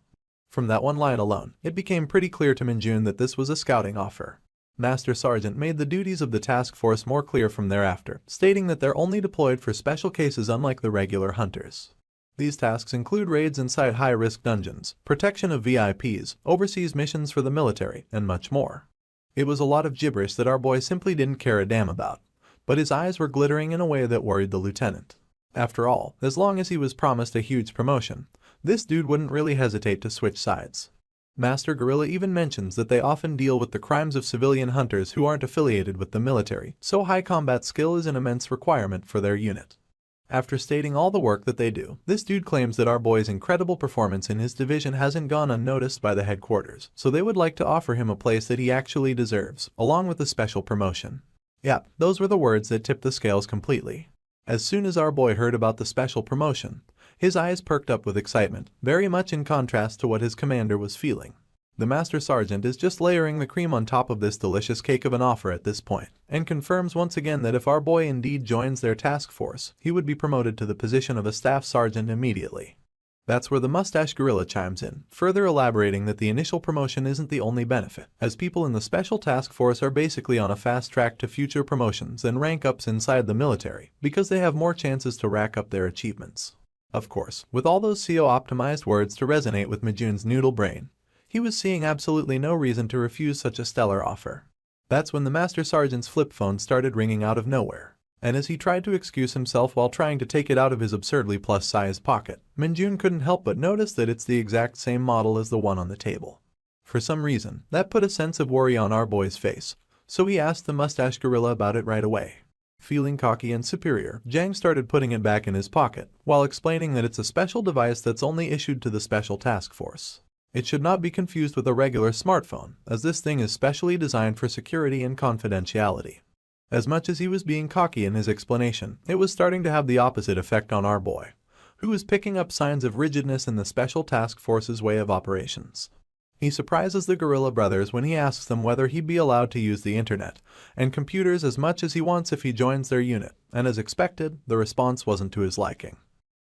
From that one line alone, it became pretty clear to Minjun that this was a scouting offer. Master Sergeant made the duties of the task force more clear from thereafter, stating that they're only deployed for special cases unlike the regular hunters. These tasks include raids inside high-risk dungeons, protection of VIPs, overseas missions for the military, and much more. It was a lot of gibberish that our boy simply didn't care a damn about, but his eyes were glittering in a way that worried the lieutenant. After all, as long as he was promised a huge promotion, this dude wouldn't really hesitate to switch sides. Master Gorilla even mentions that they often deal with the crimes of civilian hunters who aren't affiliated with the military, so high combat skill is an immense requirement for their unit. After stating all the work that they do, this dude claims that our boy's incredible performance in his division hasn't gone unnoticed by the headquarters, so they would like to offer him a place that he actually deserves, along with a special promotion. Yep, those were the words that tipped the scales completely. As soon as our boy heard about the special promotion, his eyes perked up with excitement, very much in contrast to what his commander was feeling. The Master Sergeant is just layering the cream on top of this delicious cake of an offer at this point, and confirms once again that if our boy indeed joins their task force, he would be promoted to the position of a staff sergeant immediately. That's where the mustache gorilla chimes in, further elaborating that the initial promotion isn't the only benefit, as people in the special task force are basically on a fast track to future promotions and rank ups inside the military, because they have more chances to rack up their achievements. Of course, with all those SEO-optimized words to resonate with Mijun's noodle brain, he was seeing absolutely no reason to refuse such a stellar offer. That's when the Master Sergeant's flip phone started ringing out of nowhere, and as he tried to excuse himself while trying to take it out of his absurdly plus-sized pocket, Minjun couldn't help but notice that it's the exact same model as the one on the table. For some reason, that put a sense of worry on our boy's face, so he asked the mustache gorilla about it right away. Feeling cocky and superior, Jang started putting it back in his pocket, while explaining that it's a special device that's only issued to the Special Task Force. It should not be confused with a regular smartphone, as this thing is specially designed for security and confidentiality. As much as he was being cocky in his explanation, it was starting to have the opposite effect on our boy, who was picking up signs of rigidness in the Special Task Force's way of operations. He surprises the Gorilla Brothers when he asks them whether he'd be allowed to use the internet and computers as much as he wants if he joins their unit, and as expected, the response wasn't to his liking.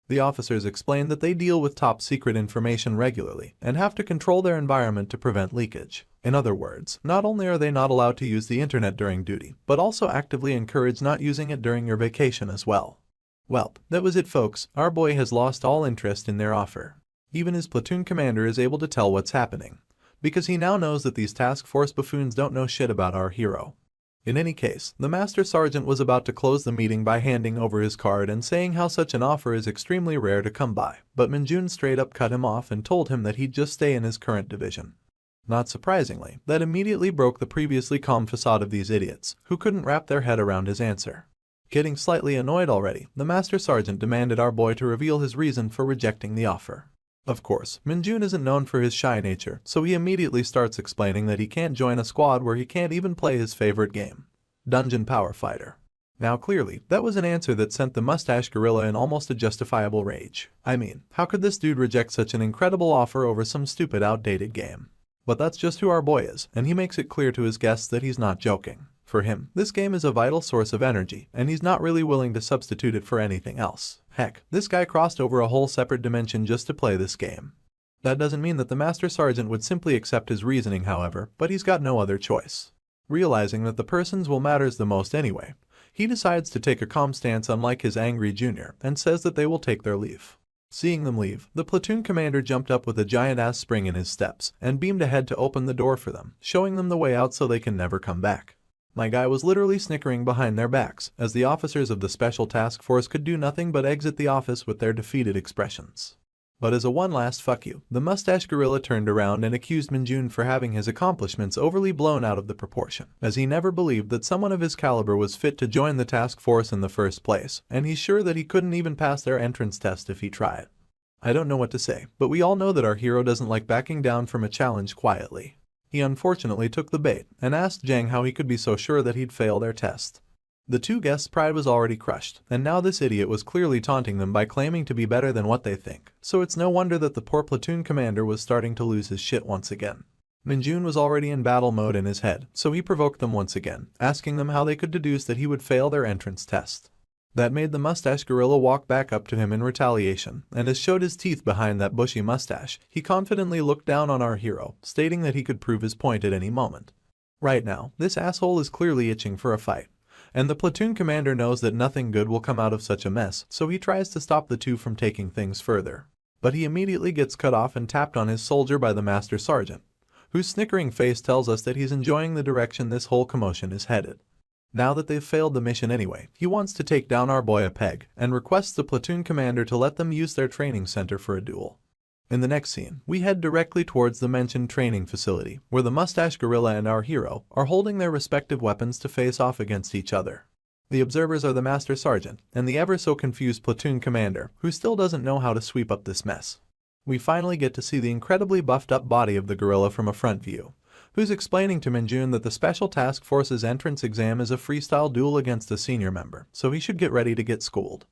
The officers explained that they deal with top-secret information regularly and have to control their environment to prevent leakage. In other words, not only are they not allowed to use the internet during duty, but also actively encourage not using it during your vacation as well. Well, that was it folks, our boy has lost all interest in their offer. Even his platoon commander is able to tell what's happening, because he now knows that these task force buffoons don't know shit about our hero. In any case, the Master Sergeant was about to close the meeting by handing over his card and saying how such an offer is extremely rare to come by, but Minjun straight up cut him off and told him that he'd just stay in his current division. Not surprisingly, that immediately broke the previously calm facade of these idiots, who couldn't wrap their head around his answer. Getting slightly annoyed already, the Master Sergeant demanded our boy to reveal his reason for rejecting the offer. Of course, Minjun isn't known for his shy nature, so he immediately starts explaining that he can't join a squad where he can't even play his favorite game, Dungeon Power Fighter. Now clearly, that was an answer that sent the mustache gorilla in almost a justifiable rage. I mean, how could this dude reject such an incredible offer over some stupid outdated game? But that's just who our boy is, and he makes it clear to his guests that he's not joking. For him, this game is a vital source of energy, and he's not really willing to substitute it for anything else. Heck, this guy crossed over a whole separate dimension just to play this game. That doesn't mean that the Master Sergeant would simply accept his reasoning, however, but he's got no other choice. Realizing that the person's will matters the most anyway, he decides to take a calm stance unlike his angry junior, and says that they will take their leave. Seeing them leave, the platoon commander jumped up with a giant-ass spring in his steps, and beamed ahead to open the door for them, showing them the way out so they can never come back. My guy was literally snickering behind their backs, as the officers of the Special Task Force could do nothing but exit the office with their defeated expressions. But as a one last fuck you, the mustache gorilla turned around and accused Minjun for having his accomplishments overly blown out of the proportion, as he never believed that someone of his caliber was fit to join the task force in the first place, and he's sure that he couldn't even pass their entrance test if he tried. I don't know what to say, but we all know that our hero doesn't like backing down from a challenge quietly. He unfortunately took the bait and asked Jang how he could be so sure that he'd fail their test. The two guests' pride was already crushed, and now this idiot was clearly taunting them by claiming to be better than what they think, so it's no wonder that the poor platoon commander was starting to lose his shit once again. Minjun was already in battle mode in his head, so he provoked them once again, asking them how they could deduce that he would fail their entrance test. That made the mustache gorilla walk back up to him in retaliation, and as showed his teeth behind that bushy mustache, he confidently looked down on our hero, stating that he could prove his point at any moment. Right now, this asshole is clearly itching for a fight, and the platoon commander knows that nothing good will come out of such a mess, so he tries to stop the two from taking things further. But he immediately gets cut off and tapped on his soldier by the master sergeant, whose snickering face tells us that he's enjoying the direction this whole commotion is headed. Now that they've failed the mission anyway, he wants to take down our boy a peg, and requests the platoon commander to let them use their training center for a duel. In the next scene, we head directly towards the mentioned training facility, where the mustache gorilla and our hero are holding their respective weapons to face off against each other. The observers are the master sergeant, and the ever-so-confused platoon commander, who still doesn't know how to sweep up this mess. We finally get to see the incredibly buffed-up body of the gorilla from a front view, who's explaining to Minjun that the Special Task Force's entrance exam is a freestyle duel against a senior member, so he should get ready to get schooled.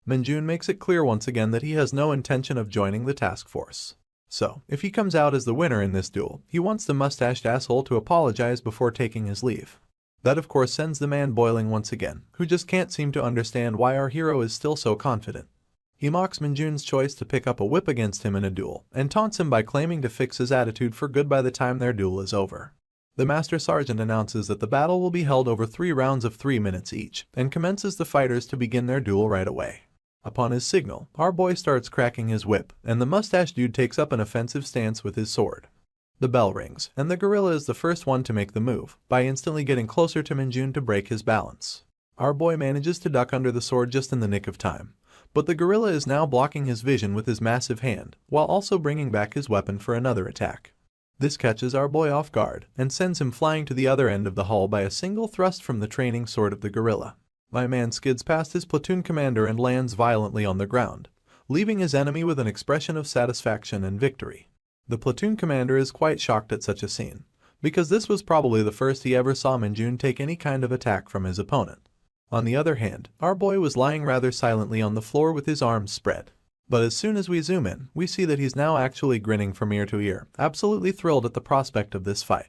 Minjun makes it clear once again that he has no intention of joining the task force. So, if he comes out as the winner in this duel, he wants the mustached asshole to apologize before taking his leave. That of course sends the man boiling once again, who just can't seem to understand why our hero is still so confident. He mocks Minjun's choice to pick up a whip against him in a duel, and taunts him by claiming to fix his attitude for good by the time their duel is over. The Master Sergeant announces that the battle will be held over 3 rounds of 3 minutes each, and commences the fighters to begin their duel right away. Upon his signal, our boy starts cracking his whip, and the mustache dude takes up an offensive stance with his sword. The bell rings, and the gorilla is the first one to make the move, by instantly getting closer to Minjun to break his balance. Our boy manages to duck under the sword just in the nick of time, but the gorilla is now blocking his vision with his massive hand, while also bringing back his weapon for another attack. This catches our boy off guard, and sends him flying to the other end of the hall by a single thrust from the training sword of the gorilla. My man skids past his platoon commander and lands violently on the ground, leaving his enemy with an expression of satisfaction and victory. The platoon commander is quite shocked at such a scene, because this was probably the first he ever saw Minjun take any kind of attack from his opponent. On the other hand, our boy was lying rather silently on the floor with his arms spread. But as soon as we zoom in, we see that he's now actually grinning from ear to ear, absolutely thrilled at the prospect of this fight.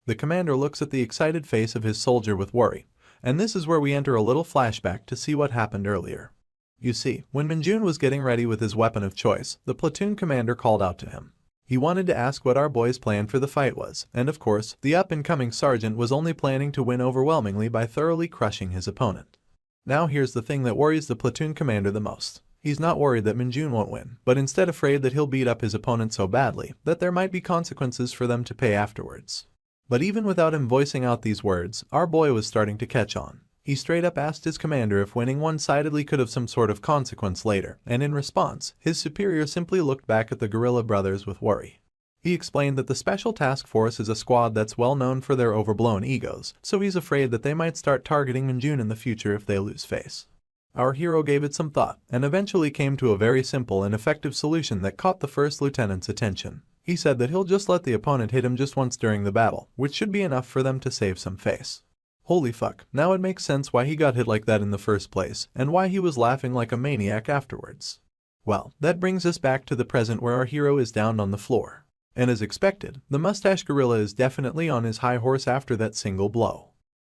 The commander looks at the excited face of his soldier with worry, and this is where we enter a little flashback to see what happened earlier. You see, when Minjun was getting ready with his weapon of choice, the platoon commander called out to him. He wanted to ask what our boy's plan for the fight was, and of course, the up-and-coming sergeant was only planning to win overwhelmingly by thoroughly crushing his opponent. Now here's the thing that worries the platoon commander the most. He's not worried that Minjun won't win, but instead afraid that he'll beat up his opponent so badly that there might be consequences for them to pay afterwards. But even without him voicing out these words, our boy was starting to catch on. He straight up asked his commander if winning one-sidedly could have some sort of consequence later, and in response, his superior simply looked back at the gorilla brothers with worry. He explained that the Special Task Force is a squad that's well known for their overblown egos, so he's afraid that they might start targeting Minjun in the future if they lose face. Our hero gave it some thought, and eventually came to a very simple and effective solution that caught the first lieutenant's attention. He said that he'll just let the opponent hit him just once during the battle, which should be enough for them to save some face. Holy fuck, now it makes sense why he got hit like that in the first place, and why he was laughing like a maniac afterwards. Well, that brings us back to the present where our hero is down on the floor. And as expected, the mustache gorilla is definitely on his high horse after that single blow.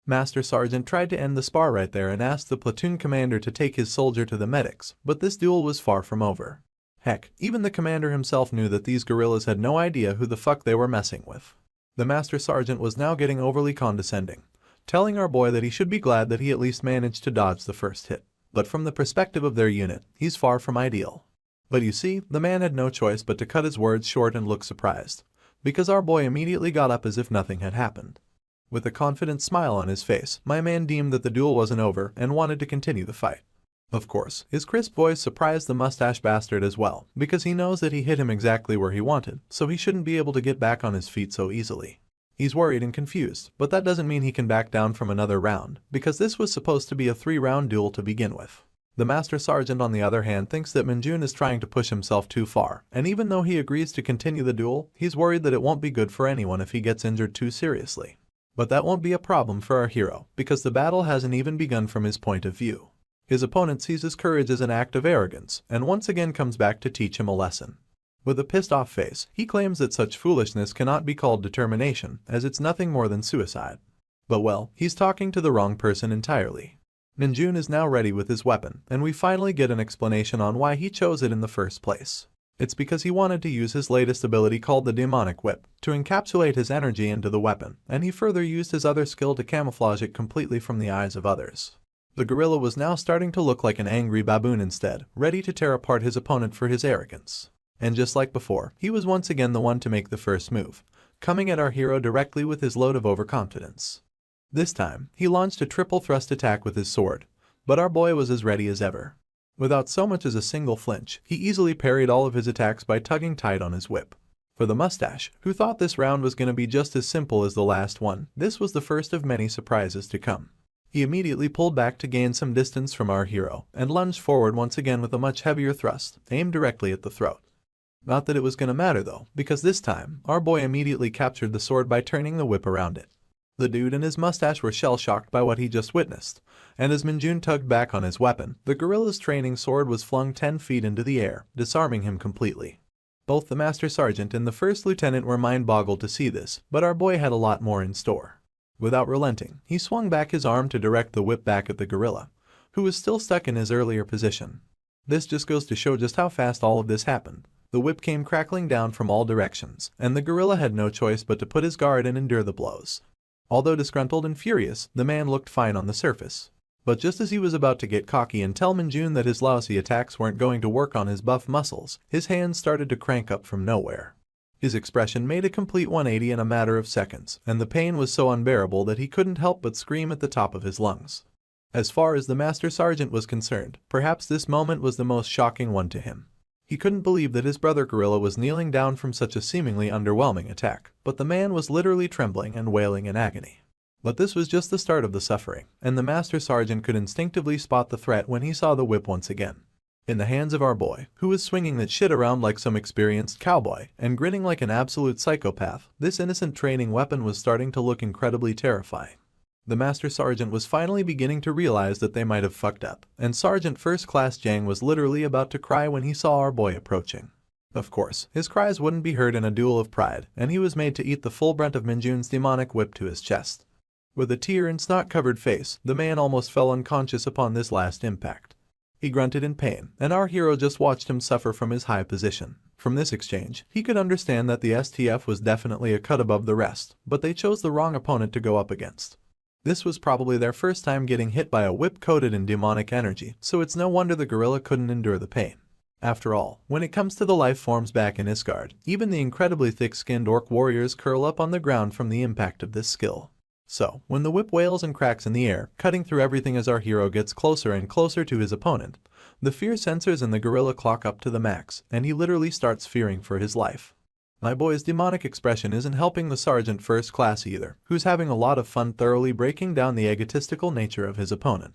Master Sergeant tried to end the spar right there and asked the platoon commander to take his soldier to the medics, but this duel was far from over. Heck, even the commander himself knew that these gorillas had no idea who the fuck they were messing with. The Master Sergeant was now getting overly condescending, telling our boy that he should be glad that he at least managed to dodge the first hit. But from the perspective of their unit, he's far from ideal. But you see, the man had no choice but to cut his words short and look surprised, because our boy immediately got up as if nothing had happened. With a confident smile on his face, my man deemed that the duel wasn't over and wanted to continue the fight. Of course, his crisp voice surprised the mustache bastard as well, because he knows that he hit him exactly where he wanted, so he shouldn't be able to get back on his feet so easily. He's worried and confused, but that doesn't mean he can back down from another round, because this was supposed to be a 3-round duel to begin with. The Master Sergeant on the other hand thinks that Minjun is trying to push himself too far, and even though he agrees to continue the duel, he's worried that it won't be good for anyone if he gets injured too seriously. But that won't be a problem for our hero, because the battle hasn't even begun from his point of view. His opponent sees his courage as an act of arrogance, and once again comes back to teach him a lesson. With a pissed-off face, he claims that such foolishness cannot be called determination, as it's nothing more than suicide. But well, he's talking to the wrong person entirely. Minjun is now ready with his weapon, and we finally get an explanation on why he chose it in the first place. It's because he wanted to use his latest ability called the Demonic Whip to encapsulate his energy into the weapon, and he further used his other skill to camouflage it completely from the eyes of others. The gorilla was now starting to look like an angry baboon instead, ready to tear apart his opponent for his arrogance. And just like before, he was once again the one to make the first move, coming at our hero directly with his load of overconfidence. This time, he launched a triple thrust attack with his sword, but our boy was as ready as ever. Without so much as a single flinch, he easily parried all of his attacks by tugging tight on his whip. For the mustache, who thought this round was going to be just as simple as the last one, this was the first of many surprises to come. He immediately pulled back to gain some distance from our hero, and lunged forward once again with a much heavier thrust, aimed directly at the throat. Not that it was going to matter though, because this time, our boy immediately captured the sword by turning the whip around it. The dude and his mustache were shell-shocked by what he just witnessed, and as Minjun tugged back on his weapon, the gorilla's training sword was flung 10 feet into the air, disarming him completely. Both the Master Sergeant and the First Lieutenant were mind-boggled to see this, but our boy had a lot more in store. Without relenting, he swung back his arm to direct the whip back at the gorilla, who was still stuck in his earlier position. This just goes to show just how fast all of this happened. The whip came crackling down from all directions, and the gorilla had no choice but to put his guard and endure the blows. Although disgruntled and furious, the man looked fine on the surface. But just as he was about to get cocky and tell Minjun that his lousy attacks weren't going to work on his buff muscles, his hands started to crank up from nowhere. His expression made a complete 180 in a matter of seconds, and the pain was so unbearable that he couldn't help but scream at the top of his lungs. As far as the Master Sergeant was concerned, perhaps this moment was the most shocking one to him. He couldn't believe that his brother gorilla was kneeling down from such a seemingly underwhelming attack, but the man was literally trembling and wailing in agony. But this was just the start of the suffering, and the Master Sergeant could instinctively spot the threat when he saw the whip once again. In the hands of our boy, who was swinging that shit around like some experienced cowboy and grinning like an absolute psychopath, this innocent training weapon was starting to look incredibly terrifying. The Master Sergeant was finally beginning to realize that they might have fucked up, and Sergeant First Class Jang was literally about to cry when he saw our boy approaching. Of course, his cries wouldn't be heard in a duel of pride, and he was made to eat the full brunt of Minjun's demonic whip to his chest. With a tear and snot-covered face, the man almost fell unconscious upon this last impact. He grunted in pain, and our hero just watched him suffer from his high position. From this exchange, he could understand that the STF was definitely a cut above the rest, but they chose the wrong opponent to go up against. This was probably their first time getting hit by a whip coated in demonic energy, so it's no wonder the gorilla couldn't endure the pain. After all, when it comes to the life forms back in Isgard, even the incredibly thick-skinned orc warriors curl up on the ground from the impact of this skill. So, when the whip wails and cracks in the air, cutting through everything as our hero gets closer and closer to his opponent, the fear sensors in the gorilla clock up to the max, and he literally starts fearing for his life. My boy's demonic expression isn't helping the Sergeant First Class either, who's having a lot of fun thoroughly breaking down the egotistical nature of his opponent.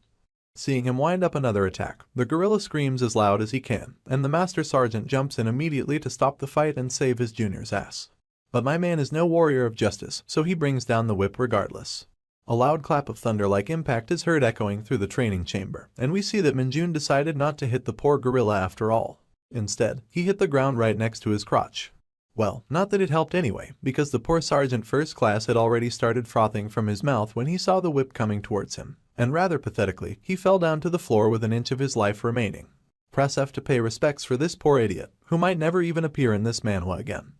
Seeing him wind up another attack, the gorilla screams as loud as he can, and the Master Sergeant jumps in immediately to stop the fight and save his junior's ass. But my man is no warrior of justice, so he brings down the whip regardless. A loud clap of thunder-like impact is heard echoing through the training chamber, and we see that Minjun decided not to hit the poor gorilla after all. Instead, he hit the ground right next to his crotch. Well, not that it helped anyway, because the poor Sergeant First Class had already started frothing from his mouth when he saw the whip coming towards him, and rather pathetically, he fell down to the floor with an inch of his life remaining. Press F to pay respects for this poor idiot, who might never even appear in this manhwa again.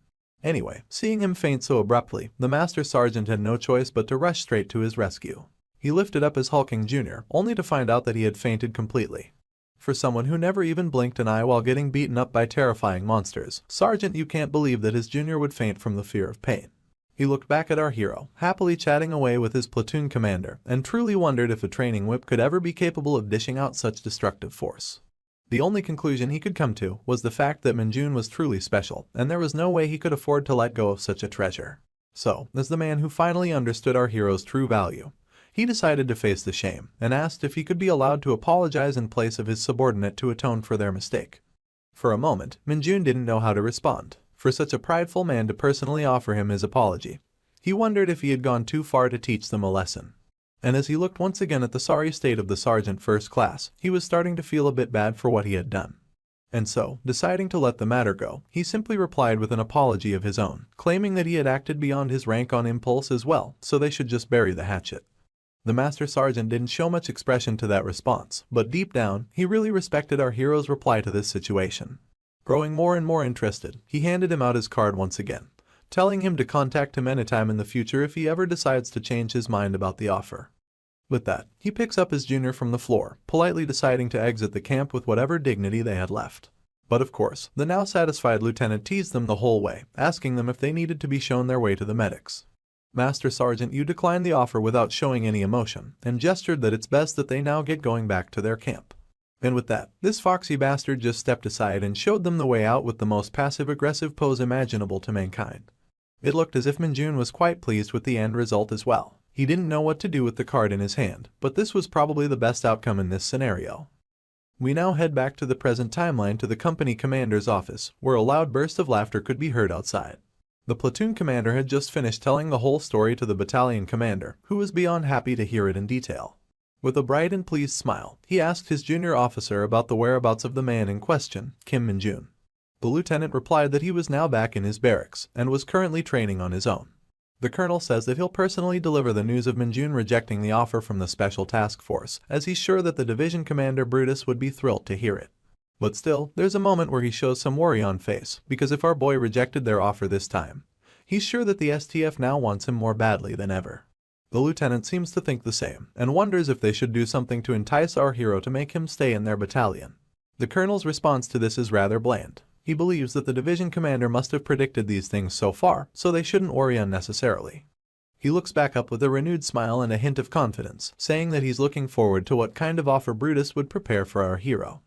Anyway, seeing him faint so abruptly, the Master Sergeant had no choice but to rush straight to his rescue. He lifted up his hulking junior, only to find out that he had fainted completely. For someone who never even blinked an eye while getting beaten up by terrifying monsters, Sergeant, you can't believe that his junior would faint from the fear of pain. He looked back at our hero, happily chatting away with his platoon commander, and truly wondered if a training whip could ever be capable of dishing out such destructive force. The only conclusion he could come to was the fact that Minjun was truly special, and there was no way he could afford to let go of such a treasure. So, as the man who finally understood our hero's true value, he decided to face the shame, and asked if he could be allowed to apologize in place of his subordinate to atone for their mistake. For a moment, Minjun didn't know how to respond, for such a prideful man to personally offer him his apology. He wondered if he had gone too far to teach them a lesson. And as he looked once again at the sorry state of the Sergeant First Class, he was starting to feel a bit bad for what he had done. And so, deciding to let the matter go, he simply replied with an apology of his own, claiming that he had acted beyond his rank on impulse as well, so they should just bury the hatchet. The Master Sergeant didn't show much expression to that response, but deep down, he really respected our hero's reply to this situation. Growing more and more interested, he handed him out his card once again, telling him to contact him anytime in the future if he ever decides to change his mind about the offer. With that, he picks up his junior from the floor, politely deciding to exit the camp with whatever dignity they had left. But of course, the now satisfied lieutenant teased them the whole way, asking them if they needed to be shown their way to the medics. Master Sergeant Yu declined the offer without showing any emotion, and gestured that it's best that they now get going back to their camp. And with that, this foxy bastard just stepped aside and showed them the way out with the most passive-aggressive pose imaginable to mankind. It looked as if Minjun was quite pleased with the end result as well. He didn't know what to do with the card in his hand, but this was probably the best outcome in this scenario. We now head back to the present timeline to the company commander's office, where a loud burst of laughter could be heard outside. The platoon commander had just finished telling the whole story to the battalion commander, who was beyond happy to hear it in detail. With a bright and pleased smile, he asked his junior officer about the whereabouts of the man in question, Kim Minjun. The lieutenant replied that he was now back in his barracks and was currently training on his own. The colonel says that he'll personally deliver the news of Minjun rejecting the offer from the special task force, as he's sure that the division commander Brutus would be thrilled to hear it. But still, there's a moment where he shows some worry on face, because if our boy rejected their offer this time, he's sure that the STF now wants him more badly than ever. The lieutenant seems to think the same, and wonders if they should do something to entice our hero to make him stay in their battalion. The colonel's response to this is rather bland. He believes that the division commander must have predicted these things so far, so they shouldn't worry unnecessarily. He looks back up with a renewed smile and a hint of confidence, saying that he's looking forward to what kind of offer Brutus would prepare for our hero.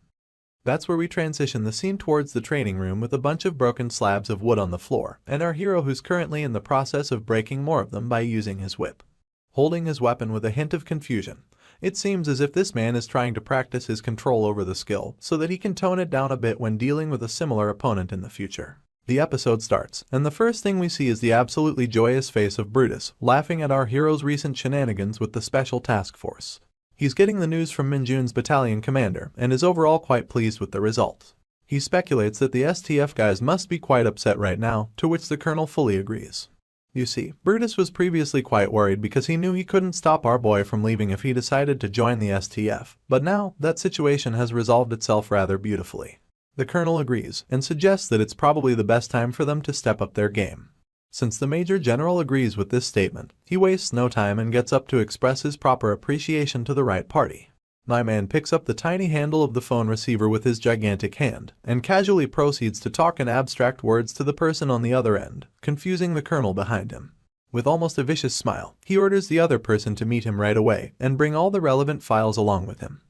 That's where we transition the scene towards the training room with a bunch of broken slabs of wood on the floor, and our hero who's currently in the process of breaking more of them by using his whip. Holding his weapon with a hint of confusion, it seems as if this man is trying to practice his control over the skill so that he can tone it down a bit when dealing with a similar opponent in the future. The episode starts, and the first thing we see is the absolutely joyous face of Brutus, laughing at our hero's recent shenanigans with the special task force. He's getting the news from Minjun's battalion commander and is overall quite pleased with the result. He speculates that the STF guys must be quite upset right now, to which the colonel fully agrees. You see, Brutus was previously quite worried because he knew he couldn't stop our boy from leaving if he decided to join the STF, but now that situation has resolved itself rather beautifully. The colonel agrees and suggests that it's probably the best time for them to step up their game. Since the Major General agrees with this statement, he wastes no time and gets up to express his proper appreciation to the right party. My man picks up the tiny handle of the phone receiver with his gigantic hand, and casually proceeds to talk in abstract words to the person on the other end, confusing the colonel behind him. With almost a vicious smile, he orders the other person to meet him right away and bring all the relevant files along with him.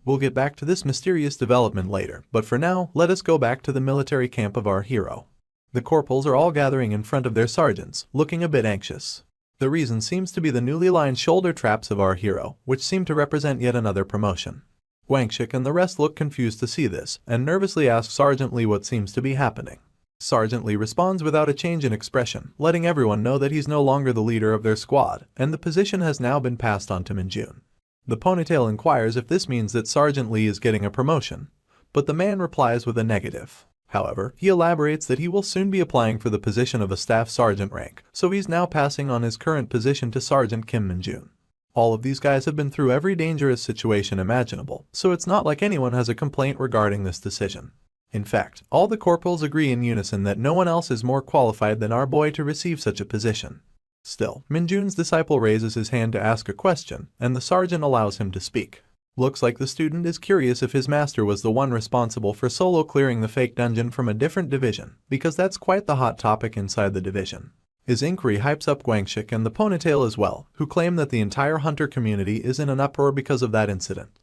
We'll get back to this mysterious development later, but for now, let us go back to the military camp of our hero. The corporals are all gathering in front of their sergeants, looking a bit anxious. The reason seems to be the newly lined shoulder traps of our hero, which seem to represent yet another promotion. Wangshik and the rest look confused to see this, and nervously ask Sergeant Lee what seems to be happening. Sergeant Lee responds without a change in expression, letting everyone know that he's no longer the leader of their squad, and the position has now been passed on to Minjun. The ponytail inquires if this means that Sergeant Lee is getting a promotion, but the man replies with a negative. However, he elaborates that he will soon be applying for the position of a staff sergeant rank, so he's now passing on his current position to Sergeant Kim Minjun. All of these guys have been through every dangerous situation imaginable, so it's not like anyone has a complaint regarding this decision. In fact, all the corporals agree in unison that no one else is more qualified than our boy to receive such a position. Still, Minjun's disciple raises his hand to ask a question, and the sergeant allows him to speak. Looks like the student is curious if his master was the one responsible for solo clearing the fake dungeon from a different division, because that's quite the hot topic inside the division. His inquiry hypes up Guangshik and the ponytail as well, who claim that the entire hunter community is in an uproar because of that incident.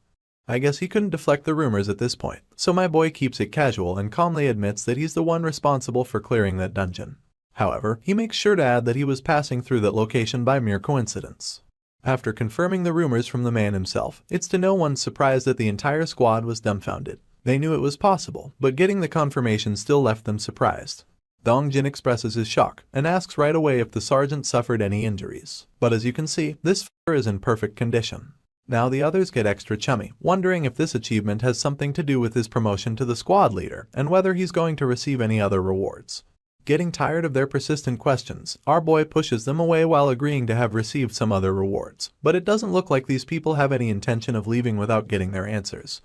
I guess he couldn't deflect the rumors at this point, so my boy keeps it casual and calmly admits that he's the one responsible for clearing that dungeon. However, he makes sure to add that he was passing through that location by mere coincidence. After confirming the rumors from the man himself, it's to no one's surprise that the entire squad was dumbfounded. They knew it was possible, but getting the confirmation still left them surprised. Dongjin expresses his shock and asks right away if the sergeant suffered any injuries. But as you can see, this f***er is in perfect condition. Now the others get extra chummy, wondering if this achievement has something to do with his promotion to the squad leader and whether he's going to receive any other rewards. Getting tired of their persistent questions, our boy pushes them away while agreeing to have received some other rewards, but it doesn't look like these people have any intention of leaving without getting their answers.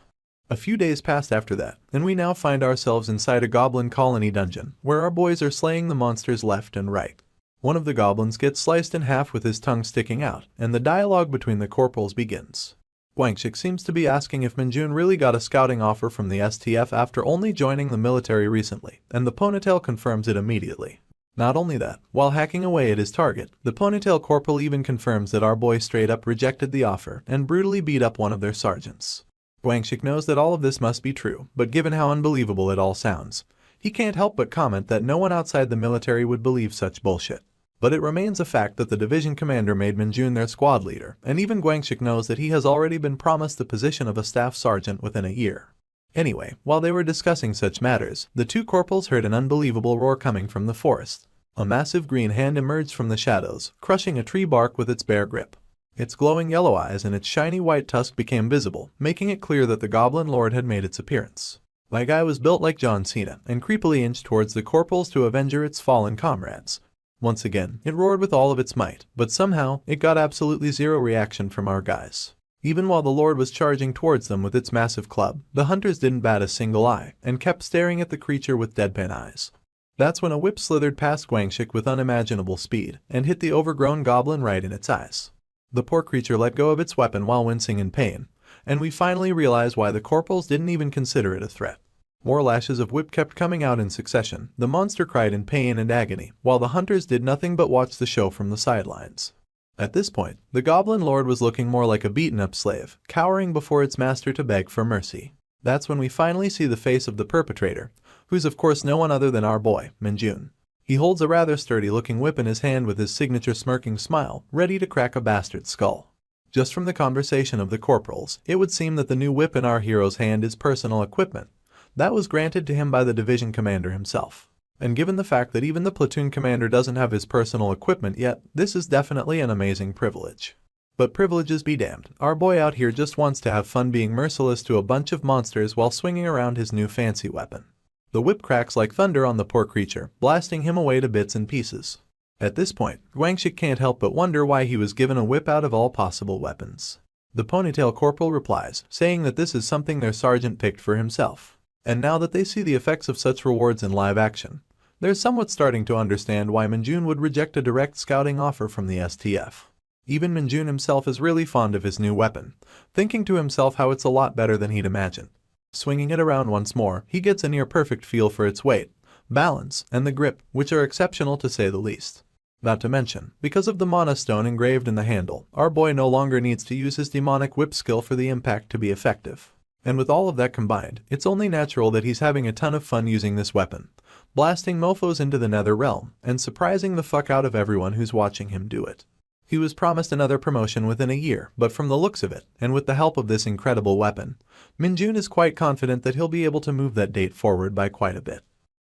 A few days passed after that, and we now find ourselves inside a goblin colony dungeon, where our boys are slaying the monsters left and right. One of the goblins gets sliced in half with his tongue sticking out, and the dialogue between the corporals begins. Guangxik seems to be asking if Minjun really got a scouting offer from the STF after only joining the military recently, and the ponytail confirms it immediately. Not only that, while hacking away at his target, the ponytail corporal even confirms that our boy straight up rejected the offer and brutally beat up one of their sergeants. Guangxik knows that all of this must be true, but given how unbelievable it all sounds, he can't help but comment that no one outside the military would believe such bullshit. But it remains a fact that the division commander made Minjun their squad leader, and even Guangxik knows that he has already been promised the position of a staff sergeant within a year. Anyway, while they were discussing such matters, the two corporals heard an unbelievable roar coming from the forest. A massive green hand emerged from the shadows, crushing a tree bark with its bare grip. Its glowing yellow eyes and its shiny white tusk became visible, making it clear that the Goblin Lord had made its appearance. My guy was built like John Cena, and creepily inched towards the corporals to avenge its fallen comrades. Once again, it roared with all of its might, but somehow, it got absolutely zero reaction from our guys. Even while the Lord was charging towards them with its massive club, the hunters didn't bat a single eye, and kept staring at the creature with deadpan eyes. That's when a whip slithered past Guangxik with unimaginable speed, and hit the overgrown goblin right in its eyes. The poor creature let go of its weapon while wincing in pain, and we finally realize why the corporals didn't even consider it a threat. More lashes of whip kept coming out in succession. The monster cried in pain and agony, while the hunters did nothing but watch the show from the sidelines. At this point, the Goblin Lord was looking more like a beaten-up slave, cowering before its master to beg for mercy. That's when we finally see the face of the perpetrator, who's of course no one other than our boy, Minjun. He holds a rather sturdy-looking whip in his hand with his signature smirking smile, ready to crack a bastard's skull. Just from the conversation of the corporals, it would seem that the new whip in our hero's hand is personal equipment. That was granted to him by the division commander himself. And given the fact that even the platoon commander doesn't have his personal equipment yet, this is definitely an amazing privilege. But privileges be damned, our boy out here just wants to have fun being merciless to a bunch of monsters while swinging around his new fancy weapon. The whip cracks like thunder on the poor creature, blasting him away to bits and pieces. At this point, Guangxik can't help but wonder why he was given a whip out of all possible weapons. The ponytail corporal replies, saying that this is something their sergeant picked for himself. And now that they see the effects of such rewards in live action, they're somewhat starting to understand why Minjun would reject a direct scouting offer from the STF. Even Minjun himself is really fond of his new weapon, thinking to himself how it's a lot better than he'd imagined. Swinging it around once more, he gets a near-perfect feel for its weight, balance, and the grip, which are exceptional to say the least. Not to mention, because of the mana stone engraved in the handle, our boy no longer needs to use his demonic whip skill for the impact to be effective. And with all of that combined, it's only natural that he's having a ton of fun using this weapon, blasting mofos into the nether realm, and surprising the fuck out of everyone who's watching him do it. He was promised another promotion within a year, but from the looks of it, and with the help of this incredible weapon, Minjun is quite confident that he'll be able to move that date forward by quite a bit.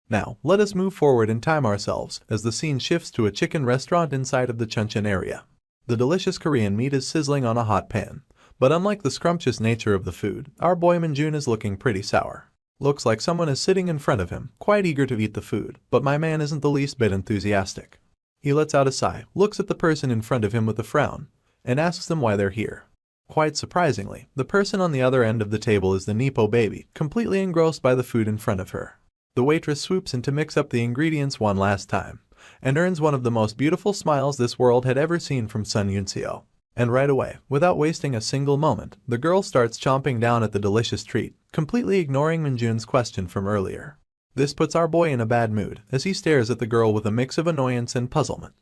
Now, let us move forward and time ourselves as the scene shifts to a chicken restaurant inside of the Chuncheon area. The delicious Korean meat is sizzling on a hot pan. But unlike the scrumptious nature of the food, our boy Minjun is looking pretty sour. Looks like someone is sitting in front of him, quite eager to eat the food, but my man isn't the least bit enthusiastic. He lets out a sigh, looks at the person in front of him with a frown, and asks them why they're here. Quite surprisingly, the person on the other end of the table is the Nepo baby, completely engrossed by the food in front of her. The waitress swoops in to mix up the ingredients one last time, and earns one of the most beautiful smiles this world had ever seen from Sun Yunseo. And right away, without wasting a single moment, the girl starts chomping down at the delicious treat, completely ignoring Minjun's question from earlier. This puts our boy in a bad mood, as he stares at the girl with a mix of annoyance and puzzlement.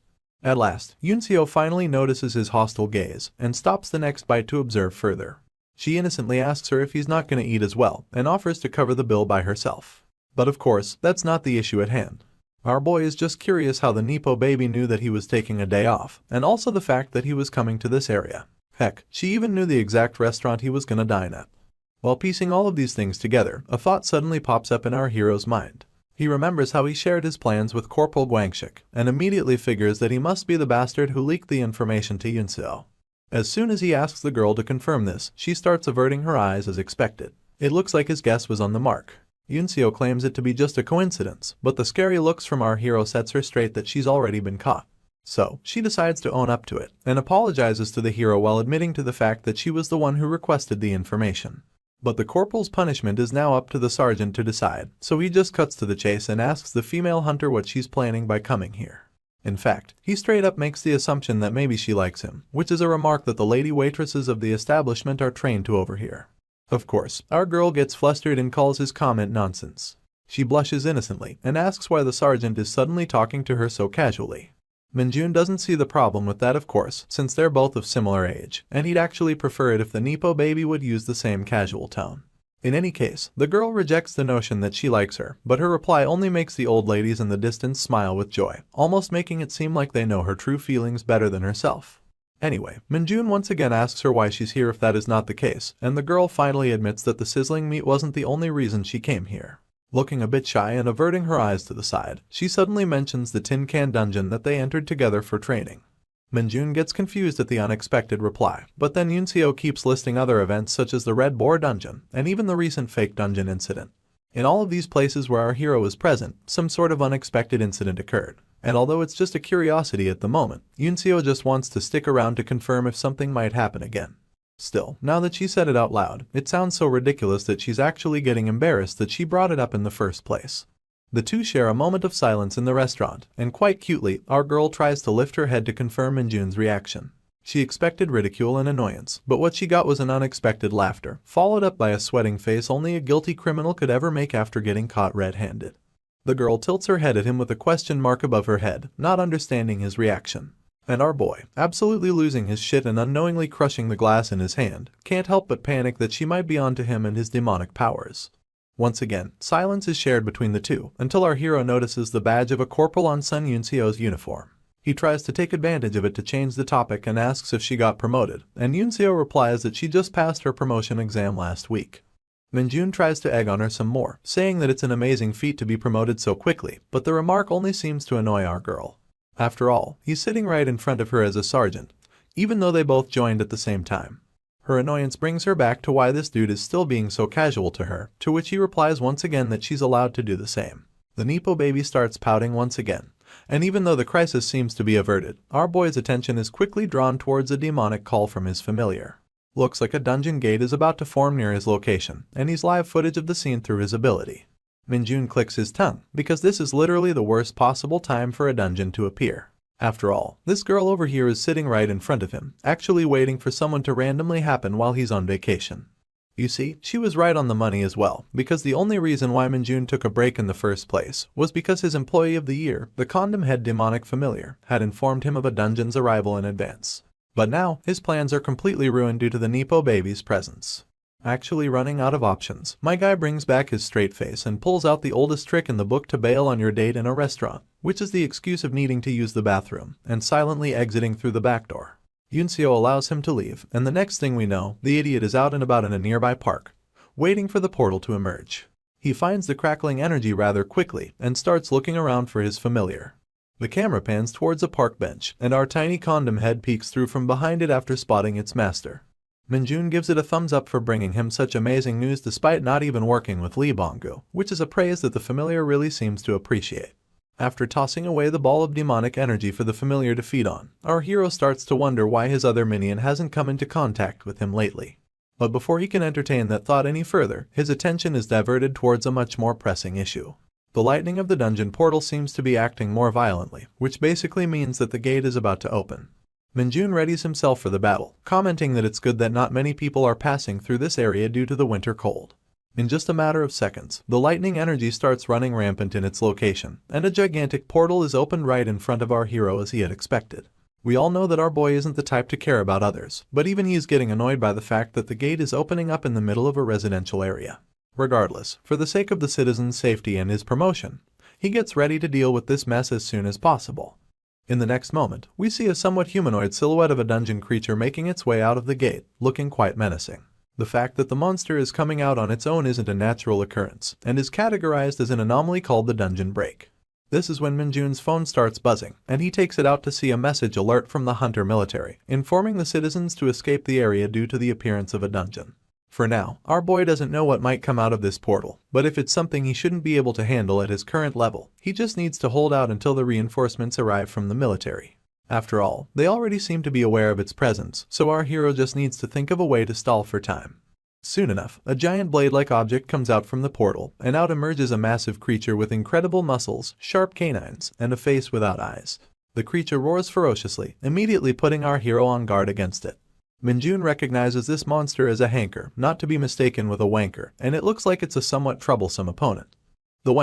At last, Yunseo finally notices his hostile gaze, and stops the next bite to observe further. She innocently asks her if he's not going to eat as well, and offers to cover the bill by herself. But of course, that's not the issue at hand. Our boy is just curious how the Nepo baby knew that he was taking a day off, and also the fact that he was coming to this area. Heck, she even knew the exact restaurant he was gonna dine at. While piecing all of these things together, a thought suddenly pops up in our hero's mind. He remembers how he shared his plans with Corporal Guangxik, and immediately figures that he must be the bastard who leaked the information to Yunseo. As soon as he asks the girl to confirm this, she starts averting her eyes as expected. It looks like his guess was on the mark. Yunseo claims it to be just a coincidence, but the scary looks from our hero sets her straight that she's already been caught. So, she decides to own up to it, and apologizes to the hero while admitting to the fact that she was the one who requested the information. But the corporal's punishment is now up to the sergeant to decide, so he just cuts to the chase and asks the female hunter what she's planning by coming here. In fact, he straight up makes the assumption that maybe she likes him, which is a remark that the lady waitresses of the establishment are trained to overhear. Of course, our girl gets flustered and calls his comment nonsense. She blushes innocently and asks why the sergeant is suddenly talking to her so casually. Minjun doesn't see the problem with that, of course, since they're both of similar age, and he'd actually prefer it if the Nepo baby would use the same casual tone. In any case, the girl rejects the notion that she likes her, but her reply only makes the old ladies in the distance smile with joy, almost making it seem like they know her true feelings better than herself. Anyway, Minjun once again asks her why she's here if that is not the case, and the girl finally admits that the sizzling meat wasn't the only reason she came here. Looking a bit shy and averting her eyes to the side, she suddenly mentions the tin can dungeon that they entered together for training. Minjun gets confused at the unexpected reply, but then Yunseo keeps listing other events such as the Red Boar dungeon and even the recent fake dungeon incident. In all of these places where our hero is present, some sort of unexpected incident occurred. And although it's just a curiosity at the moment, Yunseo just wants to stick around to confirm if something might happen again. Still, now that she said it out loud, it sounds so ridiculous that she's actually getting embarrassed that she brought it up in the first place. The two share a moment of silence in the restaurant, and quite cutely, our girl tries to lift her head to confirm Minjun's reaction. She expected ridicule and annoyance, but what she got was an unexpected laughter, followed up by a sweating face only a guilty criminal could ever make after getting caught red-handed. The girl tilts her head at him with a question mark above her head, not understanding his reaction. And our boy, absolutely losing his shit and unknowingly crushing the glass in his hand, can't help but panic that she might be onto him and his demonic powers. Once again, silence is shared between the two, until our hero notices the badge of a corporal on Sun Yunseo's uniform. He tries to take advantage of it to change the topic and asks if she got promoted, and Yunseo replies that she just passed her promotion exam last week. Minjun tries to egg on her some more, saying that it's an amazing feat to be promoted so quickly, but the remark only seems to annoy our girl. After all, he's sitting right in front of her as a sergeant, even though they both joined at the same time. Her annoyance brings her back to why this dude is still being so casual to her, to which he replies once again that she's allowed to do the same. The Nepo baby starts pouting once again, and even though the crisis seems to be averted, our boy's attention is quickly drawn towards a demonic call from his familiar. Looks like a dungeon gate is about to form near his location, and he's live footage of the scene through his ability. Minjun clicks his tongue, because this is literally the worst possible time for a dungeon to appear. After all, this girl over here is sitting right in front of him, actually waiting for someone to randomly happen while he's on vacation. You see, she was right on the money as well, because the only reason why Minjun took a break in the first place was because his employee of the year, the condom head demonic familiar, had informed him of a dungeon's arrival in advance. But now, his plans are completely ruined due to the Nepo baby's presence. Actually running out of options, my guy brings back his straight face and pulls out the oldest trick in the book to bail on your date in a restaurant, which is the excuse of needing to use the bathroom, and silently exiting through the back door. Yunseo allows him to leave, and the next thing we know, the idiot is out and about in a nearby park, waiting for the portal to emerge. He finds the crackling energy rather quickly, and starts looking around for his familiar. The camera pans towards a park bench, and our tiny condom head peeks through from behind it after spotting its master. Minjun gives it a thumbs up for bringing him such amazing news despite not even working with Lee Bongu, which is a praise that the familiar really seems to appreciate. After tossing away the ball of demonic energy for the familiar to feed on, our hero starts to wonder why his other minion hasn't come into contact with him lately. But before he can entertain that thought any further, his attention is diverted towards a much more pressing issue. The lightning of the dungeon portal seems to be acting more violently, which basically means that the gate is about to open. Minjun readies himself for the battle, commenting that it's good that not many people are passing through this area due to the winter cold. In just a matter of seconds, the lightning energy starts running rampant in its location, and a gigantic portal is opened right in front of our hero as he had expected. We all know that our boy isn't the type to care about others, but even he is getting annoyed by the fact that the gate is opening up in the middle of a residential area. Regardless, for the sake of the citizen's safety and his promotion, he gets ready to deal with this mess as soon as possible. In the next moment, we see a somewhat humanoid silhouette of a dungeon creature making its way out of the gate, looking quite menacing. The fact that the monster is coming out on its own isn't a natural occurrence, and is categorized as an anomaly called the dungeon break. This is when Minjun's phone starts buzzing, and he takes it out to see a message alert from the Hunter military, informing the citizens to escape the area due to the appearance of a dungeon. For now, our boy doesn't know what might come out of this portal, but if it's something he shouldn't be able to handle at his current level, he just needs to hold out until the reinforcements arrive from the military. After all, they already seem to be aware of its presence, so our hero just needs to think of a way to stall for time. Soon enough, a giant blade-like object comes out from the portal, and out emerges a massive creature with incredible muscles, sharp canines, and a face without eyes. The creature roars ferociously, immediately putting our hero on guard against it. Minjun recognizes this monster as a hanker, not to be mistaken with a wanker, and it looks like it's a somewhat troublesome opponent. The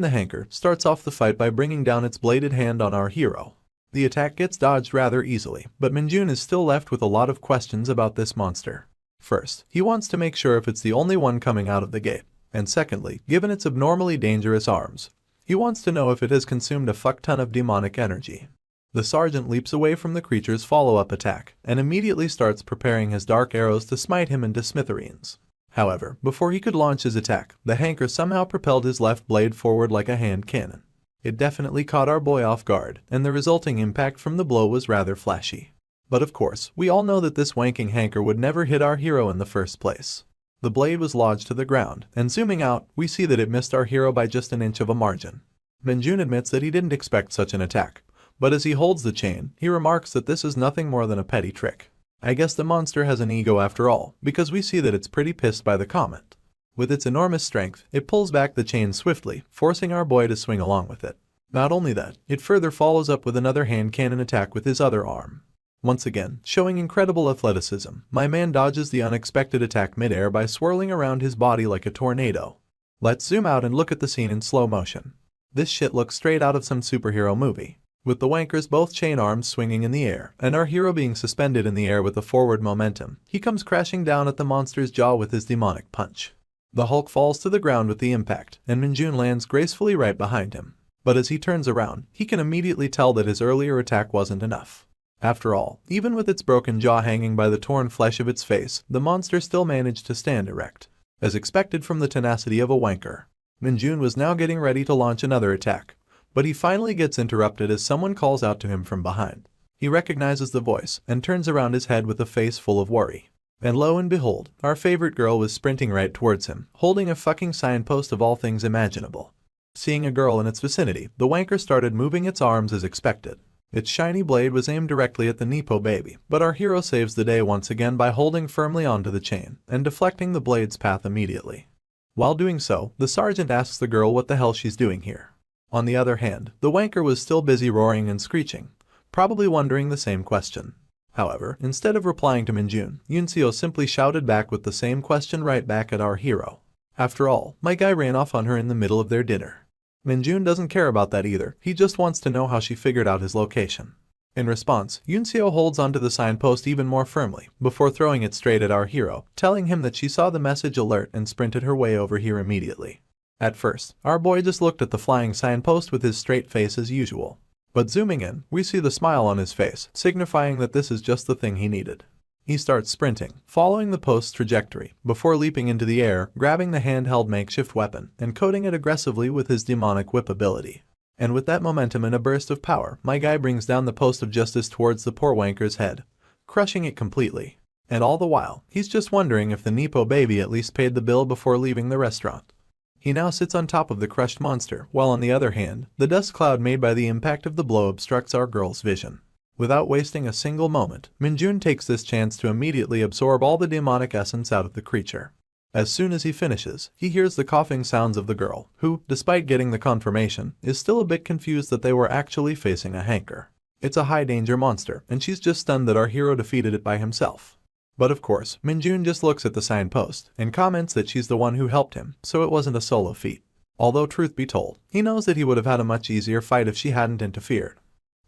the hanker, starts off the fight by bringing down its bladed hand on our hero. The attack gets dodged rather easily, but Minjun is still left with a lot of questions about this monster. First, he wants to make sure if it's the only one coming out of the gate, and secondly, given its abnormally dangerous arms, he wants to know if it has consumed a fuck ton of demonic energy. The sergeant leaps away from the creature's follow-up attack, and immediately starts preparing his dark arrows to smite him into smithereens. However, before he could launch his attack, the hanker somehow propelled his left blade forward like a hand cannon. It definitely caught our boy off guard, and the resulting impact from the blow was rather flashy. But of course, we all know that this wanking hanker would never hit our hero in the first place. The blade was lodged to the ground, and zooming out, we see that it missed our hero by just an inch of a margin. Minjun admits that he didn't expect such an attack, but as he holds the chain, he remarks that this is nothing more than a petty trick. I guess the monster has an ego after all, because we see that it's pretty pissed by the comment. With its enormous strength, it pulls back the chain swiftly, forcing our boy to swing along with it. Not only that, it further follows up with another hand cannon attack with his other arm. Once again, showing incredible athleticism, my man dodges the unexpected attack mid-air by swirling around his body like a tornado. Let's zoom out and look at the scene in slow motion. This shit looks straight out of some superhero movie, with the wankers both chain arms swinging in the air, and our hero being suspended in the air with a forward momentum. He comes crashing down at the monster's jaw with his demonic punch. The Hulk falls to the ground with the impact, and Minjun lands gracefully right behind him. But as he turns around, he can immediately tell that his earlier attack wasn't enough. After all, even with its broken jaw hanging by the torn flesh of its face, the monster still managed to stand erect. As expected from the tenacity of a wanker, Minjun was now getting ready to launch another attack, but he finally gets interrupted as someone calls out to him from behind. He recognizes the voice and turns around his head with a face full of worry. And lo and behold, our favorite girl was sprinting right towards him, holding a fucking signpost of all things imaginable. Seeing a girl in its vicinity, the wanker started moving its arms as expected. Its shiny blade was aimed directly at the Nepo baby, but our hero saves the day once again by holding firmly onto the chain and deflecting the blade's path immediately. While doing so, the sergeant asks the girl what the hell she's doing here. On the other hand, the wanker was still busy roaring and screeching, probably wondering the same question. However, instead of replying to Minjun, Yunseo simply shouted back with the same question right back at our hero. After all, my guy ran off on her in the middle of their dinner. Minjun doesn't care about that either, he just wants to know how she figured out his location. In response, Yunseo holds onto the signpost even more firmly, before throwing it straight at our hero, telling him that she saw the message alert and sprinted her way over here immediately. At first, our boy just looked at the flying signpost with his straight face as usual. But zooming in, we see the smile on his face, signifying that this is just the thing he needed. He starts sprinting, following the post's trajectory, before leaping into the air, grabbing the handheld makeshift weapon, and coating it aggressively with his demonic whip ability. And with that momentum and a burst of power, my guy brings down the post of justice towards the poor wanker's head, crushing it completely. And all the while, he's just wondering if the Nepo baby at least paid the bill before leaving the restaurant. He now sits on top of the crushed monster, while on the other hand, the dust cloud made by the impact of the blow obstructs our girl's vision. Without wasting a single moment, Minjun takes this chance to immediately absorb all the demonic essence out of the creature. As soon as he finishes, he hears the coughing sounds of the girl, who, despite getting the confirmation, is still a bit confused that they were actually facing a hanker. It's a high-danger monster, and she's just stunned that our hero defeated it by himself. But of course, Minjun just looks at the signpost, and comments that she's the one who helped him, so it wasn't a solo feat. Although truth be told, he knows that he would have had a much easier fight if she hadn't interfered.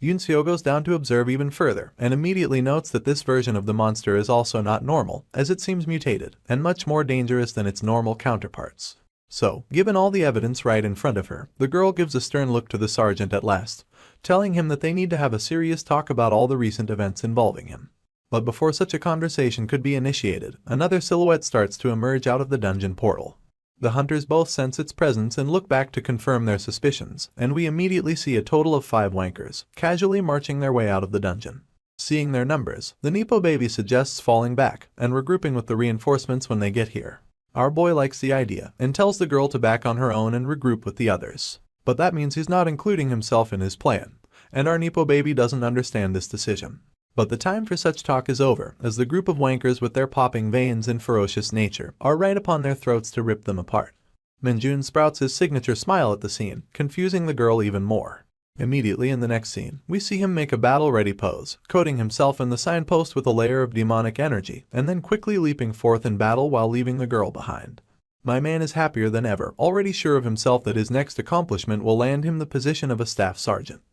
Yunseo goes down to observe even further, and immediately notes that this version of the monster is also not normal, as it seems mutated, and much more dangerous than its normal counterparts. So, given all the evidence right in front of her, the girl gives a stern look to the sergeant at last, telling him that they need to have a serious talk about all the recent events involving him. But before such a conversation could be initiated, another silhouette starts to emerge out of the dungeon portal. The hunters both sense its presence and look back to confirm their suspicions, and we immediately see a total of 5 wankers, casually marching their way out of the dungeon. Seeing their numbers, the Nepo baby suggests falling back and regrouping with the reinforcements when they get here. Our boy likes the idea and tells the girl to back on her own and regroup with the others. But that means he's not including himself in his plan, and our Nepo baby doesn't understand this decision. But the time for such talk is over, as the group of wankers with their popping veins and ferocious nature are right upon their throats to rip them apart. Minjun sprouts his signature smile at the scene, confusing the girl even more. Immediately in the next scene, we see him make a battle-ready pose, coating himself in the signpost with a layer of demonic energy, and then quickly leaping forth in battle while leaving the girl behind. My man is happier than ever, already sure of himself that his next accomplishment will land him the position of a staff sergeant.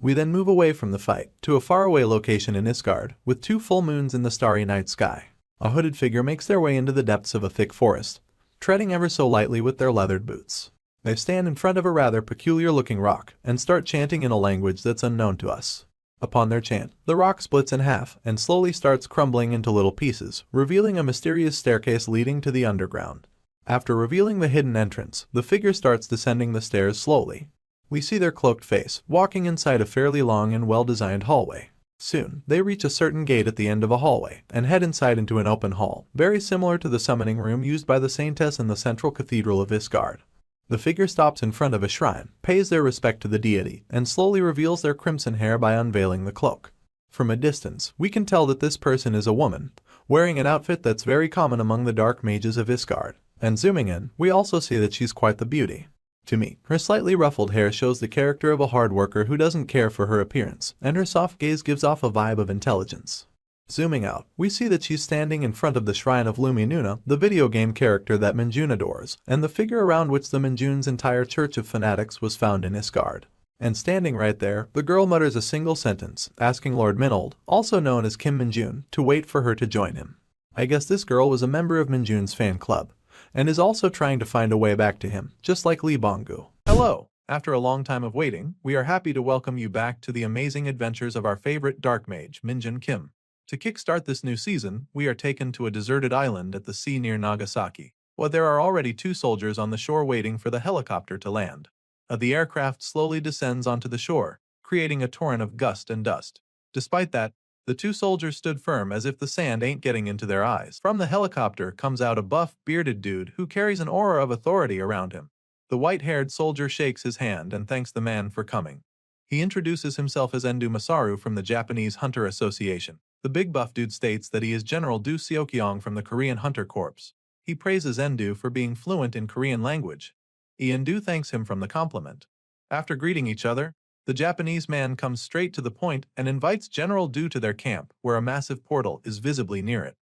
We then move away from the fight, to a faraway location in Isgard, with 2 full moons in the starry night sky. A hooded figure makes their way into the depths of a thick forest, treading ever so lightly with their leathered boots. They stand in front of a rather peculiar-looking rock, and start chanting in a language that's unknown to us. Upon their chant, the rock splits in half, and slowly starts crumbling into little pieces, revealing a mysterious staircase leading to the underground. After revealing the hidden entrance, the figure starts descending the stairs slowly. We see their cloaked face, walking inside a fairly long and well-designed hallway. Soon, they reach a certain gate at the end of a hallway, and head inside into an open hall, very similar to the summoning room used by the Saintess in the central cathedral of Isgard. The figure stops in front of a shrine, pays their respect to the deity, and slowly reveals their crimson hair by unveiling the cloak. From a distance, we can tell that this person is a woman, wearing an outfit that's very common among the dark mages of Isgard. And zooming in, we also see that she's quite the beauty. To me, her slightly ruffled hair shows the character of a hard worker who doesn't care for her appearance, and her soft gaze gives off a vibe of intelligence. Zooming out, we see that she's standing in front of the shrine of Luminuna, the video game character that Minjun adores, and the figure around which the Minjun's entire church of fanatics was found in Isgard. And standing right there, the girl mutters a single sentence, asking Lord Minold, also known as Kim Minjun, to wait for her to join him. I guess this girl was a member of Minjun's fan club, and is also trying to find a way back to him, just like Lee Bonggu. Hello! After a long time of waiting, we are happy to welcome you back to the amazing adventures of our favorite dark mage, Minjun Kim. To kickstart this new season, we are taken to a deserted island at the sea near Nagasaki. Well, there are already 2 soldiers on the shore waiting for the helicopter to land. The aircraft slowly descends onto the shore, creating a torrent of gust and dust. Despite that, the 2 soldiers stood firm as if the sand ain't getting into their eyes. From the helicopter comes out a buff, bearded dude who carries an aura of authority around him. The white-haired soldier shakes his hand and thanks the man for coming. He introduces himself as Endu Masaru from the Japanese Hunter Association. The big buff dude states that he is General Du Seokyeong from the Korean Hunter Corps. He praises Endu for being fluent in Korean language. Endu thanks him from the compliment. After greeting each other, the Japanese man comes straight to the point and invites General Du to their camp, where a massive portal is visibly near it.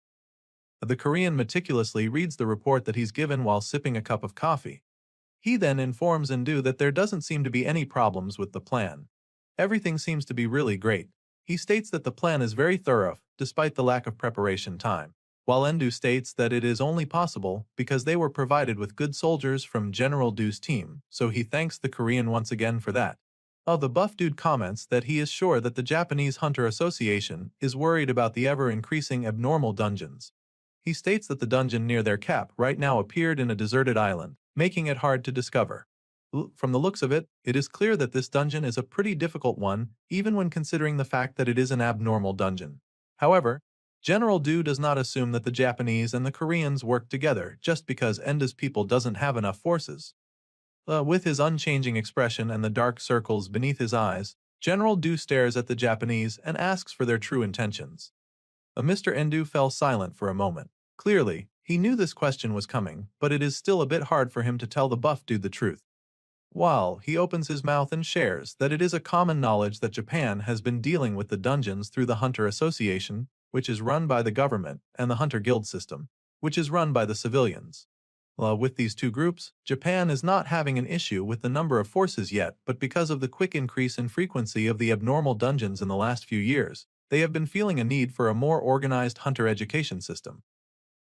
The Korean meticulously reads the report that he's given while sipping a cup of coffee. He then informs Endu that there doesn't seem to be any problems with the plan. Everything seems to be really great. He states that the plan is very thorough, despite the lack of preparation time, while Endu states that it is only possible because they were provided with good soldiers from General Du's team, so he thanks the Korean once again for that. The buff dude comments that he is sure that the Japanese Hunter Association is worried about the ever-increasing abnormal dungeons. He states that the dungeon near their cap right now appeared in a deserted island, making it hard to discover. From the looks of it, it is clear that this dungeon is a pretty difficult one, even when considering the fact that it is an abnormal dungeon. However, General Du does not assume that the Japanese and the Koreans work together just because Enda's people doesn't have enough forces. With his unchanging expression and the dark circles beneath his eyes, General Du stares at the Japanese and asks for their true intentions. Mr. Endu fell silent for a moment. Clearly, he knew this question was coming, but it is still a bit hard for him to tell the buff dude the truth. While he opens his mouth and shares that it is a common knowledge that Japan has been dealing with the dungeons through the Hunter Association, which is run by the government, and the Hunter Guild system, which is run by the civilians. With these 2 groups, Japan is not having an issue with the number of forces yet, but because of the quick increase in frequency of the abnormal dungeons in the last few years, they have been feeling a need for a more organized hunter education system.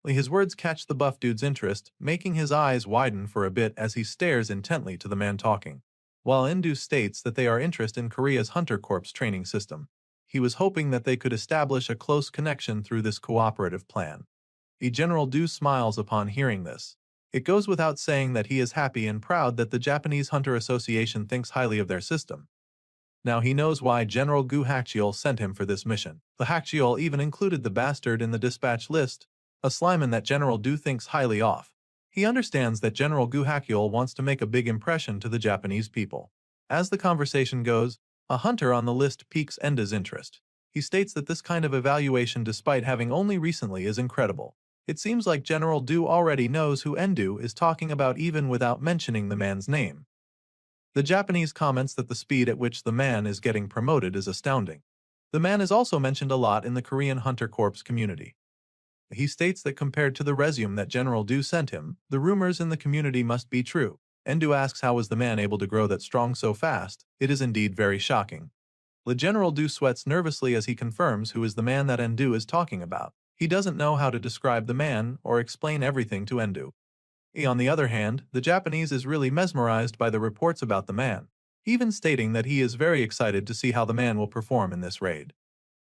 His words catch the buff dude's interest, making his eyes widen for a bit as he stares intently to the man talking. While Endu states that they are interested in Korea's Hunter Corps training system, he was hoping that they could establish a close connection through this cooperative plan. General Du smiles upon hearing this. It goes without saying that he is happy and proud that the Japanese Hunter Association thinks highly of their system. Now he knows why General Gu Hakchiol sent him for this mission. The Hakchiol even included the bastard in the dispatch list, a slimeman that General Du thinks highly of. He understands that General Gu Hakchiol wants to make a big impression to the Japanese people. As the conversation goes, a hunter on the list piques Enda's interest. He states that this kind of evaluation, despite having only recently, is incredible. It seems like General Du already knows who Endu is talking about even without mentioning the man's name. The Japanese comments that the speed at which the man is getting promoted is astounding. The man is also mentioned a lot in the Korean Hunter Corps community. He states that compared to the resume that General Du sent him, the rumors in the community must be true. Endu asks how was the man able to grow that strong so fast. It is indeed very shocking. The General Du sweats nervously as he confirms who is the man that Endu is talking about. He doesn't know how to describe the man or explain everything to Endu. On the other hand, the Japanese is really mesmerized by the reports about the man, even stating that he is very excited to see how the man will perform in this raid.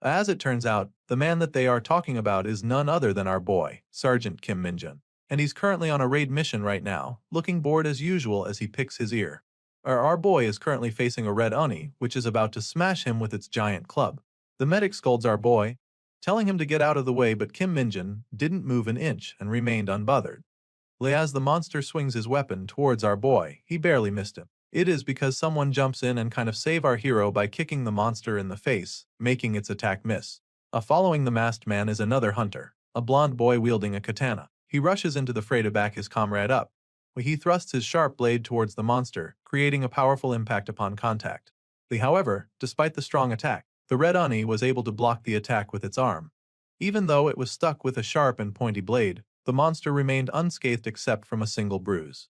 As it turns out, the man that they are talking about is none other than our boy, Sergeant Kim Minjun, and he's currently on a raid mission right now, looking bored as usual as he picks his ear. Our boy is currently facing a red oni, which is about to smash him with its giant club. The medic scolds our boy, telling him to get out of the way, but Kim Minjun didn't move an inch and remained unbothered. As the monster swings his weapon towards our boy, he barely missed him. It is because someone jumps in and kind of save our hero by kicking the monster in the face, making its attack miss. Following the masked man is another hunter, a blonde boy wielding a katana. He rushes into the fray to back his comrade up. He thrusts his sharp blade towards the monster, creating a powerful impact upon contact. However, despite the strong attack, the red oni was able to block the attack with its arm. Even though it was stuck with a sharp and pointy blade, the monster remained unscathed except from a single bruise.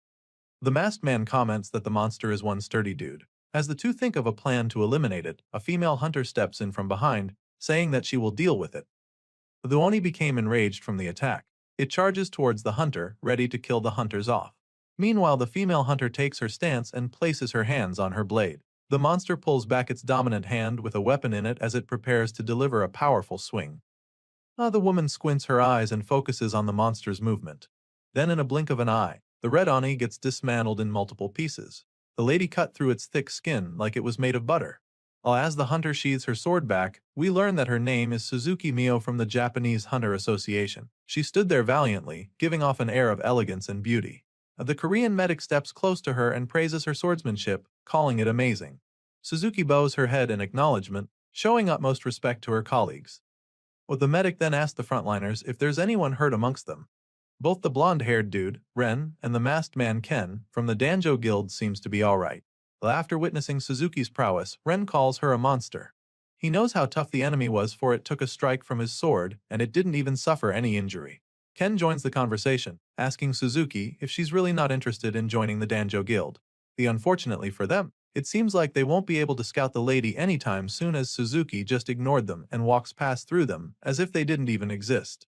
The masked man comments that the monster is one sturdy dude. As the two think of a plan to eliminate it, a female hunter steps in from behind, saying that she will deal with it. The oni became enraged from the attack. It charges towards the hunter, ready to kill the hunters off. Meanwhile, the female hunter takes her stance and places her hands on her blade. The monster pulls back its dominant hand with a weapon in it as it prepares to deliver a powerful swing. The woman squints her eyes and focuses on the monster's movement. Then in a blink of an eye, the red oni gets dismantled in multiple pieces. The lady cut through its thick skin like it was made of butter. As the hunter sheathes her sword back, we learn that her name is Suzuki Mio from the Japanese Hunter Association. She stood there valiantly, giving off an air of elegance and beauty. The Korean medic steps close to her and praises her swordsmanship, calling it amazing. Suzuki bows her head in acknowledgement, showing utmost respect to her colleagues. The medic then asks the frontliners if there's anyone hurt amongst them. Both the blonde-haired dude, Ren, and the masked man, Ken, from the Danjo Guild seems to be alright. After witnessing Suzuki's prowess, Ren calls her a monster. He knows how tough the enemy was, for it took a strike from his sword, and it didn't even suffer any injury. Ken joins the conversation, asking Suzuki if she's really not interested in joining the Danjo Guild. Unfortunately for them, it seems like they won't be able to scout the lady anytime soon, as Suzuki just ignored them and walks past through them as if they didn't even exist.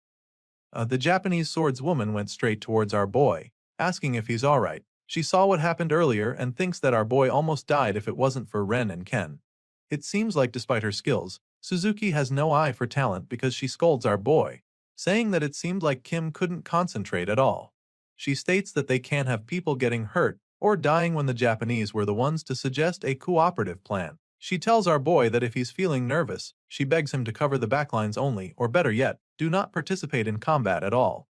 The Japanese swordswoman went straight towards our boy, asking if he's alright. She saw what happened earlier and thinks that our boy almost died if it wasn't for Ren and Ken. It seems like despite her skills, Suzuki has no eye for talent, because she scolds our boy, saying that it seemed like Kim couldn't concentrate at all. She states that they can't have people getting hurt or dying when the Japanese were the ones to suggest a cooperative plan. She tells our boy that if he's feeling nervous, she begs him to cover the backlines only, or better yet, do not participate in combat at all.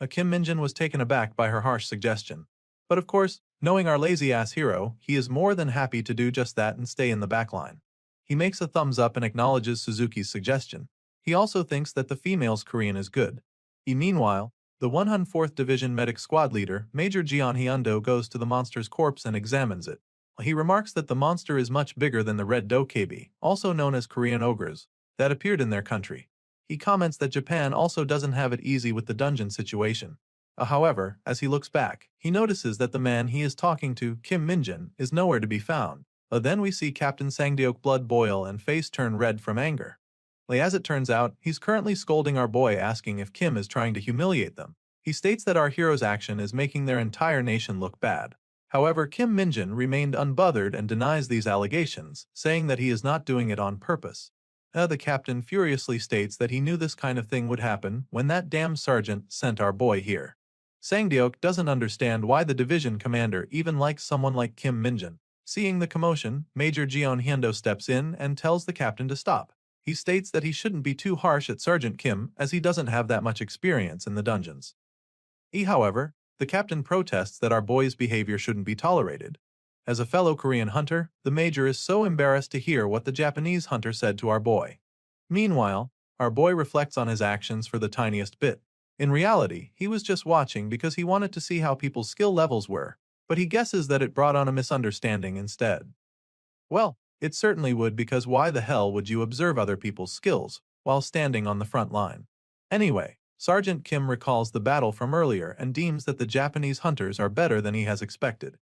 Kim Minjun was taken aback by her harsh suggestion. But of course, knowing our lazy-ass hero, he is more than happy to do just that and stay in the backline. He makes a thumbs up and acknowledges Suzuki's suggestion. He also thinks that the female's Korean is good. Meanwhile, the 104th Division Medic Squad leader, Major Jeon Hyundo, goes to the monster's corpse and examines it. He remarks that the monster is much bigger than the red dokebi, also known as Korean ogres, that appeared in their country. He comments that Japan also doesn't have it easy with the dungeon situation. However, as he looks back, he notices that the man he is talking to, Kim Minjun, is nowhere to be found. Then we see Captain Sangdeok's blood boil and face turn red from anger. As it turns out, he's currently scolding our boy, asking if Kim is trying to humiliate them. He states that our hero's action is making their entire nation look bad. However, Kim Minjun remained unbothered and denies these allegations, saying that he is not doing it on purpose. The captain furiously states that he knew this kind of thing would happen when that damn sergeant sent our boy here. Sangdeok doesn't understand why the division commander even likes someone like Kim Minjin. Seeing the commotion, Major Jeon Hyendo steps in and tells the captain to stop. He states that he shouldn't be too harsh at Sergeant Kim as he doesn't have that much experience in the dungeons. However, the captain protests that our boy's behavior shouldn't be tolerated. As a fellow Korean hunter, the major is so embarrassed to hear what the Japanese hunter said to our boy. Meanwhile, our boy reflects on his actions for the tiniest bit. In reality, he was just watching because he wanted to see how people's skill levels were, but he guesses that it brought on a misunderstanding instead. Well, it certainly would, because why the hell would you observe other people's skills while standing on the front line? Anyway, Sergeant Kim recalls the battle from earlier and deems that the Japanese hunters are better than he has expected.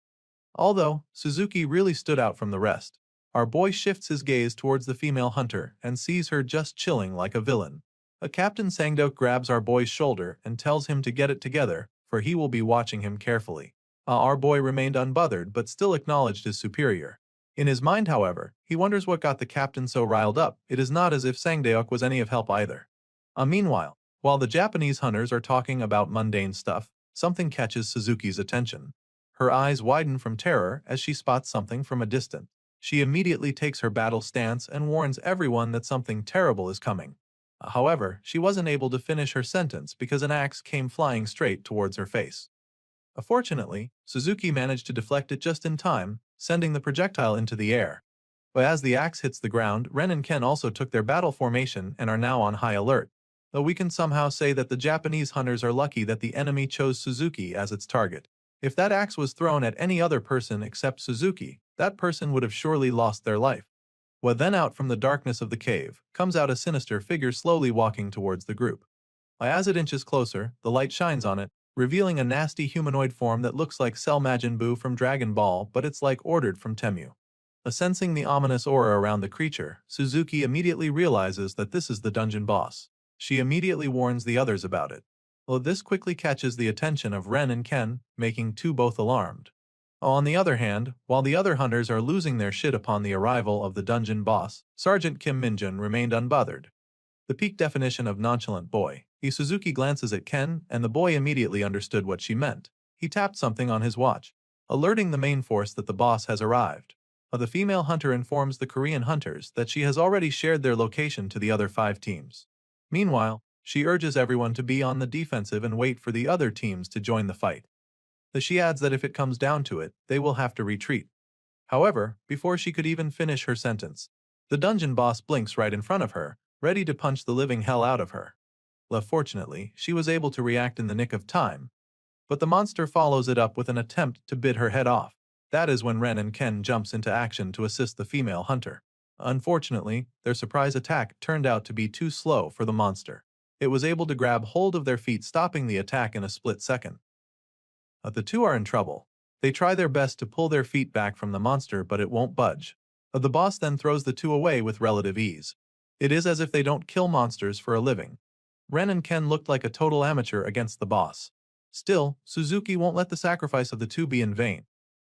Although Suzuki really stood out from the rest, our boy shifts his gaze towards the female hunter and sees her just chilling like a villain. Captain Sangdeok grabs our boy's shoulder and tells him to get it together, for he will be watching him carefully. Our boy remained unbothered but still acknowledged his superior. In his mind, however, he wonders what got the captain so riled up. It is not as if Sangdeok was any of help either. Meanwhile, while the Japanese hunters are talking about mundane stuff, something catches Suzuki's attention. Her eyes widen from terror as she spots something from a distance. She immediately takes her battle stance and warns everyone that something terrible is coming. However, she wasn't able to finish her sentence because an axe came flying straight towards her face. Fortunately, Suzuki managed to deflect it just in time, sending the projectile into the air. But as the axe hits the ground, Ren and Ken also took their battle formation and are now on high alert. Though we can somehow say that the Japanese hunters are lucky that the enemy chose Suzuki as its target. If that axe was thrown at any other person except Suzuki, that person would have surely lost their life. Well, then out from the darkness of the cave comes out a sinister figure slowly walking towards the group. As it inches closer, the light shines on it, revealing a nasty humanoid form that looks like Cell Majin Buu from Dragon Ball, but it's like ordered from Temu. Sensing the ominous aura around the creature, Suzuki immediately realizes that this is the dungeon boss. She immediately warns the others about it. This quickly catches the attention of Ren and Ken, making both alarmed. On the other hand, while the other hunters are losing their shit upon the arrival of the dungeon boss, Sergeant Kim Minjun remained unbothered. The peak definition of nonchalant boy. Suzuki glances at Ken, and the boy immediately understood what she meant. He tapped something on his watch, alerting the main force that the boss has arrived. The female hunter informs the Korean hunters that she has already shared their location to the other 5 teams. Meanwhile, she urges everyone to be on the defensive and wait for the other teams to join the fight. She adds that if it comes down to it, they will have to retreat. However, before she could even finish her sentence, the dungeon boss blinks right in front of her, ready to punch the living hell out of her. Fortunately, she was able to react in the nick of time, but the monster follows it up with an attempt to bit her head off. That is when Ren and Ken jumps into action to assist the female hunter. Unfortunately, their surprise attack turned out to be too slow for the monster. It was able to grab hold of their feet, stopping the attack in a split second. The two are in trouble. They try their best to pull their feet back from the monster, but it won't budge. The boss then throws the two away with relative ease. It is as if they don't kill monsters for a living. Ren and Ken looked like a total amateur against the boss. Still, Suzuki won't let the sacrifice of the two be in vain.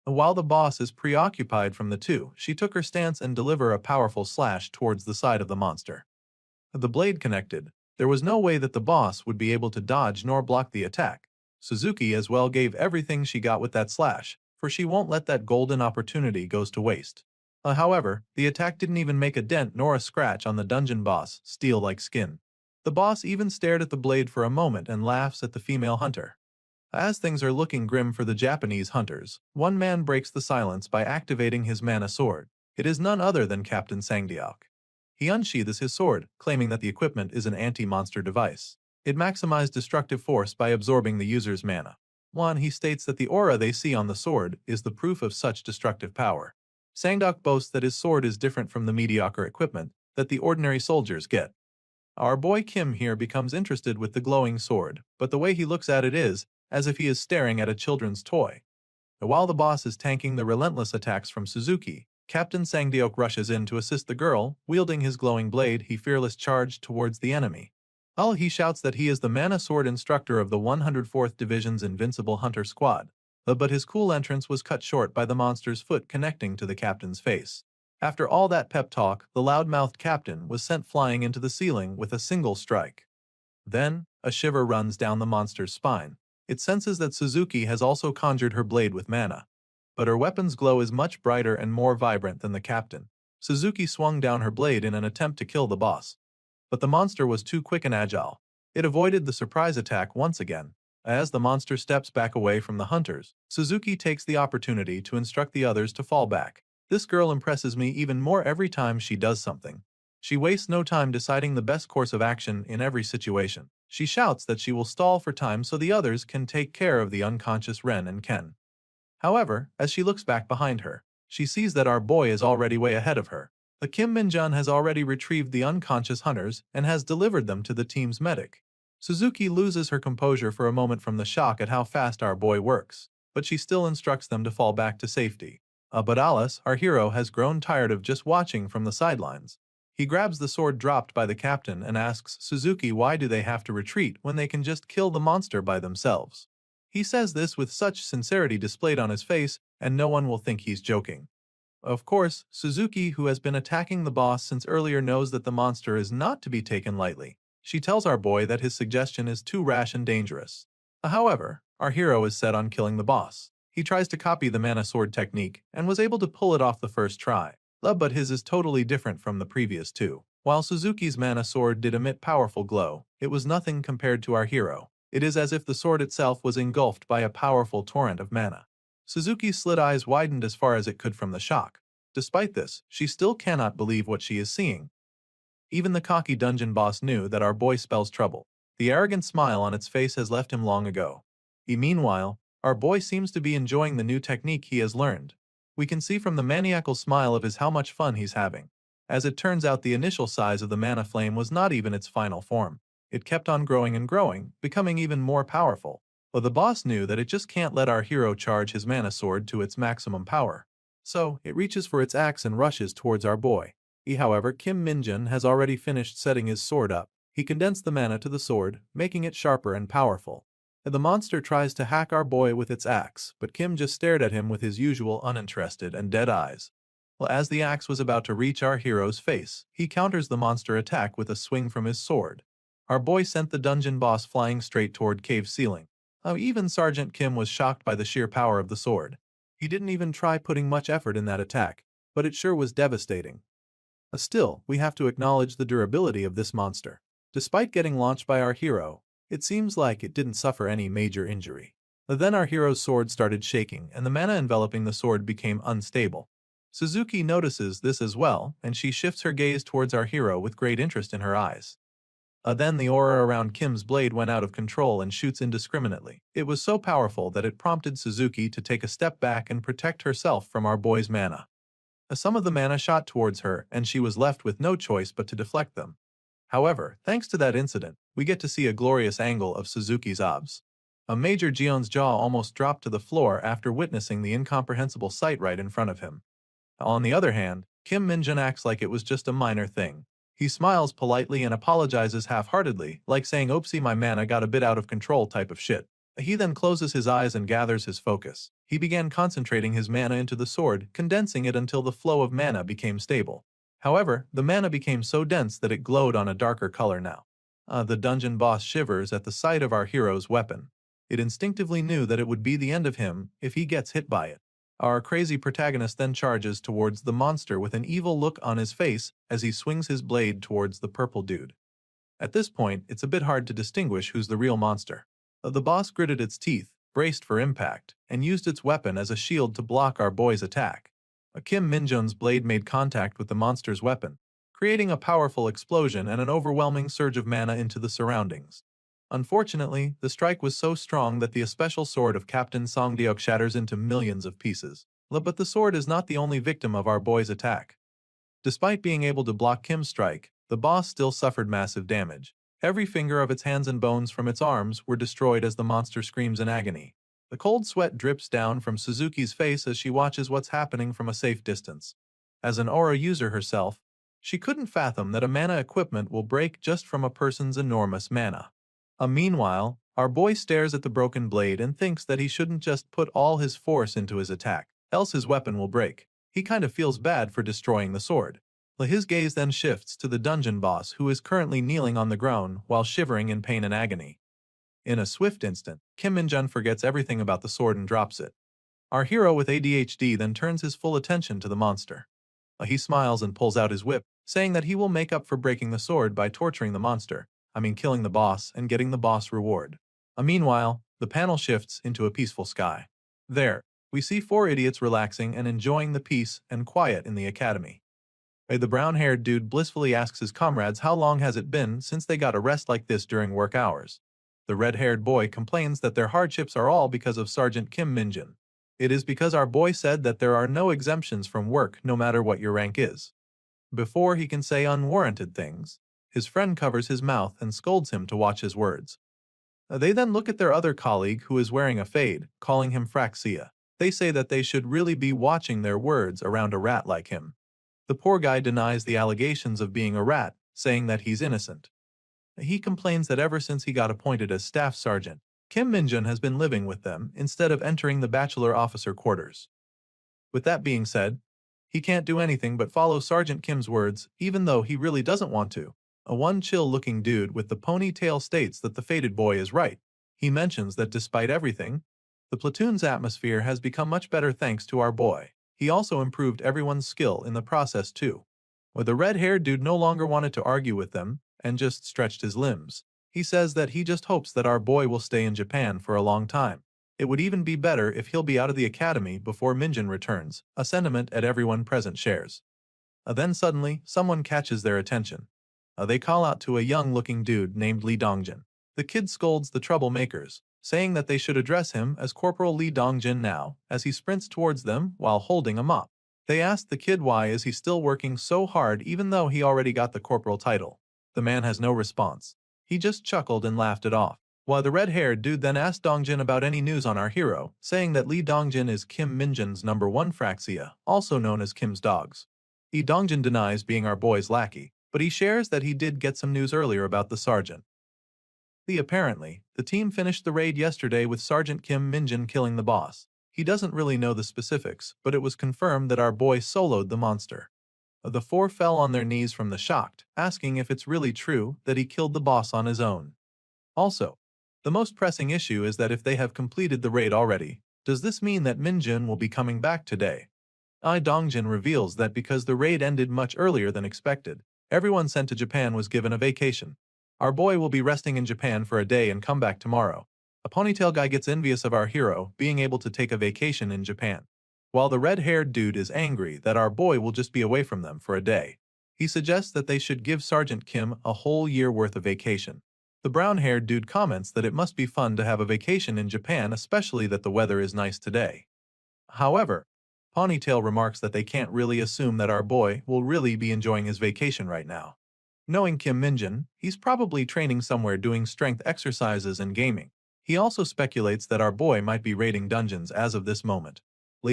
While the boss is preoccupied from the two, she took her stance and delivered a powerful slash towards the side of the monster. The blade connected. There was no way that the boss would be able to dodge nor block the attack. Suzuki as well gave everything she got with that slash, for she won't let that golden opportunity go to waste. However, the attack didn't even make a dent nor a scratch on the dungeon boss, steel-like skin. The boss even stared at the blade for a moment and laughs at the female hunter. As things are looking grim for the Japanese hunters, one man breaks the silence by activating his mana sword. It is none other than Captain Sangdeok. He unsheathes his sword, claiming that the equipment is an anti-monster device. It maximizes destructive force by absorbing the user's mana. He states that the aura they see on the sword is the proof of such destructive power. Sangdeok boasts that his sword is different from the mediocre equipment that the ordinary soldiers get. Our boy Kim here becomes interested with the glowing sword, but the way he looks at it is as if he is staring at a children's toy. While the boss is tanking the relentless attacks from Suzuki, Captain Sangdeok rushes in to assist the girl. Wielding his glowing blade, he fearlessly charged towards the enemy. He shouts that he is the mana sword instructor of the 104th Division's Invincible Hunter Squad, but his cool entrance was cut short by the monster's foot connecting to the captain's face. After all that pep talk, the loud-mouthed captain was sent flying into the ceiling with a single strike. Then, a shiver runs down the monster's spine. It senses that Suzuki has also conjured her blade with mana. But her weapon's glow is much brighter and more vibrant than the captain. Suzuki swung down her blade in an attempt to kill the boss. But the monster was too quick and agile. It avoided the surprise attack once again. As the monster steps back away from the hunters, Suzuki takes the opportunity to instruct the others to fall back. This girl impresses me even more every time she does something. She wastes no time deciding the best course of action in every situation. She shouts that she will stall for time so the others can take care of the unconscious Ren and Ken. However, as she looks back behind her, she sees that our boy is already way ahead of her. The Kim Min-jun has already retrieved the unconscious hunters and has delivered them to the team's medic. Suzuki loses her composure for a moment from the shock at how fast our boy works, but she still instructs them to fall back to safety. But Alice, our hero, has grown tired of just watching from the sidelines. He grabs the sword dropped by the captain and asks Suzuki why do they have to retreat when they can just kill the monster by themselves. He says this with such sincerity displayed on his face, and no one will think he's joking. Of course, Suzuki, who has been attacking the boss since earlier, knows that the monster is not to be taken lightly. She tells our boy that his suggestion is too rash and dangerous. However, our hero is set on killing the boss. He tries to copy the mana sword technique and was able to pull it off the first try. But his is totally different from the previous two. While Suzuki's mana sword did emit powerful glow, it was nothing compared to our hero. It is as if the sword itself was engulfed by a powerful torrent of mana. Suzuki's slit eyes widened as far as it could from the shock. Despite this, she still cannot believe what she is seeing. Even the cocky dungeon boss knew that our boy spells trouble. The arrogant smile on its face has left him long ago. Meanwhile, our boy seems to be enjoying the new technique he has learned. We can see from the maniacal smile of his how much fun he's having. As it turns out, the initial size of the mana flame was not even its final form. It kept on growing and growing, becoming even more powerful. But the boss knew that it just can't let our hero charge his mana sword to its maximum power. So, it reaches for its axe and rushes towards our boy. However, Kim Min-jun has already finished setting his sword up. He condensed the mana to the sword, making it sharper and powerful. The monster tries to hack our boy with its axe, but Kim just stared at him with his usual uninterested and dead eyes. As the axe was about to reach our hero's face, he counters the monster attack with a swing from his sword. Our boy sent the dungeon boss flying straight toward cave ceiling. Even Sergeant Kim was shocked by the sheer power of the sword. He didn't even try putting much effort in that attack, but it sure was devastating. Still, we have to acknowledge the durability of this monster. Despite getting launched by our hero, it seems like it didn't suffer any major injury. Then our hero's sword started shaking and the mana enveloping the sword became unstable. Suzuki notices this as well, and she shifts her gaze towards our hero with great interest in her eyes. Then the aura around Kim's blade went out of control and shoots indiscriminately. It was so powerful that it prompted Suzuki to take a step back and protect herself from our boy's mana. Some of the mana shot towards her, and she was left with no choice but to deflect them. However, thanks to that incident, we get to see a glorious angle of Suzuki's obs. Major Gion's jaw almost dropped to the floor after witnessing the incomprehensible sight right in front of him. On the other hand, Kim Min-jun acts like it was just a minor thing. He smiles politely and apologizes half-heartedly, like saying oopsie my mana got a bit out of control type of shit. He then closes his eyes and gathers his focus. He began concentrating his mana into the sword, condensing it until the flow of mana became stable. However, the mana became so dense that it glowed on a darker color now. The dungeon boss shivers at the sight of our hero's weapon. It instinctively knew that it would be the end of him if he gets hit by it. Our crazy protagonist then charges towards the monster with an evil look on his face as he swings his blade towards the purple dude. At this point, it's a bit hard to distinguish who's the real monster. The boss gritted its teeth, braced for impact, and used its weapon as a shield to block our boy's attack. Kim Min-jun's blade made contact with the monster's weapon, creating a powerful explosion and an overwhelming surge of mana into the surroundings. Unfortunately, the strike was so strong that the special sword of Captain Songdeok shatters into millions of pieces. But the sword is not the only victim of our boy's attack. Despite being able to block Kim's strike, the boss still suffered massive damage. Every finger of its hands and bones from its arms were destroyed as the monster screams in agony. The cold sweat drips down from Suzuki's face as she watches what's happening from a safe distance. As an aura user herself, she couldn't fathom that a mana equipment will break just from a person's enormous mana. Meanwhile, our boy stares at the broken blade and thinks that he shouldn't just put all his force into his attack, else his weapon will break. He kind of feels bad for destroying the sword. His gaze then shifts to the dungeon boss who is currently kneeling on the ground while shivering in pain and agony. In a swift instant, Kim Min-jun forgets everything about the sword and drops it. Our hero with ADHD then turns his full attention to the monster. He smiles and pulls out his whip, saying that he will make up for breaking the sword by torturing the monster, killing the boss and getting the boss reward. Meanwhile, the panel shifts into a peaceful sky. There, we see four idiots relaxing and enjoying the peace and quiet in the academy. The brown-haired dude blissfully asks his comrades how long has it been since they got a rest like this during work hours. The red-haired boy complains that their hardships are all because of Sergeant Kim Min-jun. It is because our boy said that there are no exemptions from work no matter what your rank is. Before he can say unwarranted things, his friend covers his mouth and scolds him to watch his words. They then look at their other colleague who is wearing a fade, calling him Fraxia. They say that they should really be watching their words around a rat like him. The poor guy denies the allegations of being a rat, saying that he's innocent. He complains that ever since he got appointed as staff sergeant, Kim Min-jun has been living with them instead of entering the bachelor officer quarters. With that being said, he can't do anything but follow Sergeant Kim's words, even though he really doesn't want to. One chill-looking dude with the ponytail states that the faded boy is right. He mentions that despite everything, the platoon's atmosphere has become much better thanks to our boy. He also improved everyone's skill in the process too. The red-haired dude no longer wanted to argue with them and just stretched his limbs. He says that he just hopes that our boy will stay in Japan for a long time. It would even be better if he'll be out of the academy before Min-jun returns, a sentiment that everyone present shares. Then suddenly, someone catches their attention. They call out to a young-looking dude named Lee Dongjin. The kid scolds the troublemakers, saying that they should address him as Corporal Lee Dongjin now, as he sprints towards them while holding a mop. They ask the kid why is he still working so hard even though he already got the corporal title. The man has no response. He just chuckled and laughed it off. While the red-haired dude then asked Dongjin about any news on our hero, saying that Lee Dongjin is Kim Min-jun's #1 Fraxia, also known as Kim's dogs. Lee Dongjin denies being our boy's lackey, but he shares that he did get some news earlier about the sergeant. Apparently, the team finished the raid yesterday with Sergeant Kim Min-jun killing the boss. He doesn't really know the specifics, but it was confirmed that our boy soloed the monster. The four fell on their knees from the shocked, asking if it's really true that he killed the boss on his own. Also, the most pressing issue is that if they have completed the raid already, does this mean that Min-jun will be coming back today? Lee Dongjin reveals that because the raid ended much earlier than expected, everyone sent to Japan was given a vacation. Our boy will be resting in Japan for a day and come back tomorrow. A ponytail guy gets envious of our hero being able to take a vacation in Japan. While the red-haired dude is angry that our boy will just be away from them for a day, he suggests that they should give Sergeant Kim a whole year worth of vacation. The brown-haired dude comments that it must be fun to have a vacation in Japan, especially that the weather is nice today. However, Ponytail remarks that they can't really assume that our boy will really be enjoying his vacation right now. Knowing Kim Min-jun, he's probably training somewhere doing strength exercises and gaming. He also speculates that our boy might be raiding dungeons as of this moment.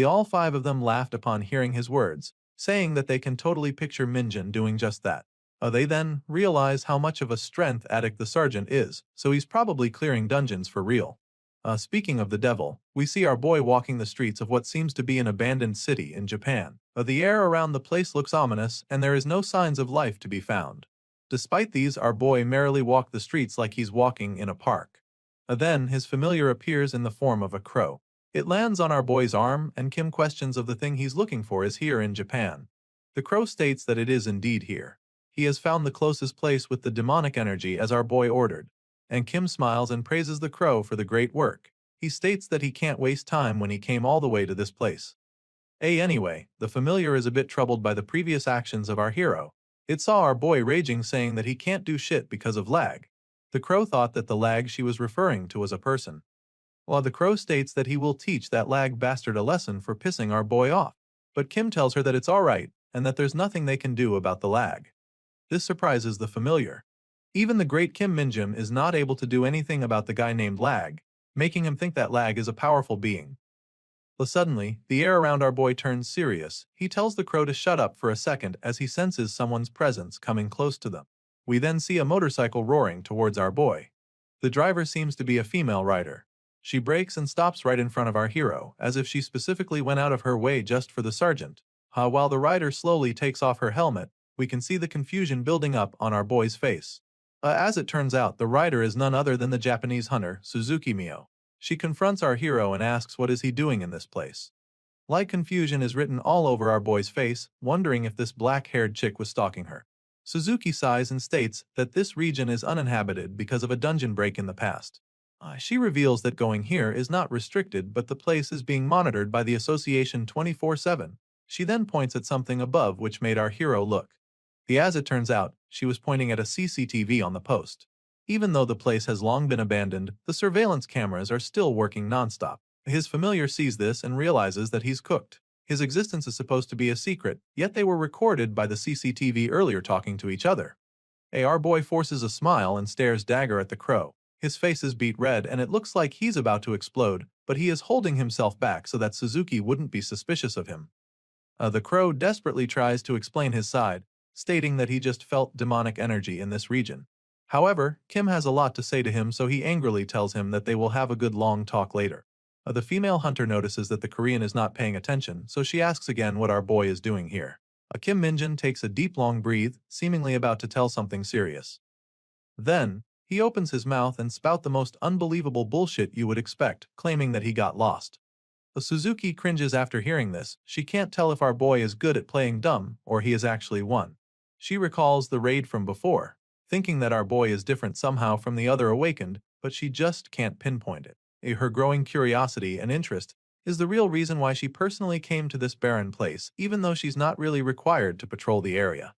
All five of them laughed upon hearing his words, saying that they can totally picture Min-jun doing just that. They then realize how much of a strength addict the sergeant is, so he's probably clearing dungeons for real. Speaking of the devil, we see our boy walking the streets of what seems to be an abandoned city in Japan. The air around the place looks ominous and there is no signs of life to be found. Despite these, our boy merrily walks the streets like he's walking in a park. Then his familiar appears in the form of a crow. It lands on our boy's arm and Kim questions if the thing he's looking for is here in Japan. The crow states that it is indeed here. He has found the closest place with the demonic energy as our boy ordered. And Kim smiles and praises the crow for the great work. He states that he can't waste time when he came all the way to this place. Anyway, the familiar is a bit troubled by the previous actions of our hero. It saw our boy raging, saying that he can't do shit because of lag. The crow thought that the lag she was referring to was a person. While the crow states that he will teach that lag bastard a lesson for pissing our boy off. But Kim tells her that it's alright and that there's nothing they can do about the lag. This surprises the familiar. Even the great Kim Min-jun is not able to do anything about the guy named Lag, making him think that Lag is a powerful being. But suddenly, the air around our boy turns serious. He tells the crow to shut up for a second as he senses someone's presence coming close to them. We then see a motorcycle roaring towards our boy. The driver seems to be a female rider. She brakes and stops right in front of our hero, as if she specifically went out of her way just for the sergeant. While the rider slowly takes off her helmet, we can see the confusion building up on our boy's face. As it turns out, the rider is none other than the Japanese hunter, Suzuki Mio. She confronts our hero and asks what is he doing in this place. Light confusion is written all over our boy's face, wondering if this black-haired chick was stalking her. Suzuki sighs and states that this region is uninhabited because of a dungeon break in the past. She reveals that going here is not restricted, but the place is being monitored by the association 24/7. She then points at something above, which made our hero look. As it turns out, she was pointing at a CCTV on the post. Even though the place has long been abandoned, the surveillance cameras are still working nonstop. His familiar sees this and realizes that he's cooked. His existence is supposed to be a secret, yet they were recorded by the CCTV earlier talking to each other. Our boy forces a smile and stares dagger at the crow. His face is beet red and it looks like he's about to explode, but he is holding himself back so that Suzuki wouldn't be suspicious of him. The crow desperately tries to explain his side, stating that he just felt demonic energy in this region. However, Kim has a lot to say to him, so he angrily tells him that they will have a good long talk later. The female hunter notices that the Korean is not paying attention, so she asks again what our boy is doing here. Kim Minjin takes a deep long breath, seemingly about to tell something serious. Then, he opens his mouth and spout the most unbelievable bullshit you would expect, claiming that he got lost. Suzuki cringes after hearing this. She can't tell if our boy is good at playing dumb or he is actually one. She recalls the raid from before, thinking that our boy is different somehow from the other awakened, but she just can't pinpoint it. Her growing curiosity and interest is the real reason why she personally came to this barren place, even though she's not really required to patrol the area.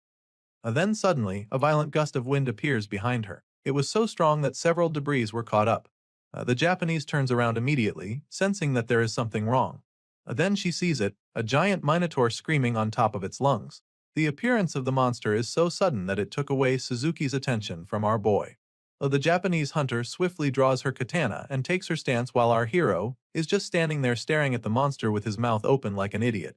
Then suddenly, a violent gust of wind appears behind her. It was so strong that several debris were caught up. The Japanese turns around immediately, sensing that there is something wrong. Then she sees it, a giant minotaur screaming on top of its lungs. The appearance of the monster is so sudden that it took away Suzuki's attention from our boy. The Japanese hunter swiftly draws her katana and takes her stance while our hero is just standing there staring at the monster with his mouth open like an idiot.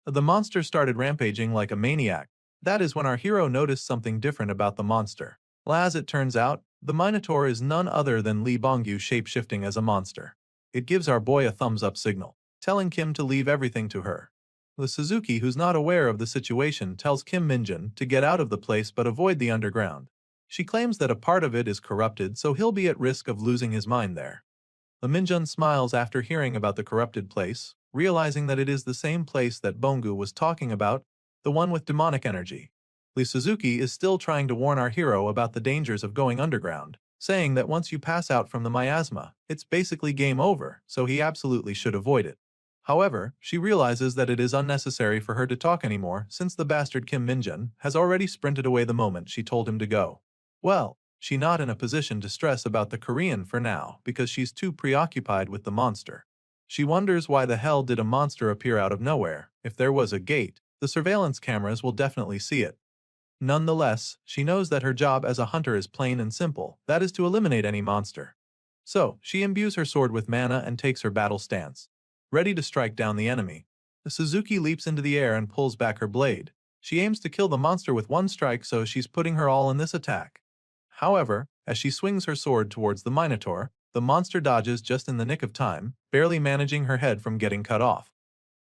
The monster started rampaging like a maniac. That is when our hero noticed something different about the monster. As it turns out, the Minotaur is none other than Lee Bongyu shape-shifting as a monster. It gives our boy a thumbs-up signal, telling Kim to leave everything to her. The Suzuki, who's not aware of the situation, tells Kim Minjin to get out of the place but avoid the underground. She claims that a part of it is corrupted, so he'll be at risk of losing his mind there. The Minjin smiles after hearing about the corrupted place, realizing that it is the same place that Bongyu was talking about, the one with demonic energy. Lee Suzuki is still trying to warn our hero about the dangers of going underground, saying that once you pass out from the miasma, it's basically game over, so he absolutely should avoid it. However, she realizes that it is unnecessary for her to talk anymore since the bastard Kim Minjin has already sprinted away the moment she told him to go. Well, she's not in a position to stress about the Korean for now because she's too preoccupied with the monster. She wonders why the hell did a monster appear out of nowhere. If there was a gate, the surveillance cameras will definitely see it. Nonetheless, she knows that her job as a hunter is plain and simple, that is to eliminate any monster. So, she imbues her sword with mana and takes her battle stance, ready to strike down the enemy. The Suzuki leaps into the air and pulls back her blade. She aims to kill the monster with one strike, so she's putting her all in this attack. However, as she swings her sword towards the Minotaur, the monster dodges just in the nick of time, barely managing her head from getting cut off.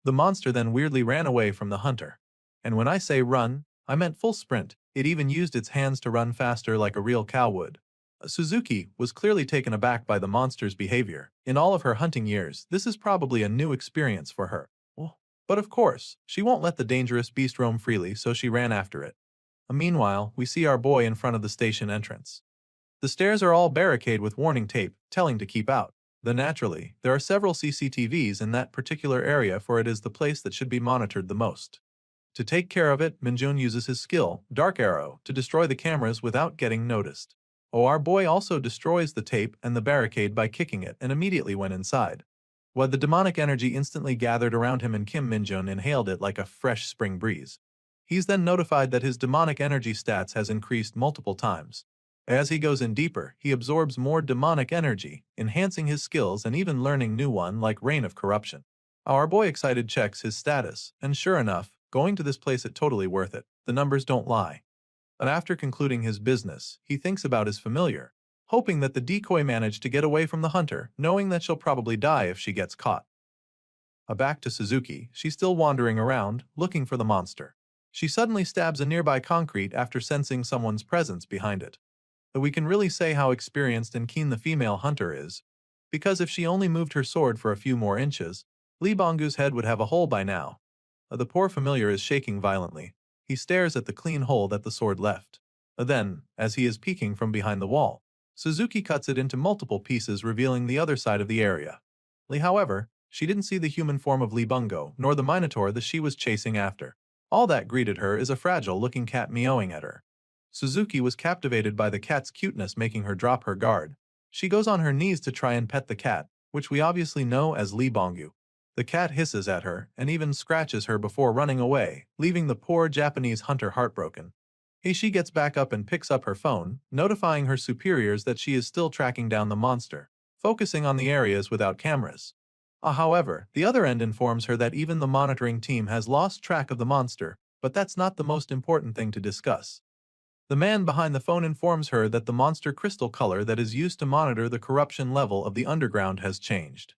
The monster then weirdly ran away from the hunter. And when I say run, I meant full sprint. It even used its hands to run faster like a real cow would. Suzuki was clearly taken aback by the monster's behavior. In all of her hunting years, this is probably a new experience for her. But of course, she won't let the dangerous beast roam freely, so she ran after it. Meanwhile, we see our boy in front of the station entrance. The stairs are all barricaded with warning tape, telling to keep out. Though naturally, there are several CCTVs in that particular area, for it is the place that should be monitored the most. To take care of it, Minjun uses his skill, Dark Arrow, to destroy the cameras without getting noticed. Our boy also destroys the tape and the barricade by kicking it and immediately went inside. The demonic energy instantly gathered around him and Kim Minjun inhaled it like a fresh spring breeze. He's then notified that his demonic energy stats has increased multiple times. As he goes in deeper, he absorbs more demonic energy, enhancing his skills and even learning new one like Reign of Corruption. Our boy excited checks his status, and sure enough, going to this place is totally worth it. The numbers don't lie. But after concluding his business, he thinks about his familiar, hoping that the decoy managed to get away from the hunter, knowing that she'll probably die if she gets caught. Back to Suzuki, she's still wandering around, looking for the monster. She suddenly stabs a nearby concrete after sensing someone's presence behind it. But we can really say how experienced and keen the female hunter is, because if she only moved her sword for a few more inches, Lee Bonggu's head would have a hole by now. The poor familiar is shaking violently. He stares at the clean hole that the sword left. Then, as he is peeking from behind the wall, Suzuki cuts it into multiple pieces, revealing the other side of the area. However, she didn't see the human form of Lee Bungo, nor the minotaur that she was chasing after. All that greeted her is a fragile-looking cat meowing at her. Suzuki was captivated by the cat's cuteness, making her drop her guard. She goes on her knees to try and pet the cat, which we obviously know as Lee Bonggu. The cat hisses at her and even scratches her before running away, leaving the poor Japanese hunter heartbroken. She gets back up and picks up her phone, notifying her superiors that she is still tracking down the monster, focusing on the areas without cameras. However, the other end informs her that even the monitoring team has lost track of the monster, but that's not the most important thing to discuss. The man behind the phone informs her that the monster crystal color that is used to monitor the corruption level of the underground has changed.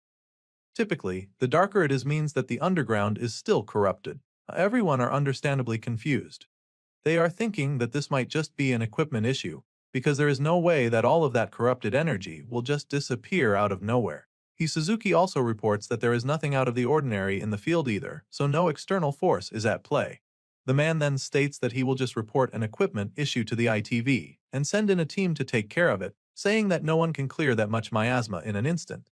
Typically, the darker it is means that the underground is still corrupted. Everyone are understandably confused. They are thinking that this might just be an equipment issue, because there is no way that all of that corrupted energy will just disappear out of nowhere. Suzuki also reports that there is nothing out of the ordinary in the field either, so no external force is at play. The man then states that he will just report an equipment issue to the ITV and send in a team to take care of it, saying that no one can clear that much miasma in an instant.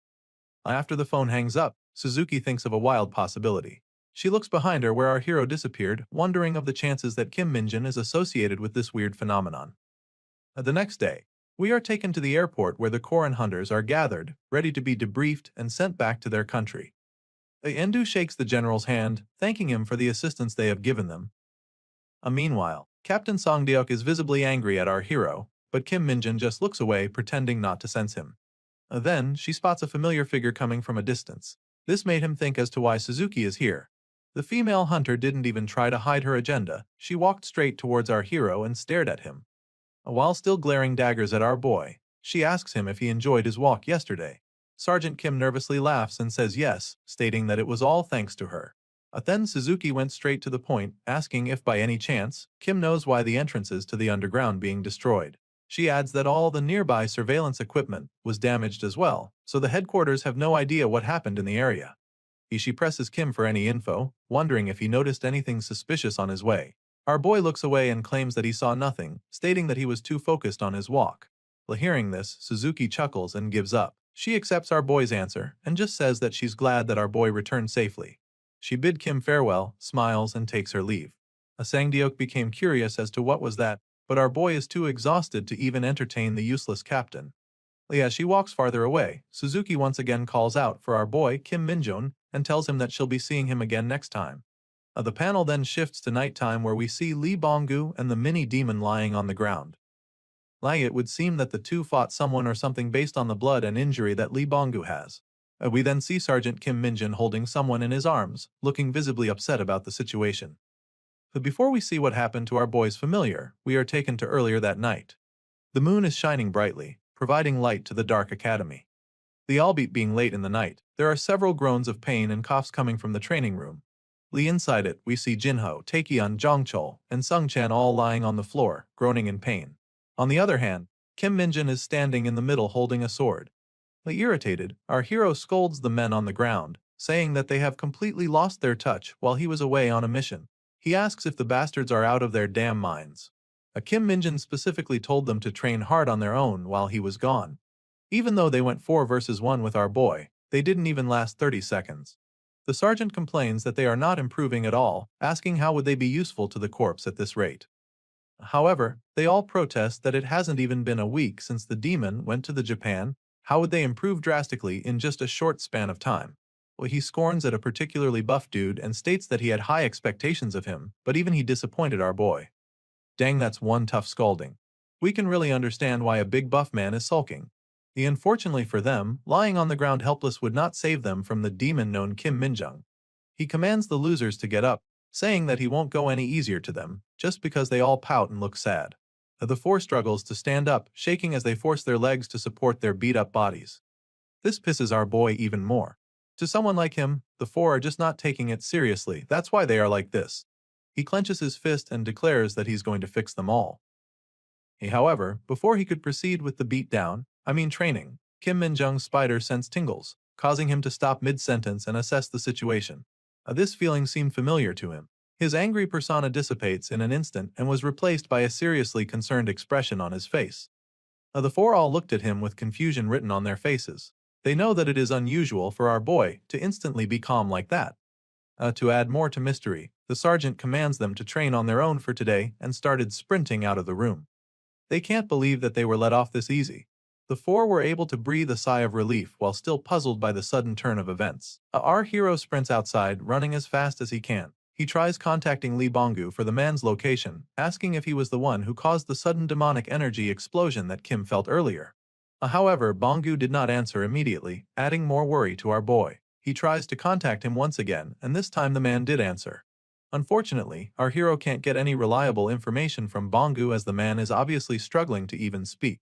After the phone hangs up, Suzuki thinks of a wild possibility. She looks behind her where our hero disappeared, wondering of the chances that Kim Minjin is associated with this weird phenomenon. The next day, we are taken to the airport where the Koran hunters are gathered, ready to be debriefed and sent back to their country. Endu shakes the general's hand, thanking him for the assistance they have given them. Meanwhile, Captain Songdeok is visibly angry at our hero, but Kim Minjin just looks away, pretending not to sense him. Then, she spots a familiar figure coming from a distance. This made him think as to why Suzuki is here. The female hunter didn't even try to hide her agenda. She walked straight towards our hero and stared at him. While still glaring daggers at our boy, she asks him if he enjoyed his walk yesterday. Sergeant Kim nervously laughs and says yes, stating that it was all thanks to her. Then Suzuki went straight to the point, asking if by any chance, Kim knows why the entrances to the underground being destroyed. She adds that all the nearby surveillance equipment was damaged as well, so the headquarters have no idea what happened in the area. She presses Kim for any info, wondering if he noticed anything suspicious on his way. Our boy looks away and claims that he saw nothing, stating that he was too focused on his walk. Hearing this, Suzuki chuckles and gives up. She accepts our boy's answer and just says that she's glad that our boy returned safely. She bid Kim farewell, smiles, and takes her leave. Sangdeok became curious as to what was that, but our boy is too exhausted to even entertain the useless captain. As she walks farther away, Suzuki once again calls out for our boy Kim Minjin and tells him that she'll be seeing him again next time. The panel then shifts to nighttime where we see Lee Bonggu and the mini-demon lying on the ground. It would seem that the two fought someone or something based on the blood and injury that Lee Bonggu has. We then see Sergeant Kim Minjin holding someone in his arms, looking visibly upset about the situation. But before we see what happened to our boy's familiar, we are taken to earlier that night. The moon is shining brightly, providing light to the dark academy. Albeit being late in the night, there are several groans of pain and coughs coming from the training room. Inside it, we see Jinho, Taekyeon, Jongchol, and Sungchan all lying on the floor, groaning in pain. On the other hand, Kim Minjin is standing in the middle holding a sword. Irritated, our hero scolds the men on the ground, saying that they have completely lost their touch while he was away on a mission. He asks if the bastards are out of their damn minds. Kim Minjin specifically told them to train hard on their own while he was gone. Even though they went 4 versus 1 with our boy, they didn't even last 30 seconds. The sergeant complains that they are not improving at all, asking how would they be useful to the corps at this rate. However, they all protest that it hasn't even been a week since the demon went to the Japan. How would they improve drastically in just a short span of time? He scorns at a particularly buff dude and states that he had high expectations of him, but even he disappointed our boy. Dang, that's one tough scolding. We can really understand why a big buff man is sulking. Unfortunately for them, lying on the ground helpless would not save them from the demon known Kim Minjin. He commands the losers to get up, saying that he won't go any easier to them, just because they all pout and look sad. The 4 struggles to stand up, shaking as they force their legs to support their beat-up bodies. This pisses our boy even more. To someone like him, the 4 are just not taking it seriously, that's why they are like this. He clenches his fist and declares that he's going to fix them all. However, before he could proceed with the training, Kim Min-jung's spider sense tingles, causing him to stop mid-sentence and assess the situation. This feeling seemed familiar to him. His angry persona dissipates in an instant and was replaced by a seriously concerned expression on his face. The four all looked at him with confusion written on their faces. They know that it is unusual for our boy to instantly be calm like that. To add more to mystery, the sergeant commands them to train on their own for today and started sprinting out of the room. They can't believe that they were let off this easy. The four were able to breathe a sigh of relief while still puzzled by the sudden turn of events. Our hero sprints outside, running as fast as he can. He tries contacting Lee Bonggu for the man's location, asking if he was the one who caused the sudden demonic energy explosion that Kim felt earlier. However, Bonggu did not answer immediately, adding more worry to our boy. He tries to contact him once again, and this time the man did answer. Unfortunately, our hero can't get any reliable information from Bonggu as the man is obviously struggling to even speak.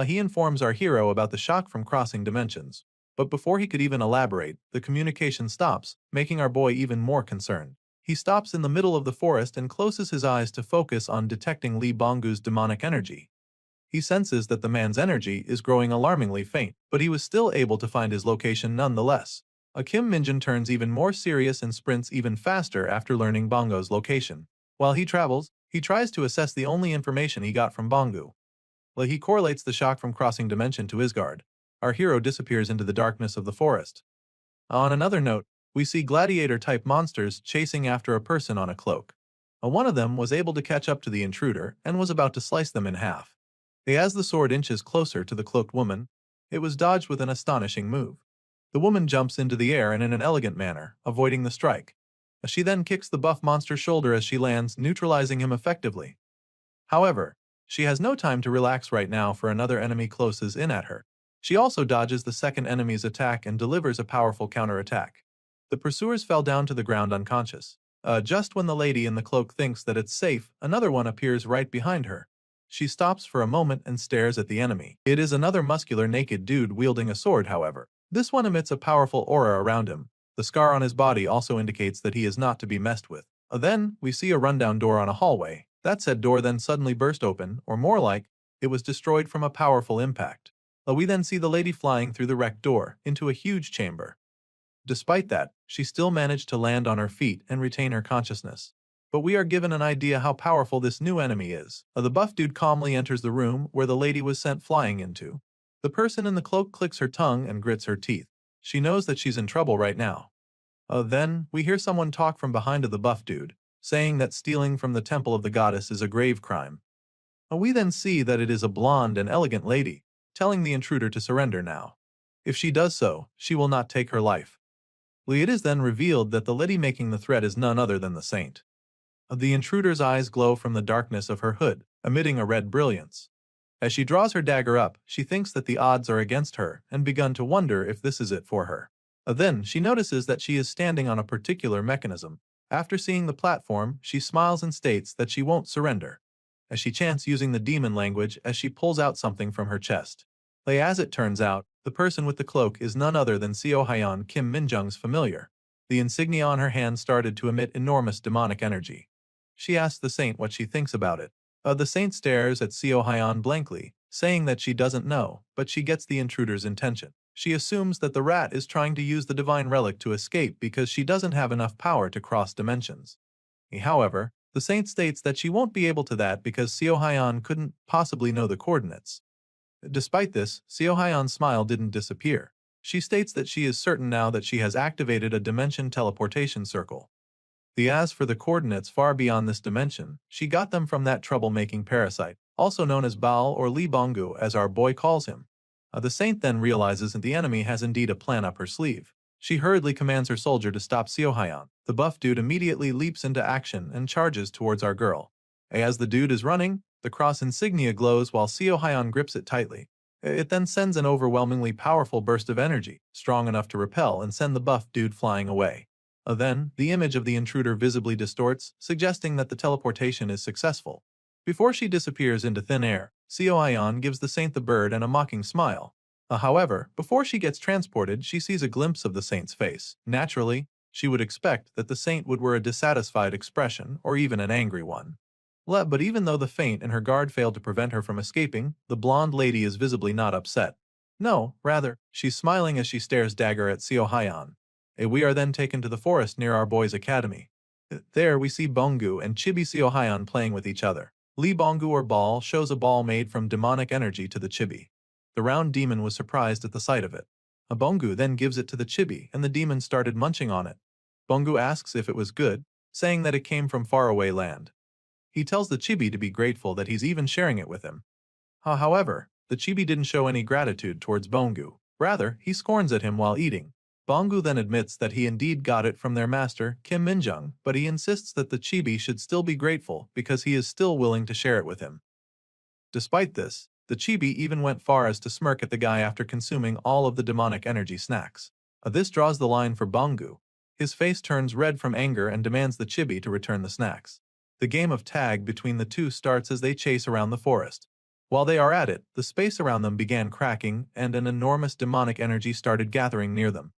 He informs our hero about the shock from crossing dimensions. But before he could even elaborate, the communication stops, making our boy even more concerned. He stops in the middle of the forest and closes his eyes to focus on detecting Lee Bonggu's demonic energy. He senses that the man's energy is growing alarmingly faint, but he was still able to find his location nonetheless. Kim Min-jung turns even more serious and sprints even faster after learning Bonggu's location. While he travels, he tries to assess the only information he got from Bonggu. He correlates the shock from crossing dimension to Isgard. Our hero disappears into the darkness of the forest. On another note, we see gladiator-type monsters chasing after a person on a cloak. One of them was able to catch up to the intruder and was about to slice them in half. As the sword inches closer to the cloaked woman, it was dodged with an astonishing move. The woman jumps into the air and in an elegant manner, avoiding the strike. She then kicks the buff monster's shoulder as she lands, neutralizing him effectively. However, she has no time to relax right now, for another enemy closes in at her. She also dodges the second enemy's attack and delivers a powerful counterattack. The pursuers fell down to the ground unconscious. Just when the lady in the cloak thinks that it's safe, another one appears right behind her. She stops for a moment and stares at the enemy. It is another muscular naked dude wielding a sword, however. This one emits a powerful aura around him. The scar on his body also indicates that he is not to be messed with. Then, we see a rundown door on a hallway. That said door then suddenly burst open, or more like, it was destroyed from a powerful impact. We then see the lady flying through the wrecked door, into a huge chamber. Despite that, she still managed to land on her feet and retain her consciousness. But we are given an idea how powerful this new enemy is. The buff dude calmly enters the room where the lady was sent flying into. The person in the cloak clicks her tongue and grits her teeth. She knows that she's in trouble right now. Then, we hear someone talk from behind of the buff dude, saying that stealing from the temple of the goddess is a grave crime. We then see that it is a blonde and elegant lady, telling the intruder to surrender now. If she does so, she will not take her life. It is then revealed that the lady making the threat is none other than the saint. The intruder's eyes glow from the darkness of her hood, emitting a red brilliance. As she draws her dagger up, she thinks that the odds are against her and begun to wonder if this is it for her. Then, she notices that she is standing on a particular mechanism. After seeing the platform, she smiles and states that she won't surrender, as she chants using the demon language as she pulls out something from her chest. As it turns out, the person with the cloak is none other than Seo Hyun, Kim Min-jung's familiar. The insignia on her hand started to emit enormous demonic energy. She asks the saint what she thinks about it. The saint stares at Seo Hyun blankly, saying that she doesn't know, but she gets the intruder's intention. She assumes that the rat is trying to use the divine relic to escape because she doesn't have enough power to cross dimensions. However, the saint states that she won't be able to that because Seo Hyun couldn't possibly know the coordinates. Despite this, Seo Hyun's smile didn't disappear. She states that she is certain now that she has activated a dimension teleportation circle. As for the coordinates far beyond this dimension, she got them from that troublemaking parasite, also known as Baal or Lee Bonggu as our boy calls him. The saint then realizes that the enemy has indeed a plan up her sleeve. She hurriedly commands her soldier to stop Seo Hyun. The buff dude immediately leaps into action and charges towards our girl. As the dude is running, the cross insignia glows while Seo Hyun grips it tightly. It then sends an overwhelmingly powerful burst of energy, strong enough to repel and send the buff dude flying away. Then, the image of the intruder visibly distorts, suggesting that the teleportation is successful. Before she disappears into thin air, Seo Hyun gives the saint the bird and a mocking smile. However, before she gets transported, she sees a glimpse of the saint's face. Naturally, she would expect that the saint would wear a dissatisfied expression or even an angry one. But even though the feint and her guard failed to prevent her from escaping, the blonde lady is visibly not upset. No, rather, she's smiling as she stares dagger at Seo Hyan. We are then taken to the forest near our boys' academy. There we see Bongu and Chibi Seo Hyan playing with each other. Li Bongu or ball shows a ball made from demonic energy to the chibi. The round demon was surprised at the sight of it. A Bongu then gives it to the chibi and the demon started munching on it. Bongu asks if it was good, saying that it came from faraway land. He tells the chibi to be grateful that he's even sharing it with him. However, the chibi didn't show any gratitude towards Bongu. Rather, he scorns at him while eating. Bongu then admits that he indeed got it from their master, Kim Minjung, but he insists that the chibi should still be grateful because he is still willing to share it with him. Despite this, the chibi even went far as to smirk at the guy after consuming all of the demonic energy snacks. This draws the line for Bongu. His face turns red from anger and demands the chibi to return the snacks. The game of tag between the two starts as they chase around the forest. While they are at it, the space around them began cracking and an enormous demonic energy started gathering near them.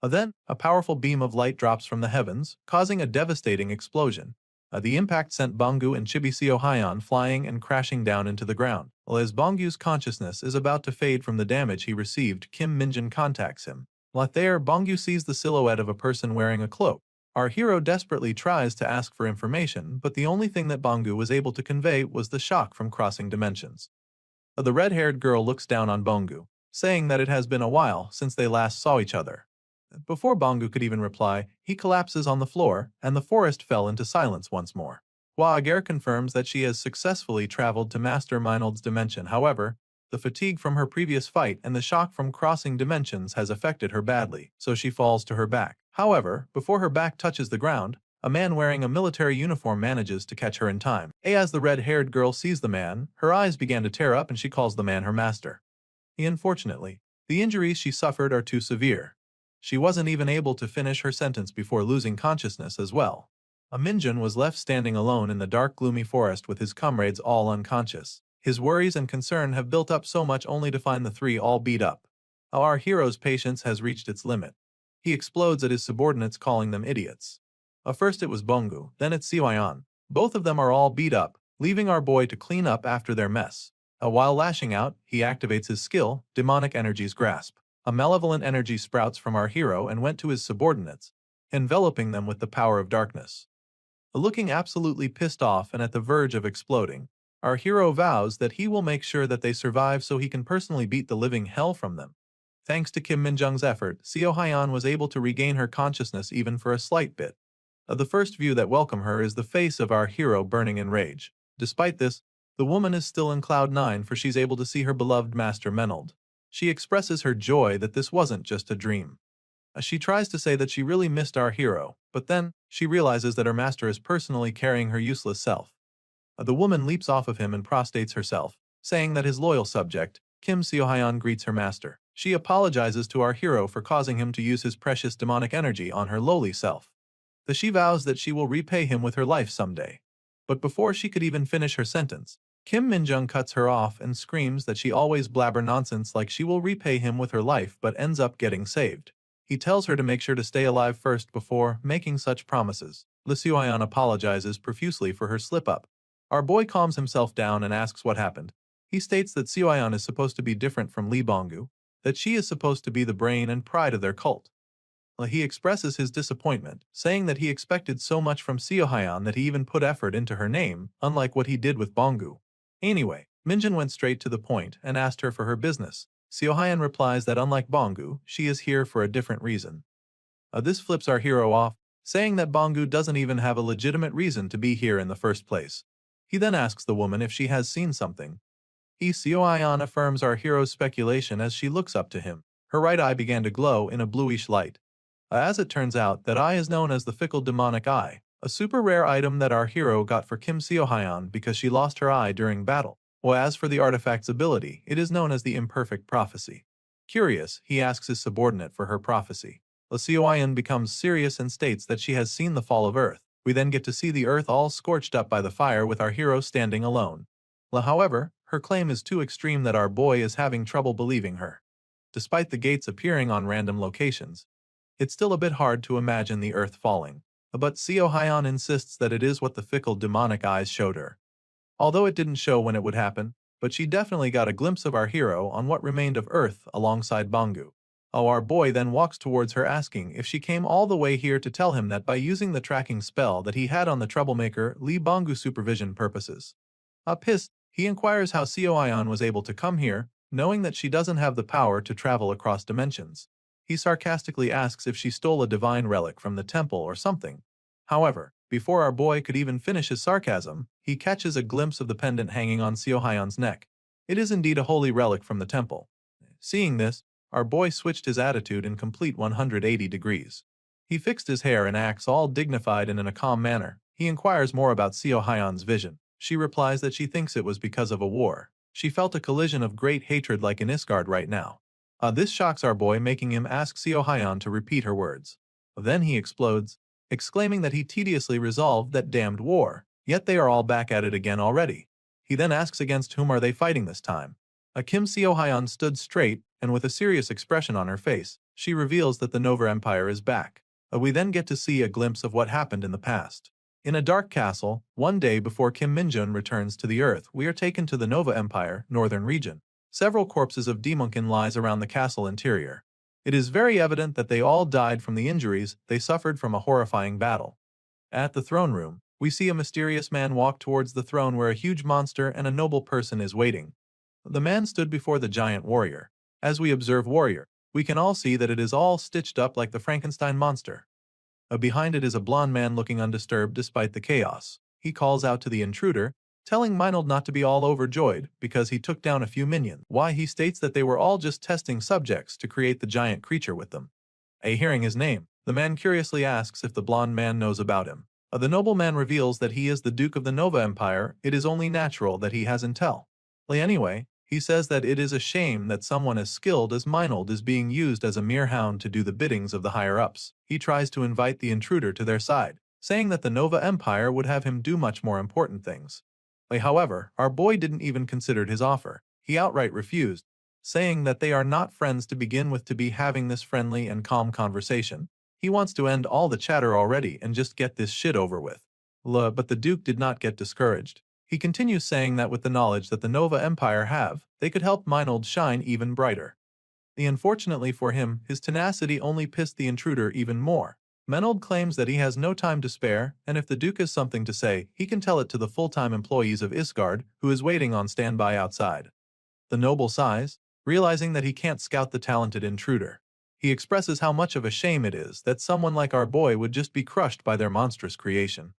Then, a powerful beam of light drops from the heavens, causing a devastating explosion. The impact sent Bongu and Chibi Seo Hyan flying and crashing down into the ground. As Bongu's consciousness is about to fade from the damage he received, Kim Minjun contacts him. There, Bongu sees the silhouette of a person wearing a cloak. Our hero desperately tries to ask for information, but the only thing that Bongu was able to convey was the shock from crossing dimensions. The red-haired girl looks down on Bongu, saying that it has been a while since they last saw each other. Before Bongu could even reply, he collapses on the floor, and the forest fell into silence once more. Ager confirms that she has successfully traveled to Master Meinhold's dimension. However, the fatigue from her previous fight and the shock from crossing dimensions has affected her badly, so she falls to her back. However, before her back touches the ground, a man wearing a military uniform manages to catch her in time. As the red-haired girl sees the man, her eyes began to tear up and she calls the man her master. Unfortunately, the injuries she suffered are too severe. She wasn't even able to finish her sentence before losing consciousness as well. Minjun was left standing alone in the dark gloomy forest with his comrades all unconscious. His worries and concern have built up so much only to find the three all beat up. Our hero's patience has reached its limit. He explodes at his subordinates calling them idiots. First it was Bongu, then it's Siwayan. Both of them are all beat up, leaving our boy to clean up after their mess. While lashing out, he activates his skill, Demonic Energy's Grasp. A malevolent energy sprouts from our hero and went to his subordinates, enveloping them with the power of darkness. Looking absolutely pissed off and at the verge of exploding, our hero vows that he will make sure that they survive so he can personally beat the living hell from them. Thanks to Kim Minjung's effort, Seo Hyan was able to regain her consciousness even for a slight bit. The first view that welcomes her is the face of our hero burning in rage. Despite this, the woman is still in Cloud 9 for she's able to see her beloved Master Meinhold. She expresses her joy that this wasn't just a dream. She tries to say that she really missed our hero, but then she realizes that her master is personally carrying her useless self. The woman leaps off of him and prostrates herself, saying that his loyal subject, Kim Seo-hyan, greets her master. She apologizes to our hero for causing him to use his precious demonic energy on her lowly self. She vows that she will repay him with her life someday. But before she could even finish her sentence, Kim Minjung cuts her off and screams that she always blabber nonsense like she will repay him with her life but ends up getting saved. He tells her to make sure to stay alive first before making such promises. Lisuayan apologizes profusely for her slip-up. Our boy calms himself down and asks what happened. He states that Sioyan is supposed to be different from Li Bongu, that she is supposed to be the brain and pride of their cult. He expresses his disappointment, saying that he expected so much from Siohayan that he even put effort into her name, unlike what he did with Bongu. Anyway, Minjun went straight to the point and asked her for her business. Siohayan replies that unlike Bongu, she is here for a different reason. This flips our hero off, saying that Bongu doesn't even have a legitimate reason to be here in the first place. He then asks the woman if she has seen something. Siohayan affirms our hero's speculation as she looks up to him. Her right eye began to glow in a bluish light. As it turns out, that eye is known as the fickle demonic eye, a super rare item that our hero got for Kim Seo-hyan because she lost her eye during battle. As for the artifact's ability, it is known as the imperfect prophecy. Curious, he asks his subordinate for her prophecy. Seo-hyan becomes serious and states that she has seen the fall of Earth. We then get to see the Earth all scorched up by the fire with our hero standing alone. However, her claim is too extreme that our boy is having trouble believing her. Despite the gates appearing on random locations, it's still a bit hard to imagine the Earth falling. But Seo-hyan insists that it is what the fickle demonic eyes showed her. although it didn't show when it would happen, but she definitely got a glimpse of our hero on what remained of Earth alongside Bangu. Oh, our boy then walks towards her asking if she came all the way here to tell him that by using the tracking spell that he had on the troublemaker Lee Bangu supervision purposes. Pissed, he inquires how Seoion was able to come here, knowing that she doesn't have the power to travel across dimensions. He sarcastically asks if she stole a divine relic from the temple or something. However, before our boy could even finish his sarcasm, he catches a glimpse of the pendant hanging on Seohyun's neck. It is indeed a holy relic from the temple. Seeing this, our boy switched his attitude in complete 180 degrees. He fixed his hair and acts all dignified and in a calm manner. He inquires more about Seohyun's vision. She replies that she thinks it was because of a war. She felt a collision of great hatred like in Isgard right now. This shocks our boy, making him ask Seohyun to repeat her words. Then he explodes, exclaiming that he tediously resolved that damned war, yet they are all back at it again already. He then asks against whom are they fighting this time. Kim Seohyun stood straight, and with a serious expression on her face, she reveals that the Nova Empire is back. We then get to see a glimpse of what happened in the past. In a dark castle, one day before Kim Minjun returns to the Earth, we are taken to the Nova Empire, northern region. Several corpses of Demonkin lies around the castle interior. It is very evident that they all died from the injuries they suffered from a horrifying battle. At the throne room, we see a mysterious man walk towards the throne where a huge monster and a noble person is waiting. The man stood before the giant warrior. As we observe warrior, we can all see that it is all stitched up like the Frankenstein monster. Behind it is a blond man looking undisturbed despite the chaos. He calls out to the intruder, telling Minold not to be all overjoyed because he took down a few minions. Why, he states that they were all just testing subjects to create the giant creature with them. Hearing his name, the man curiously asks if the blond man knows about him. The nobleman reveals that he is the Duke of the Nova Empire. It is only natural that he has intel. Anyway, he says that it is a shame that someone as skilled as Minold is being used as a mere hound to do the biddings of the higher-ups. He tries to invite the intruder to their side, saying that the Nova Empire would have him do much more important things. However, our boy didn't even consider his offer. He outright refused, saying that they are not friends to begin with to be having this friendly and calm conversation. He wants to end all the chatter already and just get this shit over with. But the Duke did not get discouraged. He continues saying that with the knowledge that the Nova Empire have, they could help Minold shine even brighter. Unfortunately for him, his tenacity only pissed the intruder even more. Minold claims that he has no time to spare, and if the Duke has something to say, he can tell it to the full-time employees of Isgard, who is waiting on standby outside. The noble sighs, realizing that he can't scout the talented intruder. He expresses how much of a shame it is that someone like our boy would just be crushed by their monstrous creation.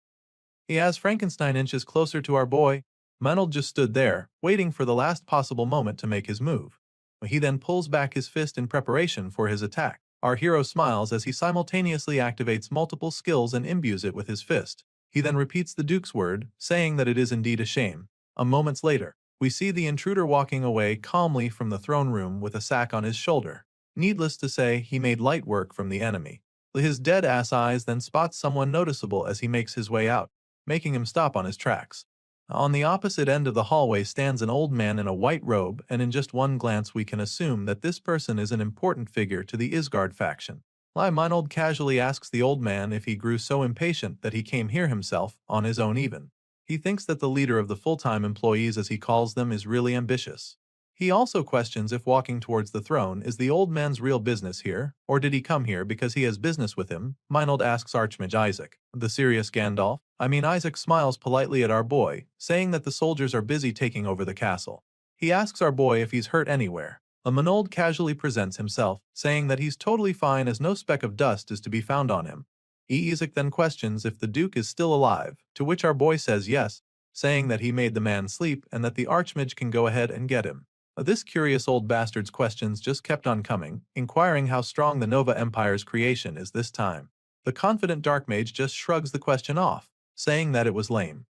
As Frankenstein inches closer to our boy, Minold just stood there, waiting for the last possible moment to make his move. He then pulls back his fist in preparation for his attack. Our hero smiles as he simultaneously activates multiple skills and imbues it with his fist. He then repeats the Duke's word, saying that it is indeed a shame. Moments later, we see the intruder walking away calmly from the throne room with a sack on his shoulder. Needless to say, he made light work from the enemy. His dead-ass eyes then spots someone noticeable as he makes his way out, making him stop on his tracks. On the opposite end of the hallway stands an old man in a white robe, and in just one glance we can assume that this person is an important figure to the Isgard faction. Minold casually asks the old man if he grew so impatient that he came here himself, on his own even. He thinks that the leader of the full-time employees, as he calls them, is really ambitious. He also questions if walking towards the throne is the old man's real business here, or did he come here because he has business with him? Minold asks Archmage Isaac. The serious Gandalf? Isaac smiles politely at our boy, saying that the soldiers are busy taking over the castle. He asks our boy if he's hurt anywhere. Minold casually presents himself, saying that he's totally fine as no speck of dust is to be found on him. Isaac then questions if the Duke is still alive, to which our boy says yes, saying that he made the man sleep and that the Archmage can go ahead and get him. This curious old bastard's questions just kept on coming, inquiring how strong the Nova Empire's creation is this time. The confident Dark Mage just shrugs the question off, saying that it was lame.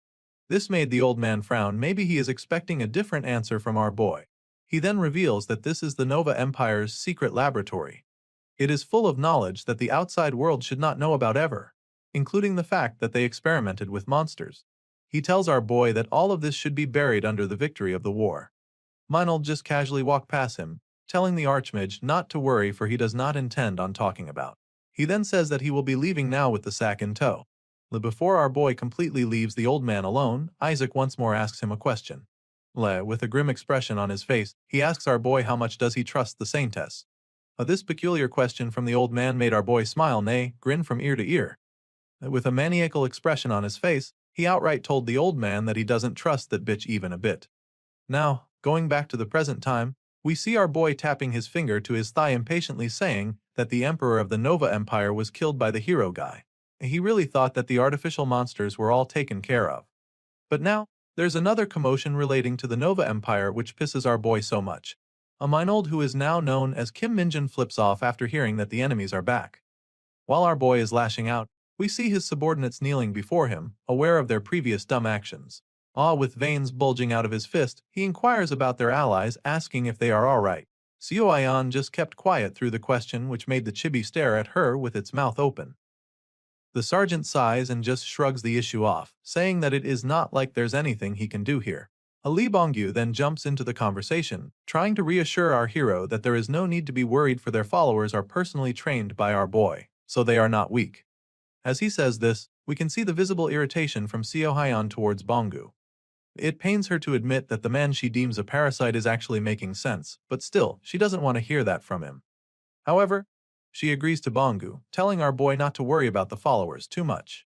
This made the old man frown. Maybe he is expecting a different answer from our boy. He then reveals that this is the Nova Empire's secret laboratory. It is full of knowledge that the outside world should not know about ever, including the fact that they experimented with monsters. He tells our boy that all of this should be buried under the victory of the war. Minold just casually walked past him, telling the Archmage not to worry, for he does not intend on talking about. He then says that he will be leaving now with the sack in tow. Before our boy completely leaves the old man alone, Isaac once more asks him a question. With a grim expression on his face, he asks our boy how much does he trust the saintess. This peculiar question from the old man made our boy smile, nay, grin from ear to ear. With a maniacal expression on his face, he outright told the old man that he doesn't trust that bitch even a bit. Now, going back to the present time, we see our boy tapping his finger to his thigh impatiently saying that the emperor of the Nova Empire was killed by the hero guy. He really thought that the artificial monsters were all taken care of. But now, there's another commotion relating to the Nova Empire which pisses our boy so much. A Minold who is now known as Kim Minjin flips off after hearing that the enemies are back. While our boy is lashing out, we see his subordinates kneeling before him, aware of their previous dumb actions. With veins bulging out of his fist, he inquires about their allies, asking if they are alright. Seo Ayan just kept quiet through the question, which made the chibi stare at her with its mouth open. The sergeant sighs and just shrugs the issue off, saying that it is not like there's anything he can do here. Li Bongyu then jumps into the conversation, trying to reassure our hero that there is no need to be worried for their followers are personally trained by our boy, so they are not weak. As he says this, we can see the visible irritation from Seo Hyan towards Bongyu. It pains her to admit that the man she deems a parasite is actually making sense, but still, she doesn't want to hear that from him. However, she agrees to Bongyu, telling our boy not to worry about the followers too much.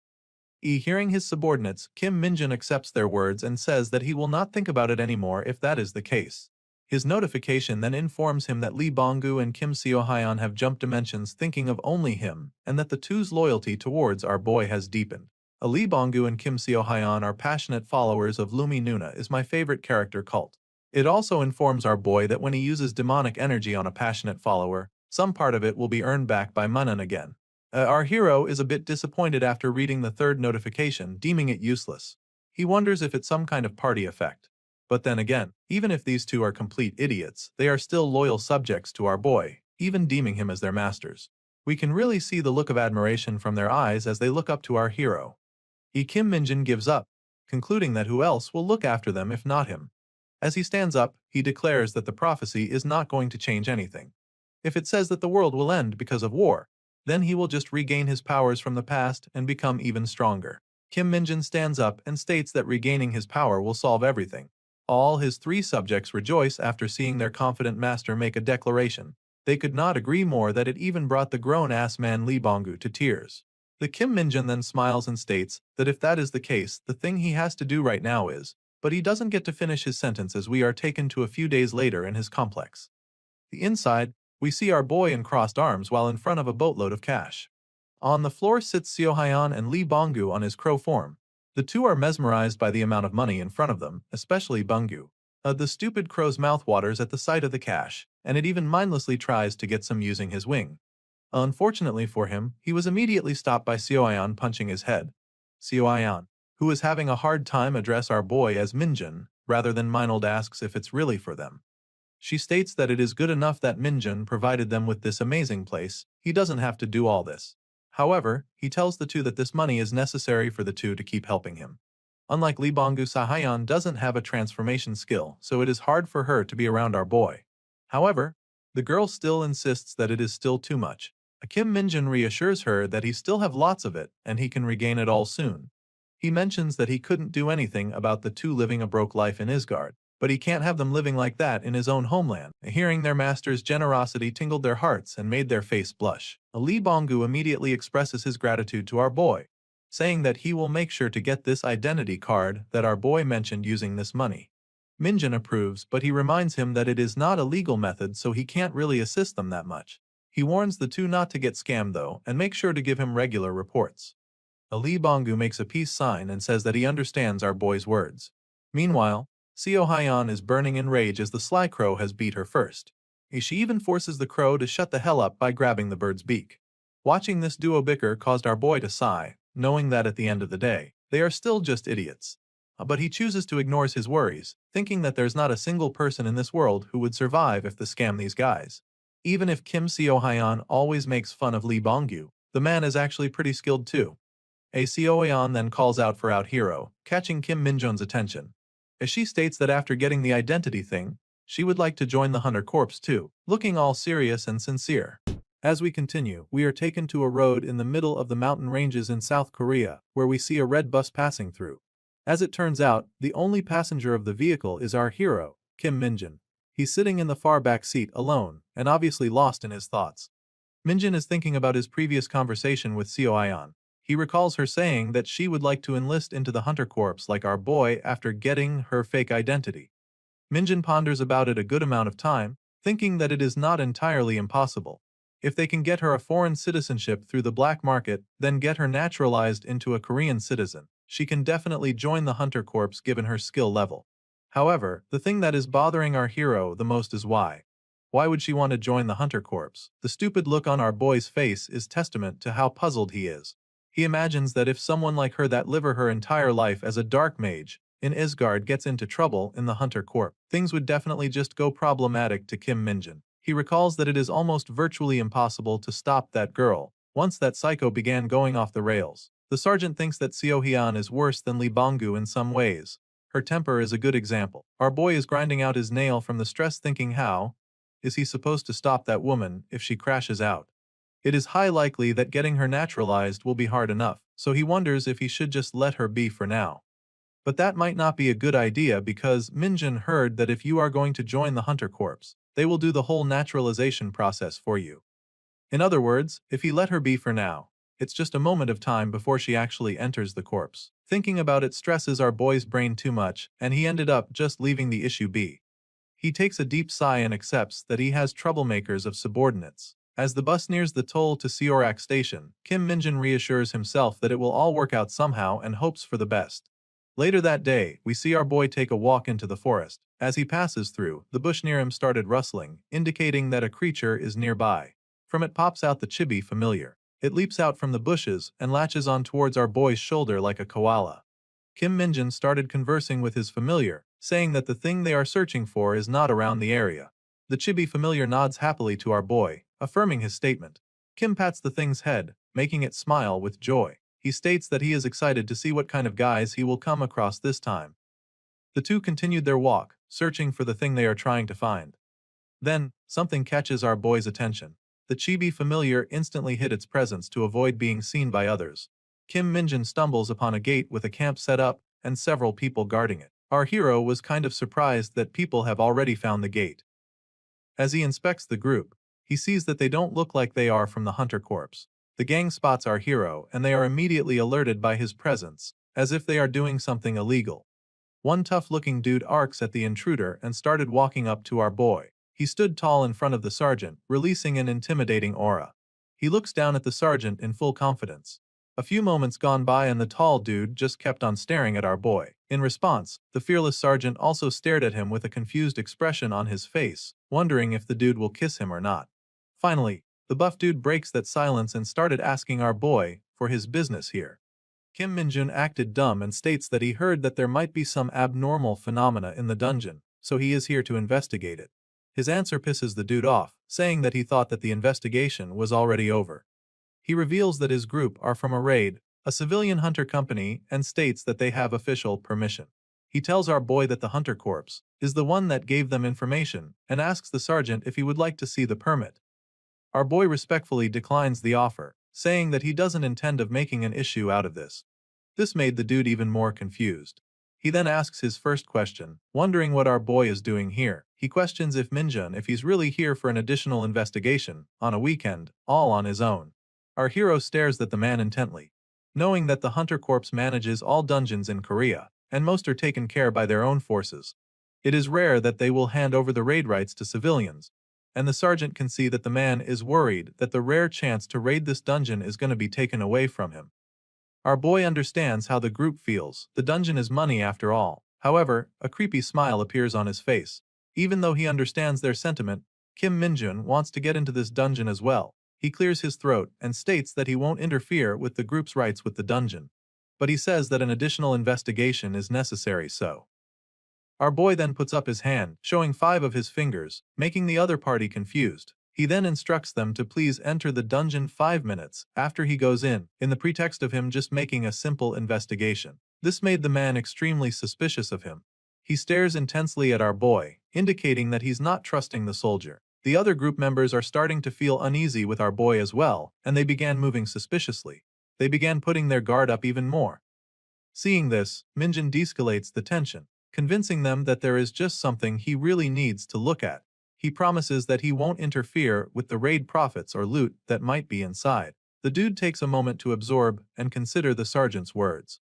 Hearing his subordinates, Kim Minjin accepts their words and says that he will not think about it anymore if that is the case. His notification then informs him that Lee Bongyu and Kim Seo Hyan have jumped dimensions thinking of only him, and that the two's loyalty towards our boy has deepened. Lee Bongyu and Kim Seo Hyan are passionate followers of Lumi Nuna is my favorite character cult. It also informs our boy that when he uses demonic energy on a passionate follower, some part of it will be earned back by Manan again. Our hero is a bit disappointed after reading the third notification, deeming it useless. He wonders if it's some kind of party effect. But then again, even if these two are complete idiots, they are still loyal subjects to our boy, even deeming him as their masters. We can really see the look of admiration from their eyes as they look up to our hero. Kim Minjin gives up, concluding that who else will look after them if not him. As he stands up, he declares that the prophecy is not going to change anything. If it says that the world will end because of war, then he will just regain his powers from the past and become even stronger. Kim Minjin stands up and states that regaining his power will solve everything. All his three subjects rejoice after seeing their confident master make a declaration. They could not agree more that it even brought the grown-ass man Lee Bongyu to tears. The Kim Minjin then smiles and states that if that is the case, the thing he has to do right now is, but he doesn't get to finish his sentence as we are taken to a few days later in his complex. Inside, we see our boy in crossed arms while in front of a boatload of cash. On the floor sits Seo Hyan and Lee Bongyu on his crow form. The two are mesmerized by the amount of money in front of them, especially Bongyu. The stupid crow's mouth waters at the sight of the cash, and it even mindlessly tries to get some using his wing. Unfortunately for him, he was immediately stopped by Seo Hyan punching his head. Seo Hyan, who is having a hard time address our boy as Minjin, rather than Minold asks if it's really for them. She states that it is good enough that Minjin provided them with this amazing place, he doesn't have to do all this. However, he tells the two that this money is necessary for the two to keep helping him. Unlike Lee Bongyu, Sahayan doesn't have a transformation skill, so it is hard for her to be around our boy. However, the girl still insists that it is still too much. Kim Minjin reassures her that he still have lots of it and he can regain it all soon. He mentions that he couldn't do anything about the two living a broke life in Isgard, but he can't have them living like that in his own homeland. Hearing their master's generosity tingled their hearts and made their face blush. Lee Bongyu immediately expresses his gratitude to our boy, saying that he will make sure to get this identity card that our boy mentioned using this money. Minjin approves, but he reminds him that it is not a legal method, so he can't really assist them that much. He warns the two not to get scammed though, and make sure to give him regular reports. Lee Bongyu makes a peace sign and says that he understands our boy's words. Meanwhile, Seo Hyan is burning in rage as the sly crow has beat her first. She even forces the crow to shut the hell up by grabbing the bird's beak. Watching this duo bicker caused our boy to sigh, knowing that at the end of the day, they are still just idiots. But he chooses to ignore his worries, thinking that there's not a single person in this world who would survive if they scam these guys. Even if Kim Seo Hyan always makes fun of Lee Bongyu, the man is actually pretty skilled too. Seo Hyan then calls out for our hero, catching Kim Minjin's attention. As she states that after getting the identity thing, she would like to join the Hunter Corps too, looking all serious and sincere. As we continue, we are taken to a road in the middle of the mountain ranges in South Korea, where we see a red bus passing through. As it turns out, the only passenger of the vehicle is our hero, Kim Minjin. He's sitting in the far back seat alone, and obviously lost in his thoughts. Minjin is thinking about his previous conversation with Seo Ayan. He recalls her saying that she would like to enlist into the Hunter Corps like our boy after getting her fake identity. Minjin ponders about it a good amount of time, thinking that it is not entirely impossible. If they can get her a foreign citizenship through the black market, then get her naturalized into a Korean citizen, she can definitely join the Hunter Corps given her skill level. However, the thing that is bothering our hero the most is why. Why would she want to join the Hunter Corps? The stupid look on our boy's face is testament to how puzzled he is. He imagines that if someone like her that live her entire life as a dark mage in Isgard gets into trouble in the Hunter Corps, things would definitely just go problematic to Kim Minjin. He recalls that it is almost virtually impossible to stop that girl, once that psycho began going off the rails. The sergeant thinks that Seo Hyun is worse than Lee Bonggu in some ways. Her temper is a good example. Our boy is grinding out his nail from the stress, thinking how is he supposed to stop that woman if she crashes out? It is high likely that getting her naturalized will be hard enough, so he wonders if he should just let her be for now. But that might not be a good idea because Minjin heard that if you are going to join the Hunter Corps, they will do the whole naturalization process for you. In other words, if he let her be for now, it's just a moment of time before she actually enters the corps. Thinking about it stresses our boy's brain too much, and he ended up just leaving the issue be. He takes a deep sigh and accepts that he has troublemakers of subordinates. As the bus nears the toll to Seorak station, Kim Minjin reassures himself that it will all work out somehow and hopes for the best. Later that day, we see our boy take a walk into the forest. As he passes through, the bush near him started rustling, indicating that a creature is nearby. From it pops out the chibi familiar. It leaps out from the bushes and latches on towards our boy's shoulder like a koala. Kim Minjin started conversing with his familiar, saying that the thing they are searching for is not around the area. The chibi familiar nods happily to our boy, affirming his statement. Kim pats the thing's head, making it smile with joy. He states that he is excited to see what kind of guys he will come across this time. The two continued their walk, searching for the thing they are trying to find. Then, something catches our boy's attention. The chibi familiar instantly hid its presence to avoid being seen by others. Kim Minjin stumbles upon a gate with a camp set up and several people guarding it. Our hero was kind of surprised that people have already found the gate. As he inspects the group, he sees that they don't look like they are from the Hunter Corps. The gang spots our hero and they are immediately alerted by his presence, as if they are doing something illegal. One tough-looking dude arcs at the intruder and started walking up to our boy. He stood tall in front of the sergeant, releasing an intimidating aura. He looks down at the sergeant in full confidence. A few moments gone by and the tall dude just kept on staring at our boy. In response, the fearless sergeant also stared at him with a confused expression on his face, wondering if the dude will kiss him or not. Finally, the buff dude breaks that silence and started asking our boy for his business here. Kim Minjun acted dumb and states that he heard that there might be some abnormal phenomena in the dungeon, so he is here to investigate it. His answer pisses the dude off, saying that he thought that the investigation was already over. He reveals that his group are from a raid, a civilian hunter company, and states that they have official permission. He tells our boy that the Hunter Corps is the one that gave them information and asks the sergeant if he would like to see the permit. Our boy respectfully declines the offer, saying that he doesn't intend of making an issue out of this. This made the dude even more confused. He then asks his first question, wondering what our boy is doing here. He questions if Minjun if he's really here for an additional investigation, on a weekend, all on his own. Our hero stares at the man intently. Knowing that the Hunter Corps manages all dungeons in Korea, and most are taken care by their own forces. It is rare that they will hand over the raid rights to civilians, and the sergeant can see that the man is worried that the rare chance to raid this dungeon is going to be taken away from him. Our boy understands how the group feels. The dungeon is money after all. However, a creepy smile appears on his face. Even though he understands their sentiment, Kim Minjun wants to get into this dungeon as well. He clears his throat and states that he won't interfere with the group's rights with the dungeon. But he says that an additional investigation is necessary so. Our boy then puts up his hand, showing 5 of his fingers, making the other party confused. He then instructs them to please enter the dungeon 5 minutes after he goes in the pretext of him just making a simple investigation. This made the man extremely suspicious of him. He stares intensely at our boy, indicating that he's not trusting the soldier. The other group members are starting to feel uneasy with our boy as well, and they began moving suspiciously. They began putting their guard up even more. Seeing this, Minjin de-escalates the tension, convincing them that there is just something he really needs to look at. He promises that he won't interfere with the raid profits or loot that might be inside. The dude takes a moment to absorb and consider the sergeant's words.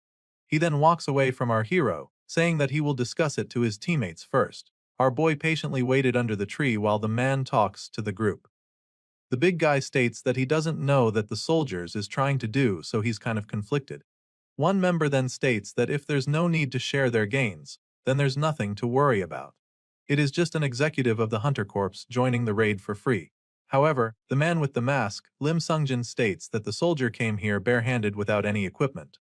He then walks away from our hero, saying that he will discuss it to his teammates first. Our boy patiently waited under the tree while the man talks to the group. The big guy states that he doesn't know that the soldiers is trying to do, so he's kind of conflicted. One member then states that if there's no need to share their gains, then there's nothing to worry about. It is just an executive of the Hunter Corps joining the raid for free. However, the man with the mask, Lim Sungjin, states that the soldier came here barehanded without any equipment.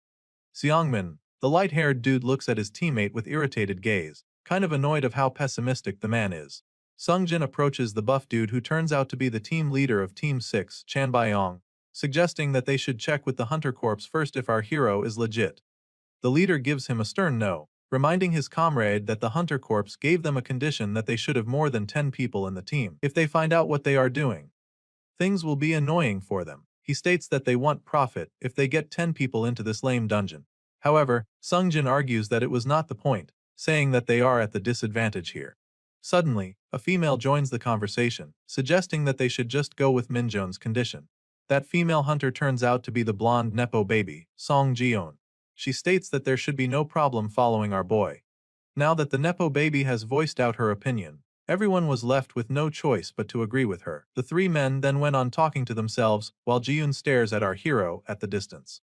Seongmin, the light-haired dude, looks at his teammate with irritated gaze, kind of annoyed of how pessimistic the man is. Sungjin approaches the buff dude who turns out to be the team leader of Team 6, Chan Byong, suggesting that they should check with the Hunter Corps first if our hero is legit. The leader gives him a stern no, reminding his comrade that the Hunter Corps gave them a condition that they should have more than 10 people in the team. If they find out what they are doing, things will be annoying for them. He states that they want profit if they get 10 people into this lame dungeon. However, Sungjin argues that it was not the point, saying that they are at the disadvantage here. Suddenly, a female joins the conversation, suggesting that they should just go with Minjon's condition. That female hunter turns out to be the blonde Nepo baby, Song Jion. She states that there should be no problem following our boy. Now that the Nepo baby has voiced out her opinion, everyone was left with no choice but to agree with her. The three men then went on talking to themselves while Jiyoon stares at our hero at the distance.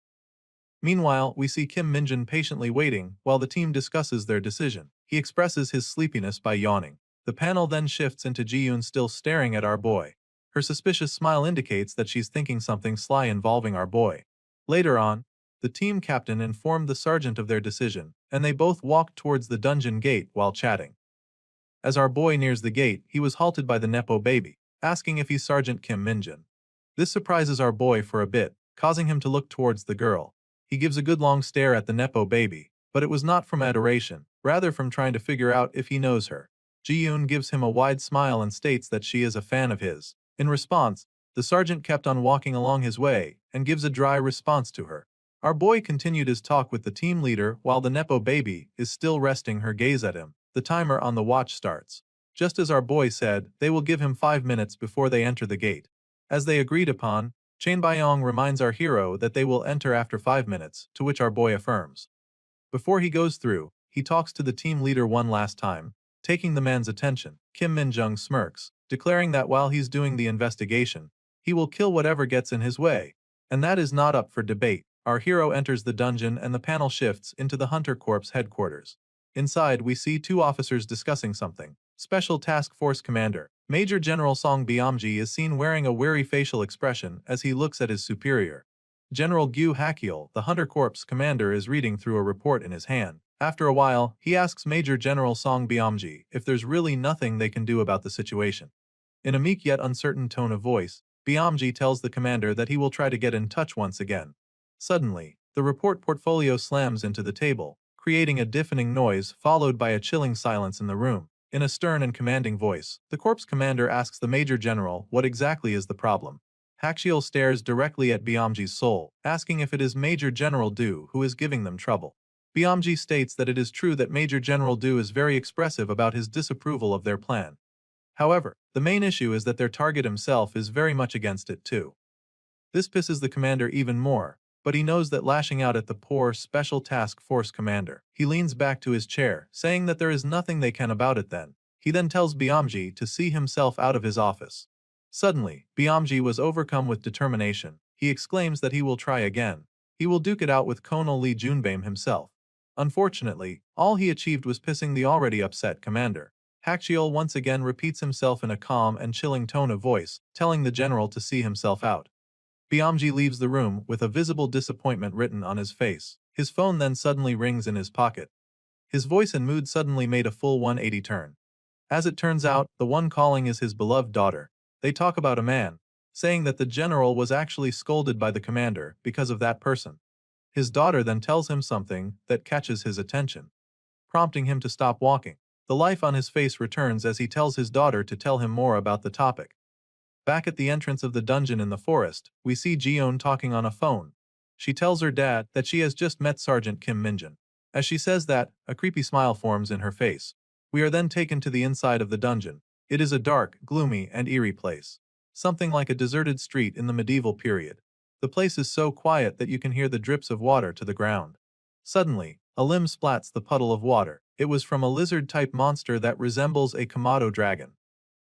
Meanwhile, we see Kim Minjin patiently waiting while the team discusses their decision. He expresses his sleepiness by yawning. The panel then shifts into Jiyoon still staring at our boy. Her suspicious smile indicates that she's thinking something sly involving our boy. Later on, the team captain informed the sergeant of their decision, and they both walked towards the dungeon gate while chatting. As our boy nears the gate, he was halted by the Nepo baby, asking if he's Sergeant Kim Minjin. This surprises our boy for a bit, causing him to look towards the girl. He gives a good long stare at the Nepo baby, but it was not from adoration, rather from trying to figure out if he knows her. Ji-yoon gives him a wide smile and states that she is a fan of his. In response, the sergeant kept on walking along his way and gives a dry response to her. Our boy continued his talk with the team leader while the Nepo baby is still resting her gaze at him. The timer on the watch starts. Just as our boy said, they will give him 5 minutes before they enter the gate. As they agreed upon, Chain Byong reminds our hero that they will enter after 5 minutes, to which our boy affirms. Before he goes through, he talks to the team leader one last time, taking the man's attention. Kim Min-jung smirks, declaring that while he's doing the investigation, he will kill whatever gets in his way. And that is not up for debate. Our hero enters the dungeon and the panel shifts into the Hunter Corps headquarters. Inside, we see two officers discussing something. Special Task Force Commander, Major General Song Byamji, is seen wearing a weary facial expression as he looks at his superior. General Gyu Hakiel, the Hunter Corps commander, is reading through a report in his hand. After a while, he asks Major General Song Byamji if there's really nothing they can do about the situation. In a meek yet uncertain tone of voice, Byamji tells the commander that he will try to get in touch once again. Suddenly, the report portfolio slams into the table, creating a deafening noise followed by a chilling silence in the room. In a stern and commanding voice, the corps commander asks the Major General what exactly is the problem. Hakiel stares directly at Byamji's soul, asking if it is Major General Du who is giving them trouble. Byamji states that it is true that Major General Du is very expressive about his disapproval of their plan. However, the main issue is that their target himself is very much against it too. This pisses the commander even more, but he knows that lashing out at the poor Special Task Force commander. He leans back to his chair, saying that there is nothing they can about it then. He then tells Byamji to see himself out of his office. Suddenly, Byamji was overcome with determination. He exclaims that he will try again. He will duke it out with Colonel Lee Junbame himself. Unfortunately, all he achieved was pissing the already upset commander. Hakiel once again repeats himself in a calm and chilling tone of voice, telling the general to see himself out. Byamji leaves the room with a visible disappointment written on his face. His phone then suddenly rings in his pocket. His voice and mood suddenly made a full 180 turn. As it turns out, the one calling is his beloved daughter. They talk about a man, saying that the general was actually scolded by the commander because of that person. His daughter then tells him something that catches his attention, prompting him to stop walking. The life on his face returns as he tells his daughter to tell him more about the topic. Back at the entrance of the dungeon in the forest, we see Ji-eun talking on a phone. She tells her dad that she has just met Sergeant Kim Min-jin. As she says that, a creepy smile forms in her face. We are then taken to the inside of the dungeon. It is a dark, gloomy, and eerie place. Something like a deserted street in the medieval period. The place is so quiet that you can hear the drips of water to the ground. Suddenly, a limb splats the puddle of water. It was from a lizard-type monster that resembles a Komodo dragon.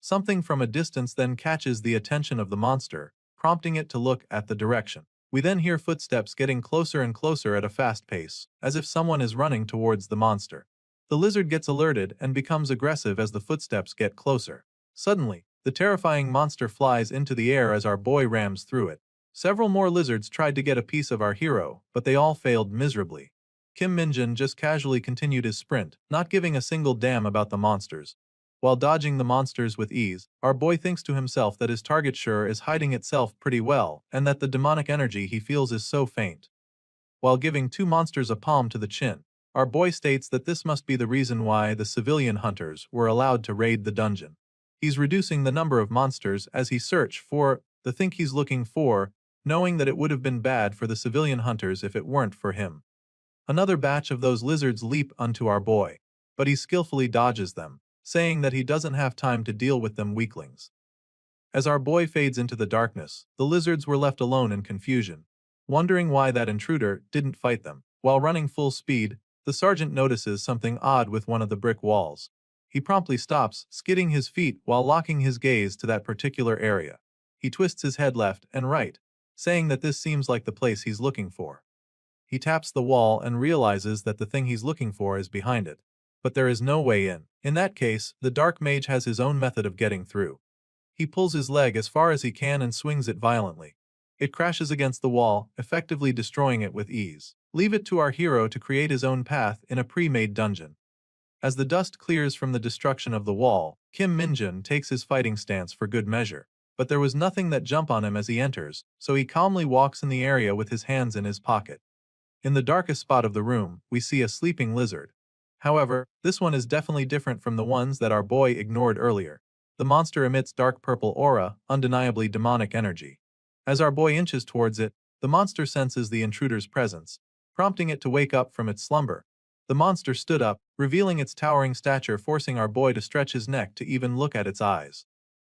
Something from a distance then catches the attention of the monster, prompting it to look at the direction. We then hear footsteps getting closer and closer at a fast pace, as if someone is running towards the monster. The lizard gets alerted and becomes aggressive as the footsteps get closer. Suddenly, the terrifying monster flies into the air as our boy rams through it. Several more lizards tried to get a piece of our hero, but they all failed miserably. Kim Min-jin just casually continued his sprint, not giving a single damn about the monsters. While dodging the monsters with ease, our boy thinks to himself that his target sure is hiding itself pretty well, and that the demonic energy he feels is so faint. While giving two monsters a palm to the chin, our boy states that this must be the reason why the civilian hunters were allowed to raid the dungeon. He's reducing the number of monsters as he searches for the thing he's looking for, knowing that it would have been bad for the civilian hunters if it weren't for him. Another batch of those lizards leap onto our boy, but he skillfully dodges them, saying that he doesn't have time to deal with them weaklings. As our boy fades into the darkness, the lizards were left alone in confusion, wondering why that intruder didn't fight them. While running full speed, the sergeant notices something odd with one of the brick walls. He promptly stops, skidding his feet while locking his gaze to that particular area. He twists his head left and right, saying that this seems like the place he's looking for. He taps the wall and realizes that the thing he's looking for is behind it. But there is no way in. In that case, the dark mage has his own method of getting through. He pulls his leg as far as he can and swings it violently. It crashes against the wall, effectively destroying it with ease. Leave it to our hero to create his own path in a pre-made dungeon. As the dust clears from the destruction of the wall, Kim Min-jin takes his fighting stance for good measure. But there was nothing that jumped on him as he enters, so he calmly walks in the area with his hands in his pocket. In the darkest spot of the room, we see a sleeping lizard. However, this one is definitely different from the ones that our boy ignored earlier. The monster emits dark purple aura, undeniably demonic energy. As our boy inches towards it, the monster senses the intruder's presence, prompting it to wake up from its slumber. The monster stood up, revealing its towering stature, forcing our boy to stretch his neck to even look at its eyes.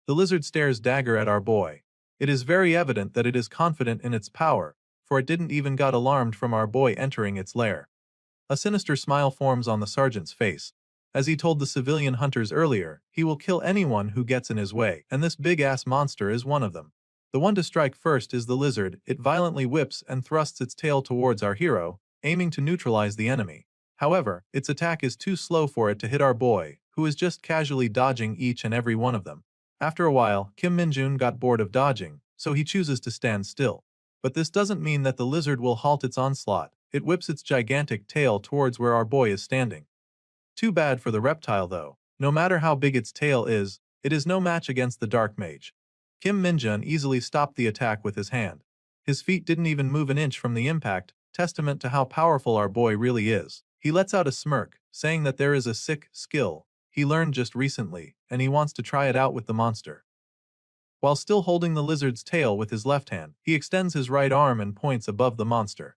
The lizard stares dagger at our boy. It is very evident that it is confident in its power, for it didn't even got alarmed from our boy entering its lair. A sinister smile forms on the sergeant's face. As he told the civilian hunters earlier, he will kill anyone who gets in his way, and this big-ass monster is one of them. The one to strike first is the lizard. It violently whips and thrusts its tail towards our hero, aiming to neutralize the enemy. However, its attack is too slow for it to hit our boy, who is just casually dodging each and every one of them. After a while, Kim Min-jun got bored of dodging, so he chooses to stand still. But this doesn't mean that the lizard will halt its onslaught. It whips its gigantic tail towards where our boy is standing. Too bad for the reptile though. No matter how big its tail is, it is no match against the dark mage. Kim Min-jun easily stopped the attack with his hand. His feet didn't even move an inch from the impact, testament to how powerful our boy really is. He lets out a smirk, saying that there is a sick skill he learned just recently, and he wants to try it out with the monster. While still holding the lizard's tail with his left hand, he extends his right arm and points above the monster.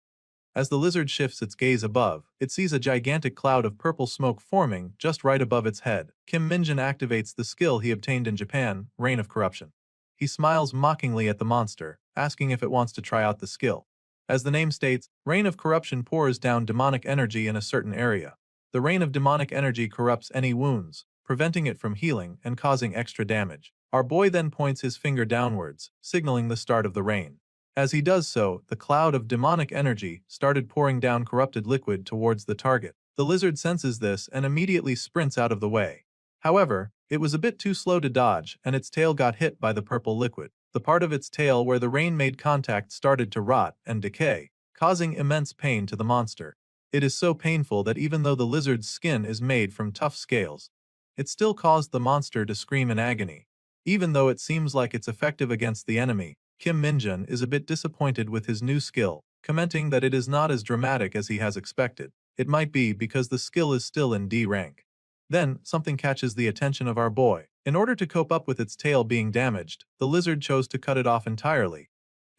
As the lizard shifts its gaze above, it sees a gigantic cloud of purple smoke forming just right above its head. Kim Min-jin activates the skill he obtained in Japan, Reign of Corruption. He smiles mockingly at the monster, asking if it wants to try out the skill. As the name states, Reign of Corruption pours down demonic energy in a certain area. The rain of demonic energy corrupts any wounds, preventing it from healing and causing extra damage. Our boy then points his finger downwards, signaling the start of the rain. As he does so, the cloud of demonic energy started pouring down corrupted liquid towards the target. The lizard senses this and immediately sprints out of the way. However, it was a bit too slow to dodge, and its tail got hit by the purple liquid. The part of its tail where the rain made contact started to rot and decay, causing immense pain to the monster. It is so painful that even though the lizard's skin is made from tough scales, it still caused the monster to scream in agony. Even though it seems like it's effective against the enemy, Kim Min-jun is a bit disappointed with his new skill, commenting that it is not as dramatic as he has expected. It might be because the skill is still in D rank. Then, something catches the attention of our boy. In order to cope up with its tail being damaged, the lizard chose to cut it off entirely.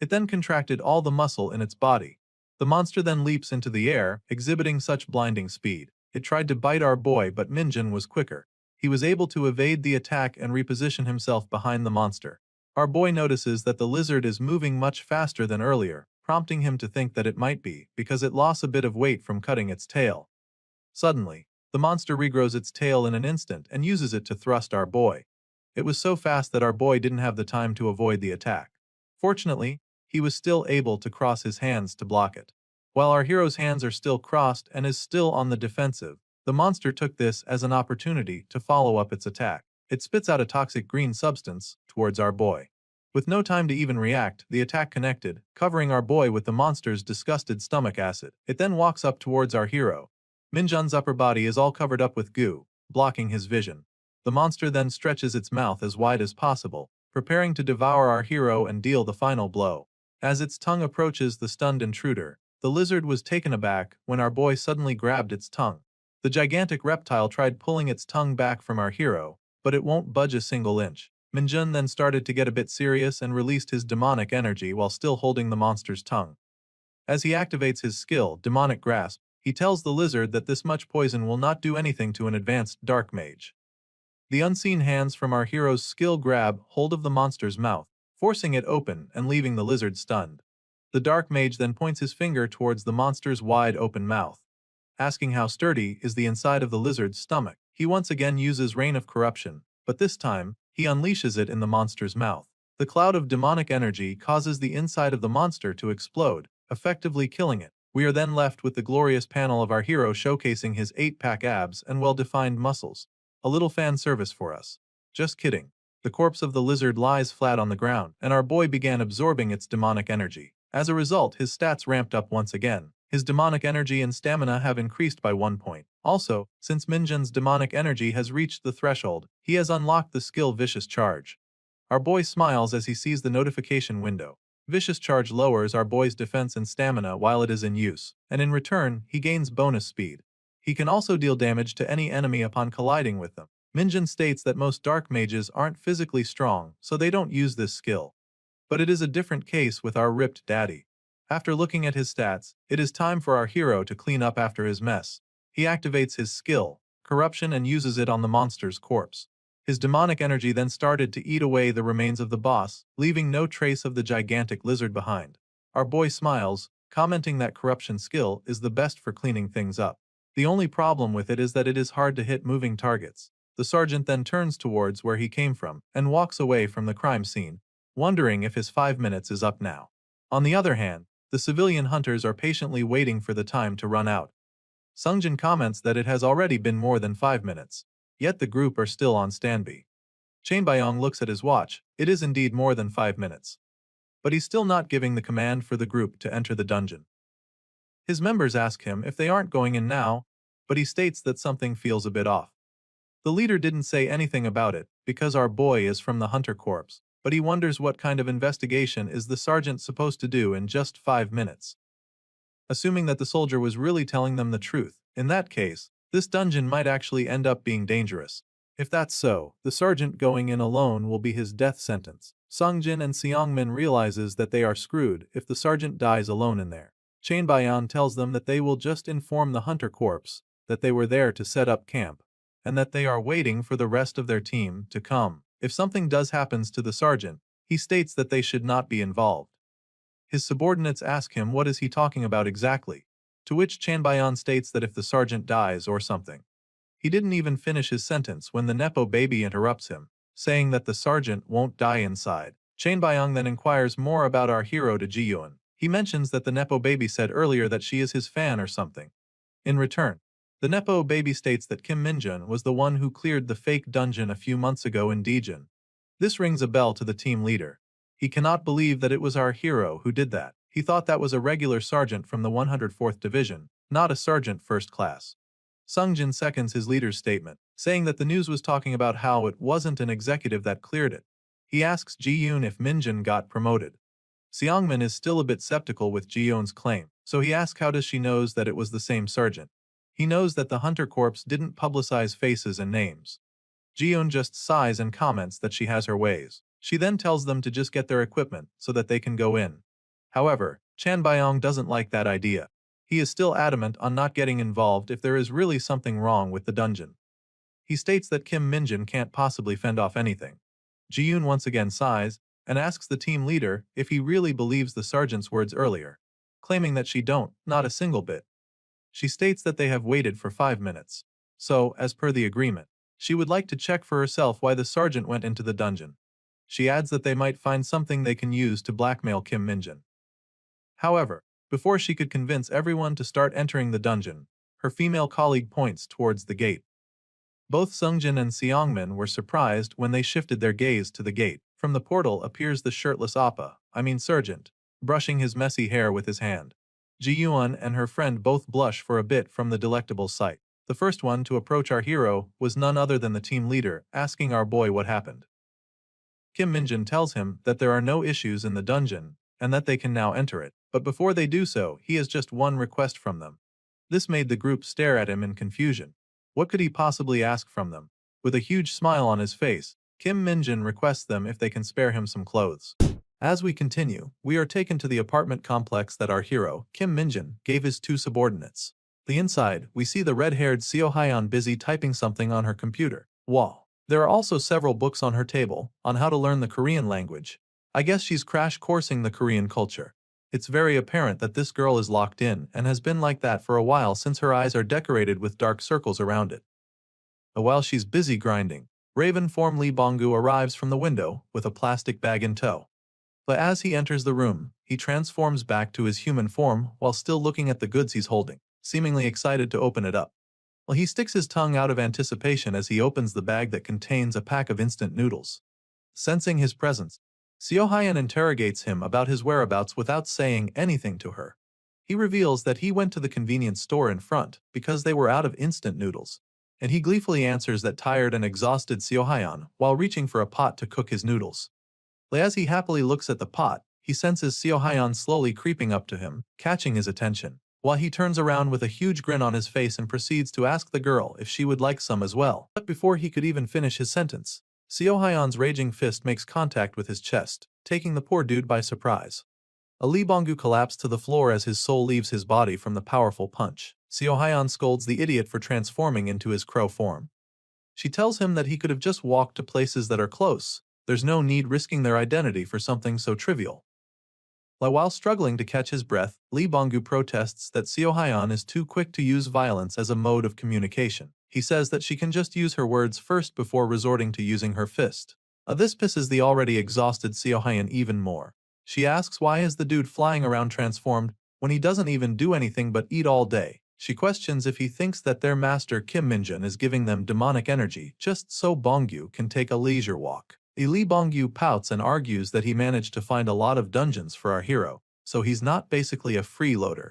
It then contracted all the muscle in its body. The monster then leaps into the air, exhibiting such blinding speed. It tried to bite our boy, but Minjun was quicker. He was able to evade the attack and reposition himself behind the monster. Our boy notices that the lizard is moving much faster than earlier, prompting him to think that it might be because it lost a bit of weight from cutting its tail. Suddenly, the monster regrows its tail in an instant and uses it to thrust our boy. It was so fast that our boy didn't have the time to avoid the attack. Fortunately, he was still able to cross his hands to block it. While our hero's hands are still crossed and is still on the defensive, the monster took this as an opportunity to follow up its attack. It spits out a toxic green substance towards our boy. With no time to even react, the attack connected, covering our boy with the monster's disgusted stomach acid. It then walks up towards our hero. Minjun's upper body is all covered up with goo, blocking his vision. The monster then stretches its mouth as wide as possible, preparing to devour our hero and deal the final blow. As its tongue approaches the stunned intruder, the lizard was taken aback when our boy suddenly grabbed its tongue. The gigantic reptile tried pulling its tongue back from our hero, but it won't budge a single inch. Minjun then started to get a bit serious and released his demonic energy while still holding the monster's tongue. As he activates his skill, Demonic Grasp, he tells the lizard that this much poison will not do anything to an advanced dark mage. The unseen hands from our hero's skill grab hold of the monster's mouth, forcing it open and leaving the lizard stunned. The dark mage then points his finger towards the monster's wide open mouth, asking how sturdy is the inside of the lizard's stomach. He once again uses Reign of Corruption, but this time, he unleashes it in the monster's mouth. The cloud of demonic energy causes the inside of the monster to explode, effectively killing it. We are then left with the glorious panel of our hero showcasing his 8-pack abs and well-defined muscles. A little fan service for us. Just kidding. The corpse of the lizard lies flat on the ground, and our boy began absorbing its demonic energy. As a result, his stats ramped up once again. His demonic energy and stamina have increased by 1 point. Also, since Minjun's demonic energy has reached the threshold, he has unlocked the skill Vicious Charge. Our boy smiles as he sees the notification window. Vicious Charge lowers our boy's defense and stamina while it is in use, and in return, he gains bonus speed. He can also deal damage to any enemy upon colliding with them. Minjun states that most dark mages aren't physically strong, so they don't use this skill. But it is a different case with our ripped daddy. After looking at his stats, it is time for our hero to clean up after his mess. He activates his skill, Corruption, and uses it on the monster's corpse. His demonic energy then started to eat away the remains of the boss, leaving no trace of the gigantic lizard behind. Our boy smiles, commenting that Corruption skill is the best for cleaning things up. The only problem with it is that it is hard to hit moving targets. The sergeant then turns towards where he came from and walks away from the crime scene, wondering if his 5 minutes is up now. On the other hand, the civilian hunters are patiently waiting for the time to run out. Sungjin comments that it has already been more than 5 minutes, yet the group are still on standby. Chainbyong looks at his watch. It is indeed more than 5 minutes. But he's still not giving the command for the group to enter the dungeon. His members ask him if they aren't going in now, but he states that something feels a bit off. The leader didn't say anything about it, because our boy is from the Hunter Corps, but he wonders what kind of investigation is the sergeant supposed to do in just 5 minutes. Assuming that the soldier was really telling them the truth, in that case, this dungeon might actually end up being dangerous. If that's so, the sergeant going in alone will be his death sentence. Sungjin and Seongmin realizes that they are screwed if the sergeant dies alone in there. Chainbayan tells them that they will just inform the Hunter Corps that they were there to set up camp, and that they are waiting for the rest of their team to come. If something does happens to the sergeant, he states that they should not be involved. His subordinates ask him what is he talking about exactly, to which Chanbayan states that if the sergeant dies or something. He didn't even finish his sentence when the Nepo baby interrupts him, saying that the sergeant won't die inside. Chainbyong then inquires more about our hero to Ji-Yoon. He mentions that the Nepo baby said earlier that she is his fan or something. In return, the Nepo baby states that Kim Minjun was the one who cleared the fake dungeon a few months ago in Daejeon. This rings a bell to the team leader. He cannot believe that it was our hero who did that. He thought that was a regular sergeant from the 104th Division, not a sergeant first class. Sungjin seconds his leader's statement, saying that the news was talking about how it wasn't an executive that cleared it. He asks Ji-Yoon if Minjun got promoted. Seongmin is still a bit skeptical with Ji-Yoon's claim, so he asks how does she knows that it was the same sergeant. He knows that the Hunter Corps didn't publicize faces and names. Ji-yoon just sighs and comments that she has her ways. She then tells them to just get their equipment so that they can go in. However, Chan Byong doesn't like that idea. He is still adamant on not getting involved if there is really something wrong with the dungeon. He states that Kim Minjin can't possibly fend off anything. Ji-yoon once again sighs and asks the team leader if he really believes the sergeant's words earlier, claiming that she don't, not a single bit. She states that they have waited for 5 minutes. So, as per the agreement, she would like to check for herself why the sergeant went into the dungeon. She adds that they might find something they can use to blackmail Kim Minjin. However, before she could convince everyone to start entering the dungeon, her female colleague points towards the gate. Both Sungjin and Seongmin were surprised when they shifted their gaze to the gate. From the portal appears the shirtless sergeant, brushing his messy hair with his hand. Ji-yoon and her friend both blush for a bit from the delectable sight. The first one to approach our hero was none other than the team leader, asking our boy what happened. Kim Minjin tells him that there are no issues in the dungeon and that they can now enter it, but before they do so, he has just one request from them. This made the group stare at him in confusion. What could he possibly ask from them? With a huge smile on his face, Kim Minjin requests them if they can spare him some clothes. As we continue, we are taken to the apartment complex that our hero, Kim Minjin, gave his 2 subordinates. The inside, we see the red-haired Seo Hyeon busy typing something on her computer wall. There are also several books on her table on how to learn the Korean language. I guess she's crash coursing the Korean culture. It's very apparent that this girl is locked in and has been like that for a while since her eyes are decorated with dark circles around it. While she's busy grinding, Raven form Lee Bong-gu arrives from the window with a plastic bag in tow. But as he enters the room, he transforms back to his human form while still looking at the goods he's holding, seemingly excited to open it up. Well, he sticks his tongue out of anticipation as he opens the bag that contains a pack of instant noodles. Sensing his presence, Seo Hyeon interrogates him about his whereabouts without saying anything to her. He reveals that he went to the convenience store in front because they were out of instant noodles, and he gleefully answers that tired and exhausted Seo Hyeon while reaching for a pot to cook his noodles. As he happily looks at the pot, he senses Seo Hyeon slowly creeping up to him, catching his attention, while he turns around with a huge grin on his face and proceeds to ask the girl if she would like some as well. But before he could even finish his sentence, Seo Hyeon's raging fist makes contact with his chest, taking the poor dude by surprise. Lee Bong-gu collapsed to the floor as his soul leaves his body from the powerful punch. Seo Hyeon scolds the idiot for transforming into his crow form. She tells him that he could have just walked to places that are close. There's no need risking their identity for something so trivial. While struggling to catch his breath, Lee Bong-gu protests that Seo Hyeon is too quick to use violence as a mode of communication. He says that she can just use her words first before resorting to using her fist. This pisses the already exhausted Seo Hyeon even more. She asks why is the dude flying around transformed when he doesn't even do anything but eat all day. She questions if he thinks that their master Kim Minjin is giving them demonic energy just so Bong-gu can take a leisure walk. Lee Bong-gu pouts and argues that he managed to find a lot of dungeons for our hero, so he's not basically a freeloader.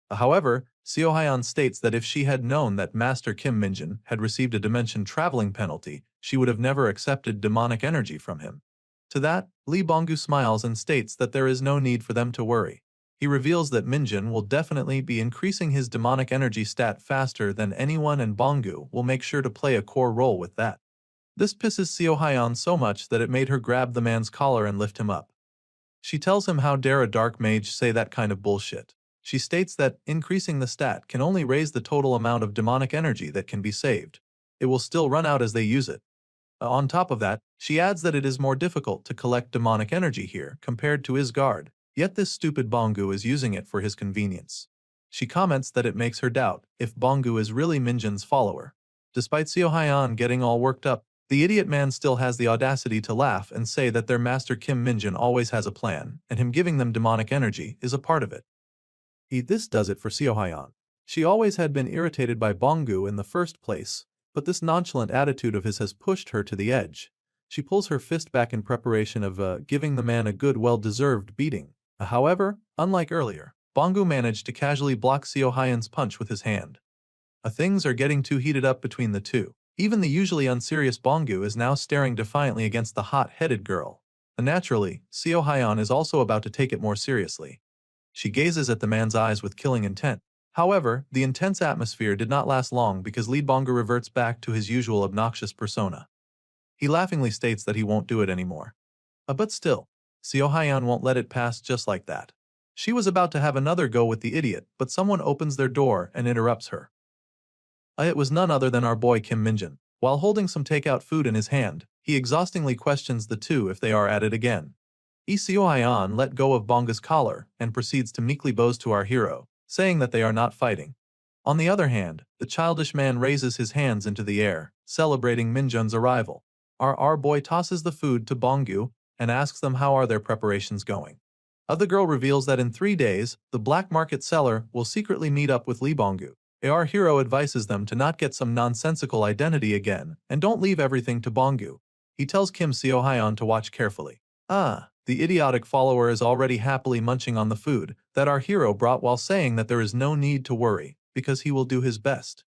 However, Seo Hyeon states that if she had known that Master Kim Minjin had received a dimension traveling penalty, she would have never accepted demonic energy from him. To that, Lee Bong-gu smiles and states that there is no need for them to worry. He reveals that Minjin will definitely be increasing his demonic energy stat faster than anyone, and Bong-gu will make sure to play a core role with that. This pisses Seo Hyeon so much that it made her grab the man's collar and lift him up. She tells him how dare a dark mage say that kind of bullshit. She states that increasing the stat can only raise the total amount of demonic energy that can be saved. It will still run out as they use it. On top of that, she adds that it is more difficult to collect demonic energy here compared to Isgard, yet this stupid Bong-gu is using it for his convenience. She comments that it makes her doubt if Bong-gu is really Minjin's follower. Despite Seo Hyeon getting all worked up, the idiot man still has the audacity to laugh and say that their master Kim Minjin always has a plan, and him giving them demonic energy is a part of it. This does it for Seo Hyeon. She always had been irritated by Bong-gu in the first place, but this nonchalant attitude of his has pushed her to the edge. She pulls her fist back in preparation of giving the man a good well-deserved beating. However, unlike earlier, Bong-gu managed to casually block Seo Hyeon's punch with his hand. Things are getting too heated up between the two. Even the usually unserious Bong-gu is now staring defiantly against the hot-headed girl. Naturally, Seo Hyeon is also about to take it more seriously. She gazes at the man's eyes with killing intent. However, the intense atmosphere did not last long because Lee Bonga reverts back to his usual obnoxious persona. He laughingly states that he won't do it anymore. But still, Seo Hyan won't let it pass just like that. She was about to have another go with the idiot, but someone opens their door and interrupts her. It was none other than our boy Kim Minjin. While holding some takeout food in his hand, he exhaustingly questions the two if they are at it again. Seo Hyan let go of Bonga's collar and proceeds to meekly boast to our hero, saying that they are not fighting. On the other hand, the childish man raises his hands into the air, celebrating Minjun's arrival. Our boy tosses the food to Bongyu and asks them how are their preparations going. The girl reveals that in 3 days, the black market seller will secretly meet up with Lee Bongyu. Our hero advises them to not get some nonsensical identity again and don't leave everything to Bongyu. He tells Kim Seo Hyan to watch carefully. The idiotic follower is already happily munching on the food that our hero brought while saying that there is no need to worry because he will do his best.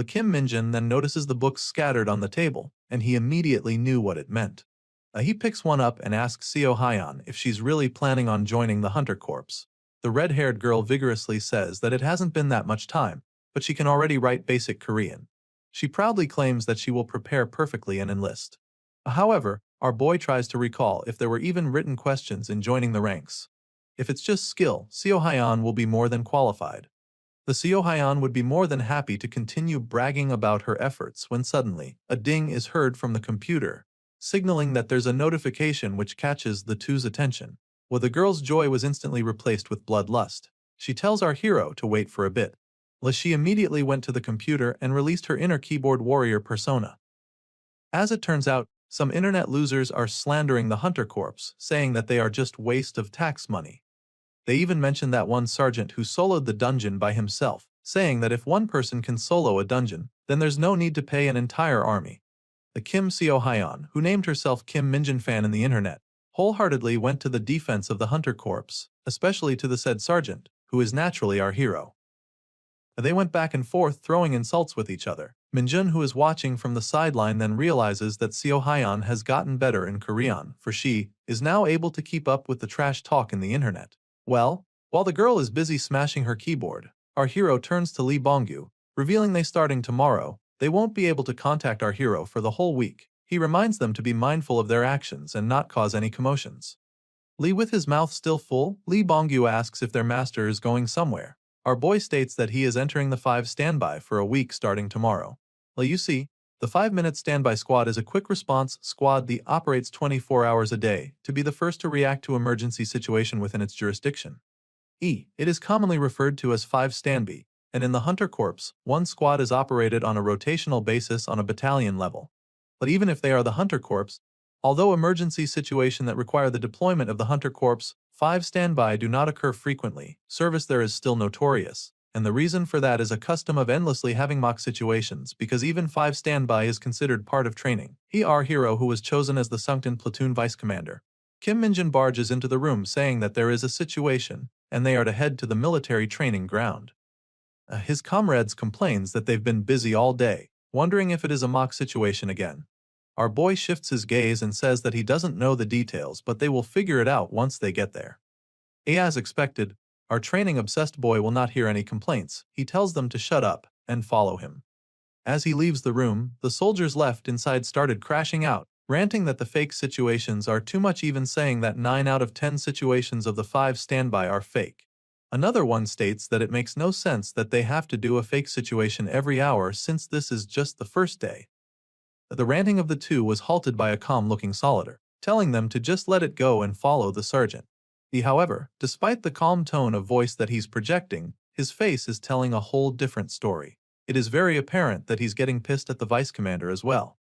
Kim Minjin then notices the books scattered on the table, and he immediately knew what it meant. He picks one up and asks Seo Hyan if she's really planning on joining the Hunter Corps. The red-haired girl vigorously says that it hasn't been that much time, but she can already write basic Korean. She proudly claims that she will prepare perfectly and enlist. However, our boy tries to recall if there were even written questions in joining the ranks. If it's just skill, Seo Hyan will be more than qualified. The Seo Hyan would be more than happy to continue bragging about her efforts when suddenly, a ding is heard from the computer, signaling that there's a notification which catches the two's attention. Well, the girl's joy was instantly replaced with bloodlust. She tells our hero to wait for a bit. She immediately went to the computer and released her inner keyboard warrior persona. As it turns out, some internet losers are slandering the Hunter Corps, saying that they are just waste of tax money. They even mention that one sergeant who soloed the dungeon by himself, saying that if one person can solo a dungeon, then there's no need to pay an entire army. The Kim Seo Hyan, who named herself Kim Minjin fan in the internet, wholeheartedly went to the defense of the Hunter Corps, especially to the said sergeant, who is naturally our hero. They went back and forth throwing insults with each other. Minjun, who is watching from the sideline, then realizes that Seo Hyan has gotten better in Korean, for she is now able to keep up with the trash talk in the internet. Well, while the girl is busy smashing her keyboard, our hero turns to Lee Bongyu, revealing they starting tomorrow, they won't be able to contact our hero for the whole week. He reminds them to be mindful of their actions and not cause any commotions. Lee, with his mouth still full, Lee Bongyu asks if their master is going somewhere. Our boy states that he is entering the 5 standby for a week starting tomorrow. You see, the 5-minute standby squad is a quick response squad that operates 24 hours a day to be the first to react to emergency situation within its jurisdiction. It is commonly referred to as 5 standby, and in the Hunter Corps, one squad is operated on a rotational basis on a battalion level. But even if they are the Hunter Corps, although emergency situations that require the deployment of the Hunter Corps, 5 standby do not occur frequently, service there is still notorious, and the reason for that is a custom of endlessly having mock situations because even 5 standby is considered part of training. Our hero, who was chosen as the Sungtan platoon vice commander, Kim Minjin, barges into the room saying that there is a situation, and they are to head to the military training ground. His comrades complains that they've been busy all day, wondering if it is a mock situation again. Our boy shifts his gaze and says that he doesn't know the details, but they will figure it out once they get there. As expected, our training-obsessed boy will not hear any complaints. He tells them to shut up and follow him. As he leaves the room, the soldiers left inside started crashing out, ranting that the fake situations are too much, even saying that 9 out of 10 situations of the 5 standby are fake. Another one states that it makes no sense that they have to do a fake situation every hour since this is just the first day. The ranting of the two was halted by a calm-looking soldier, telling them to just let it go and follow the sergeant. However, despite the calm tone of voice that he's projecting, his face is telling a whole different story. It is very apparent that he's getting pissed at the vice commander as well.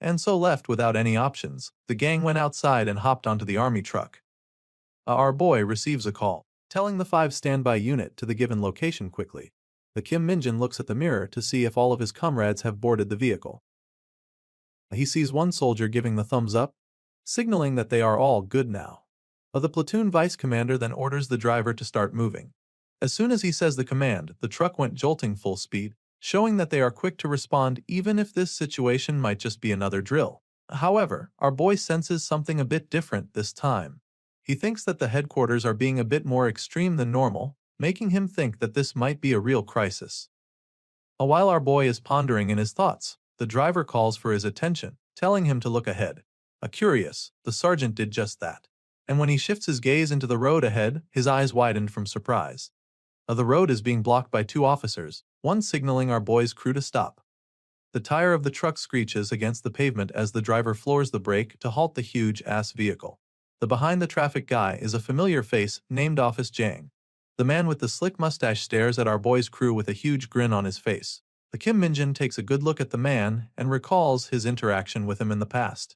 And so, left without any options, the gang went outside and hopped onto the army truck. Our boy receives a call, telling the 5 standby unit to the given location quickly. The Kim Minjin looks at the mirror to see if all of his comrades have boarded the vehicle. He sees one soldier giving the thumbs up, signaling that they are all good now. The platoon vice commander then orders the driver to start moving. As soon as he says the command, the truck went jolting full speed, showing that they are quick to respond even if this situation might just be another drill. However, our boy senses something a bit different this time. He thinks that the headquarters are being a bit more extreme than normal, making him think that this might be a real crisis. While our boy is pondering in his thoughts, the driver calls for his attention, telling him to look ahead. Curious, the sergeant did just that. And when he shifts his gaze into the road ahead, his eyes widened from surprise. The road is being blocked by two officers, one signaling our boy's crew to stop. The tire of the truck screeches against the pavement as the driver floors the brake to halt the huge-ass vehicle. The behind-the-traffic guy is a familiar face named Officer Jang. The man with the slick mustache stares at our boy's crew with a huge grin on his face. The Kim Min-jin takes a good look at the man and recalls his interaction with him in the past.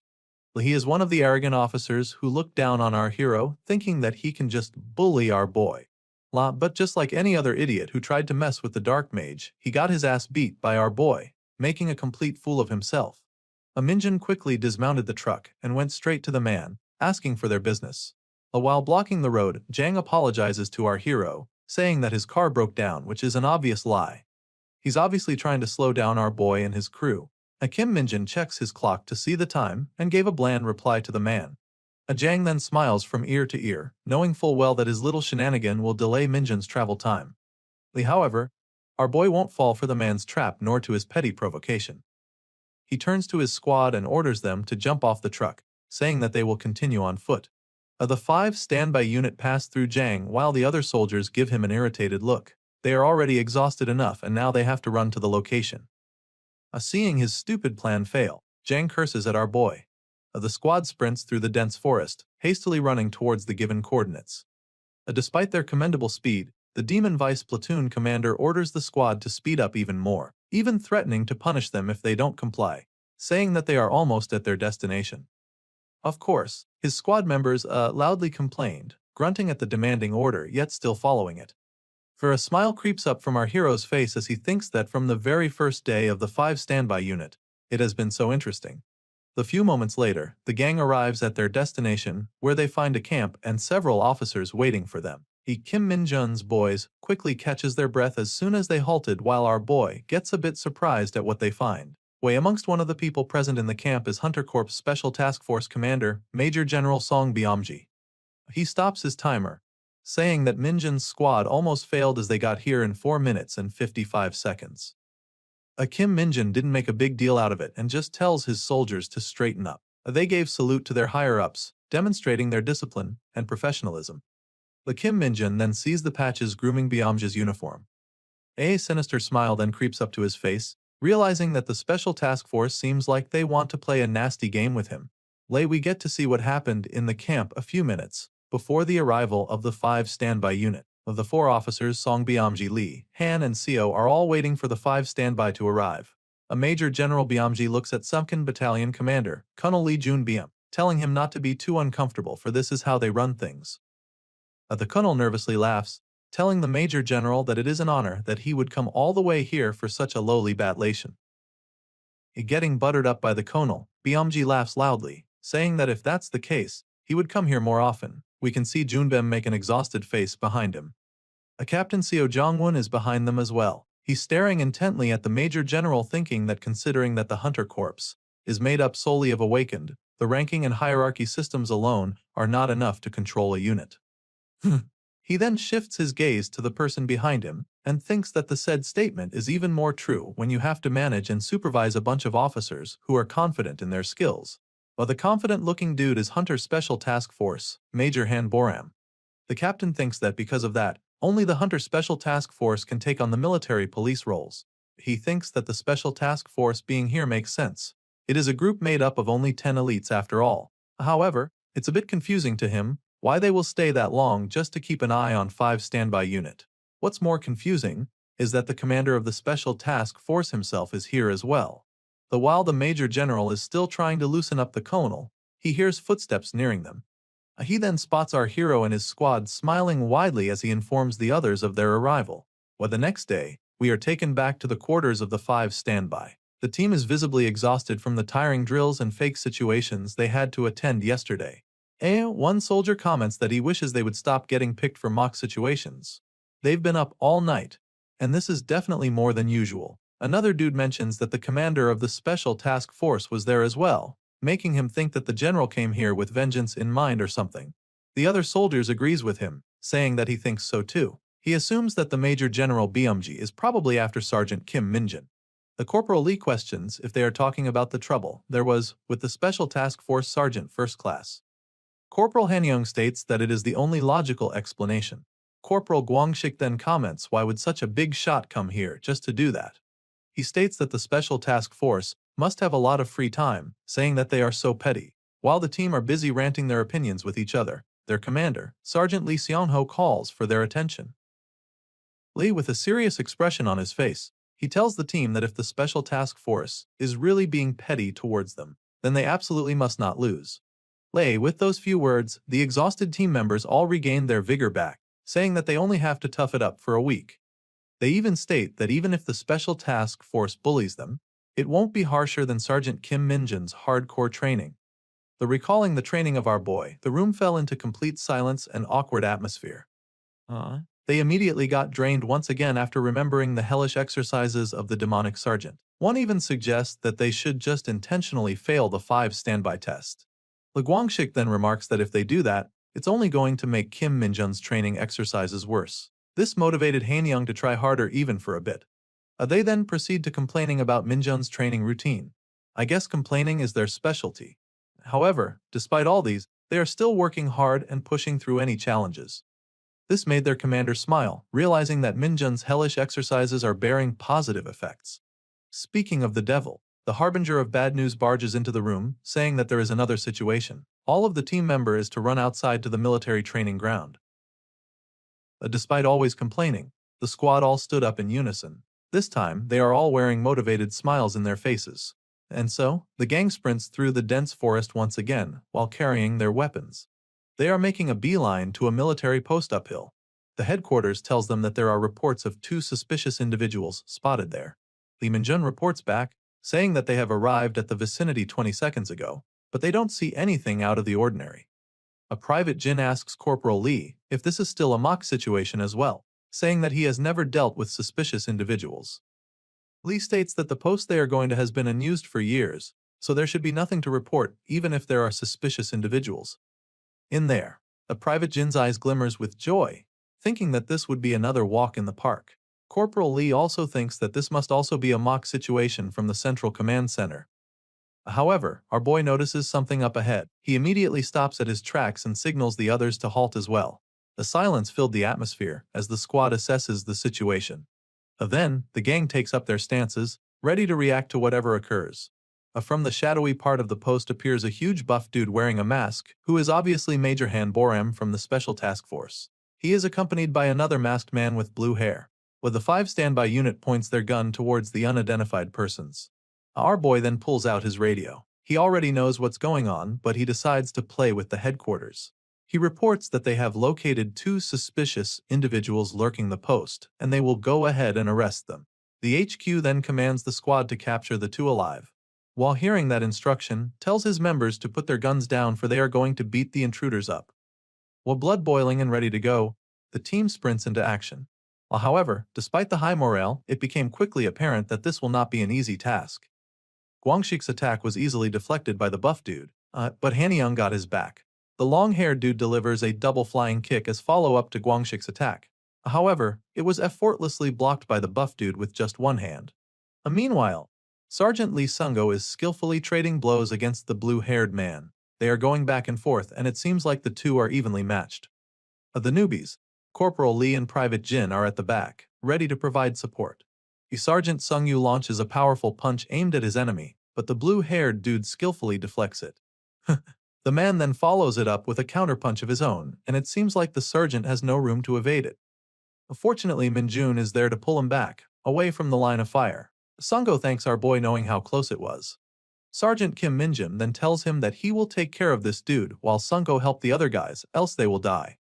He is one of the arrogant officers who look down on our hero, thinking that he can just bully our boy. But just like any other idiot who tried to mess with the Dark Mage, he got his ass beat by our boy, making a complete fool of himself. Min-jin quickly dismounted the truck and went straight to the man, asking for their business. While blocking the road, Jang apologizes to our hero, saying that his car broke down, which is an obvious lie. He's obviously trying to slow down our boy and his crew. Kim Min-jin checks his clock to see the time and gave a bland reply to the man. Jang then smiles from ear to ear, knowing full well that his little shenanigan will delay Min-jin's travel time. However, our boy won't fall for the man's trap nor to his petty provocation. He turns to his squad and orders them to jump off the truck, saying that they will continue on foot. The 5 standby unit pass through Jang while the other soldiers give him an irritated look. They are already exhausted enough and now they have to run to the location. Seeing his stupid plan fail, Jang curses at our boy. The squad sprints through the dense forest, hastily running towards the given coordinates. Despite their commendable speed, the Demon Vice platoon commander orders the squad to speed up even more, even threatening to punish them if they don't comply, saying that they are almost at their destination. Of course, his squad members loudly complained, grunting at the demanding order yet still following it. For a smile creeps up from our hero's face as he thinks that from the very first day of the 5 standby unit, it has been so interesting. A few moments later, the gang arrives at their destination, where they find a camp and several officers waiting for them. Kim Min-jun's boys quickly catches their breath as soon as they halted, while our boy gets a bit surprised at what they find. Amongst one of the people present in the camp is Hunter Corps Special Task Force Commander, Major General Song Byamji. He stops his timer, saying that Min-jun's squad almost failed as they got here in 4 minutes and 55 seconds. Kim Min-jun didn't make a big deal out of it and just tells his soldiers to straighten up. They gave salute to their higher-ups, demonstrating their discipline and professionalism. Kim Min-jun then sees the patches grooming Byamji's uniform. A sinister smile then creeps up to his face, realizing that the Special Task Force seems like they want to play a nasty game with him. We get to see what happened in the camp a few minutes before the arrival of the 5 standby unit. The 4 officers Song Byamji, Lee, Han and Seo are all waiting for the 5 standby to arrive. Major General Byamji looks at Sumkin Battalion Commander, Colonel Lee Jun-byum, telling him not to be too uncomfortable, for this is how they run things. The colonel nervously laughs, telling the Major General that it is an honor that he would come all the way here for such a lowly battalion. Getting buttered up by the colonel, Byamji laughs loudly, saying that if that's the case, he would come here more often. We can see Junbem make an exhausted face behind him. Captain Seo Jong-won is behind them as well. He's staring intently at the Major General, thinking that considering that the Hunter Corps is made up solely of awakened, the ranking and hierarchy systems alone are not enough to control a unit. He then shifts his gaze to the person behind him and thinks that the said statement is even more true when you have to manage and supervise a bunch of officers who are confident in their skills. The confident-looking dude is Hunter Special Task Force, Major Han Boram. The captain thinks that because of that, only the Hunter Special Task Force can take on the military police roles. He thinks that the Special Task Force being here makes sense. It is a group made up of only 10 elites after all. However, it's a bit confusing to him why they will stay that long just to keep an eye on 5 standby unit. What's more confusing is that the commander of the Special Task Force himself is here as well. While the Major General is still trying to loosen up the colonel, he hears footsteps nearing them. He then spots our hero and his squad smiling widely as he informs the others of their arrival. The next day, we are taken back to the quarters of the 5 standby. The team is visibly exhausted from the tiring drills and fake situations they had to attend yesterday. One soldier comments that he wishes they would stop getting picked for mock situations. They've been up all night, and this is definitely more than usual. Another dude mentions that the commander of the Special Task Force was there as well, making him think that the general came here with vengeance in mind or something. The other soldiers agrees with him, saying that he thinks so too. He assumes that the Major General BMG is probably after Sergeant Kim Minjin. The Corporal Lee questions if they are talking about the trouble there was with the Special Task Force Sergeant First Class. Corporal Hanyoung states that it is the only logical explanation. Corporal Guangshik then comments why would such a big shot come here just to do that. He states that the Special Task Force must have a lot of free time, saying that they are so petty. While the team are busy ranting their opinions with each other, their commander, Sergeant Lee Seonho, calls for their attention. Lee, with a serious expression on his face, he tells the team that if the Special Task Force is really being petty towards them, then they absolutely must not lose. With those few words, the exhausted team members all regain their vigor back, saying that they only have to tough it up for a week. They even state that even if the Special Task Force bullies them, it won't be harsher than Sergeant Kim Minjin's hardcore training. Recalling the training of our boy, the room fell into complete silence and awkward atmosphere. They immediately got drained once again after remembering the hellish exercises of the demonic sergeant. One even suggests that they should just intentionally fail the 5 standby test. Le Guangshik then remarks that if they do that, it's only going to make Kim Minjun's training exercises worse. This motivated Hanyoung to try harder even for a bit. They then proceed to complaining about Minjun's training routine. I guess complaining is their specialty. However, despite all these, they are still working hard and pushing through any challenges. This made their commander smile, realizing that Minjun's hellish exercises are bearing positive effects. Speaking of the devil, the harbinger of bad news barges into the room, saying that there is another situation. All of the team member is to run outside to the military training ground. Despite always complaining, the squad all stood up in unison. This time, they are all wearing motivated smiles in their faces. And so, the gang sprints through the dense forest once again, while carrying their weapons. They are making a beeline to a military post uphill. The headquarters tells them that there are reports of 2 suspicious individuals spotted there. Lee Minjun reports back, saying that they have arrived at the vicinity 20 seconds ago, but they don't see anything out of the ordinary. A private Jin asks Corporal Lee if this is still a mock situation as well, saying that he has never dealt with suspicious individuals. Lee states that the post they are going to has been unused for years, so there should be nothing to report even if there are suspicious individuals. In there, a private Jin's eyes glimmers with joy, thinking that this would be another walk in the park. Corporal Lee also thinks that this must also be a mock situation from the Central Command Center. However, our boy notices something up ahead. He immediately stops at his tracks and signals the others to halt as well. A silence filled the atmosphere as the squad assesses the situation. Then, the gang takes up their stances, ready to react to whatever occurs. From the shadowy part of the post appears a huge buff dude wearing a mask, who is obviously Major Han Boram from the Special Task Force. He is accompanied by another masked man with blue hair. The 5 standby unit points their gun towards the unidentified persons. Our boy then pulls out his radio. He already knows what's going on, but he decides to play with the headquarters. He reports that they have located 2 suspicious individuals lurking the post, and they will go ahead and arrest them. The HQ then commands the squad to capture the 2 alive. While hearing that instruction, tells his members to put their guns down for they are going to beat the intruders up. While blood boiling and ready to go, the team sprints into action. However, despite the high morale, it became quickly apparent that this will not be an easy task. Guangshik's attack was easily deflected by the buff dude, but Hanyoung got his back. The long-haired dude delivers a double flying kick as follow-up to Guangshik's attack. However, it was effortlessly blocked by the buff dude with just one hand. Meanwhile, Sergeant Lee Sungo is skillfully trading blows against the blue-haired man. They are going back and forth, and it seems like the 2 are evenly matched. The newbies, Corporal Lee and Private Jin, are at the back, ready to provide support. Sergeant Sungyu launches a powerful punch aimed at his enemy, but the blue-haired dude skillfully deflects it. The man then follows it up with a counterpunch of his own, and it seems like the sergeant has no room to evade it. Fortunately, Minjun is there to pull him back, away from the line of fire. Sungo thanks our boy knowing how close it was. Sergeant Kim Minjun then tells him that he will take care of this dude while Sungo help the other guys, else they will die.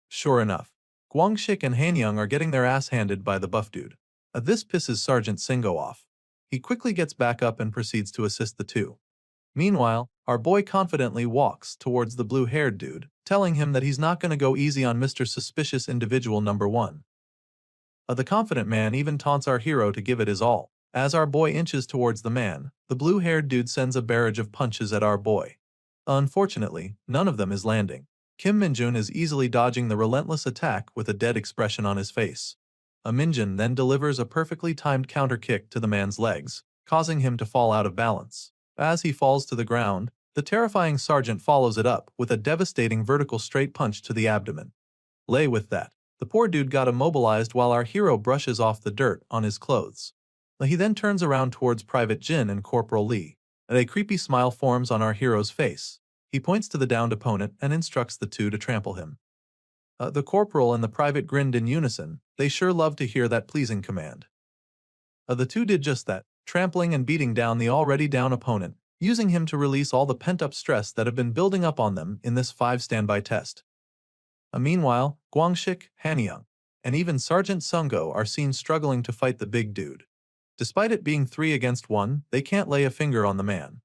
Sure enough, Guangshik and Hanyoung are getting their ass handed by the buff dude. This pisses Sergeant Singo off. He quickly gets back up and proceeds to assist the 2. Meanwhile, our boy confidently walks towards the blue-haired dude, telling him that he's not going to go easy on Mr. Suspicious Individual number 1. The confident man even taunts our hero to give it his all. As our boy inches towards the man, the blue-haired dude sends a barrage of punches at our boy. Unfortunately, none of them is landing. Kim Minjun is easily dodging the relentless attack with a dead expression on his face. Minjun then delivers a perfectly timed counter kick to the man's legs, causing him to fall out of balance. As he falls to the ground, the terrifying sergeant follows it up with a devastating vertical straight punch to the abdomen. Lay with that. The poor dude got immobilized while our hero brushes off the dirt on his clothes. He then turns around towards Private Jin and Corporal Lee, and a creepy smile forms on our hero's face. He points to the downed opponent and instructs the two to trample him. The corporal and the private grinned in unison. They sure love to hear that pleasing command. The two did just that, trampling and beating down the already down opponent, using him to release all the pent-up stress that have been building up on them in this 5 standby test. Meanwhile, Guangxik, Hanyang, and even Sergeant Sungo are seen struggling to fight the big dude. Despite it being 3 against 1, they can't lay a finger on the man.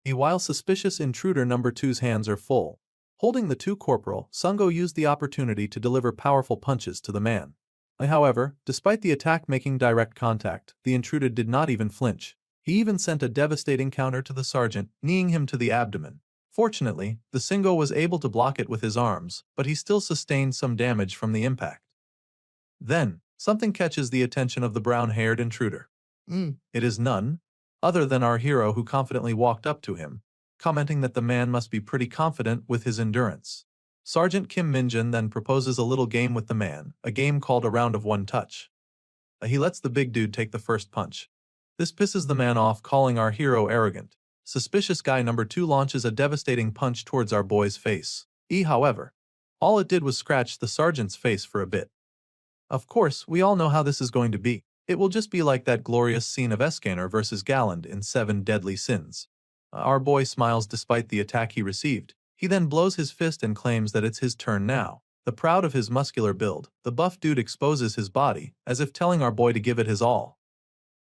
While suspicious intruder number 2's hands are full. Holding the 2 corporal, Sungo used the opportunity to deliver powerful punches to the man. However, despite the attack making direct contact, the intruder did not even flinch. He even sent a devastating counter to the sergeant, kneeing him to the abdomen. Fortunately, the Singo was able to block it with his arms, but he still sustained some damage from the impact. Then, something catches the attention of the brown-haired intruder. It is none other than our hero, who confidently walked up to him, commenting that the man must be pretty confident with his endurance. Sergeant Kim Minjun then proposes a little game with the man, a game called a round of 1 touch. He lets the big dude take the first punch. This pisses the man off, calling our hero arrogant. Suspicious guy number 2 launches a devastating punch towards our boy's face. However, all it did was scratch the sergeant's face for a bit. Of course, we all know how this is going to be. It will just be like that glorious scene of Escanor versus Galland in 7 Deadly Sins. Our boy smiles despite the attack he received. He then blows his fist and claims that it's his turn now. Proud of his muscular build, the buff dude exposes his body, as if telling our boy to give it his all.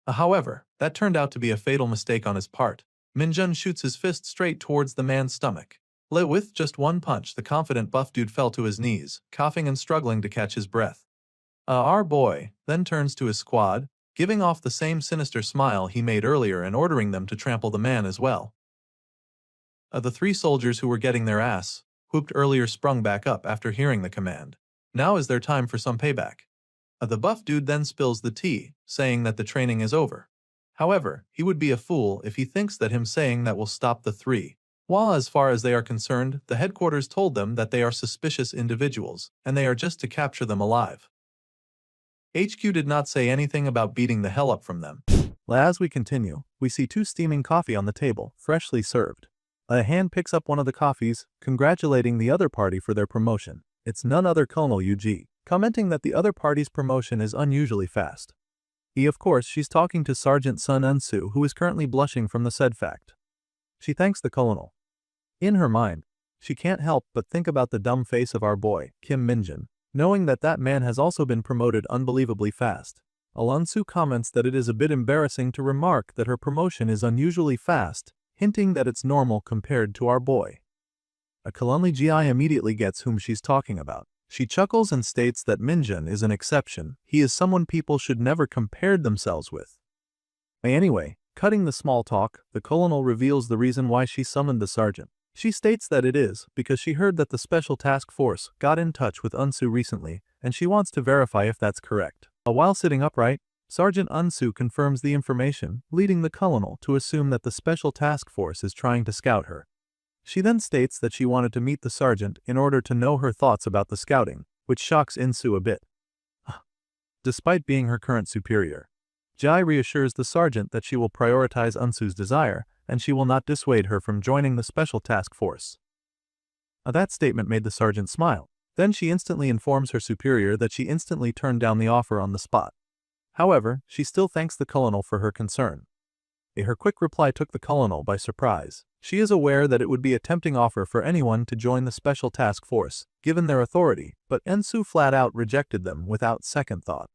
However, that turned out to be a fatal mistake on his part. Minjun shoots his fist straight towards the man's stomach. With just 1 punch, the confident buff dude fell to his knees, coughing and struggling to catch his breath. Our boy then turns to his squad, giving off the same sinister smile he made earlier and ordering them to trample the man as well. The 3 soldiers who were getting their ass whooped earlier sprung back up after hearing the command. Now is their time for some payback. The buff dude then spills the tea, saying that the training is over. However, he would be a fool if he thinks that him saying that will stop the 3. While as far as they are concerned, the headquarters told them that they are suspicious individuals, and they are just to capture them alive. HQ did not say anything about beating the hell up from them. As we continue, we see 2 steaming coffee on the table, freshly served. A hand picks up one of the coffees, congratulating the other party for their promotion. It's none other Colonel UG, commenting that the other party's promotion is unusually fast. Of course, she's talking to Sergeant Sun Eun-soo, who is currently blushing from the said fact. She thanks the colonel. In her mind, she can't help but think about the dumb face of our boy, Kim Minjun, knowing that that man has also been promoted unbelievably fast. Eun-soo comments that it is a bit embarrassing to remark that her promotion is unusually fast, hinting that it's normal compared to our boy. Kalunli Gi immediately gets whom she's talking about. She chuckles and states that Minjun is an exception. He is someone people should never compare themselves with. Anyway, cutting the small talk, the colonel reveals the reason why she summoned the sergeant. She states that it is because she heard that the special task force got in touch with Eun-soo recently, and she wants to verify if that's correct. While sitting upright, Sergeant Eun-soo confirms the information, leading the colonel to assume that the special task force is trying to scout her. She then states that she wanted to meet the sergeant in order to know her thoughts about the scouting, which shocks Eun-soo a bit. Despite being her current superior, Jai reassures the sergeant that she will prioritize Eun-soo's desire, and she will not dissuade her from joining the special task force. That statement made the sergeant smile. Then she instantly informs her superior that she instantly turned down the offer on the spot. However, she still thanks the colonel for her concern. Her quick reply took the colonel by surprise. She is aware that it would be a tempting offer for anyone to join the special task force, given their authority, but Eun-soo flat out rejected them without second thought.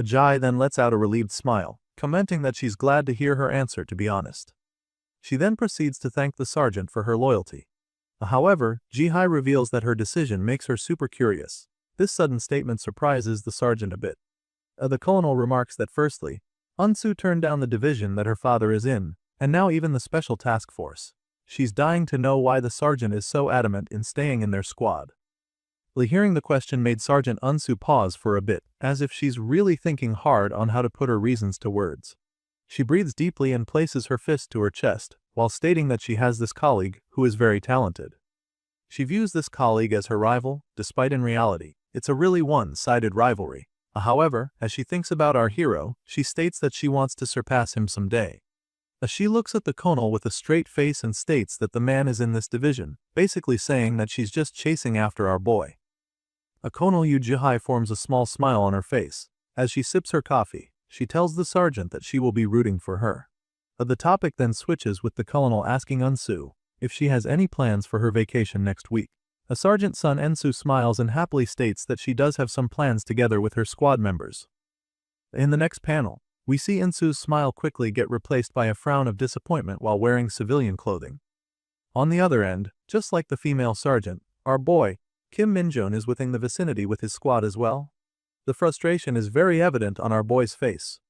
Jai then lets out a relieved smile, commenting that she's glad to hear her answer, to be honest. She then proceeds to thank the sergeant for her loyalty. However, Ji-hai reveals that her decision makes her super curious. This sudden statement surprises the sergeant a bit. The colonel remarks that firstly, Eun-soo turned down the division that her father is in, and now even the special task force. She's dying to know why the sergeant is so adamant in staying in their squad. Hearing the question made Sergeant Unsu pause for a bit, as if she's really thinking hard on how to put her reasons to words. She breathes deeply and places her fist to her chest, while stating that she has this colleague who is very talented. She views this colleague as her rival, despite in reality, it's a really one-sided rivalry. However, as she thinks about our hero, she states that she wants to surpass him someday. She looks at the colonel with a straight face and states that the man is in this division, basically saying that she's just chasing after our boy. Colonel Yu-Jihai forms a small smile on her face. As she sips her coffee, she tells the sergeant that she will be rooting for her. The topic then switches with the colonel asking Unsu if she has any plans for her vacation next week. Sergeant Sun Ensu smiles and happily states that she does have some plans together with her squad members. In the next panel, we see Ensu's smile quickly get replaced by a frown of disappointment while wearing civilian clothing. On the other end, just like the female sergeant, our boy, Kim Minjun, is within the vicinity with his squad as well. The frustration is very evident on our boy's face.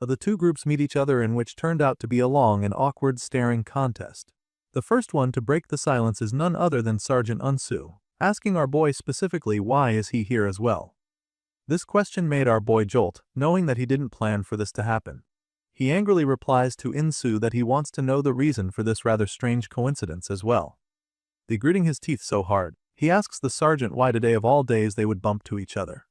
The two groups meet each other in which turned out to be a long and awkward staring contest. The first one to break the silence is none other than Sergeant Unsu, asking our boy specifically why is he here as well. This question made our boy jolt, knowing that he didn't plan for this to happen. He angrily replies to Insu that he wants to know the reason for this rather strange coincidence as well. Gritting his teeth so hard, he asks the sergeant why today of all days they would bump to each other.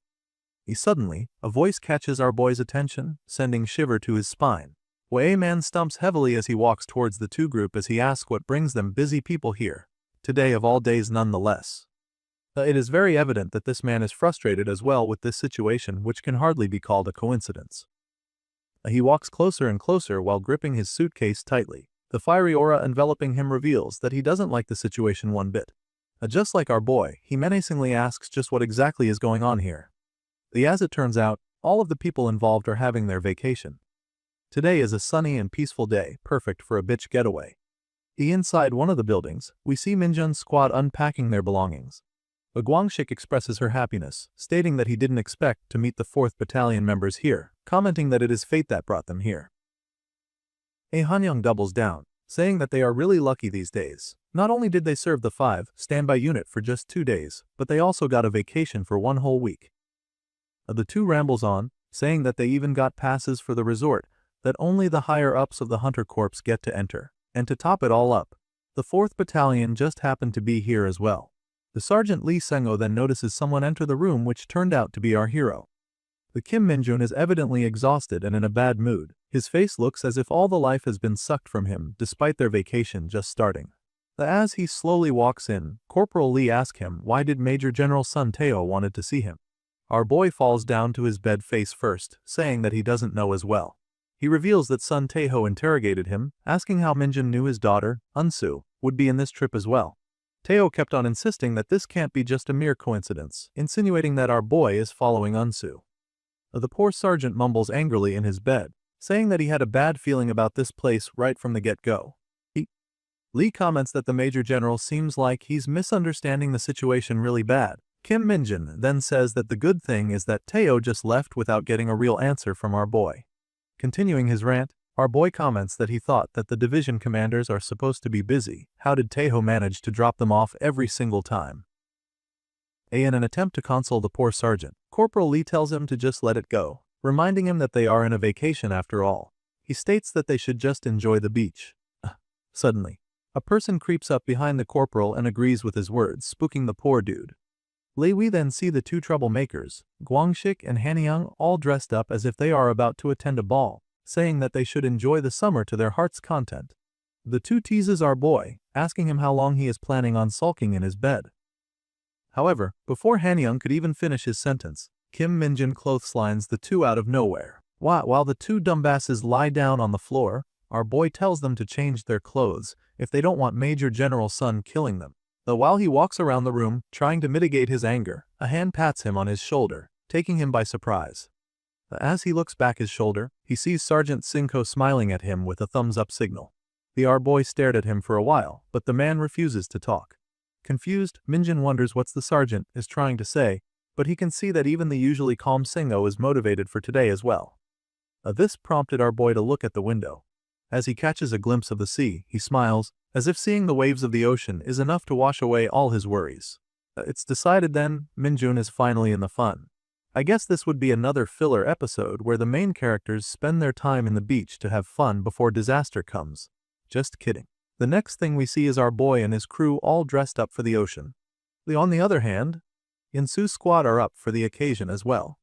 Suddenly, a voice catches our boy's attention, sending shiver to his spine. Wei Man stumps heavily as he walks towards the two group as he asks what brings them busy people here. Today of all days nonetheless. It is very evident that this man is frustrated as well with this situation, which can hardly be called a coincidence. He walks closer and closer while gripping his suitcase tightly. The fiery aura enveloping him reveals that he doesn't like the situation one bit. Just like our boy, he menacingly asks just what exactly is going on here. As it turns out, all of the people involved are having their vacation. Today is a sunny and peaceful day, perfect for a bitch getaway. Inside one of the buildings, we see Minjun's squad unpacking their belongings. Guangxik expresses her happiness, stating that he didn't expect to meet the 4th Battalion members here, commenting that it is fate that brought them here. Hanyang doubles down, saying that they are really lucky these days. Not only did they serve the 5 standby unit for just 2 days, but they also got a vacation for 1 whole week. The two rambles on, saying that they even got passes for the resort, that only the higher-ups of the Hunter Corps get to enter, and to top it all up, the 4th Battalion just happened to be here as well. The Sergeant Lee Sengo then notices someone enter the room, which turned out to be our hero. The Kim Minjun is evidently exhausted and in a bad mood. His face looks as if all the life has been sucked from him despite their vacation just starting. As he slowly walks in, Corporal Lee asks him why did Major General Sun Teo wanted to see him. Our boy falls down to his bed face first, saying that he doesn't know as well. He reveals that Sun Taeho interrogated him, asking how Minjun knew his daughter, Unsu, would be in this trip as well. Taeho kept on insisting that this can't be just a mere coincidence, insinuating that our boy is following Unsu. The poor sergeant mumbles angrily in his bed, saying that he had a bad feeling about this place right from the get-go. Lee comments that the Major General seems like he's misunderstanding the situation really bad. Kim Minjun then says that the good thing is that Taeho just left without getting a real answer from our boy. Continuing his rant, our boy comments that he thought that the division commanders are supposed to be busy. How did Taeho manage to drop them off every single time? In an attempt to console the poor sergeant, Corporal Lee tells him to just let it go, reminding him that they are in a vacation after all. He states that they should just enjoy the beach. Suddenly, a person creeps up behind the corporal and agrees with his words, spooking the poor dude. We then see the two troublemakers, Guangxik and Hanyang, all dressed up as if they are about to attend a ball, saying that they should enjoy the summer to their heart's content. The two teases our boy, asking him how long he is planning on sulking in his bed. However, before Hanyang could even finish his sentence, Kim Minjun clotheslines the two out of nowhere. While the two dumbasses lie down on the floor, our boy tells them to change their clothes if they don't want Major General Sun killing them. While he walks around the room, trying to mitigate his anger, a hand pats him on his shoulder, taking him by surprise. As he looks back his shoulder, he sees Sergeant Sinko smiling at him with a thumbs-up signal. Our boy stared at him for a while, but the man refuses to talk. Confused, Minjun wonders what the sergeant is trying to say, but he can see that even the usually calm Singo is motivated for today as well. This prompted our boy to look at the window. As he catches a glimpse of the sea, he smiles, as if seeing the waves of the ocean is enough to wash away all his worries. It's decided then, Minjun is finally in the fun. I guess this would be another filler episode where the main characters spend their time in the beach to have fun before disaster comes. Just kidding. The next thing we see is our boy and his crew all dressed up for the ocean. On the other hand, Yinsu's squad are up for the occasion as well.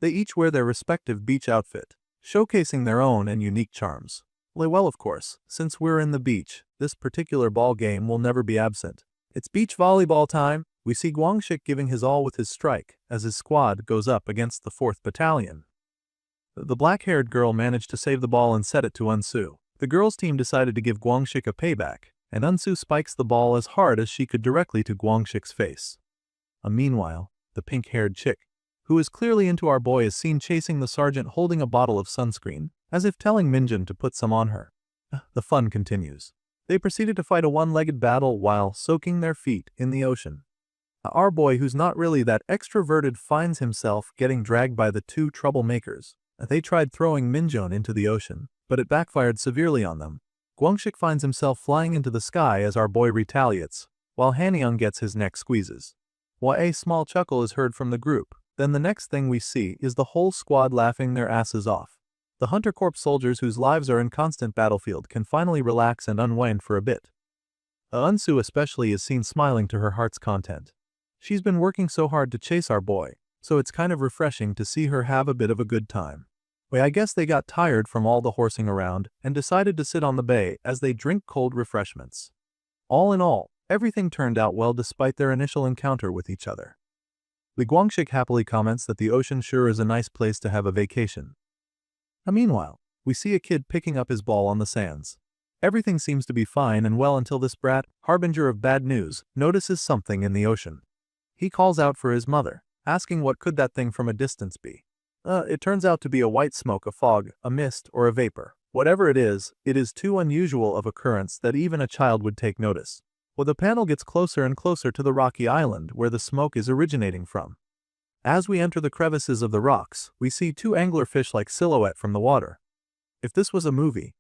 They each wear their respective beach outfit, showcasing their own and unique charms. Well, of course, since we're in the beach, this particular ball game will never be absent. It's beach volleyball time. We see Guangxik giving his all with his strike as his squad goes up against the 4th Battalion. The black-haired girl managed to save the ball and set it to Unsu. The girls' team decided to give Guangxik a payback, and Unsu spikes the ball as hard as she could directly to Guangxik's face. Meanwhile, the pink-haired chick, who is clearly into our boy, is seen chasing the sergeant holding a bottle of sunscreen, as if telling Minjun to put some on her. The fun continues. They proceeded to fight a one-legged battle while soaking their feet in the ocean. Our boy, who's not really that extroverted, finds himself getting dragged by the two troublemakers. They tried throwing Minjun into the ocean, but it backfired severely on them. Guangxik finds himself flying into the sky as our boy retaliates, while Hanyang gets his neck squeezes. While a small chuckle is heard from the group, then the next thing we see is the whole squad laughing their asses off. The Hunter Corps soldiers whose lives are in constant battlefield can finally relax and unwind for a bit. Unsu especially is seen smiling to her heart's content. She's been working so hard to chase our boy, so it's kind of refreshing to see her have a bit of a good time. I guess they got tired from all the horsing around and decided to sit on the bay as they drink cold refreshments. All in all, everything turned out well despite their initial encounter with each other. Li Guangxik happily comments that the ocean sure is a nice place to have a vacation. Meanwhile, we see a kid picking up his ball on the sands. Everything seems to be fine and well until this brat, harbinger of bad news, notices something in the ocean. He calls out for his mother, asking what could that thing from a distance be. It turns out to be a white smoke, a fog, a mist, or a vapor. Whatever it is too unusual of occurrence that even a child would take notice. The panel gets closer and closer to the rocky island where the smoke is originating from. As we enter the crevices of the rocks, we see two anglerfish-like silhouette from the water. If this was a movie,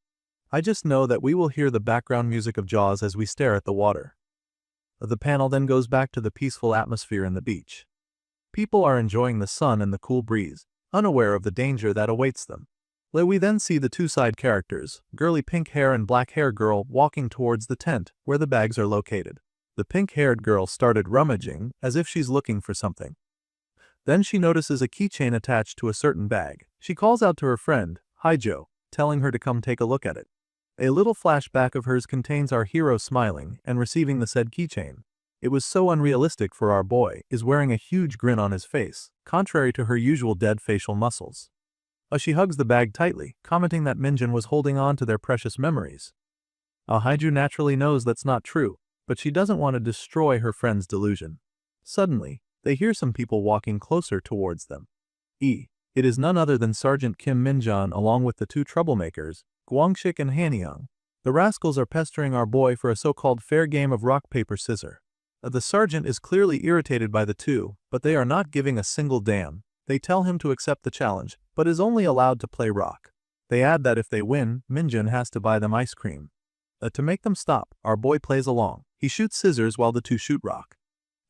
I just know that we will hear the background music of Jaws as we stare at the water. The panel then goes back to the peaceful atmosphere in the beach. People are enjoying the sun and the cool breeze, unaware of the danger that awaits them. We then see the two side characters, girly pink hair and black hair girl, walking towards the tent where the bags are located. The pink-haired girl started rummaging as if she's looking for something. Then she notices a keychain attached to a certain bag. She calls out to her friend, Haijo, telling her to come take a look at it. A little flashback of hers contains our hero smiling and receiving the said keychain. It was so unrealistic for our boy is wearing a huge grin on his face, contrary to her usual dead facial muscles. She hugs the bag tightly, commenting that Minjun was holding on to their precious memories. Haijo naturally knows that's not true, but she doesn't want to destroy her friend's delusion. Suddenly, they hear some people walking closer towards them. It is none other than Sergeant Kim Minjun along with the two troublemakers, Guangxik and Hanyang. The rascals are pestering our boy for a so-called fair game of rock, paper, scissors. The sergeant is clearly irritated by the two, but they are not giving a single damn. They tell him to accept the challenge, but is only allowed to play rock. They add that if they win, Minjun has to buy them ice cream. To make them stop, our boy plays along. He shoots scissors while the two shoot rock.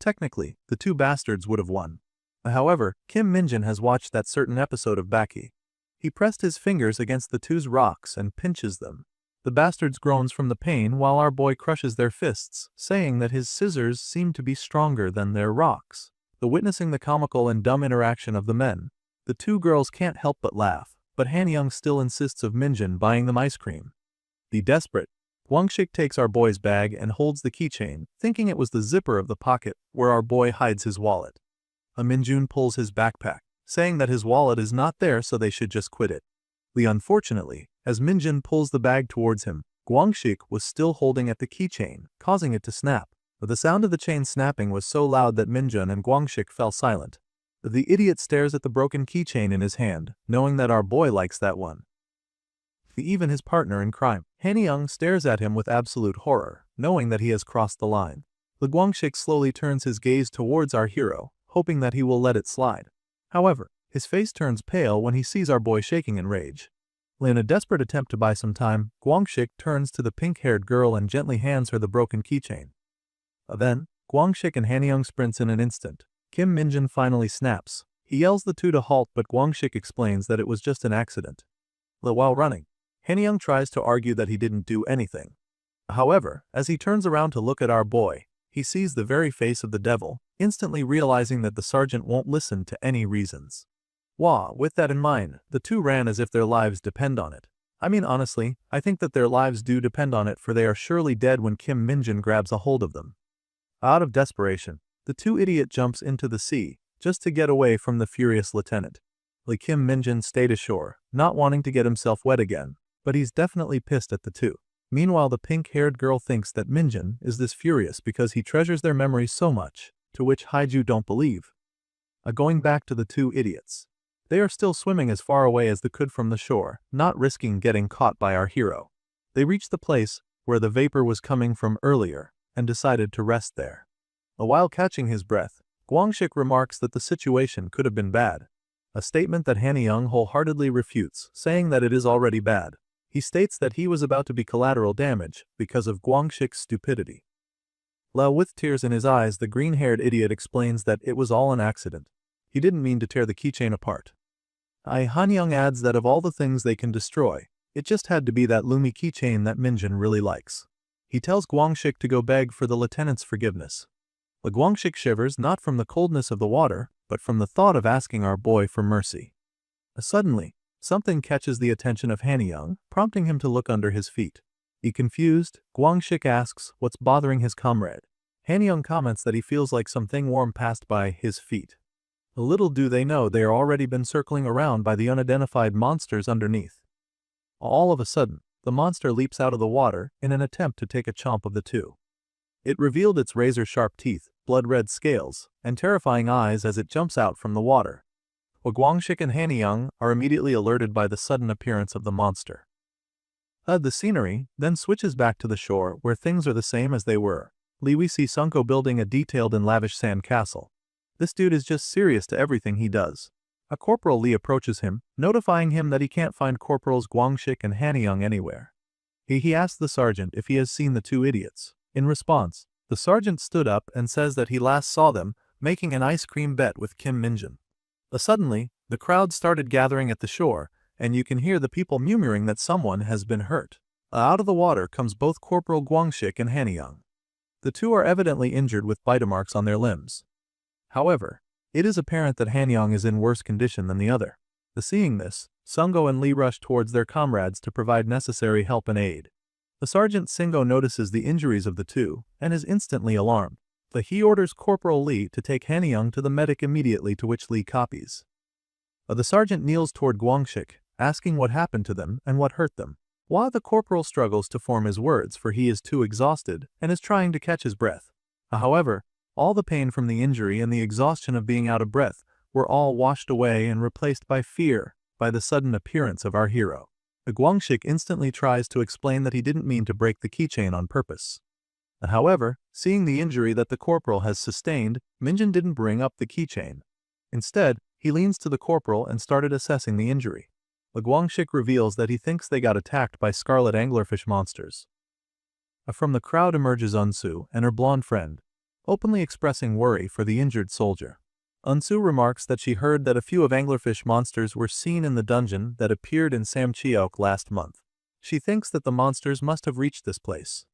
Technically, the two bastards would have won. However, Kim Minjun has watched that certain episode of Baki. He pressed his fingers against the two's rocks and pinches them. The bastards groans from the pain while our boy crushes their fists, saying that his scissors seem to be stronger than their rocks. Witnessing the comical and dumb interaction of the men, the two girls can't help but laugh, but Hanyang still insists of Minjun buying them ice cream. The desperate, Guangxik takes our boy's bag and holds the keychain, thinking it was the zipper of the pocket where our boy hides his wallet. Minjun pulls his backpack, saying that his wallet is not there so they should just quit it. Unfortunately, as Minjun pulls the bag towards him, Guangxik was still holding at the keychain, causing it to snap. The sound of the chain snapping was so loud that Minjun and Guangxik fell silent. The idiot stares at the broken keychain in his hand, knowing that our boy likes that one. Even his partner in crime, Hanyang, stares at him with absolute horror, knowing that he has crossed the line. Guangxik slowly turns his gaze towards our hero, hoping that he will let it slide. However, his face turns pale when he sees our boy shaking in rage. In a desperate attempt to buy some time, Guangxik turns to the pink-haired girl and gently hands her the broken keychain. Then, Guangxik and Hanyang sprints in an instant. Kim Minjin finally snaps. He yells the two to halt, but Guangxik explains that it was just an accident. While running, Hanyang tries to argue that he didn't do anything. However, as he turns around to look at our boy, he sees the very face of the devil, instantly realizing that the sergeant won't listen to any reasons. With that in mind, the two ran as if their lives depend on it. I mean, honestly, I think that their lives do depend on it, for they are surely dead when Kim Minjin grabs a hold of them. Out of desperation, the two idiot jumps into the sea, just to get away from the furious lieutenant. Kim Minjin stayed ashore, not wanting to get himself wet again, but he's definitely pissed at the two. Meanwhile, the pink-haired girl thinks that Minjin is this furious because he treasures their memories so much, to which Haiju don't believe. Going back to the two idiots. They are still swimming as far away as they could from the shore, not risking getting caught by our hero. They reached the place where the vapor was coming from earlier, and decided to rest there. While catching his breath, Guangxik remarks that the situation could have been bad. A statement that Hanyang wholeheartedly refutes, saying that it is already bad. He states that he was about to be collateral damage because of Guangxik's stupidity. With tears in his eyes, the green-haired idiot explains that it was all an accident. He didn't mean to tear the keychain apart. Hanyang adds that of all the things they can destroy, it just had to be that Lumi keychain that Minjin really likes. He tells Guangxik to go beg for the lieutenant's forgiveness. Guangxik shivers not from the coldness of the water, but from the thought of asking our boy for mercy. Suddenly, something catches the attention of Hanyang, prompting him to look under his feet. Confused, Guangxik asks what's bothering his comrade. Hanyang comments that he feels like something warm passed by his feet. Little do they know they are already been circling around by the unidentified monsters underneath. All of a sudden, the monster leaps out of the water in an attempt to take a chomp of the two. It revealed its razor-sharp teeth, blood-red scales, and terrifying eyes as it jumps out from the water. Guangxik and Hanyang are immediately alerted by the sudden appearance of the monster. The scenery then switches back to the shore where things are the same as they were. We see Sunko building a detailed and lavish sand castle. This dude is just serious to everything he does. A Corporal Lee approaches him, notifying him that he can't find Corporals Guangxik and Hanyang anywhere. He asks the sergeant if he has seen the two idiots. In response, the sergeant stood up and says that he last saw them making an ice cream bet with Kim Minjin. Suddenly, the crowd started gathering at the shore, and you can hear the people murmuring that someone has been hurt. Out of the water comes both Corporal Guangxik and Hanyang. The two are evidently injured with bite marks on their limbs. However, it is apparent that Hanyang is in worse condition than the other. Seeing this, Sungo and Lee rush towards their comrades to provide necessary help and aid. The Sergeant Singo notices the injuries of the two and is instantly alarmed. He orders Corporal Lee to take Hanyang to the medic immediately, to which Lee copies. The sergeant kneels toward Guangxik, asking what happened to them and what hurt them. While the corporal struggles to form his words, for he is too exhausted and is trying to catch his breath. However, all the pain from the injury and the exhaustion of being out of breath were all washed away and replaced by fear by the sudden appearance of our hero. Guangxik instantly tries to explain that he didn't mean to break the keychain on purpose. However, seeing the injury that the corporal has sustained, Minjin didn't bring up the keychain. Instead, he leans to the corporal and started assessing the injury. Guangxik reveals that he thinks they got attacked by scarlet anglerfish monsters. From the crowd emerges Unsu and her blonde friend, openly expressing worry for the injured soldier. Unsu remarks that she heard that a few of anglerfish monsters were seen in the dungeon that appeared in Samcheok last month. She thinks that the monsters must have reached this place.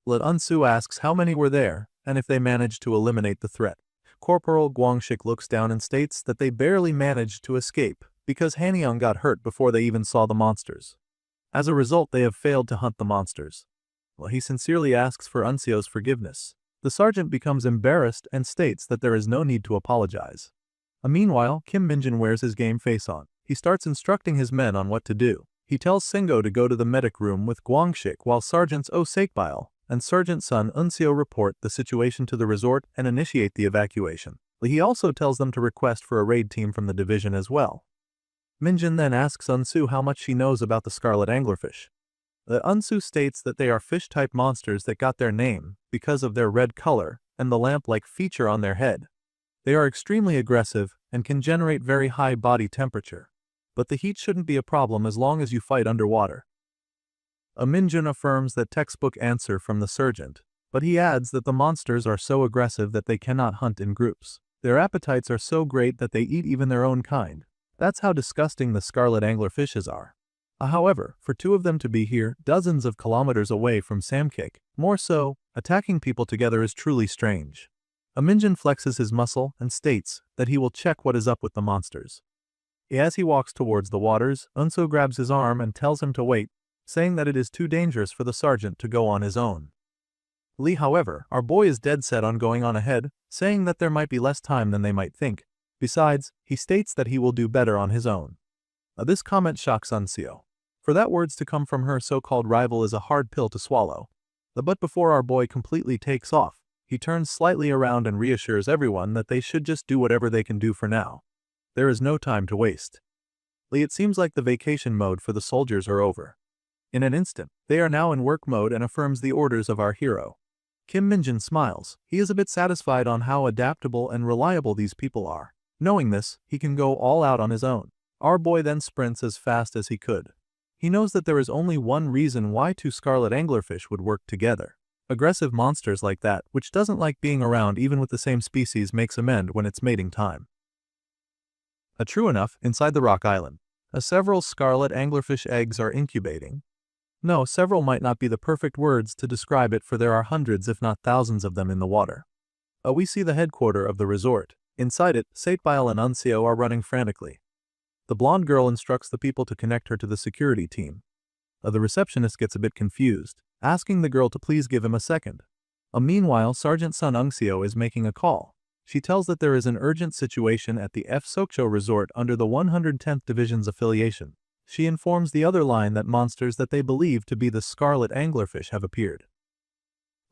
Unsu asks how many were there, and if they managed to eliminate the threat. Corporal Guangxik looks down and states that they barely managed to escape, because Hanyang got hurt before they even saw the monsters. As a result, they have failed to hunt the monsters. He sincerely asks for Unsio's forgiveness. The sergeant becomes embarrassed and states that there is no need to apologize. Meanwhile, Kim Minjin wears his game face on. He starts instructing his men on what to do. He tells Singo to go to the medic room with Guangxik, while Sergeants Oh Sakebile and Sergeant Sun Unsio report the situation to the resort and initiate the evacuation. He also tells them to request for a raid team from the division as well. Minjin then asks Unsu how much she knows about the scarlet anglerfish. Unsu states that they are fish-type monsters that got their name because of their red color and the lamp-like feature on their head. They are extremely aggressive and can generate very high body temperature. but the heat shouldn't be a problem as long as you fight underwater. Minjun affirms that textbook answer from the sergeant, but he adds that the monsters are so aggressive that they cannot hunt in groups. Their appetites are so great that they eat even their own kind. That's how disgusting the scarlet anglerfishes are. However, for two of them to be here, dozens of kilometers away from Samkik, more so, attacking people together is truly strange. Minjun flexes his muscle and states that he will check what is up with the monsters. As he walks towards the waters, Unso grabs his arm and tells him to wait, saying that it is too dangerous for the sergeant to go on his own. Lee, however, our boy is dead set on going on ahead, saying that there might be less time than they might think. Besides, he states that he will do better on his own. This comment shocks Unseo. For that words to come from her so-called rival is a hard pill to swallow. But before our boy completely takes off, he turns slightly around and reassures everyone that they should just do whatever they can do for now. There is no time to waste. It seems like the vacation mode for the soldiers are over. In an instant, they are now in work mode and affirms the orders of our hero. Kim Minjin smiles. He is a bit satisfied on how adaptable and reliable these people are. Knowing this, he can go all out on his own. Our boy then sprints as fast as he could. He knows that there is only one reason why two scarlet anglerfish would work together. Aggressive monsters like that, which doesn't like being around even with the same species, makes amend when it's mating time. True enough, inside the rock island, several scarlet anglerfish eggs are incubating. No, several might not be the perfect words to describe it, for there are hundreds if not thousands of them in the water. We see the headquarters of the resort. Inside it, Satebail and Unseo are running frantically. The blonde girl instructs the people to connect her to the security team. The receptionist gets a bit confused, asking the girl to please give him a second. Meanwhile, Sergeant Sun Unseo is making a call. She tells that there is an urgent situation at the F Sokcho resort under the 110th Division's affiliation. She informs the other line that monsters that they believe to be the scarlet anglerfish have appeared.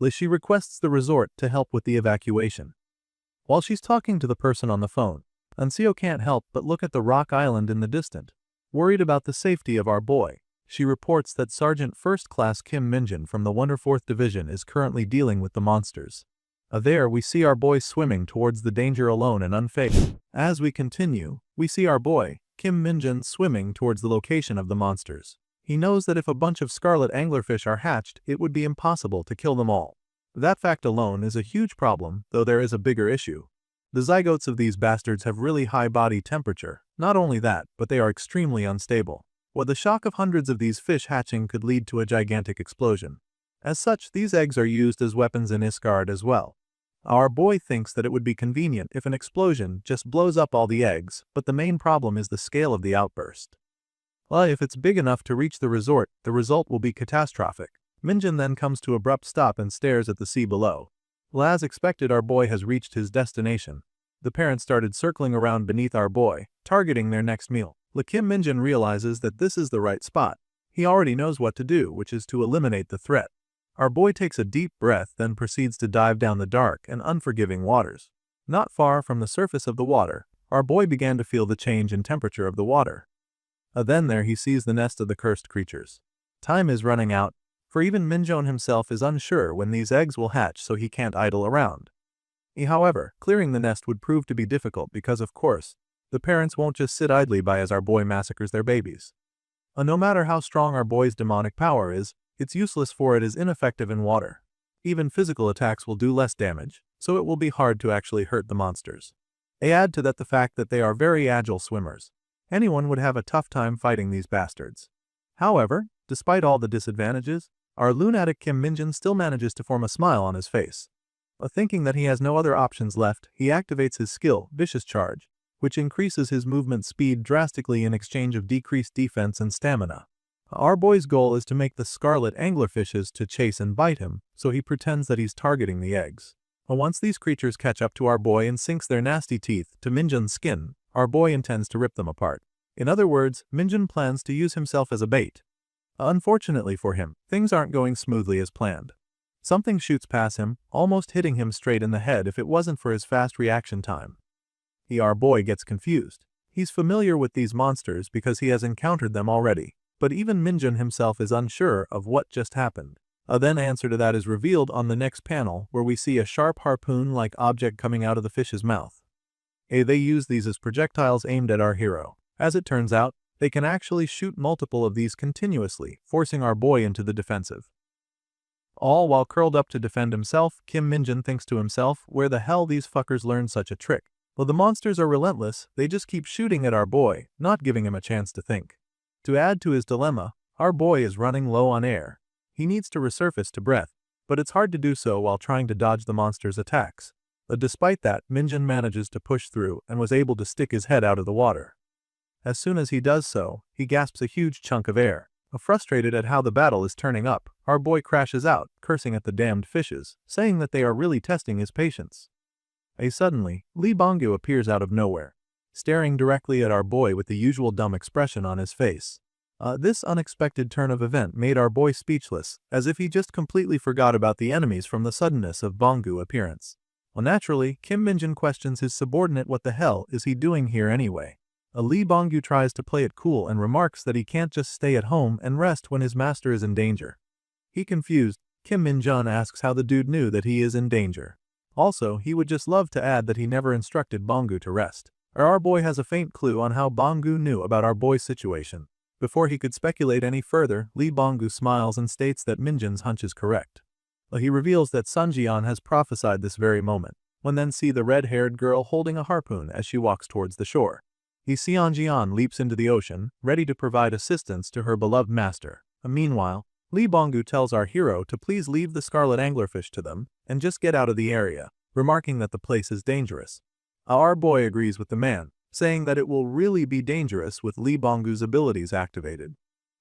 She requests the resort to help with the evacuation. While she's talking to the person on the phone, Unseo can't help but look at the rock island in the distance. Worried about the safety of our boy, she reports that Sergeant First Class Kim Minjin from the 104th Division is currently dealing with the monsters. There we see our boy swimming towards the danger alone and unfazed. As we continue, we see our boy, Kim Minjin, swimming towards the location of the monsters. He knows that if a bunch of scarlet anglerfish are hatched, it would be impossible to kill them all. That fact alone is a huge problem, though there is a bigger issue. The zygotes of these bastards have really high body temperature. Not only that, but they are extremely unstable. The shock of hundreds of these fish hatching could lead to a gigantic explosion. As such, these eggs are used as weapons in Isgard as well. Our boy thinks that it would be convenient if an explosion just blows up all the eggs, but the main problem is the scale of the outburst. If it's big enough to reach the resort, the result will be catastrophic. Minjin then comes to abrupt stop and stares at the sea below. As expected, our boy has reached his destination. The parents started circling around beneath our boy, targeting their next meal. Kim Minjin realizes that this is the right spot. He already knows what to do, which is to eliminate the threat. Our boy takes a deep breath, then proceeds to dive down the dark and unforgiving waters. Not far from the surface of the water, our boy began to feel the change in temperature of the water. Then there he sees the nest of the cursed creatures. Time is running out, for even Minjin himself is unsure when these eggs will hatch, so he can't idle around. However, clearing the nest would prove to be difficult because, of course, the parents won't just sit idly by as our boy massacres their babies. No matter how strong our boy's demonic power is, it's useless, for it is ineffective in water. Even physical attacks will do less damage, so it will be hard to actually hurt the monsters. Add to that the fact that they are very agile swimmers. Anyone would have a tough time fighting these bastards. However, despite all the disadvantages, our lunatic Kim Minjin still manages to form a smile on his face. Thinking that he has no other options left, he activates his skill, Vicious Charge, which increases his movement speed drastically in exchange of decreased defense and stamina. Our boy's goal is to make the scarlet anglerfishes to chase and bite him, so he pretends that he's targeting the eggs. Once these creatures catch up to our boy and sinks their nasty teeth to Minjin's skin, our boy intends to rip them apart. In other words, Minjin plans to use himself as a bait. Unfortunately for him, things aren't going smoothly as planned. Something shoots past him, almost hitting him straight in the head if it wasn't for his fast reaction time. Our boy gets confused. He's familiar with these monsters because he has encountered them already, but even Minjin himself is unsure of what just happened. Then answer to that is revealed on the next panel, where we see a sharp harpoon-like object coming out of the fish's mouth. They use these as projectiles aimed at our hero. As it turns out, They can actually shoot multiple of these continuously, forcing our boy into the defensive. All while curled up to defend himself, Kim Minjin thinks to himself, where the hell these fuckers learned such a trick. Well, the monsters are relentless, they just keep shooting at our boy, not giving him a chance to think. To add to his dilemma, our boy is running low on air. He needs to resurface to breath, but it's hard to do so while trying to dodge the monster's attacks. But despite that, Minjin manages to push through and was able to stick his head out of the water. As soon as he does so, he gasps a huge chunk of air. Frustrated at how the battle is turning up, our boy crashes out, cursing at the damned fishes, saying that they are really testing his patience. Suddenly, Lee Bonggu appears out of nowhere, staring directly at our boy with the usual dumb expression on his face. This unexpected turn of event made our boy speechless, as if he just completely forgot about the enemies from the suddenness of Bonggu's appearance. Well, naturally, Kim Minjin questions his subordinate what the hell is he doing here anyway. Lee Bonggu tries to play it cool and remarks that he can't just stay at home and rest when his master is in danger. Confused, Kim Minjin asks how the dude knew that he is in danger. Also, he would just love to add that he never instructed Bonggu to rest. Our boy has a faint clue on how Bonggu knew about our boy's situation. Before he could speculate any further, Lee Bonggu smiles and states that Minjin's hunch is correct. He reveals that Sun Jian has prophesied this very moment, when then see the red-haired girl holding a harpoon as she walks towards the shore. Sun Jian leaps into the ocean, ready to provide assistance to her beloved master. Meanwhile, Lee Bonggu tells our hero to please leave the scarlet anglerfish to them and just get out of the area, remarking that the place is dangerous. Our boy agrees with the man, saying that it will really be dangerous with Lee Bonggu's abilities activated.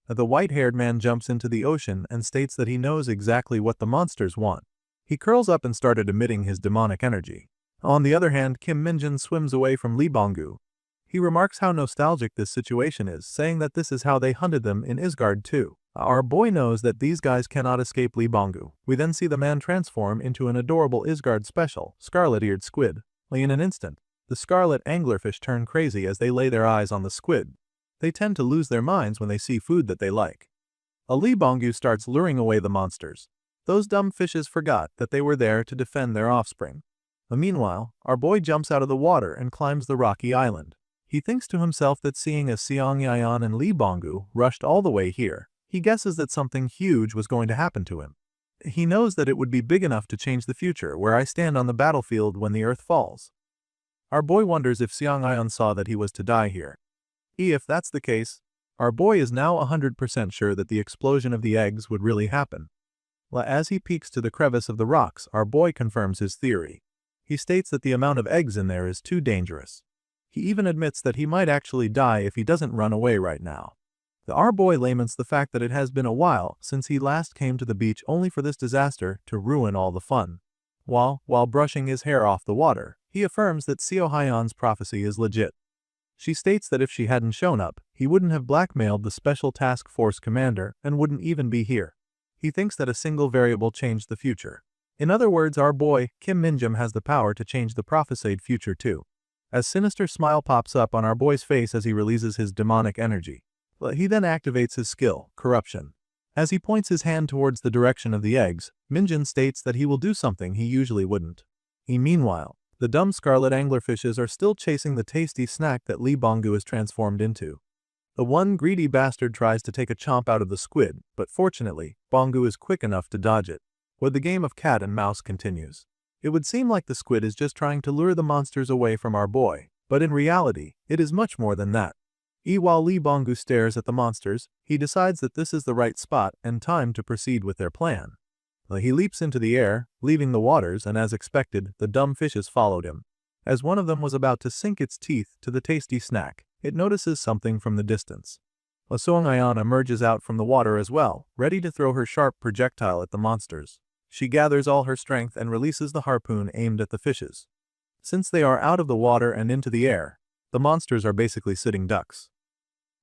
The white-haired man jumps into the ocean and states that he knows exactly what the monsters want. He curls up and started emitting his demonic energy. On the other hand, Kim Minjin swims away from Lee Bonggu. He remarks how nostalgic this situation is, saying that this is how they hunted them in Isgard too. Our boy knows that these guys cannot escape Lee Bonggu. We then see the man transform into an adorable Isgard special, scarlet-eared squid. In an instant, the scarlet anglerfish turn crazy as they lay their eyes on the squid. They tend to lose their minds when they see food that they like. Lee Bonggu starts luring away the monsters. Those dumb fishes forgot that they were there to defend their offspring. Meanwhile, our boy jumps out of the water and climbs the rocky island. He thinks to himself that seeing as Seong Yayan and Lee Bonggu rushed all the way here, he guesses that something huge was going to happen to him. He knows that it would be big enough to change the future where I stand on the battlefield when the earth falls. Our boy wonders if Seong Yayan saw that he was to die here. If that's the case, our boy is now 100% sure that the explosion of the eggs would really happen. As he peeks to the crevice of the rocks, our boy confirms his theory. He states that the amount of eggs in there is too dangerous. He even admits that he might actually die if he doesn't run away right now. Our boy laments the fact that it has been a while since he last came to the beach only for this disaster to ruin all the fun. While brushing his hair off the water, he affirms that Seo Hyeon's prophecy is legit. She states that if she hadn't shown up, he wouldn't have blackmailed the Special Task Force commander and wouldn't even be here. He thinks that a single variable changed the future. In other words, our boy, Kim Minjin, has the power to change the prophesied future too. A sinister smile pops up on our boy's face as he releases his demonic energy. He then activates his skill, Corruption. As he points his hand towards the direction of the eggs, Minjin states that he will do something he usually wouldn't. Meanwhile, the dumb scarlet anglerfishes are still chasing the tasty snack that Lee Bonggu is transformed into. The one greedy bastard tries to take a chomp out of the squid, but fortunately, Bonggu is quick enough to dodge it. Where the game of cat and mouse continues. It would seem like the squid is just trying to lure the monsters away from our boy, but in reality, it is much more than that. While Lee Bonggu stares at the monsters, he decides that this is the right spot and time to proceed with their plan. He leaps into the air, leaving the waters, and as expected, the dumb fishes followed him. As one of them was about to sink its teeth to the tasty snack, it notices something from the distance. Seong Yayan emerges out from the water as well, ready to throw her sharp projectile at the monsters. She gathers all her strength and releases the harpoon aimed at the fishes. Since they are out of the water and into the air, the monsters are basically sitting ducks.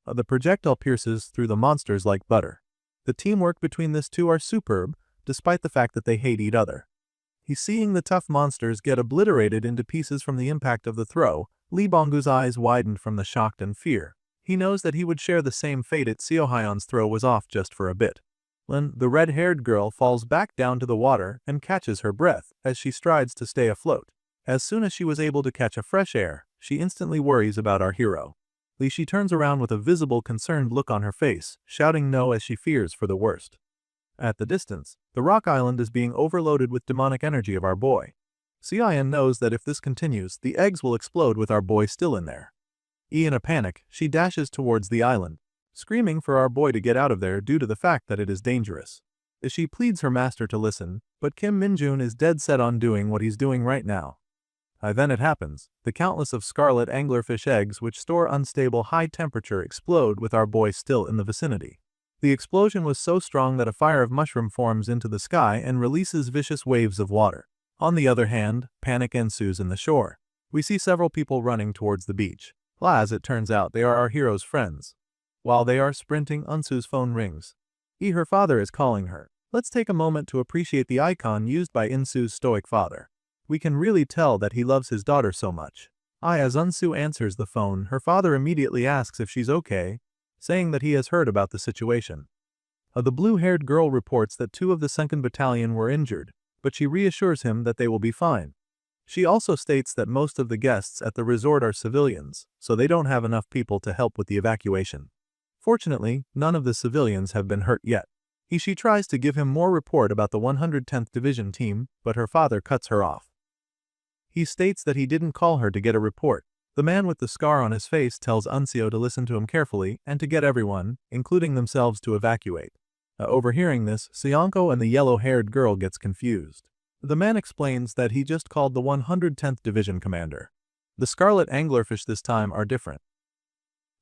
The projectile pierces through the monsters like butter. The teamwork between these two are superb, despite the fact that they hate each other. Seeing the tough monsters get obliterated into pieces from the impact of the throw, Lee Bonggu's eyes widened from the shock and fear. He knows that he would share the same fate if Seo Hyeon's throw was off just for a bit. The red-haired girl falls back down to the water and catches her breath as she strides to stay afloat. As soon as she was able to catch a fresh air, she instantly worries about our hero. She turns around with a visible concerned look on her face, shouting no as she fears for the worst. At the distance, the rock island is being overloaded with demonic energy of our boy. Cian knows that if this continues, the eggs will explode with our boy still in there. In a panic, she dashes towards the island, screaming for our boy to get out of there due to the fact that it is dangerous. She pleads her master to listen, but Kim Minjun is dead set on doing what he's doing right now. Then it happens. The countless of scarlet anglerfish eggs which store unstable high temperature explode with our boy still in the vicinity. The explosion was so strong that a fire of mushroom forms into the sky and releases vicious waves of water. On the other hand, panic ensues in the shore. We see several people running towards the beach. As it turns out, they are our hero's friends. While they are sprinting, Unsu's phone rings. Her father is calling her. Let's take a moment to appreciate the icon used by Insu's stoic father. We can really tell that he loves his daughter so much. As Unsu answers the phone, her father immediately asks if she's okay, saying that he has heard about the situation. The blue-haired girl reports that 2 of the 2nd Battalion were injured, but she reassures him that they will be fine. She also states that most of the guests at the resort are civilians, so they don't have enough people to help with the evacuation. Fortunately, none of the civilians have been hurt yet. She tries to give him more report about the 110th Division team, but her father cuts her off. He states that he didn't call her to get a report. The man with the scar on his face tells Unseo to listen to him carefully and to get everyone, including themselves, to evacuate. Overhearing this, Sionko and the yellow-haired girl gets confused. The man explains that he just called the 110th Division commander. The scarlet anglerfish this time are different.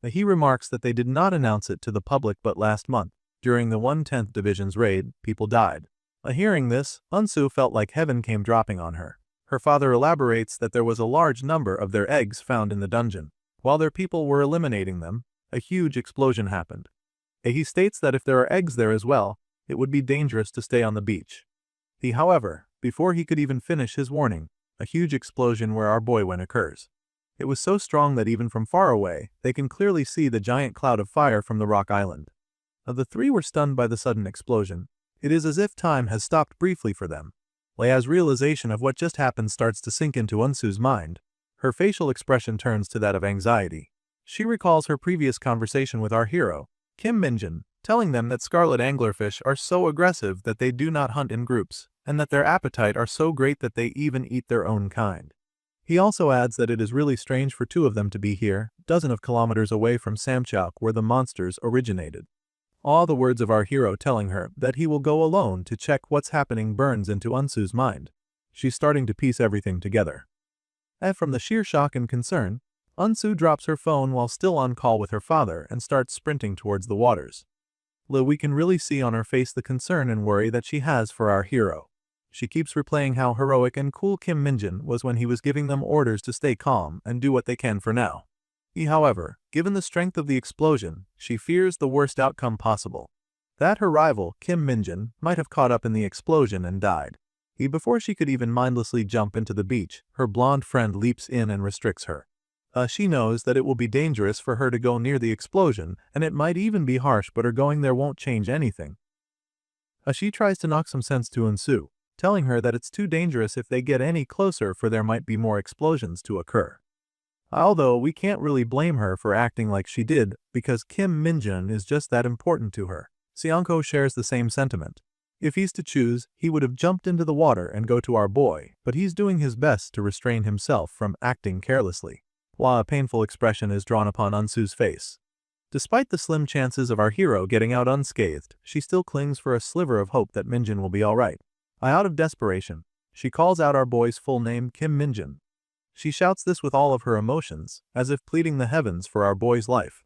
He remarks that they did not announce it to the public, but last month, during the 110th Division's raid, people died. Hearing this, Unsu felt like heaven came dropping on her. Her father elaborates that there was a large number of their eggs found in the dungeon. While their people were eliminating them, a huge explosion happened. He states that if there are eggs there as well, it would be dangerous to stay on the beach. However, before he could even finish his warning, a huge explosion where our boy went occurs. It was so strong that even from far away, they can clearly see the giant cloud of fire from the rock island. The 3 were stunned by the sudden explosion. It is as if time has stopped briefly for them. As realization of what just happened starts to sink into Unsu's mind, her facial expression turns to that of anxiety. She recalls her previous conversation with our hero, Kim Minjin, telling them that scarlet anglerfish are so aggressive that they do not hunt in groups, and that their appetite are so great that they even eat their own kind. He also adds that it is really strange for 2 of them to be here, dozens of kilometers away from Samchok where the monsters originated. All the words of our hero telling her that he will go alone to check what's happening burns into Unsu's mind. She's starting to piece everything together. From the sheer shock and concern, Unsu drops her phone while still on call with her father and starts sprinting towards the waters. We can really see on her face the concern and worry that she has for our hero. She keeps replaying how heroic and cool Kim Minjin was when he was giving them orders to stay calm and do what they can for now. However, given the strength of the explosion, she fears the worst outcome possible. That her rival, Kim Minjin, might have caught up in the explosion and died. Before she could even mindlessly jump into the beach, her blonde friend leaps in and restricts her. She knows that it will be dangerous for her to go near the explosion, and it might even be harsh, but her going there won't change anything. She tries to knock some sense to Unsu, telling her that it's too dangerous if they get any closer, for there might be more explosions to occur. Although we can't really blame her for acting like she did, because Kim Minjin is just that important to her. Sionko shares the same sentiment. If he's to choose, he would have jumped into the water and go to our boy, but he's doing his best to restrain himself from acting carelessly. While a painful expression is drawn upon Unsu's face. Despite the slim chances of our hero getting out unscathed, she still clings for a sliver of hope that Minjin will be alright. Out of desperation, she calls out our boy's full name, Kim Minjin. She shouts this with all of her emotions, as if pleading the heavens for our boy's life.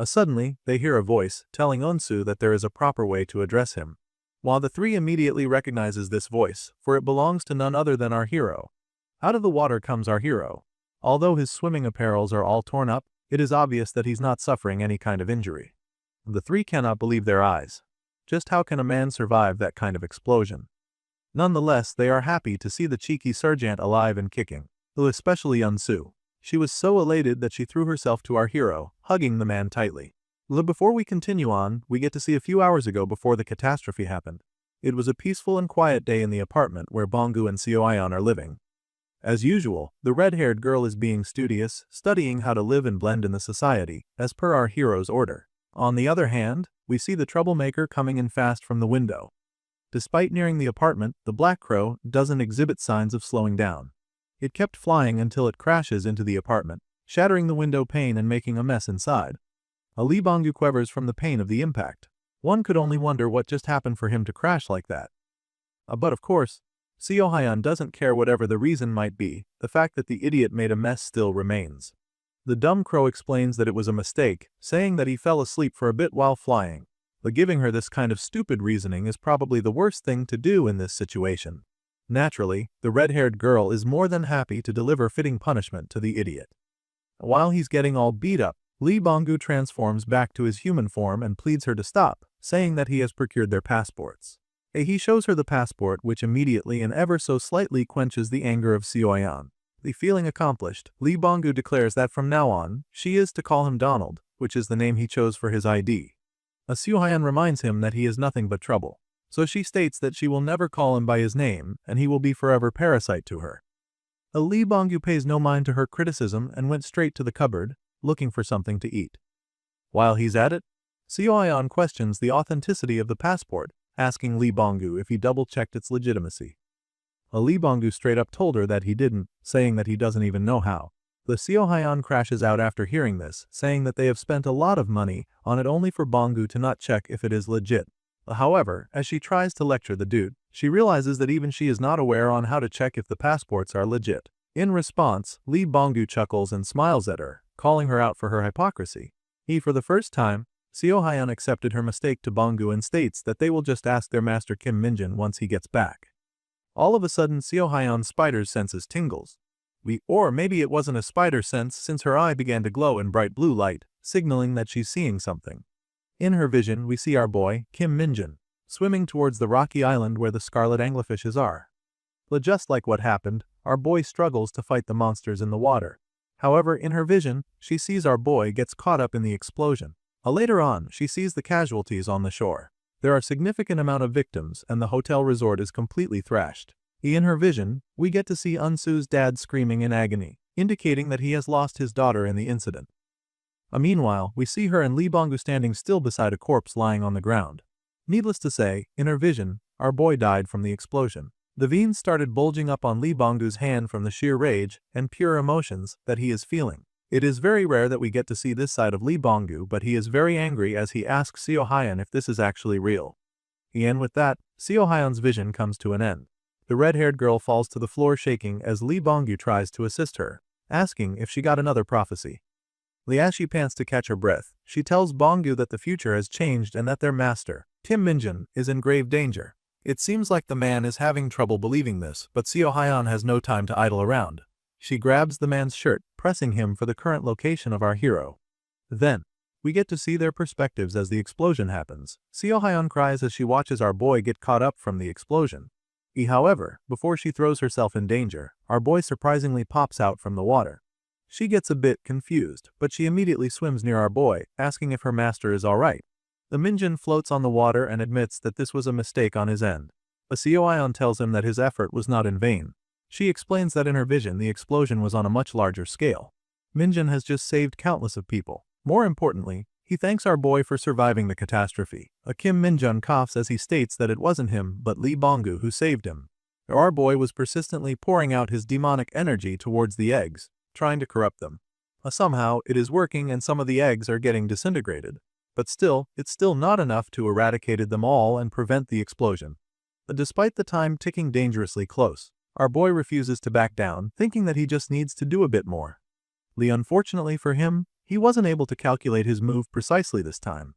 Suddenly, they hear a voice telling Unsu that there is a proper way to address him. While the 3 immediately recognizes this voice, for it belongs to none other than our hero. Out of the water comes our hero. Although his swimming apparels are all torn up, it is obvious that he's not suffering any kind of injury. The 3 cannot believe their eyes. Just how can a man survive that kind of explosion? Nonetheless, they are happy to see the cheeky sergeant alive and kicking. Especially Unsu. She was so elated that she threw herself to our hero, hugging the man tightly. Before we continue on, we get to see a few hours ago before the catastrophe happened. It was a peaceful and quiet day in the apartment where Bongu and Seoion are living. As usual, the red-haired girl is being studious, studying how to live and blend in the society, as per our hero's order. On the other hand, we see the troublemaker coming in fast from the window. Despite nearing the apartment, the black crow doesn't exhibit signs of slowing down. It kept flying until it crashes into the apartment, shattering the window pane and making a mess inside. Lee Bong-gu quivers from the pain of the impact. One could only wonder what just happened for him to crash like that. But of course, Seo Hyun doesn't care whatever the reason might be, the fact that the idiot made a mess still remains. The dumb crow explains that it was a mistake, saying that he fell asleep for a bit while flying. But giving her this kind of stupid reasoning is probably the worst thing to do in this situation. Naturally, the red-haired girl is more than happy to deliver fitting punishment to the idiot. While he's getting all beat up, Lee Bong-gu transforms back to his human form and pleads her to stop, saying that he has procured their passports. He shows her the passport, which immediately and ever so slightly quenches the anger of Seo Hyun. The feeling accomplished, Lee Bong-gu declares that from now on, she is to call him Donald, which is the name he chose for his ID. Seo Hyun reminds him that he is nothing but trouble. So she states that she will never call him by his name, and he will be forever parasite to her. Lee Bong-gu pays no mind to her criticism and went straight to the cupboard, looking for something to eat. While he's at it, Seo Hyun questions the authenticity of the passport, asking Lee Bong-gu if he double-checked its legitimacy. Lee Bong-gu straight up told her that he didn't, saying that he doesn't even know how. The Seo Hyun crashes out after hearing this, saying that they have spent a lot of money on it only for Bong-gu to not check if it is legit. However, as she tries to lecture the dude, she realizes that even she is not aware on how to check if the passports are legit. In response, Lee Bong-gu chuckles and smiles at her, calling her out for her hypocrisy. For the first time, Seo Hyun accepted her mistake to Bong-gu and states that they will just ask their master Kim Min-jin once he gets back. All of a sudden, Seo Hyun's spider's senses tingles. Or maybe it wasn't a spider sense, since her eye began to glow in bright blue light, signaling that she's seeing something. In her vision, we see our boy, Kim Min-jin, swimming towards the rocky island where the scarlet anglerfishes are. But just like what happened, our boy struggles to fight the monsters in the water. However, in her vision, she sees our boy gets caught up in the explosion. Later on, she sees the casualties on the shore. There are significant amount of victims and the hotel resort is completely thrashed. In her vision, we get to see Unsu's dad screaming in agony, indicating that he has lost his daughter in the incident. Meanwhile, we see her and Lee Bong-gu standing still beside a corpse lying on the ground. Needless to say, in her vision, our boy died from the explosion. The veins started bulging up on Lee Bong-gu's hand from the sheer rage and pure emotions that he is feeling. It is very rare that we get to see this side of Lee Bong-gu, but he is very angry as he asks Seo Hyun if this is actually real. And with that, Seo Hyun's vision comes to an end. The red-haired girl falls to the floor shaking as Lee Bong-gu tries to assist her, asking if she got another prophecy. As she pants to catch her breath, she tells Bong-gu that the future has changed and that their master, Kim Min-jin, is in grave danger. It seems like the man is having trouble believing this, but Seo Hyun has no time to idle around. She grabs the man's shirt, pressing him for the current location of our hero. Then, we get to see their perspectives as the explosion happens. Seo Hyun cries as she watches our boy get caught up from the explosion. However, before she throws herself in danger, our boy surprisingly pops out from the water. She gets a bit confused, but she immediately swims near our boy, asking if her master is alright. The Min-jin floats on the water and admits that this was a mistake on his end. But Seo Hyun tells him that his effort was not in vain. She explains that in her vision the explosion was on a much larger scale. Min-jin has just saved countless of people. More importantly, he thanks our boy for surviving the catastrophe. Kim Min-jin coughs as he states that it wasn't him but Lee Bong-gu who saved him. Our boy was persistently pouring out his demonic energy towards the eggs, trying to corrupt them. Somehow, it is working and some of the eggs are getting disintegrated. But still, it's still not enough to eradicate them all and prevent the explosion. Despite the time ticking dangerously close, our boy refuses to back down, thinking that he just needs to do a bit more. Unfortunately for him, he wasn't able to calculate his move precisely this time.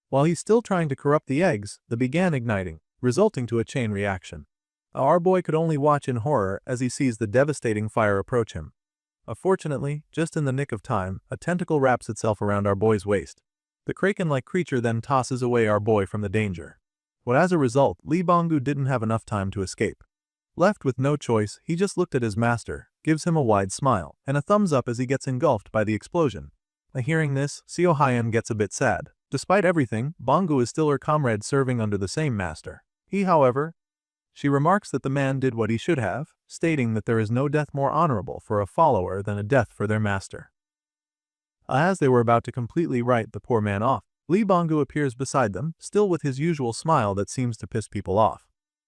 While he's still trying to corrupt the eggs, they began igniting, resulting to a chain reaction. Our boy could only watch in horror as he sees the devastating fire approach him. Fortunately, just in the nick of time, a tentacle wraps itself around our boy's waist. The kraken-like creature then tosses away our boy from the danger. But as a result, Lee Bong-gu didn't have enough time to escape. Left with no choice, he just looked at his master, gives him a wide smile, and a thumbs up as he gets engulfed by the explosion. Hearing this, Seo Hyun gets a bit sad. Despite everything, Bong-gu is still her comrade serving under the same master. He, however, She remarks that the man did what he should have, stating that there is no death more honorable for a follower than a death for their master. As they were about to completely write the poor man off, Lee Banggu appears beside them, still with his usual smile that seems to piss people off.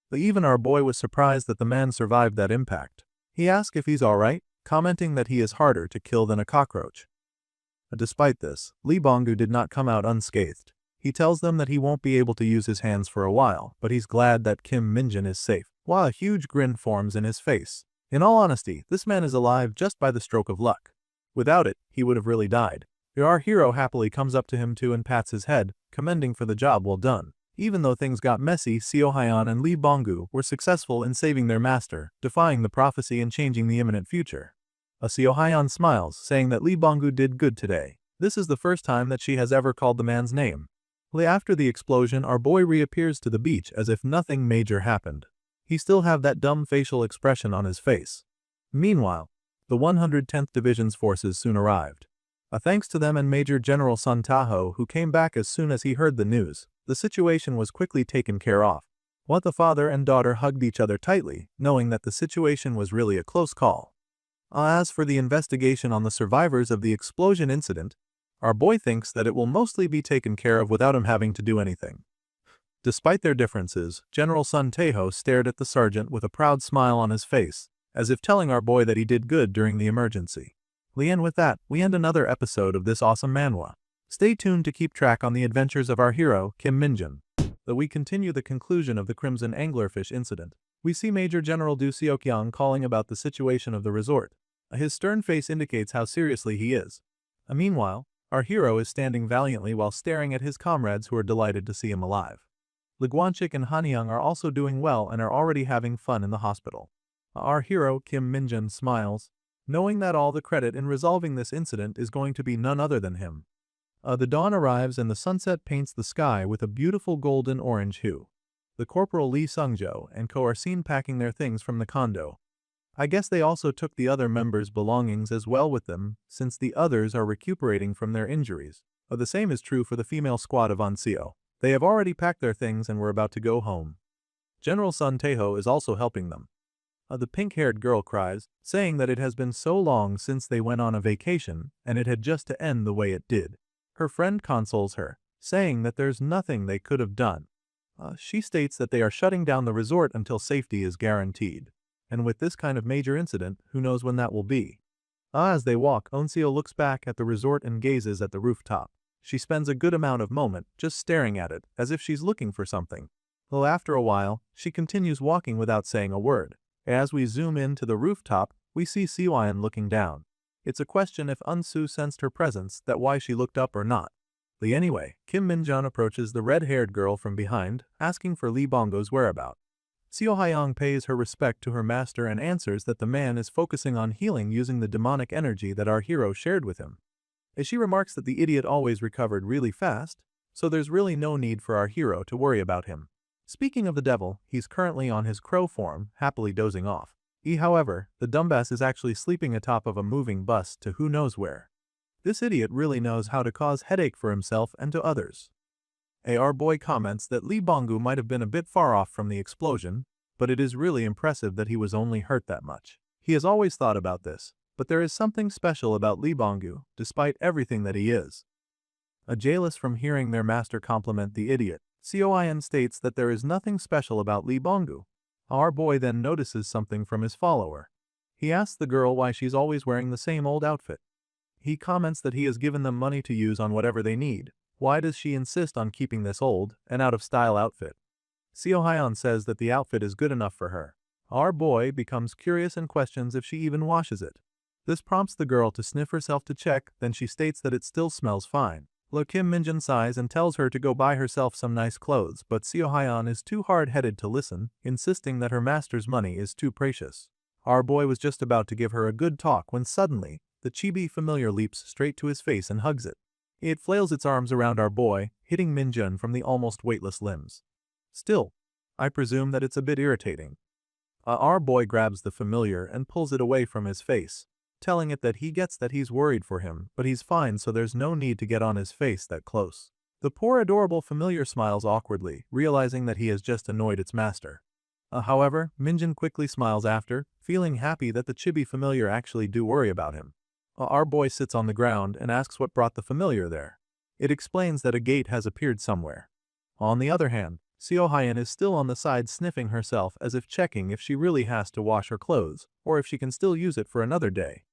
But even our boy was surprised that the man survived that impact. He asks if he's alright, commenting that he is harder to kill than a cockroach. Despite this, Lee Banggu did not come out unscathed. He tells them that he won't be able to use his hands for a while, but he's glad that Kim Minjin is safe, while a huge grin forms in his face. In all honesty, this man is alive just by the stroke of luck. Without it, he would have really died. Our hero happily comes up to him too and pats his head, commending for the job well done. Even though things got messy, Seo Hyeon and Lee Banggu were successful in saving their master, defying the prophecy and changing the imminent future. Seo Hyeon smiles, saying that Lee Banggu did good today. This is the first time that she has ever called the man's name. After the explosion, our boy reappears to the beach as if nothing major happened. He still have that dumb facial expression on his face. Meanwhile, the 110th Division's forces soon arrived. Thanks to them and Major General Sun Taho, who came back as soon as he heard the news, the situation was quickly taken care of. The father and daughter hugged each other tightly, knowing that the situation was really a close call. As for the investigation on the survivors of the explosion incident, our boy thinks that it will mostly be taken care of without him having to do anything. Despite their differences, General Sun Taho stared at the sergeant with a proud smile on his face, as if telling our boy that he did good during the emergency. And with that, we end another episode of this awesome manhwa. Stay tuned to keep track on the adventures of our hero, Kim Minjin. Though we continue the conclusion of the Crimson Anglerfish incident, we see Major General Du Seokyang calling about the situation of the resort. His stern face indicates how seriously he is. Meanwhile, our hero is standing valiantly while staring at his comrades who are delighted to see him alive. Guanchik and Hanyang are also doing well and are already having fun in the hospital. Our hero, Kim Minjin, smiles, knowing that all the credit in resolving this incident is going to be none other than him. The dawn arrives and the sunset paints the sky with a beautiful golden-orange hue. The Corporal Lee Sungjo and Co are seen packing their things from the condo. I guess they also took the other members' belongings as well with them, since the others are recuperating from their injuries. The same is true for the female squad of Anseo. They have already packed their things and were about to go home. General Sun Taho is also helping them. The pink-haired girl cries, saying that it has been so long since they went on a vacation, and it had just to end the way it did. Her friend consoles her, saying that there's nothing they could have done. She states that they are shutting down the resort until safety is guaranteed. And with this kind of major incident, who knows when that will be. As they walk, Onseo looks back at the resort and gazes at the rooftop. She spends a good amount of moment just staring at it, as if she's looking for something. After a while, she continues walking without saying a word. As we zoom in to the rooftop, we see Siwayan looking down. It's a question if Unsu sensed her presence, that why she looked up or not. Anyway, Kim Minjin approaches the red-haired girl from behind, asking for Lee Banggu's whereabouts. Seo Hyang pays her respect to her master and answers that the man is focusing on healing using the demonic energy that our hero shared with him. She remarks that the idiot always recovered really fast, so there's really no need for our hero to worry about him. Speaking of the devil, he's currently on his crow form, happily dozing off. However, the dumbass is actually sleeping atop of a moving bus to who knows where. This idiot really knows how to cause headache for himself and to others. Our boy comments that Lee Banggu might have been a bit far off from the explosion, but it is really impressive that he was only hurt that much. He has always thought about this, but there is something special about Lee Banggu, despite everything that he is. Jealous from hearing their master compliment the idiot, Seoin states that there is nothing special about Lee Banggu. Our boy then notices something from his follower. He asks the girl why she's always wearing the same old outfit. He comments that he has given them money to use on whatever they need. Why does she insist on keeping this old and out-of-style outfit? Seo Hyun says that the outfit is good enough for her. Our boy becomes curious and questions if she even washes it. This prompts the girl to sniff herself to check, then she states that it still smells fine. Kim Minjin sighs and tells her to go buy herself some nice clothes, but Seo Hyun is too hard-headed to listen, insisting that her master's money is too precious. Our boy was just about to give her a good talk when suddenly, the chibi familiar leaps straight to his face and hugs it. It flails its arms around our boy, hitting Minjin from the almost weightless limbs. Still, I presume that it's a bit irritating. Our boy grabs the familiar and pulls it away from his face, telling it that he gets that he's worried for him, but he's fine, so there's no need to get on his face that close. The poor adorable familiar smiles awkwardly, realizing that he has just annoyed its master. However, Minjin quickly smiles after, feeling happy that the chibi familiar actually do worry about him. Our boy sits on the ground and asks what brought the familiar there. It explains that a gate has appeared somewhere. On the other hand, Seo Hyan is still on the side sniffing herself as if checking if she really has to wash her clothes, or if she can still use it for another day.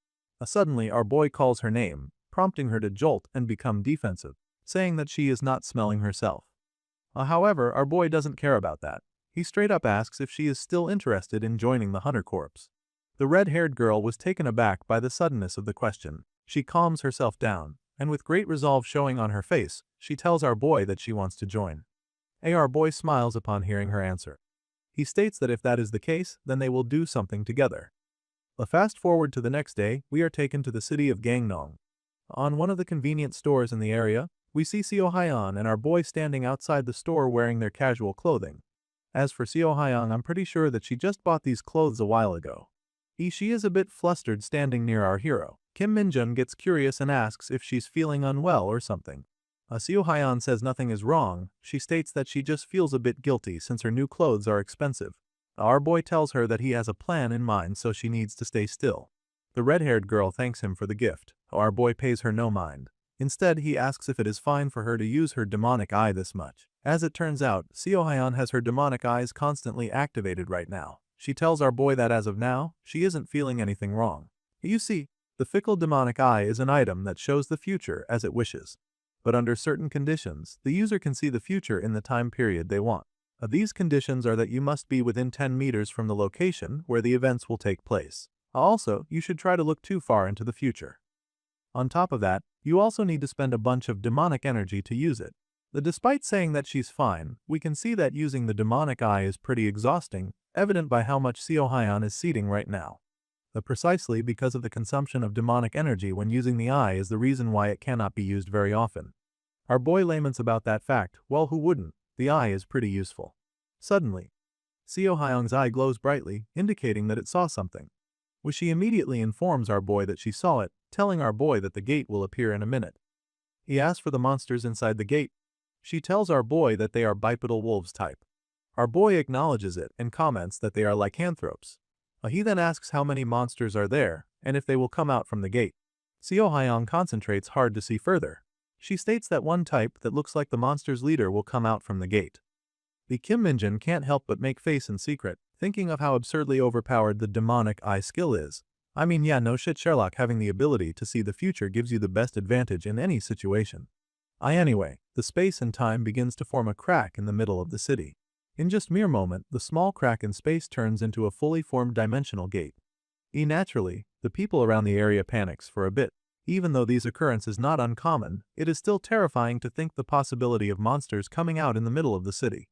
Suddenly our boy calls her name, prompting her to jolt and become defensive, saying that she is not smelling herself. However, our boy doesn't care about that. He straight up asks if she is still interested in joining the Hunter Corps. The red-haired girl was taken aback by the suddenness of the question. She calms herself down, and with great resolve showing on her face, she tells our boy that she wants to join. Our boy smiles upon hearing her answer. He states that if that is the case, then they will do something together. Fast forward to the next day, we are taken to the city of Gangnong. On one of the convenience stores in the area, we see Seo Hyan and our boy standing outside the store wearing their casual clothing. As for Seo Hyung, I'm pretty sure that she just bought these clothes a while ago. She is a bit flustered standing near our hero. Kim Minjun gets curious and asks if she's feeling unwell or something. Seo Hyan says nothing is wrong. She states that she just feels a bit guilty since her new clothes are expensive. Our boy tells her that he has a plan in mind, so she needs to stay still. The red-haired girl thanks him for the gift. Our boy pays her no mind. Instead, he asks if it is fine for her to use her demonic eye this much. As it turns out, Seo Hyan has her demonic eyes constantly activated right now. She tells our boy that as of now, she isn't feeling anything wrong. You see, the fickle demonic eye is an item that shows the future as it wishes. But under certain conditions, the user can see the future in the time period they want. These conditions are that you must be within 10 meters from the location where the events will take place. Also, you should try to look too far into the future. On top of that, you also need to spend a bunch of demonic energy to use it. Despite saying that she's fine, we can see that using the demonic eye is pretty exhausting, evident by how much Seo Hyan is seating right now. Precisely because of the consumption of demonic energy when using the eye is the reason why it cannot be used very often. Our boy laments about that fact. Well, who wouldn't? The eye is pretty useful. Suddenly, Seo Hyung's eye glows brightly, indicating that it saw something. She immediately informs our boy that she saw it, telling our boy that the gate will appear in a minute. He asks for the monsters inside the gate. She tells our boy that they are bipedal wolves type. Our boy acknowledges it and comments that they are lycanthropes. He then asks how many monsters are there, and if they will come out from the gate. Seo Hyung concentrates hard to see further. She states that one type that looks like the monster's leader will come out from the gate. The Kim Minjin can't help but make face in secret, thinking of how absurdly overpowered the demonic eye skill is. I mean, yeah, no shit, Sherlock, having the ability to see the future gives you the best advantage in any situation. Anyway, the space and time begins to form a crack in the middle of the city. In just mere moment, the small crack in space turns into a fully formed dimensional gate. Naturally, the people around the area panics for a bit. Even though these occurrences not uncommon, it is still terrifying to think the possibility of monsters coming out in the middle of the city.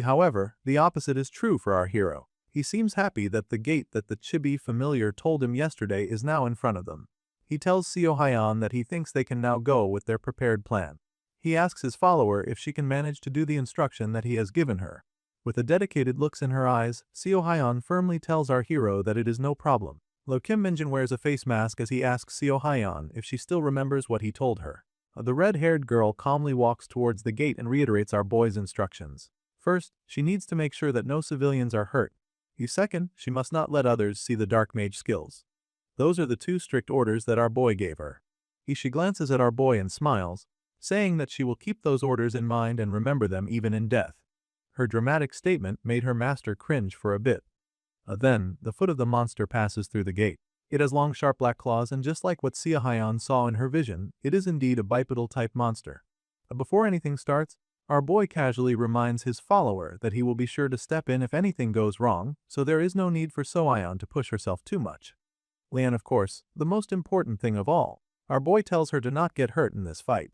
However, the opposite is true for our hero. He seems happy that the gate that the chibi familiar told him yesterday is now in front of them. He tells Seo Hyan that he thinks they can now go with their prepared plan. He asks his follower if she can manage to do the instruction that he has given her. With a dedicated looks in her eyes, Seo Hyan firmly tells our hero that it is no problem. Kim Minjin wears a face mask as he asks Seo Hyan if she still remembers what he told her. The red-haired girl calmly walks towards the gate and reiterates our boy's instructions. First, she needs to make sure that no civilians are hurt. Second, she must not let others see the dark mage skills. Those are the two strict orders that our boy gave her. She glances at our boy and smiles, saying that she will keep those orders in mind and remember them even in death. Her dramatic statement made her master cringe for a bit. Then, the foot of the monster passes through the gate. It has long sharp black claws, and just like what Seo Hyan saw in her vision, it is indeed a bipedal type monster. Before anything starts, our boy casually reminds his follower that he will be sure to step in if anything goes wrong, so there is no need for Seo Hyan to push herself too much. And of course, the most important thing of all, our boy tells her to not get hurt in this fight.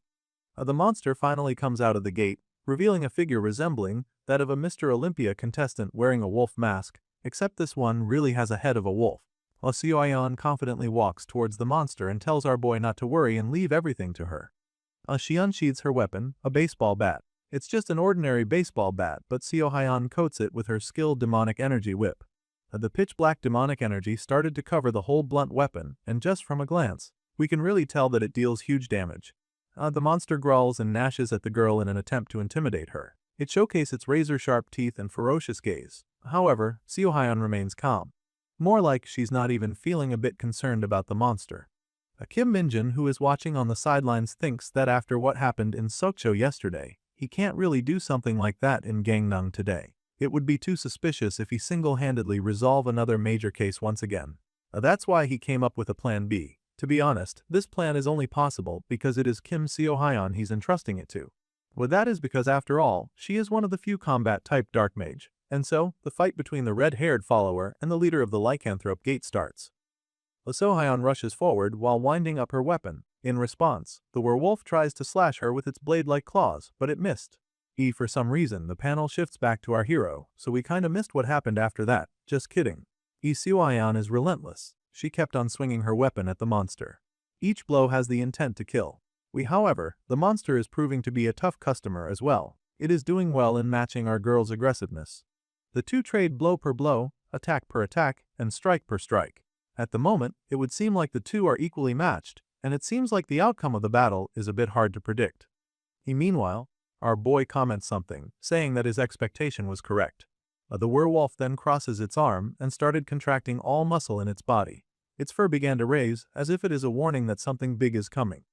The monster finally comes out of the gate, revealing a figure resembling that of a Mr. Olympia contestant wearing a wolf mask, except this one really has a head of a wolf. Seo Hyan confidently walks towards the monster and tells our boy not to worry and leave everything to her. She unsheathes her weapon, a baseball bat. It's just an ordinary baseball bat, but Seo Hyan coats it with her skilled demonic energy whip. The pitch-black demonic energy started to cover the whole blunt weapon, and just from a glance, we can really tell that it deals huge damage. The monster growls and gnashes at the girl in an attempt to intimidate her. It showcases its razor-sharp teeth and ferocious gaze. However, Seo Hyun remains calm. More like she's not even feeling a bit concerned about the monster. Kim Minjin, who is watching on the sidelines, thinks that after what happened in Sokcho yesterday, he can't really do something like that in Gangnam today. It would be too suspicious if he single-handedly resolve another major case once again. That's why he came up with a plan B. To be honest, this plan is only possible because it is Kim Seo Hyun he's entrusting it to. Well, that is because after all, she is one of the few combat-type dark mage, and so, the fight between the red-haired follower and the leader of the lycanthrope gate starts. Seo Hyun rushes forward while winding up her weapon. In response, the werewolf tries to slash her with its blade-like claws, but it missed. For some reason, the panel shifts back to our hero, so we kinda missed what happened after that. Just kidding. Seo Hyun is relentless. She kept on swinging her weapon at the monster. Each blow has the intent to kill. However, the monster is proving to be a tough customer as well. It is doing well in matching our girl's aggressiveness. The two trade blow per blow, attack per attack, and strike per strike. At the moment, it would seem like the two are equally matched, and it seems like the outcome of the battle is a bit hard to predict. Meanwhile, our boy comments something, saying that his expectation was correct. The werewolf then crosses its arm and started contracting all muscle in its body. Its fur began to raise, as if it is a warning that something big is coming.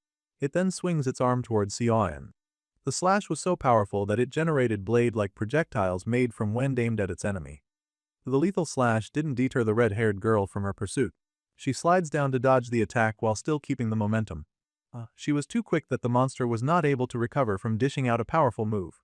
It then swings its arm towards Seo Hyun. The slash was so powerful that it generated blade-like projectiles made from wind aimed at its enemy. The lethal slash didn't deter the red-haired girl from her pursuit. She slides down to dodge the attack while still keeping the momentum. She was too quick that the monster was not able to recover from dishing out a powerful move.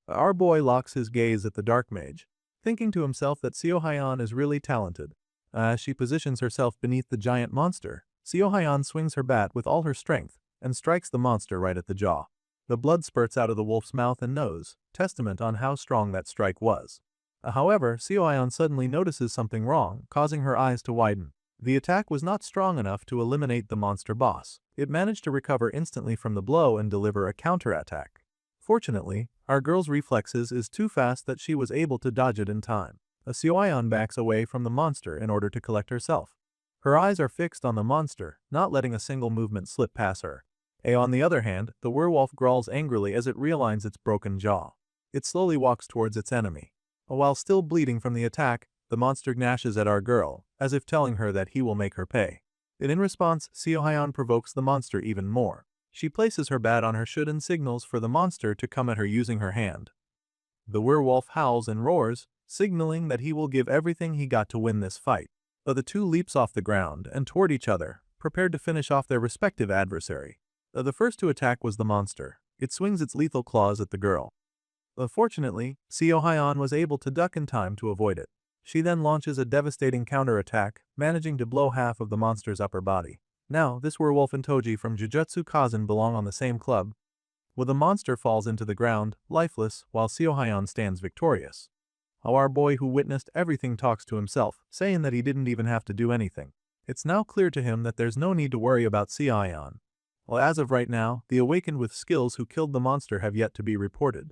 Our boy locks his gaze at the dark mage, thinking to himself that Seo Hyun is really talented. As she positions herself beneath the giant monster, Seo Hyun swings her bat with all her strength and strikes the monster right at the jaw. The blood spurts out of the wolf's mouth and nose, testament on how strong that strike was. However, Seo Hyun suddenly notices something wrong, causing her eyes to widen. The attack was not strong enough to eliminate the monster boss. It managed to recover instantly from the blow and deliver a counterattack. Fortunately, our girl's reflexes is too fast that she was able to dodge it in time. Seo Hyun backs away from the monster in order to collect herself. Her eyes are fixed on the monster, not letting a single movement slip past her. On the other hand, the werewolf growls angrily as it realigns its broken jaw. It slowly walks towards its enemy. While still bleeding from the attack, the monster gnashes at our girl, as if telling her that he will make her pay. In response, Seo Hyun provokes the monster even more. She places her bat on her should and signals for the monster to come at her using her hand. The werewolf howls and roars, signaling that he will give everything he got to win this fight. The two leaps off the ground and toward each other, prepared to finish off their respective adversary. The first to attack was the monster. It swings its lethal claws at the girl. Fortunately, Seo Hyun was able to duck in time to avoid it. She then launches a devastating counterattack, managing to blow half of the monster's upper body. Now, this werewolf and Toji from Jujutsu Kaisen belong on the same club. The monster falls into the ground, lifeless, while Seo Hyun stands victorious. Our boy who witnessed everything talks to himself, saying that he didn't even have to do anything. It's now clear to him that there's no need to worry about Seo Hyun. As of right now, the awakened with skills who killed the monster have yet to be reported.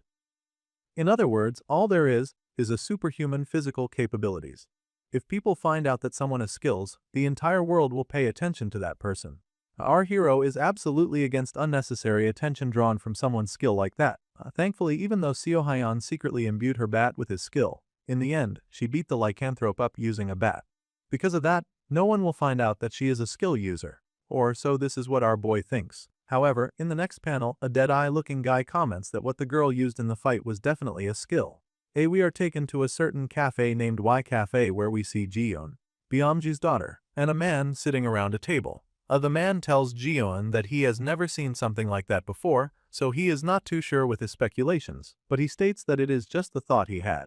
In other words, all there is a superhuman physical capabilities. If people find out that someone has skills, the entire world will pay attention to that person. Our hero is absolutely against unnecessary attention drawn from someone's skill like that. Thankfully, even though Seo Hyun secretly imbued her bat with his skill, in the end, she beat the lycanthrope up using a bat. Because of that, no one will find out that she is a skill user. Or so this is what our boy thinks. However, in the next panel, a dead-eye-looking guy comments that what the girl used in the fight was definitely a skill. We are taken to a certain cafe named Y Cafe where we see Jiyeon, Byamji's daughter, and a man sitting around a table. The man tells Jiyeon that he has never seen something like that before, so he is not too sure with his speculations, but he states that it is just the thought he had.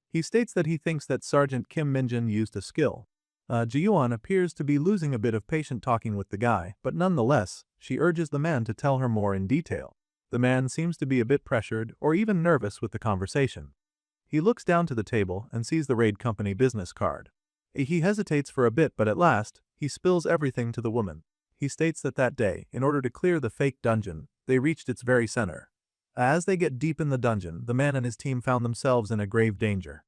He states that he thinks that Sergeant Kim Minjin used a skill. Jiyeon appears to be losing a bit of patience talking with the guy, but nonetheless, she urges the man to tell her more in detail. The man seems to be a bit pressured or even nervous with the conversation. He looks down to the table and sees the raid company business card. He hesitates for a bit, but at last, he spills everything to the woman. He states that that day, in order to clear the fake dungeon, they reached its very center. As they get deep in the dungeon, the man and his team found themselves in a grave danger.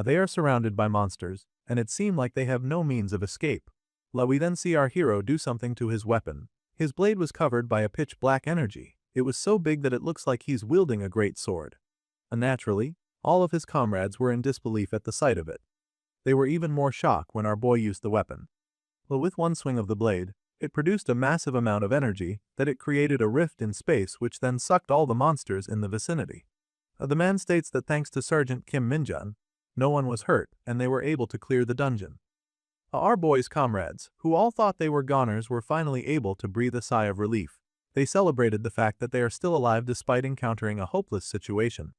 They are surrounded by monsters, and it seemed like they have no means of escape. We then see our hero do something to his weapon. His blade was covered by a pitch black energy. It was so big that it looks like he's wielding a great sword. Naturally, All of his comrades were in disbelief at the sight of it. They were even more shocked when our boy used the weapon. But with one swing of the blade, it produced a massive amount of energy that it created a rift in space which then sucked all the monsters in the vicinity. The man states that thanks to Sergeant Kim Minjun, no one was hurt and they were able to clear the dungeon. Our boy's comrades, who all thought they were goners, were finally able to breathe a sigh of relief. They celebrated the fact that they are still alive despite encountering a hopeless situation.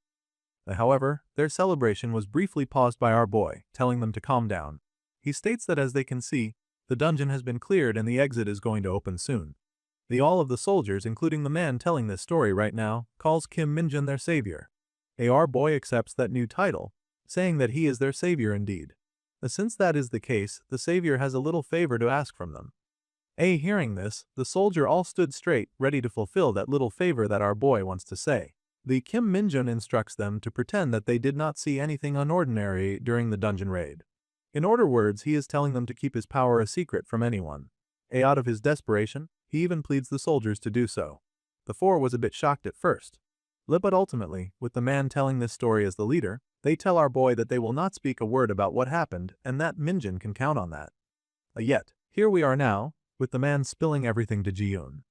However, their celebration was briefly paused by our boy, telling them to calm down. He states that as they can see, the dungeon has been cleared and the exit is going to open soon. All of the soldiers, including the man telling this story right now, calls Kim Minjun their savior. Our boy accepts that new title, saying that he is their savior indeed. Since that is the case, the savior has a little favor to ask from them. Hearing this, the soldier all stood straight, ready to fulfill that little favor that our boy wants to say. The Kim Minjun instructs them to pretend that they did not see anything unordinary during the dungeon raid. In other words, he is telling them to keep his power a secret from anyone. Out of his desperation, he even pleads the soldiers to do so. The four was a bit shocked at first. But ultimately, with the man telling this story as the leader, they tell our boy that they will not speak a word about what happened and that Minjun can count on that. Yet, here we are now, with the man spilling everything to Ji-yoon.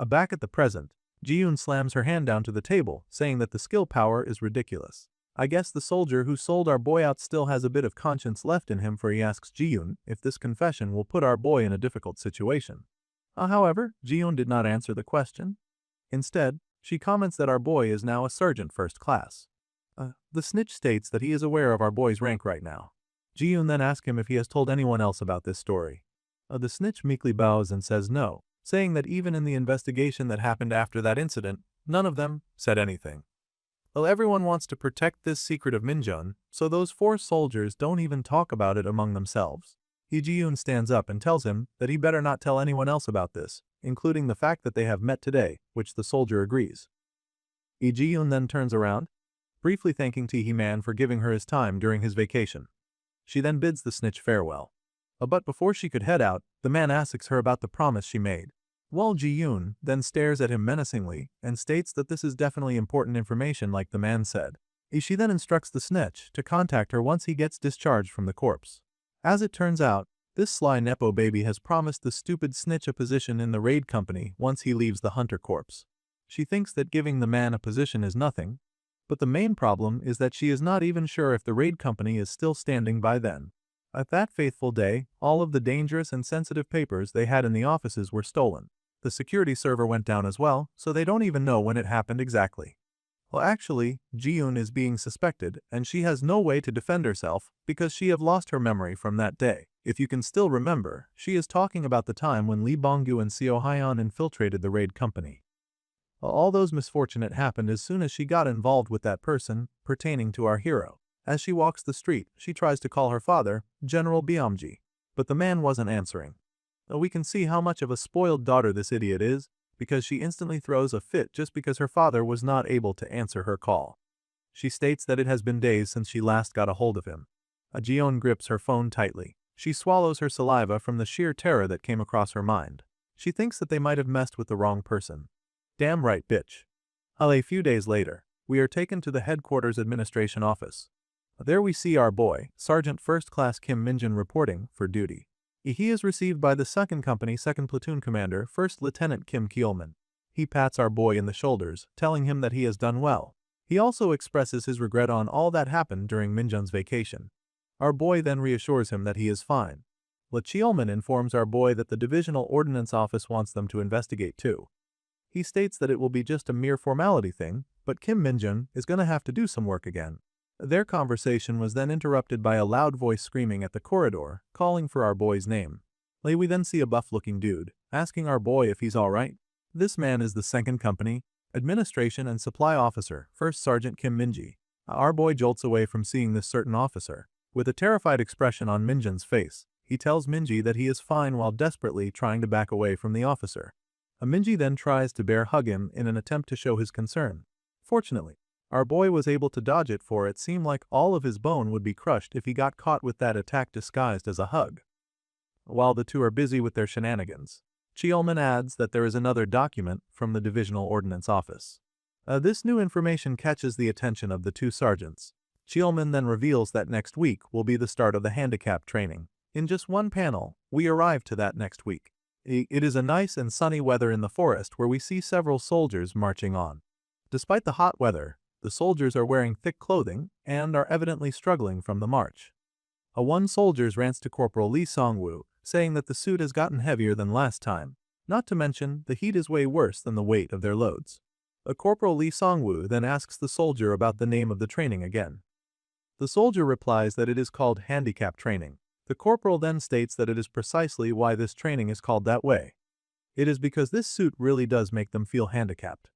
Back at the present, Ji-yoon slams her hand down to the table, saying that the skill power is ridiculous. I guess the soldier who sold our boy out still has a bit of conscience left in him, for he asks Ji-yoon if this confession will put our boy in a difficult situation. However, Ji-yoon did not answer the question. Instead, she comments that our boy is now a sergeant first class. The snitch states that he is aware of our boy's rank right now. Ji-yoon then asks him if he has told anyone else about this story. The snitch meekly bows and says no, saying that even in the investigation that happened after that incident, none of them said anything. Well, everyone wants to protect this secret of Minjun, so those four soldiers don't even talk about it among themselves. Ji-yoon stands up and tells him that he better not tell anyone else about this, including the fact that they have met today, which the soldier agrees. Ji-yoon then turns around, briefly thanking Tae-man for giving her his time during his vacation. She then bids the snitch farewell. But before she could head out, the man asks her about the promise she made. While Ji-yoon then stares at him menacingly and states that this is definitely important information like the man said. She then instructs the snitch to contact her once he gets discharged from the corpse. As it turns out, this sly nepo baby has promised the stupid snitch a position in the raid company once he leaves the hunter corpse. She thinks that giving the man a position is nothing, but the main problem is that she is not even sure if the raid company is still standing by then. At that fateful day, all of the dangerous and sensitive papers they had in the offices were stolen. The security server went down as well, so they don't even know when it happened exactly. Well, actually, Ji-yoon is being suspected, and she has no way to defend herself because she have lost her memory from that day. If you can still remember, she is talking about the time when Lee Bong-gyu and Seo Hyun infiltrated the raid company. All those misfortunate happened as soon as she got involved with that person pertaining to our hero. As she walks the street, she tries to call her father, General Byamji, but the man wasn't answering. We can see how much of a spoiled daughter this idiot is, because she instantly throws a fit just because her father was not able to answer her call. She states that it has been days since she last got a hold of him. Ji-yoon grips her phone tightly. She swallows her saliva from the sheer terror that came across her mind. She thinks that they might have messed with the wrong person. Damn right, bitch. A few days later, we are taken to the headquarters administration office. There we see our boy, Sergeant First Class Kim Minjun, reporting for duty. He is received by the 2nd Company 2nd Platoon Commander 1st Lieutenant Kim Keolman. He pats our boy in the shoulders, telling him that he has done well. He also expresses his regret on all that happened during Minjun's vacation. Our boy then reassures him that he is fine. Keolman informs our boy that the Divisional Ordnance Office wants them to investigate too. He states that it will be just a mere formality thing, but Kim Minjun is going to have to do some work again. Their conversation was then interrupted by a loud voice screaming at the corridor, calling for our boy's name. We then see a buff-looking dude, asking our boy if he's alright. This man is the 2nd Company, Administration and Supply Officer, 1st Sergeant Kim Minji. Our boy jolts away from seeing this certain officer. With a terrified expression on Minjun's face, he tells Minji that he is fine while desperately trying to back away from the officer. Minji then tries to bear hug him in an attempt to show his concern. Fortunately, our boy was able to dodge it, for it seemed like all of his bone would be crushed if he got caught with that attack disguised as a hug. While the two are busy with their shenanigans, Keolman adds that there is another document from the Divisional Ordnance Office. This new information catches the attention of the two sergeants. Chielman then reveals that next week will be the start of the handicap training. In just one panel, we arrive to that next week. It is a nice and sunny weather in the forest where we see several soldiers marching on. Despite the hot weather, the soldiers are wearing thick clothing and are evidently struggling from the march. One soldier rants to Corporal Lee Song-woo, saying that the suit has gotten heavier than last time. Not to mention, the heat is way worse than the weight of their loads. Corporal Lee Song-woo then asks the soldier about the name of the training again. The soldier replies that it is called handicap training. The corporal then states that it is precisely why this training is called that way. It is because this suit really does make them feel handicapped.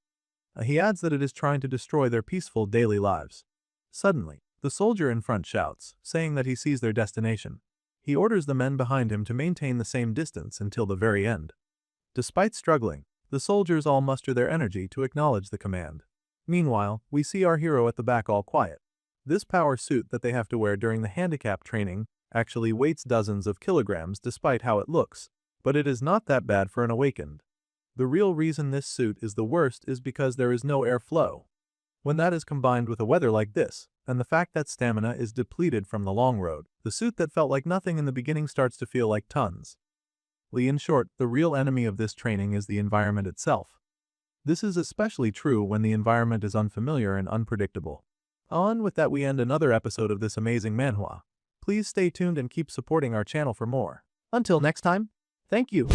He adds that it is trying to destroy their peaceful daily lives. Suddenly, the soldier in front shouts, saying that he sees their destination. He orders the men behind him to maintain the same distance until the very end. Despite struggling, the soldiers all muster their energy to acknowledge the command. Meanwhile, we see our hero at the back all quiet. This power suit that they have to wear during the handicap training actually weighs dozens of kilograms despite how it looks, but it is not that bad for an awakened. The real reason this suit is the worst is because there is no airflow. When that is combined with a weather like this, and the fact that stamina is depleted from the long road, the suit that felt like nothing in the beginning starts to feel like tons. In short, the real enemy of this training is the environment itself. This is especially true when the environment is unfamiliar and unpredictable. With that we end another episode of this amazing manhwa. Please stay tuned and keep supporting our channel for more. Until next time, thank you.